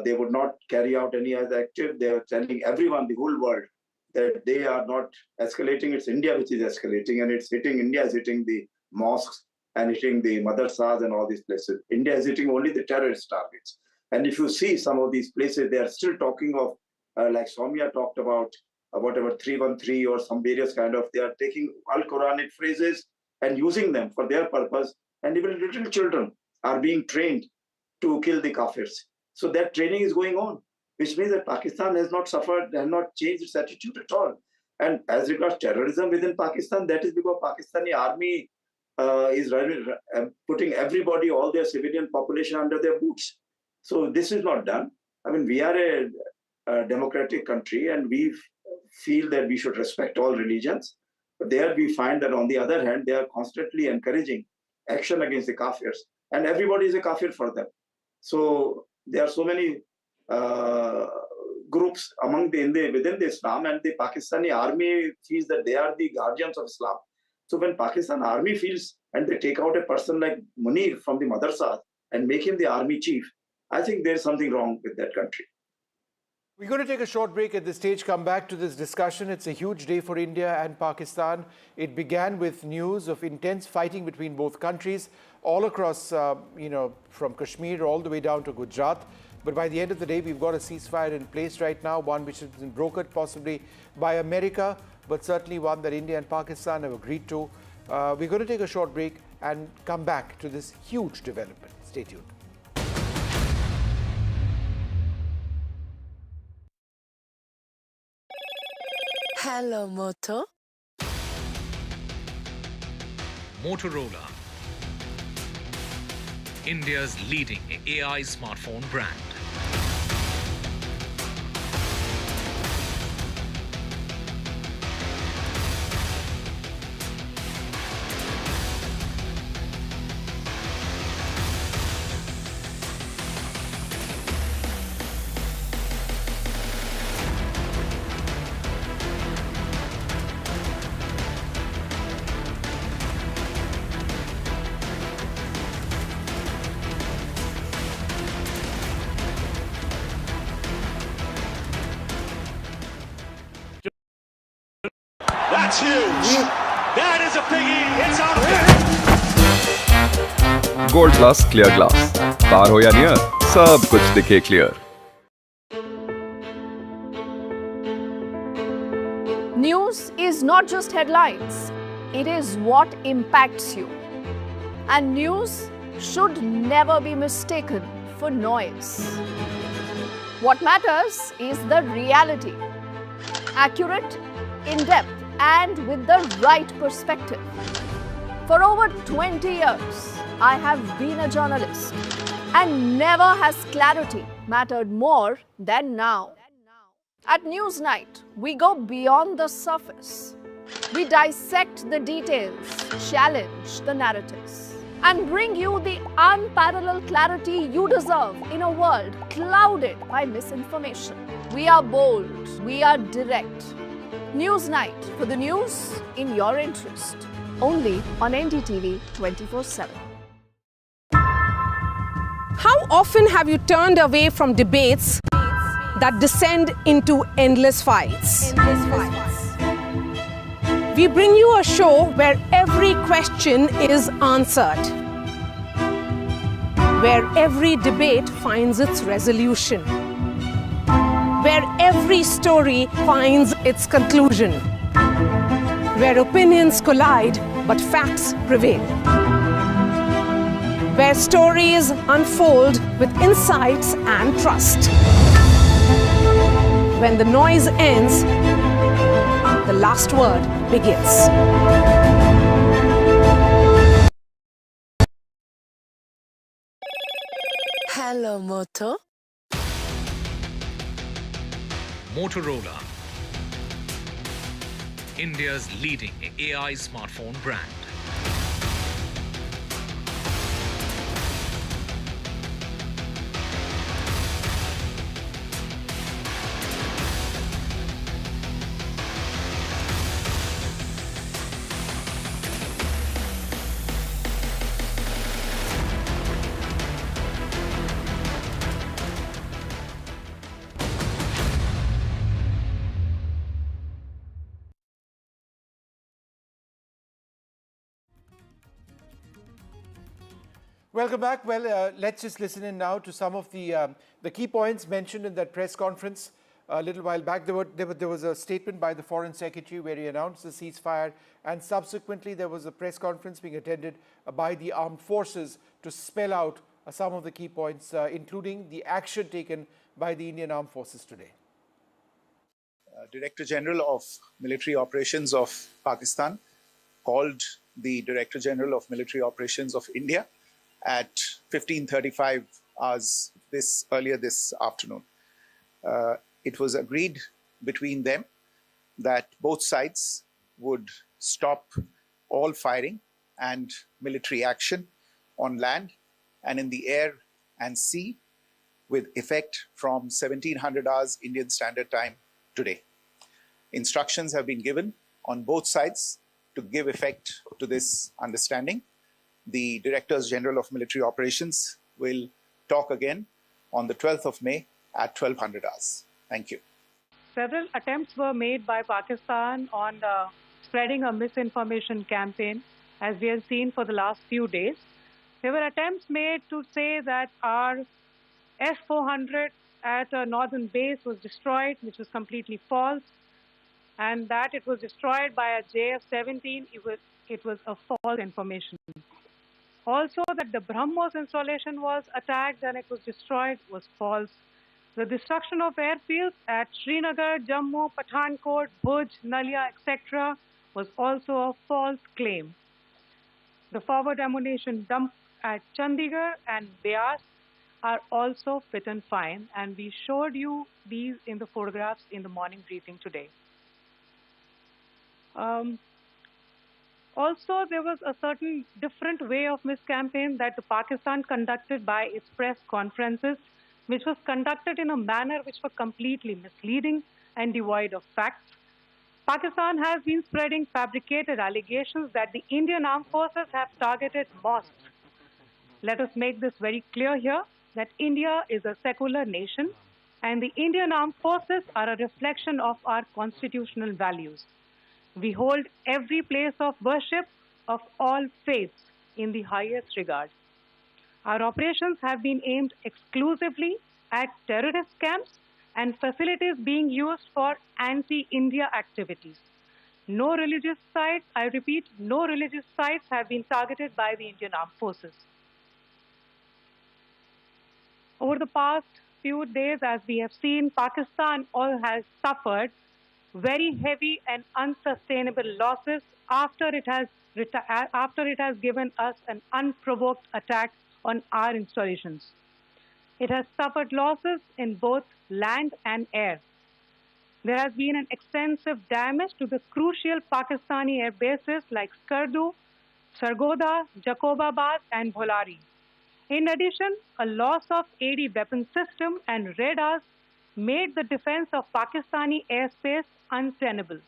They would not carry out any other active. They are telling everyone, the whole world, that they are not escalating. It's India which is escalating, and it's hitting, India is hitting the mosques and hitting the madrasas and all these places. India is hitting only the terrorist targets. And if you see some of these places, they are still talking of, like Soumya talked about, whatever 313 or some various kind of, they are taking Al-Quranic phrases and using them for their purpose. And even little children are being trained to kill the kafirs. So that training is going on, which means that Pakistan has not suffered, has not changed its attitude at all. And as regards terrorism within Pakistan, that is because Pakistani army is putting everybody, all their civilian population under their boots. So this is not done. I mean, we are a democratic country and we feel that we should respect all religions. But there we find that on the other hand, they are constantly encouraging action against the kafirs. And everybody is a kafir for them. So there are so many groups within the Islam, and the Pakistani army feels that they are the guardians of Islam. So when Pakistan army feels and they take out a person like Munir from the madrasa and make him the army chief, I think there is something wrong with that country. We're going to take a short break at this stage, come back to this discussion. It's a huge day for India and Pakistan. It began with news of intense fighting between both countries all across, from Kashmir all the way down to Gujarat. But by the end of the day, we've got a ceasefire in place right now, one which has been brokered possibly by America, but certainly one that India and Pakistan have agreed to. We're going to take a short break and come back to this huge development. Stay tuned. Hello, Moto. Motorola, India's leading AI smartphone brand. That's huge. That is a biggie. It's out of here. Gold Plus Clear Glass. पार हो या near, सब कुछ दिखे clear. News is not just headlines. It is what impacts you. And news should never be mistaken for noise. What matters is the reality. Accurate, in-depth, and with the right perspective. For over 20 years, I have been a journalist, and never has clarity mattered more than now. At Newsnight, we go beyond the surface. We dissect the details, challenge the narratives, and bring you the unparalleled clarity you deserve in a world clouded by misinformation. We are bold, we are direct. Newsnight, for the news in your interest. Only on NDTV 24/7. How often have you turned away from debates that descend into endless fights? We bring you a show where every question is answered, where every debate finds its resolution, where every story finds its conclusion, where opinions collide but facts prevail, where stories unfold with insights and trust. When the noise ends, the last word begins. Hello, Moto. Motorola, India's leading AI smartphone brand. Welcome back. Well, let's just listen in now to some of the key points mentioned in that press conference a little while back. There was a statement by the Foreign Secretary where he announced the ceasefire, and subsequently there was a press conference being attended by the armed forces to spell out some of the key points, including the action taken by the Indian Armed Forces today. Director General of Military Operations of Pakistan called the Director General of Military Operations of India at 15:35 hours earlier this afternoon. It was agreed between them that both sides would stop all firing and military action on land and in the air and sea with effect from 1700 hours Indian Standard Time today. Instructions have been given on both sides to give effect to this understanding. The Directors General of Military Operations will talk again on the 12th of May at 1200 hours. Thank you. Several attempts were made by Pakistan on spreading a misinformation campaign, as we have seen for the last few days. There were attempts made to say that our S-400 at a northern base was destroyed, which was completely false, and that it was destroyed by a JF-17. It was a false information. Also, that the BrahMos installation was attacked and it was destroyed was false. The destruction of airfields at Srinagar, Jammu, Pathankot, Bhuj, Nalia, etc. was also a false claim. The forward ammunition dump at Chandigarh and Beas are also fit and fine, and we showed you these in the photographs in the morning briefing today. Also, there was a certain different way of miscampaign that the Pakistan conducted by its press conferences, which was conducted in a manner which was completely misleading and devoid of facts. Pakistan has been spreading fabricated allegations that the Indian armed forces have targeted mosques. Let us make this very clear here, that India is a secular nation and the Indian armed forces are a reflection of our constitutional values. We hold every place of worship of all faiths in the highest regard. Our operations have been aimed exclusively at terrorist camps and facilities being used for anti-India activities. No religious sites, I repeat, no religious sites have been targeted by the Indian armed forces. Over the past few days, as we have seen, Pakistan has suffered very heavy and unsustainable losses after it has given us an unprovoked attack on our installations. It has suffered losses in both land and air. There has been an extensive damage to the crucial Pakistani air bases like Skardu, Sargodha, Jacobabad and Bholari. In addition, a loss of AD weapon system and radars made the defense of Pakistani airspace untenable.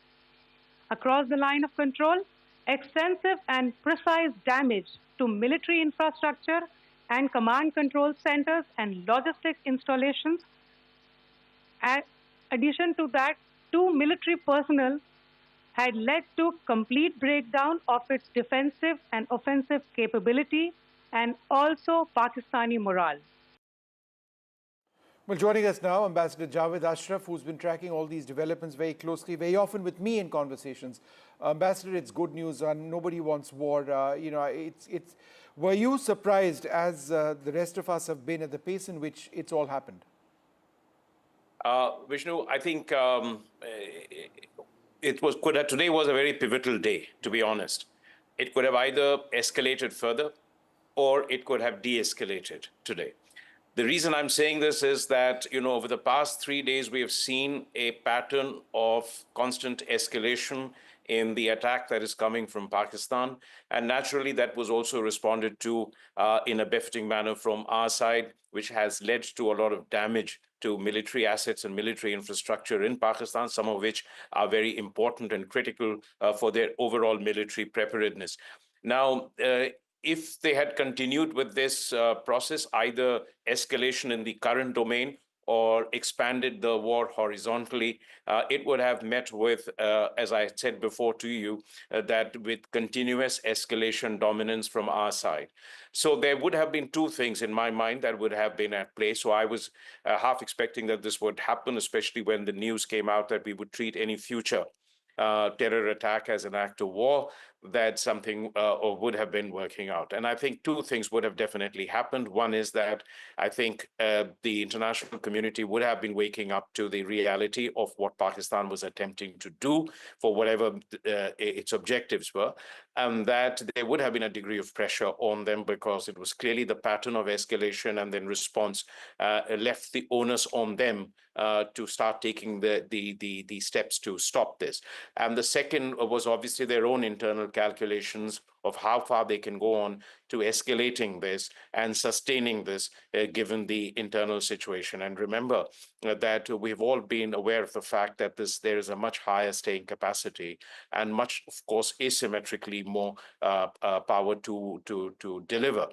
Across the line of control, extensive and precise damage to military infrastructure and command control centers and logistic installations. In addition to that, 2 military personnel had led to complete breakdown of its defensive and offensive capability and also Pakistani morale. Well, joining us now, Ambassador Javed Ashraf, who's been tracking all these developments very closely, very often with me in conversations. Ambassador, it's good news, and nobody wants war. Were you surprised, as the rest of us have been, at the pace in which it's all happened? Vishnu, I think today was a very pivotal day, to be honest. It could have either escalated further or it could have de-escalated today. The reason I'm saying this is that, over the past 3 days, we have seen a pattern of constant escalation in the attack that is coming from Pakistan. And naturally, that was also responded to in a befitting manner from our side, which has led to a lot of damage to military assets and military infrastructure in Pakistan, some of which are very important and critical for their overall military preparedness. Now, if they had continued with this process, either escalation in the current domain or expanded the war horizontally, it would have met with, as I said before to you, that with continuous escalation dominance from our side. So there would have been 2 things in my mind that would have been at play. So I was half expecting that this would happen, especially when the news came out that we would treat any future terror attack as an act of war, that something or would have been working out. And I think two things would have definitely happened. One is that I think the international community would have been waking up to the reality of what Pakistan was attempting to do for whatever its objectives were, and that there would have been a degree of pressure on them because it was clearly the pattern of escalation and then response left the onus on them to start taking the steps to stop this. And the second was obviously their own internal calculations of how far they can go on to escalating this and sustaining this given the internal situation. And remember that we've all been aware of the fact that there is a much higher staying capacity and much, of course, asymmetrically more power to deliver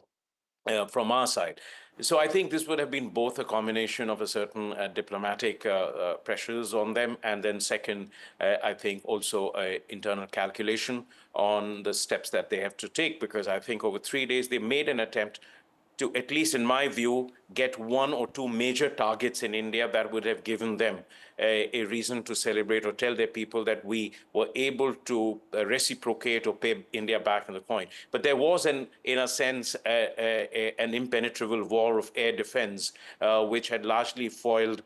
from our side. So I think this would have been both a combination of a certain diplomatic pressures on them, and then second, I think also internal calculation on the steps that they have to take, because I think over 3 days they made an attempt to, at least in my view, get one or two major targets in India that would have given them a reason to celebrate or tell their people that we were able to reciprocate or pay India back in the coin. But there was, in a sense, an impenetrable wall of air defense, which had largely foiled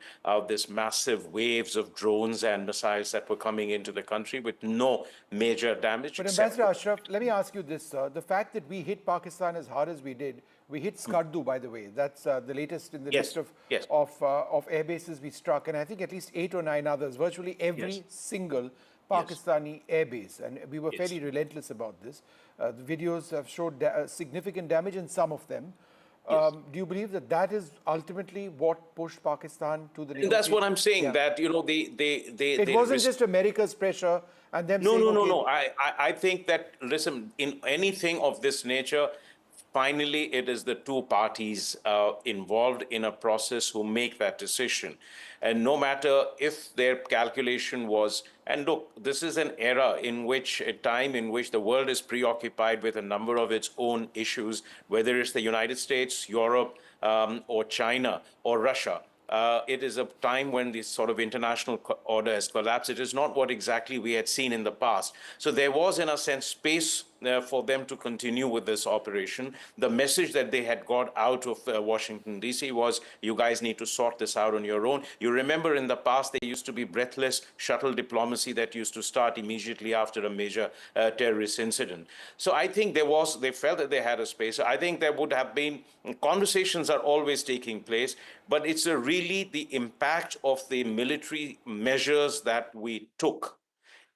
this massive waves of drones and missiles that were coming into the country with no major damage. But Ambassador Ashraf, let me ask you this, sir. The fact that we hit Pakistan as hard as we did, we hit Skardu, by the way. That's the latest in the list of air bases we struck, and I think at least 8 or 9 others, virtually every single Pakistani air base. And we were fairly relentless about this. The videos have showed significant damage in some of them. Do you believe that that is ultimately what pushed Pakistan to the negotiation? That's what I'm saying, that, you know, it wasn't just America's pressure and them saying, No. I think that, listen, in anything of this nature, finally, it is the two parties involved in a process who make that decision. And no matter if their calculation was, and look, this is an era in which, a time in which the world is preoccupied with a number of its own issues, whether it's the United States, Europe, or China, or Russia. It is a time when this sort of international order has collapsed. It is not what exactly we had seen in the past. So there was, in a sense, space for them to continue with this operation. The message that they had got out of Washington, D.C. was, you guys need to sort this out on your own. You remember in the past, there used to be breathless shuttle diplomacy that used to start immediately after a major terrorist incident. So I think they felt that they had a space. I think there would have been, conversations are always taking place, but it's really the impact of the military measures that we took,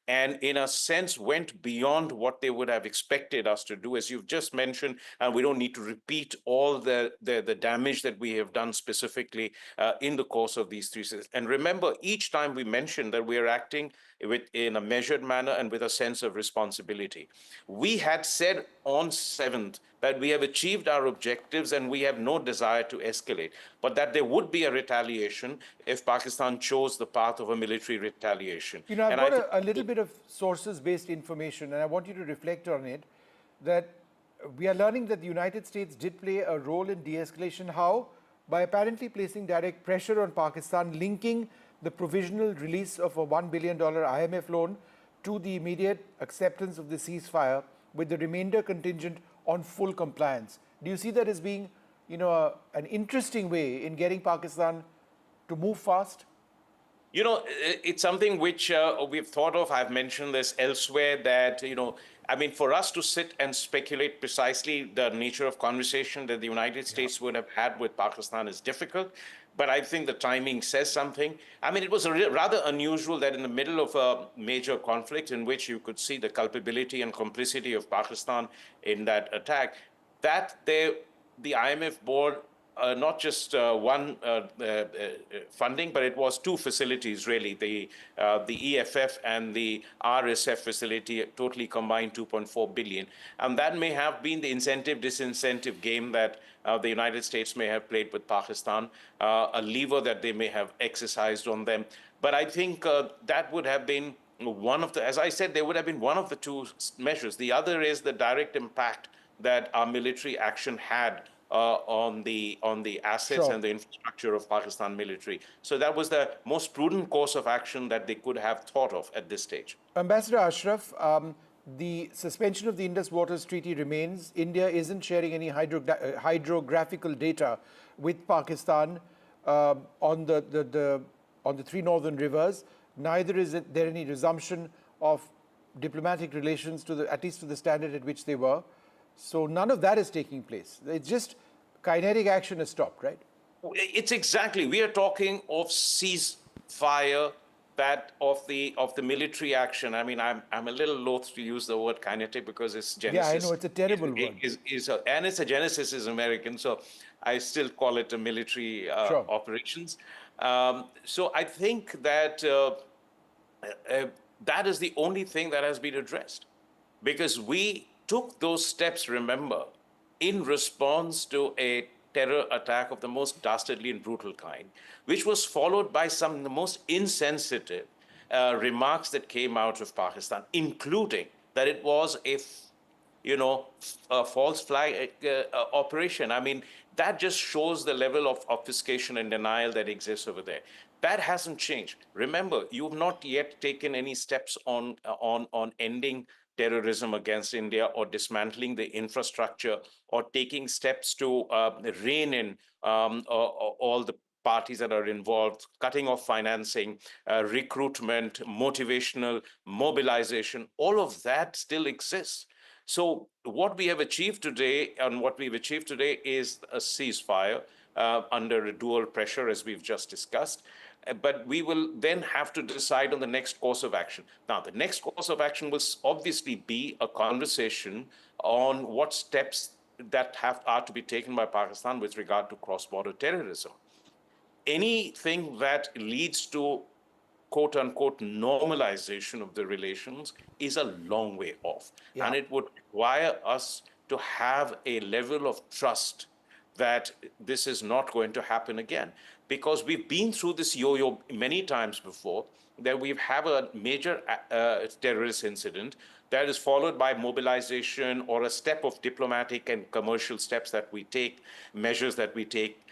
and in a sense went beyond what they would have expected us to do, as you've just mentioned, and we don't need to repeat all the damage that we have done specifically in the course of these 3 years. And remember, each time we mentioned that we are acting in a measured manner and with a sense of responsibility. We had said on 7th that we have achieved our objectives and we have no desire to escalate, but that there would be a retaliation if Pakistan chose the path of a military retaliation. You know, I've got a little bit of sources-based information, and I want you to reflect on it, that we are learning that the United States did play a role in de-escalation. How? By apparently placing direct pressure on Pakistan, linking the provisional release of a $1 billion IMF loan to the immediate acceptance of the ceasefire, with the remainder contingent on full compliance. Do you see that as being, you know, an interesting way in getting Pakistan to move fast? You know, it's something which we've thought of. I've mentioned this elsewhere, that, you know, I mean, for us to sit and speculate precisely the nature of conversation that the United States would have had with Pakistan is difficult. But I think the timing says something. I mean, it was rather unusual that in the middle of a major conflict in which you could see the culpability and complicity of Pakistan in that attack, that the IMF board, not just one funding, but it was 2 facilities, really, the EFF and the RSF facility, totally combined 2.4 billion. And that may have been the incentive-disincentive game that the United States may have played with Pakistan, a lever that they may have exercised on them. But I think that would have been one of the, as I said, there would have been one of the 2 measures. The other is the direct impact that our military action had on the assets Sure. and the infrastructure of Pakistan military. So that was the most prudent course of action that they could have thought of at this stage. Ambassador Ashraf, the suspension of the Indus Waters Treaty remains. India isn't sharing any hydrographical data with Pakistan on the three northern rivers. Neither is there any resumption of diplomatic relations at least to the standard at which they were. So none of that is taking place. It's just kinetic action has stopped, right? It's exactly. We are talking of ceasefire, that of the military action. I mean, I'm a little loath to use the word kinetic because it's genesis. Yeah, I know, it's a terrible word. And it's a genesis is American, so I still call it a military operations. So I think that that is the only thing that has been addressed, because we took those steps, remember, in response to a terror attack of the most dastardly and brutal kind, which was followed by some of the most insensitive remarks that came out of Pakistan, including that it was a false flag operation. I mean, that just shows the level of obfuscation and denial that exists over there. That hasn't changed. Remember, you've not yet taken any steps on ending terrorism against India, or dismantling the infrastructure, or taking steps to rein in all the parties that are involved, cutting off financing, recruitment, motivational, mobilization. All of that still exists. So what we have achieved today, is a ceasefire under a dual pressure, as we've just discussed. But we will then have to decide on the next course of action. Now, the next course of action will obviously be a conversation on what steps that are to be taken by Pakistan with regard to cross-border terrorism. Anything that leads to quote-unquote normalization of the relations is a long way off. Yeah. And it would require us to have a level of trust that this is not going to happen again. Because we've been through this yo-yo many times before, that we have a major terrorist incident that is followed by mobilization or a step of diplomatic and commercial steps that we take, measures that we take.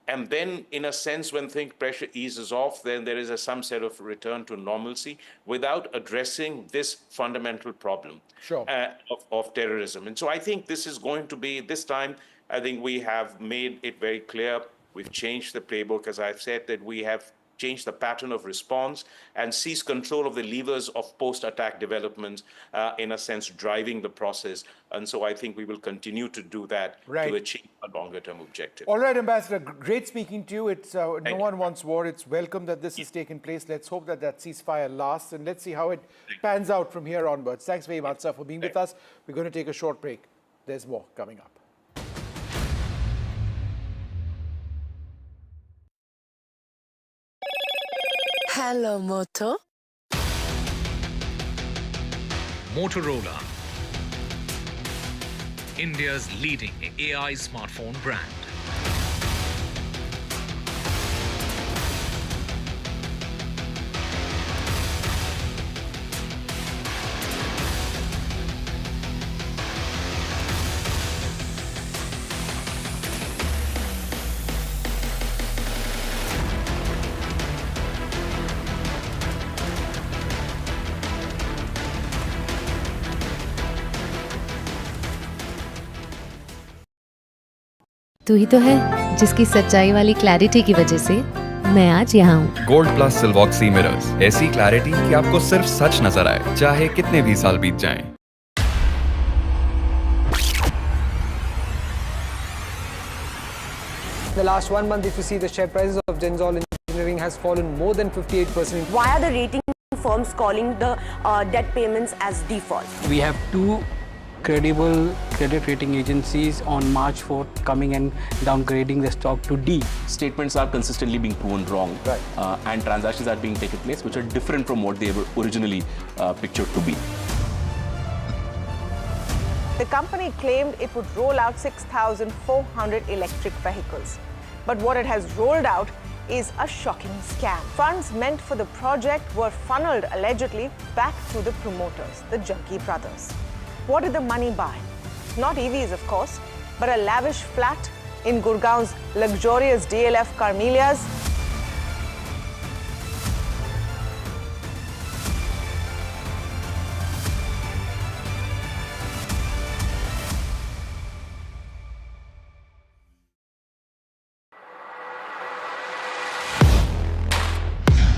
And then, in a sense, when pressure eases off, then there is some set of return to normalcy without addressing this fundamental problem of terrorism. And so I think this is going to be, this time, I think we have made it very clear. We've changed the playbook, as I've said, that we have changed the pattern of response and seized control of the levers of post-attack development, in a sense, driving the process. And so I think we will continue to do that to achieve a longer-term objective. All right, Ambassador, great speaking to you. It's no one wants war. It's welcome that this has taken place. Let's hope that ceasefire lasts, and let's see how it pans out from here onwards. Thanks very much, sir, for being with us. We're going to take a short break. There's more coming up. Hello, Moto. Motorola, India's leading AI smartphone brand. तू ही तो है जिसकी सच्चाई वाली clarity की वजह से मैं आज यहाँ हूँ। गोल्ड प्लस सिल्वॉक्सी मिरर्स, ऐसी क्लैरिटी कि आपको सिर्फ सच नजर आए, चाहे कितने भी साल बीत जाएं। The last 1 month, if you see, the share prices of Genzol Engineering has fallen more than 58%. Why are the rating firms calling the debt payments as default? We have two credible credit rating agencies on March 4th coming and downgrading the stock to D. Statements are consistently being proven wrong, and transactions are being taken place which are different from what they were originally pictured to be. The company claimed it would roll out 6,400 electric vehicles. But what it has rolled out is a shocking scam. Funds meant for the project were funneled allegedly back to the promoters, the Junkie brothers. What did the money buy? Not EVs, of course, but a lavish flat, in Gurgaon's luxurious DLF Carmelias.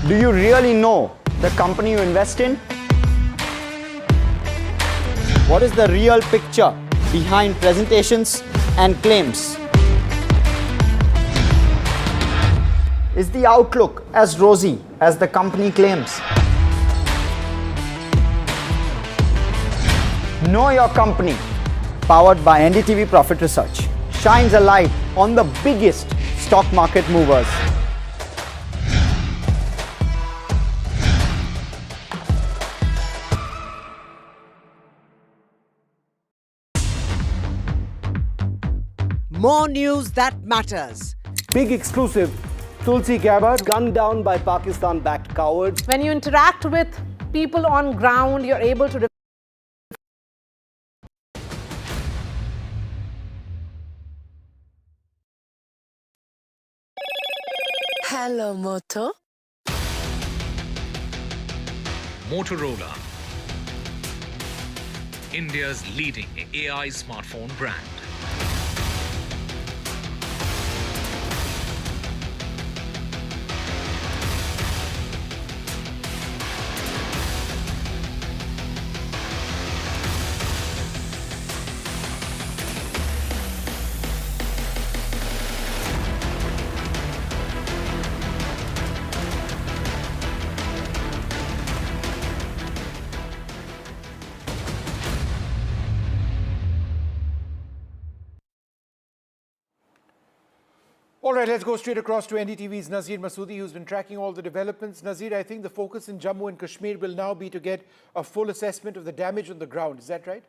Do you really know the company you invest in? What is the real picture behind presentations and claims? Is the outlook as rosy as the company claims? Know Your Company, powered by NDTV Profit Research, shines a light on the biggest stock market movers. More news that matters. Big exclusive. Tulsi Gabbard gunned down by Pakistan-backed cowards. When you interact with people on ground, you're able to. Hello, Moto. Motorola, India's leading AI smartphone brand. All right, let's go straight across to NDTV's Nazir Masoodi, who's been tracking all the developments. Nazir, I think the focus in Jammu and Kashmir will now be to get a full assessment of the damage on the ground. Is that right?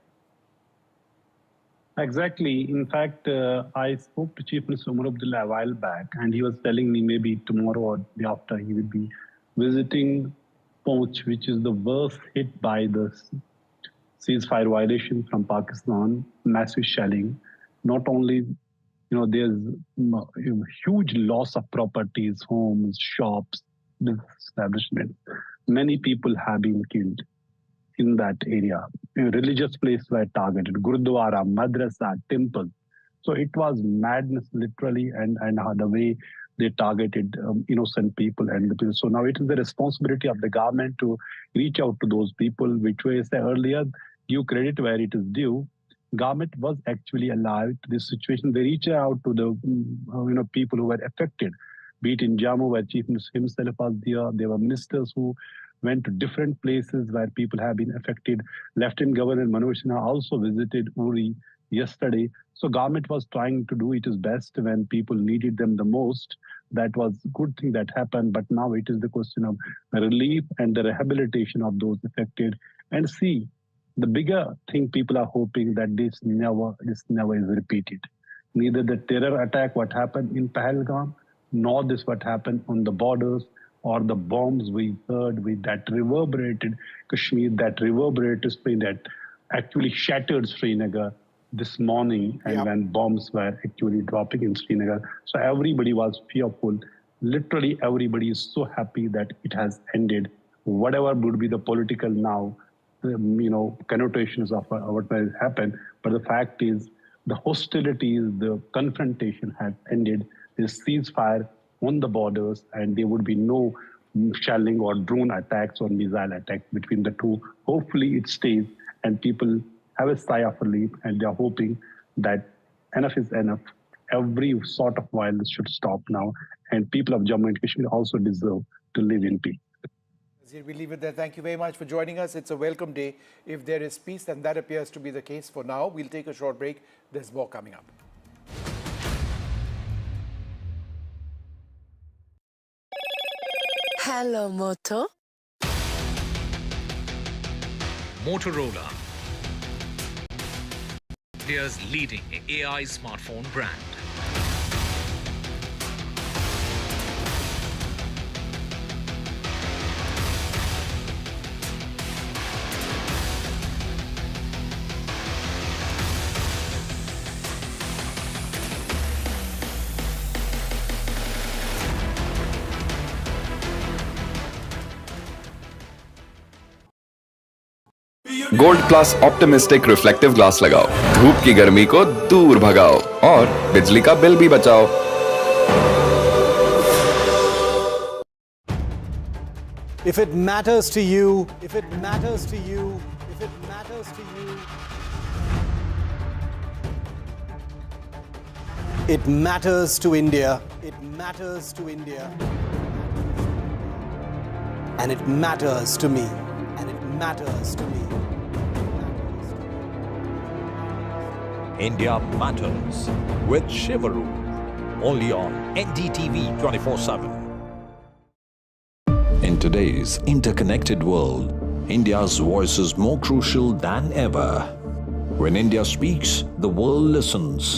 Exactly. In fact, I spoke to Chief Minister Umar Abdullah a while back, and he was telling me maybe tomorrow or the after he will be visiting Poonch, which is the worst hit by the ceasefire violation from Pakistan, massive shelling. Not only, there's huge loss of properties, homes, shops, business establishments. Many people have been killed in that area. Religious places were targeted, Gurudwara, Madrasa, temple. So it was madness, literally, and the way they targeted innocent people and the people. So now it is the responsibility of the government to reach out to those people, which way I said earlier, give credit where it is due. Government was actually alive to this situation. They reached out to the people who were affected, be it in Jammu, where Chief Minister himself was there. There were ministers who went to different places where people have been affected. Lieutenant Governor Manoj Sinha also visited Uri yesterday. So government was trying to do its best when people needed them the most. That was a good thing that happened. But now it is the question of relief and the rehabilitation of those affected. And see, the bigger thing people are hoping that this never is repeated. Neither the terror attack, what happened in Pahalgam, nor this what happened on the borders, or the bombs we heard with that reverberated Kashmir, that reverberated Spain, that actually shattered Srinagar this morning, and when bombs were actually dropping in Srinagar. So everybody was fearful. Literally everybody is so happy that it has ended. Whatever would be the political now, connotations of what will happen, but the fact is the hostilities, the confrontation has ended. There's ceasefire on the borders, and there would be no shelling or drone attacks or missile attacks between the two. Hopefully it stays, and people have a sigh of relief, and they're hoping that enough is enough. Every sort of violence should stop now, and people of Jammu and Kashmir also deserve to live in peace. We leave it there. Thank you very much for joining us. It's a welcome day. If there is peace, and that appears to be the case for now. We'll take a short break. There's more coming up. Hello, Moto. Motorola, India's leading AI smartphone brand. Gold plus optimistic reflective glass लगाओ, धूप की गर्मी को दूर भगाओ और बिजली का बिल भी बचाओ। If it matters to you, if it matters to you, if it matters to you, it matters to India, it matters to India, and it matters to me, and it matters to me. India Matters with Shivaru, only on NDTV 24/7. In today's interconnected world, India's voice is more crucial than ever. When India speaks, the world listens.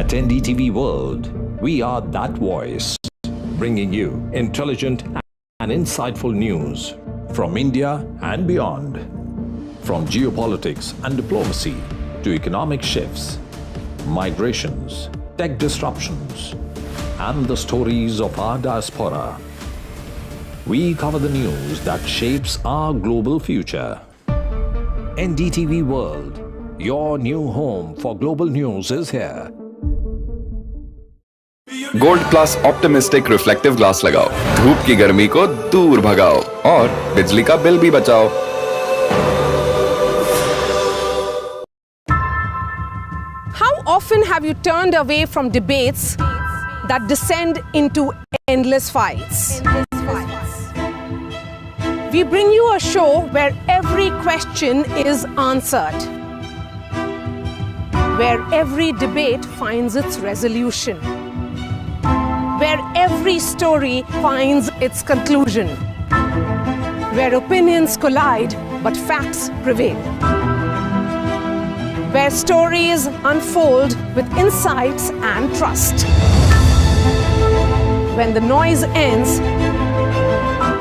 At NDTV World, we are that voice, bringing you intelligent and insightful news from India and beyond. From geopolitics and diplomacy to economic shifts, migrations, tech disruptions, and the stories of our diaspora. We cover the news that shapes our global future. NDTV World, your new home for global news is here. Gold plus optimistic reflective glass लगाओ, धूप की गर्मी को दूर भगाओ और बिजली का बिल भी बचाओ। How often have you turned away from debates that descend into endless fights? We bring you a show where every question is answered, where every debate finds its resolution, where every story finds its conclusion, where opinions collide but facts prevail, where stories unfold with insights and trust. When the noise ends,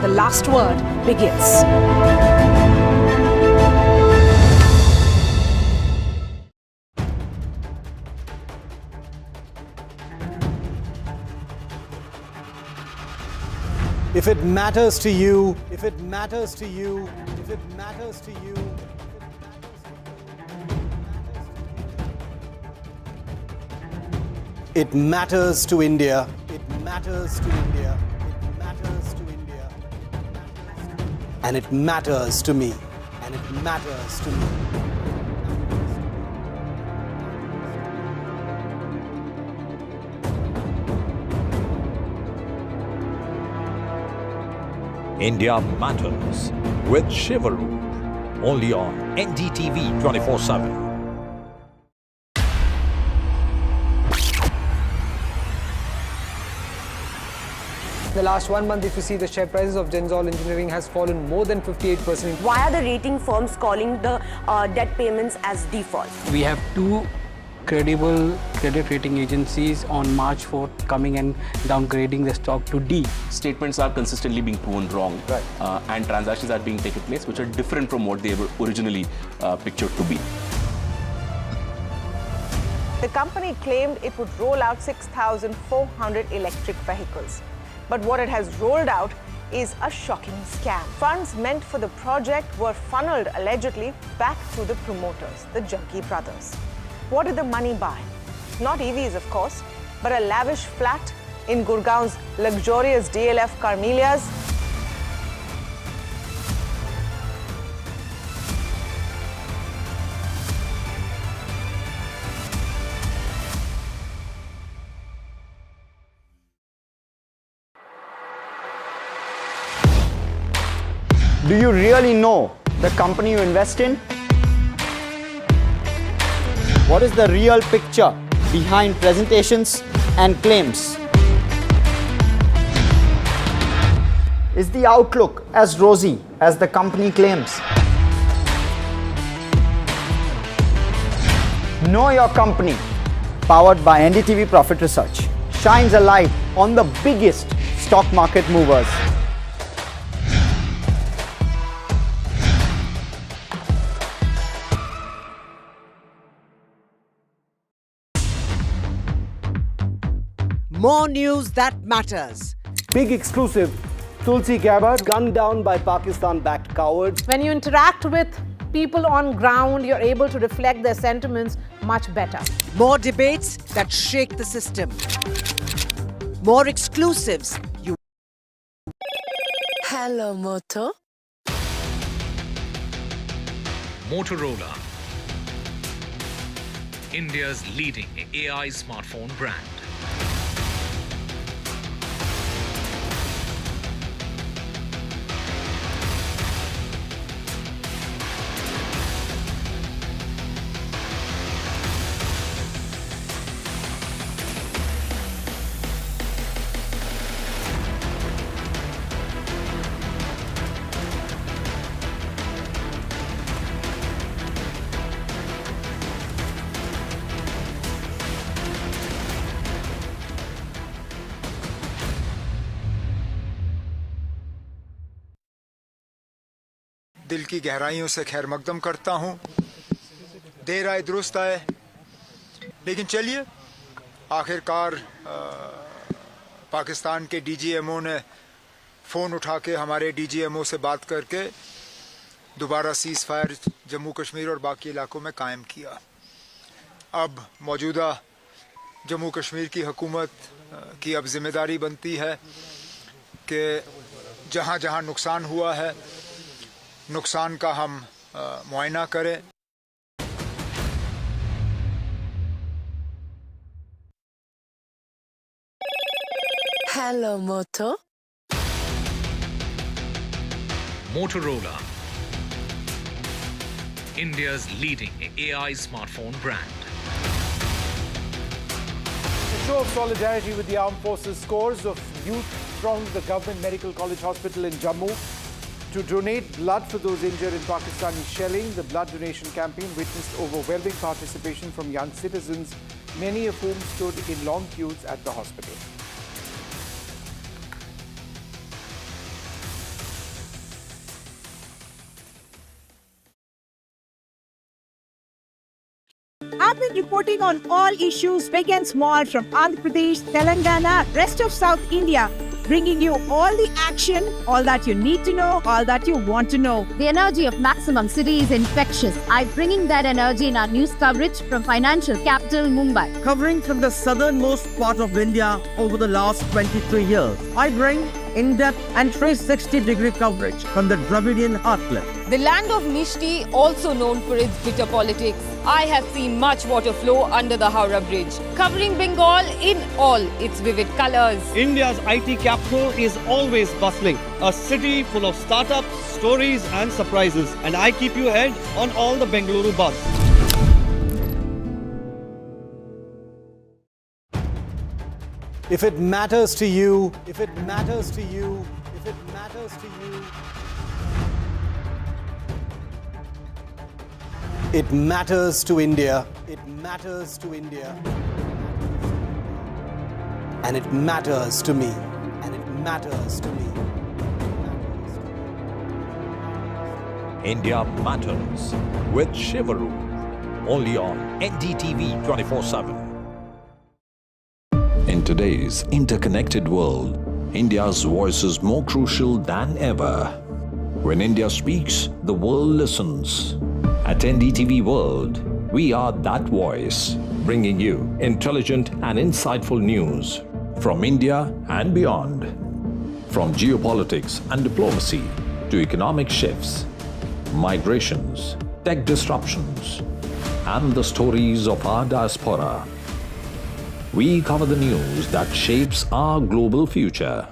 the last word begins. If it matters to you, if it matters to you, if it matters to you, it matters to India, it matters to India, it matters to India, and it matters to me, and it matters to me. India Matters with Shivaru, only on NDTV 24/7. The last 1 month, if you see, the share prices of Genzol Engineering has fallen more than 58%. Why are the rating firms calling the debt payments as default? We have two credible credit rating agencies on March 4th coming and downgrading the stock to D. Statements are consistently being proven wrong, and transactions are being taken place which are different from what they were originally pictured to be. The company claimed it would roll out 6,400 electric vehicles. But what it has rolled out is a shocking scam. Funds meant for the project were funneled allegedly back to the promoters, the Junkie brothers. What did the money buy? Not EVs, of course, but a lavish flat in Gurgaon's luxurious DLF Carmelias. Do you really know the company you invest in? What is the real picture behind presentations and claims? Is the outlook as rosy as the company claims? Know Your Company, powered by NDTV Profit Research, shines a light on the biggest stock market movers. More news that matters. Big exclusive, Tulsi Gabbard gunned down by Pakistan-backed cowards. When you interact with people on ground, you're able to reflect their sentiments much better. More debates that shake the system. More exclusives. Hello, Moto. Motorola, India's leading AI smartphone brand. दिल की गहराइयों से खैर मकदम करता हूं। देर आए दुरुस्त आए, लेकिन चलिए आखिरकार पाकिस्तान के डीजीएमओ ने फ़ोन उठा के हमारे डीजीएमओ से बात करके दोबारा सीज़ फायर जम्मू कश्मीर और बाकी इलाकों में कायम किया। अब मौजूदा जम्मू कश्मीर की हुकूमत की अब जिम्मेदारी बनती है कि जहां जहां नुकसान हुआ है नुकसान का हम मुआयना करें। Hello, Moto. Motorola, India's leading AI smartphone brand. A show of solidarity with the armed forces. Scores of youth from the Government Medical College Hospital in Jammu to donate blood for those injured in Pakistani shelling. The blood donation campaign witnessed overwhelming participation from young citizens, many of whom stood in long queues at the hospital. I've been reporting on all issues big and small from Andhra Pradesh, Telangana, rest of South India, bringing you all the action, all that you need to know, all that you want to know. The energy of maximum city is infectious. I'm bringing that energy in our news coverage from financial capital Mumbai. Covering from the southernmost part of India over the last 23 years, I bring in-depth and 360-degree coverage from the Dravidian heartland. The land of Mishti, also known for its bitter politics. I have seen much water flow under the Howrah Bridge, covering Bengal in all its vivid colors. India's IT capital is always bustling, a city full of startups, stories and surprises. And I keep you ahead on all the Bengaluru buzz. If it matters to you, if it matters to you, if it matters to you, it matters to India. It matters to India. And it matters to me. And it matters to me. India Matters with Shivaru. Only on NDTV 24/7. In today's interconnected world, India's voice is more crucial than ever. When India speaks, the world listens. At NDTV World, we are that voice, bringing you intelligent and insightful news from India and beyond. From geopolitics and diplomacy to economic shifts, migrations, tech disruptions, and the stories of our diaspora. We cover the news that shapes our global future.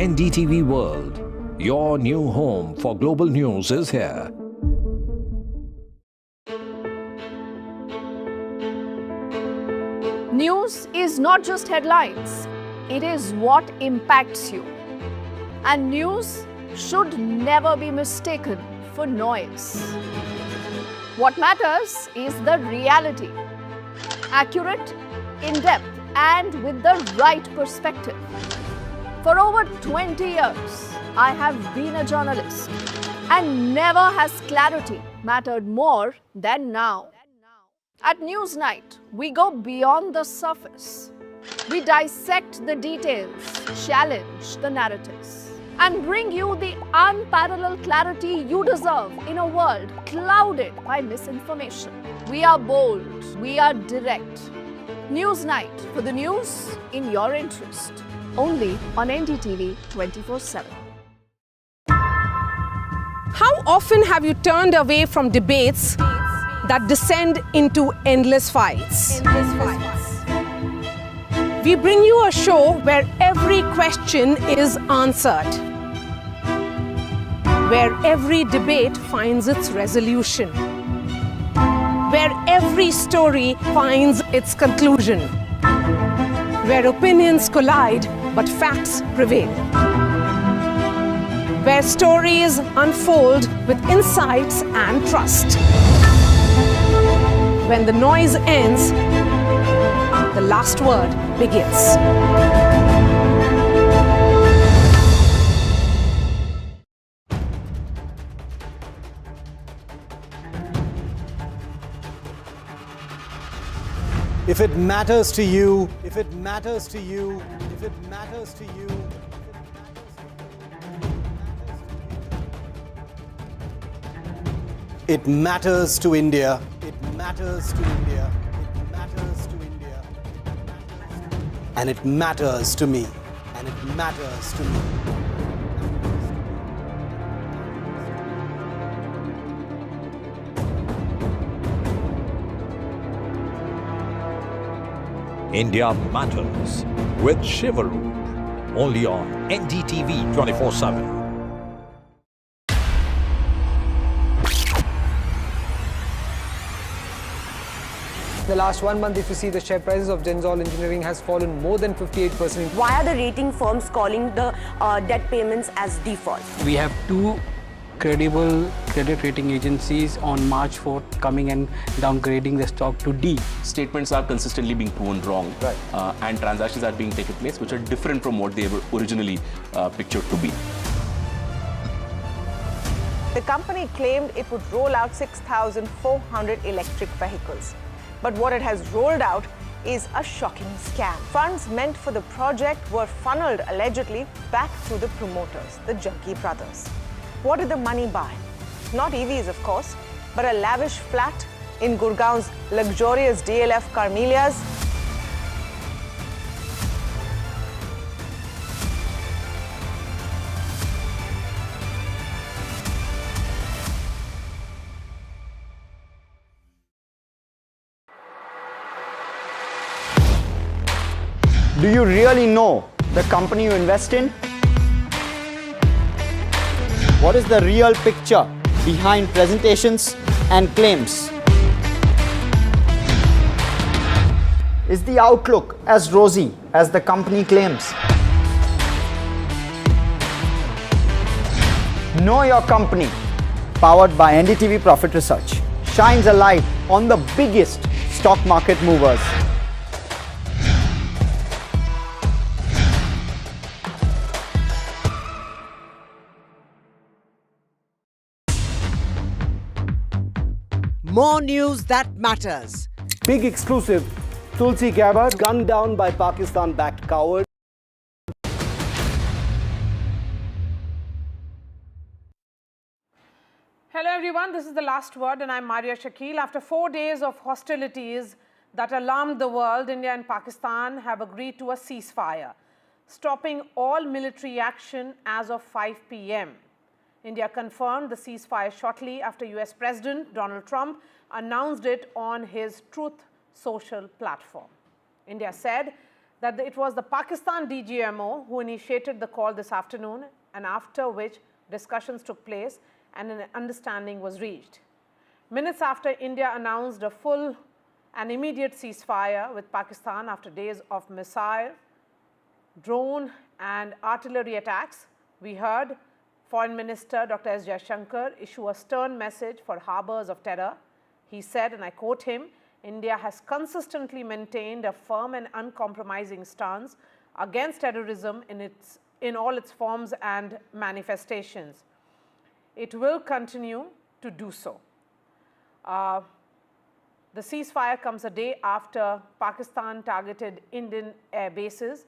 NDTV World, your new home for global news is here. News is not just headlines, it is what impacts you. And news should never be mistaken for noise. What matters is the reality. Accurate, in-depth, and with the right perspective. For over 20 years, I have been a journalist, and never has clarity mattered more than now. At Newsnight, we go beyond the surface. We dissect the details, challenge the narratives. and bring you the unparalleled clarity you deserve in a world clouded by misinformation. We are bold, we are direct. Newsnight, for the news in your interest. Only on NDTV 24/7. How often have you turned away from debates that descend into endless fights? We bring you a show where every question is answered, where every debate finds its resolution, where every story finds its conclusion, where opinions collide but facts prevail, where stories unfold with insights and trust. When the noise ends, the last word begins. If it matters to you, if it matters to you, if it matters to you, it matters to India. It matters to India. It matters to India. And it matters to me. And it matters to me. India Matters with Shivaroop, only on NDTV 24/7. In the last 1 month, if you see, the share prices of Genzol Engineering has fallen more than 58%. Why are the rating firms calling the debt payments as default? We have two credible credit rating agencies on March 4th coming and downgrading the stock to D. Statements are consistently being proven wrong, and transactions are being taken place which are different from what they were originally pictured to be. The company claimed it would roll out 6,400 electric vehicles. But what it has rolled out is a shocking scam. Funds meant for the project were funneled allegedly back to the promoters, the Junkie brothers. What did the money buy? Not EVs, of course, but a lavish flat in Gurgaon's luxurious DLF Carmelias. Do you really know the company you invest in? What is the real picture behind presentations and claims? Is the outlook as rosy as the company claims? Know Your Company, powered by NDTV Profit Research, shines a light on the biggest stock market movers. More news that matters. Big exclusive. Tulsi Gabbard gunned down by Pakistan-backed cowards. Hello everyone, this is The Last Word and I'm Maria Shakil. After 4 days of hostilities that alarmed the world, India and Pakistan have agreed to a ceasefire, stopping all military action as of 5 p.m. India confirmed the ceasefire shortly after US President Donald Trump announced it on his Truth Social platform. India said that it was the Pakistan DGMO who initiated the call this afternoon, and after which discussions took place and an understanding was reached. Minutes after India announced a full and immediate ceasefire with Pakistan after days of missile, drone and artillery attacks, we heard Foreign Minister Dr. S. Jaishankar issue a stern message for harbors of terror. He said, and I quote him, India has consistently maintained a firm and uncompromising stance against terrorism in all its forms and manifestations. It will continue to do so. The ceasefire comes a day after Pakistan targeted Indian air bases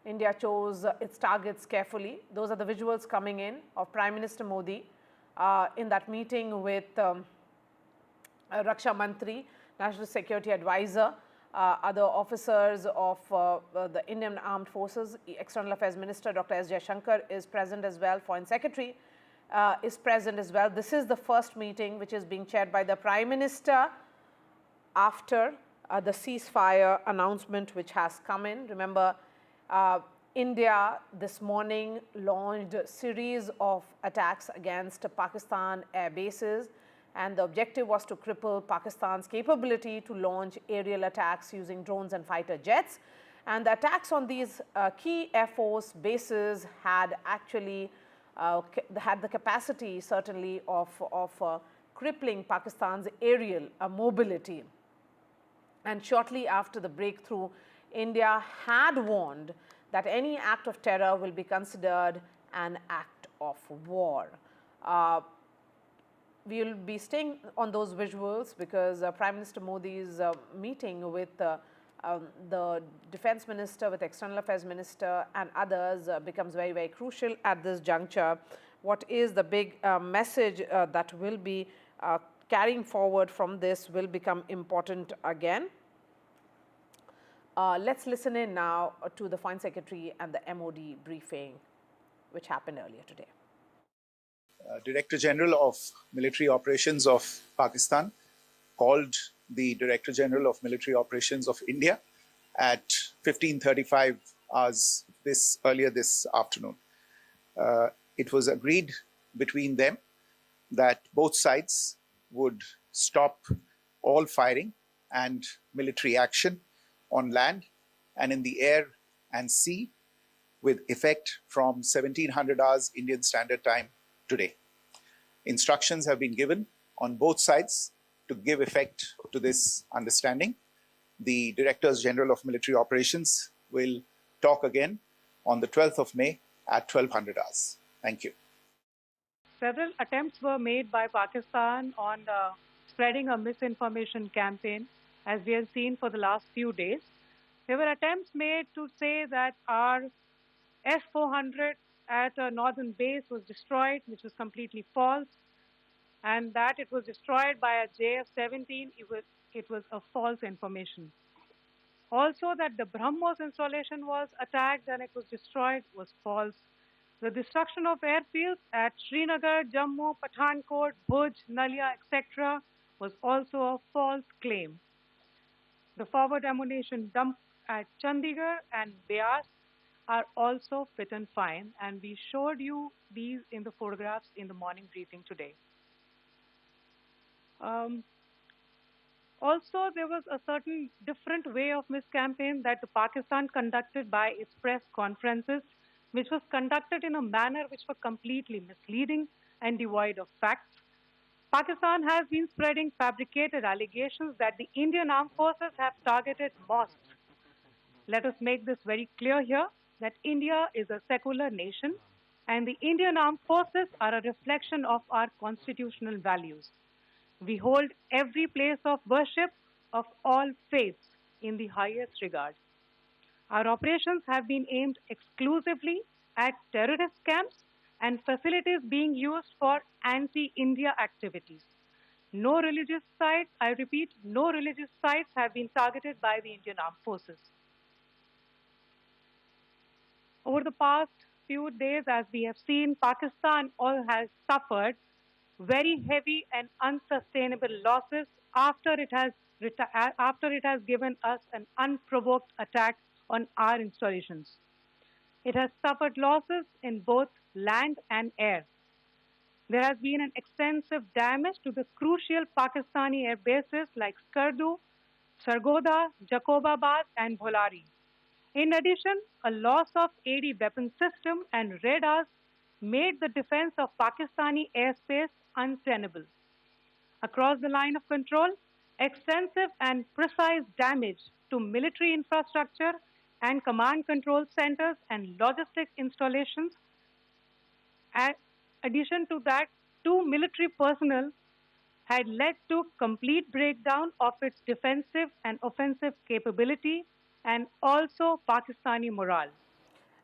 India chose its targets carefully. Those are the visuals coming in of Prime Minister Modi in that meeting with Raksha Mantri, National Security Advisor, other officers of the Indian Armed Forces. External Affairs Minister Dr. S. Jaishankar is present as well. Foreign Secretary is present as well. This is the first meeting which is being chaired by the Prime Minister after the ceasefire announcement which has come in. Remember, India this morning launched a series of attacks against Pakistan air bases, and the objective was to cripple Pakistan's capability to launch aerial attacks using drones and fighter jets. And the attacks on these key Air Force bases had actually had the capacity certainly of crippling Pakistan's aerial mobility. And shortly after the breakthrough, India had warned that any act of terror will be considered an act of war. We will be staying on those visuals because Prime Minister Modi's meeting with the Defence Minister, with External Affairs Minister and others becomes very, very crucial at this juncture. What is the big message that will be carrying forward from this will become important again. Let's listen in now to the Foreign Secretary and the MOD briefing which happened earlier today. Director General of Military Operations of Pakistan called the Director General of Military Operations of India at 15:35 hours earlier this afternoon. It was agreed between them that both sides would stop all firing and military action on land and in the air and sea with effect from 1700 hours Indian Standard Time today. Instructions have been given on both sides to give effect to this understanding. The Directors General of Military Operations will talk again on the 12th of May at 1200 hours. Thank you. Several attempts were made by Pakistan on spreading a misinformation campaign, as we have seen for the last few days. There were attempts made to say that our S-400 at a northern base was destroyed, which was completely false, and that it was destroyed by a JF-17, it was a false information. Also that the BrahMos installation was attacked and it was destroyed was false. The destruction of airfields at Srinagar, Jammu, Pathankot, Bhuj, Nalia, etc. was also a false claim. The forward ammunition dump at Chandigarh and Beas are also fit and fine, and we showed you these in the photographs in the morning briefing today. Also, there was a certain different way of miscampaign that the Pakistan conducted by its press conferences, which was conducted in a manner which was completely misleading and devoid of facts. Pakistan has been spreading fabricated allegations that the Indian Armed Forces have targeted mosques. Let us make this very clear here, that India is a secular nation and the Indian Armed Forces are a reflection of our constitutional values. We hold every place of worship of all faiths in the highest regard. Our operations have been aimed exclusively at terrorist camps and facilities being used for anti-India activities. No religious sites, I repeat, no religious sites have been targeted by the Indian Armed Forces. Over the past few days, as we have seen, Pakistan all has suffered very heavy and unsustainable losses after it has given us an unprovoked attack on our installations. It has suffered losses in both land and air. There has been an extensive damage to the crucial Pakistani air bases like Skardu, Sargodha, Jacobabad and Bholari. In addition, a loss of AD weapon system and radars made the defense of Pakistani airspace untenable. Across the line of control, extensive and precise damage to military infrastructure and command control centers and logistics installations. In addition to that, 2 military personnel had led to complete breakdown of its defensive and offensive capability and also Pakistani morale.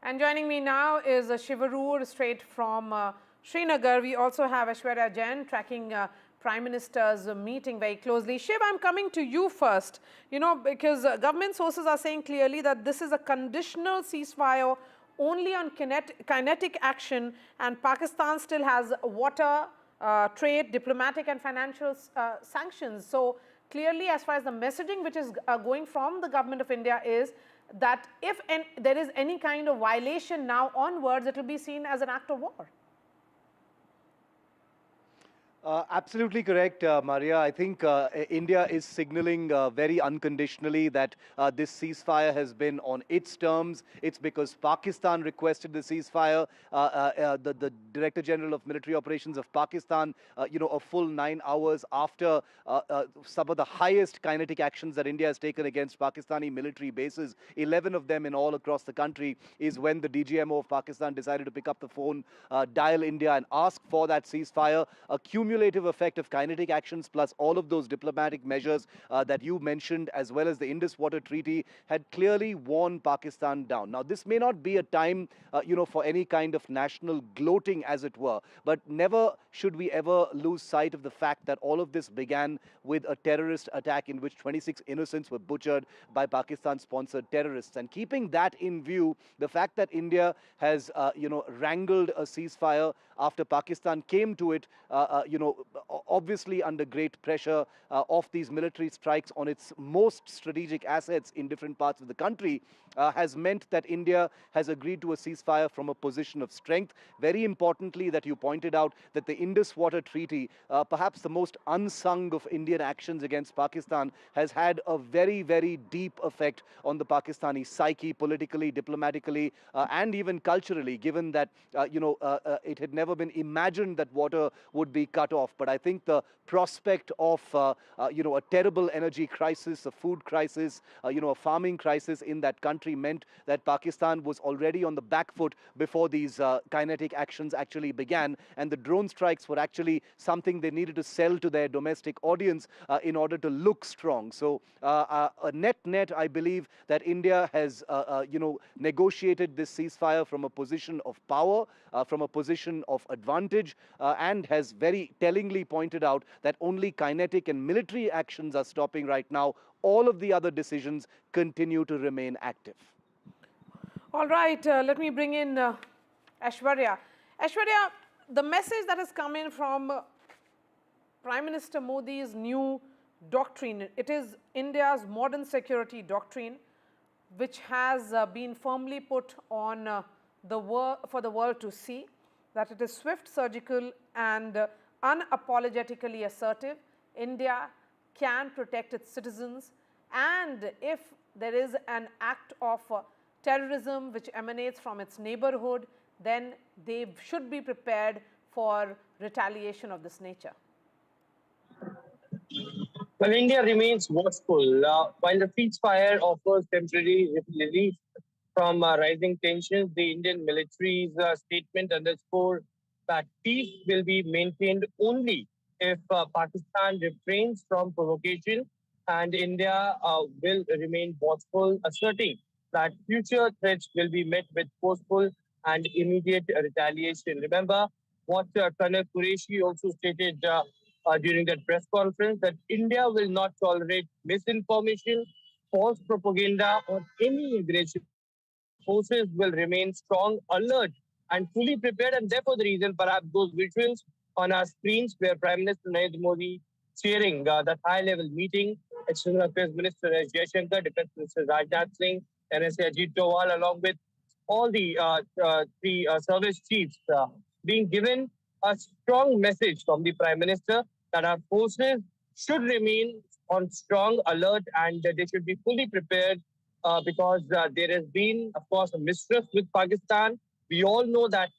And joining me now is Shivarur, straight from Srinagar. We also have Aishwarya Jain tracking Prime Minister's meeting very closely. Shiv, I'm coming to you first, because government sources are saying clearly that this is a conditional ceasefire only on kinetic action, and Pakistan still has water, trade, diplomatic and financial sanctions. So clearly, as far as the messaging which is going from the government of India is that if there is any kind of violation now onwards, it will be seen as an act of war. Absolutely correct, Maria. I think India is signaling very unconditionally that this ceasefire has been on its terms. It's because Pakistan requested the ceasefire. The Director General of Military Operations of Pakistan, a full 9 hours after some of the highest kinetic actions that India has taken against Pakistani military bases, 11 of them in all across the country, is when the DGMO of Pakistan decided to pick up the phone, dial India and ask for that ceasefire. A cumulative effect of kinetic actions plus all of those diplomatic measures that you mentioned, as well as the Indus Water Treaty, had clearly worn Pakistan down. Now, this may not be a time, for any kind of national gloating, as it were, but never should we ever lose sight of the fact that all of this began with a terrorist attack in which 26 innocents were butchered by Pakistan-sponsored terrorists. And keeping that in view, the fact that India has, wrangled a ceasefire after Pakistan came to it, obviously under great pressure of these military strikes on its most strategic assets in different parts of the country, has meant that India has agreed to a ceasefire from a position of strength. Very importantly, that you pointed out that the Indus Water Treaty, perhaps the most unsung of Indian actions against Pakistan, has had a very, very deep effect on the Pakistani psyche, politically, diplomatically, and even culturally, given that, it had never been imagined that water would be cut off. But I think the prospect of, a terrible energy crisis, a food crisis, a farming crisis in that country meant that Pakistan was already on the back foot before these kinetic actions actually began. And the drone strikes were actually something they needed to sell to their domestic audience in order to look strong. So net, I believe that India has, negotiated this ceasefire from a position of power, from a position of advantage, and has very tellingly pointed out that only kinetic and military actions are stopping right now. All of the other decisions continue to remain active. All right, let me bring in Aishwarya. Aishwarya, the message that has come in from Prime Minister Modi's new doctrine, it is India's modern security doctrine, which has been firmly put on for the world to see, that it is swift, surgical and unapologetically assertive. India can protect its citizens, and if there is an act of terrorism which emanates from its neighborhood, then they should be prepared for retaliation of this nature. Well, India remains watchful. While the ceasefire offers temporary relief from rising tensions, the Indian military's statement underscores that peace will be maintained only if Pakistan refrains from provocation, and India will remain watchful, asserting that future threats will be met with forceful and immediate retaliation. Remember what Colonel Qureshi also stated during that press conference, that India will not tolerate misinformation, false propaganda, or any aggression. Forces will remain strong, alert, and fully prepared, and therefore the reason perhaps those visuals on our screens where Prime Minister Narendra Modi chairing that high-level meeting, External Affairs Minister S. Jaishankar, Defense Minister Rajnath Singh, NSA Ajit Doval, along with all the three service chiefs, being given a strong message from the Prime Minister that our forces should remain on strong alert and they should be fully prepared because there has been, of course, a mistrust with Pakistan. We all know that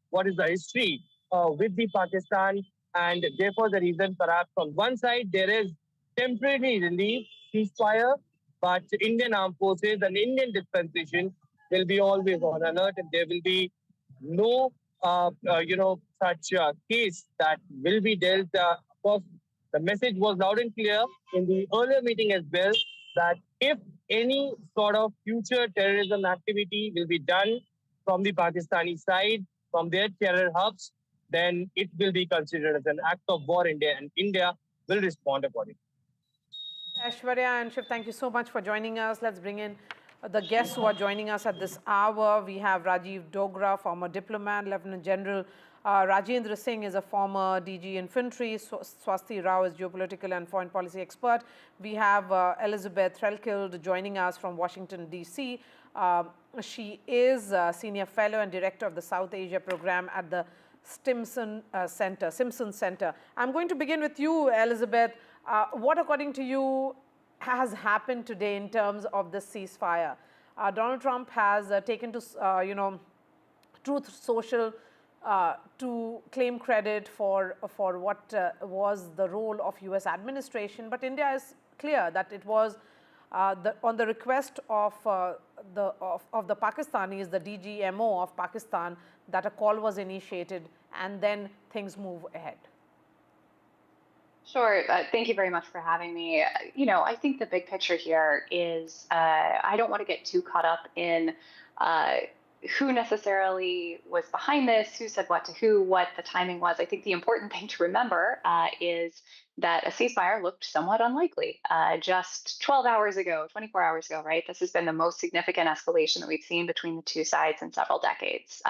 what is the history with the Pakistan, and therefore the reason perhaps on one side there is temporary relief, ceasefire, but Indian armed forces and Indian dispensation will be always on alert, and there will be no, such case that will be dealt. Of course, the message was loud and clear in the earlier meeting as well, that if any sort of future terrorism activity will be done from the Pakistani side, from their terror hubs, then it will be considered as an act of war in India, and India will respond accordingly. Aishwarya and Shiv, thank you so much for joining us. Let's bring in the guests who are joining us at this hour. We have Rajiv Dogra, former diplomat, Lieutenant General Rajendra Singh is a former DG Infantry, Swasti Rao is geopolitical and foreign policy expert. We have Elizabeth Threlkeld joining us from Washington, D.C. She is a senior fellow and director of the South Asia program at the Simpson Center. I'm going to begin with you, Elizabeth. What, according to you, has happened today in terms of the ceasefire? Donald Trump has taken to, Truth Social to claim credit for what was the role of U.S. administration, but India is clear that it was on the request of the Pakistanis, the DGMO of Pakistan, that a call was initiated, and then things move ahead. Sure. Thank you very much for having me. I think the big picture here is I don't want to get too caught up in who necessarily was behind this, who said what to who, what the timing was. I think the important thing to remember is that a ceasefire looked somewhat unlikely just 12 hours ago, 24 hours ago, right? This has been the most significant escalation that we've seen between the two sides in several decades.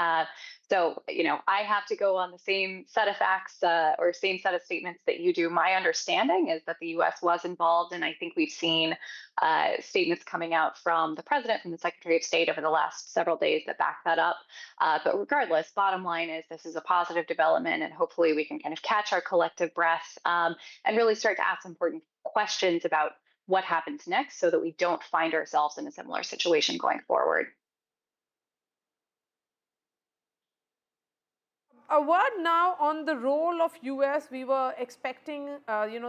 So, I have to go on the same set of facts or same set of statements that you do. My understanding is that the U.S. was involved, and I think we've seen statements coming out from the president, from the Secretary of State over the last several days that back that up. But regardless, bottom line is this is a positive development, and hopefully we can kind of catch our collective breath and really start to ask important questions about what happens next so that we don't find ourselves in a similar situation going forward. A word now on the role of U.S. We were expecting,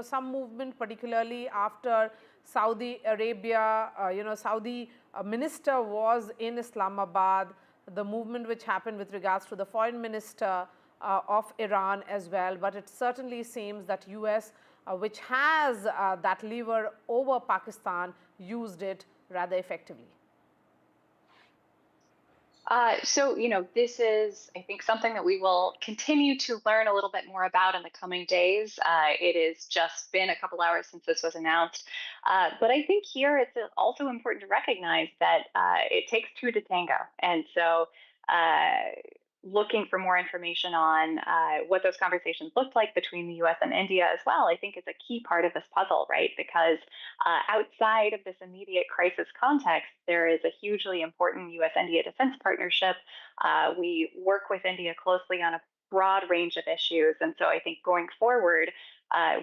some movement, particularly after Saudi Arabia. Saudi minister was in Islamabad. The movement which happened with regards to the foreign minister of Iran as well. But it certainly seems that U.S., which has that lever over Pakistan, used it rather effectively. So, this is, I think, something that we will continue to learn a little bit more about in the coming days. It has just been a couple hours since this was announced. But I think here it's also important to recognize that it takes two to tango. And so looking for more information on what those conversations looked like between the U.S. and India as well, I think is a key part of this puzzle, right? Because outside of this immediate crisis context, there is a hugely important U.S.-India defense partnership. We work with India closely on a broad range of issues. And so I think going forward,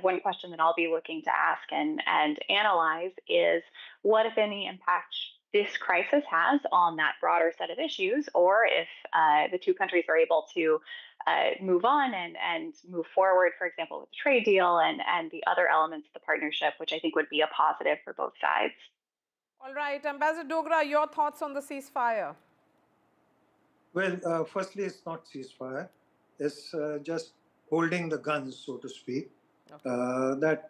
one question that I'll be looking to ask and analyze is what, if any, impact this crisis has on that broader set of issues, or if the two countries are able to move on and move forward, for example, with the trade deal and the other elements of the partnership, which I think would be a positive for both sides. All right, Ambassador Dogra, your thoughts on the ceasefire? Well, firstly, it's not ceasefire. It's just holding the guns, so to speak, that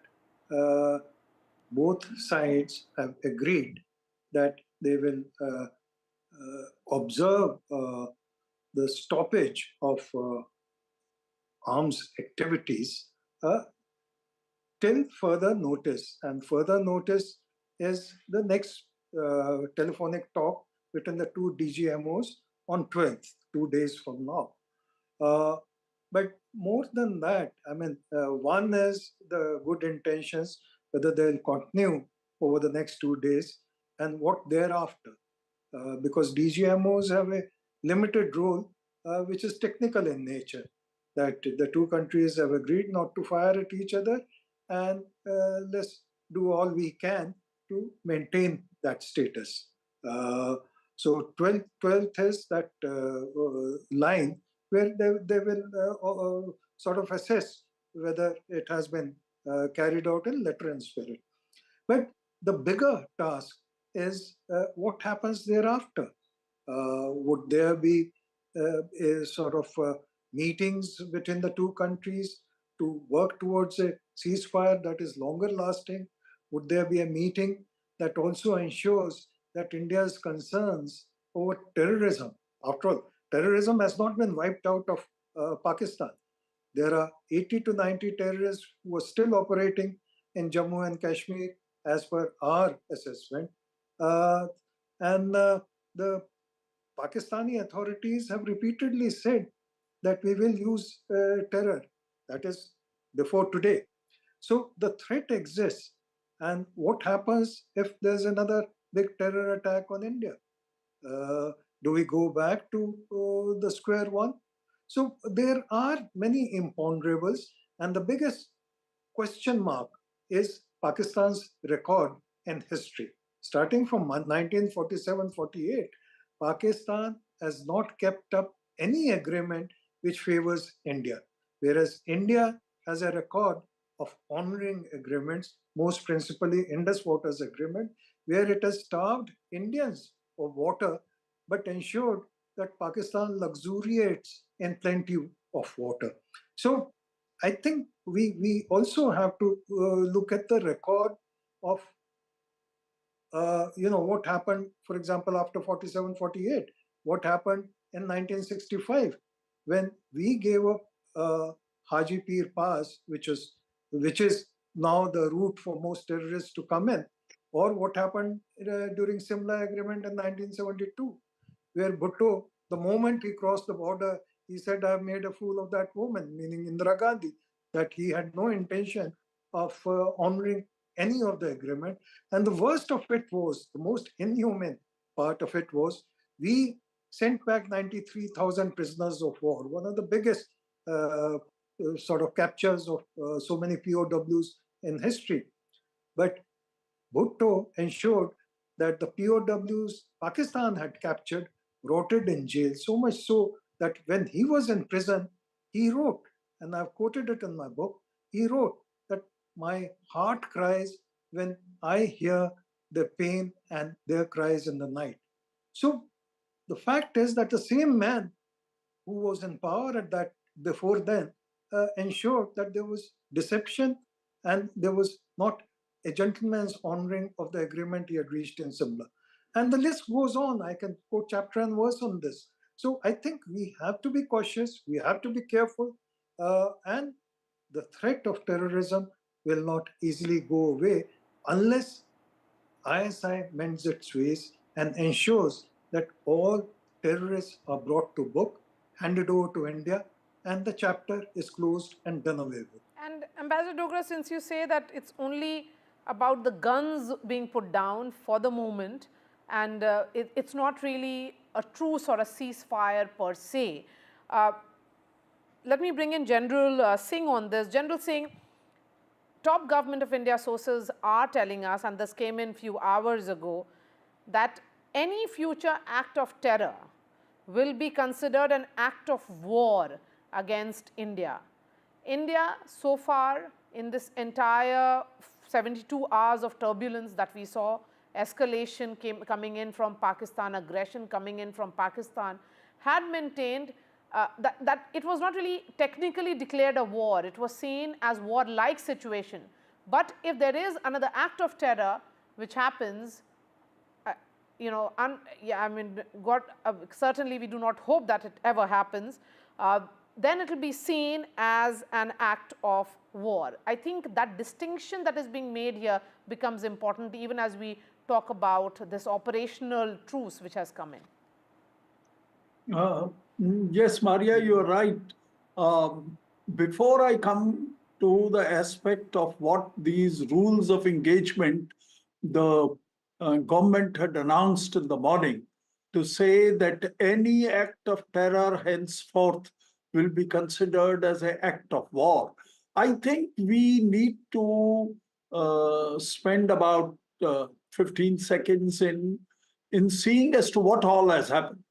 both sides have agreed that they will observe the stoppage of arms activities till further notice. And further notice is the next telephonic talk between the two DGMOs on 12th, 2 days from now. But more than that, one is the good intentions, whether they'll continue over the next 2 days and what thereafter. Because DGMOs have a limited role, which is technical in nature, that the two countries have agreed not to fire at each other, and let's do all we can to maintain that status. So 12th is that line where they will sort of assess whether it has been carried out in letter and spirit. But the bigger task is what happens thereafter. Would there be a sort of meetings between the two countries to work towards a ceasefire that is longer lasting? Would there be a meeting that also ensures that India's concerns over terrorism After all, terrorism has not been wiped out of Pakistan. There are 80 to 90 terrorists who are still operating in Jammu and Kashmir as per our assessment. And the Pakistani authorities have repeatedly said that we will use terror. That is before today. So the threat exists. And what happens if there's another big terror attack on India? Do we go back to the square one? So there are many imponderables, and the biggest question mark is Pakistan's record and history. Starting from 1947-48, Pakistan has not kept up any agreement which favors India, whereas India has a record of honoring agreements, most principally Indus Waters Agreement, where it has starved Indians of water but ensured that Pakistan luxuriates in plenty of water. So I think we also have to look at the record of what happened, for example, after 47-48, what happened in 1965 when we gave up Haji Pir Pass, which is now the route for most terrorists to come in, or what happened during Simla Agreement in 1972, where Bhutto, the moment he crossed the border, he said, "I have made a fool of that woman," meaning Indira Gandhi, that he had no intention of honoring any of the agreement. And the worst of it was, the most inhuman part of it was, we sent back 93,000 prisoners of war, one of the biggest sort of captures of so many POWs in history. But Bhutto ensured that the POWs Pakistan had captured rotted in jail, so much so that when he was in prison, he wrote, and I've quoted it in my book, he wrote that my heart cries when I hear their pain and their cries in the night. So the fact is that the same man who was in power at that before then ensured that there was deception and there was not a gentleman's honoring of the agreement he had reached in Simla. And the list goes on. I can quote chapter and verse on this. So I think we have to be cautious, we have to be careful, and the threat of terrorism will not easily go away unless ISI mends its ways and ensures that all terrorists are brought to book, handed over to India, and the chapter is closed and done away with. And Ambassador Dogra, since you say that it's only about the guns being put down for the moment, and it's not really a true sort of ceasefire per se. Let me bring in General Singh on this. General Singh, top government of India sources are telling us, and this came in a few hours ago, that any future act of terror will be considered an act of war against India. India, so far, in this entire 72 hours of turbulence that we saw, escalation coming in from Pakistan, aggression coming in from Pakistan, had maintained that it was not really technically declared a war. It was seen as war-like situation. But if there is another act of terror which happens, certainly we do not hope that it ever happens, then it will be seen as an act of war. I think that distinction that is being made here becomes important even as we talk about this operational truce which has come in. Yes, Maria, you're right. Before I come to the aspect of what these rules of engagement the government had announced in the morning, to say that any act of terror henceforth will be considered as an act of war, I think we need to spend about 15 seconds in seeing as to what all has happened.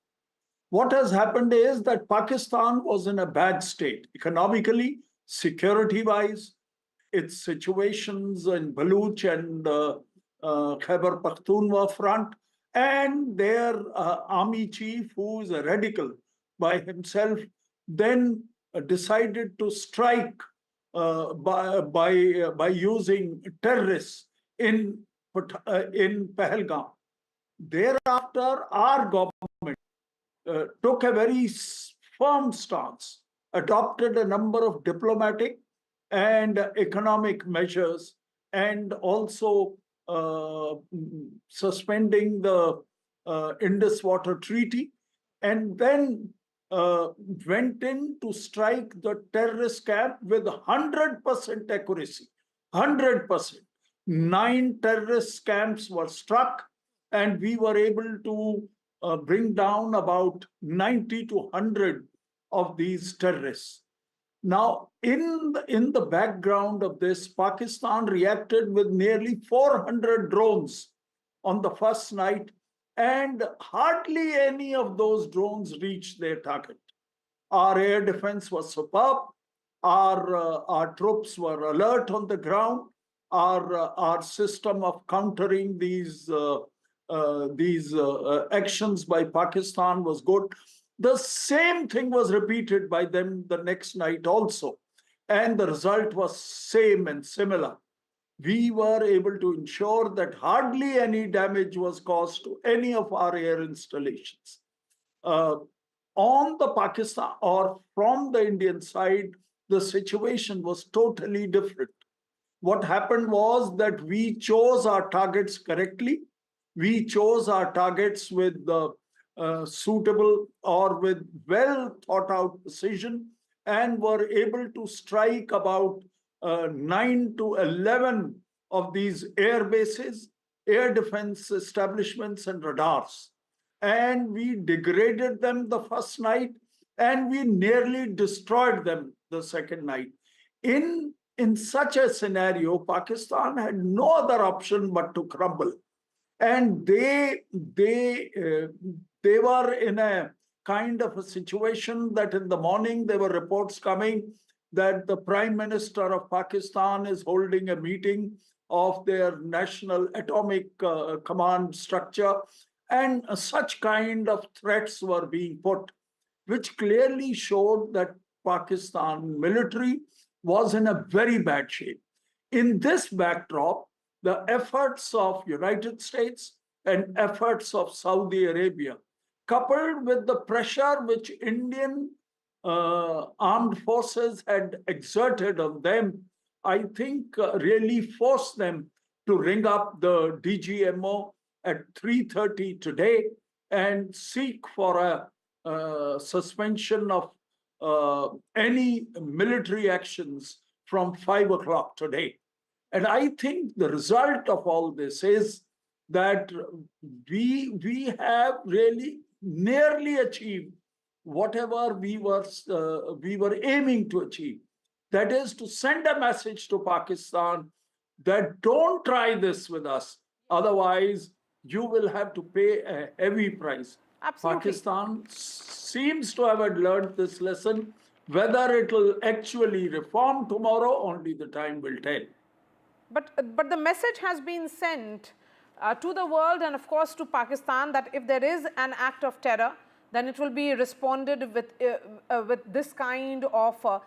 What has happened is that Pakistan was in a bad state, economically, security-wise. Its situations in Baluch and Khyber Pakhtunkhwa front, and their army chief, who is a radical by himself, then decided to strike by using terrorists in Pahalgam. Thereafter, our government took a very firm stance, adopted a number of diplomatic and economic measures, and also suspending the Indus Water Treaty, and then went in to strike the terrorist camp with 100% accuracy. 100%. 9 terrorist camps were struck, and we were able to bring down about 90 to 100 of these terrorists. Now, in the background of this, Pakistan reacted with nearly 400 drones on the first night, and hardly any of those drones reached their target. Our air defense was superb. Our troops were alert on the ground. Our system of countering these actions by Pakistan was good. The same thing was repeated by them the next night also, and the result was same and similar. We were able to ensure that hardly any damage was caused to any of our air installations. On the Pakistan or from the Indian side, the situation was totally different. What happened was that we chose our targets correctly. We chose our targets with the suitable or with well thought out precision, and were able to strike about 9 to 11 of these air bases, air defense establishments, and radars. And we degraded them the first night, and we nearly destroyed them the second night. In such a scenario, Pakistan had no other option but to crumble. And they were in a kind of a situation that in the morning there were reports coming that the Prime Minister of Pakistan is holding a meeting of their national atomic command structure, and such kind of threats were being put, which clearly showed that Pakistan military was in a very bad shape. In this backdrop, the efforts of United States and efforts of Saudi Arabia, coupled with the pressure which Indian armed forces had exerted on them, I think really forced them to ring up the DGMO at 3:30 today and seek for a suspension of any military actions from 5 o'clock today. And I think the result of all this is that we have really nearly achieved whatever we were aiming to achieve. That is to send a message to Pakistan that don't try this with us, otherwise you will have to pay a heavy price. Absolutely. Pakistan seems to have learned this lesson. Whether it will actually reform tomorrow, only the time will tell. But the message has been sent to the world and of course to Pakistan that if there is an act of terror, then it will be responded with this kind of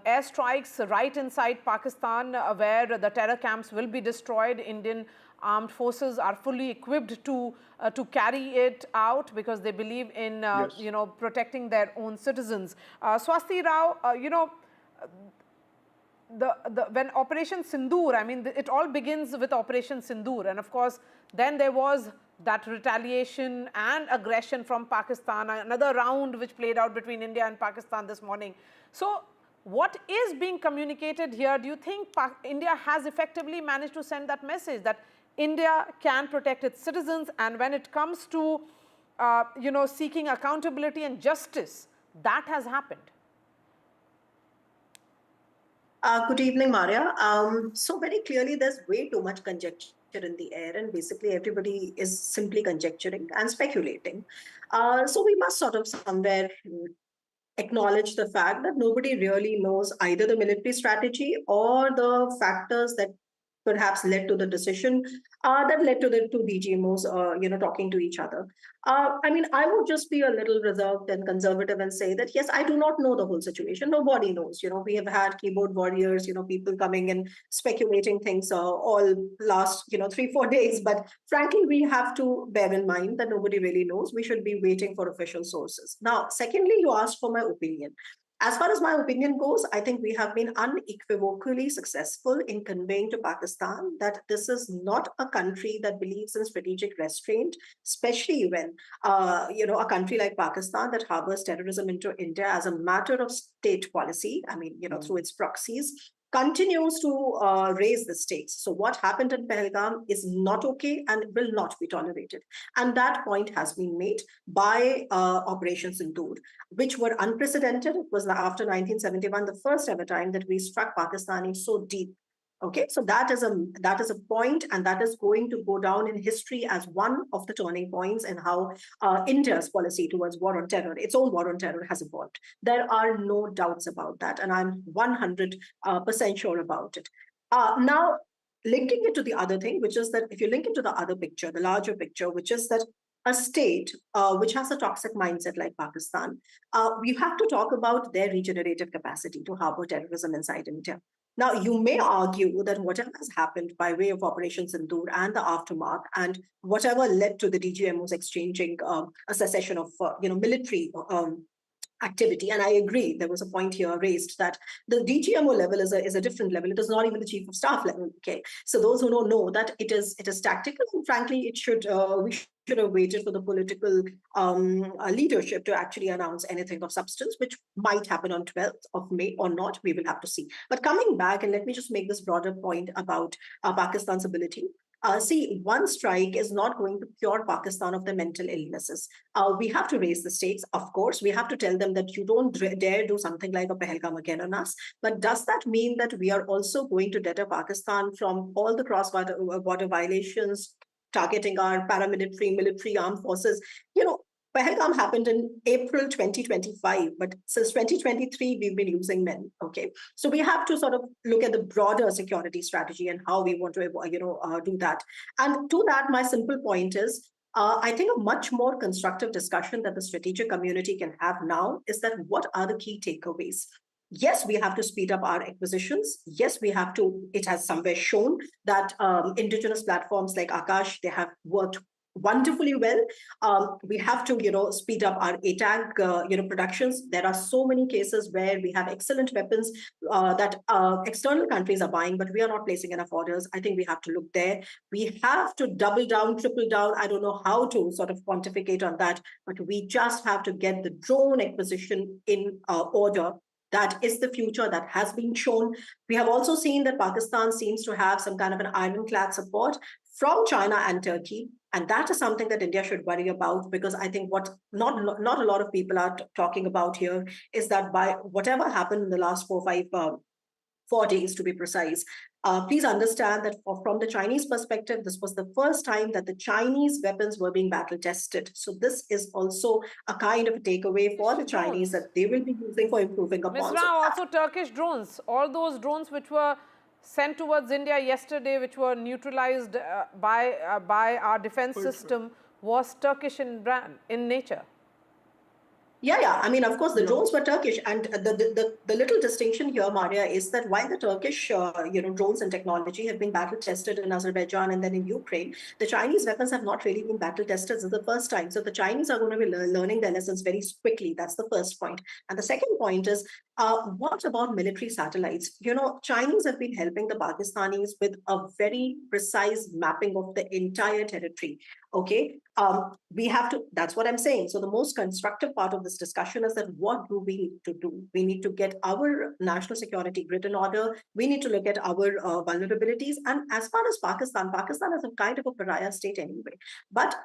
airstrikes right inside Pakistan, where the terror camps will be destroyed. Indian armed forces are fully equipped to carry it out because they believe in Yes. protecting their own citizens. Swasti Rao, when Operation Sindoor, I mean, it all begins with Operation Sindoor, and of course, then there was that retaliation and aggression from Pakistan, another round which played out between India and Pakistan this morning. So, what is being communicated here? Do you think India has effectively managed to send that message that India can protect its citizens, and when it comes to, seeking accountability and justice, that has happened? Good evening, Maria. So very clearly, there's way too much conjecture in the air, and basically everybody is simply conjecturing and speculating. So we must sort of somewhere acknowledge the fact that nobody really knows either the military strategy or the factors that perhaps led to the decision that led to the two DGMOs, talking to each other. I mean, I would just be a little reserved and conservative and say that, yes, I do not know the whole situation. Nobody knows. We have had keyboard warriors, people coming and speculating things all last, 3-4 days. But frankly, we have to bear in mind that nobody really knows. We should be waiting for official sources. Now, secondly, you asked for my opinion. As far as my opinion goes, I think we have been unequivocally successful in conveying to Pakistan that this is not a country that believes in strategic restraint, especially when, a country like Pakistan that harbors terrorism into India as a matter of state policy, I mean, through its proxies, continues to raise the stakes. So what happened in Pahalgam is not okay and will not be tolerated. And that point has been made by Operation Sindoor, which were unprecedented. It was after 1971, the first ever time that we struck Pakistani so deep. Okay, so that is a point, and that is going to go down in history as one of the turning points in how India's policy towards war on terror, its own war on terror, has evolved. There are no doubts about that, and I'm 100% sure about it. Now, linking it to the other thing, which is that if you link it to the other picture, the larger picture, which is that a state which has a toxic mindset like Pakistan, we have to talk about their regenerative capacity to harbor terrorism inside India. Now, you may argue that whatever has happened by way of Operation Sindoor and the aftermath, and whatever led to the DGMOs exchanging a cessation of military activity, and I agree, there was a point here raised that the DGMO level is a different level. It is not even the chief of staff level. Okay, so those who don't know that it is tactical, and frankly, it should we should have waited for the political leadership to actually announce anything of substance, which might happen on 12th of May or not. We will have to see. But coming back, and let me just make this broader point about Pakistan's ability. See, one strike is not going to cure Pakistan of their mental illnesses. We have to raise the stakes, of course. We have to tell them that you don't dare do something like a Pahalgam again on us. But does that mean that we are also going to deter Pakistan from all the cross-border violations, targeting our paramilitary, military armed forces? Pahalgam happened in April 2025, but since 2023, we've been losing men. Okay, so we have to sort of look at the broader security strategy and how we want to, do that. And to that, my simple point is, I think a much more constructive discussion that the strategic community can have now is that what are the key takeaways? Yes, we have to speed up our acquisitions. Yes, we have to. It has somewhere shown that indigenous platforms like Akash, they have worked wonderfully well. We have to, speed up our ATAG, productions. There are so many cases where we have excellent weapons that external countries are buying, but we are not placing enough orders. I think we have to look there. We have to double down, triple down. I don't know how to sort of pontificate on that, but we just have to get the drone acquisition in order. That is the future that has been shown. We have also seen that Pakistan seems to have some kind of an ironclad support from China and Turkey. And that is something that India should worry about, because I think what not a lot of people are talking about here is that by whatever happened in the last 4 days, to be precise, please understand that from the Chinese perspective, this was the first time that the Chinese weapons were being battle tested. So this is also a kind of a takeaway for the Chinese that they will be using for improving upon. Ms. Rao, also Turkish drones, all those drones which were sent towards India yesterday, which were neutralized by our defense system, was Turkish in nature. Yeah. I mean, of course, the drones were Turkish, and the little distinction here, Maria, is that while the Turkish, drones and technology have been battle tested in Azerbaijan and then in Ukraine, the Chinese weapons have not really been battle tested. This is the first time. So the Chinese are going to be learning their lessons very quickly. That's the first point. And the second point is, what about military satellites? Chinese have been helping the Pakistanis with a very precise mapping of the entire territory. Okay, we have to, that's what I'm saying. So the most constructive part of this discussion is that what do we need to do? We need to get our national security grid in order. We need to look at our vulnerabilities. And as far as Pakistan is a kind of a pariah state anyway. But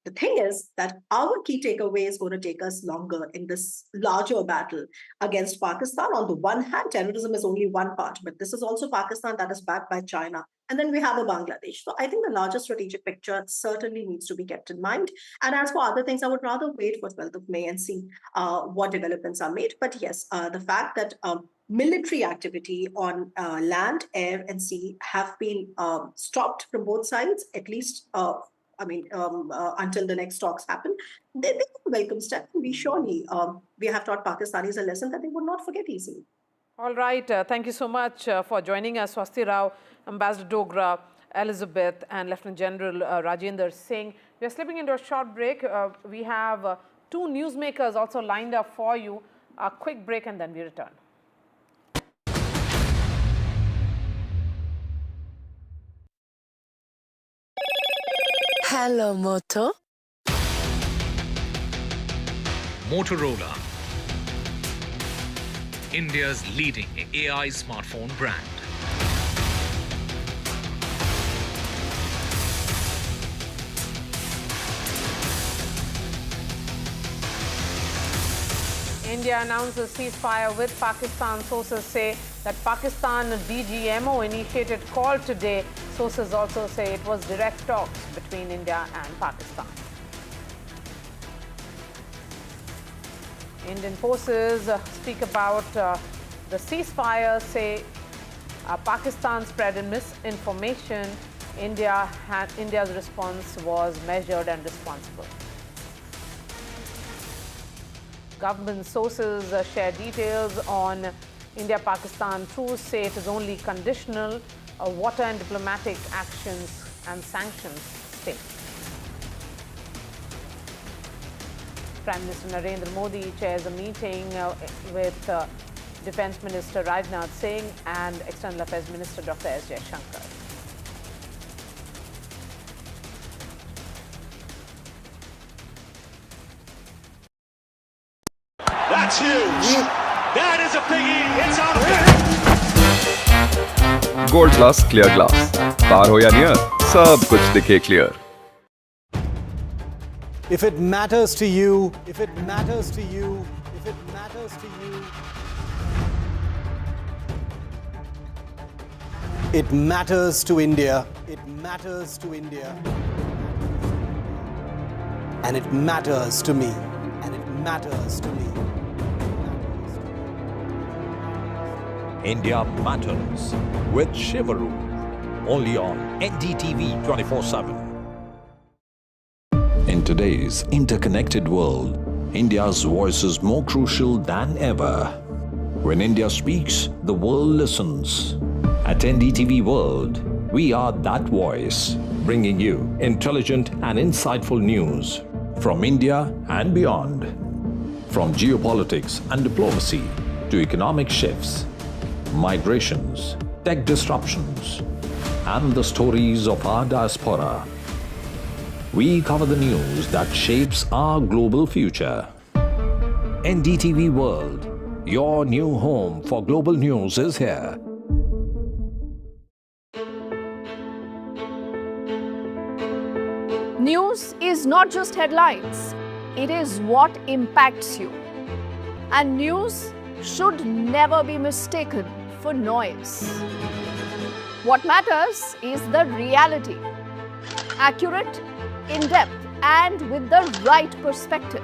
The thing is that our key takeaway is going to take us longer in this larger battle against Pakistan. On the one hand, terrorism is only one part, but this is also Pakistan that is backed by China. And then we have a Bangladesh. So I think the larger strategic picture certainly needs to be kept in mind. And as for other things, I would rather wait for 12th of May and see what developments are made. But yes, the fact that military activity on land, air, and sea have been stopped from both sides, at least until the next talks happen, they are a welcome step. We surely, we have taught Pakistanis a lesson that they would not forget easily. All right. Thank you so much for joining us, Swasti Rao, Ambassador Dogra, Elizabeth, and Lieutenant General Rajendra Singh. We are slipping into a short break. We have two newsmakers also lined up for you. A quick break and then we return. Hello, Moto. Motorola, India's leading AI smartphone brand. India announces ceasefire with Pakistan. Sources say that Pakistan DGMO initiated call today. Sources also say it was direct talks between India and Pakistan. Indian forces speak about the ceasefire, say Pakistan spread misinformation. India's response was measured and responsible. Government sources share details on India-Pakistan truce, say it is only conditional. Water and diplomatic actions and sanctions stay. Prime Minister Narendra Modi chairs a meeting with Defence Minister Rajnath Singh and External Affairs Minister Dr. S. Jaishankar. That's huge. That is a biggie. It's out of it. Gold Class Clear Glass. Far ho ya near, sab kuch dikhe clear. If it matters to you, if it matters to you, if it matters to you, it matters to India. It matters to India. And it matters to me. And it matters to me. India Matters with Shivaru, only on NDTV 24/7. In today's interconnected world, India's voice is more crucial than ever. When India speaks, the world listens. At NDTV World, we are that voice, bringing you intelligent and insightful news from India and beyond. From geopolitics and diplomacy to economic shifts, migrations, tech disruptions, and the stories of our diaspora. We cover the news that shapes our global future. NDTV World, your new home for global news, is here. News is not just headlines, it is what impacts you. And news should never be mistaken for noise. What matters is the reality. Accurate, in-depth, and with the right perspective.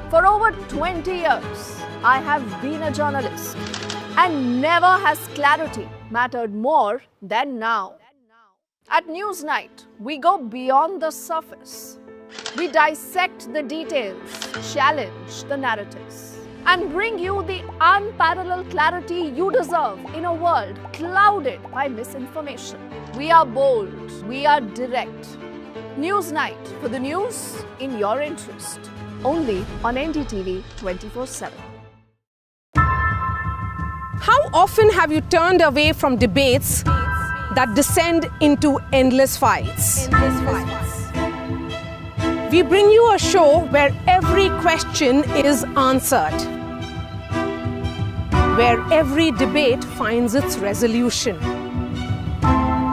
For over 20 years, I have been a journalist, and never has clarity mattered more than now. At Newsnight, we go beyond the surface. We dissect the details, challenge the narratives, and bring you the unparalleled clarity you deserve in a world clouded by misinformation. We are bold, we are direct. Newsnight, for the news in your interest. Only on NDTV 24/7. How often have you turned away from debates that descend into endless fights? We bring you a show where every question is answered, where every debate finds its resolution,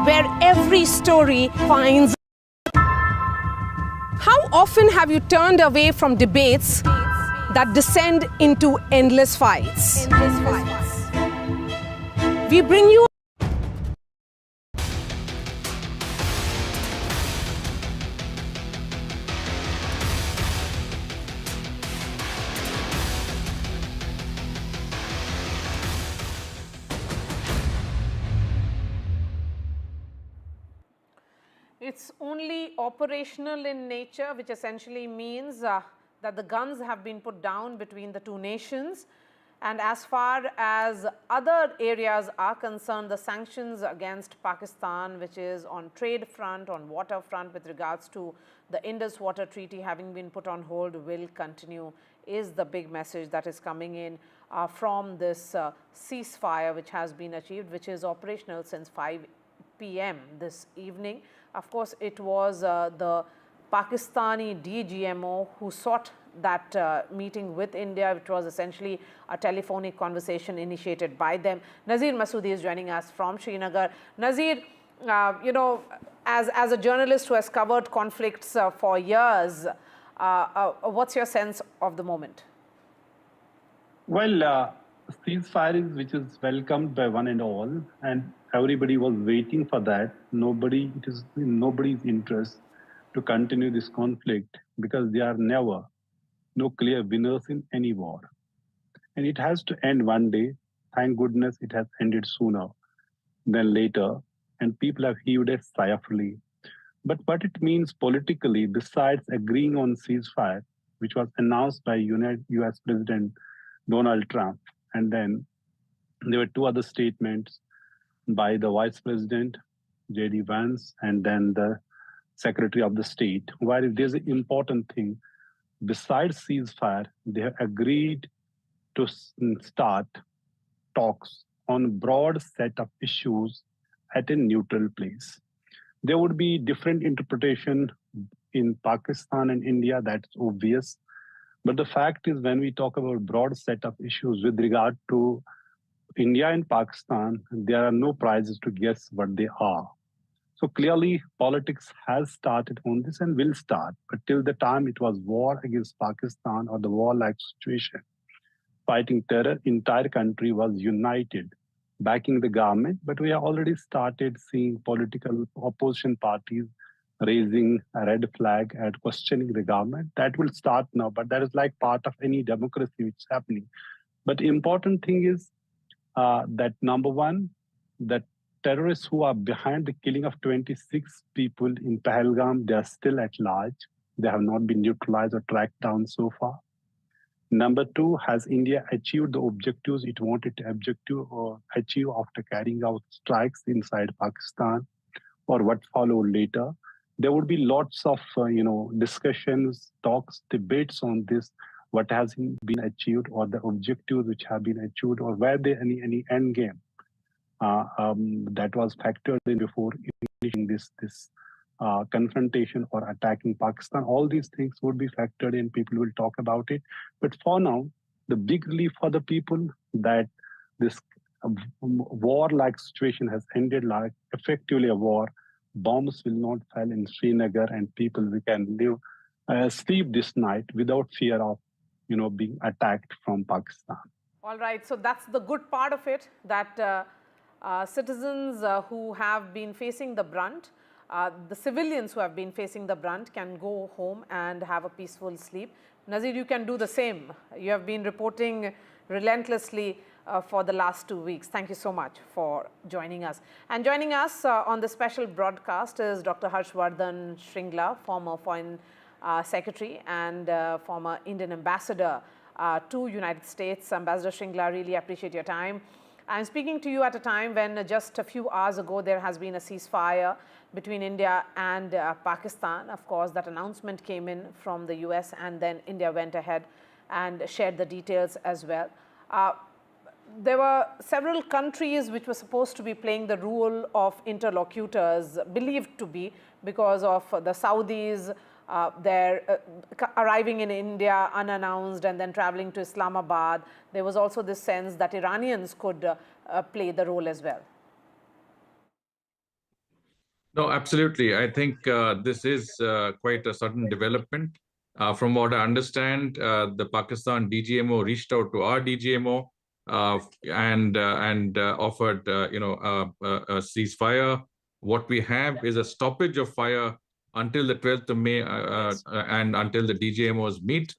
where every story finds. How often have you turned away from debates that descend into endless fights? We bring you It's only operational in nature, which essentially means that the guns have been put down between the two nations. And as far as other areas are concerned, the sanctions against Pakistan, which is on trade front, on water front with regards to the Indus Water Treaty having been put on hold, will continue, is the big message that is coming in from this ceasefire which has been achieved, which is operational since 5 p.m. this evening. Of course, it was the Pakistani DGMO who sought that meeting with India, which was essentially a telephonic conversation initiated by them. Nazir Masoodi is joining us from Srinagar. Nazir, you know, as a journalist who has covered conflicts for years, what's your sense of the moment? Well, ceasefire which is welcomed by one and all, and everybody was waiting for that. It is in nobody's interest to continue this conflict because there are never no clear winners in any war. And it has to end one day. Thank goodness it has ended sooner than later, and people have heaved a sigh of relief. But what it means politically, besides agreeing on ceasefire, which was announced by US President Donald Trump, and then there were two other statements by the Vice President, J.D. Vance, and then the Secretary of the State, where there's an important thing. Besides ceasefire, they have agreed to start talks on a broad set of issues at a neutral place. There would be different interpretation in Pakistan and India, that's obvious. But the fact is, when we talk about broad set of issues with regard to India and Pakistan, there are no prizes to guess what they are. So clearly, politics has started on this and will start. But till the time it was war against Pakistan or the war-like situation, fighting terror, entire country was united, backing the government. But we have already started seeing political opposition parties raising a red flag and questioning the government. That will start now, but that is like part of any democracy which is happening. But the important thing is that number one, that terrorists who are behind the killing of 26 people in Pahalgam, they are still at large. They have not been neutralized or tracked down so far. Number two, has India achieved the objectives it wanted to achieve after carrying out strikes inside Pakistan, or what followed later? There would be lots of discussions, talks, debates on this, what has been achieved, or the objectives which have been achieved, or were there any end game that was factored in before initiating this confrontation or attacking Pakistan. All these things would be factored in. People will talk about it. But for now, the big relief for the people that this war-like situation has ended, like effectively a war. Bombs will not fall in Srinagar, and people we can live, sleep this night without fear of, being attacked from Pakistan. All right, so that's the good part of it, that citizens who have been facing the brunt, the civilians who have been facing the brunt can go home and have a peaceful sleep. Nazir, you can do the same. You have been reporting relentlessly for the last 2 weeks. Thank you so much for joining us. And joining us on the special broadcast is Dr. Harshvardhan Shringla, former Foreign Secretary and former Indian Ambassador to United States. Ambassador Shringla, really appreciate your time. I'm speaking to you at a time when just a few hours ago there has been a ceasefire between India and Pakistan. Of course, that announcement came in from the US, and then India went ahead and shared the details as well. There were several countries which were supposed to be playing the role of interlocutors, believed to be, because of the Saudis, arriving in India unannounced and then traveling to Islamabad. There was also this sense that Iranians could play the role as well. No, absolutely. I think this is quite a sudden development. From what I understand, the Pakistan DGMO reached out to our DGMO and offered, a ceasefire. What we have is a stoppage of fire until the 12th of May and until the DGMOs meet.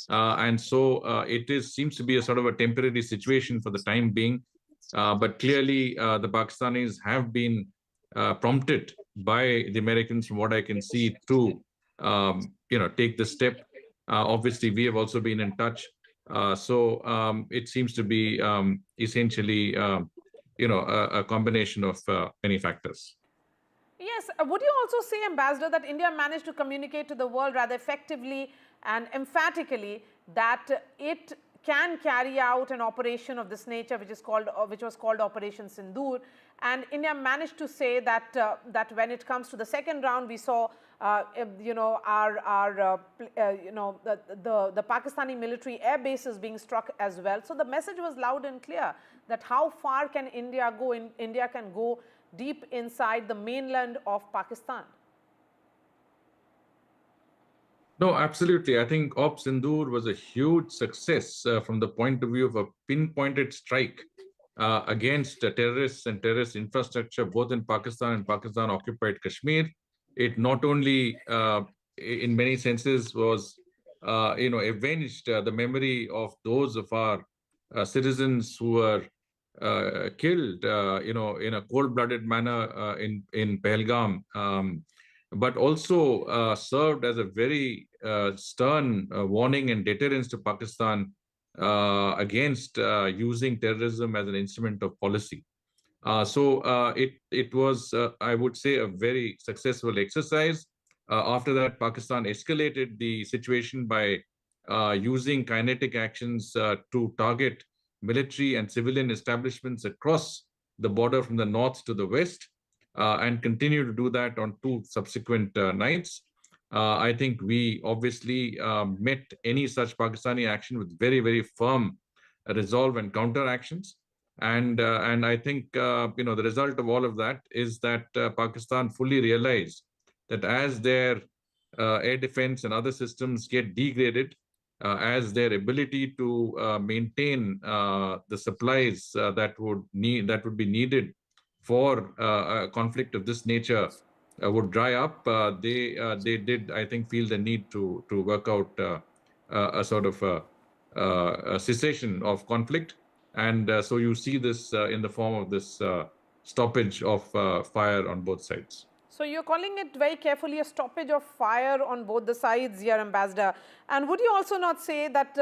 And so seems to be a sort of a temporary situation for the time being. But clearly, the Pakistanis have been prompted by the Americans, from what I can see, to take the step. Obviously, we have also been in touch. So it seems to be essentially, a combination of many factors. Yes, would you also say, Ambassador, that India managed to communicate to the world rather effectively and emphatically that it can carry out an operation of this nature, which was called Operation Sindoor, and India managed to say that that when it comes to the second round, we saw the Pakistani military air bases being struck as well. So the message was loud and clear that how far can India go? India can go deep inside the mainland of Pakistan. No, absolutely. I think Op Sindoor was a huge success from the point of view of a pinpointed strike against terrorists and terrorist infrastructure, both in Pakistan and Pakistan-occupied Kashmir. It not only, in many senses, was, avenged the memory of those of our citizens who were killed, in a cold-blooded manner in Pahalgam. But also served as a very stern warning and deterrence to Pakistan against using terrorism as an instrument of policy. So it was, I would say, a very successful exercise. After that, Pakistan escalated the situation by using kinetic actions to target military and civilian establishments across the border from the north to the west. And continue to do that on two subsequent nights. I think we obviously met any such Pakistani action with very, very firm resolve and counter actions. And I think the result of all of that is that Pakistan fully realized that as their air defense and other systems get degraded, as their ability to maintain the supplies that would be needed for a conflict of this nature would dry up, they did, I think, feel the need to work out a sort of a cessation of conflict. And so you see this in the form of this stoppage of fire on both sides. So you're calling it very carefully a stoppage of fire on both the sides here, Ambassador. And would you also not say that,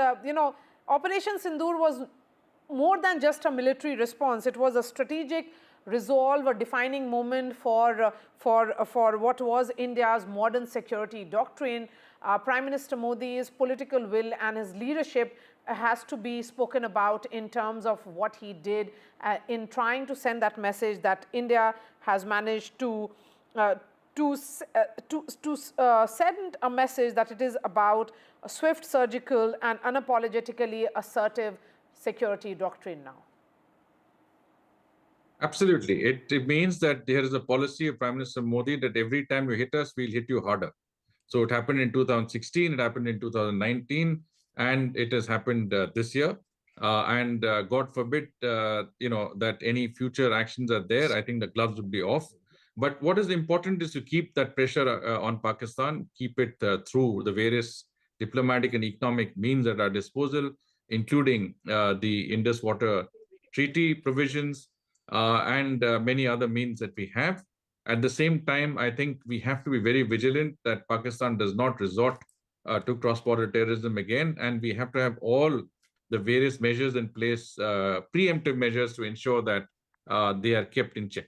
Operation Sindoor was more than just a military response? It was a strategic resolve, a defining moment for what was India's modern security doctrine. Prime Minister Modi's political will and his leadership has to be spoken about in terms of what he did in trying to send that message that India has managed to send a message that it is about a swift, surgical and unapologetically assertive security doctrine now. Absolutely. It means that there is a policy of Prime Minister Modi that every time you hit us, we'll hit you harder. So it happened in 2016, it happened in 2019, and it has happened this year. And God forbid, that any future actions are there. I think the gloves would be off. But what is important is to keep that pressure on Pakistan, keep it through the various diplomatic and economic means at our disposal, including the Indus Water Treaty provisions, and many other means that we have. At the same time, I think we have to be very vigilant that Pakistan does not resort to cross-border terrorism again, and we have to have all the various measures in place, preemptive measures, to ensure that they are kept in check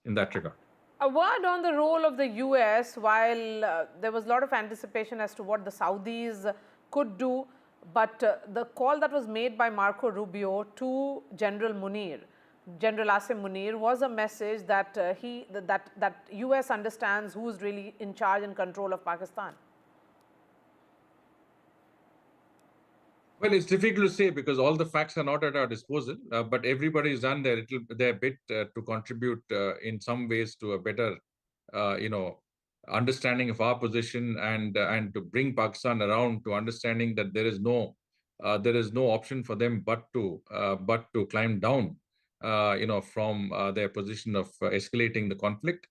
in that regard. A word on the role of the US. While there was a lot of anticipation as to what the Saudis could do, but the call that was made by Marco Rubio to General Asim Munir, was a message that that US understands who's really in charge and control of Pakistan. Well, it's difficult to say because all the facts are not at our disposal, but everybody has done their bit to contribute in some ways to a better understanding of our position and to bring Pakistan around to understanding that there is no option for them but to climb down, from their position of escalating the conflict.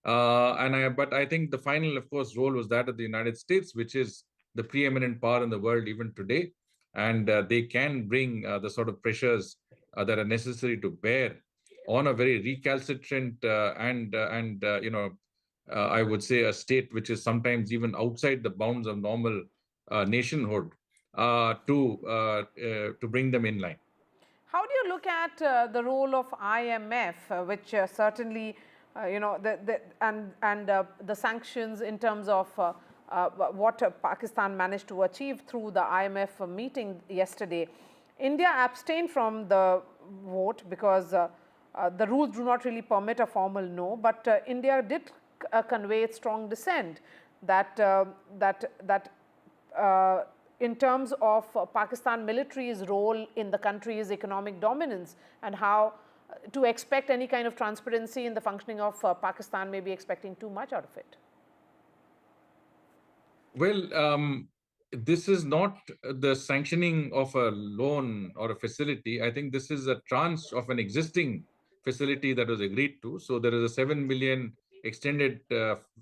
But I think the final, of course, role was that of the United States, which is the preeminent power in the world even today, and they can bring the sort of pressures that are necessary to bear on a very recalcitrant I would say a state which is sometimes even outside the bounds of normal nationhood, to bring them in line. How do you look at the role of IMF, which certainly, the sanctions in terms of what Pakistan managed to achieve through the IMF meeting yesterday? India abstained from the vote because the rules do not really permit a formal no, but India did convey its strong dissent that in terms of Pakistan military's role in the country's economic dominance, and how to expect any kind of transparency in the functioning of Pakistan may be expecting too much out of it. Well, this is not the sanctioning of a loan or a facility. I think this is a tranche of an existing facility that was agreed to. So there is a 7 billion extended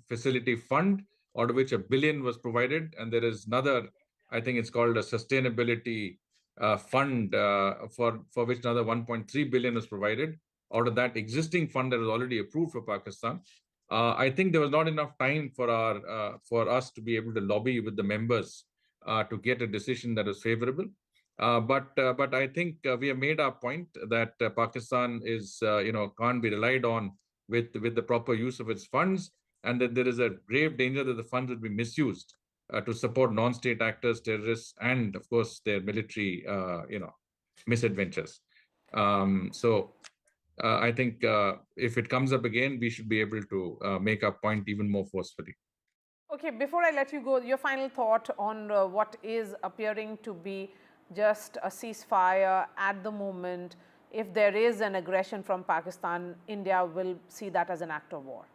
facility fund, out of which $1 billion was provided, and there is another, I think it's called a sustainability fund, for which another 1.3 billion was provided out of that existing fund that was already approved for Pakistan. I think there was not enough time for us to be able to lobby with the members to get a decision that was favorable. But I think we have made our point that Pakistan is can't be relied on with the proper use of its funds, and that there is a grave danger that the funds would be misused to support non-state actors, terrorists, and of course their military misadventures. I think if it comes up again, we should be able to make our point even more forcefully. Okay, before I let you go, your final thought on what is appearing to be just a ceasefire at the moment. If there is an aggression from Pakistan, India will see that as an act of war.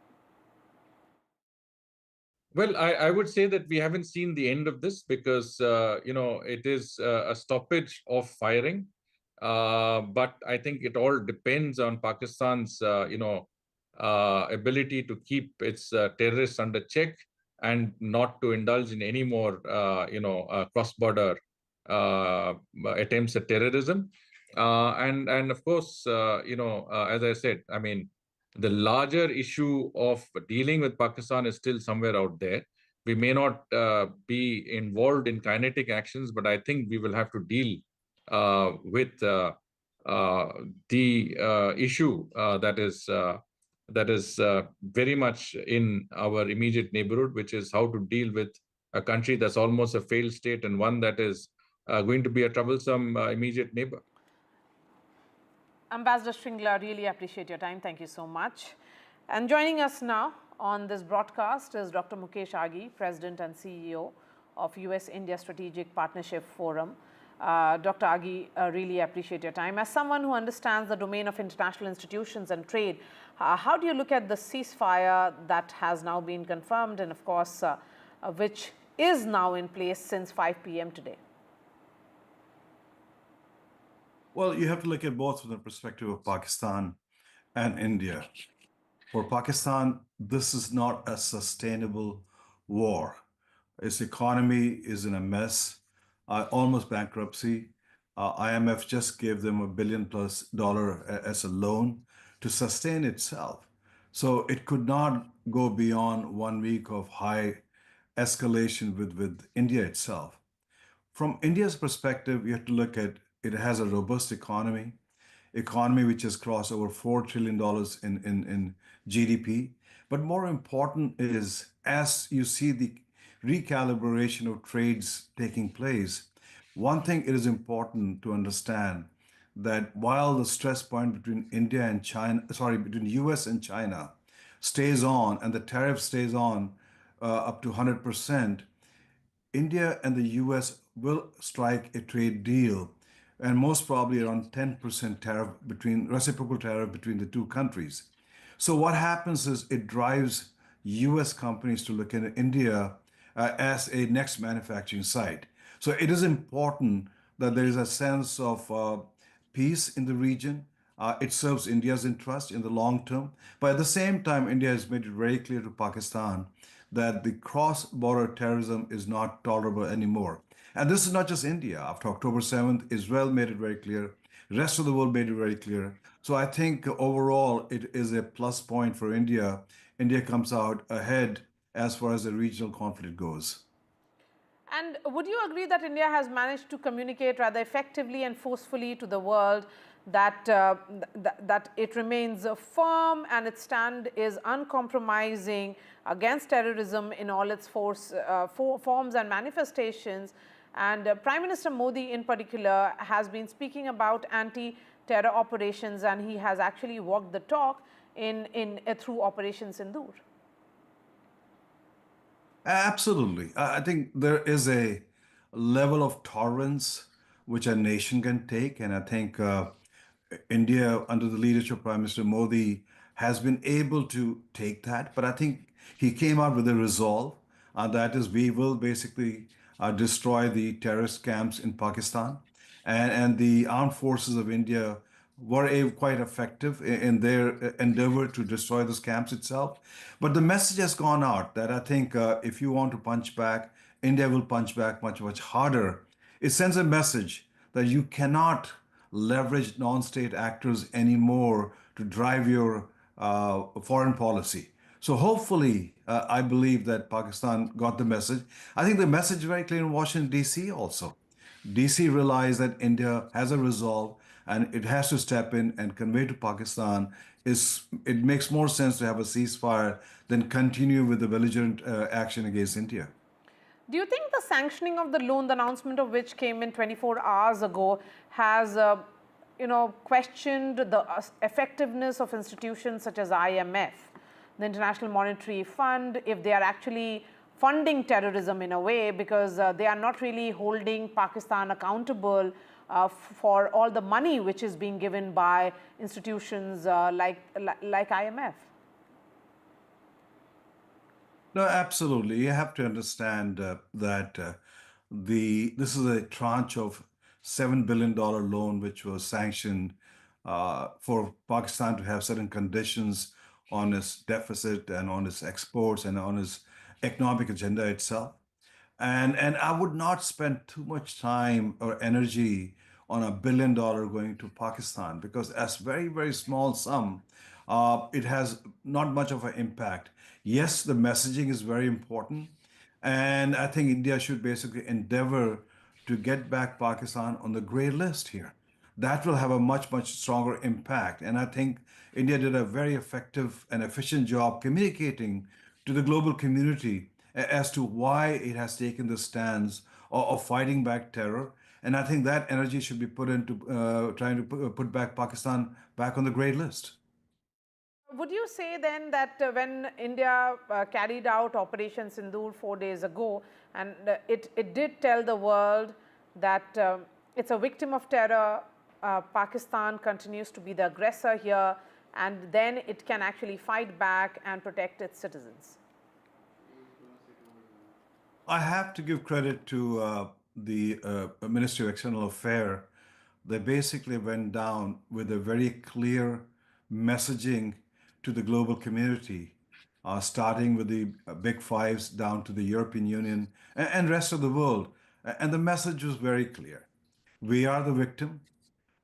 Well, I would say that we haven't seen the end of this because, it is a stoppage of firing. But I think it all depends on Pakistan's, ability to keep its terrorists under check and not to indulge in any more, cross-border attempts at terrorism. And of course, as I said, I mean, the larger issue of dealing with Pakistan is still somewhere out there. We may not be involved in kinetic actions, but I think we will have to deal with the issue that is very much in our immediate neighborhood, which is how to deal with a country that's almost a failed state and one that is going to be a troublesome immediate neighbor. Ambassador Shringla, really appreciate your time. Thank you so much. And joining us now on this broadcast is Dr. Mukesh Aghi, President and CEO of US-India Strategic Partnership Forum. Dr. Aghi, really appreciate your time. As someone who understands the domain of international institutions and trade, how do you look at the ceasefire that has now been confirmed and, of course, which is now in place since 5 p.m. today? Well, you have to look at both from the perspective of Pakistan and India. For Pakistan, this is not a sustainable war. Its economy is in a mess, almost bankruptcy. IMF just gave them $1 billion+ as a loan to sustain itself. So it could not go beyond 1 week of high escalation with India itself. From India's perspective, you have to look at it has a robust economy which has crossed over $4 trillion in GDP. But more important is, as you see the recalibration of trades taking place, one thing it is important to understand that while the stress point between India and China, between US and China stays on and the tariff stays on up to 100%, India and the US will strike a trade deal, and most probably around 10% reciprocal tariff between the two countries. So what happens is it drives US companies to look at India as a next manufacturing site. So it is important that there is a sense of peace in the region. It serves India's interest in the long term. But at the same time, India has made it very clear to Pakistan that the cross-border terrorism is not tolerable anymore. And this is not just India. After October 7th, Israel made it very clear. The rest of the world made it very clear. So I think overall it is a plus point for India. India comes out ahead as far as the regional conflict goes. And would you agree that India has managed to communicate rather effectively and forcefully to the world that, that it remains firm and its stand is uncompromising against terrorism in all its forms and manifestations? And Prime Minister Modi in particular has been speaking about anti-terror operations, and he has actually walked the talk through Operation Sindoor. Absolutely. I think there is a level of tolerance which a nation can take. And I think India, under the leadership of Prime Minister Modi, has been able to take that. But I think he came out with a resolve. That is, we will basically destroy the terrorist camps in Pakistan. And the armed forces of India were quite effective in their endeavor to destroy those camps itself. But the message has gone out that I think if you want to punch back, India will punch back much, much harder. It sends a message that you cannot leverage non-state actors anymore to drive your foreign policy. So hopefully, I believe that Pakistan got the message. I think the message is very clear in Washington, D.C. also. DC realized that India has a resolve and it has to step in and convey to Pakistan it makes more sense to have a ceasefire than continue with the belligerent action against India. Do you think the sanctioning of the loan, the announcement of which came in 24 hours ago, has questioned the effectiveness of institutions such as IMF, the International Monetary Fund, if they are actually funding terrorism in a way, because they are not really holding Pakistan accountable for all the money which is being given by institutions like IMF? No, absolutely. You have to understand that this is a tranche of $7 billion loan which was sanctioned for Pakistan to have certain conditions on its deficit and on its exports and on its economic agenda itself. And I would not spend too much time or energy on $1 billion going to Pakistan because as very, very small sum, it has not much of an impact. Yes, the messaging is very important. And I think India should basically endeavor to get back Pakistan on the gray list here. That will have a much, much stronger impact. And I think India did a very effective and efficient job communicating to the global community as to why it has taken the stance of fighting back terror. And I think that energy should be put into trying to put back Pakistan back on the gray list. Would you say then that when India carried out Operation Sindoor 4 days ago, and it did tell the world that it's a victim of terror, Pakistan continues to be the aggressor here, and then it can actually fight back and protect its citizens? I have to give credit to the Ministry of External Affairs. They basically went down with a very clear messaging to the global community, starting with the Big Fives down to the European Union and rest of the world. And the message was very clear. We are the victim,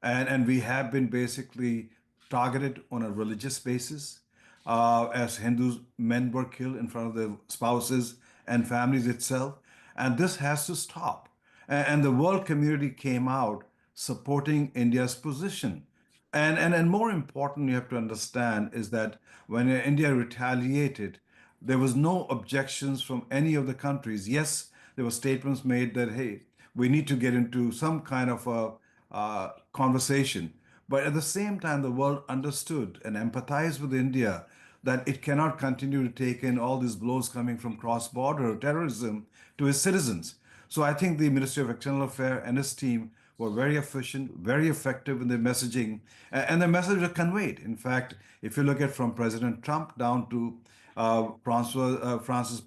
and we have been basically targeted on a religious basis. As Hindus, men were killed in front of their spouses and families itself. And this has to stop. And the world community came out supporting India's position. And more important, you have to understand is that when India retaliated, there was no objections from any of the countries. Yes, there were statements made that, hey, we need to get into some kind of a conversation. But at the same time, the world understood and empathized with India that it cannot continue to take in all these blows coming from cross-border terrorism to its citizens. So I think the Ministry of External Affairs and its team were very efficient, very effective in their messaging, and the message was conveyed. In fact, if you look at from President Trump down to France's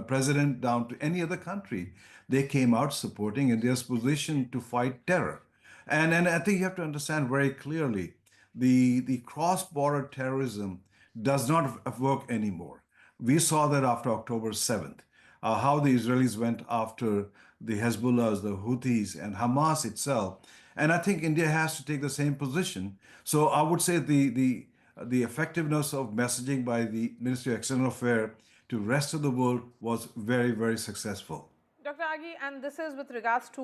president down to any other country, they came out supporting India's position to fight terror. And I think you have to understand very clearly, the cross-border terrorism does not work anymore. We saw that after October 7th, how the Israelis went after the Hezbollahs, the Houthis, and Hamas itself. And I think India has to take the same position. So I would say the effectiveness of messaging by the Ministry of External Affairs to the rest of the world was very, very successful. Dr. Agi, and this is with regards to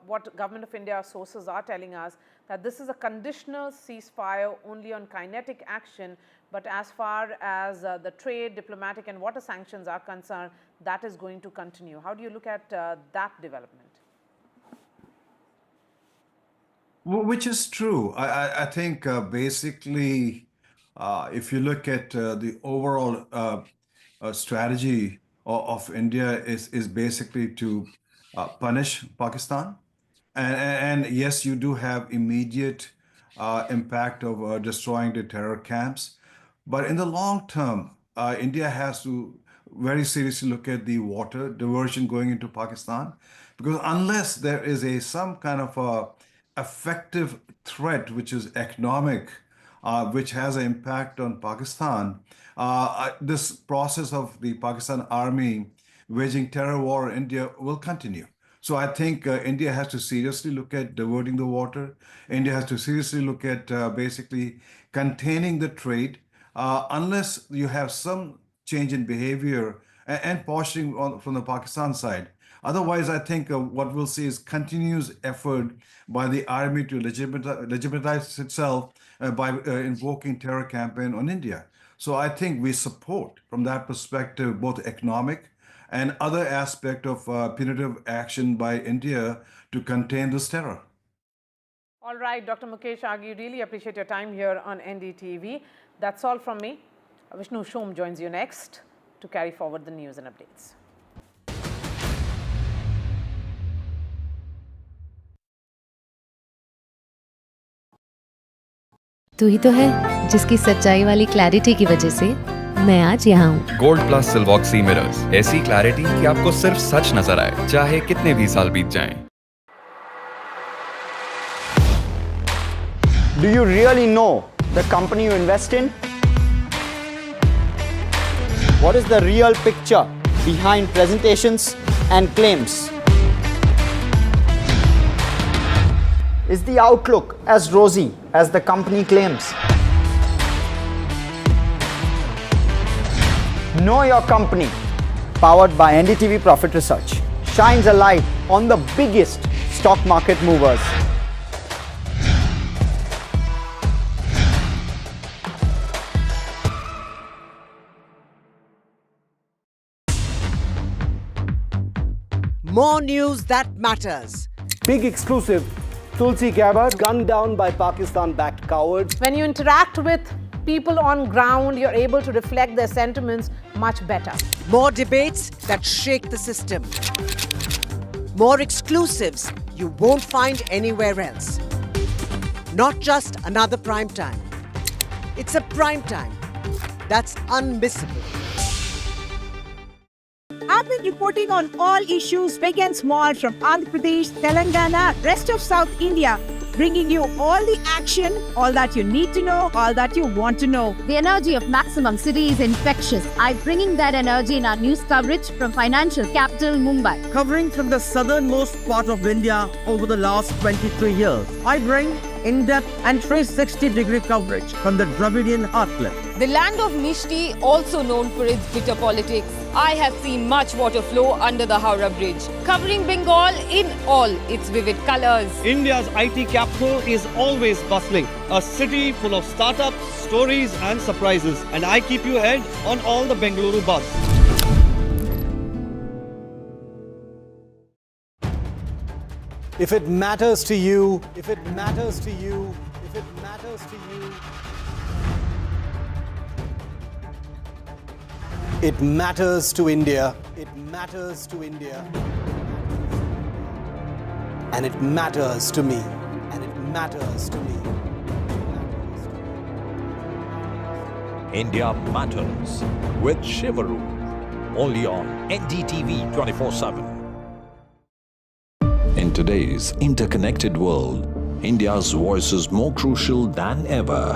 what Government of India sources are telling us, that this is a conditional ceasefire only on kinetic action, but as far as the trade, diplomatic and water sanctions are concerned, that is going to continue. How do you look at that development? Which is true. I think basically, if you look at the overall strategy of India is basically to punish Pakistan. And yes, you do have immediate impact of destroying the terror camps. But in the long term, India has to very seriously look at the water diversion going into Pakistan, because unless there is some kind of a effective threat, which is economic, which has an impact on Pakistan, this process of the Pakistan army waging terror war in India will continue. So I think India has to seriously look at diverting the water. India has to seriously look at basically containing the trade, unless you have some change in behavior and posturing from the Pakistan side. Otherwise, I think what we'll see is continuous effort by the army to legitimize itself by invoking terror campaign on India. So I think we support, from that perspective, both economic and other aspect of punitive action by India to contain this terror. All right, Dr. Mukesh Agi, really appreciate your time here on NDTV. That's all from me. Vishnu Shom joins you next to carry forward the news and updates. तू ही तो है जिसकी सच्चाई वाली clarity की वजह से मैं आज यहाँ हूँ। गोल्ड प्लस सिल्वॉक्सी मिरर्स, ऐसी क्लैरिटी कि आपको सिर्फ सच नजर आए, चाहे कितने भी साल बीत जाएं। Do you really know the company you invest in? What is the real picture behind presentations and claims? Is the outlook as rosy as the company claims? Know Your Company, powered by NDTV Profit Research, shines a light on the biggest stock market movers. More news that matters. Big exclusive. Tulsi Gabbard gunned down by Pakistan-backed cowards. When you interact with people on ground, you're able to reflect their sentiments much better. More debates that shake the system. More exclusives you won't find anywhere else. Not just another prime time. It's a prime time that's unmissable. I've been reporting on all issues big and small from Andhra Pradesh, Telangana, rest of South India, bringing you all the action, all that you need to know, all that you want to know. The energy of Maximum City is infectious. I'm bringing that energy in our news coverage from financial capital Mumbai. Covering from the southernmost part of India over the last 23 years, I bring in-depth and 360-degree coverage from the Dravidian heartland. The land of Mishti, also known for its bitter politics. I have seen much water flow under the Howrah Bridge, covering Bengal in all its vivid colors. India's IT capital is always bustling, a city full of startups, stories and surprises. And I keep you ahead on all the Bengaluru buzz. If it matters to you, if it matters to you, if it matters to you, it matters to India. It matters to India. And it matters to me. And it matters to me. India Matters with Shivaru. Only on NDTV 24/7. In today's interconnected world, India's voice is more crucial than ever.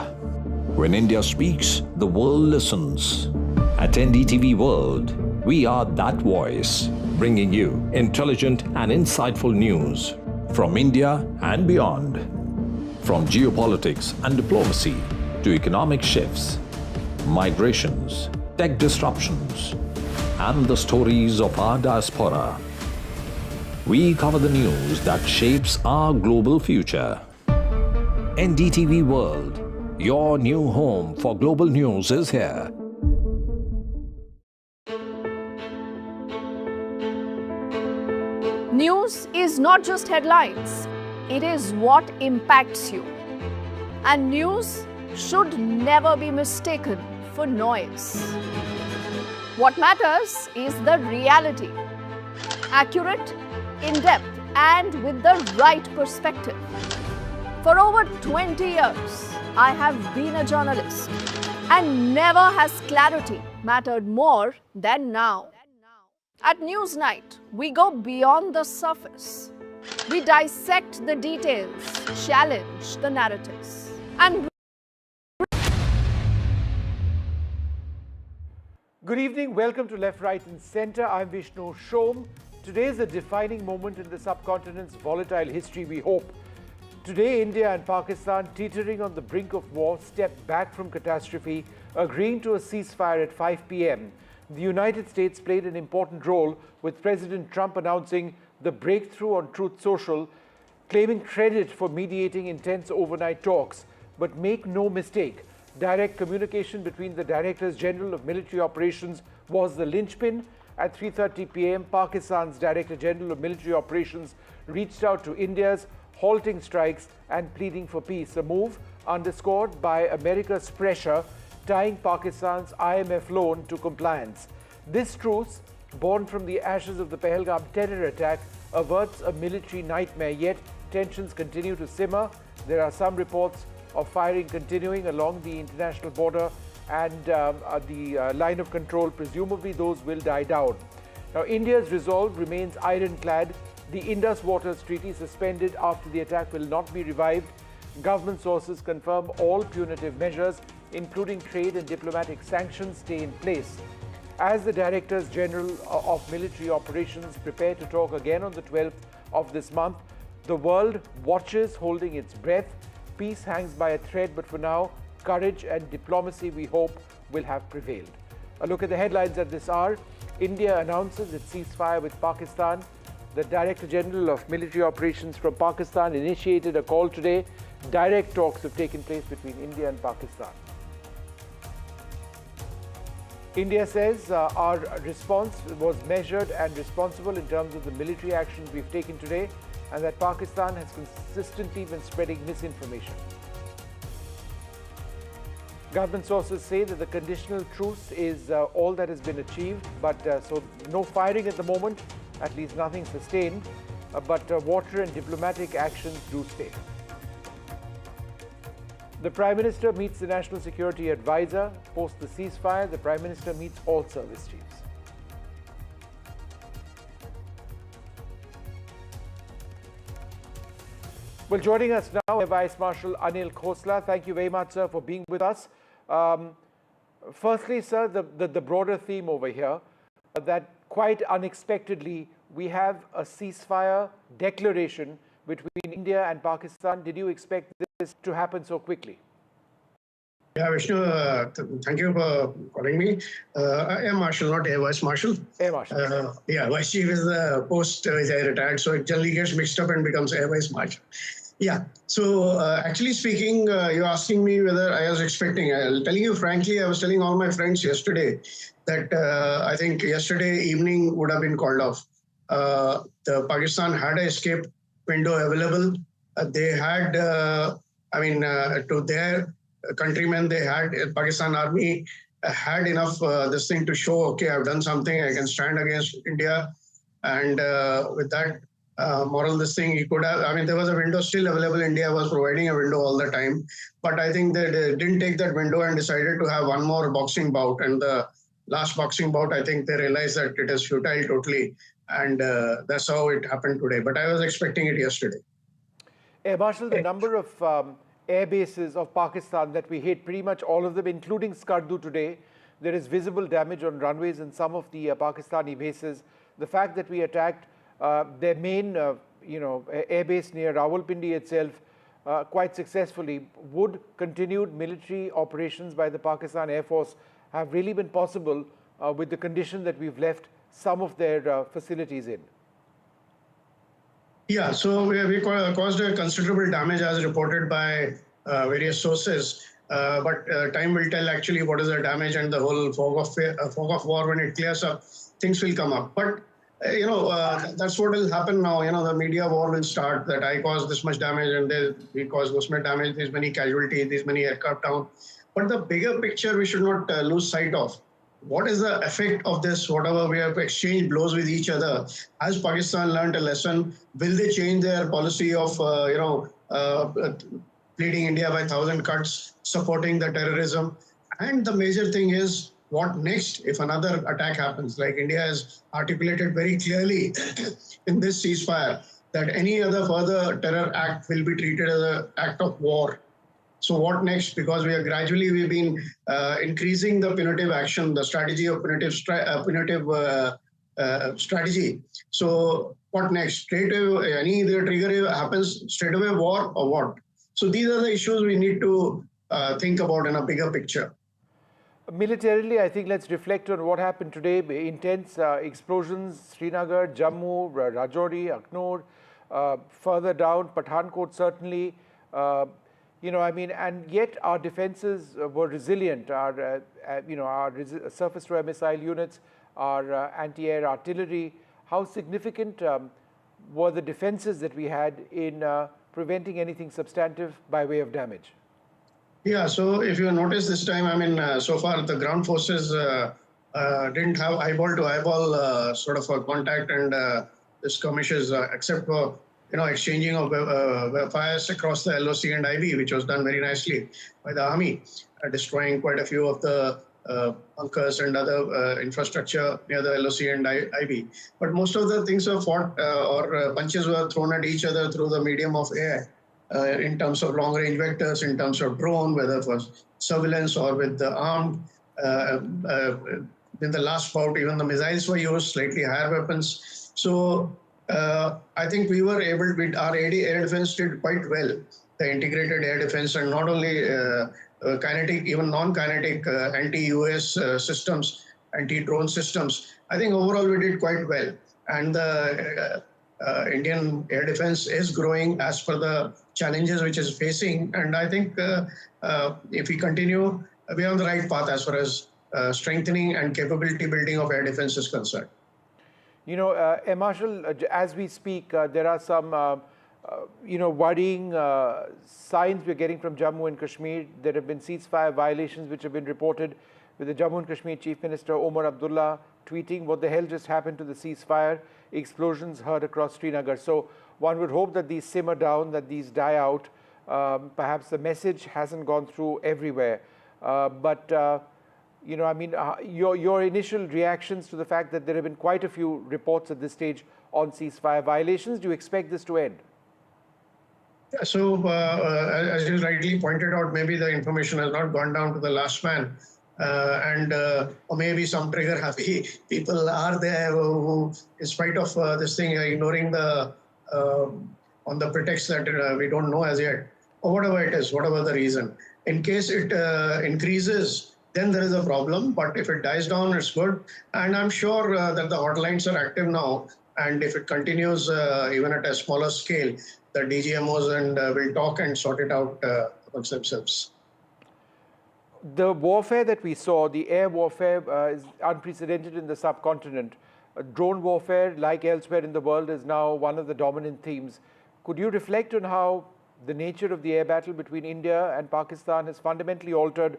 When India speaks, the world listens. At NDTV World, we are that voice, bringing you intelligent and insightful news from India and beyond. From geopolitics and diplomacy to economic shifts, migrations, tech disruptions, and the stories of our diaspora. We cover the news that shapes our global future. NDTV World, your new home for global news, is here. News is not just headlines, it is what impacts you. And news should never be mistaken for noise. What matters is the reality. Accurate, in-depth, and with the right perspective. For over 20 years, I have been a journalist, and never has clarity mattered more than now. At Newsnight, we go beyond the surface. We dissect the details, challenge the narratives, and Good evening, welcome to Left, Right and Centre. I'm Vishnu Shom. Today is a defining moment in the subcontinent's volatile history, we hope. Today, India and Pakistan, teetering on the brink of war, stepped back from catastrophe, agreeing to a ceasefire at 5 p.m. The United States played an important role, with President Trump announcing the breakthrough on Truth Social, claiming credit for mediating intense overnight talks. But make no mistake, direct communication between the Directors General of Military Operations was the linchpin. At 3:30 p.m., Pakistan's Director General of Military Operations reached out to India's, halting strikes and pleading for peace, a move underscored by America's pressure, tying Pakistan's IMF loan to compliance. This truce, born from the ashes of the Pahalgam terror attack, averts a military nightmare, yet tensions continue to simmer. There are some reports of firing continuing along the international border and the line of control. Presumably those will die down. Now, India's resolve remains ironclad. The Indus Waters Treaty, suspended after the attack, will not be revived. Government sources confirm all punitive measures, including trade and diplomatic sanctions, stay in place. As the Directors General of Military Operations prepare to talk again on the 12th of this month, the world watches, holding its breath. Peace hangs by a thread, but for now, courage and diplomacy, we hope, will have prevailed. A look at the headlines at this hour. India announces its ceasefire with Pakistan. The Director General of Military Operations from Pakistan initiated a call today. Direct talks have taken place between India and Pakistan. India says our response was measured and responsible in terms of the military actions we've taken today, and that Pakistan has consistently been spreading misinformation. Government sources say that the conditional truce is all that has been achieved, but so no firing at the moment, at least nothing sustained, but water and diplomatic actions do stay. The Prime Minister meets the National Security Advisor. Post the ceasefire, the Prime Minister meets all service chiefs. Well, joining us now, Air Vice Marshal Anil Khosla. Thank you very much, sir, for being with us. Firstly, sir, the broader theme over here, that quite unexpectedly, we have a ceasefire declaration between India and Pakistan. Did you expect this to happen so quickly? Yeah, Vishnu, thank you for calling me. I am Marshal, not Air Vice Marshal. Air Marshal. Yeah, Vice Chief is the post which I retired, so it generally gets mixed up and becomes Air Vice Marshal. Yeah, so actually speaking, you're asking me whether I was expecting. I'll tell you frankly, I was telling all my friends yesterday that I think yesterday evening would have been called off. The Pakistan had an escape window available. They had, to their countrymen, they had, Pakistan Army had enough this thing to show, okay, I've done something, I can stand against India. And with that, moral this thing. He could have, I mean, there was a window still available. India was providing a window all the time. But I think they didn't take that window and decided to have one more boxing bout. And the last boxing bout, I think they realized that it is futile totally. And that's how it happened today. But I was expecting it yesterday. Air Marshal, the number of air bases of Pakistan that we hit, pretty much all of them, including Skardu today, there is visible damage on runways in some of the Pakistani bases. The fact that we attacked their main, air base near Rawalpindi itself quite successfully, would continued military operations by the Pakistan Air Force have really been possible with the condition that we've left some of their facilities in? Yeah, so we caused a considerable damage as reported by various sources. But time will tell actually what is the damage, and the whole fog of war, when it clears up, things will come up. But that's what will happen now. The media war will start, that I caused this much damage and we caused this much damage, these many casualties, these many aircraft down. But the bigger picture we should not lose sight of. What is the effect of this? Whatever we have exchanged blows with each other. Has Pakistan learned a lesson? Will they change their policy of pleading India by 1,000 cuts, supporting the terrorism? And the major thing is, what next if another attack happens? Like India has articulated very clearly in this ceasefire that any other further terror act will be treated as an act of war. So what next? Because we've been increasing the punitive action, the strategy of punitive strategy. So what next? Straight away, any trigger happens, straight away war or what? So these are the issues we need to think about in a bigger picture. Militarily, I think let's reflect on what happened today. Intense explosions, Srinagar, Jammu, Rajouri, Akhnur, further down, Pathankot certainly. And yet our defenses were resilient. Our surface-to-air missile units, our anti-air artillery. How significant were the defenses that we had in preventing anything substantive by way of damage? Yeah, so if you notice this time, so far the ground forces didn't have eyeball-to-eyeball sort of a contact and skirmishes, except for exchanging of fires across the LOC and IB, which was done very nicely by the army, destroying quite a few of the bunkers and other infrastructure near the LOC and IB. But most of the things were fought or punches were thrown at each other through the medium of air, in terms of long-range vectors, in terms of drone, whether for surveillance or with the armed. In the last bout, even the missiles were used, slightly higher weapons. So I think we were able, with our air defense did quite well, the integrated air defense, and not only kinetic, even non-kinetic anti-US systems, anti-drone systems. I think overall we did quite well. And the Indian air defense is growing as per the challenges which is facing. And I think if we continue, we are on the right path as far as strengthening and capability building of air defense is concerned. Air Marshal, as we speak, there are some, worrying signs we're getting from Jammu and Kashmir. There have been ceasefire violations which have been reported, with the Jammu and Kashmir Chief Minister Omar Abdullah tweeting, what the hell just happened to the ceasefire? Explosions heard across Srinagar. So one would hope that these simmer down, that these die out. Perhaps the message hasn't gone through everywhere. Your initial reactions to the fact that there have been quite a few reports at this stage on ceasefire violations. Do you expect this to end? Yeah, so as you rightly pointed out, maybe the information has not gone down to the last man. Or maybe some trigger-happy people are there who, in spite of this thing, are ignoring the, on the pretext that we don't know as yet, or whatever it is, whatever the reason. In case it increases, then there is a problem. But if it dies down, it's good. And I'm sure that the hotlines are active now. And if it continues even at a smaller scale, the DGMOs and will talk and sort it out amongst themselves. The warfare that we saw, the air warfare, is unprecedented in the subcontinent. Drone warfare, like elsewhere in the world, is now one of the dominant themes. Could you reflect on how the nature of the air battle between India and Pakistan has fundamentally altered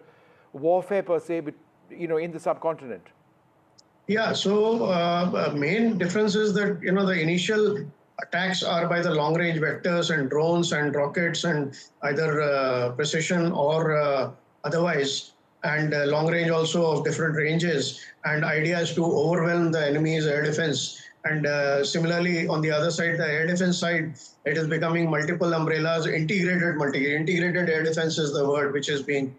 warfare per se, in the subcontinent? Yeah, so main difference is that, the initial attacks are by the long-range vectors and drones and rockets and either precision or otherwise, and long range also of different ranges. And idea is to overwhelm the enemy's air defense. And similarly, on the other side, the air defense side, it is becoming multiple umbrellas, integrated air defense is the word which is being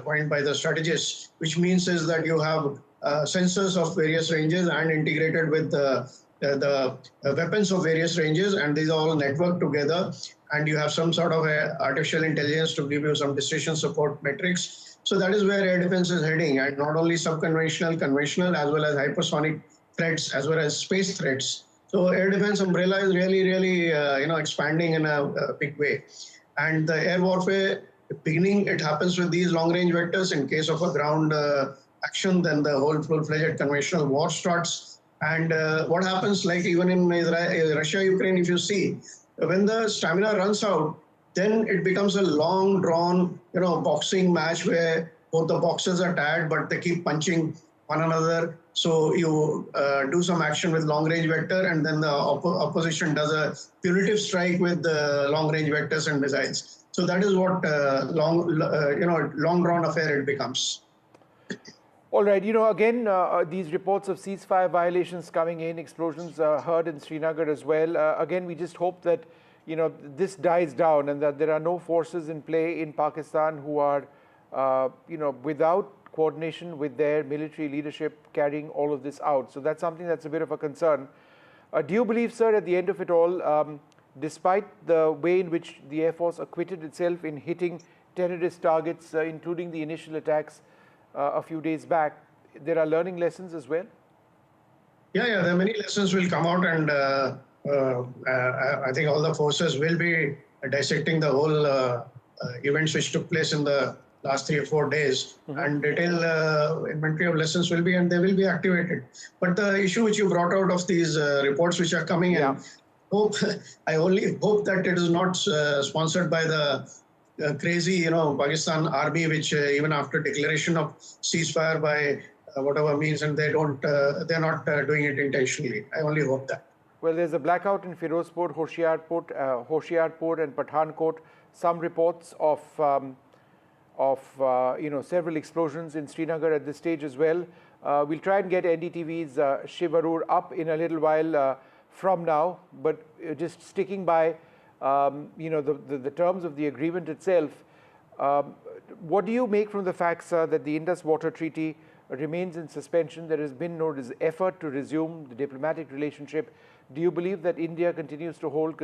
coined by the strategists, which means is that you have sensors of various ranges and integrated with the weapons of various ranges, and these are all networked together, and you have some sort of artificial intelligence to give you some decision support metrics. So that is where air defense is heading, and not only subconventional, conventional, as well as hypersonic threats, as well as space threats. So air defense umbrella is really expanding in a big way. And the air warfare beginning, it happens with these long-range vectors. In case of a ground action, then the whole full-fledged conventional war starts. And what happens, like even in Russia-Ukraine, if you see, when the stamina runs out, then it becomes a long drawn, boxing match where both the boxers are tired, but they keep punching one another. So you do some action with long range vector, and then the opposition does a punitive strike with the long range vectors and missiles. So that is what long drawn affair it becomes. All right, again, these reports of ceasefire violations coming in, explosions heard in Srinagar as well. Again, we just hope that this dies down and that there are no forces in play in Pakistan who are, without coordination with their military leadership carrying all of this out. So that's something that's a bit of a concern. Do you believe, sir, at the end of it all, despite the way in which the Air Force acquitted itself in hitting terrorist targets, including the initial attacks a few days back, there are learning lessons as well? Yeah, there are many lessons will come out, and I think all the forces will be dissecting the whole events which took place in the last 3 or 4 days, and detailed inventory of lessons will be, and they will be activated. But the issue which you brought out of these reports which are coming in, I only hope that it is not sponsored by the crazy, Pakistan army, which even after declaration of ceasefire by whatever means, and they're not doing it intentionally. I only hope that. Well, there's a blackout in Firozpur, Hoshiarpur and Pathankot. Some reports of several explosions in Srinagar at this stage as well. We'll try and get NDTV's Shiv Arur up in a little while from now, but just sticking by the terms of the agreement itself. What do you make from the fact, sir, that the Indus Water Treaty remains in suspension? There has been no effort to resume the diplomatic relationship. Do you believe that India continues to hold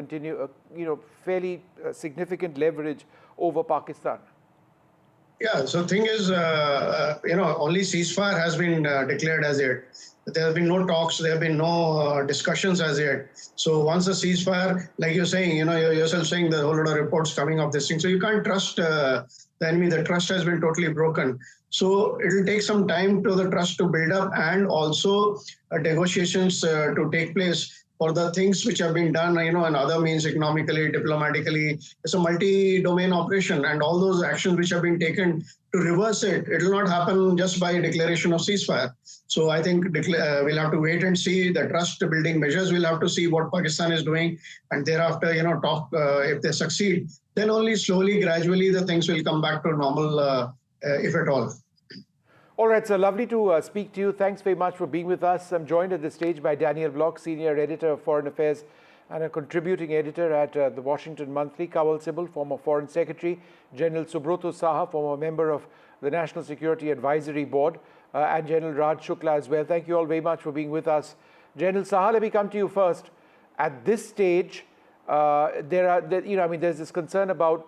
fairly significant leverage over Pakistan? Yeah, so thing is, only ceasefire has been declared as yet. There have been no talks, there have been no discussions as yet. So once a ceasefire, like you're saying, you're yourself saying the whole lot of reports coming of this thing. So you can't trust the enemy. The trust has been totally broken. So it will take some time to the trust to build up, and also negotiations to take place for the things which have been done, and other means, economically, diplomatically. It's a multi-domain operation, and all those actions which have been taken to reverse it, it will not happen just by declaration of ceasefire. So I think we'll have to wait and see the trust-building measures. We'll have to see what Pakistan is doing, and thereafter, talk if they succeed. Then only slowly, gradually, the things will come back to normal, if at all. All right, sir, lovely to speak to you. Thanks very much for being with us. I'm joined at this stage by Daniel Block, Senior Editor of Foreign Affairs and a contributing editor at the Washington Monthly, Kawal Sibal, former Foreign Secretary, General Subroto Saha, former member of the National Security Advisory Board, and General Raj Shukla as well. Thank you all very much for being with us. General Saha, let me come to you first. At this stage, there's this concern about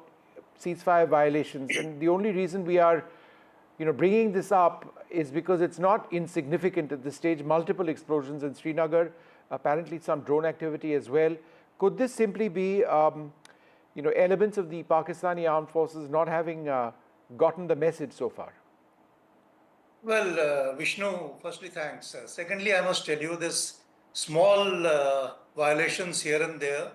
ceasefire violations, and the only reason we are bringing this up is because it's not insignificant at this stage. Multiple explosions in Srinagar, apparently some drone activity as well. Could this simply be, elements of the Pakistani armed forces not having gotten the message so far? Well, Vishnu, firstly, thanks. Secondly, I must tell you this small violations here and there.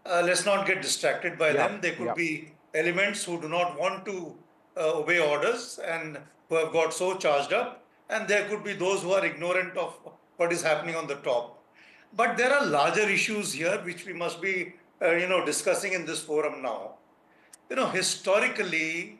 Let's not get distracted by them. They could be elements who do not want to obey orders and who have got so charged up, and there could be those who are ignorant of what is happening on the top. But there are larger issues here which we must be, discussing in this forum now. Historically,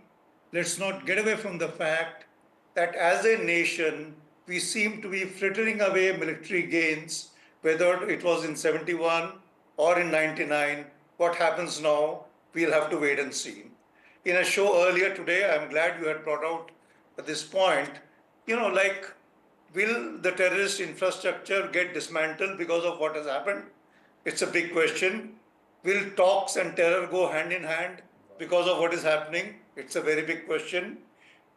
let's not get away from the fact that as a nation, we seem to be frittering away military gains, whether it was in 71 or in 99. What happens now, we'll have to wait and see. In a show earlier today, I'm glad you had brought out at this point, will the terrorist infrastructure get dismantled because of what has happened? It's a big question. Will talks and terror go hand in hand because of what is happening? It's a very big question.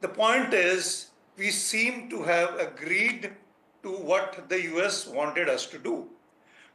The point is, we seem to have agreed to what the US wanted us to do.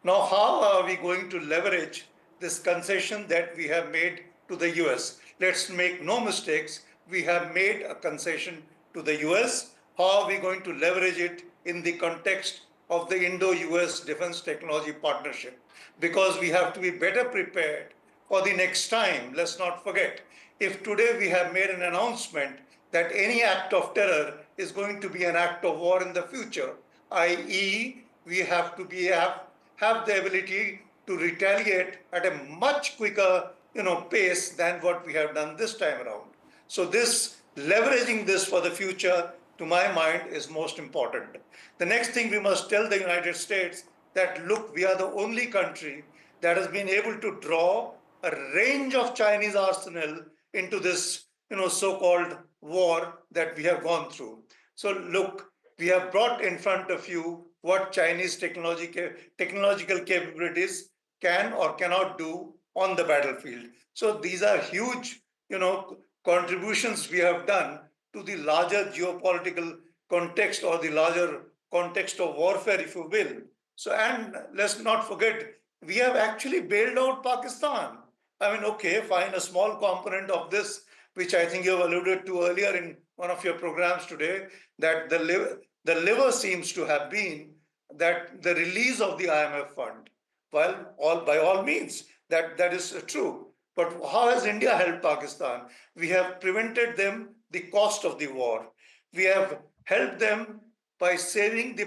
Now, how are we going to leverage this concession that we have made to the US? Let's make no mistakes. We have made a concession to the US. How are we going to leverage it in the context of the Indo-US Defense Technology Partnership? Because we have to be better prepared for the next time. Let's not forget, if today we have made an announcement that any act of terror is going to be an act of war in the future, i.e., we have to have the ability to retaliate at a much quicker pace than what we have done this time around. So leveraging this for the future, to my mind, is most important. The next thing we must tell the United States that, look, we are the only country that has been able to draw a range of Chinese arsenal into this so-called war that we have gone through. So look, we have brought in front of you what Chinese technological capabilities can or cannot do on the battlefield. So these are huge, contributions we have done to the larger geopolitical context, or the larger context of warfare, if you will. So, and let's not forget, we have actually bailed out Pakistan. I mean, okay, fine, a small component of this, which I think you have alluded to earlier in one of your programs today, that the liver seems to have been that the release of the IMF fund. Well, by all means, that is true. But how has India helped Pakistan? We have prevented them the cost of the war. We have helped them by saving the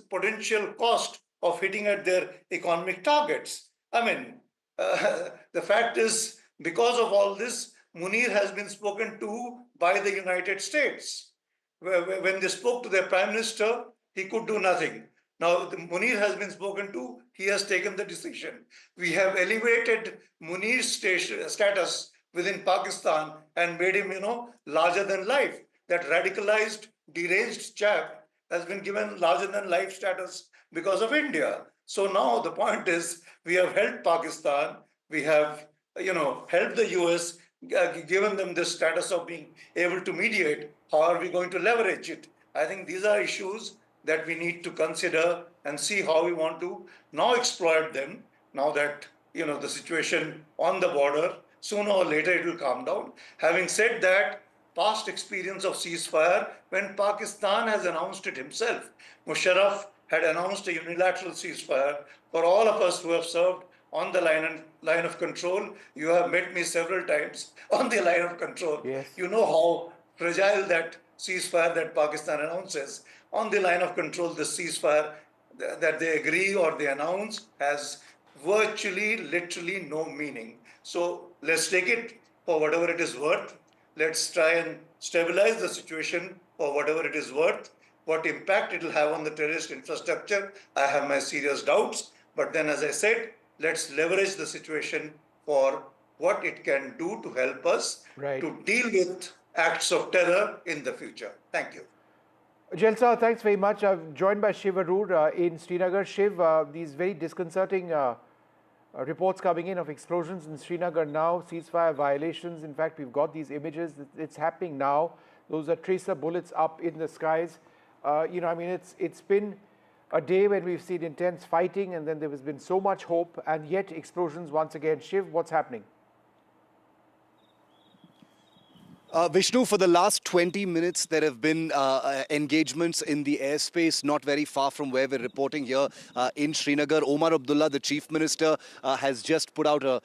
potential cost of hitting at their economic targets. I mean, the fact is, because of all this, Munir has been spoken to by the United States. When they spoke to their prime minister, he could do nothing. Now, Munir has been spoken to, he has taken the decision. We have elevated Munir's status within Pakistan and made him, larger than life. That radicalized, deranged chap has been given larger than life status because of India. So now the point is, we have helped Pakistan, we have, helped the US, given them this status of being able to mediate. How are we going to leverage it? I think these are issues that we need to consider and see how we want to now exploit them, now that, the situation on the border, sooner or later it will calm down. Having said that, past experience of ceasefire, when Pakistan has announced it himself, Musharraf had announced a unilateral ceasefire. For all of us who have served on the line of control, you have met me several times on the line of control. Yes. You know how fragile that ceasefire that Pakistan announces. On the line of control, the ceasefire that they agree or they announce has virtually, literally no meaning. So let's take it for whatever it is worth. Let's try and stabilize the situation for whatever it is worth. What impact it will have on the terrorist infrastructure, I have my serious doubts. But then, as I said, let's leverage the situation for what it can do to help us to deal with acts of terror in the future. Thank you. Jalsa, thanks very much. I'm joined by Shiv Arur in Srinagar. Shiv, these very disconcerting reports coming in of explosions in Srinagar now, ceasefire violations. In fact, we've got these images. It's happening now. Those are tracer bullets up in the skies. It's been a day when we've seen intense fighting, and then there has been so much hope, and yet explosions once again. Shiv, what's happening? Vishnu, for the last 20 minutes, there have been engagements in the airspace not very far from where we're reporting here in Srinagar. Omar Abdullah, the Chief Minister, has just put out a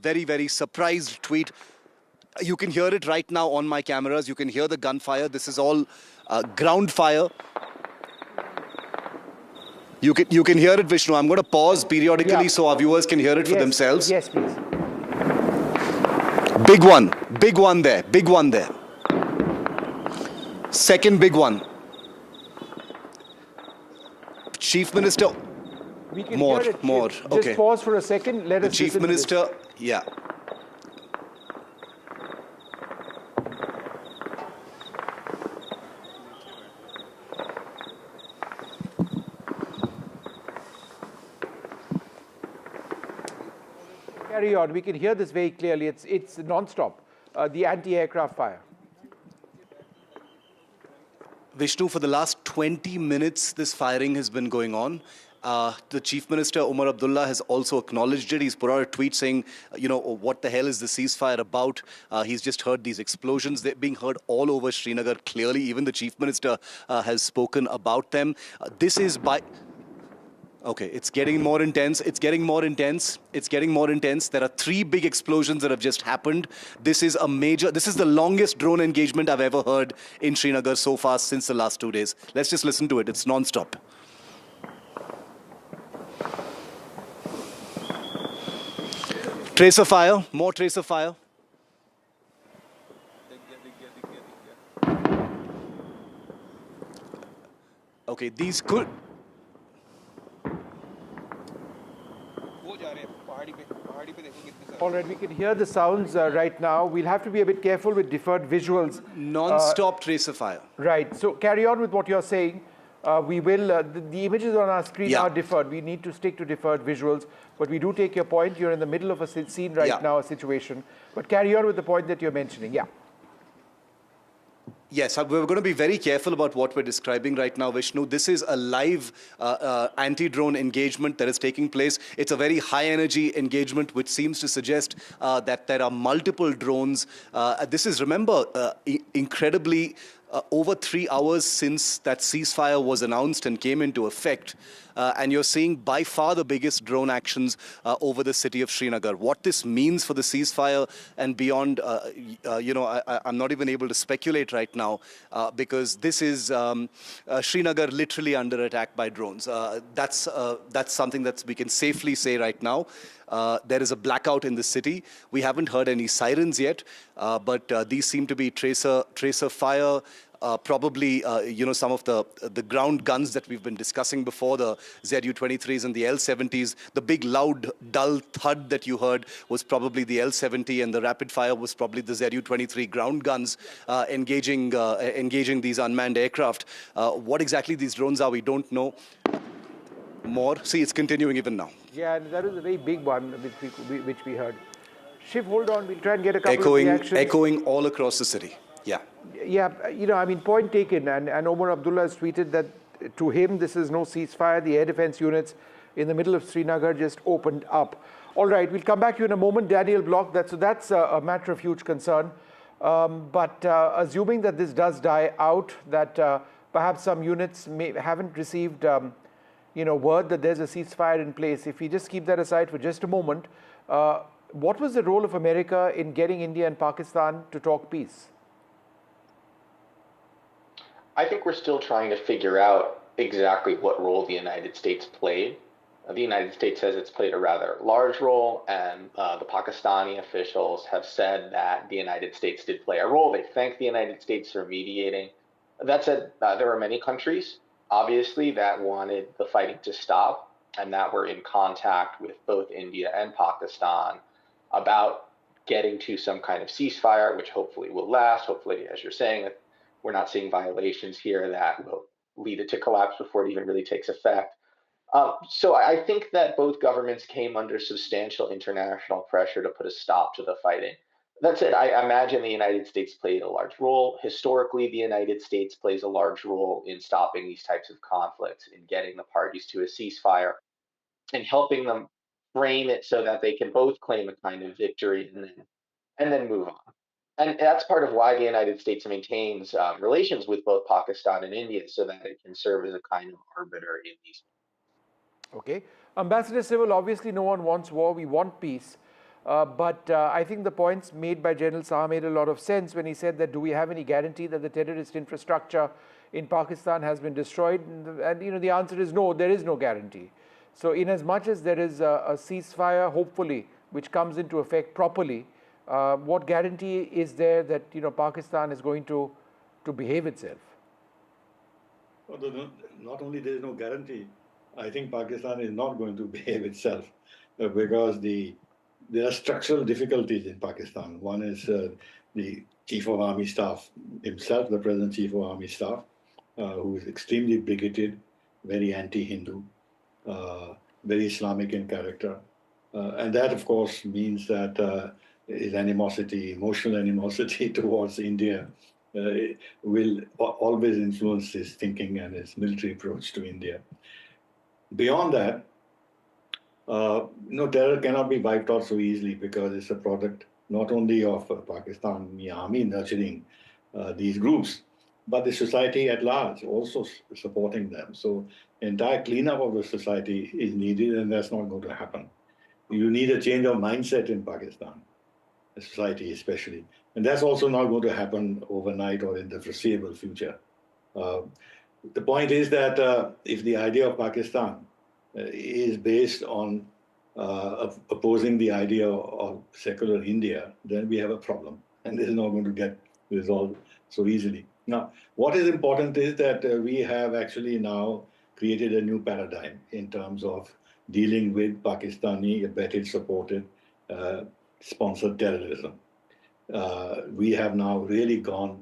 very, very surprised tweet. You can hear it right now on my cameras. You can hear the gunfire. This is all ground fire. You can hear it, Vishnu. I'm going to pause periodically so our viewers can hear it for themselves. Yes, please. Big one there. Second big one. Chief Minister. We can more. hear it. Okay. Just pause for a second. Let The us Chief listen to this. Minister, yeah. Carry on. We can hear this very clearly. It's non-stop. The anti-aircraft fire. Vishnu, for the last 20 minutes, this firing has been going on. The Chief Minister, Omar Abdullah, has also acknowledged it. He's put out a tweet saying, what the hell is the ceasefire about? He's just heard these explosions. They're being heard all over Srinagar, clearly. Even the Chief Minister has spoken about them. This is by... Okay, it's getting more intense. It's getting more intense. There are 3 big explosions that have just happened. This is the longest drone engagement I've ever heard in Srinagar so far since the last 2 days. Let's just listen to it. It's non-stop. Tracer fire, more tracer fire. Okay, these could... All right, we can hear the sounds right now. We'll have to be a bit careful with deferred visuals. Non-stop tracer fire. Right, so carry on with what you're saying. We will, the images on our screen are deferred. We need to stick to deferred visuals. But we do take your point. You're in the middle of a scene right now, a situation. But carry on with the point that you're mentioning. Yeah. Yes, we're going to be very careful about what we're describing right now, Vishnu. This is a live anti-drone engagement that is taking place. It's a very high-energy engagement, which seems to suggest that there are multiple drones. This is, remember, incredibly over 3 hours since that ceasefire was announced and came into effect. And you're seeing by far the biggest drone actions over the city of Srinagar. What this means for the ceasefire and beyond, I'm not even able to speculate right now because this is Srinagar literally under attack by drones. That's something that we can safely say right now. There is a blackout in the city. We haven't heard any sirens yet, but these seem to be tracer fire. Probably, some of the ground guns that we've been discussing before, the Zu-23s and the L-70s. The big, loud, dull thud that you heard was probably the L-70, and the rapid fire was probably the Zu-23 ground guns engaging these unmanned aircraft. What exactly these drones are, we don't know. More. See, it's continuing even now. Yeah, and that was a very big one which we heard. Shiv, hold on. We'll try and get a couple of reactions. Echoing all across the city. Yeah. Yeah, point taken. And Omar Abdullah has tweeted that to him, this is no ceasefire. The air defense units in the middle of Srinagar just opened up. All right, we'll come back to you in a moment. Daniel Block, that's a matter of huge concern. But assuming that this does die out, that perhaps some units haven't received word that there's a ceasefire in place. If we just keep that aside for just a moment, what was the role of America in getting India and Pakistan to talk peace? I think we're still trying to figure out exactly what role the United States played. The United States says it's played a rather large role, and the Pakistani officials have said that the United States did play a role. They thanked the United States for mediating. That said, there are many countries, obviously, that wanted the fighting to stop and that were in contact with both India and Pakistan about getting to some kind of ceasefire, which hopefully will last. Hopefully, as you're saying, we're not seeing violations here that will lead it to collapse before it even really takes effect. So I think that both governments came under substantial international pressure to put a stop to the fighting. That said, I imagine the United States played a large role. Historically, the United States plays a large role in stopping these types of conflicts, in getting the parties to a ceasefire, and helping them frame it so that they can both claim a kind of victory and then move on. And that's part of why the United States maintains relations with both Pakistan and India, so that it can serve as a kind of arbiter in these. Okay. Ambassador Civil, obviously no one wants war. We want peace. But I think the points made by General Shah made a lot of sense when he said that do we have any guarantee that the terrorist infrastructure in Pakistan has been destroyed? And the answer is no, there is no guarantee. So in as much as there is a ceasefire, hopefully, which comes into effect properly, what guarantee is there that Pakistan is going to behave itself? Well, not only there is no guarantee, I think Pakistan is not going to behave itself because there are structural difficulties in Pakistan. One is the Chief of Army Staff himself, the present Chief of Army Staff, who is extremely bigoted, very anti-Hindu, very Islamic in character. And that, of course, means that his animosity, emotional animosity towards India will always influence his thinking and his military approach to India. Beyond that, terror cannot be wiped out so easily because it's a product not only of Pakistani army nurturing these groups, but the society at large also supporting them. So entire cleanup of the society is needed, and that's not going to happen. You need a change of mindset in Pakistan, the society especially. And that's also not going to happen overnight or in the foreseeable future. The point is that if the idea of Pakistan is based on opposing the idea of secular India, then we have a problem. And this is not going to get resolved so easily. Now, what is important is that we have actually now created a new paradigm in terms of dealing with Pakistani, abetted, supported, sponsored terrorism. We have now really gone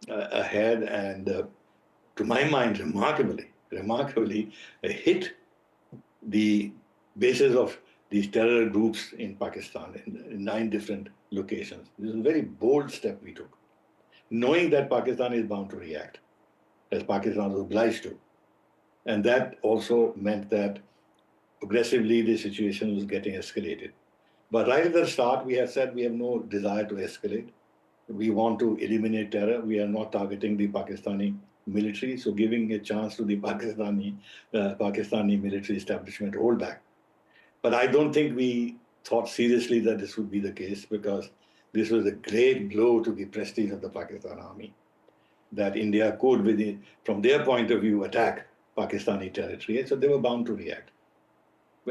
ahead and, to my mind, remarkably hit the basis of these terror groups in Pakistan in 9 different locations. This is a very bold step we took, knowing that Pakistan is bound to react, as Pakistan was obliged to. And that also meant that progressively the situation was getting escalated. But right at the start, we have said we have no desire to escalate. We want to eliminate terror. We are not targeting the Pakistani military, so giving a chance to the Pakistani military establishment to hold back. But I don't think we thought seriously that this would be the case, because this was a great blow to the prestige of the Pakistan army, that India could, from their point of view, attack Pakistani territory. So they were bound to react.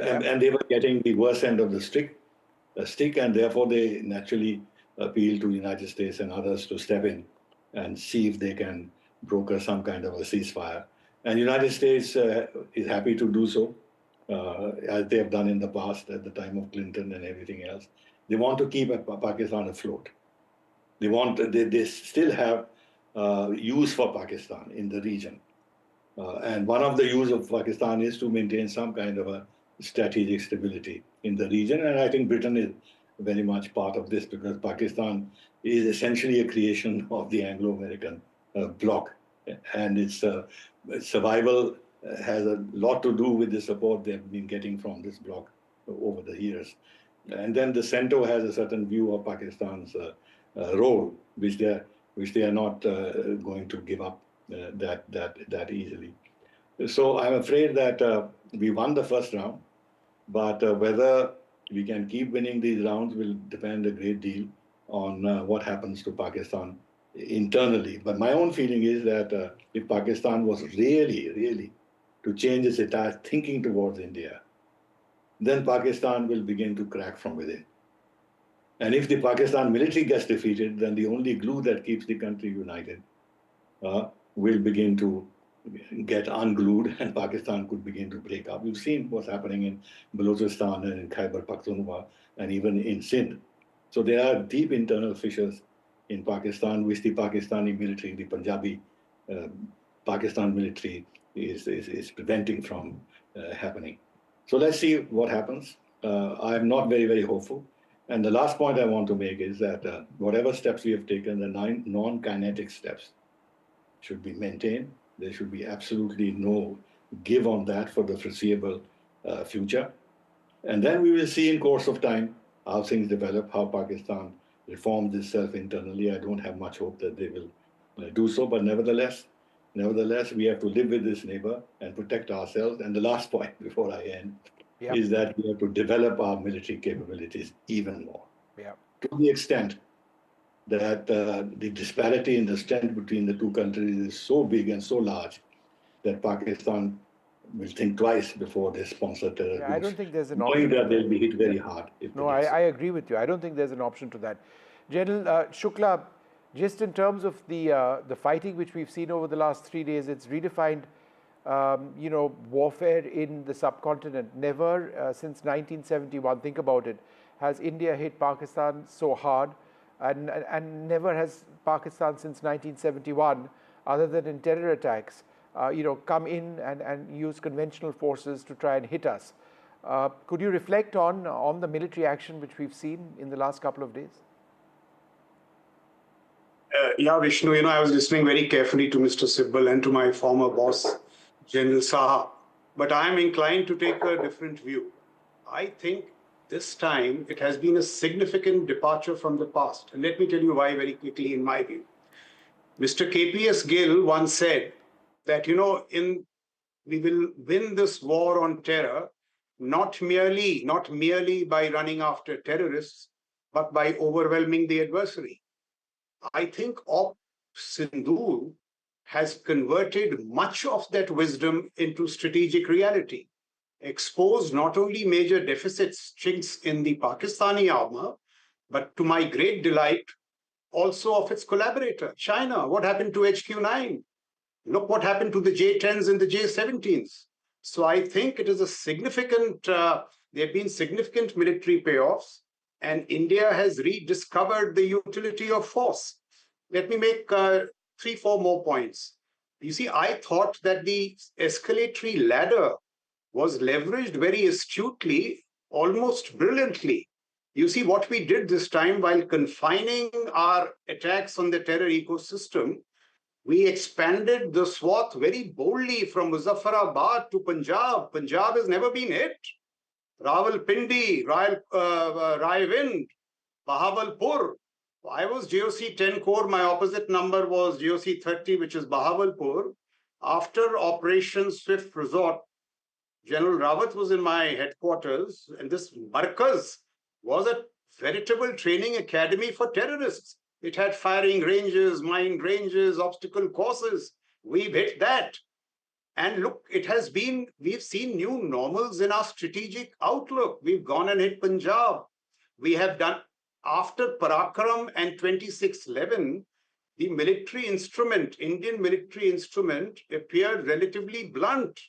And they were getting the worst end of the stick, and therefore they naturally appealed to the United States and others to step in and see if they can broker some kind of a ceasefire. And the United States is happy to do so, as they have done in the past at the time of Clinton and everything else. They want to keep Pakistan afloat. They still have use for Pakistan in the region. And one of the use of Pakistan is to maintain some kind of a strategic stability in the region. And I think Britain is very much part of this, because Pakistan is essentially a creation of the Anglo-American bloc. And its survival has a lot to do with the support they've been getting from this bloc over the years. And then the center has a certain view of Pakistan's role, which they are not going to give up that easily. So I'm afraid that we won the first round, but whether we can keep winning these rounds will depend a great deal on what happens to Pakistan internally. But my own feeling is that if Pakistan was really to change its entire thinking towards India, then Pakistan will begin to crack from within. And if the Pakistan military gets defeated, then the only glue that keeps the country united will begin to get unglued, and Pakistan could begin to break up. We've seen what's happening in Balochistan and in Khyber Pakhtunkhwa and even in Sindh. So there are deep internal fissures in Pakistan, which the Pakistani military, the Punjabi Pakistan military is preventing from happening. So let's see what happens. I'm not very hopeful. And the last point I want to make is that whatever steps we have taken, the 9 non-kinetic steps should be maintained. There should be absolutely no give on that for the foreseeable future. And then we will see in course of time how things develop, how Pakistan reforms itself internally. I don't have much hope that they will do so, but nevertheless, we have to live with this neighbor and protect ourselves. And the last point before I end is that we have to develop our military capabilities even more. To the extent that the disparity in the strength between the two countries is so big and so large that Pakistan will think twice before they sponsor terror groups, I don't think there's an knowing option. that they'll be hit very hard. No, I agree with you. I don't think there's an option to that. General Shukla, just in terms of the fighting which we've seen over the last 3 days, it's redefined warfare in the subcontinent. Never since 1971, think about it, has India hit Pakistan so hard, and never has Pakistan since 1971, other than in terror attacks, come in and use conventional forces to try and hit us. Could you reflect on the military action which we've seen in the last couple of days? Yeah, Vishnu, I was listening very carefully to Mr. Sibbal and to my former boss, General Saha, but I am inclined to take a different view. I think this time it has been a significant departure from the past. And let me tell you why very quickly in my view. Mr. KPS Gill once said that, we will win this war on terror, not merely by running after terrorists, but by overwhelming the adversary. I think Sindoor has converted much of that wisdom into strategic reality, exposed not only major deficits, chinks in the Pakistani armor, but to my great delight, also of its collaborator, China. What happened to HQ-9? Look what happened to the J-10s and the J-17s. So I think it is a significant, there have been significant military payoffs, and India has rediscovered the utility of force. Let me make 3-4 more points. You see, I thought that the escalatory ladder was leveraged very astutely, almost brilliantly. You see, what we did this time, while confining our attacks on the terror ecosystem, we expanded the swath very boldly from Muzaffarabad to Punjab. Punjab has never been hit. Rawalpindi, Raiwind, Bahawalpur. I was GOC 10 Corps. My opposite number was GOC 30, which is Bahawalpur. After Operation Swift Resort, General Rawat was in my headquarters, and this Markaz was a veritable training academy for terrorists. It had firing ranges, mine ranges, obstacle courses. We've hit that. And look, we've seen new normals in our strategic outlook. We've gone and hit Punjab. We have done, after Parakram and 2611, the military instrument, Indian military instrument, appeared relatively blunt.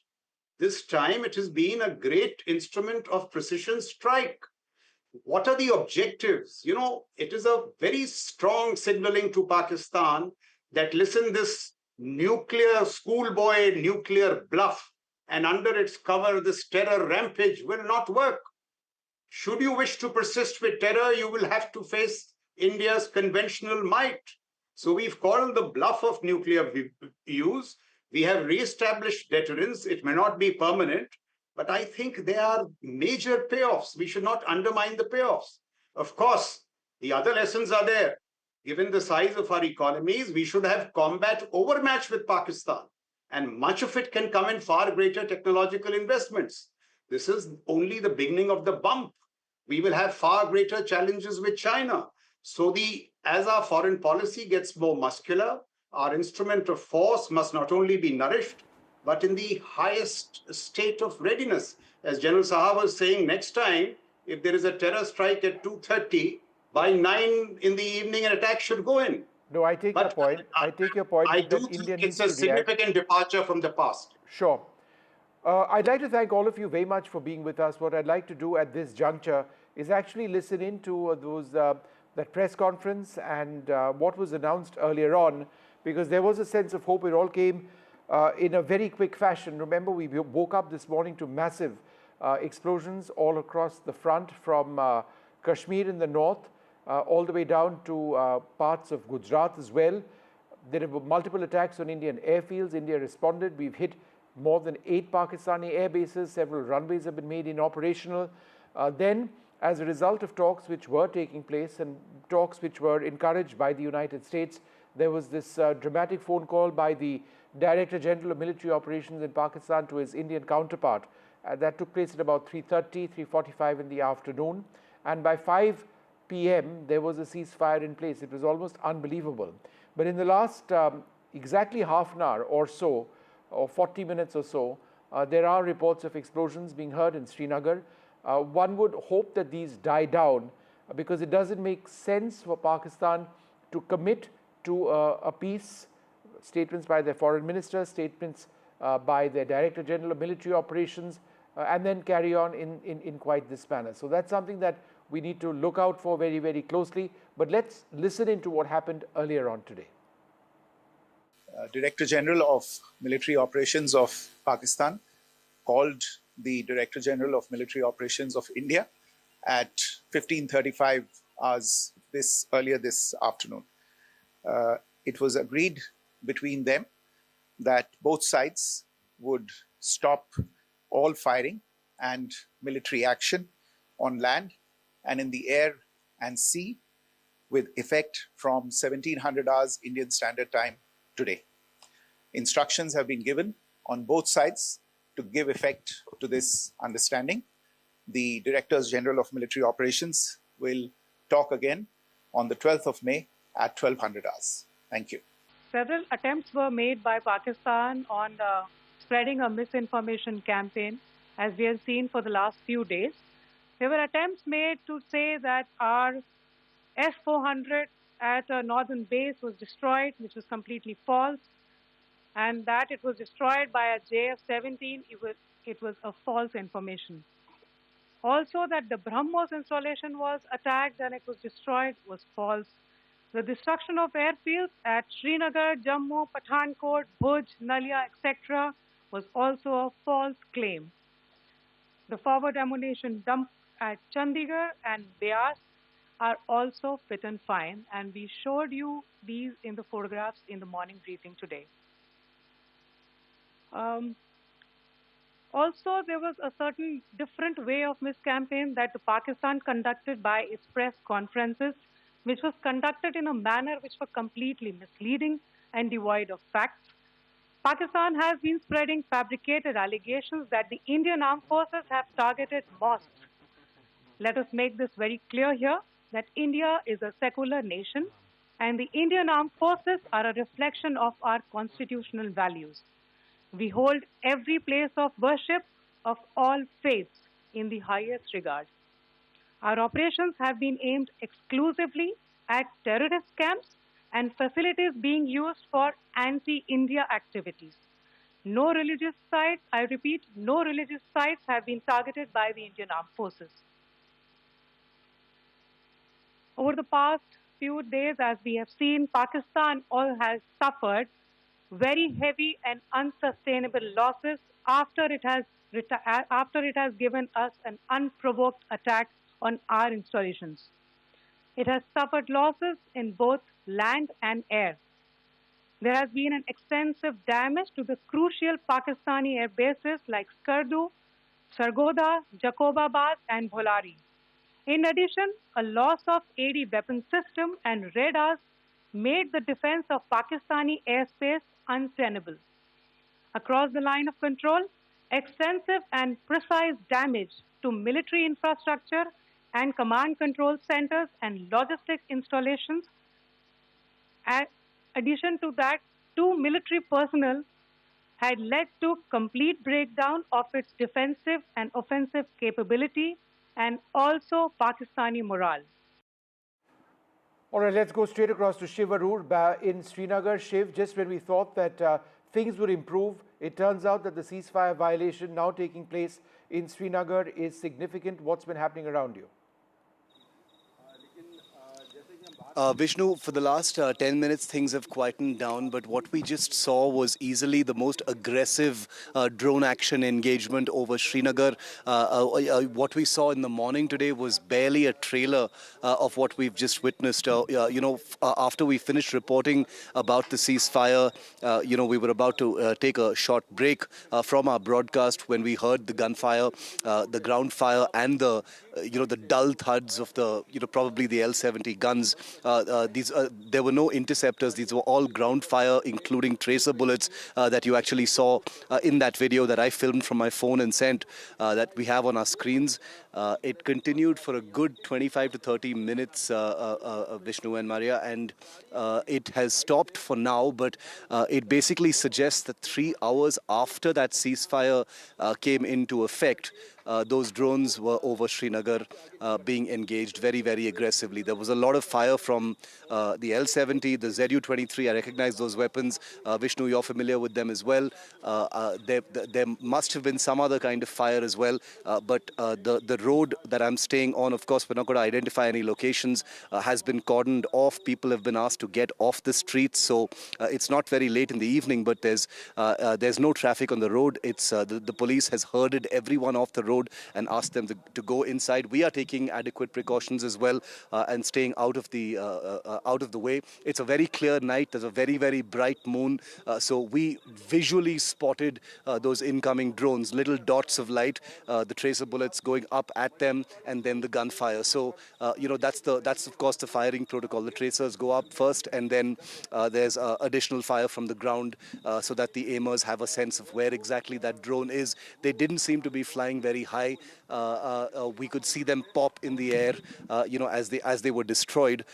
This time it has been a great instrument of precision strike. What are the objectives? It is a very strong signaling to Pakistan that, listen, this nuclear schoolboy, nuclear bluff, and under its cover, this terror rampage will not work. Should you wish to persist with terror, you will have to face India's conventional might. So we've called the bluff of nuclear use. We have re-established deterrence. It may not be permanent, but I think there are major payoffs. We should not undermine the payoffs. Of course, the other lessons are there. Given the size of our economies, we should have combat overmatch with Pakistan. And much of it can come in far greater technological investments. This is only the beginning of the bump. We will have far greater challenges with China. So as our foreign policy gets more muscular, our instrument of force must not only be nourished, but in the highest state of readiness. As General Saha was saying, next time, if there is a terror strike at 2:30, by 9 in the evening, an attack should go in. No, I take your point. I take your point. I do think it's a significant departure from the past. Sure. I'd like to thank all of you very much for being with us. What I'd like to do at this juncture is actually listen in to that press conference and what was announced earlier on, because there was a sense of hope. It all came in a very quick fashion. Remember, we woke up this morning to massive explosions all across the front, from Kashmir in the north all the way down to parts of Gujarat as well. There were multiple attacks on Indian airfields. India responded. We've hit more than 8 Pakistani air bases. Several runways have been made operational. Then, as a result of talks which were taking place and talks which were encouraged by the United States, there was this dramatic phone call by the Director General of Military Operations in Pakistan to his Indian counterpart. That took place at about 3:30, 3:45 in the afternoon. And by 5 p.m., there was a ceasefire in place. It was almost unbelievable. But in the last exactly half an hour or so, or 40 minutes or so, there are reports of explosions being heard in Srinagar. One would hope that these die down because it doesn't make sense for Pakistan to commit to a peace. Statements by their foreign minister, statements by their Director General of Military Operations, and then carry on in quite this manner. So that's something that we need to look out for very, very closely. But let's listen into what happened earlier on today. Director General of Military Operations of Pakistan called the Director General of Military Operations of India at 15:35 hours earlier this afternoon. It was agreed between them that both sides would stop all firing and military action on land and in the air and sea with effect from 1700 hours Indian Standard Time today. Instructions have been given on both sides to give effect to this understanding. The Directors General of Military Operations will talk again on the 12th of May at 1200 hours. Thank you. Several attempts were made by Pakistan on spreading a misinformation campaign, as we have seen for the last few days. There were attempts made to say that our S-400 at a northern base was destroyed, which was completely false, and that it was destroyed by a JF-17, it was a false information. Also that the BrahMos installation was attacked and it was destroyed was false. The destruction of airfields at Srinagar, Jammu, Pathankot, Bhuj, Nalia, etc. was also a false claim. The forward ammunition dump at Chandigarh and Beas are also fit and fine, and we showed you these in the photographs in the morning briefing today. Also, there was a certain different way of miscampaign that the Pakistan conducted by its press conferences, which was conducted in a manner which was completely misleading and devoid of facts. Pakistan has been spreading fabricated allegations that the Indian armed forces have targeted mosques. Let us make this very clear here, that India is a secular nation and the Indian armed forces are a reflection of our constitutional values. We hold every place of worship of all faiths in the highest regard. Our operations have been aimed exclusively at terrorist camps and facilities being used for anti-India activities. No religious sites, I repeat, no religious sites have been targeted by the Indian armed forces. Over the past few days, as we have seen, Pakistan has suffered very heavy and unsustainable losses after it has given us an unprovoked attack on our installations. It has suffered losses in both land and air. There has been an extensive damage to the crucial Pakistani air bases like Skardu, Sargodha, Jacobabad and Bholari. In addition, a loss of AD weapon system and radars made the defense of Pakistani airspace untenable. Across the line of control, extensive and precise damage to military infrastructure and command control centers and logistics installations. In addition to that, 2 military personnel had led to complete breakdown of its defensive and offensive capability and also Pakistani morale. All right, let's go straight across to Shiv Arur in Srinagar. Shiv, just when we thought that things would improve, it turns out that the ceasefire violation now taking place in Srinagar is significant. What's been happening around you? Vishnu, for the last 10 minutes, things have quietened down, but what we just saw was easily the most aggressive drone action engagement over Srinagar. What we saw in the morning today was barely a trailer of what we've just witnessed. After we finished reporting about the ceasefire, we were about to take a short break from our broadcast when we heard the gunfire, the ground fire, and the dull thuds of the, probably the L-70 guns there were no interceptors. These were all ground fire, including tracer bullets that you actually saw in that video that I filmed from my phone and sent that we have on our screens. It continued for a good 25 to 30 minutes, Vishnu and Maria, and it has stopped for now, but it basically suggests that 3 hours after that ceasefire came into effect, those drones were over Srinagar being engaged very, very aggressively. There was a lot of fire from the L-70, the Zu-23. I recognize those weapons. Vishnu, you're familiar with them as well. There must have been some other kind of fire as well. But the road that I'm staying on, of course, we're not going to identify any locations, has been cordoned off. People have been asked to get off the streets. So it's not very late in the evening, but there's no traffic on the road. It's the police has herded everyone off the road and asked them to go inside. We are taking adequate precautions as well and staying out of the way. It's a very clear night. There's a very, very bright moon. So we visually spotted those incoming drones, little dots of light, the tracer bullets going up at them, and then the gunfire. So that's of course the firing protocol. The tracers go up first, and then there's additional fire from the ground so that the aimers have a sense of where exactly that drone is. They didn't seem to be flying very high. We could see them pop in the air, as they were destroyed.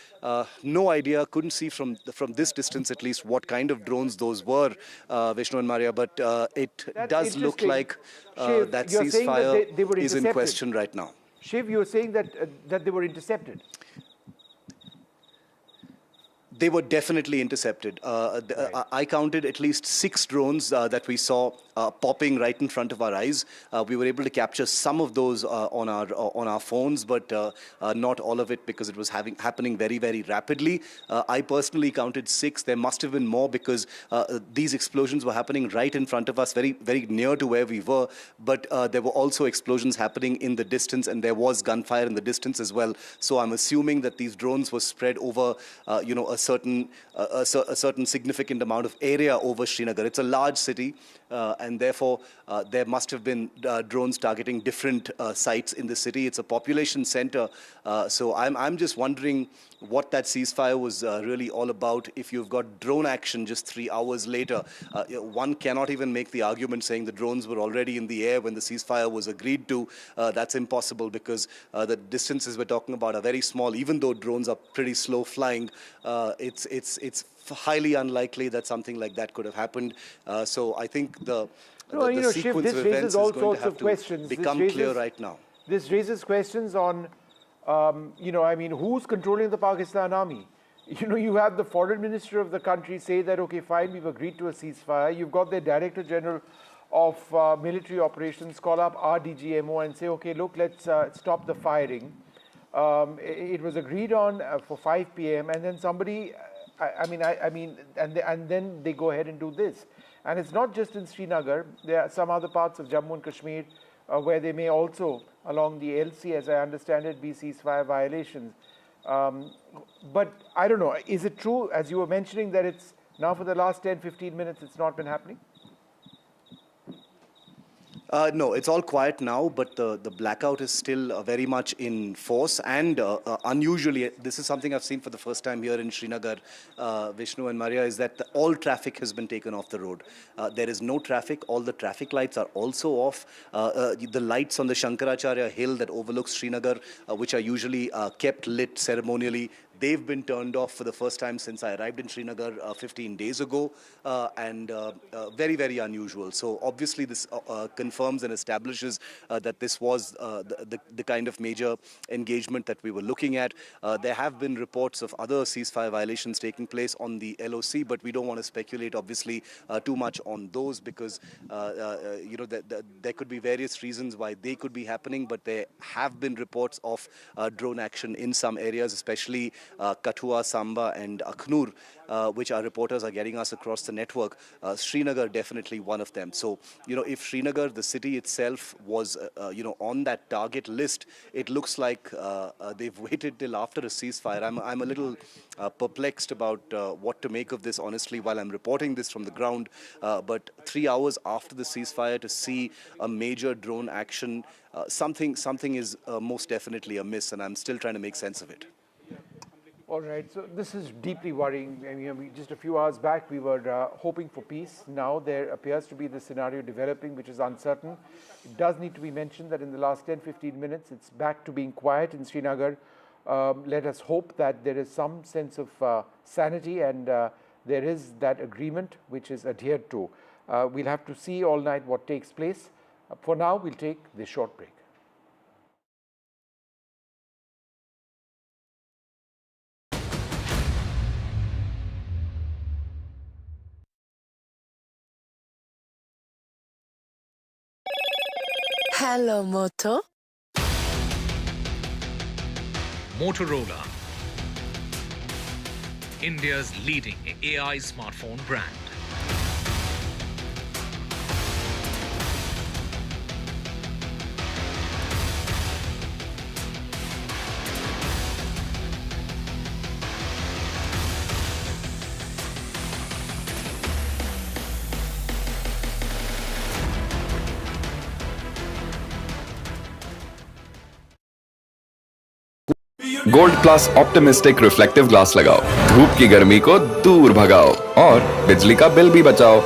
No idea, couldn't see from this distance at least what kind of drones those were, Vishnu and Maria, but it does look like Shiv, that you're saying ceasefire that they were is in intercepted. question right now. Shiv, you're saying that they were intercepted. They were definitely intercepted. I counted at least 6 drones that we saw popping right in front of our eyes. We were able to capture some of those on our phones, but not all of it because it was happening very, very rapidly. I personally counted 6. There must have been more because these explosions were happening right in front of us, very, very near to where we were. But there were also explosions happening in the distance, and there was gunfire in the distance as well. So I'm assuming that these drones were spread over, a certain significant amount of area over Srinagar. It's a large city, and therefore there must have been drones targeting different sites in the city. It's a population center, so I'm just wondering what that ceasefire was really all about. If you've got drone action just 3 hours later, one cannot even make the argument saying the drones were already in the air when the ceasefire was agreed to. That's impossible because the distances we're talking about are very small. Even though drones are pretty slow flying, it's highly unlikely that something like that could have happened. So I think the sequence of events is going to have to become clear right now. This raises questions on, who's controlling the Pakistan army? You have the foreign minister of the country say that, okay, fine, we've agreed to a ceasefire. You've got the Director General of military operations call up RDGMO and say, okay, look, let's stop the firing. It was agreed on for 5 p.m. and then somebody, and then they go ahead and do this. And it's not just in Srinagar. There are some other parts of Jammu and Kashmir where they may also, along the LC, as I understand it, be ceasefire violations. But I don't know, is it true, as you were mentioning, that it's now for the last 10, 15 minutes, it's not been happening? No, it's all quiet now, but the blackout is still very much in force. And unusually, this is something I've seen for the first time here in Srinagar, Vishnu and Maria, is that all traffic has been taken off the road. There is no traffic. All the traffic lights are also off. The lights on the Shankaracharya hill that overlooks Srinagar, which are usually kept lit ceremonially, they've been turned off for the first time since I arrived in Srinagar 15 days ago, and very, very unusual. So obviously this confirms and establishes that this was the kind of major engagement that we were looking at. There have been reports of other ceasefire violations taking place on the LOC, but we don't want to speculate, obviously, too much on those because, there could be various reasons why they could be happening, but there have been reports of drone action in some areas, especially Kathua, Samba and Akhnur, which our reporters are getting us across the network. Srinagar definitely one of them. So, if Srinagar, the city itself, was, on that target list, it looks like they've waited till after a ceasefire. I'm a little perplexed about what to make of this, honestly, while I'm reporting this from the ground. But 3 hours after the ceasefire to see a major drone action, something is most definitely amiss, and I'm still trying to make sense of it. All right, so this is deeply worrying. I mean, just a few hours back, we were hoping for peace. Now there appears to be this scenario developing, which is uncertain. It does need to be mentioned that in the last 10-15 minutes, it's back to being quiet in Srinagar. Let us hope that there is some sense of sanity and there is that agreement which is adhered to. We'll have to see all night what takes place. For now, we'll take this short break. Hello, Moto. Motorola, India's leading AI smartphone brand. Gold plus optimistic reflective glass लगाओ, धूप की गर्मी को दूर भगाओ और बिजली का बिल भी बचाओ।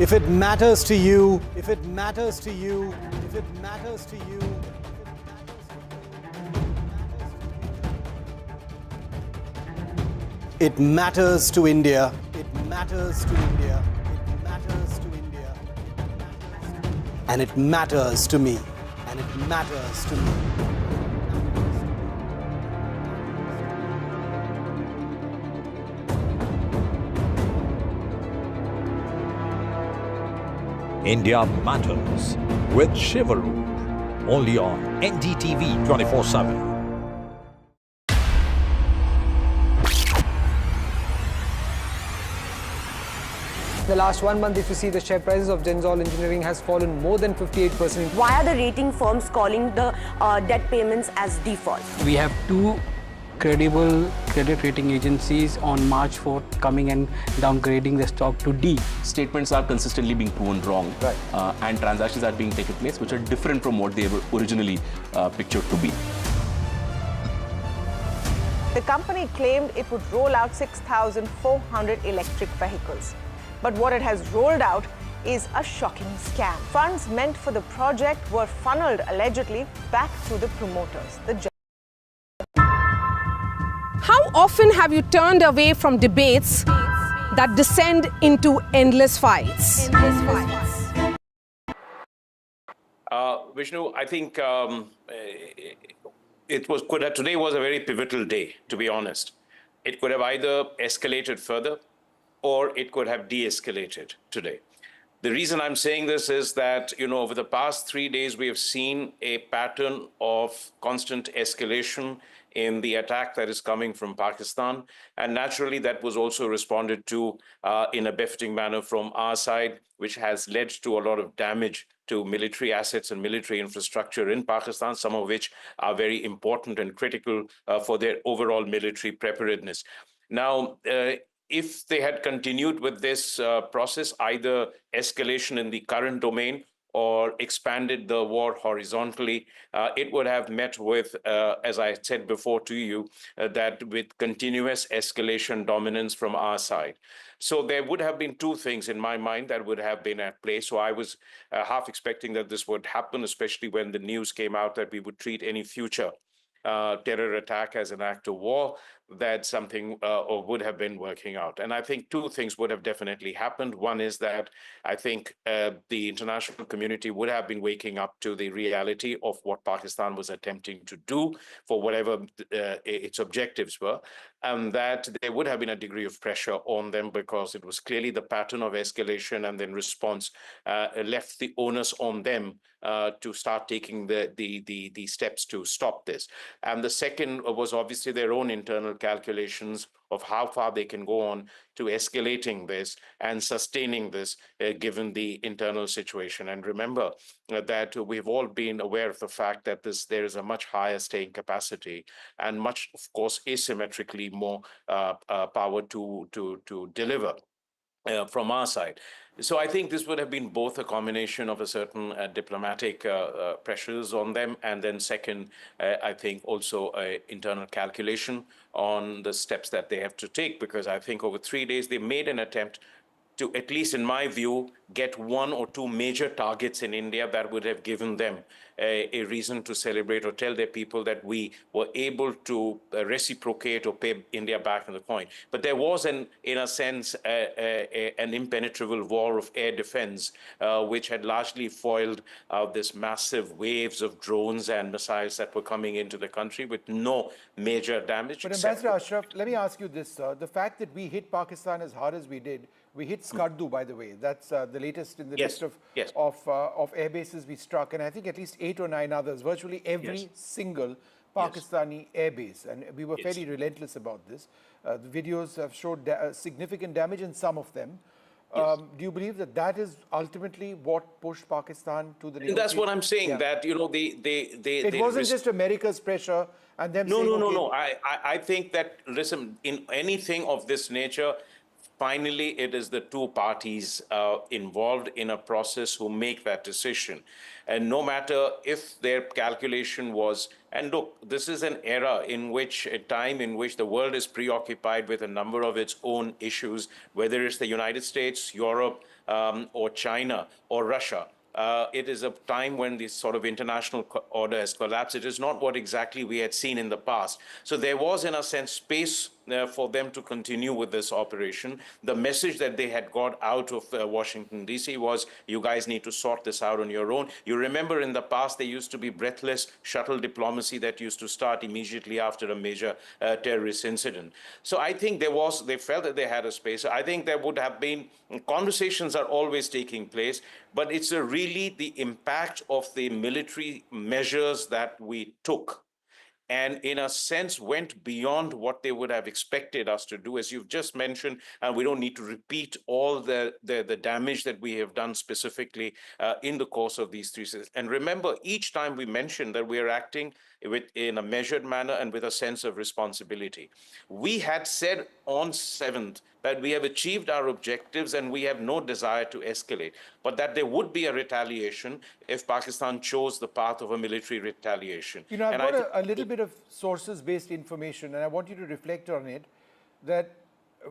If it matters to you, if it matters to you, if it matters to you, it matters to India. It matters to India. It matters to India. And it matters to me. And it matters to me. India Matters with Shivaroop, only on NDTV 24/7. The last 1 month, if you see, the share prices of Denzol Engineering has fallen more than 58%. Why are the rating firms calling the debt payments as default? We have two credible credit rating agencies on March 4th coming and downgrading the stock to D. Statements are consistently being proven wrong, and transactions are being taken place which are different from what they were originally pictured to be. The company claimed it would roll out 6,400 electric vehicles. But what it has rolled out is a shocking scam. Funds meant for the project were funneled allegedly back to the promoters. How often have you turned away from debates that descend into endless fights? Vishnu, I think today was a very pivotal day, to be honest. It could have either escalated further or it could have de-escalated today. The reason I'm saying this is that, over the past 3 days, we have seen a pattern of constant escalation in the attack that is coming from Pakistan. And naturally, that was also responded to in a befitting manner from our side, which has led to a lot of damage to military assets and military infrastructure in Pakistan, some of which are very important and critical for their overall military preparedness. Now, if they had continued with this process, either escalation in the current domain or expanded the war horizontally, it would have met with, as I said before to you, that with continuous escalation dominance from our side. So there would have been two things in my mind that would have been at play. So I was half expecting that this would happen, especially when the news came out that we would treat any future terror attack as an act of war, that something or would have been working out. And I think two things would have definitely happened. One is that I think the international community would have been waking up to the reality of what Pakistan was attempting to do for whatever its objectives were, and that there would have been a degree of pressure on them because it was clearly the pattern of escalation and then response left the onus on them to start taking the steps to stop this. And the second was obviously their own internal calculations of how far they can go on to escalating this and sustaining this given the internal situation. And remember that we've all been aware of the fact that there is a much higher staying capacity and much, of course, asymmetrically more power to deliver from our side. So I think this would have been both a combination of a certain diplomatic pressures on them, and then second, I think also internal calculation on the steps that they have to take, because I think over 3 days they made an attempt to, at least in my view, get one or two major targets in India that would have given them a reason to celebrate or tell their people that we were able to reciprocate or pay India back in the coin. But there was, in a sense, an impenetrable wall of air defense, which had largely foiled this massive waves of drones and missiles that were coming into the country with no major damage. But Ambassador Ashraf, let me ask you this, sir. The fact that we hit Pakistan as hard as we did, we hit Skardu, by the way. That's the latest in the list of air bases we struck, and I think at least 8 or 9 others, virtually every single Pakistani air base. And we were fairly relentless about this. The videos have showed significant damage in some of them. Do you believe that that is ultimately what pushed Pakistan to the negotiation? That's what I'm saying, that, you know, it wasn't just America's pressure and them saying, No. I think that, listen, in anything of this nature, finally, it is the two parties involved in a process who make that decision. And no matter if their calculation was, and look, this is an era in which, a time in which the world is preoccupied with a number of its own issues, whether it's the United States, Europe, or China, or Russia. It is a time when this sort of international order has collapsed. It is not what exactly we had seen in the past. So there was, in a sense, space for them to continue with this operation. The message that they had got out of Washington, D.C. was, you guys need to sort this out on your own. You remember in the past, there used to be breathless shuttle diplomacy that used to start immediately after a major terrorist incident. So I think they felt that they had a space. I think there would have been, conversations are always taking place, but it's really the impact of the military measures that we took, and in a sense went beyond what they would have expected us to do, as you've just mentioned, and we don't need to repeat all the damage that we have done specifically in the course of these 3 years. And remember, each time we mentioned that we are acting in a measured manner and with a sense of responsibility. We had said on 7th that we have achieved our objectives and we have no desire to escalate, but that there would be a retaliation if Pakistan chose the path of a military retaliation. You know, I've got a little bit of sources-based information, and I want you to reflect on it, that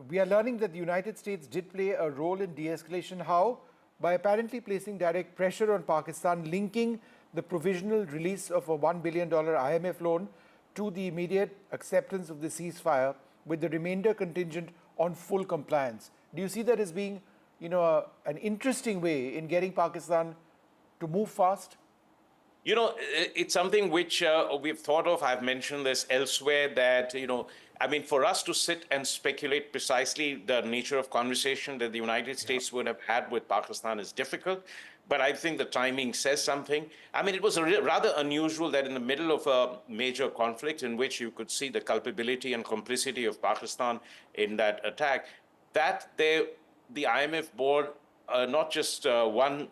we are learning that the United States did play a role in de-escalation. How? By apparently placing direct pressure on Pakistan, linking the provisional release of a $1 billion IMF loan to the immediate acceptance of the ceasefire, with the remainder contingent on full compliance. Do you see that as being, you know, an interesting way in getting Pakistan to move fast? You know, it's something which we've thought of. I've mentioned this elsewhere, that, you know, I mean, for us to sit and speculate precisely the nature of conversation that the United States would have had with Pakistan is difficult. But I think the timing says something. I mean, it was rather unusual that in the middle of a major conflict in which you could see the culpability and complicity of Pakistan in that attack, that the IMF board, not just one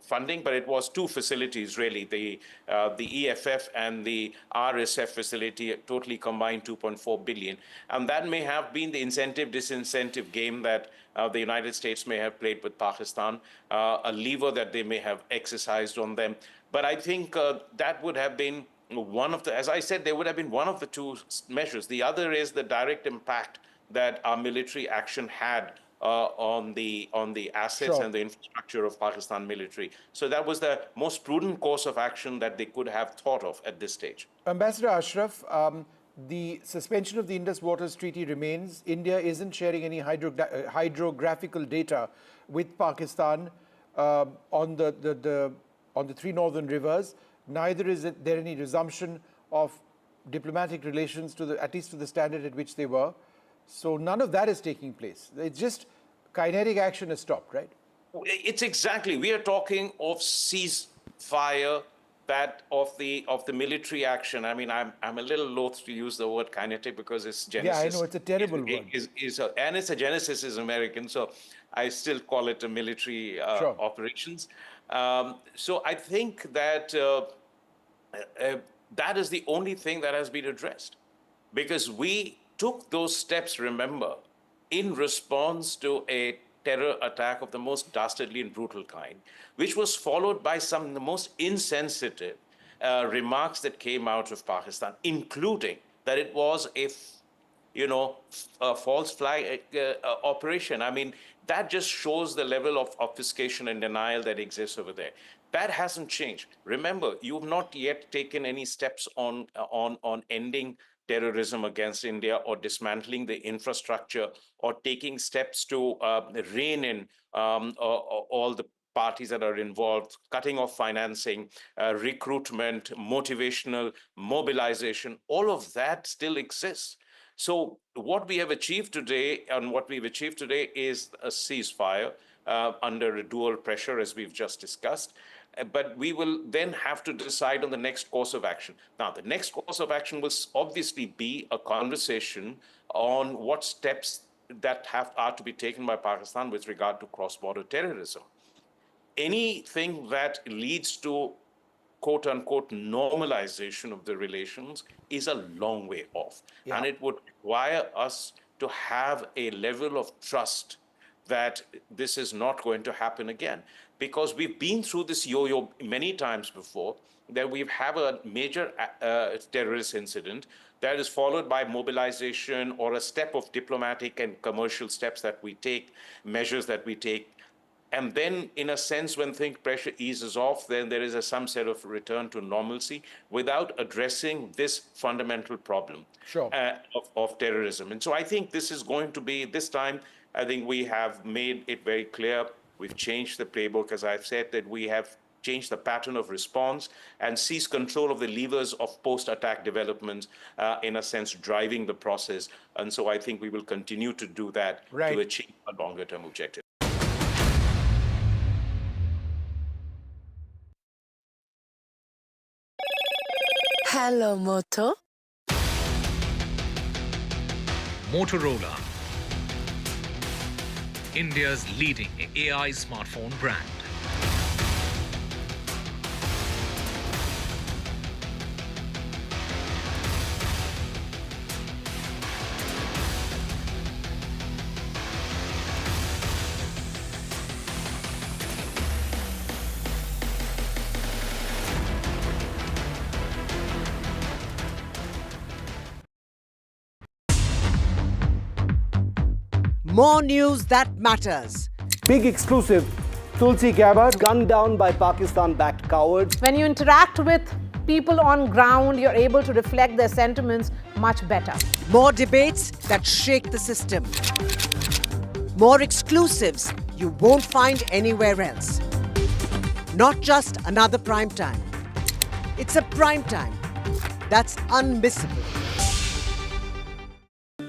funding, but it was 2 facilities, really, the EFF and the RSF facility, totally combined 2.4 billion. And that may have been the incentive-disincentive game that the United States may have played with Pakistan, a lever that they may have exercised on them. But I think that would have been one of the, as I said, there would have been one of the 2 measures. The other is the direct impact that our military action had on the assets and the infrastructure of Pakistan military. So that was the most prudent course of action that they could have thought of at this stage. Ambassador Ashraf, the suspension of the Indus Waters Treaty remains. India isn't sharing any hydrographical data with Pakistan on the 3 northern rivers. Neither is there any resumption of diplomatic relations, at least to the standard at which they were. So none of that is taking place. It's just kinetic action has stopped, right? It's exactly. We are talking of ceasefire, that of the military action. I mean, I'm a little loath to use the word kinetic because it's Genesis. Yeah, I know, it's a terrible word. And it's a Genesis is American, so I still call it a military operations. So I think that that is the only thing that has been addressed, because we took those steps, remember, in response to a terror attack of the most dastardly and brutal kind, which was followed by some of the most insensitive remarks that came out of Pakistan, including that it was a false flag operation. I mean, that just shows the level of obfuscation and denial that exists over there. That hasn't changed. Remember, you've not yet taken any steps on ending terrorism against India or dismantling the infrastructure or taking steps to rein in all the parties that are involved, cutting off financing, recruitment, motivational, mobilization, all of that still exists. So what we have achieved today is a ceasefire under a dual pressure, as we've just discussed. But we will then have to decide on the next course of action. Now, the next course of action will obviously be a conversation on what steps that are to be taken by Pakistan with regard to cross-border terrorism. Anything that leads to quote-unquote normalization of the relations is a long way off. Yeah. And it would require us to have a level of trust that this is not going to happen again. Because we've been through this yo-yo many times before, that we have a major terrorist incident that is followed by mobilization or a step of diplomatic and commercial steps that we take, measures that we take. And then, in a sense, when pressure eases off, then there is some sort of return to normalcy without addressing this fundamental problem of terrorism. And so I think this is going to be, this time, I think we have made it very clear. We've changed the playbook, as I've said, that we have changed the pattern of response and seized control of the levers of post-attack development, in a sense, driving the process. And so I think we will continue to do that to achieve a longer-term objective. Hello, Moto. Motorola, India's leading AI smartphone brand. More news that matters. Big exclusive. Tulsi Gabbard gunned down by Pakistan-backed cowards. When you interact with people on ground, you're able to reflect their sentiments much better. More debates that shake the system. More exclusives you won't find anywhere else. Not just another prime time. It's a prime time that's unmissable.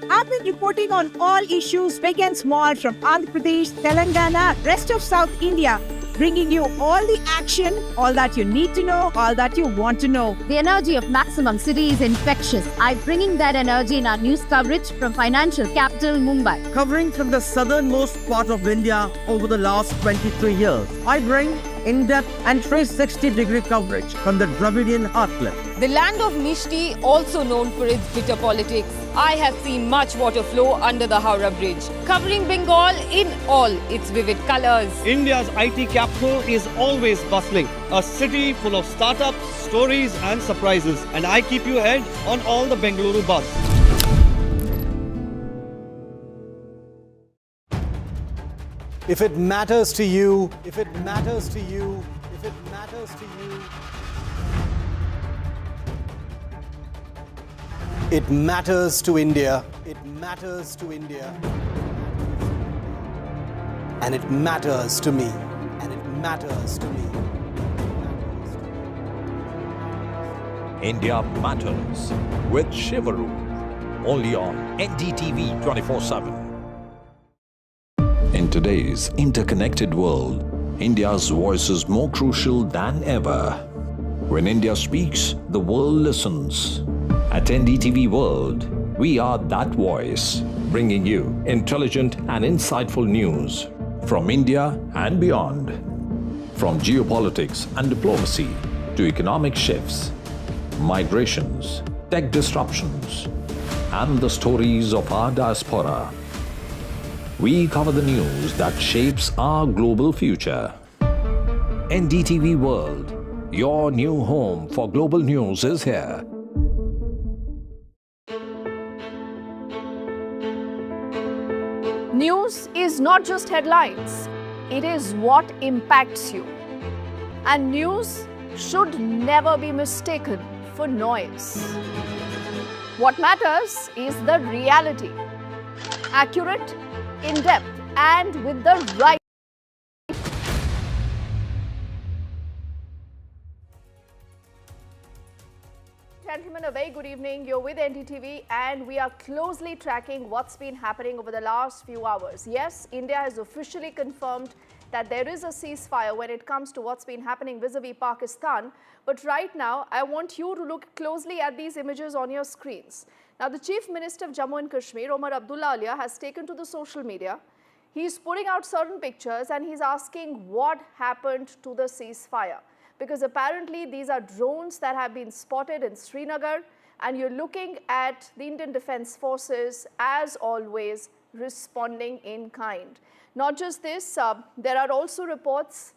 I've been reporting on all issues big and small from Andhra Pradesh, Telangana, rest of South India, bringing you all the action, all that you need to know, all that you want to know. The energy of Maximum City is infectious. I'm bringing that energy in our news coverage from financial capital Mumbai. Covering from the southernmost part of India over the last 23 years, I bring in-depth and 360-degree coverage from the Dravidian heartland. The land of Mishti, also known for its bitter politics. I have seen much water flow under the Howrah Bridge, covering Bengal in all its vivid colors. India's IT capital is always bustling, a city full of startups, stories and surprises. And I keep you ahead on all the Bengaluru buzz. If it matters to you, if it matters to you, if it matters to you, it matters to India. It matters to India. And it matters to me. And it matters to me. India Matters with Shivaru. Only on NDTV 24/7. In today's interconnected world, India's voice is more crucial than ever. When India speaks, the world listens. At NDTV World, we are that voice, bringing you intelligent and insightful news from India and beyond. From geopolitics and diplomacy to economic shifts, migrations, tech disruptions, and the stories of our diaspora. We cover the news that shapes our global future. NDTV World, your new home for global news, is here. News is not just headlines, it is what impacts you. And news should never be mistaken for noise. What matters is the reality. Accurate, in-depth, and with the right. Gentlemen, a very good evening. You're with NDTV and we are closely tracking what's been happening over the last few hours. Yes, India has officially confirmed that there is a ceasefire when it comes to what's been happening vis-a-vis Pakistan. But right now, I want you to look closely at these images on your screens. Now, the Chief Minister of Jammu and Kashmir, Omar Abdullah Alia, has taken to the social media. He's putting out certain pictures and he's asking what happened to the ceasefire. Because apparently these are drones that have been spotted in Srinagar, and you're looking at the Indian Defence Forces, as always, responding in kind. Not just this, there are also reports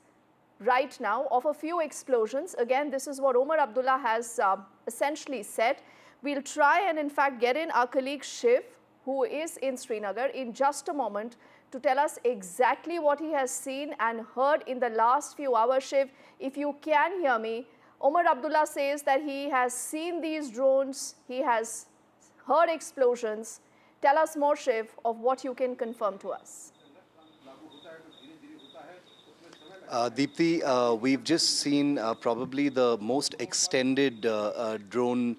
right now of a few explosions. Again, this is what Omar Abdullah has essentially said. We'll try and in fact get in our colleague Shiv, who is in Srinagar, in just a moment to tell us exactly what he has seen and heard in the last few hours. Shiv, if you can hear me, Omar Abdullah says that he has seen these drones, he has heard explosions. Tell us more, Shiv, of what you can confirm to us. Deepthi, we've just seen probably the most extended drone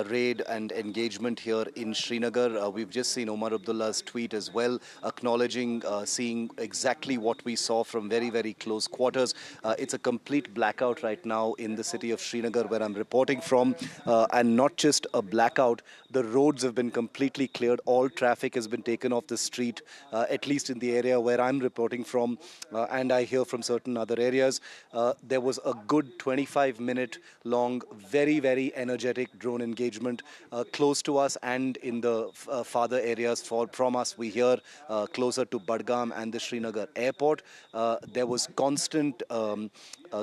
raid and engagement here in Srinagar. We've just seen Omar Abdullah's tweet as well, acknowledging seeing exactly what we saw from very, very close quarters. It's a complete blackout right now in the city of Srinagar, where I'm reporting from. And not just a blackout, the roads have been completely cleared. All traffic has been taken off the street, at least in the area where I'm reporting from. And I hear from certain other areas. There was a good 25-minute long, very, very energetic drone engagement close to us and in the farther areas from us. We hear closer to Budgam and the Srinagar airport. There was constant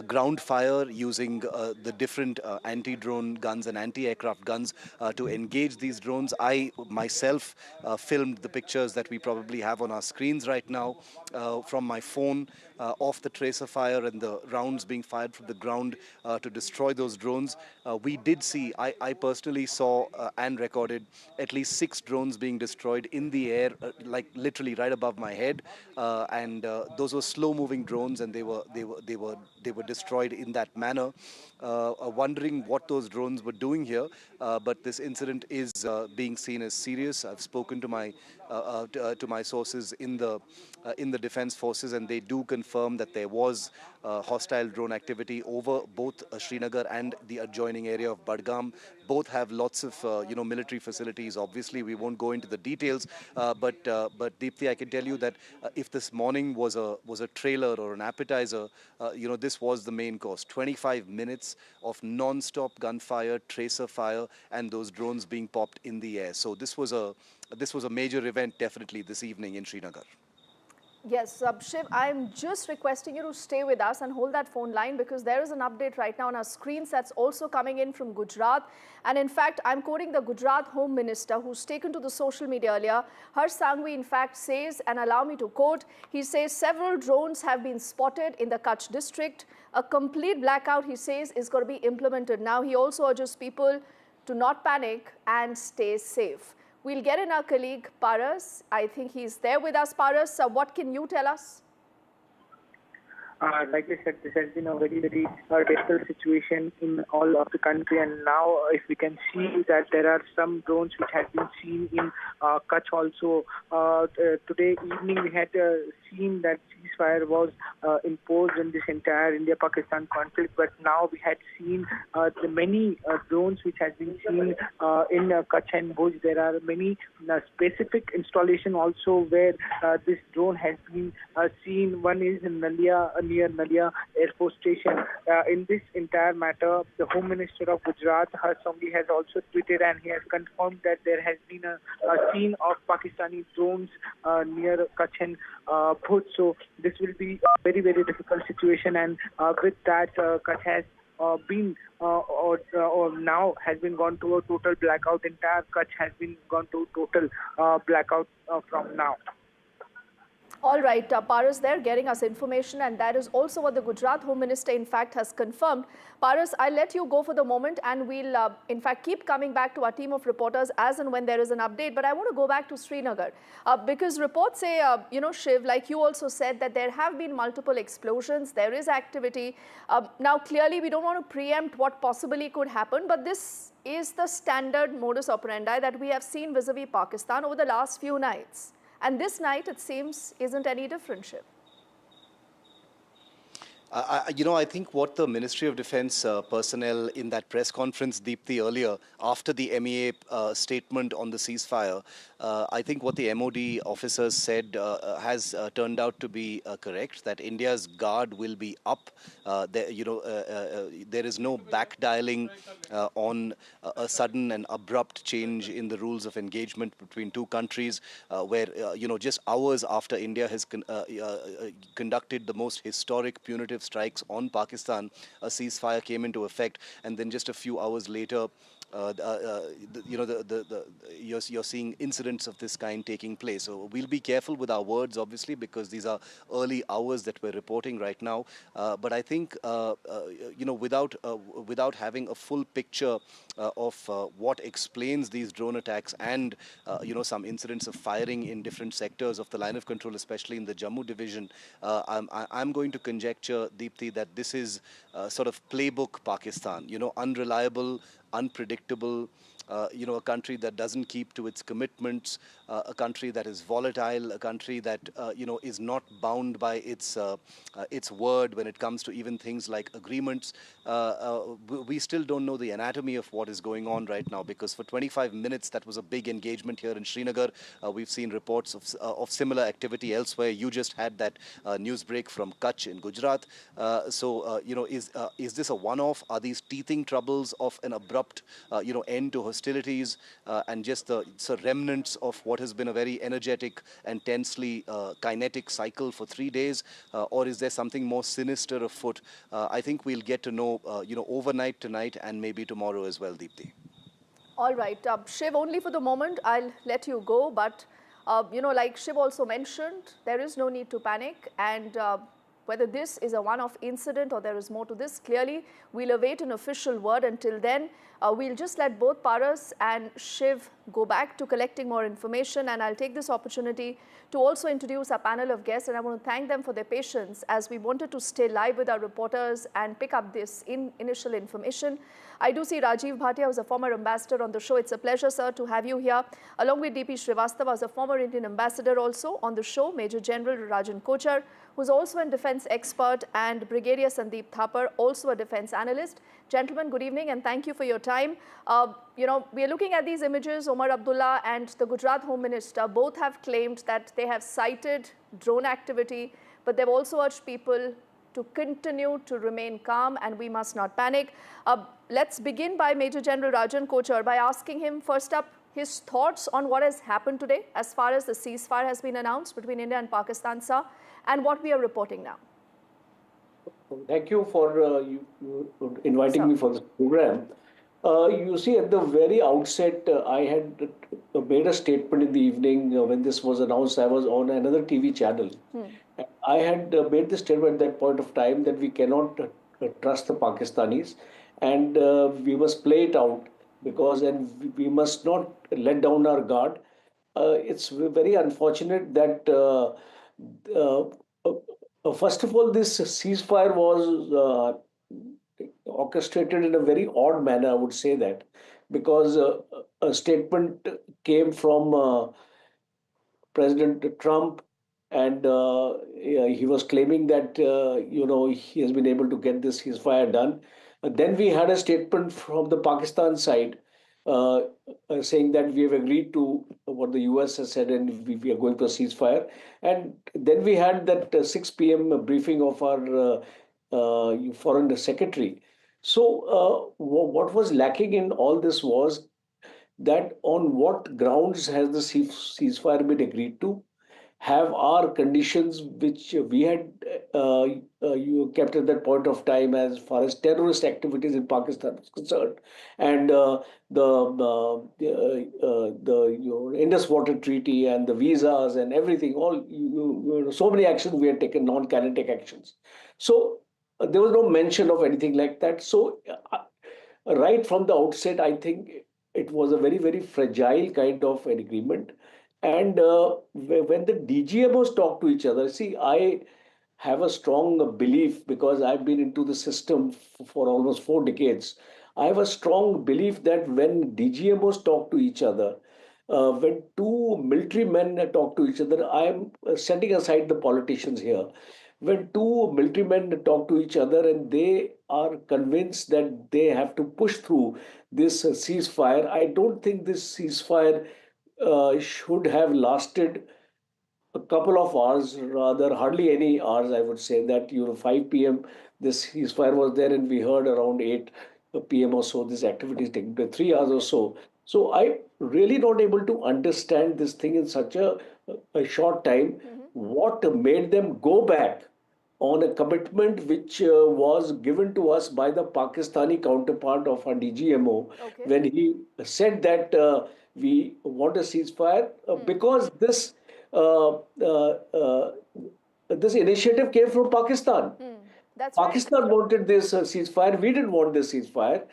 ground fire using the different anti-drone guns and anti-aircraft guns to engage these drones. I myself filmed the pictures that we probably have on our screens right now from my phone of the tracer fire and the rounds being fired from the ground to destroy those drones. We did see, I personally saw and recorded at least 6 drones being destroyed in the air, like literally right above my head. And those were slow-moving drones, and they were destroyed in that manner. Wondering what those drones were doing here, but this incident is being seen as serious. I've spoken to my sources in the Defence Forces, and they do confirm that there was hostile drone activity over both Srinagar and the adjoining area of Budgam. Both have lots of military facilities. Obviously, we won't go into the details, but Deepthi, I can tell you that if this morning was a trailer or an appetizer, this was the main course. 25 minutes of non-stop gunfire, tracer fire, and those drones being popped in the air. So this was a major event, definitely, this evening in Srinagar. Yes, Shiv, I'm just requesting you to stay with us and hold that phone line, because there is an update right now on our screens that's also coming in from Gujarat. And in fact, I'm quoting the Gujarat Home Minister, who's taken to the social media earlier. Harsh Sanghvi, in fact, says, and allow me to quote, he says several drones have been spotted in the Kutch district. A complete blackout, he says, is going to be implemented now. He also urges people to not panic and stay safe. We'll get in our colleague Paras. I think he's there with us. Paras, what can you tell us? Like I said, this has been a very, very difficult situation in all of the country. And now if we can see that there are some drones which have been seen in Kutch also. Today evening we had seen that ceasefire was imposed in this entire India-Pakistan conflict, but now we had seen the many drones which has been seen in Kutch and Bhuj. There are many specific installation also where this drone has been seen. One is in Nalia, near Nalia Air Force Station. In this entire matter, the Home Minister of Gujarat, Harsh Sanghavi, has also tweeted and he has confirmed that there has been a scene of Pakistani drones near Kutch and Bhuj. So this will be a very, very difficult situation, and with that, Kutch has been or now has been gone to a total blackout. Entire Kutch has been gone to total blackout from now. All right, Paras there getting us information, and that is also what the Gujarat Home Minister in fact has confirmed. Paras, I'll let you go for the moment, and we'll in fact keep coming back to our team of reporters as and when there is an update. But I want to go back to Srinagar because reports say, Shiv, like you also said, that there have been multiple explosions, there is activity. Now, clearly, we don't want to preempt what possibly could happen, but this is the standard modus operandi that we have seen vis-a-vis Pakistan over the last few nights. And this night, it seems, isn't any different, Shiv. I think what the Ministry of Defence personnel in that press conference, Deepthi, earlier, after the MEA statement on the ceasefire, I think what the MOD officers said has turned out to be correct, that India's guard will be up. There is no backdialing on a sudden and abrupt change in the rules of engagement between two countries, where, just hours after India has conducted the most historic punitive strikes on Pakistan, a ceasefire came into effect, and then just a few hours later, you're seeing incidents of this kind taking place. So we'll be careful with our words, obviously, because these are early hours that we're reporting right now. But I think, without having a full picture of what explains these drone attacks and, some incidents of firing in different sectors of the line of control, especially in the Jammu division, I'm going to conjecture, Deepthi, that this is sort of playbook Pakistan, unreliable, unpredictable, a country that doesn't keep to its commitments, a country that is volatile, a country that, is not bound by its word when it comes to even things like agreements. We still don't know the anatomy of what is going on right now, because for 25 minutes, that was a big engagement here in Srinagar. We've seen reports of similar activity elsewhere. You just had that news break from Kutch in Gujarat. Is this a one-off? Are these teething troubles of an abrupt, end to hostilities and just the remnants of what has been a very energetic and tensely kinetic cycle for 3 days, or is there something more sinister afoot? I think we'll get to know, overnight tonight and maybe tomorrow as well, Deepthi. All right, Shiv, only for the moment, I'll let you go. But, like Shiv also mentioned, there is no need to panic. And whether this is a one-off incident or there is more to this, clearly we'll await an official word. Until then, we'll just let both Paras and Shiv go back to collecting more information. And I'll take this opportunity to also introduce our panel of guests. And I want to thank them for their patience as we wanted to stay live with our reporters and pick up this initial information. I do see Rajiv Bhatia, who's a former ambassador, on the show. It's a pleasure, sir, to have you here. Along with DP Srivastava, who's a former Indian ambassador also on the show. Major General Rajan Kochar, who's also a defense expert, and Brigadier Sandeep Thapar, also a defense analyst. Gentlemen, good evening and thank you for your time. We are looking at these images. Omar Abdullah and the Gujarat Home Minister both have claimed that they have cited drone activity, but they've also urged people to continue to remain calm and we must not panic. Let's begin by Major General Rajan Kochar by asking him first up his thoughts on what has happened today as far as the ceasefire has been announced between India and Pakistan, sir, and what we are reporting now. Thank you for inviting me for this program. You see, at the very outset, I had made a statement in the evening when this was announced. I was on another TV channel. I had made the statement at that point of time that we cannot trust the Pakistanis and we must play it out and we must not let down our guard. It's very unfortunate that first of all, this ceasefire was orchestrated in a very odd manner, I would say that, because a statement came from President Trump and yeah, he was claiming that he has been able to get this ceasefire done. Then we had a statement from the Pakistan side uh, saying that we have agreed to what the US has said and we are going to a ceasefire. And then we had that 6 p.m. briefing of our foreign secretary. So what was lacking in all this was that on what grounds has the ceasefire been agreed to? Have our conditions, which we had you kept at that point of time as far as terrorist activities in Pakistan is concerned, and the Indus Water Treaty and the visas and everything, so many actions we had taken, non-kinetic actions. So there was no mention of anything like that. So right from the outset, I think it was a very, very fragile kind of an agreement. And when the DGMOs talk to each other, see, I have a strong belief because I've been into the system for almost 4 decades. I have a strong belief that when DGMOs talk to each other, when two military men talk to each other, I am setting aside the politicians here. When two military men talk to each other and they are convinced that they have to push through this ceasefire, I don't think this ceasefire should have lasted a couple of hours, rather hardly any hours. I would say that 5 p.m. this ceasefire was there, and we heard around 8 p.m. or so this activity is taking place, 3 hours or so. So I really not able to understand this thing in such a short time. What made them go back on a commitment which was given to us by the Pakistani counterpart of our DGMO when he said that we want a ceasefire because uh, uh, uh, this initiative came from Pakistan. That's Pakistan wanted this ceasefire. We didn't want this ceasefire.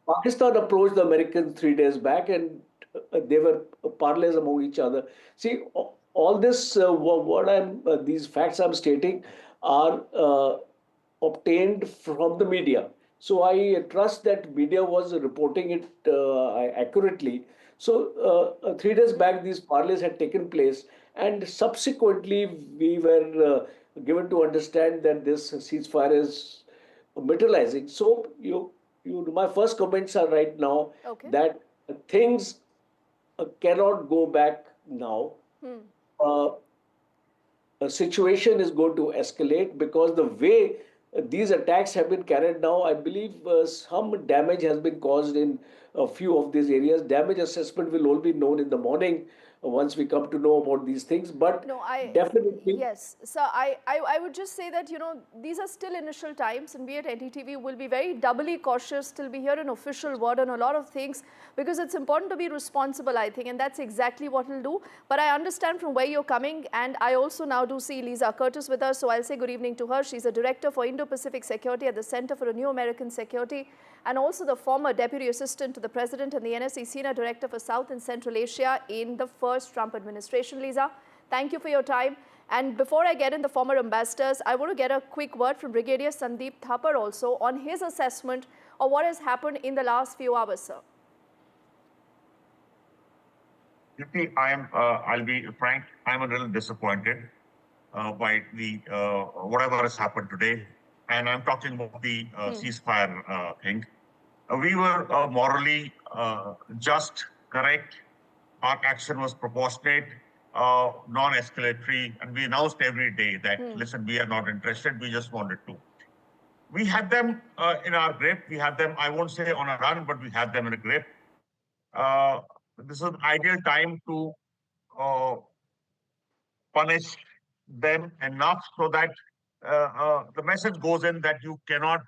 Pakistan approached the Americans 3 days back, and they were parleys among each other. See, all this, these facts I'm stating are obtained from the media. So I trust that media was reporting it accurately. So 3 days back, these parleys had taken place, and subsequently we were given to understand that this ceasefire is materializing. So my first comments are right now that things cannot go back now. Uh, the situation is going to escalate because the way these attacks have been carried now, I believe some damage has been caused in a few of these areas. Damage assessment will all be known in the morning once we come to know about these things. But definitely, yes. So I would just say that, these are still initial times, and we at NDTV will be very doubly cautious till we hear an official word on a lot of things, because it's important to be responsible, I think, and that's exactly what we'll do. But I understand from where you're coming, and I also now do see Lisa Curtis with us, so I'll say good evening to her. She's a director for Indo-Pacific Security at the Center for a New American Security, and also the former Deputy Assistant to the President and the NSC Senior Director for South and Central Asia in the first Trump administration. Lisa, thank you for your time. And before I get in the former ambassadors, I want to get a quick word from Brigadier Sandeep Thapar also on his assessment of what has happened in the last few hours, sir. I'll be frank, I'm a little disappointed by the whatever has happened today. And I'm talking about the ceasefire thing. We were morally just, correct. Our action was proportionate, non-escalatory, and we announced every day that, listen, we are not interested, we just wanted to. We had them in our grip. We had them, I won't say on a run, but we had them in a grip. This is an ideal time to punish them enough so that the message goes in that you cannot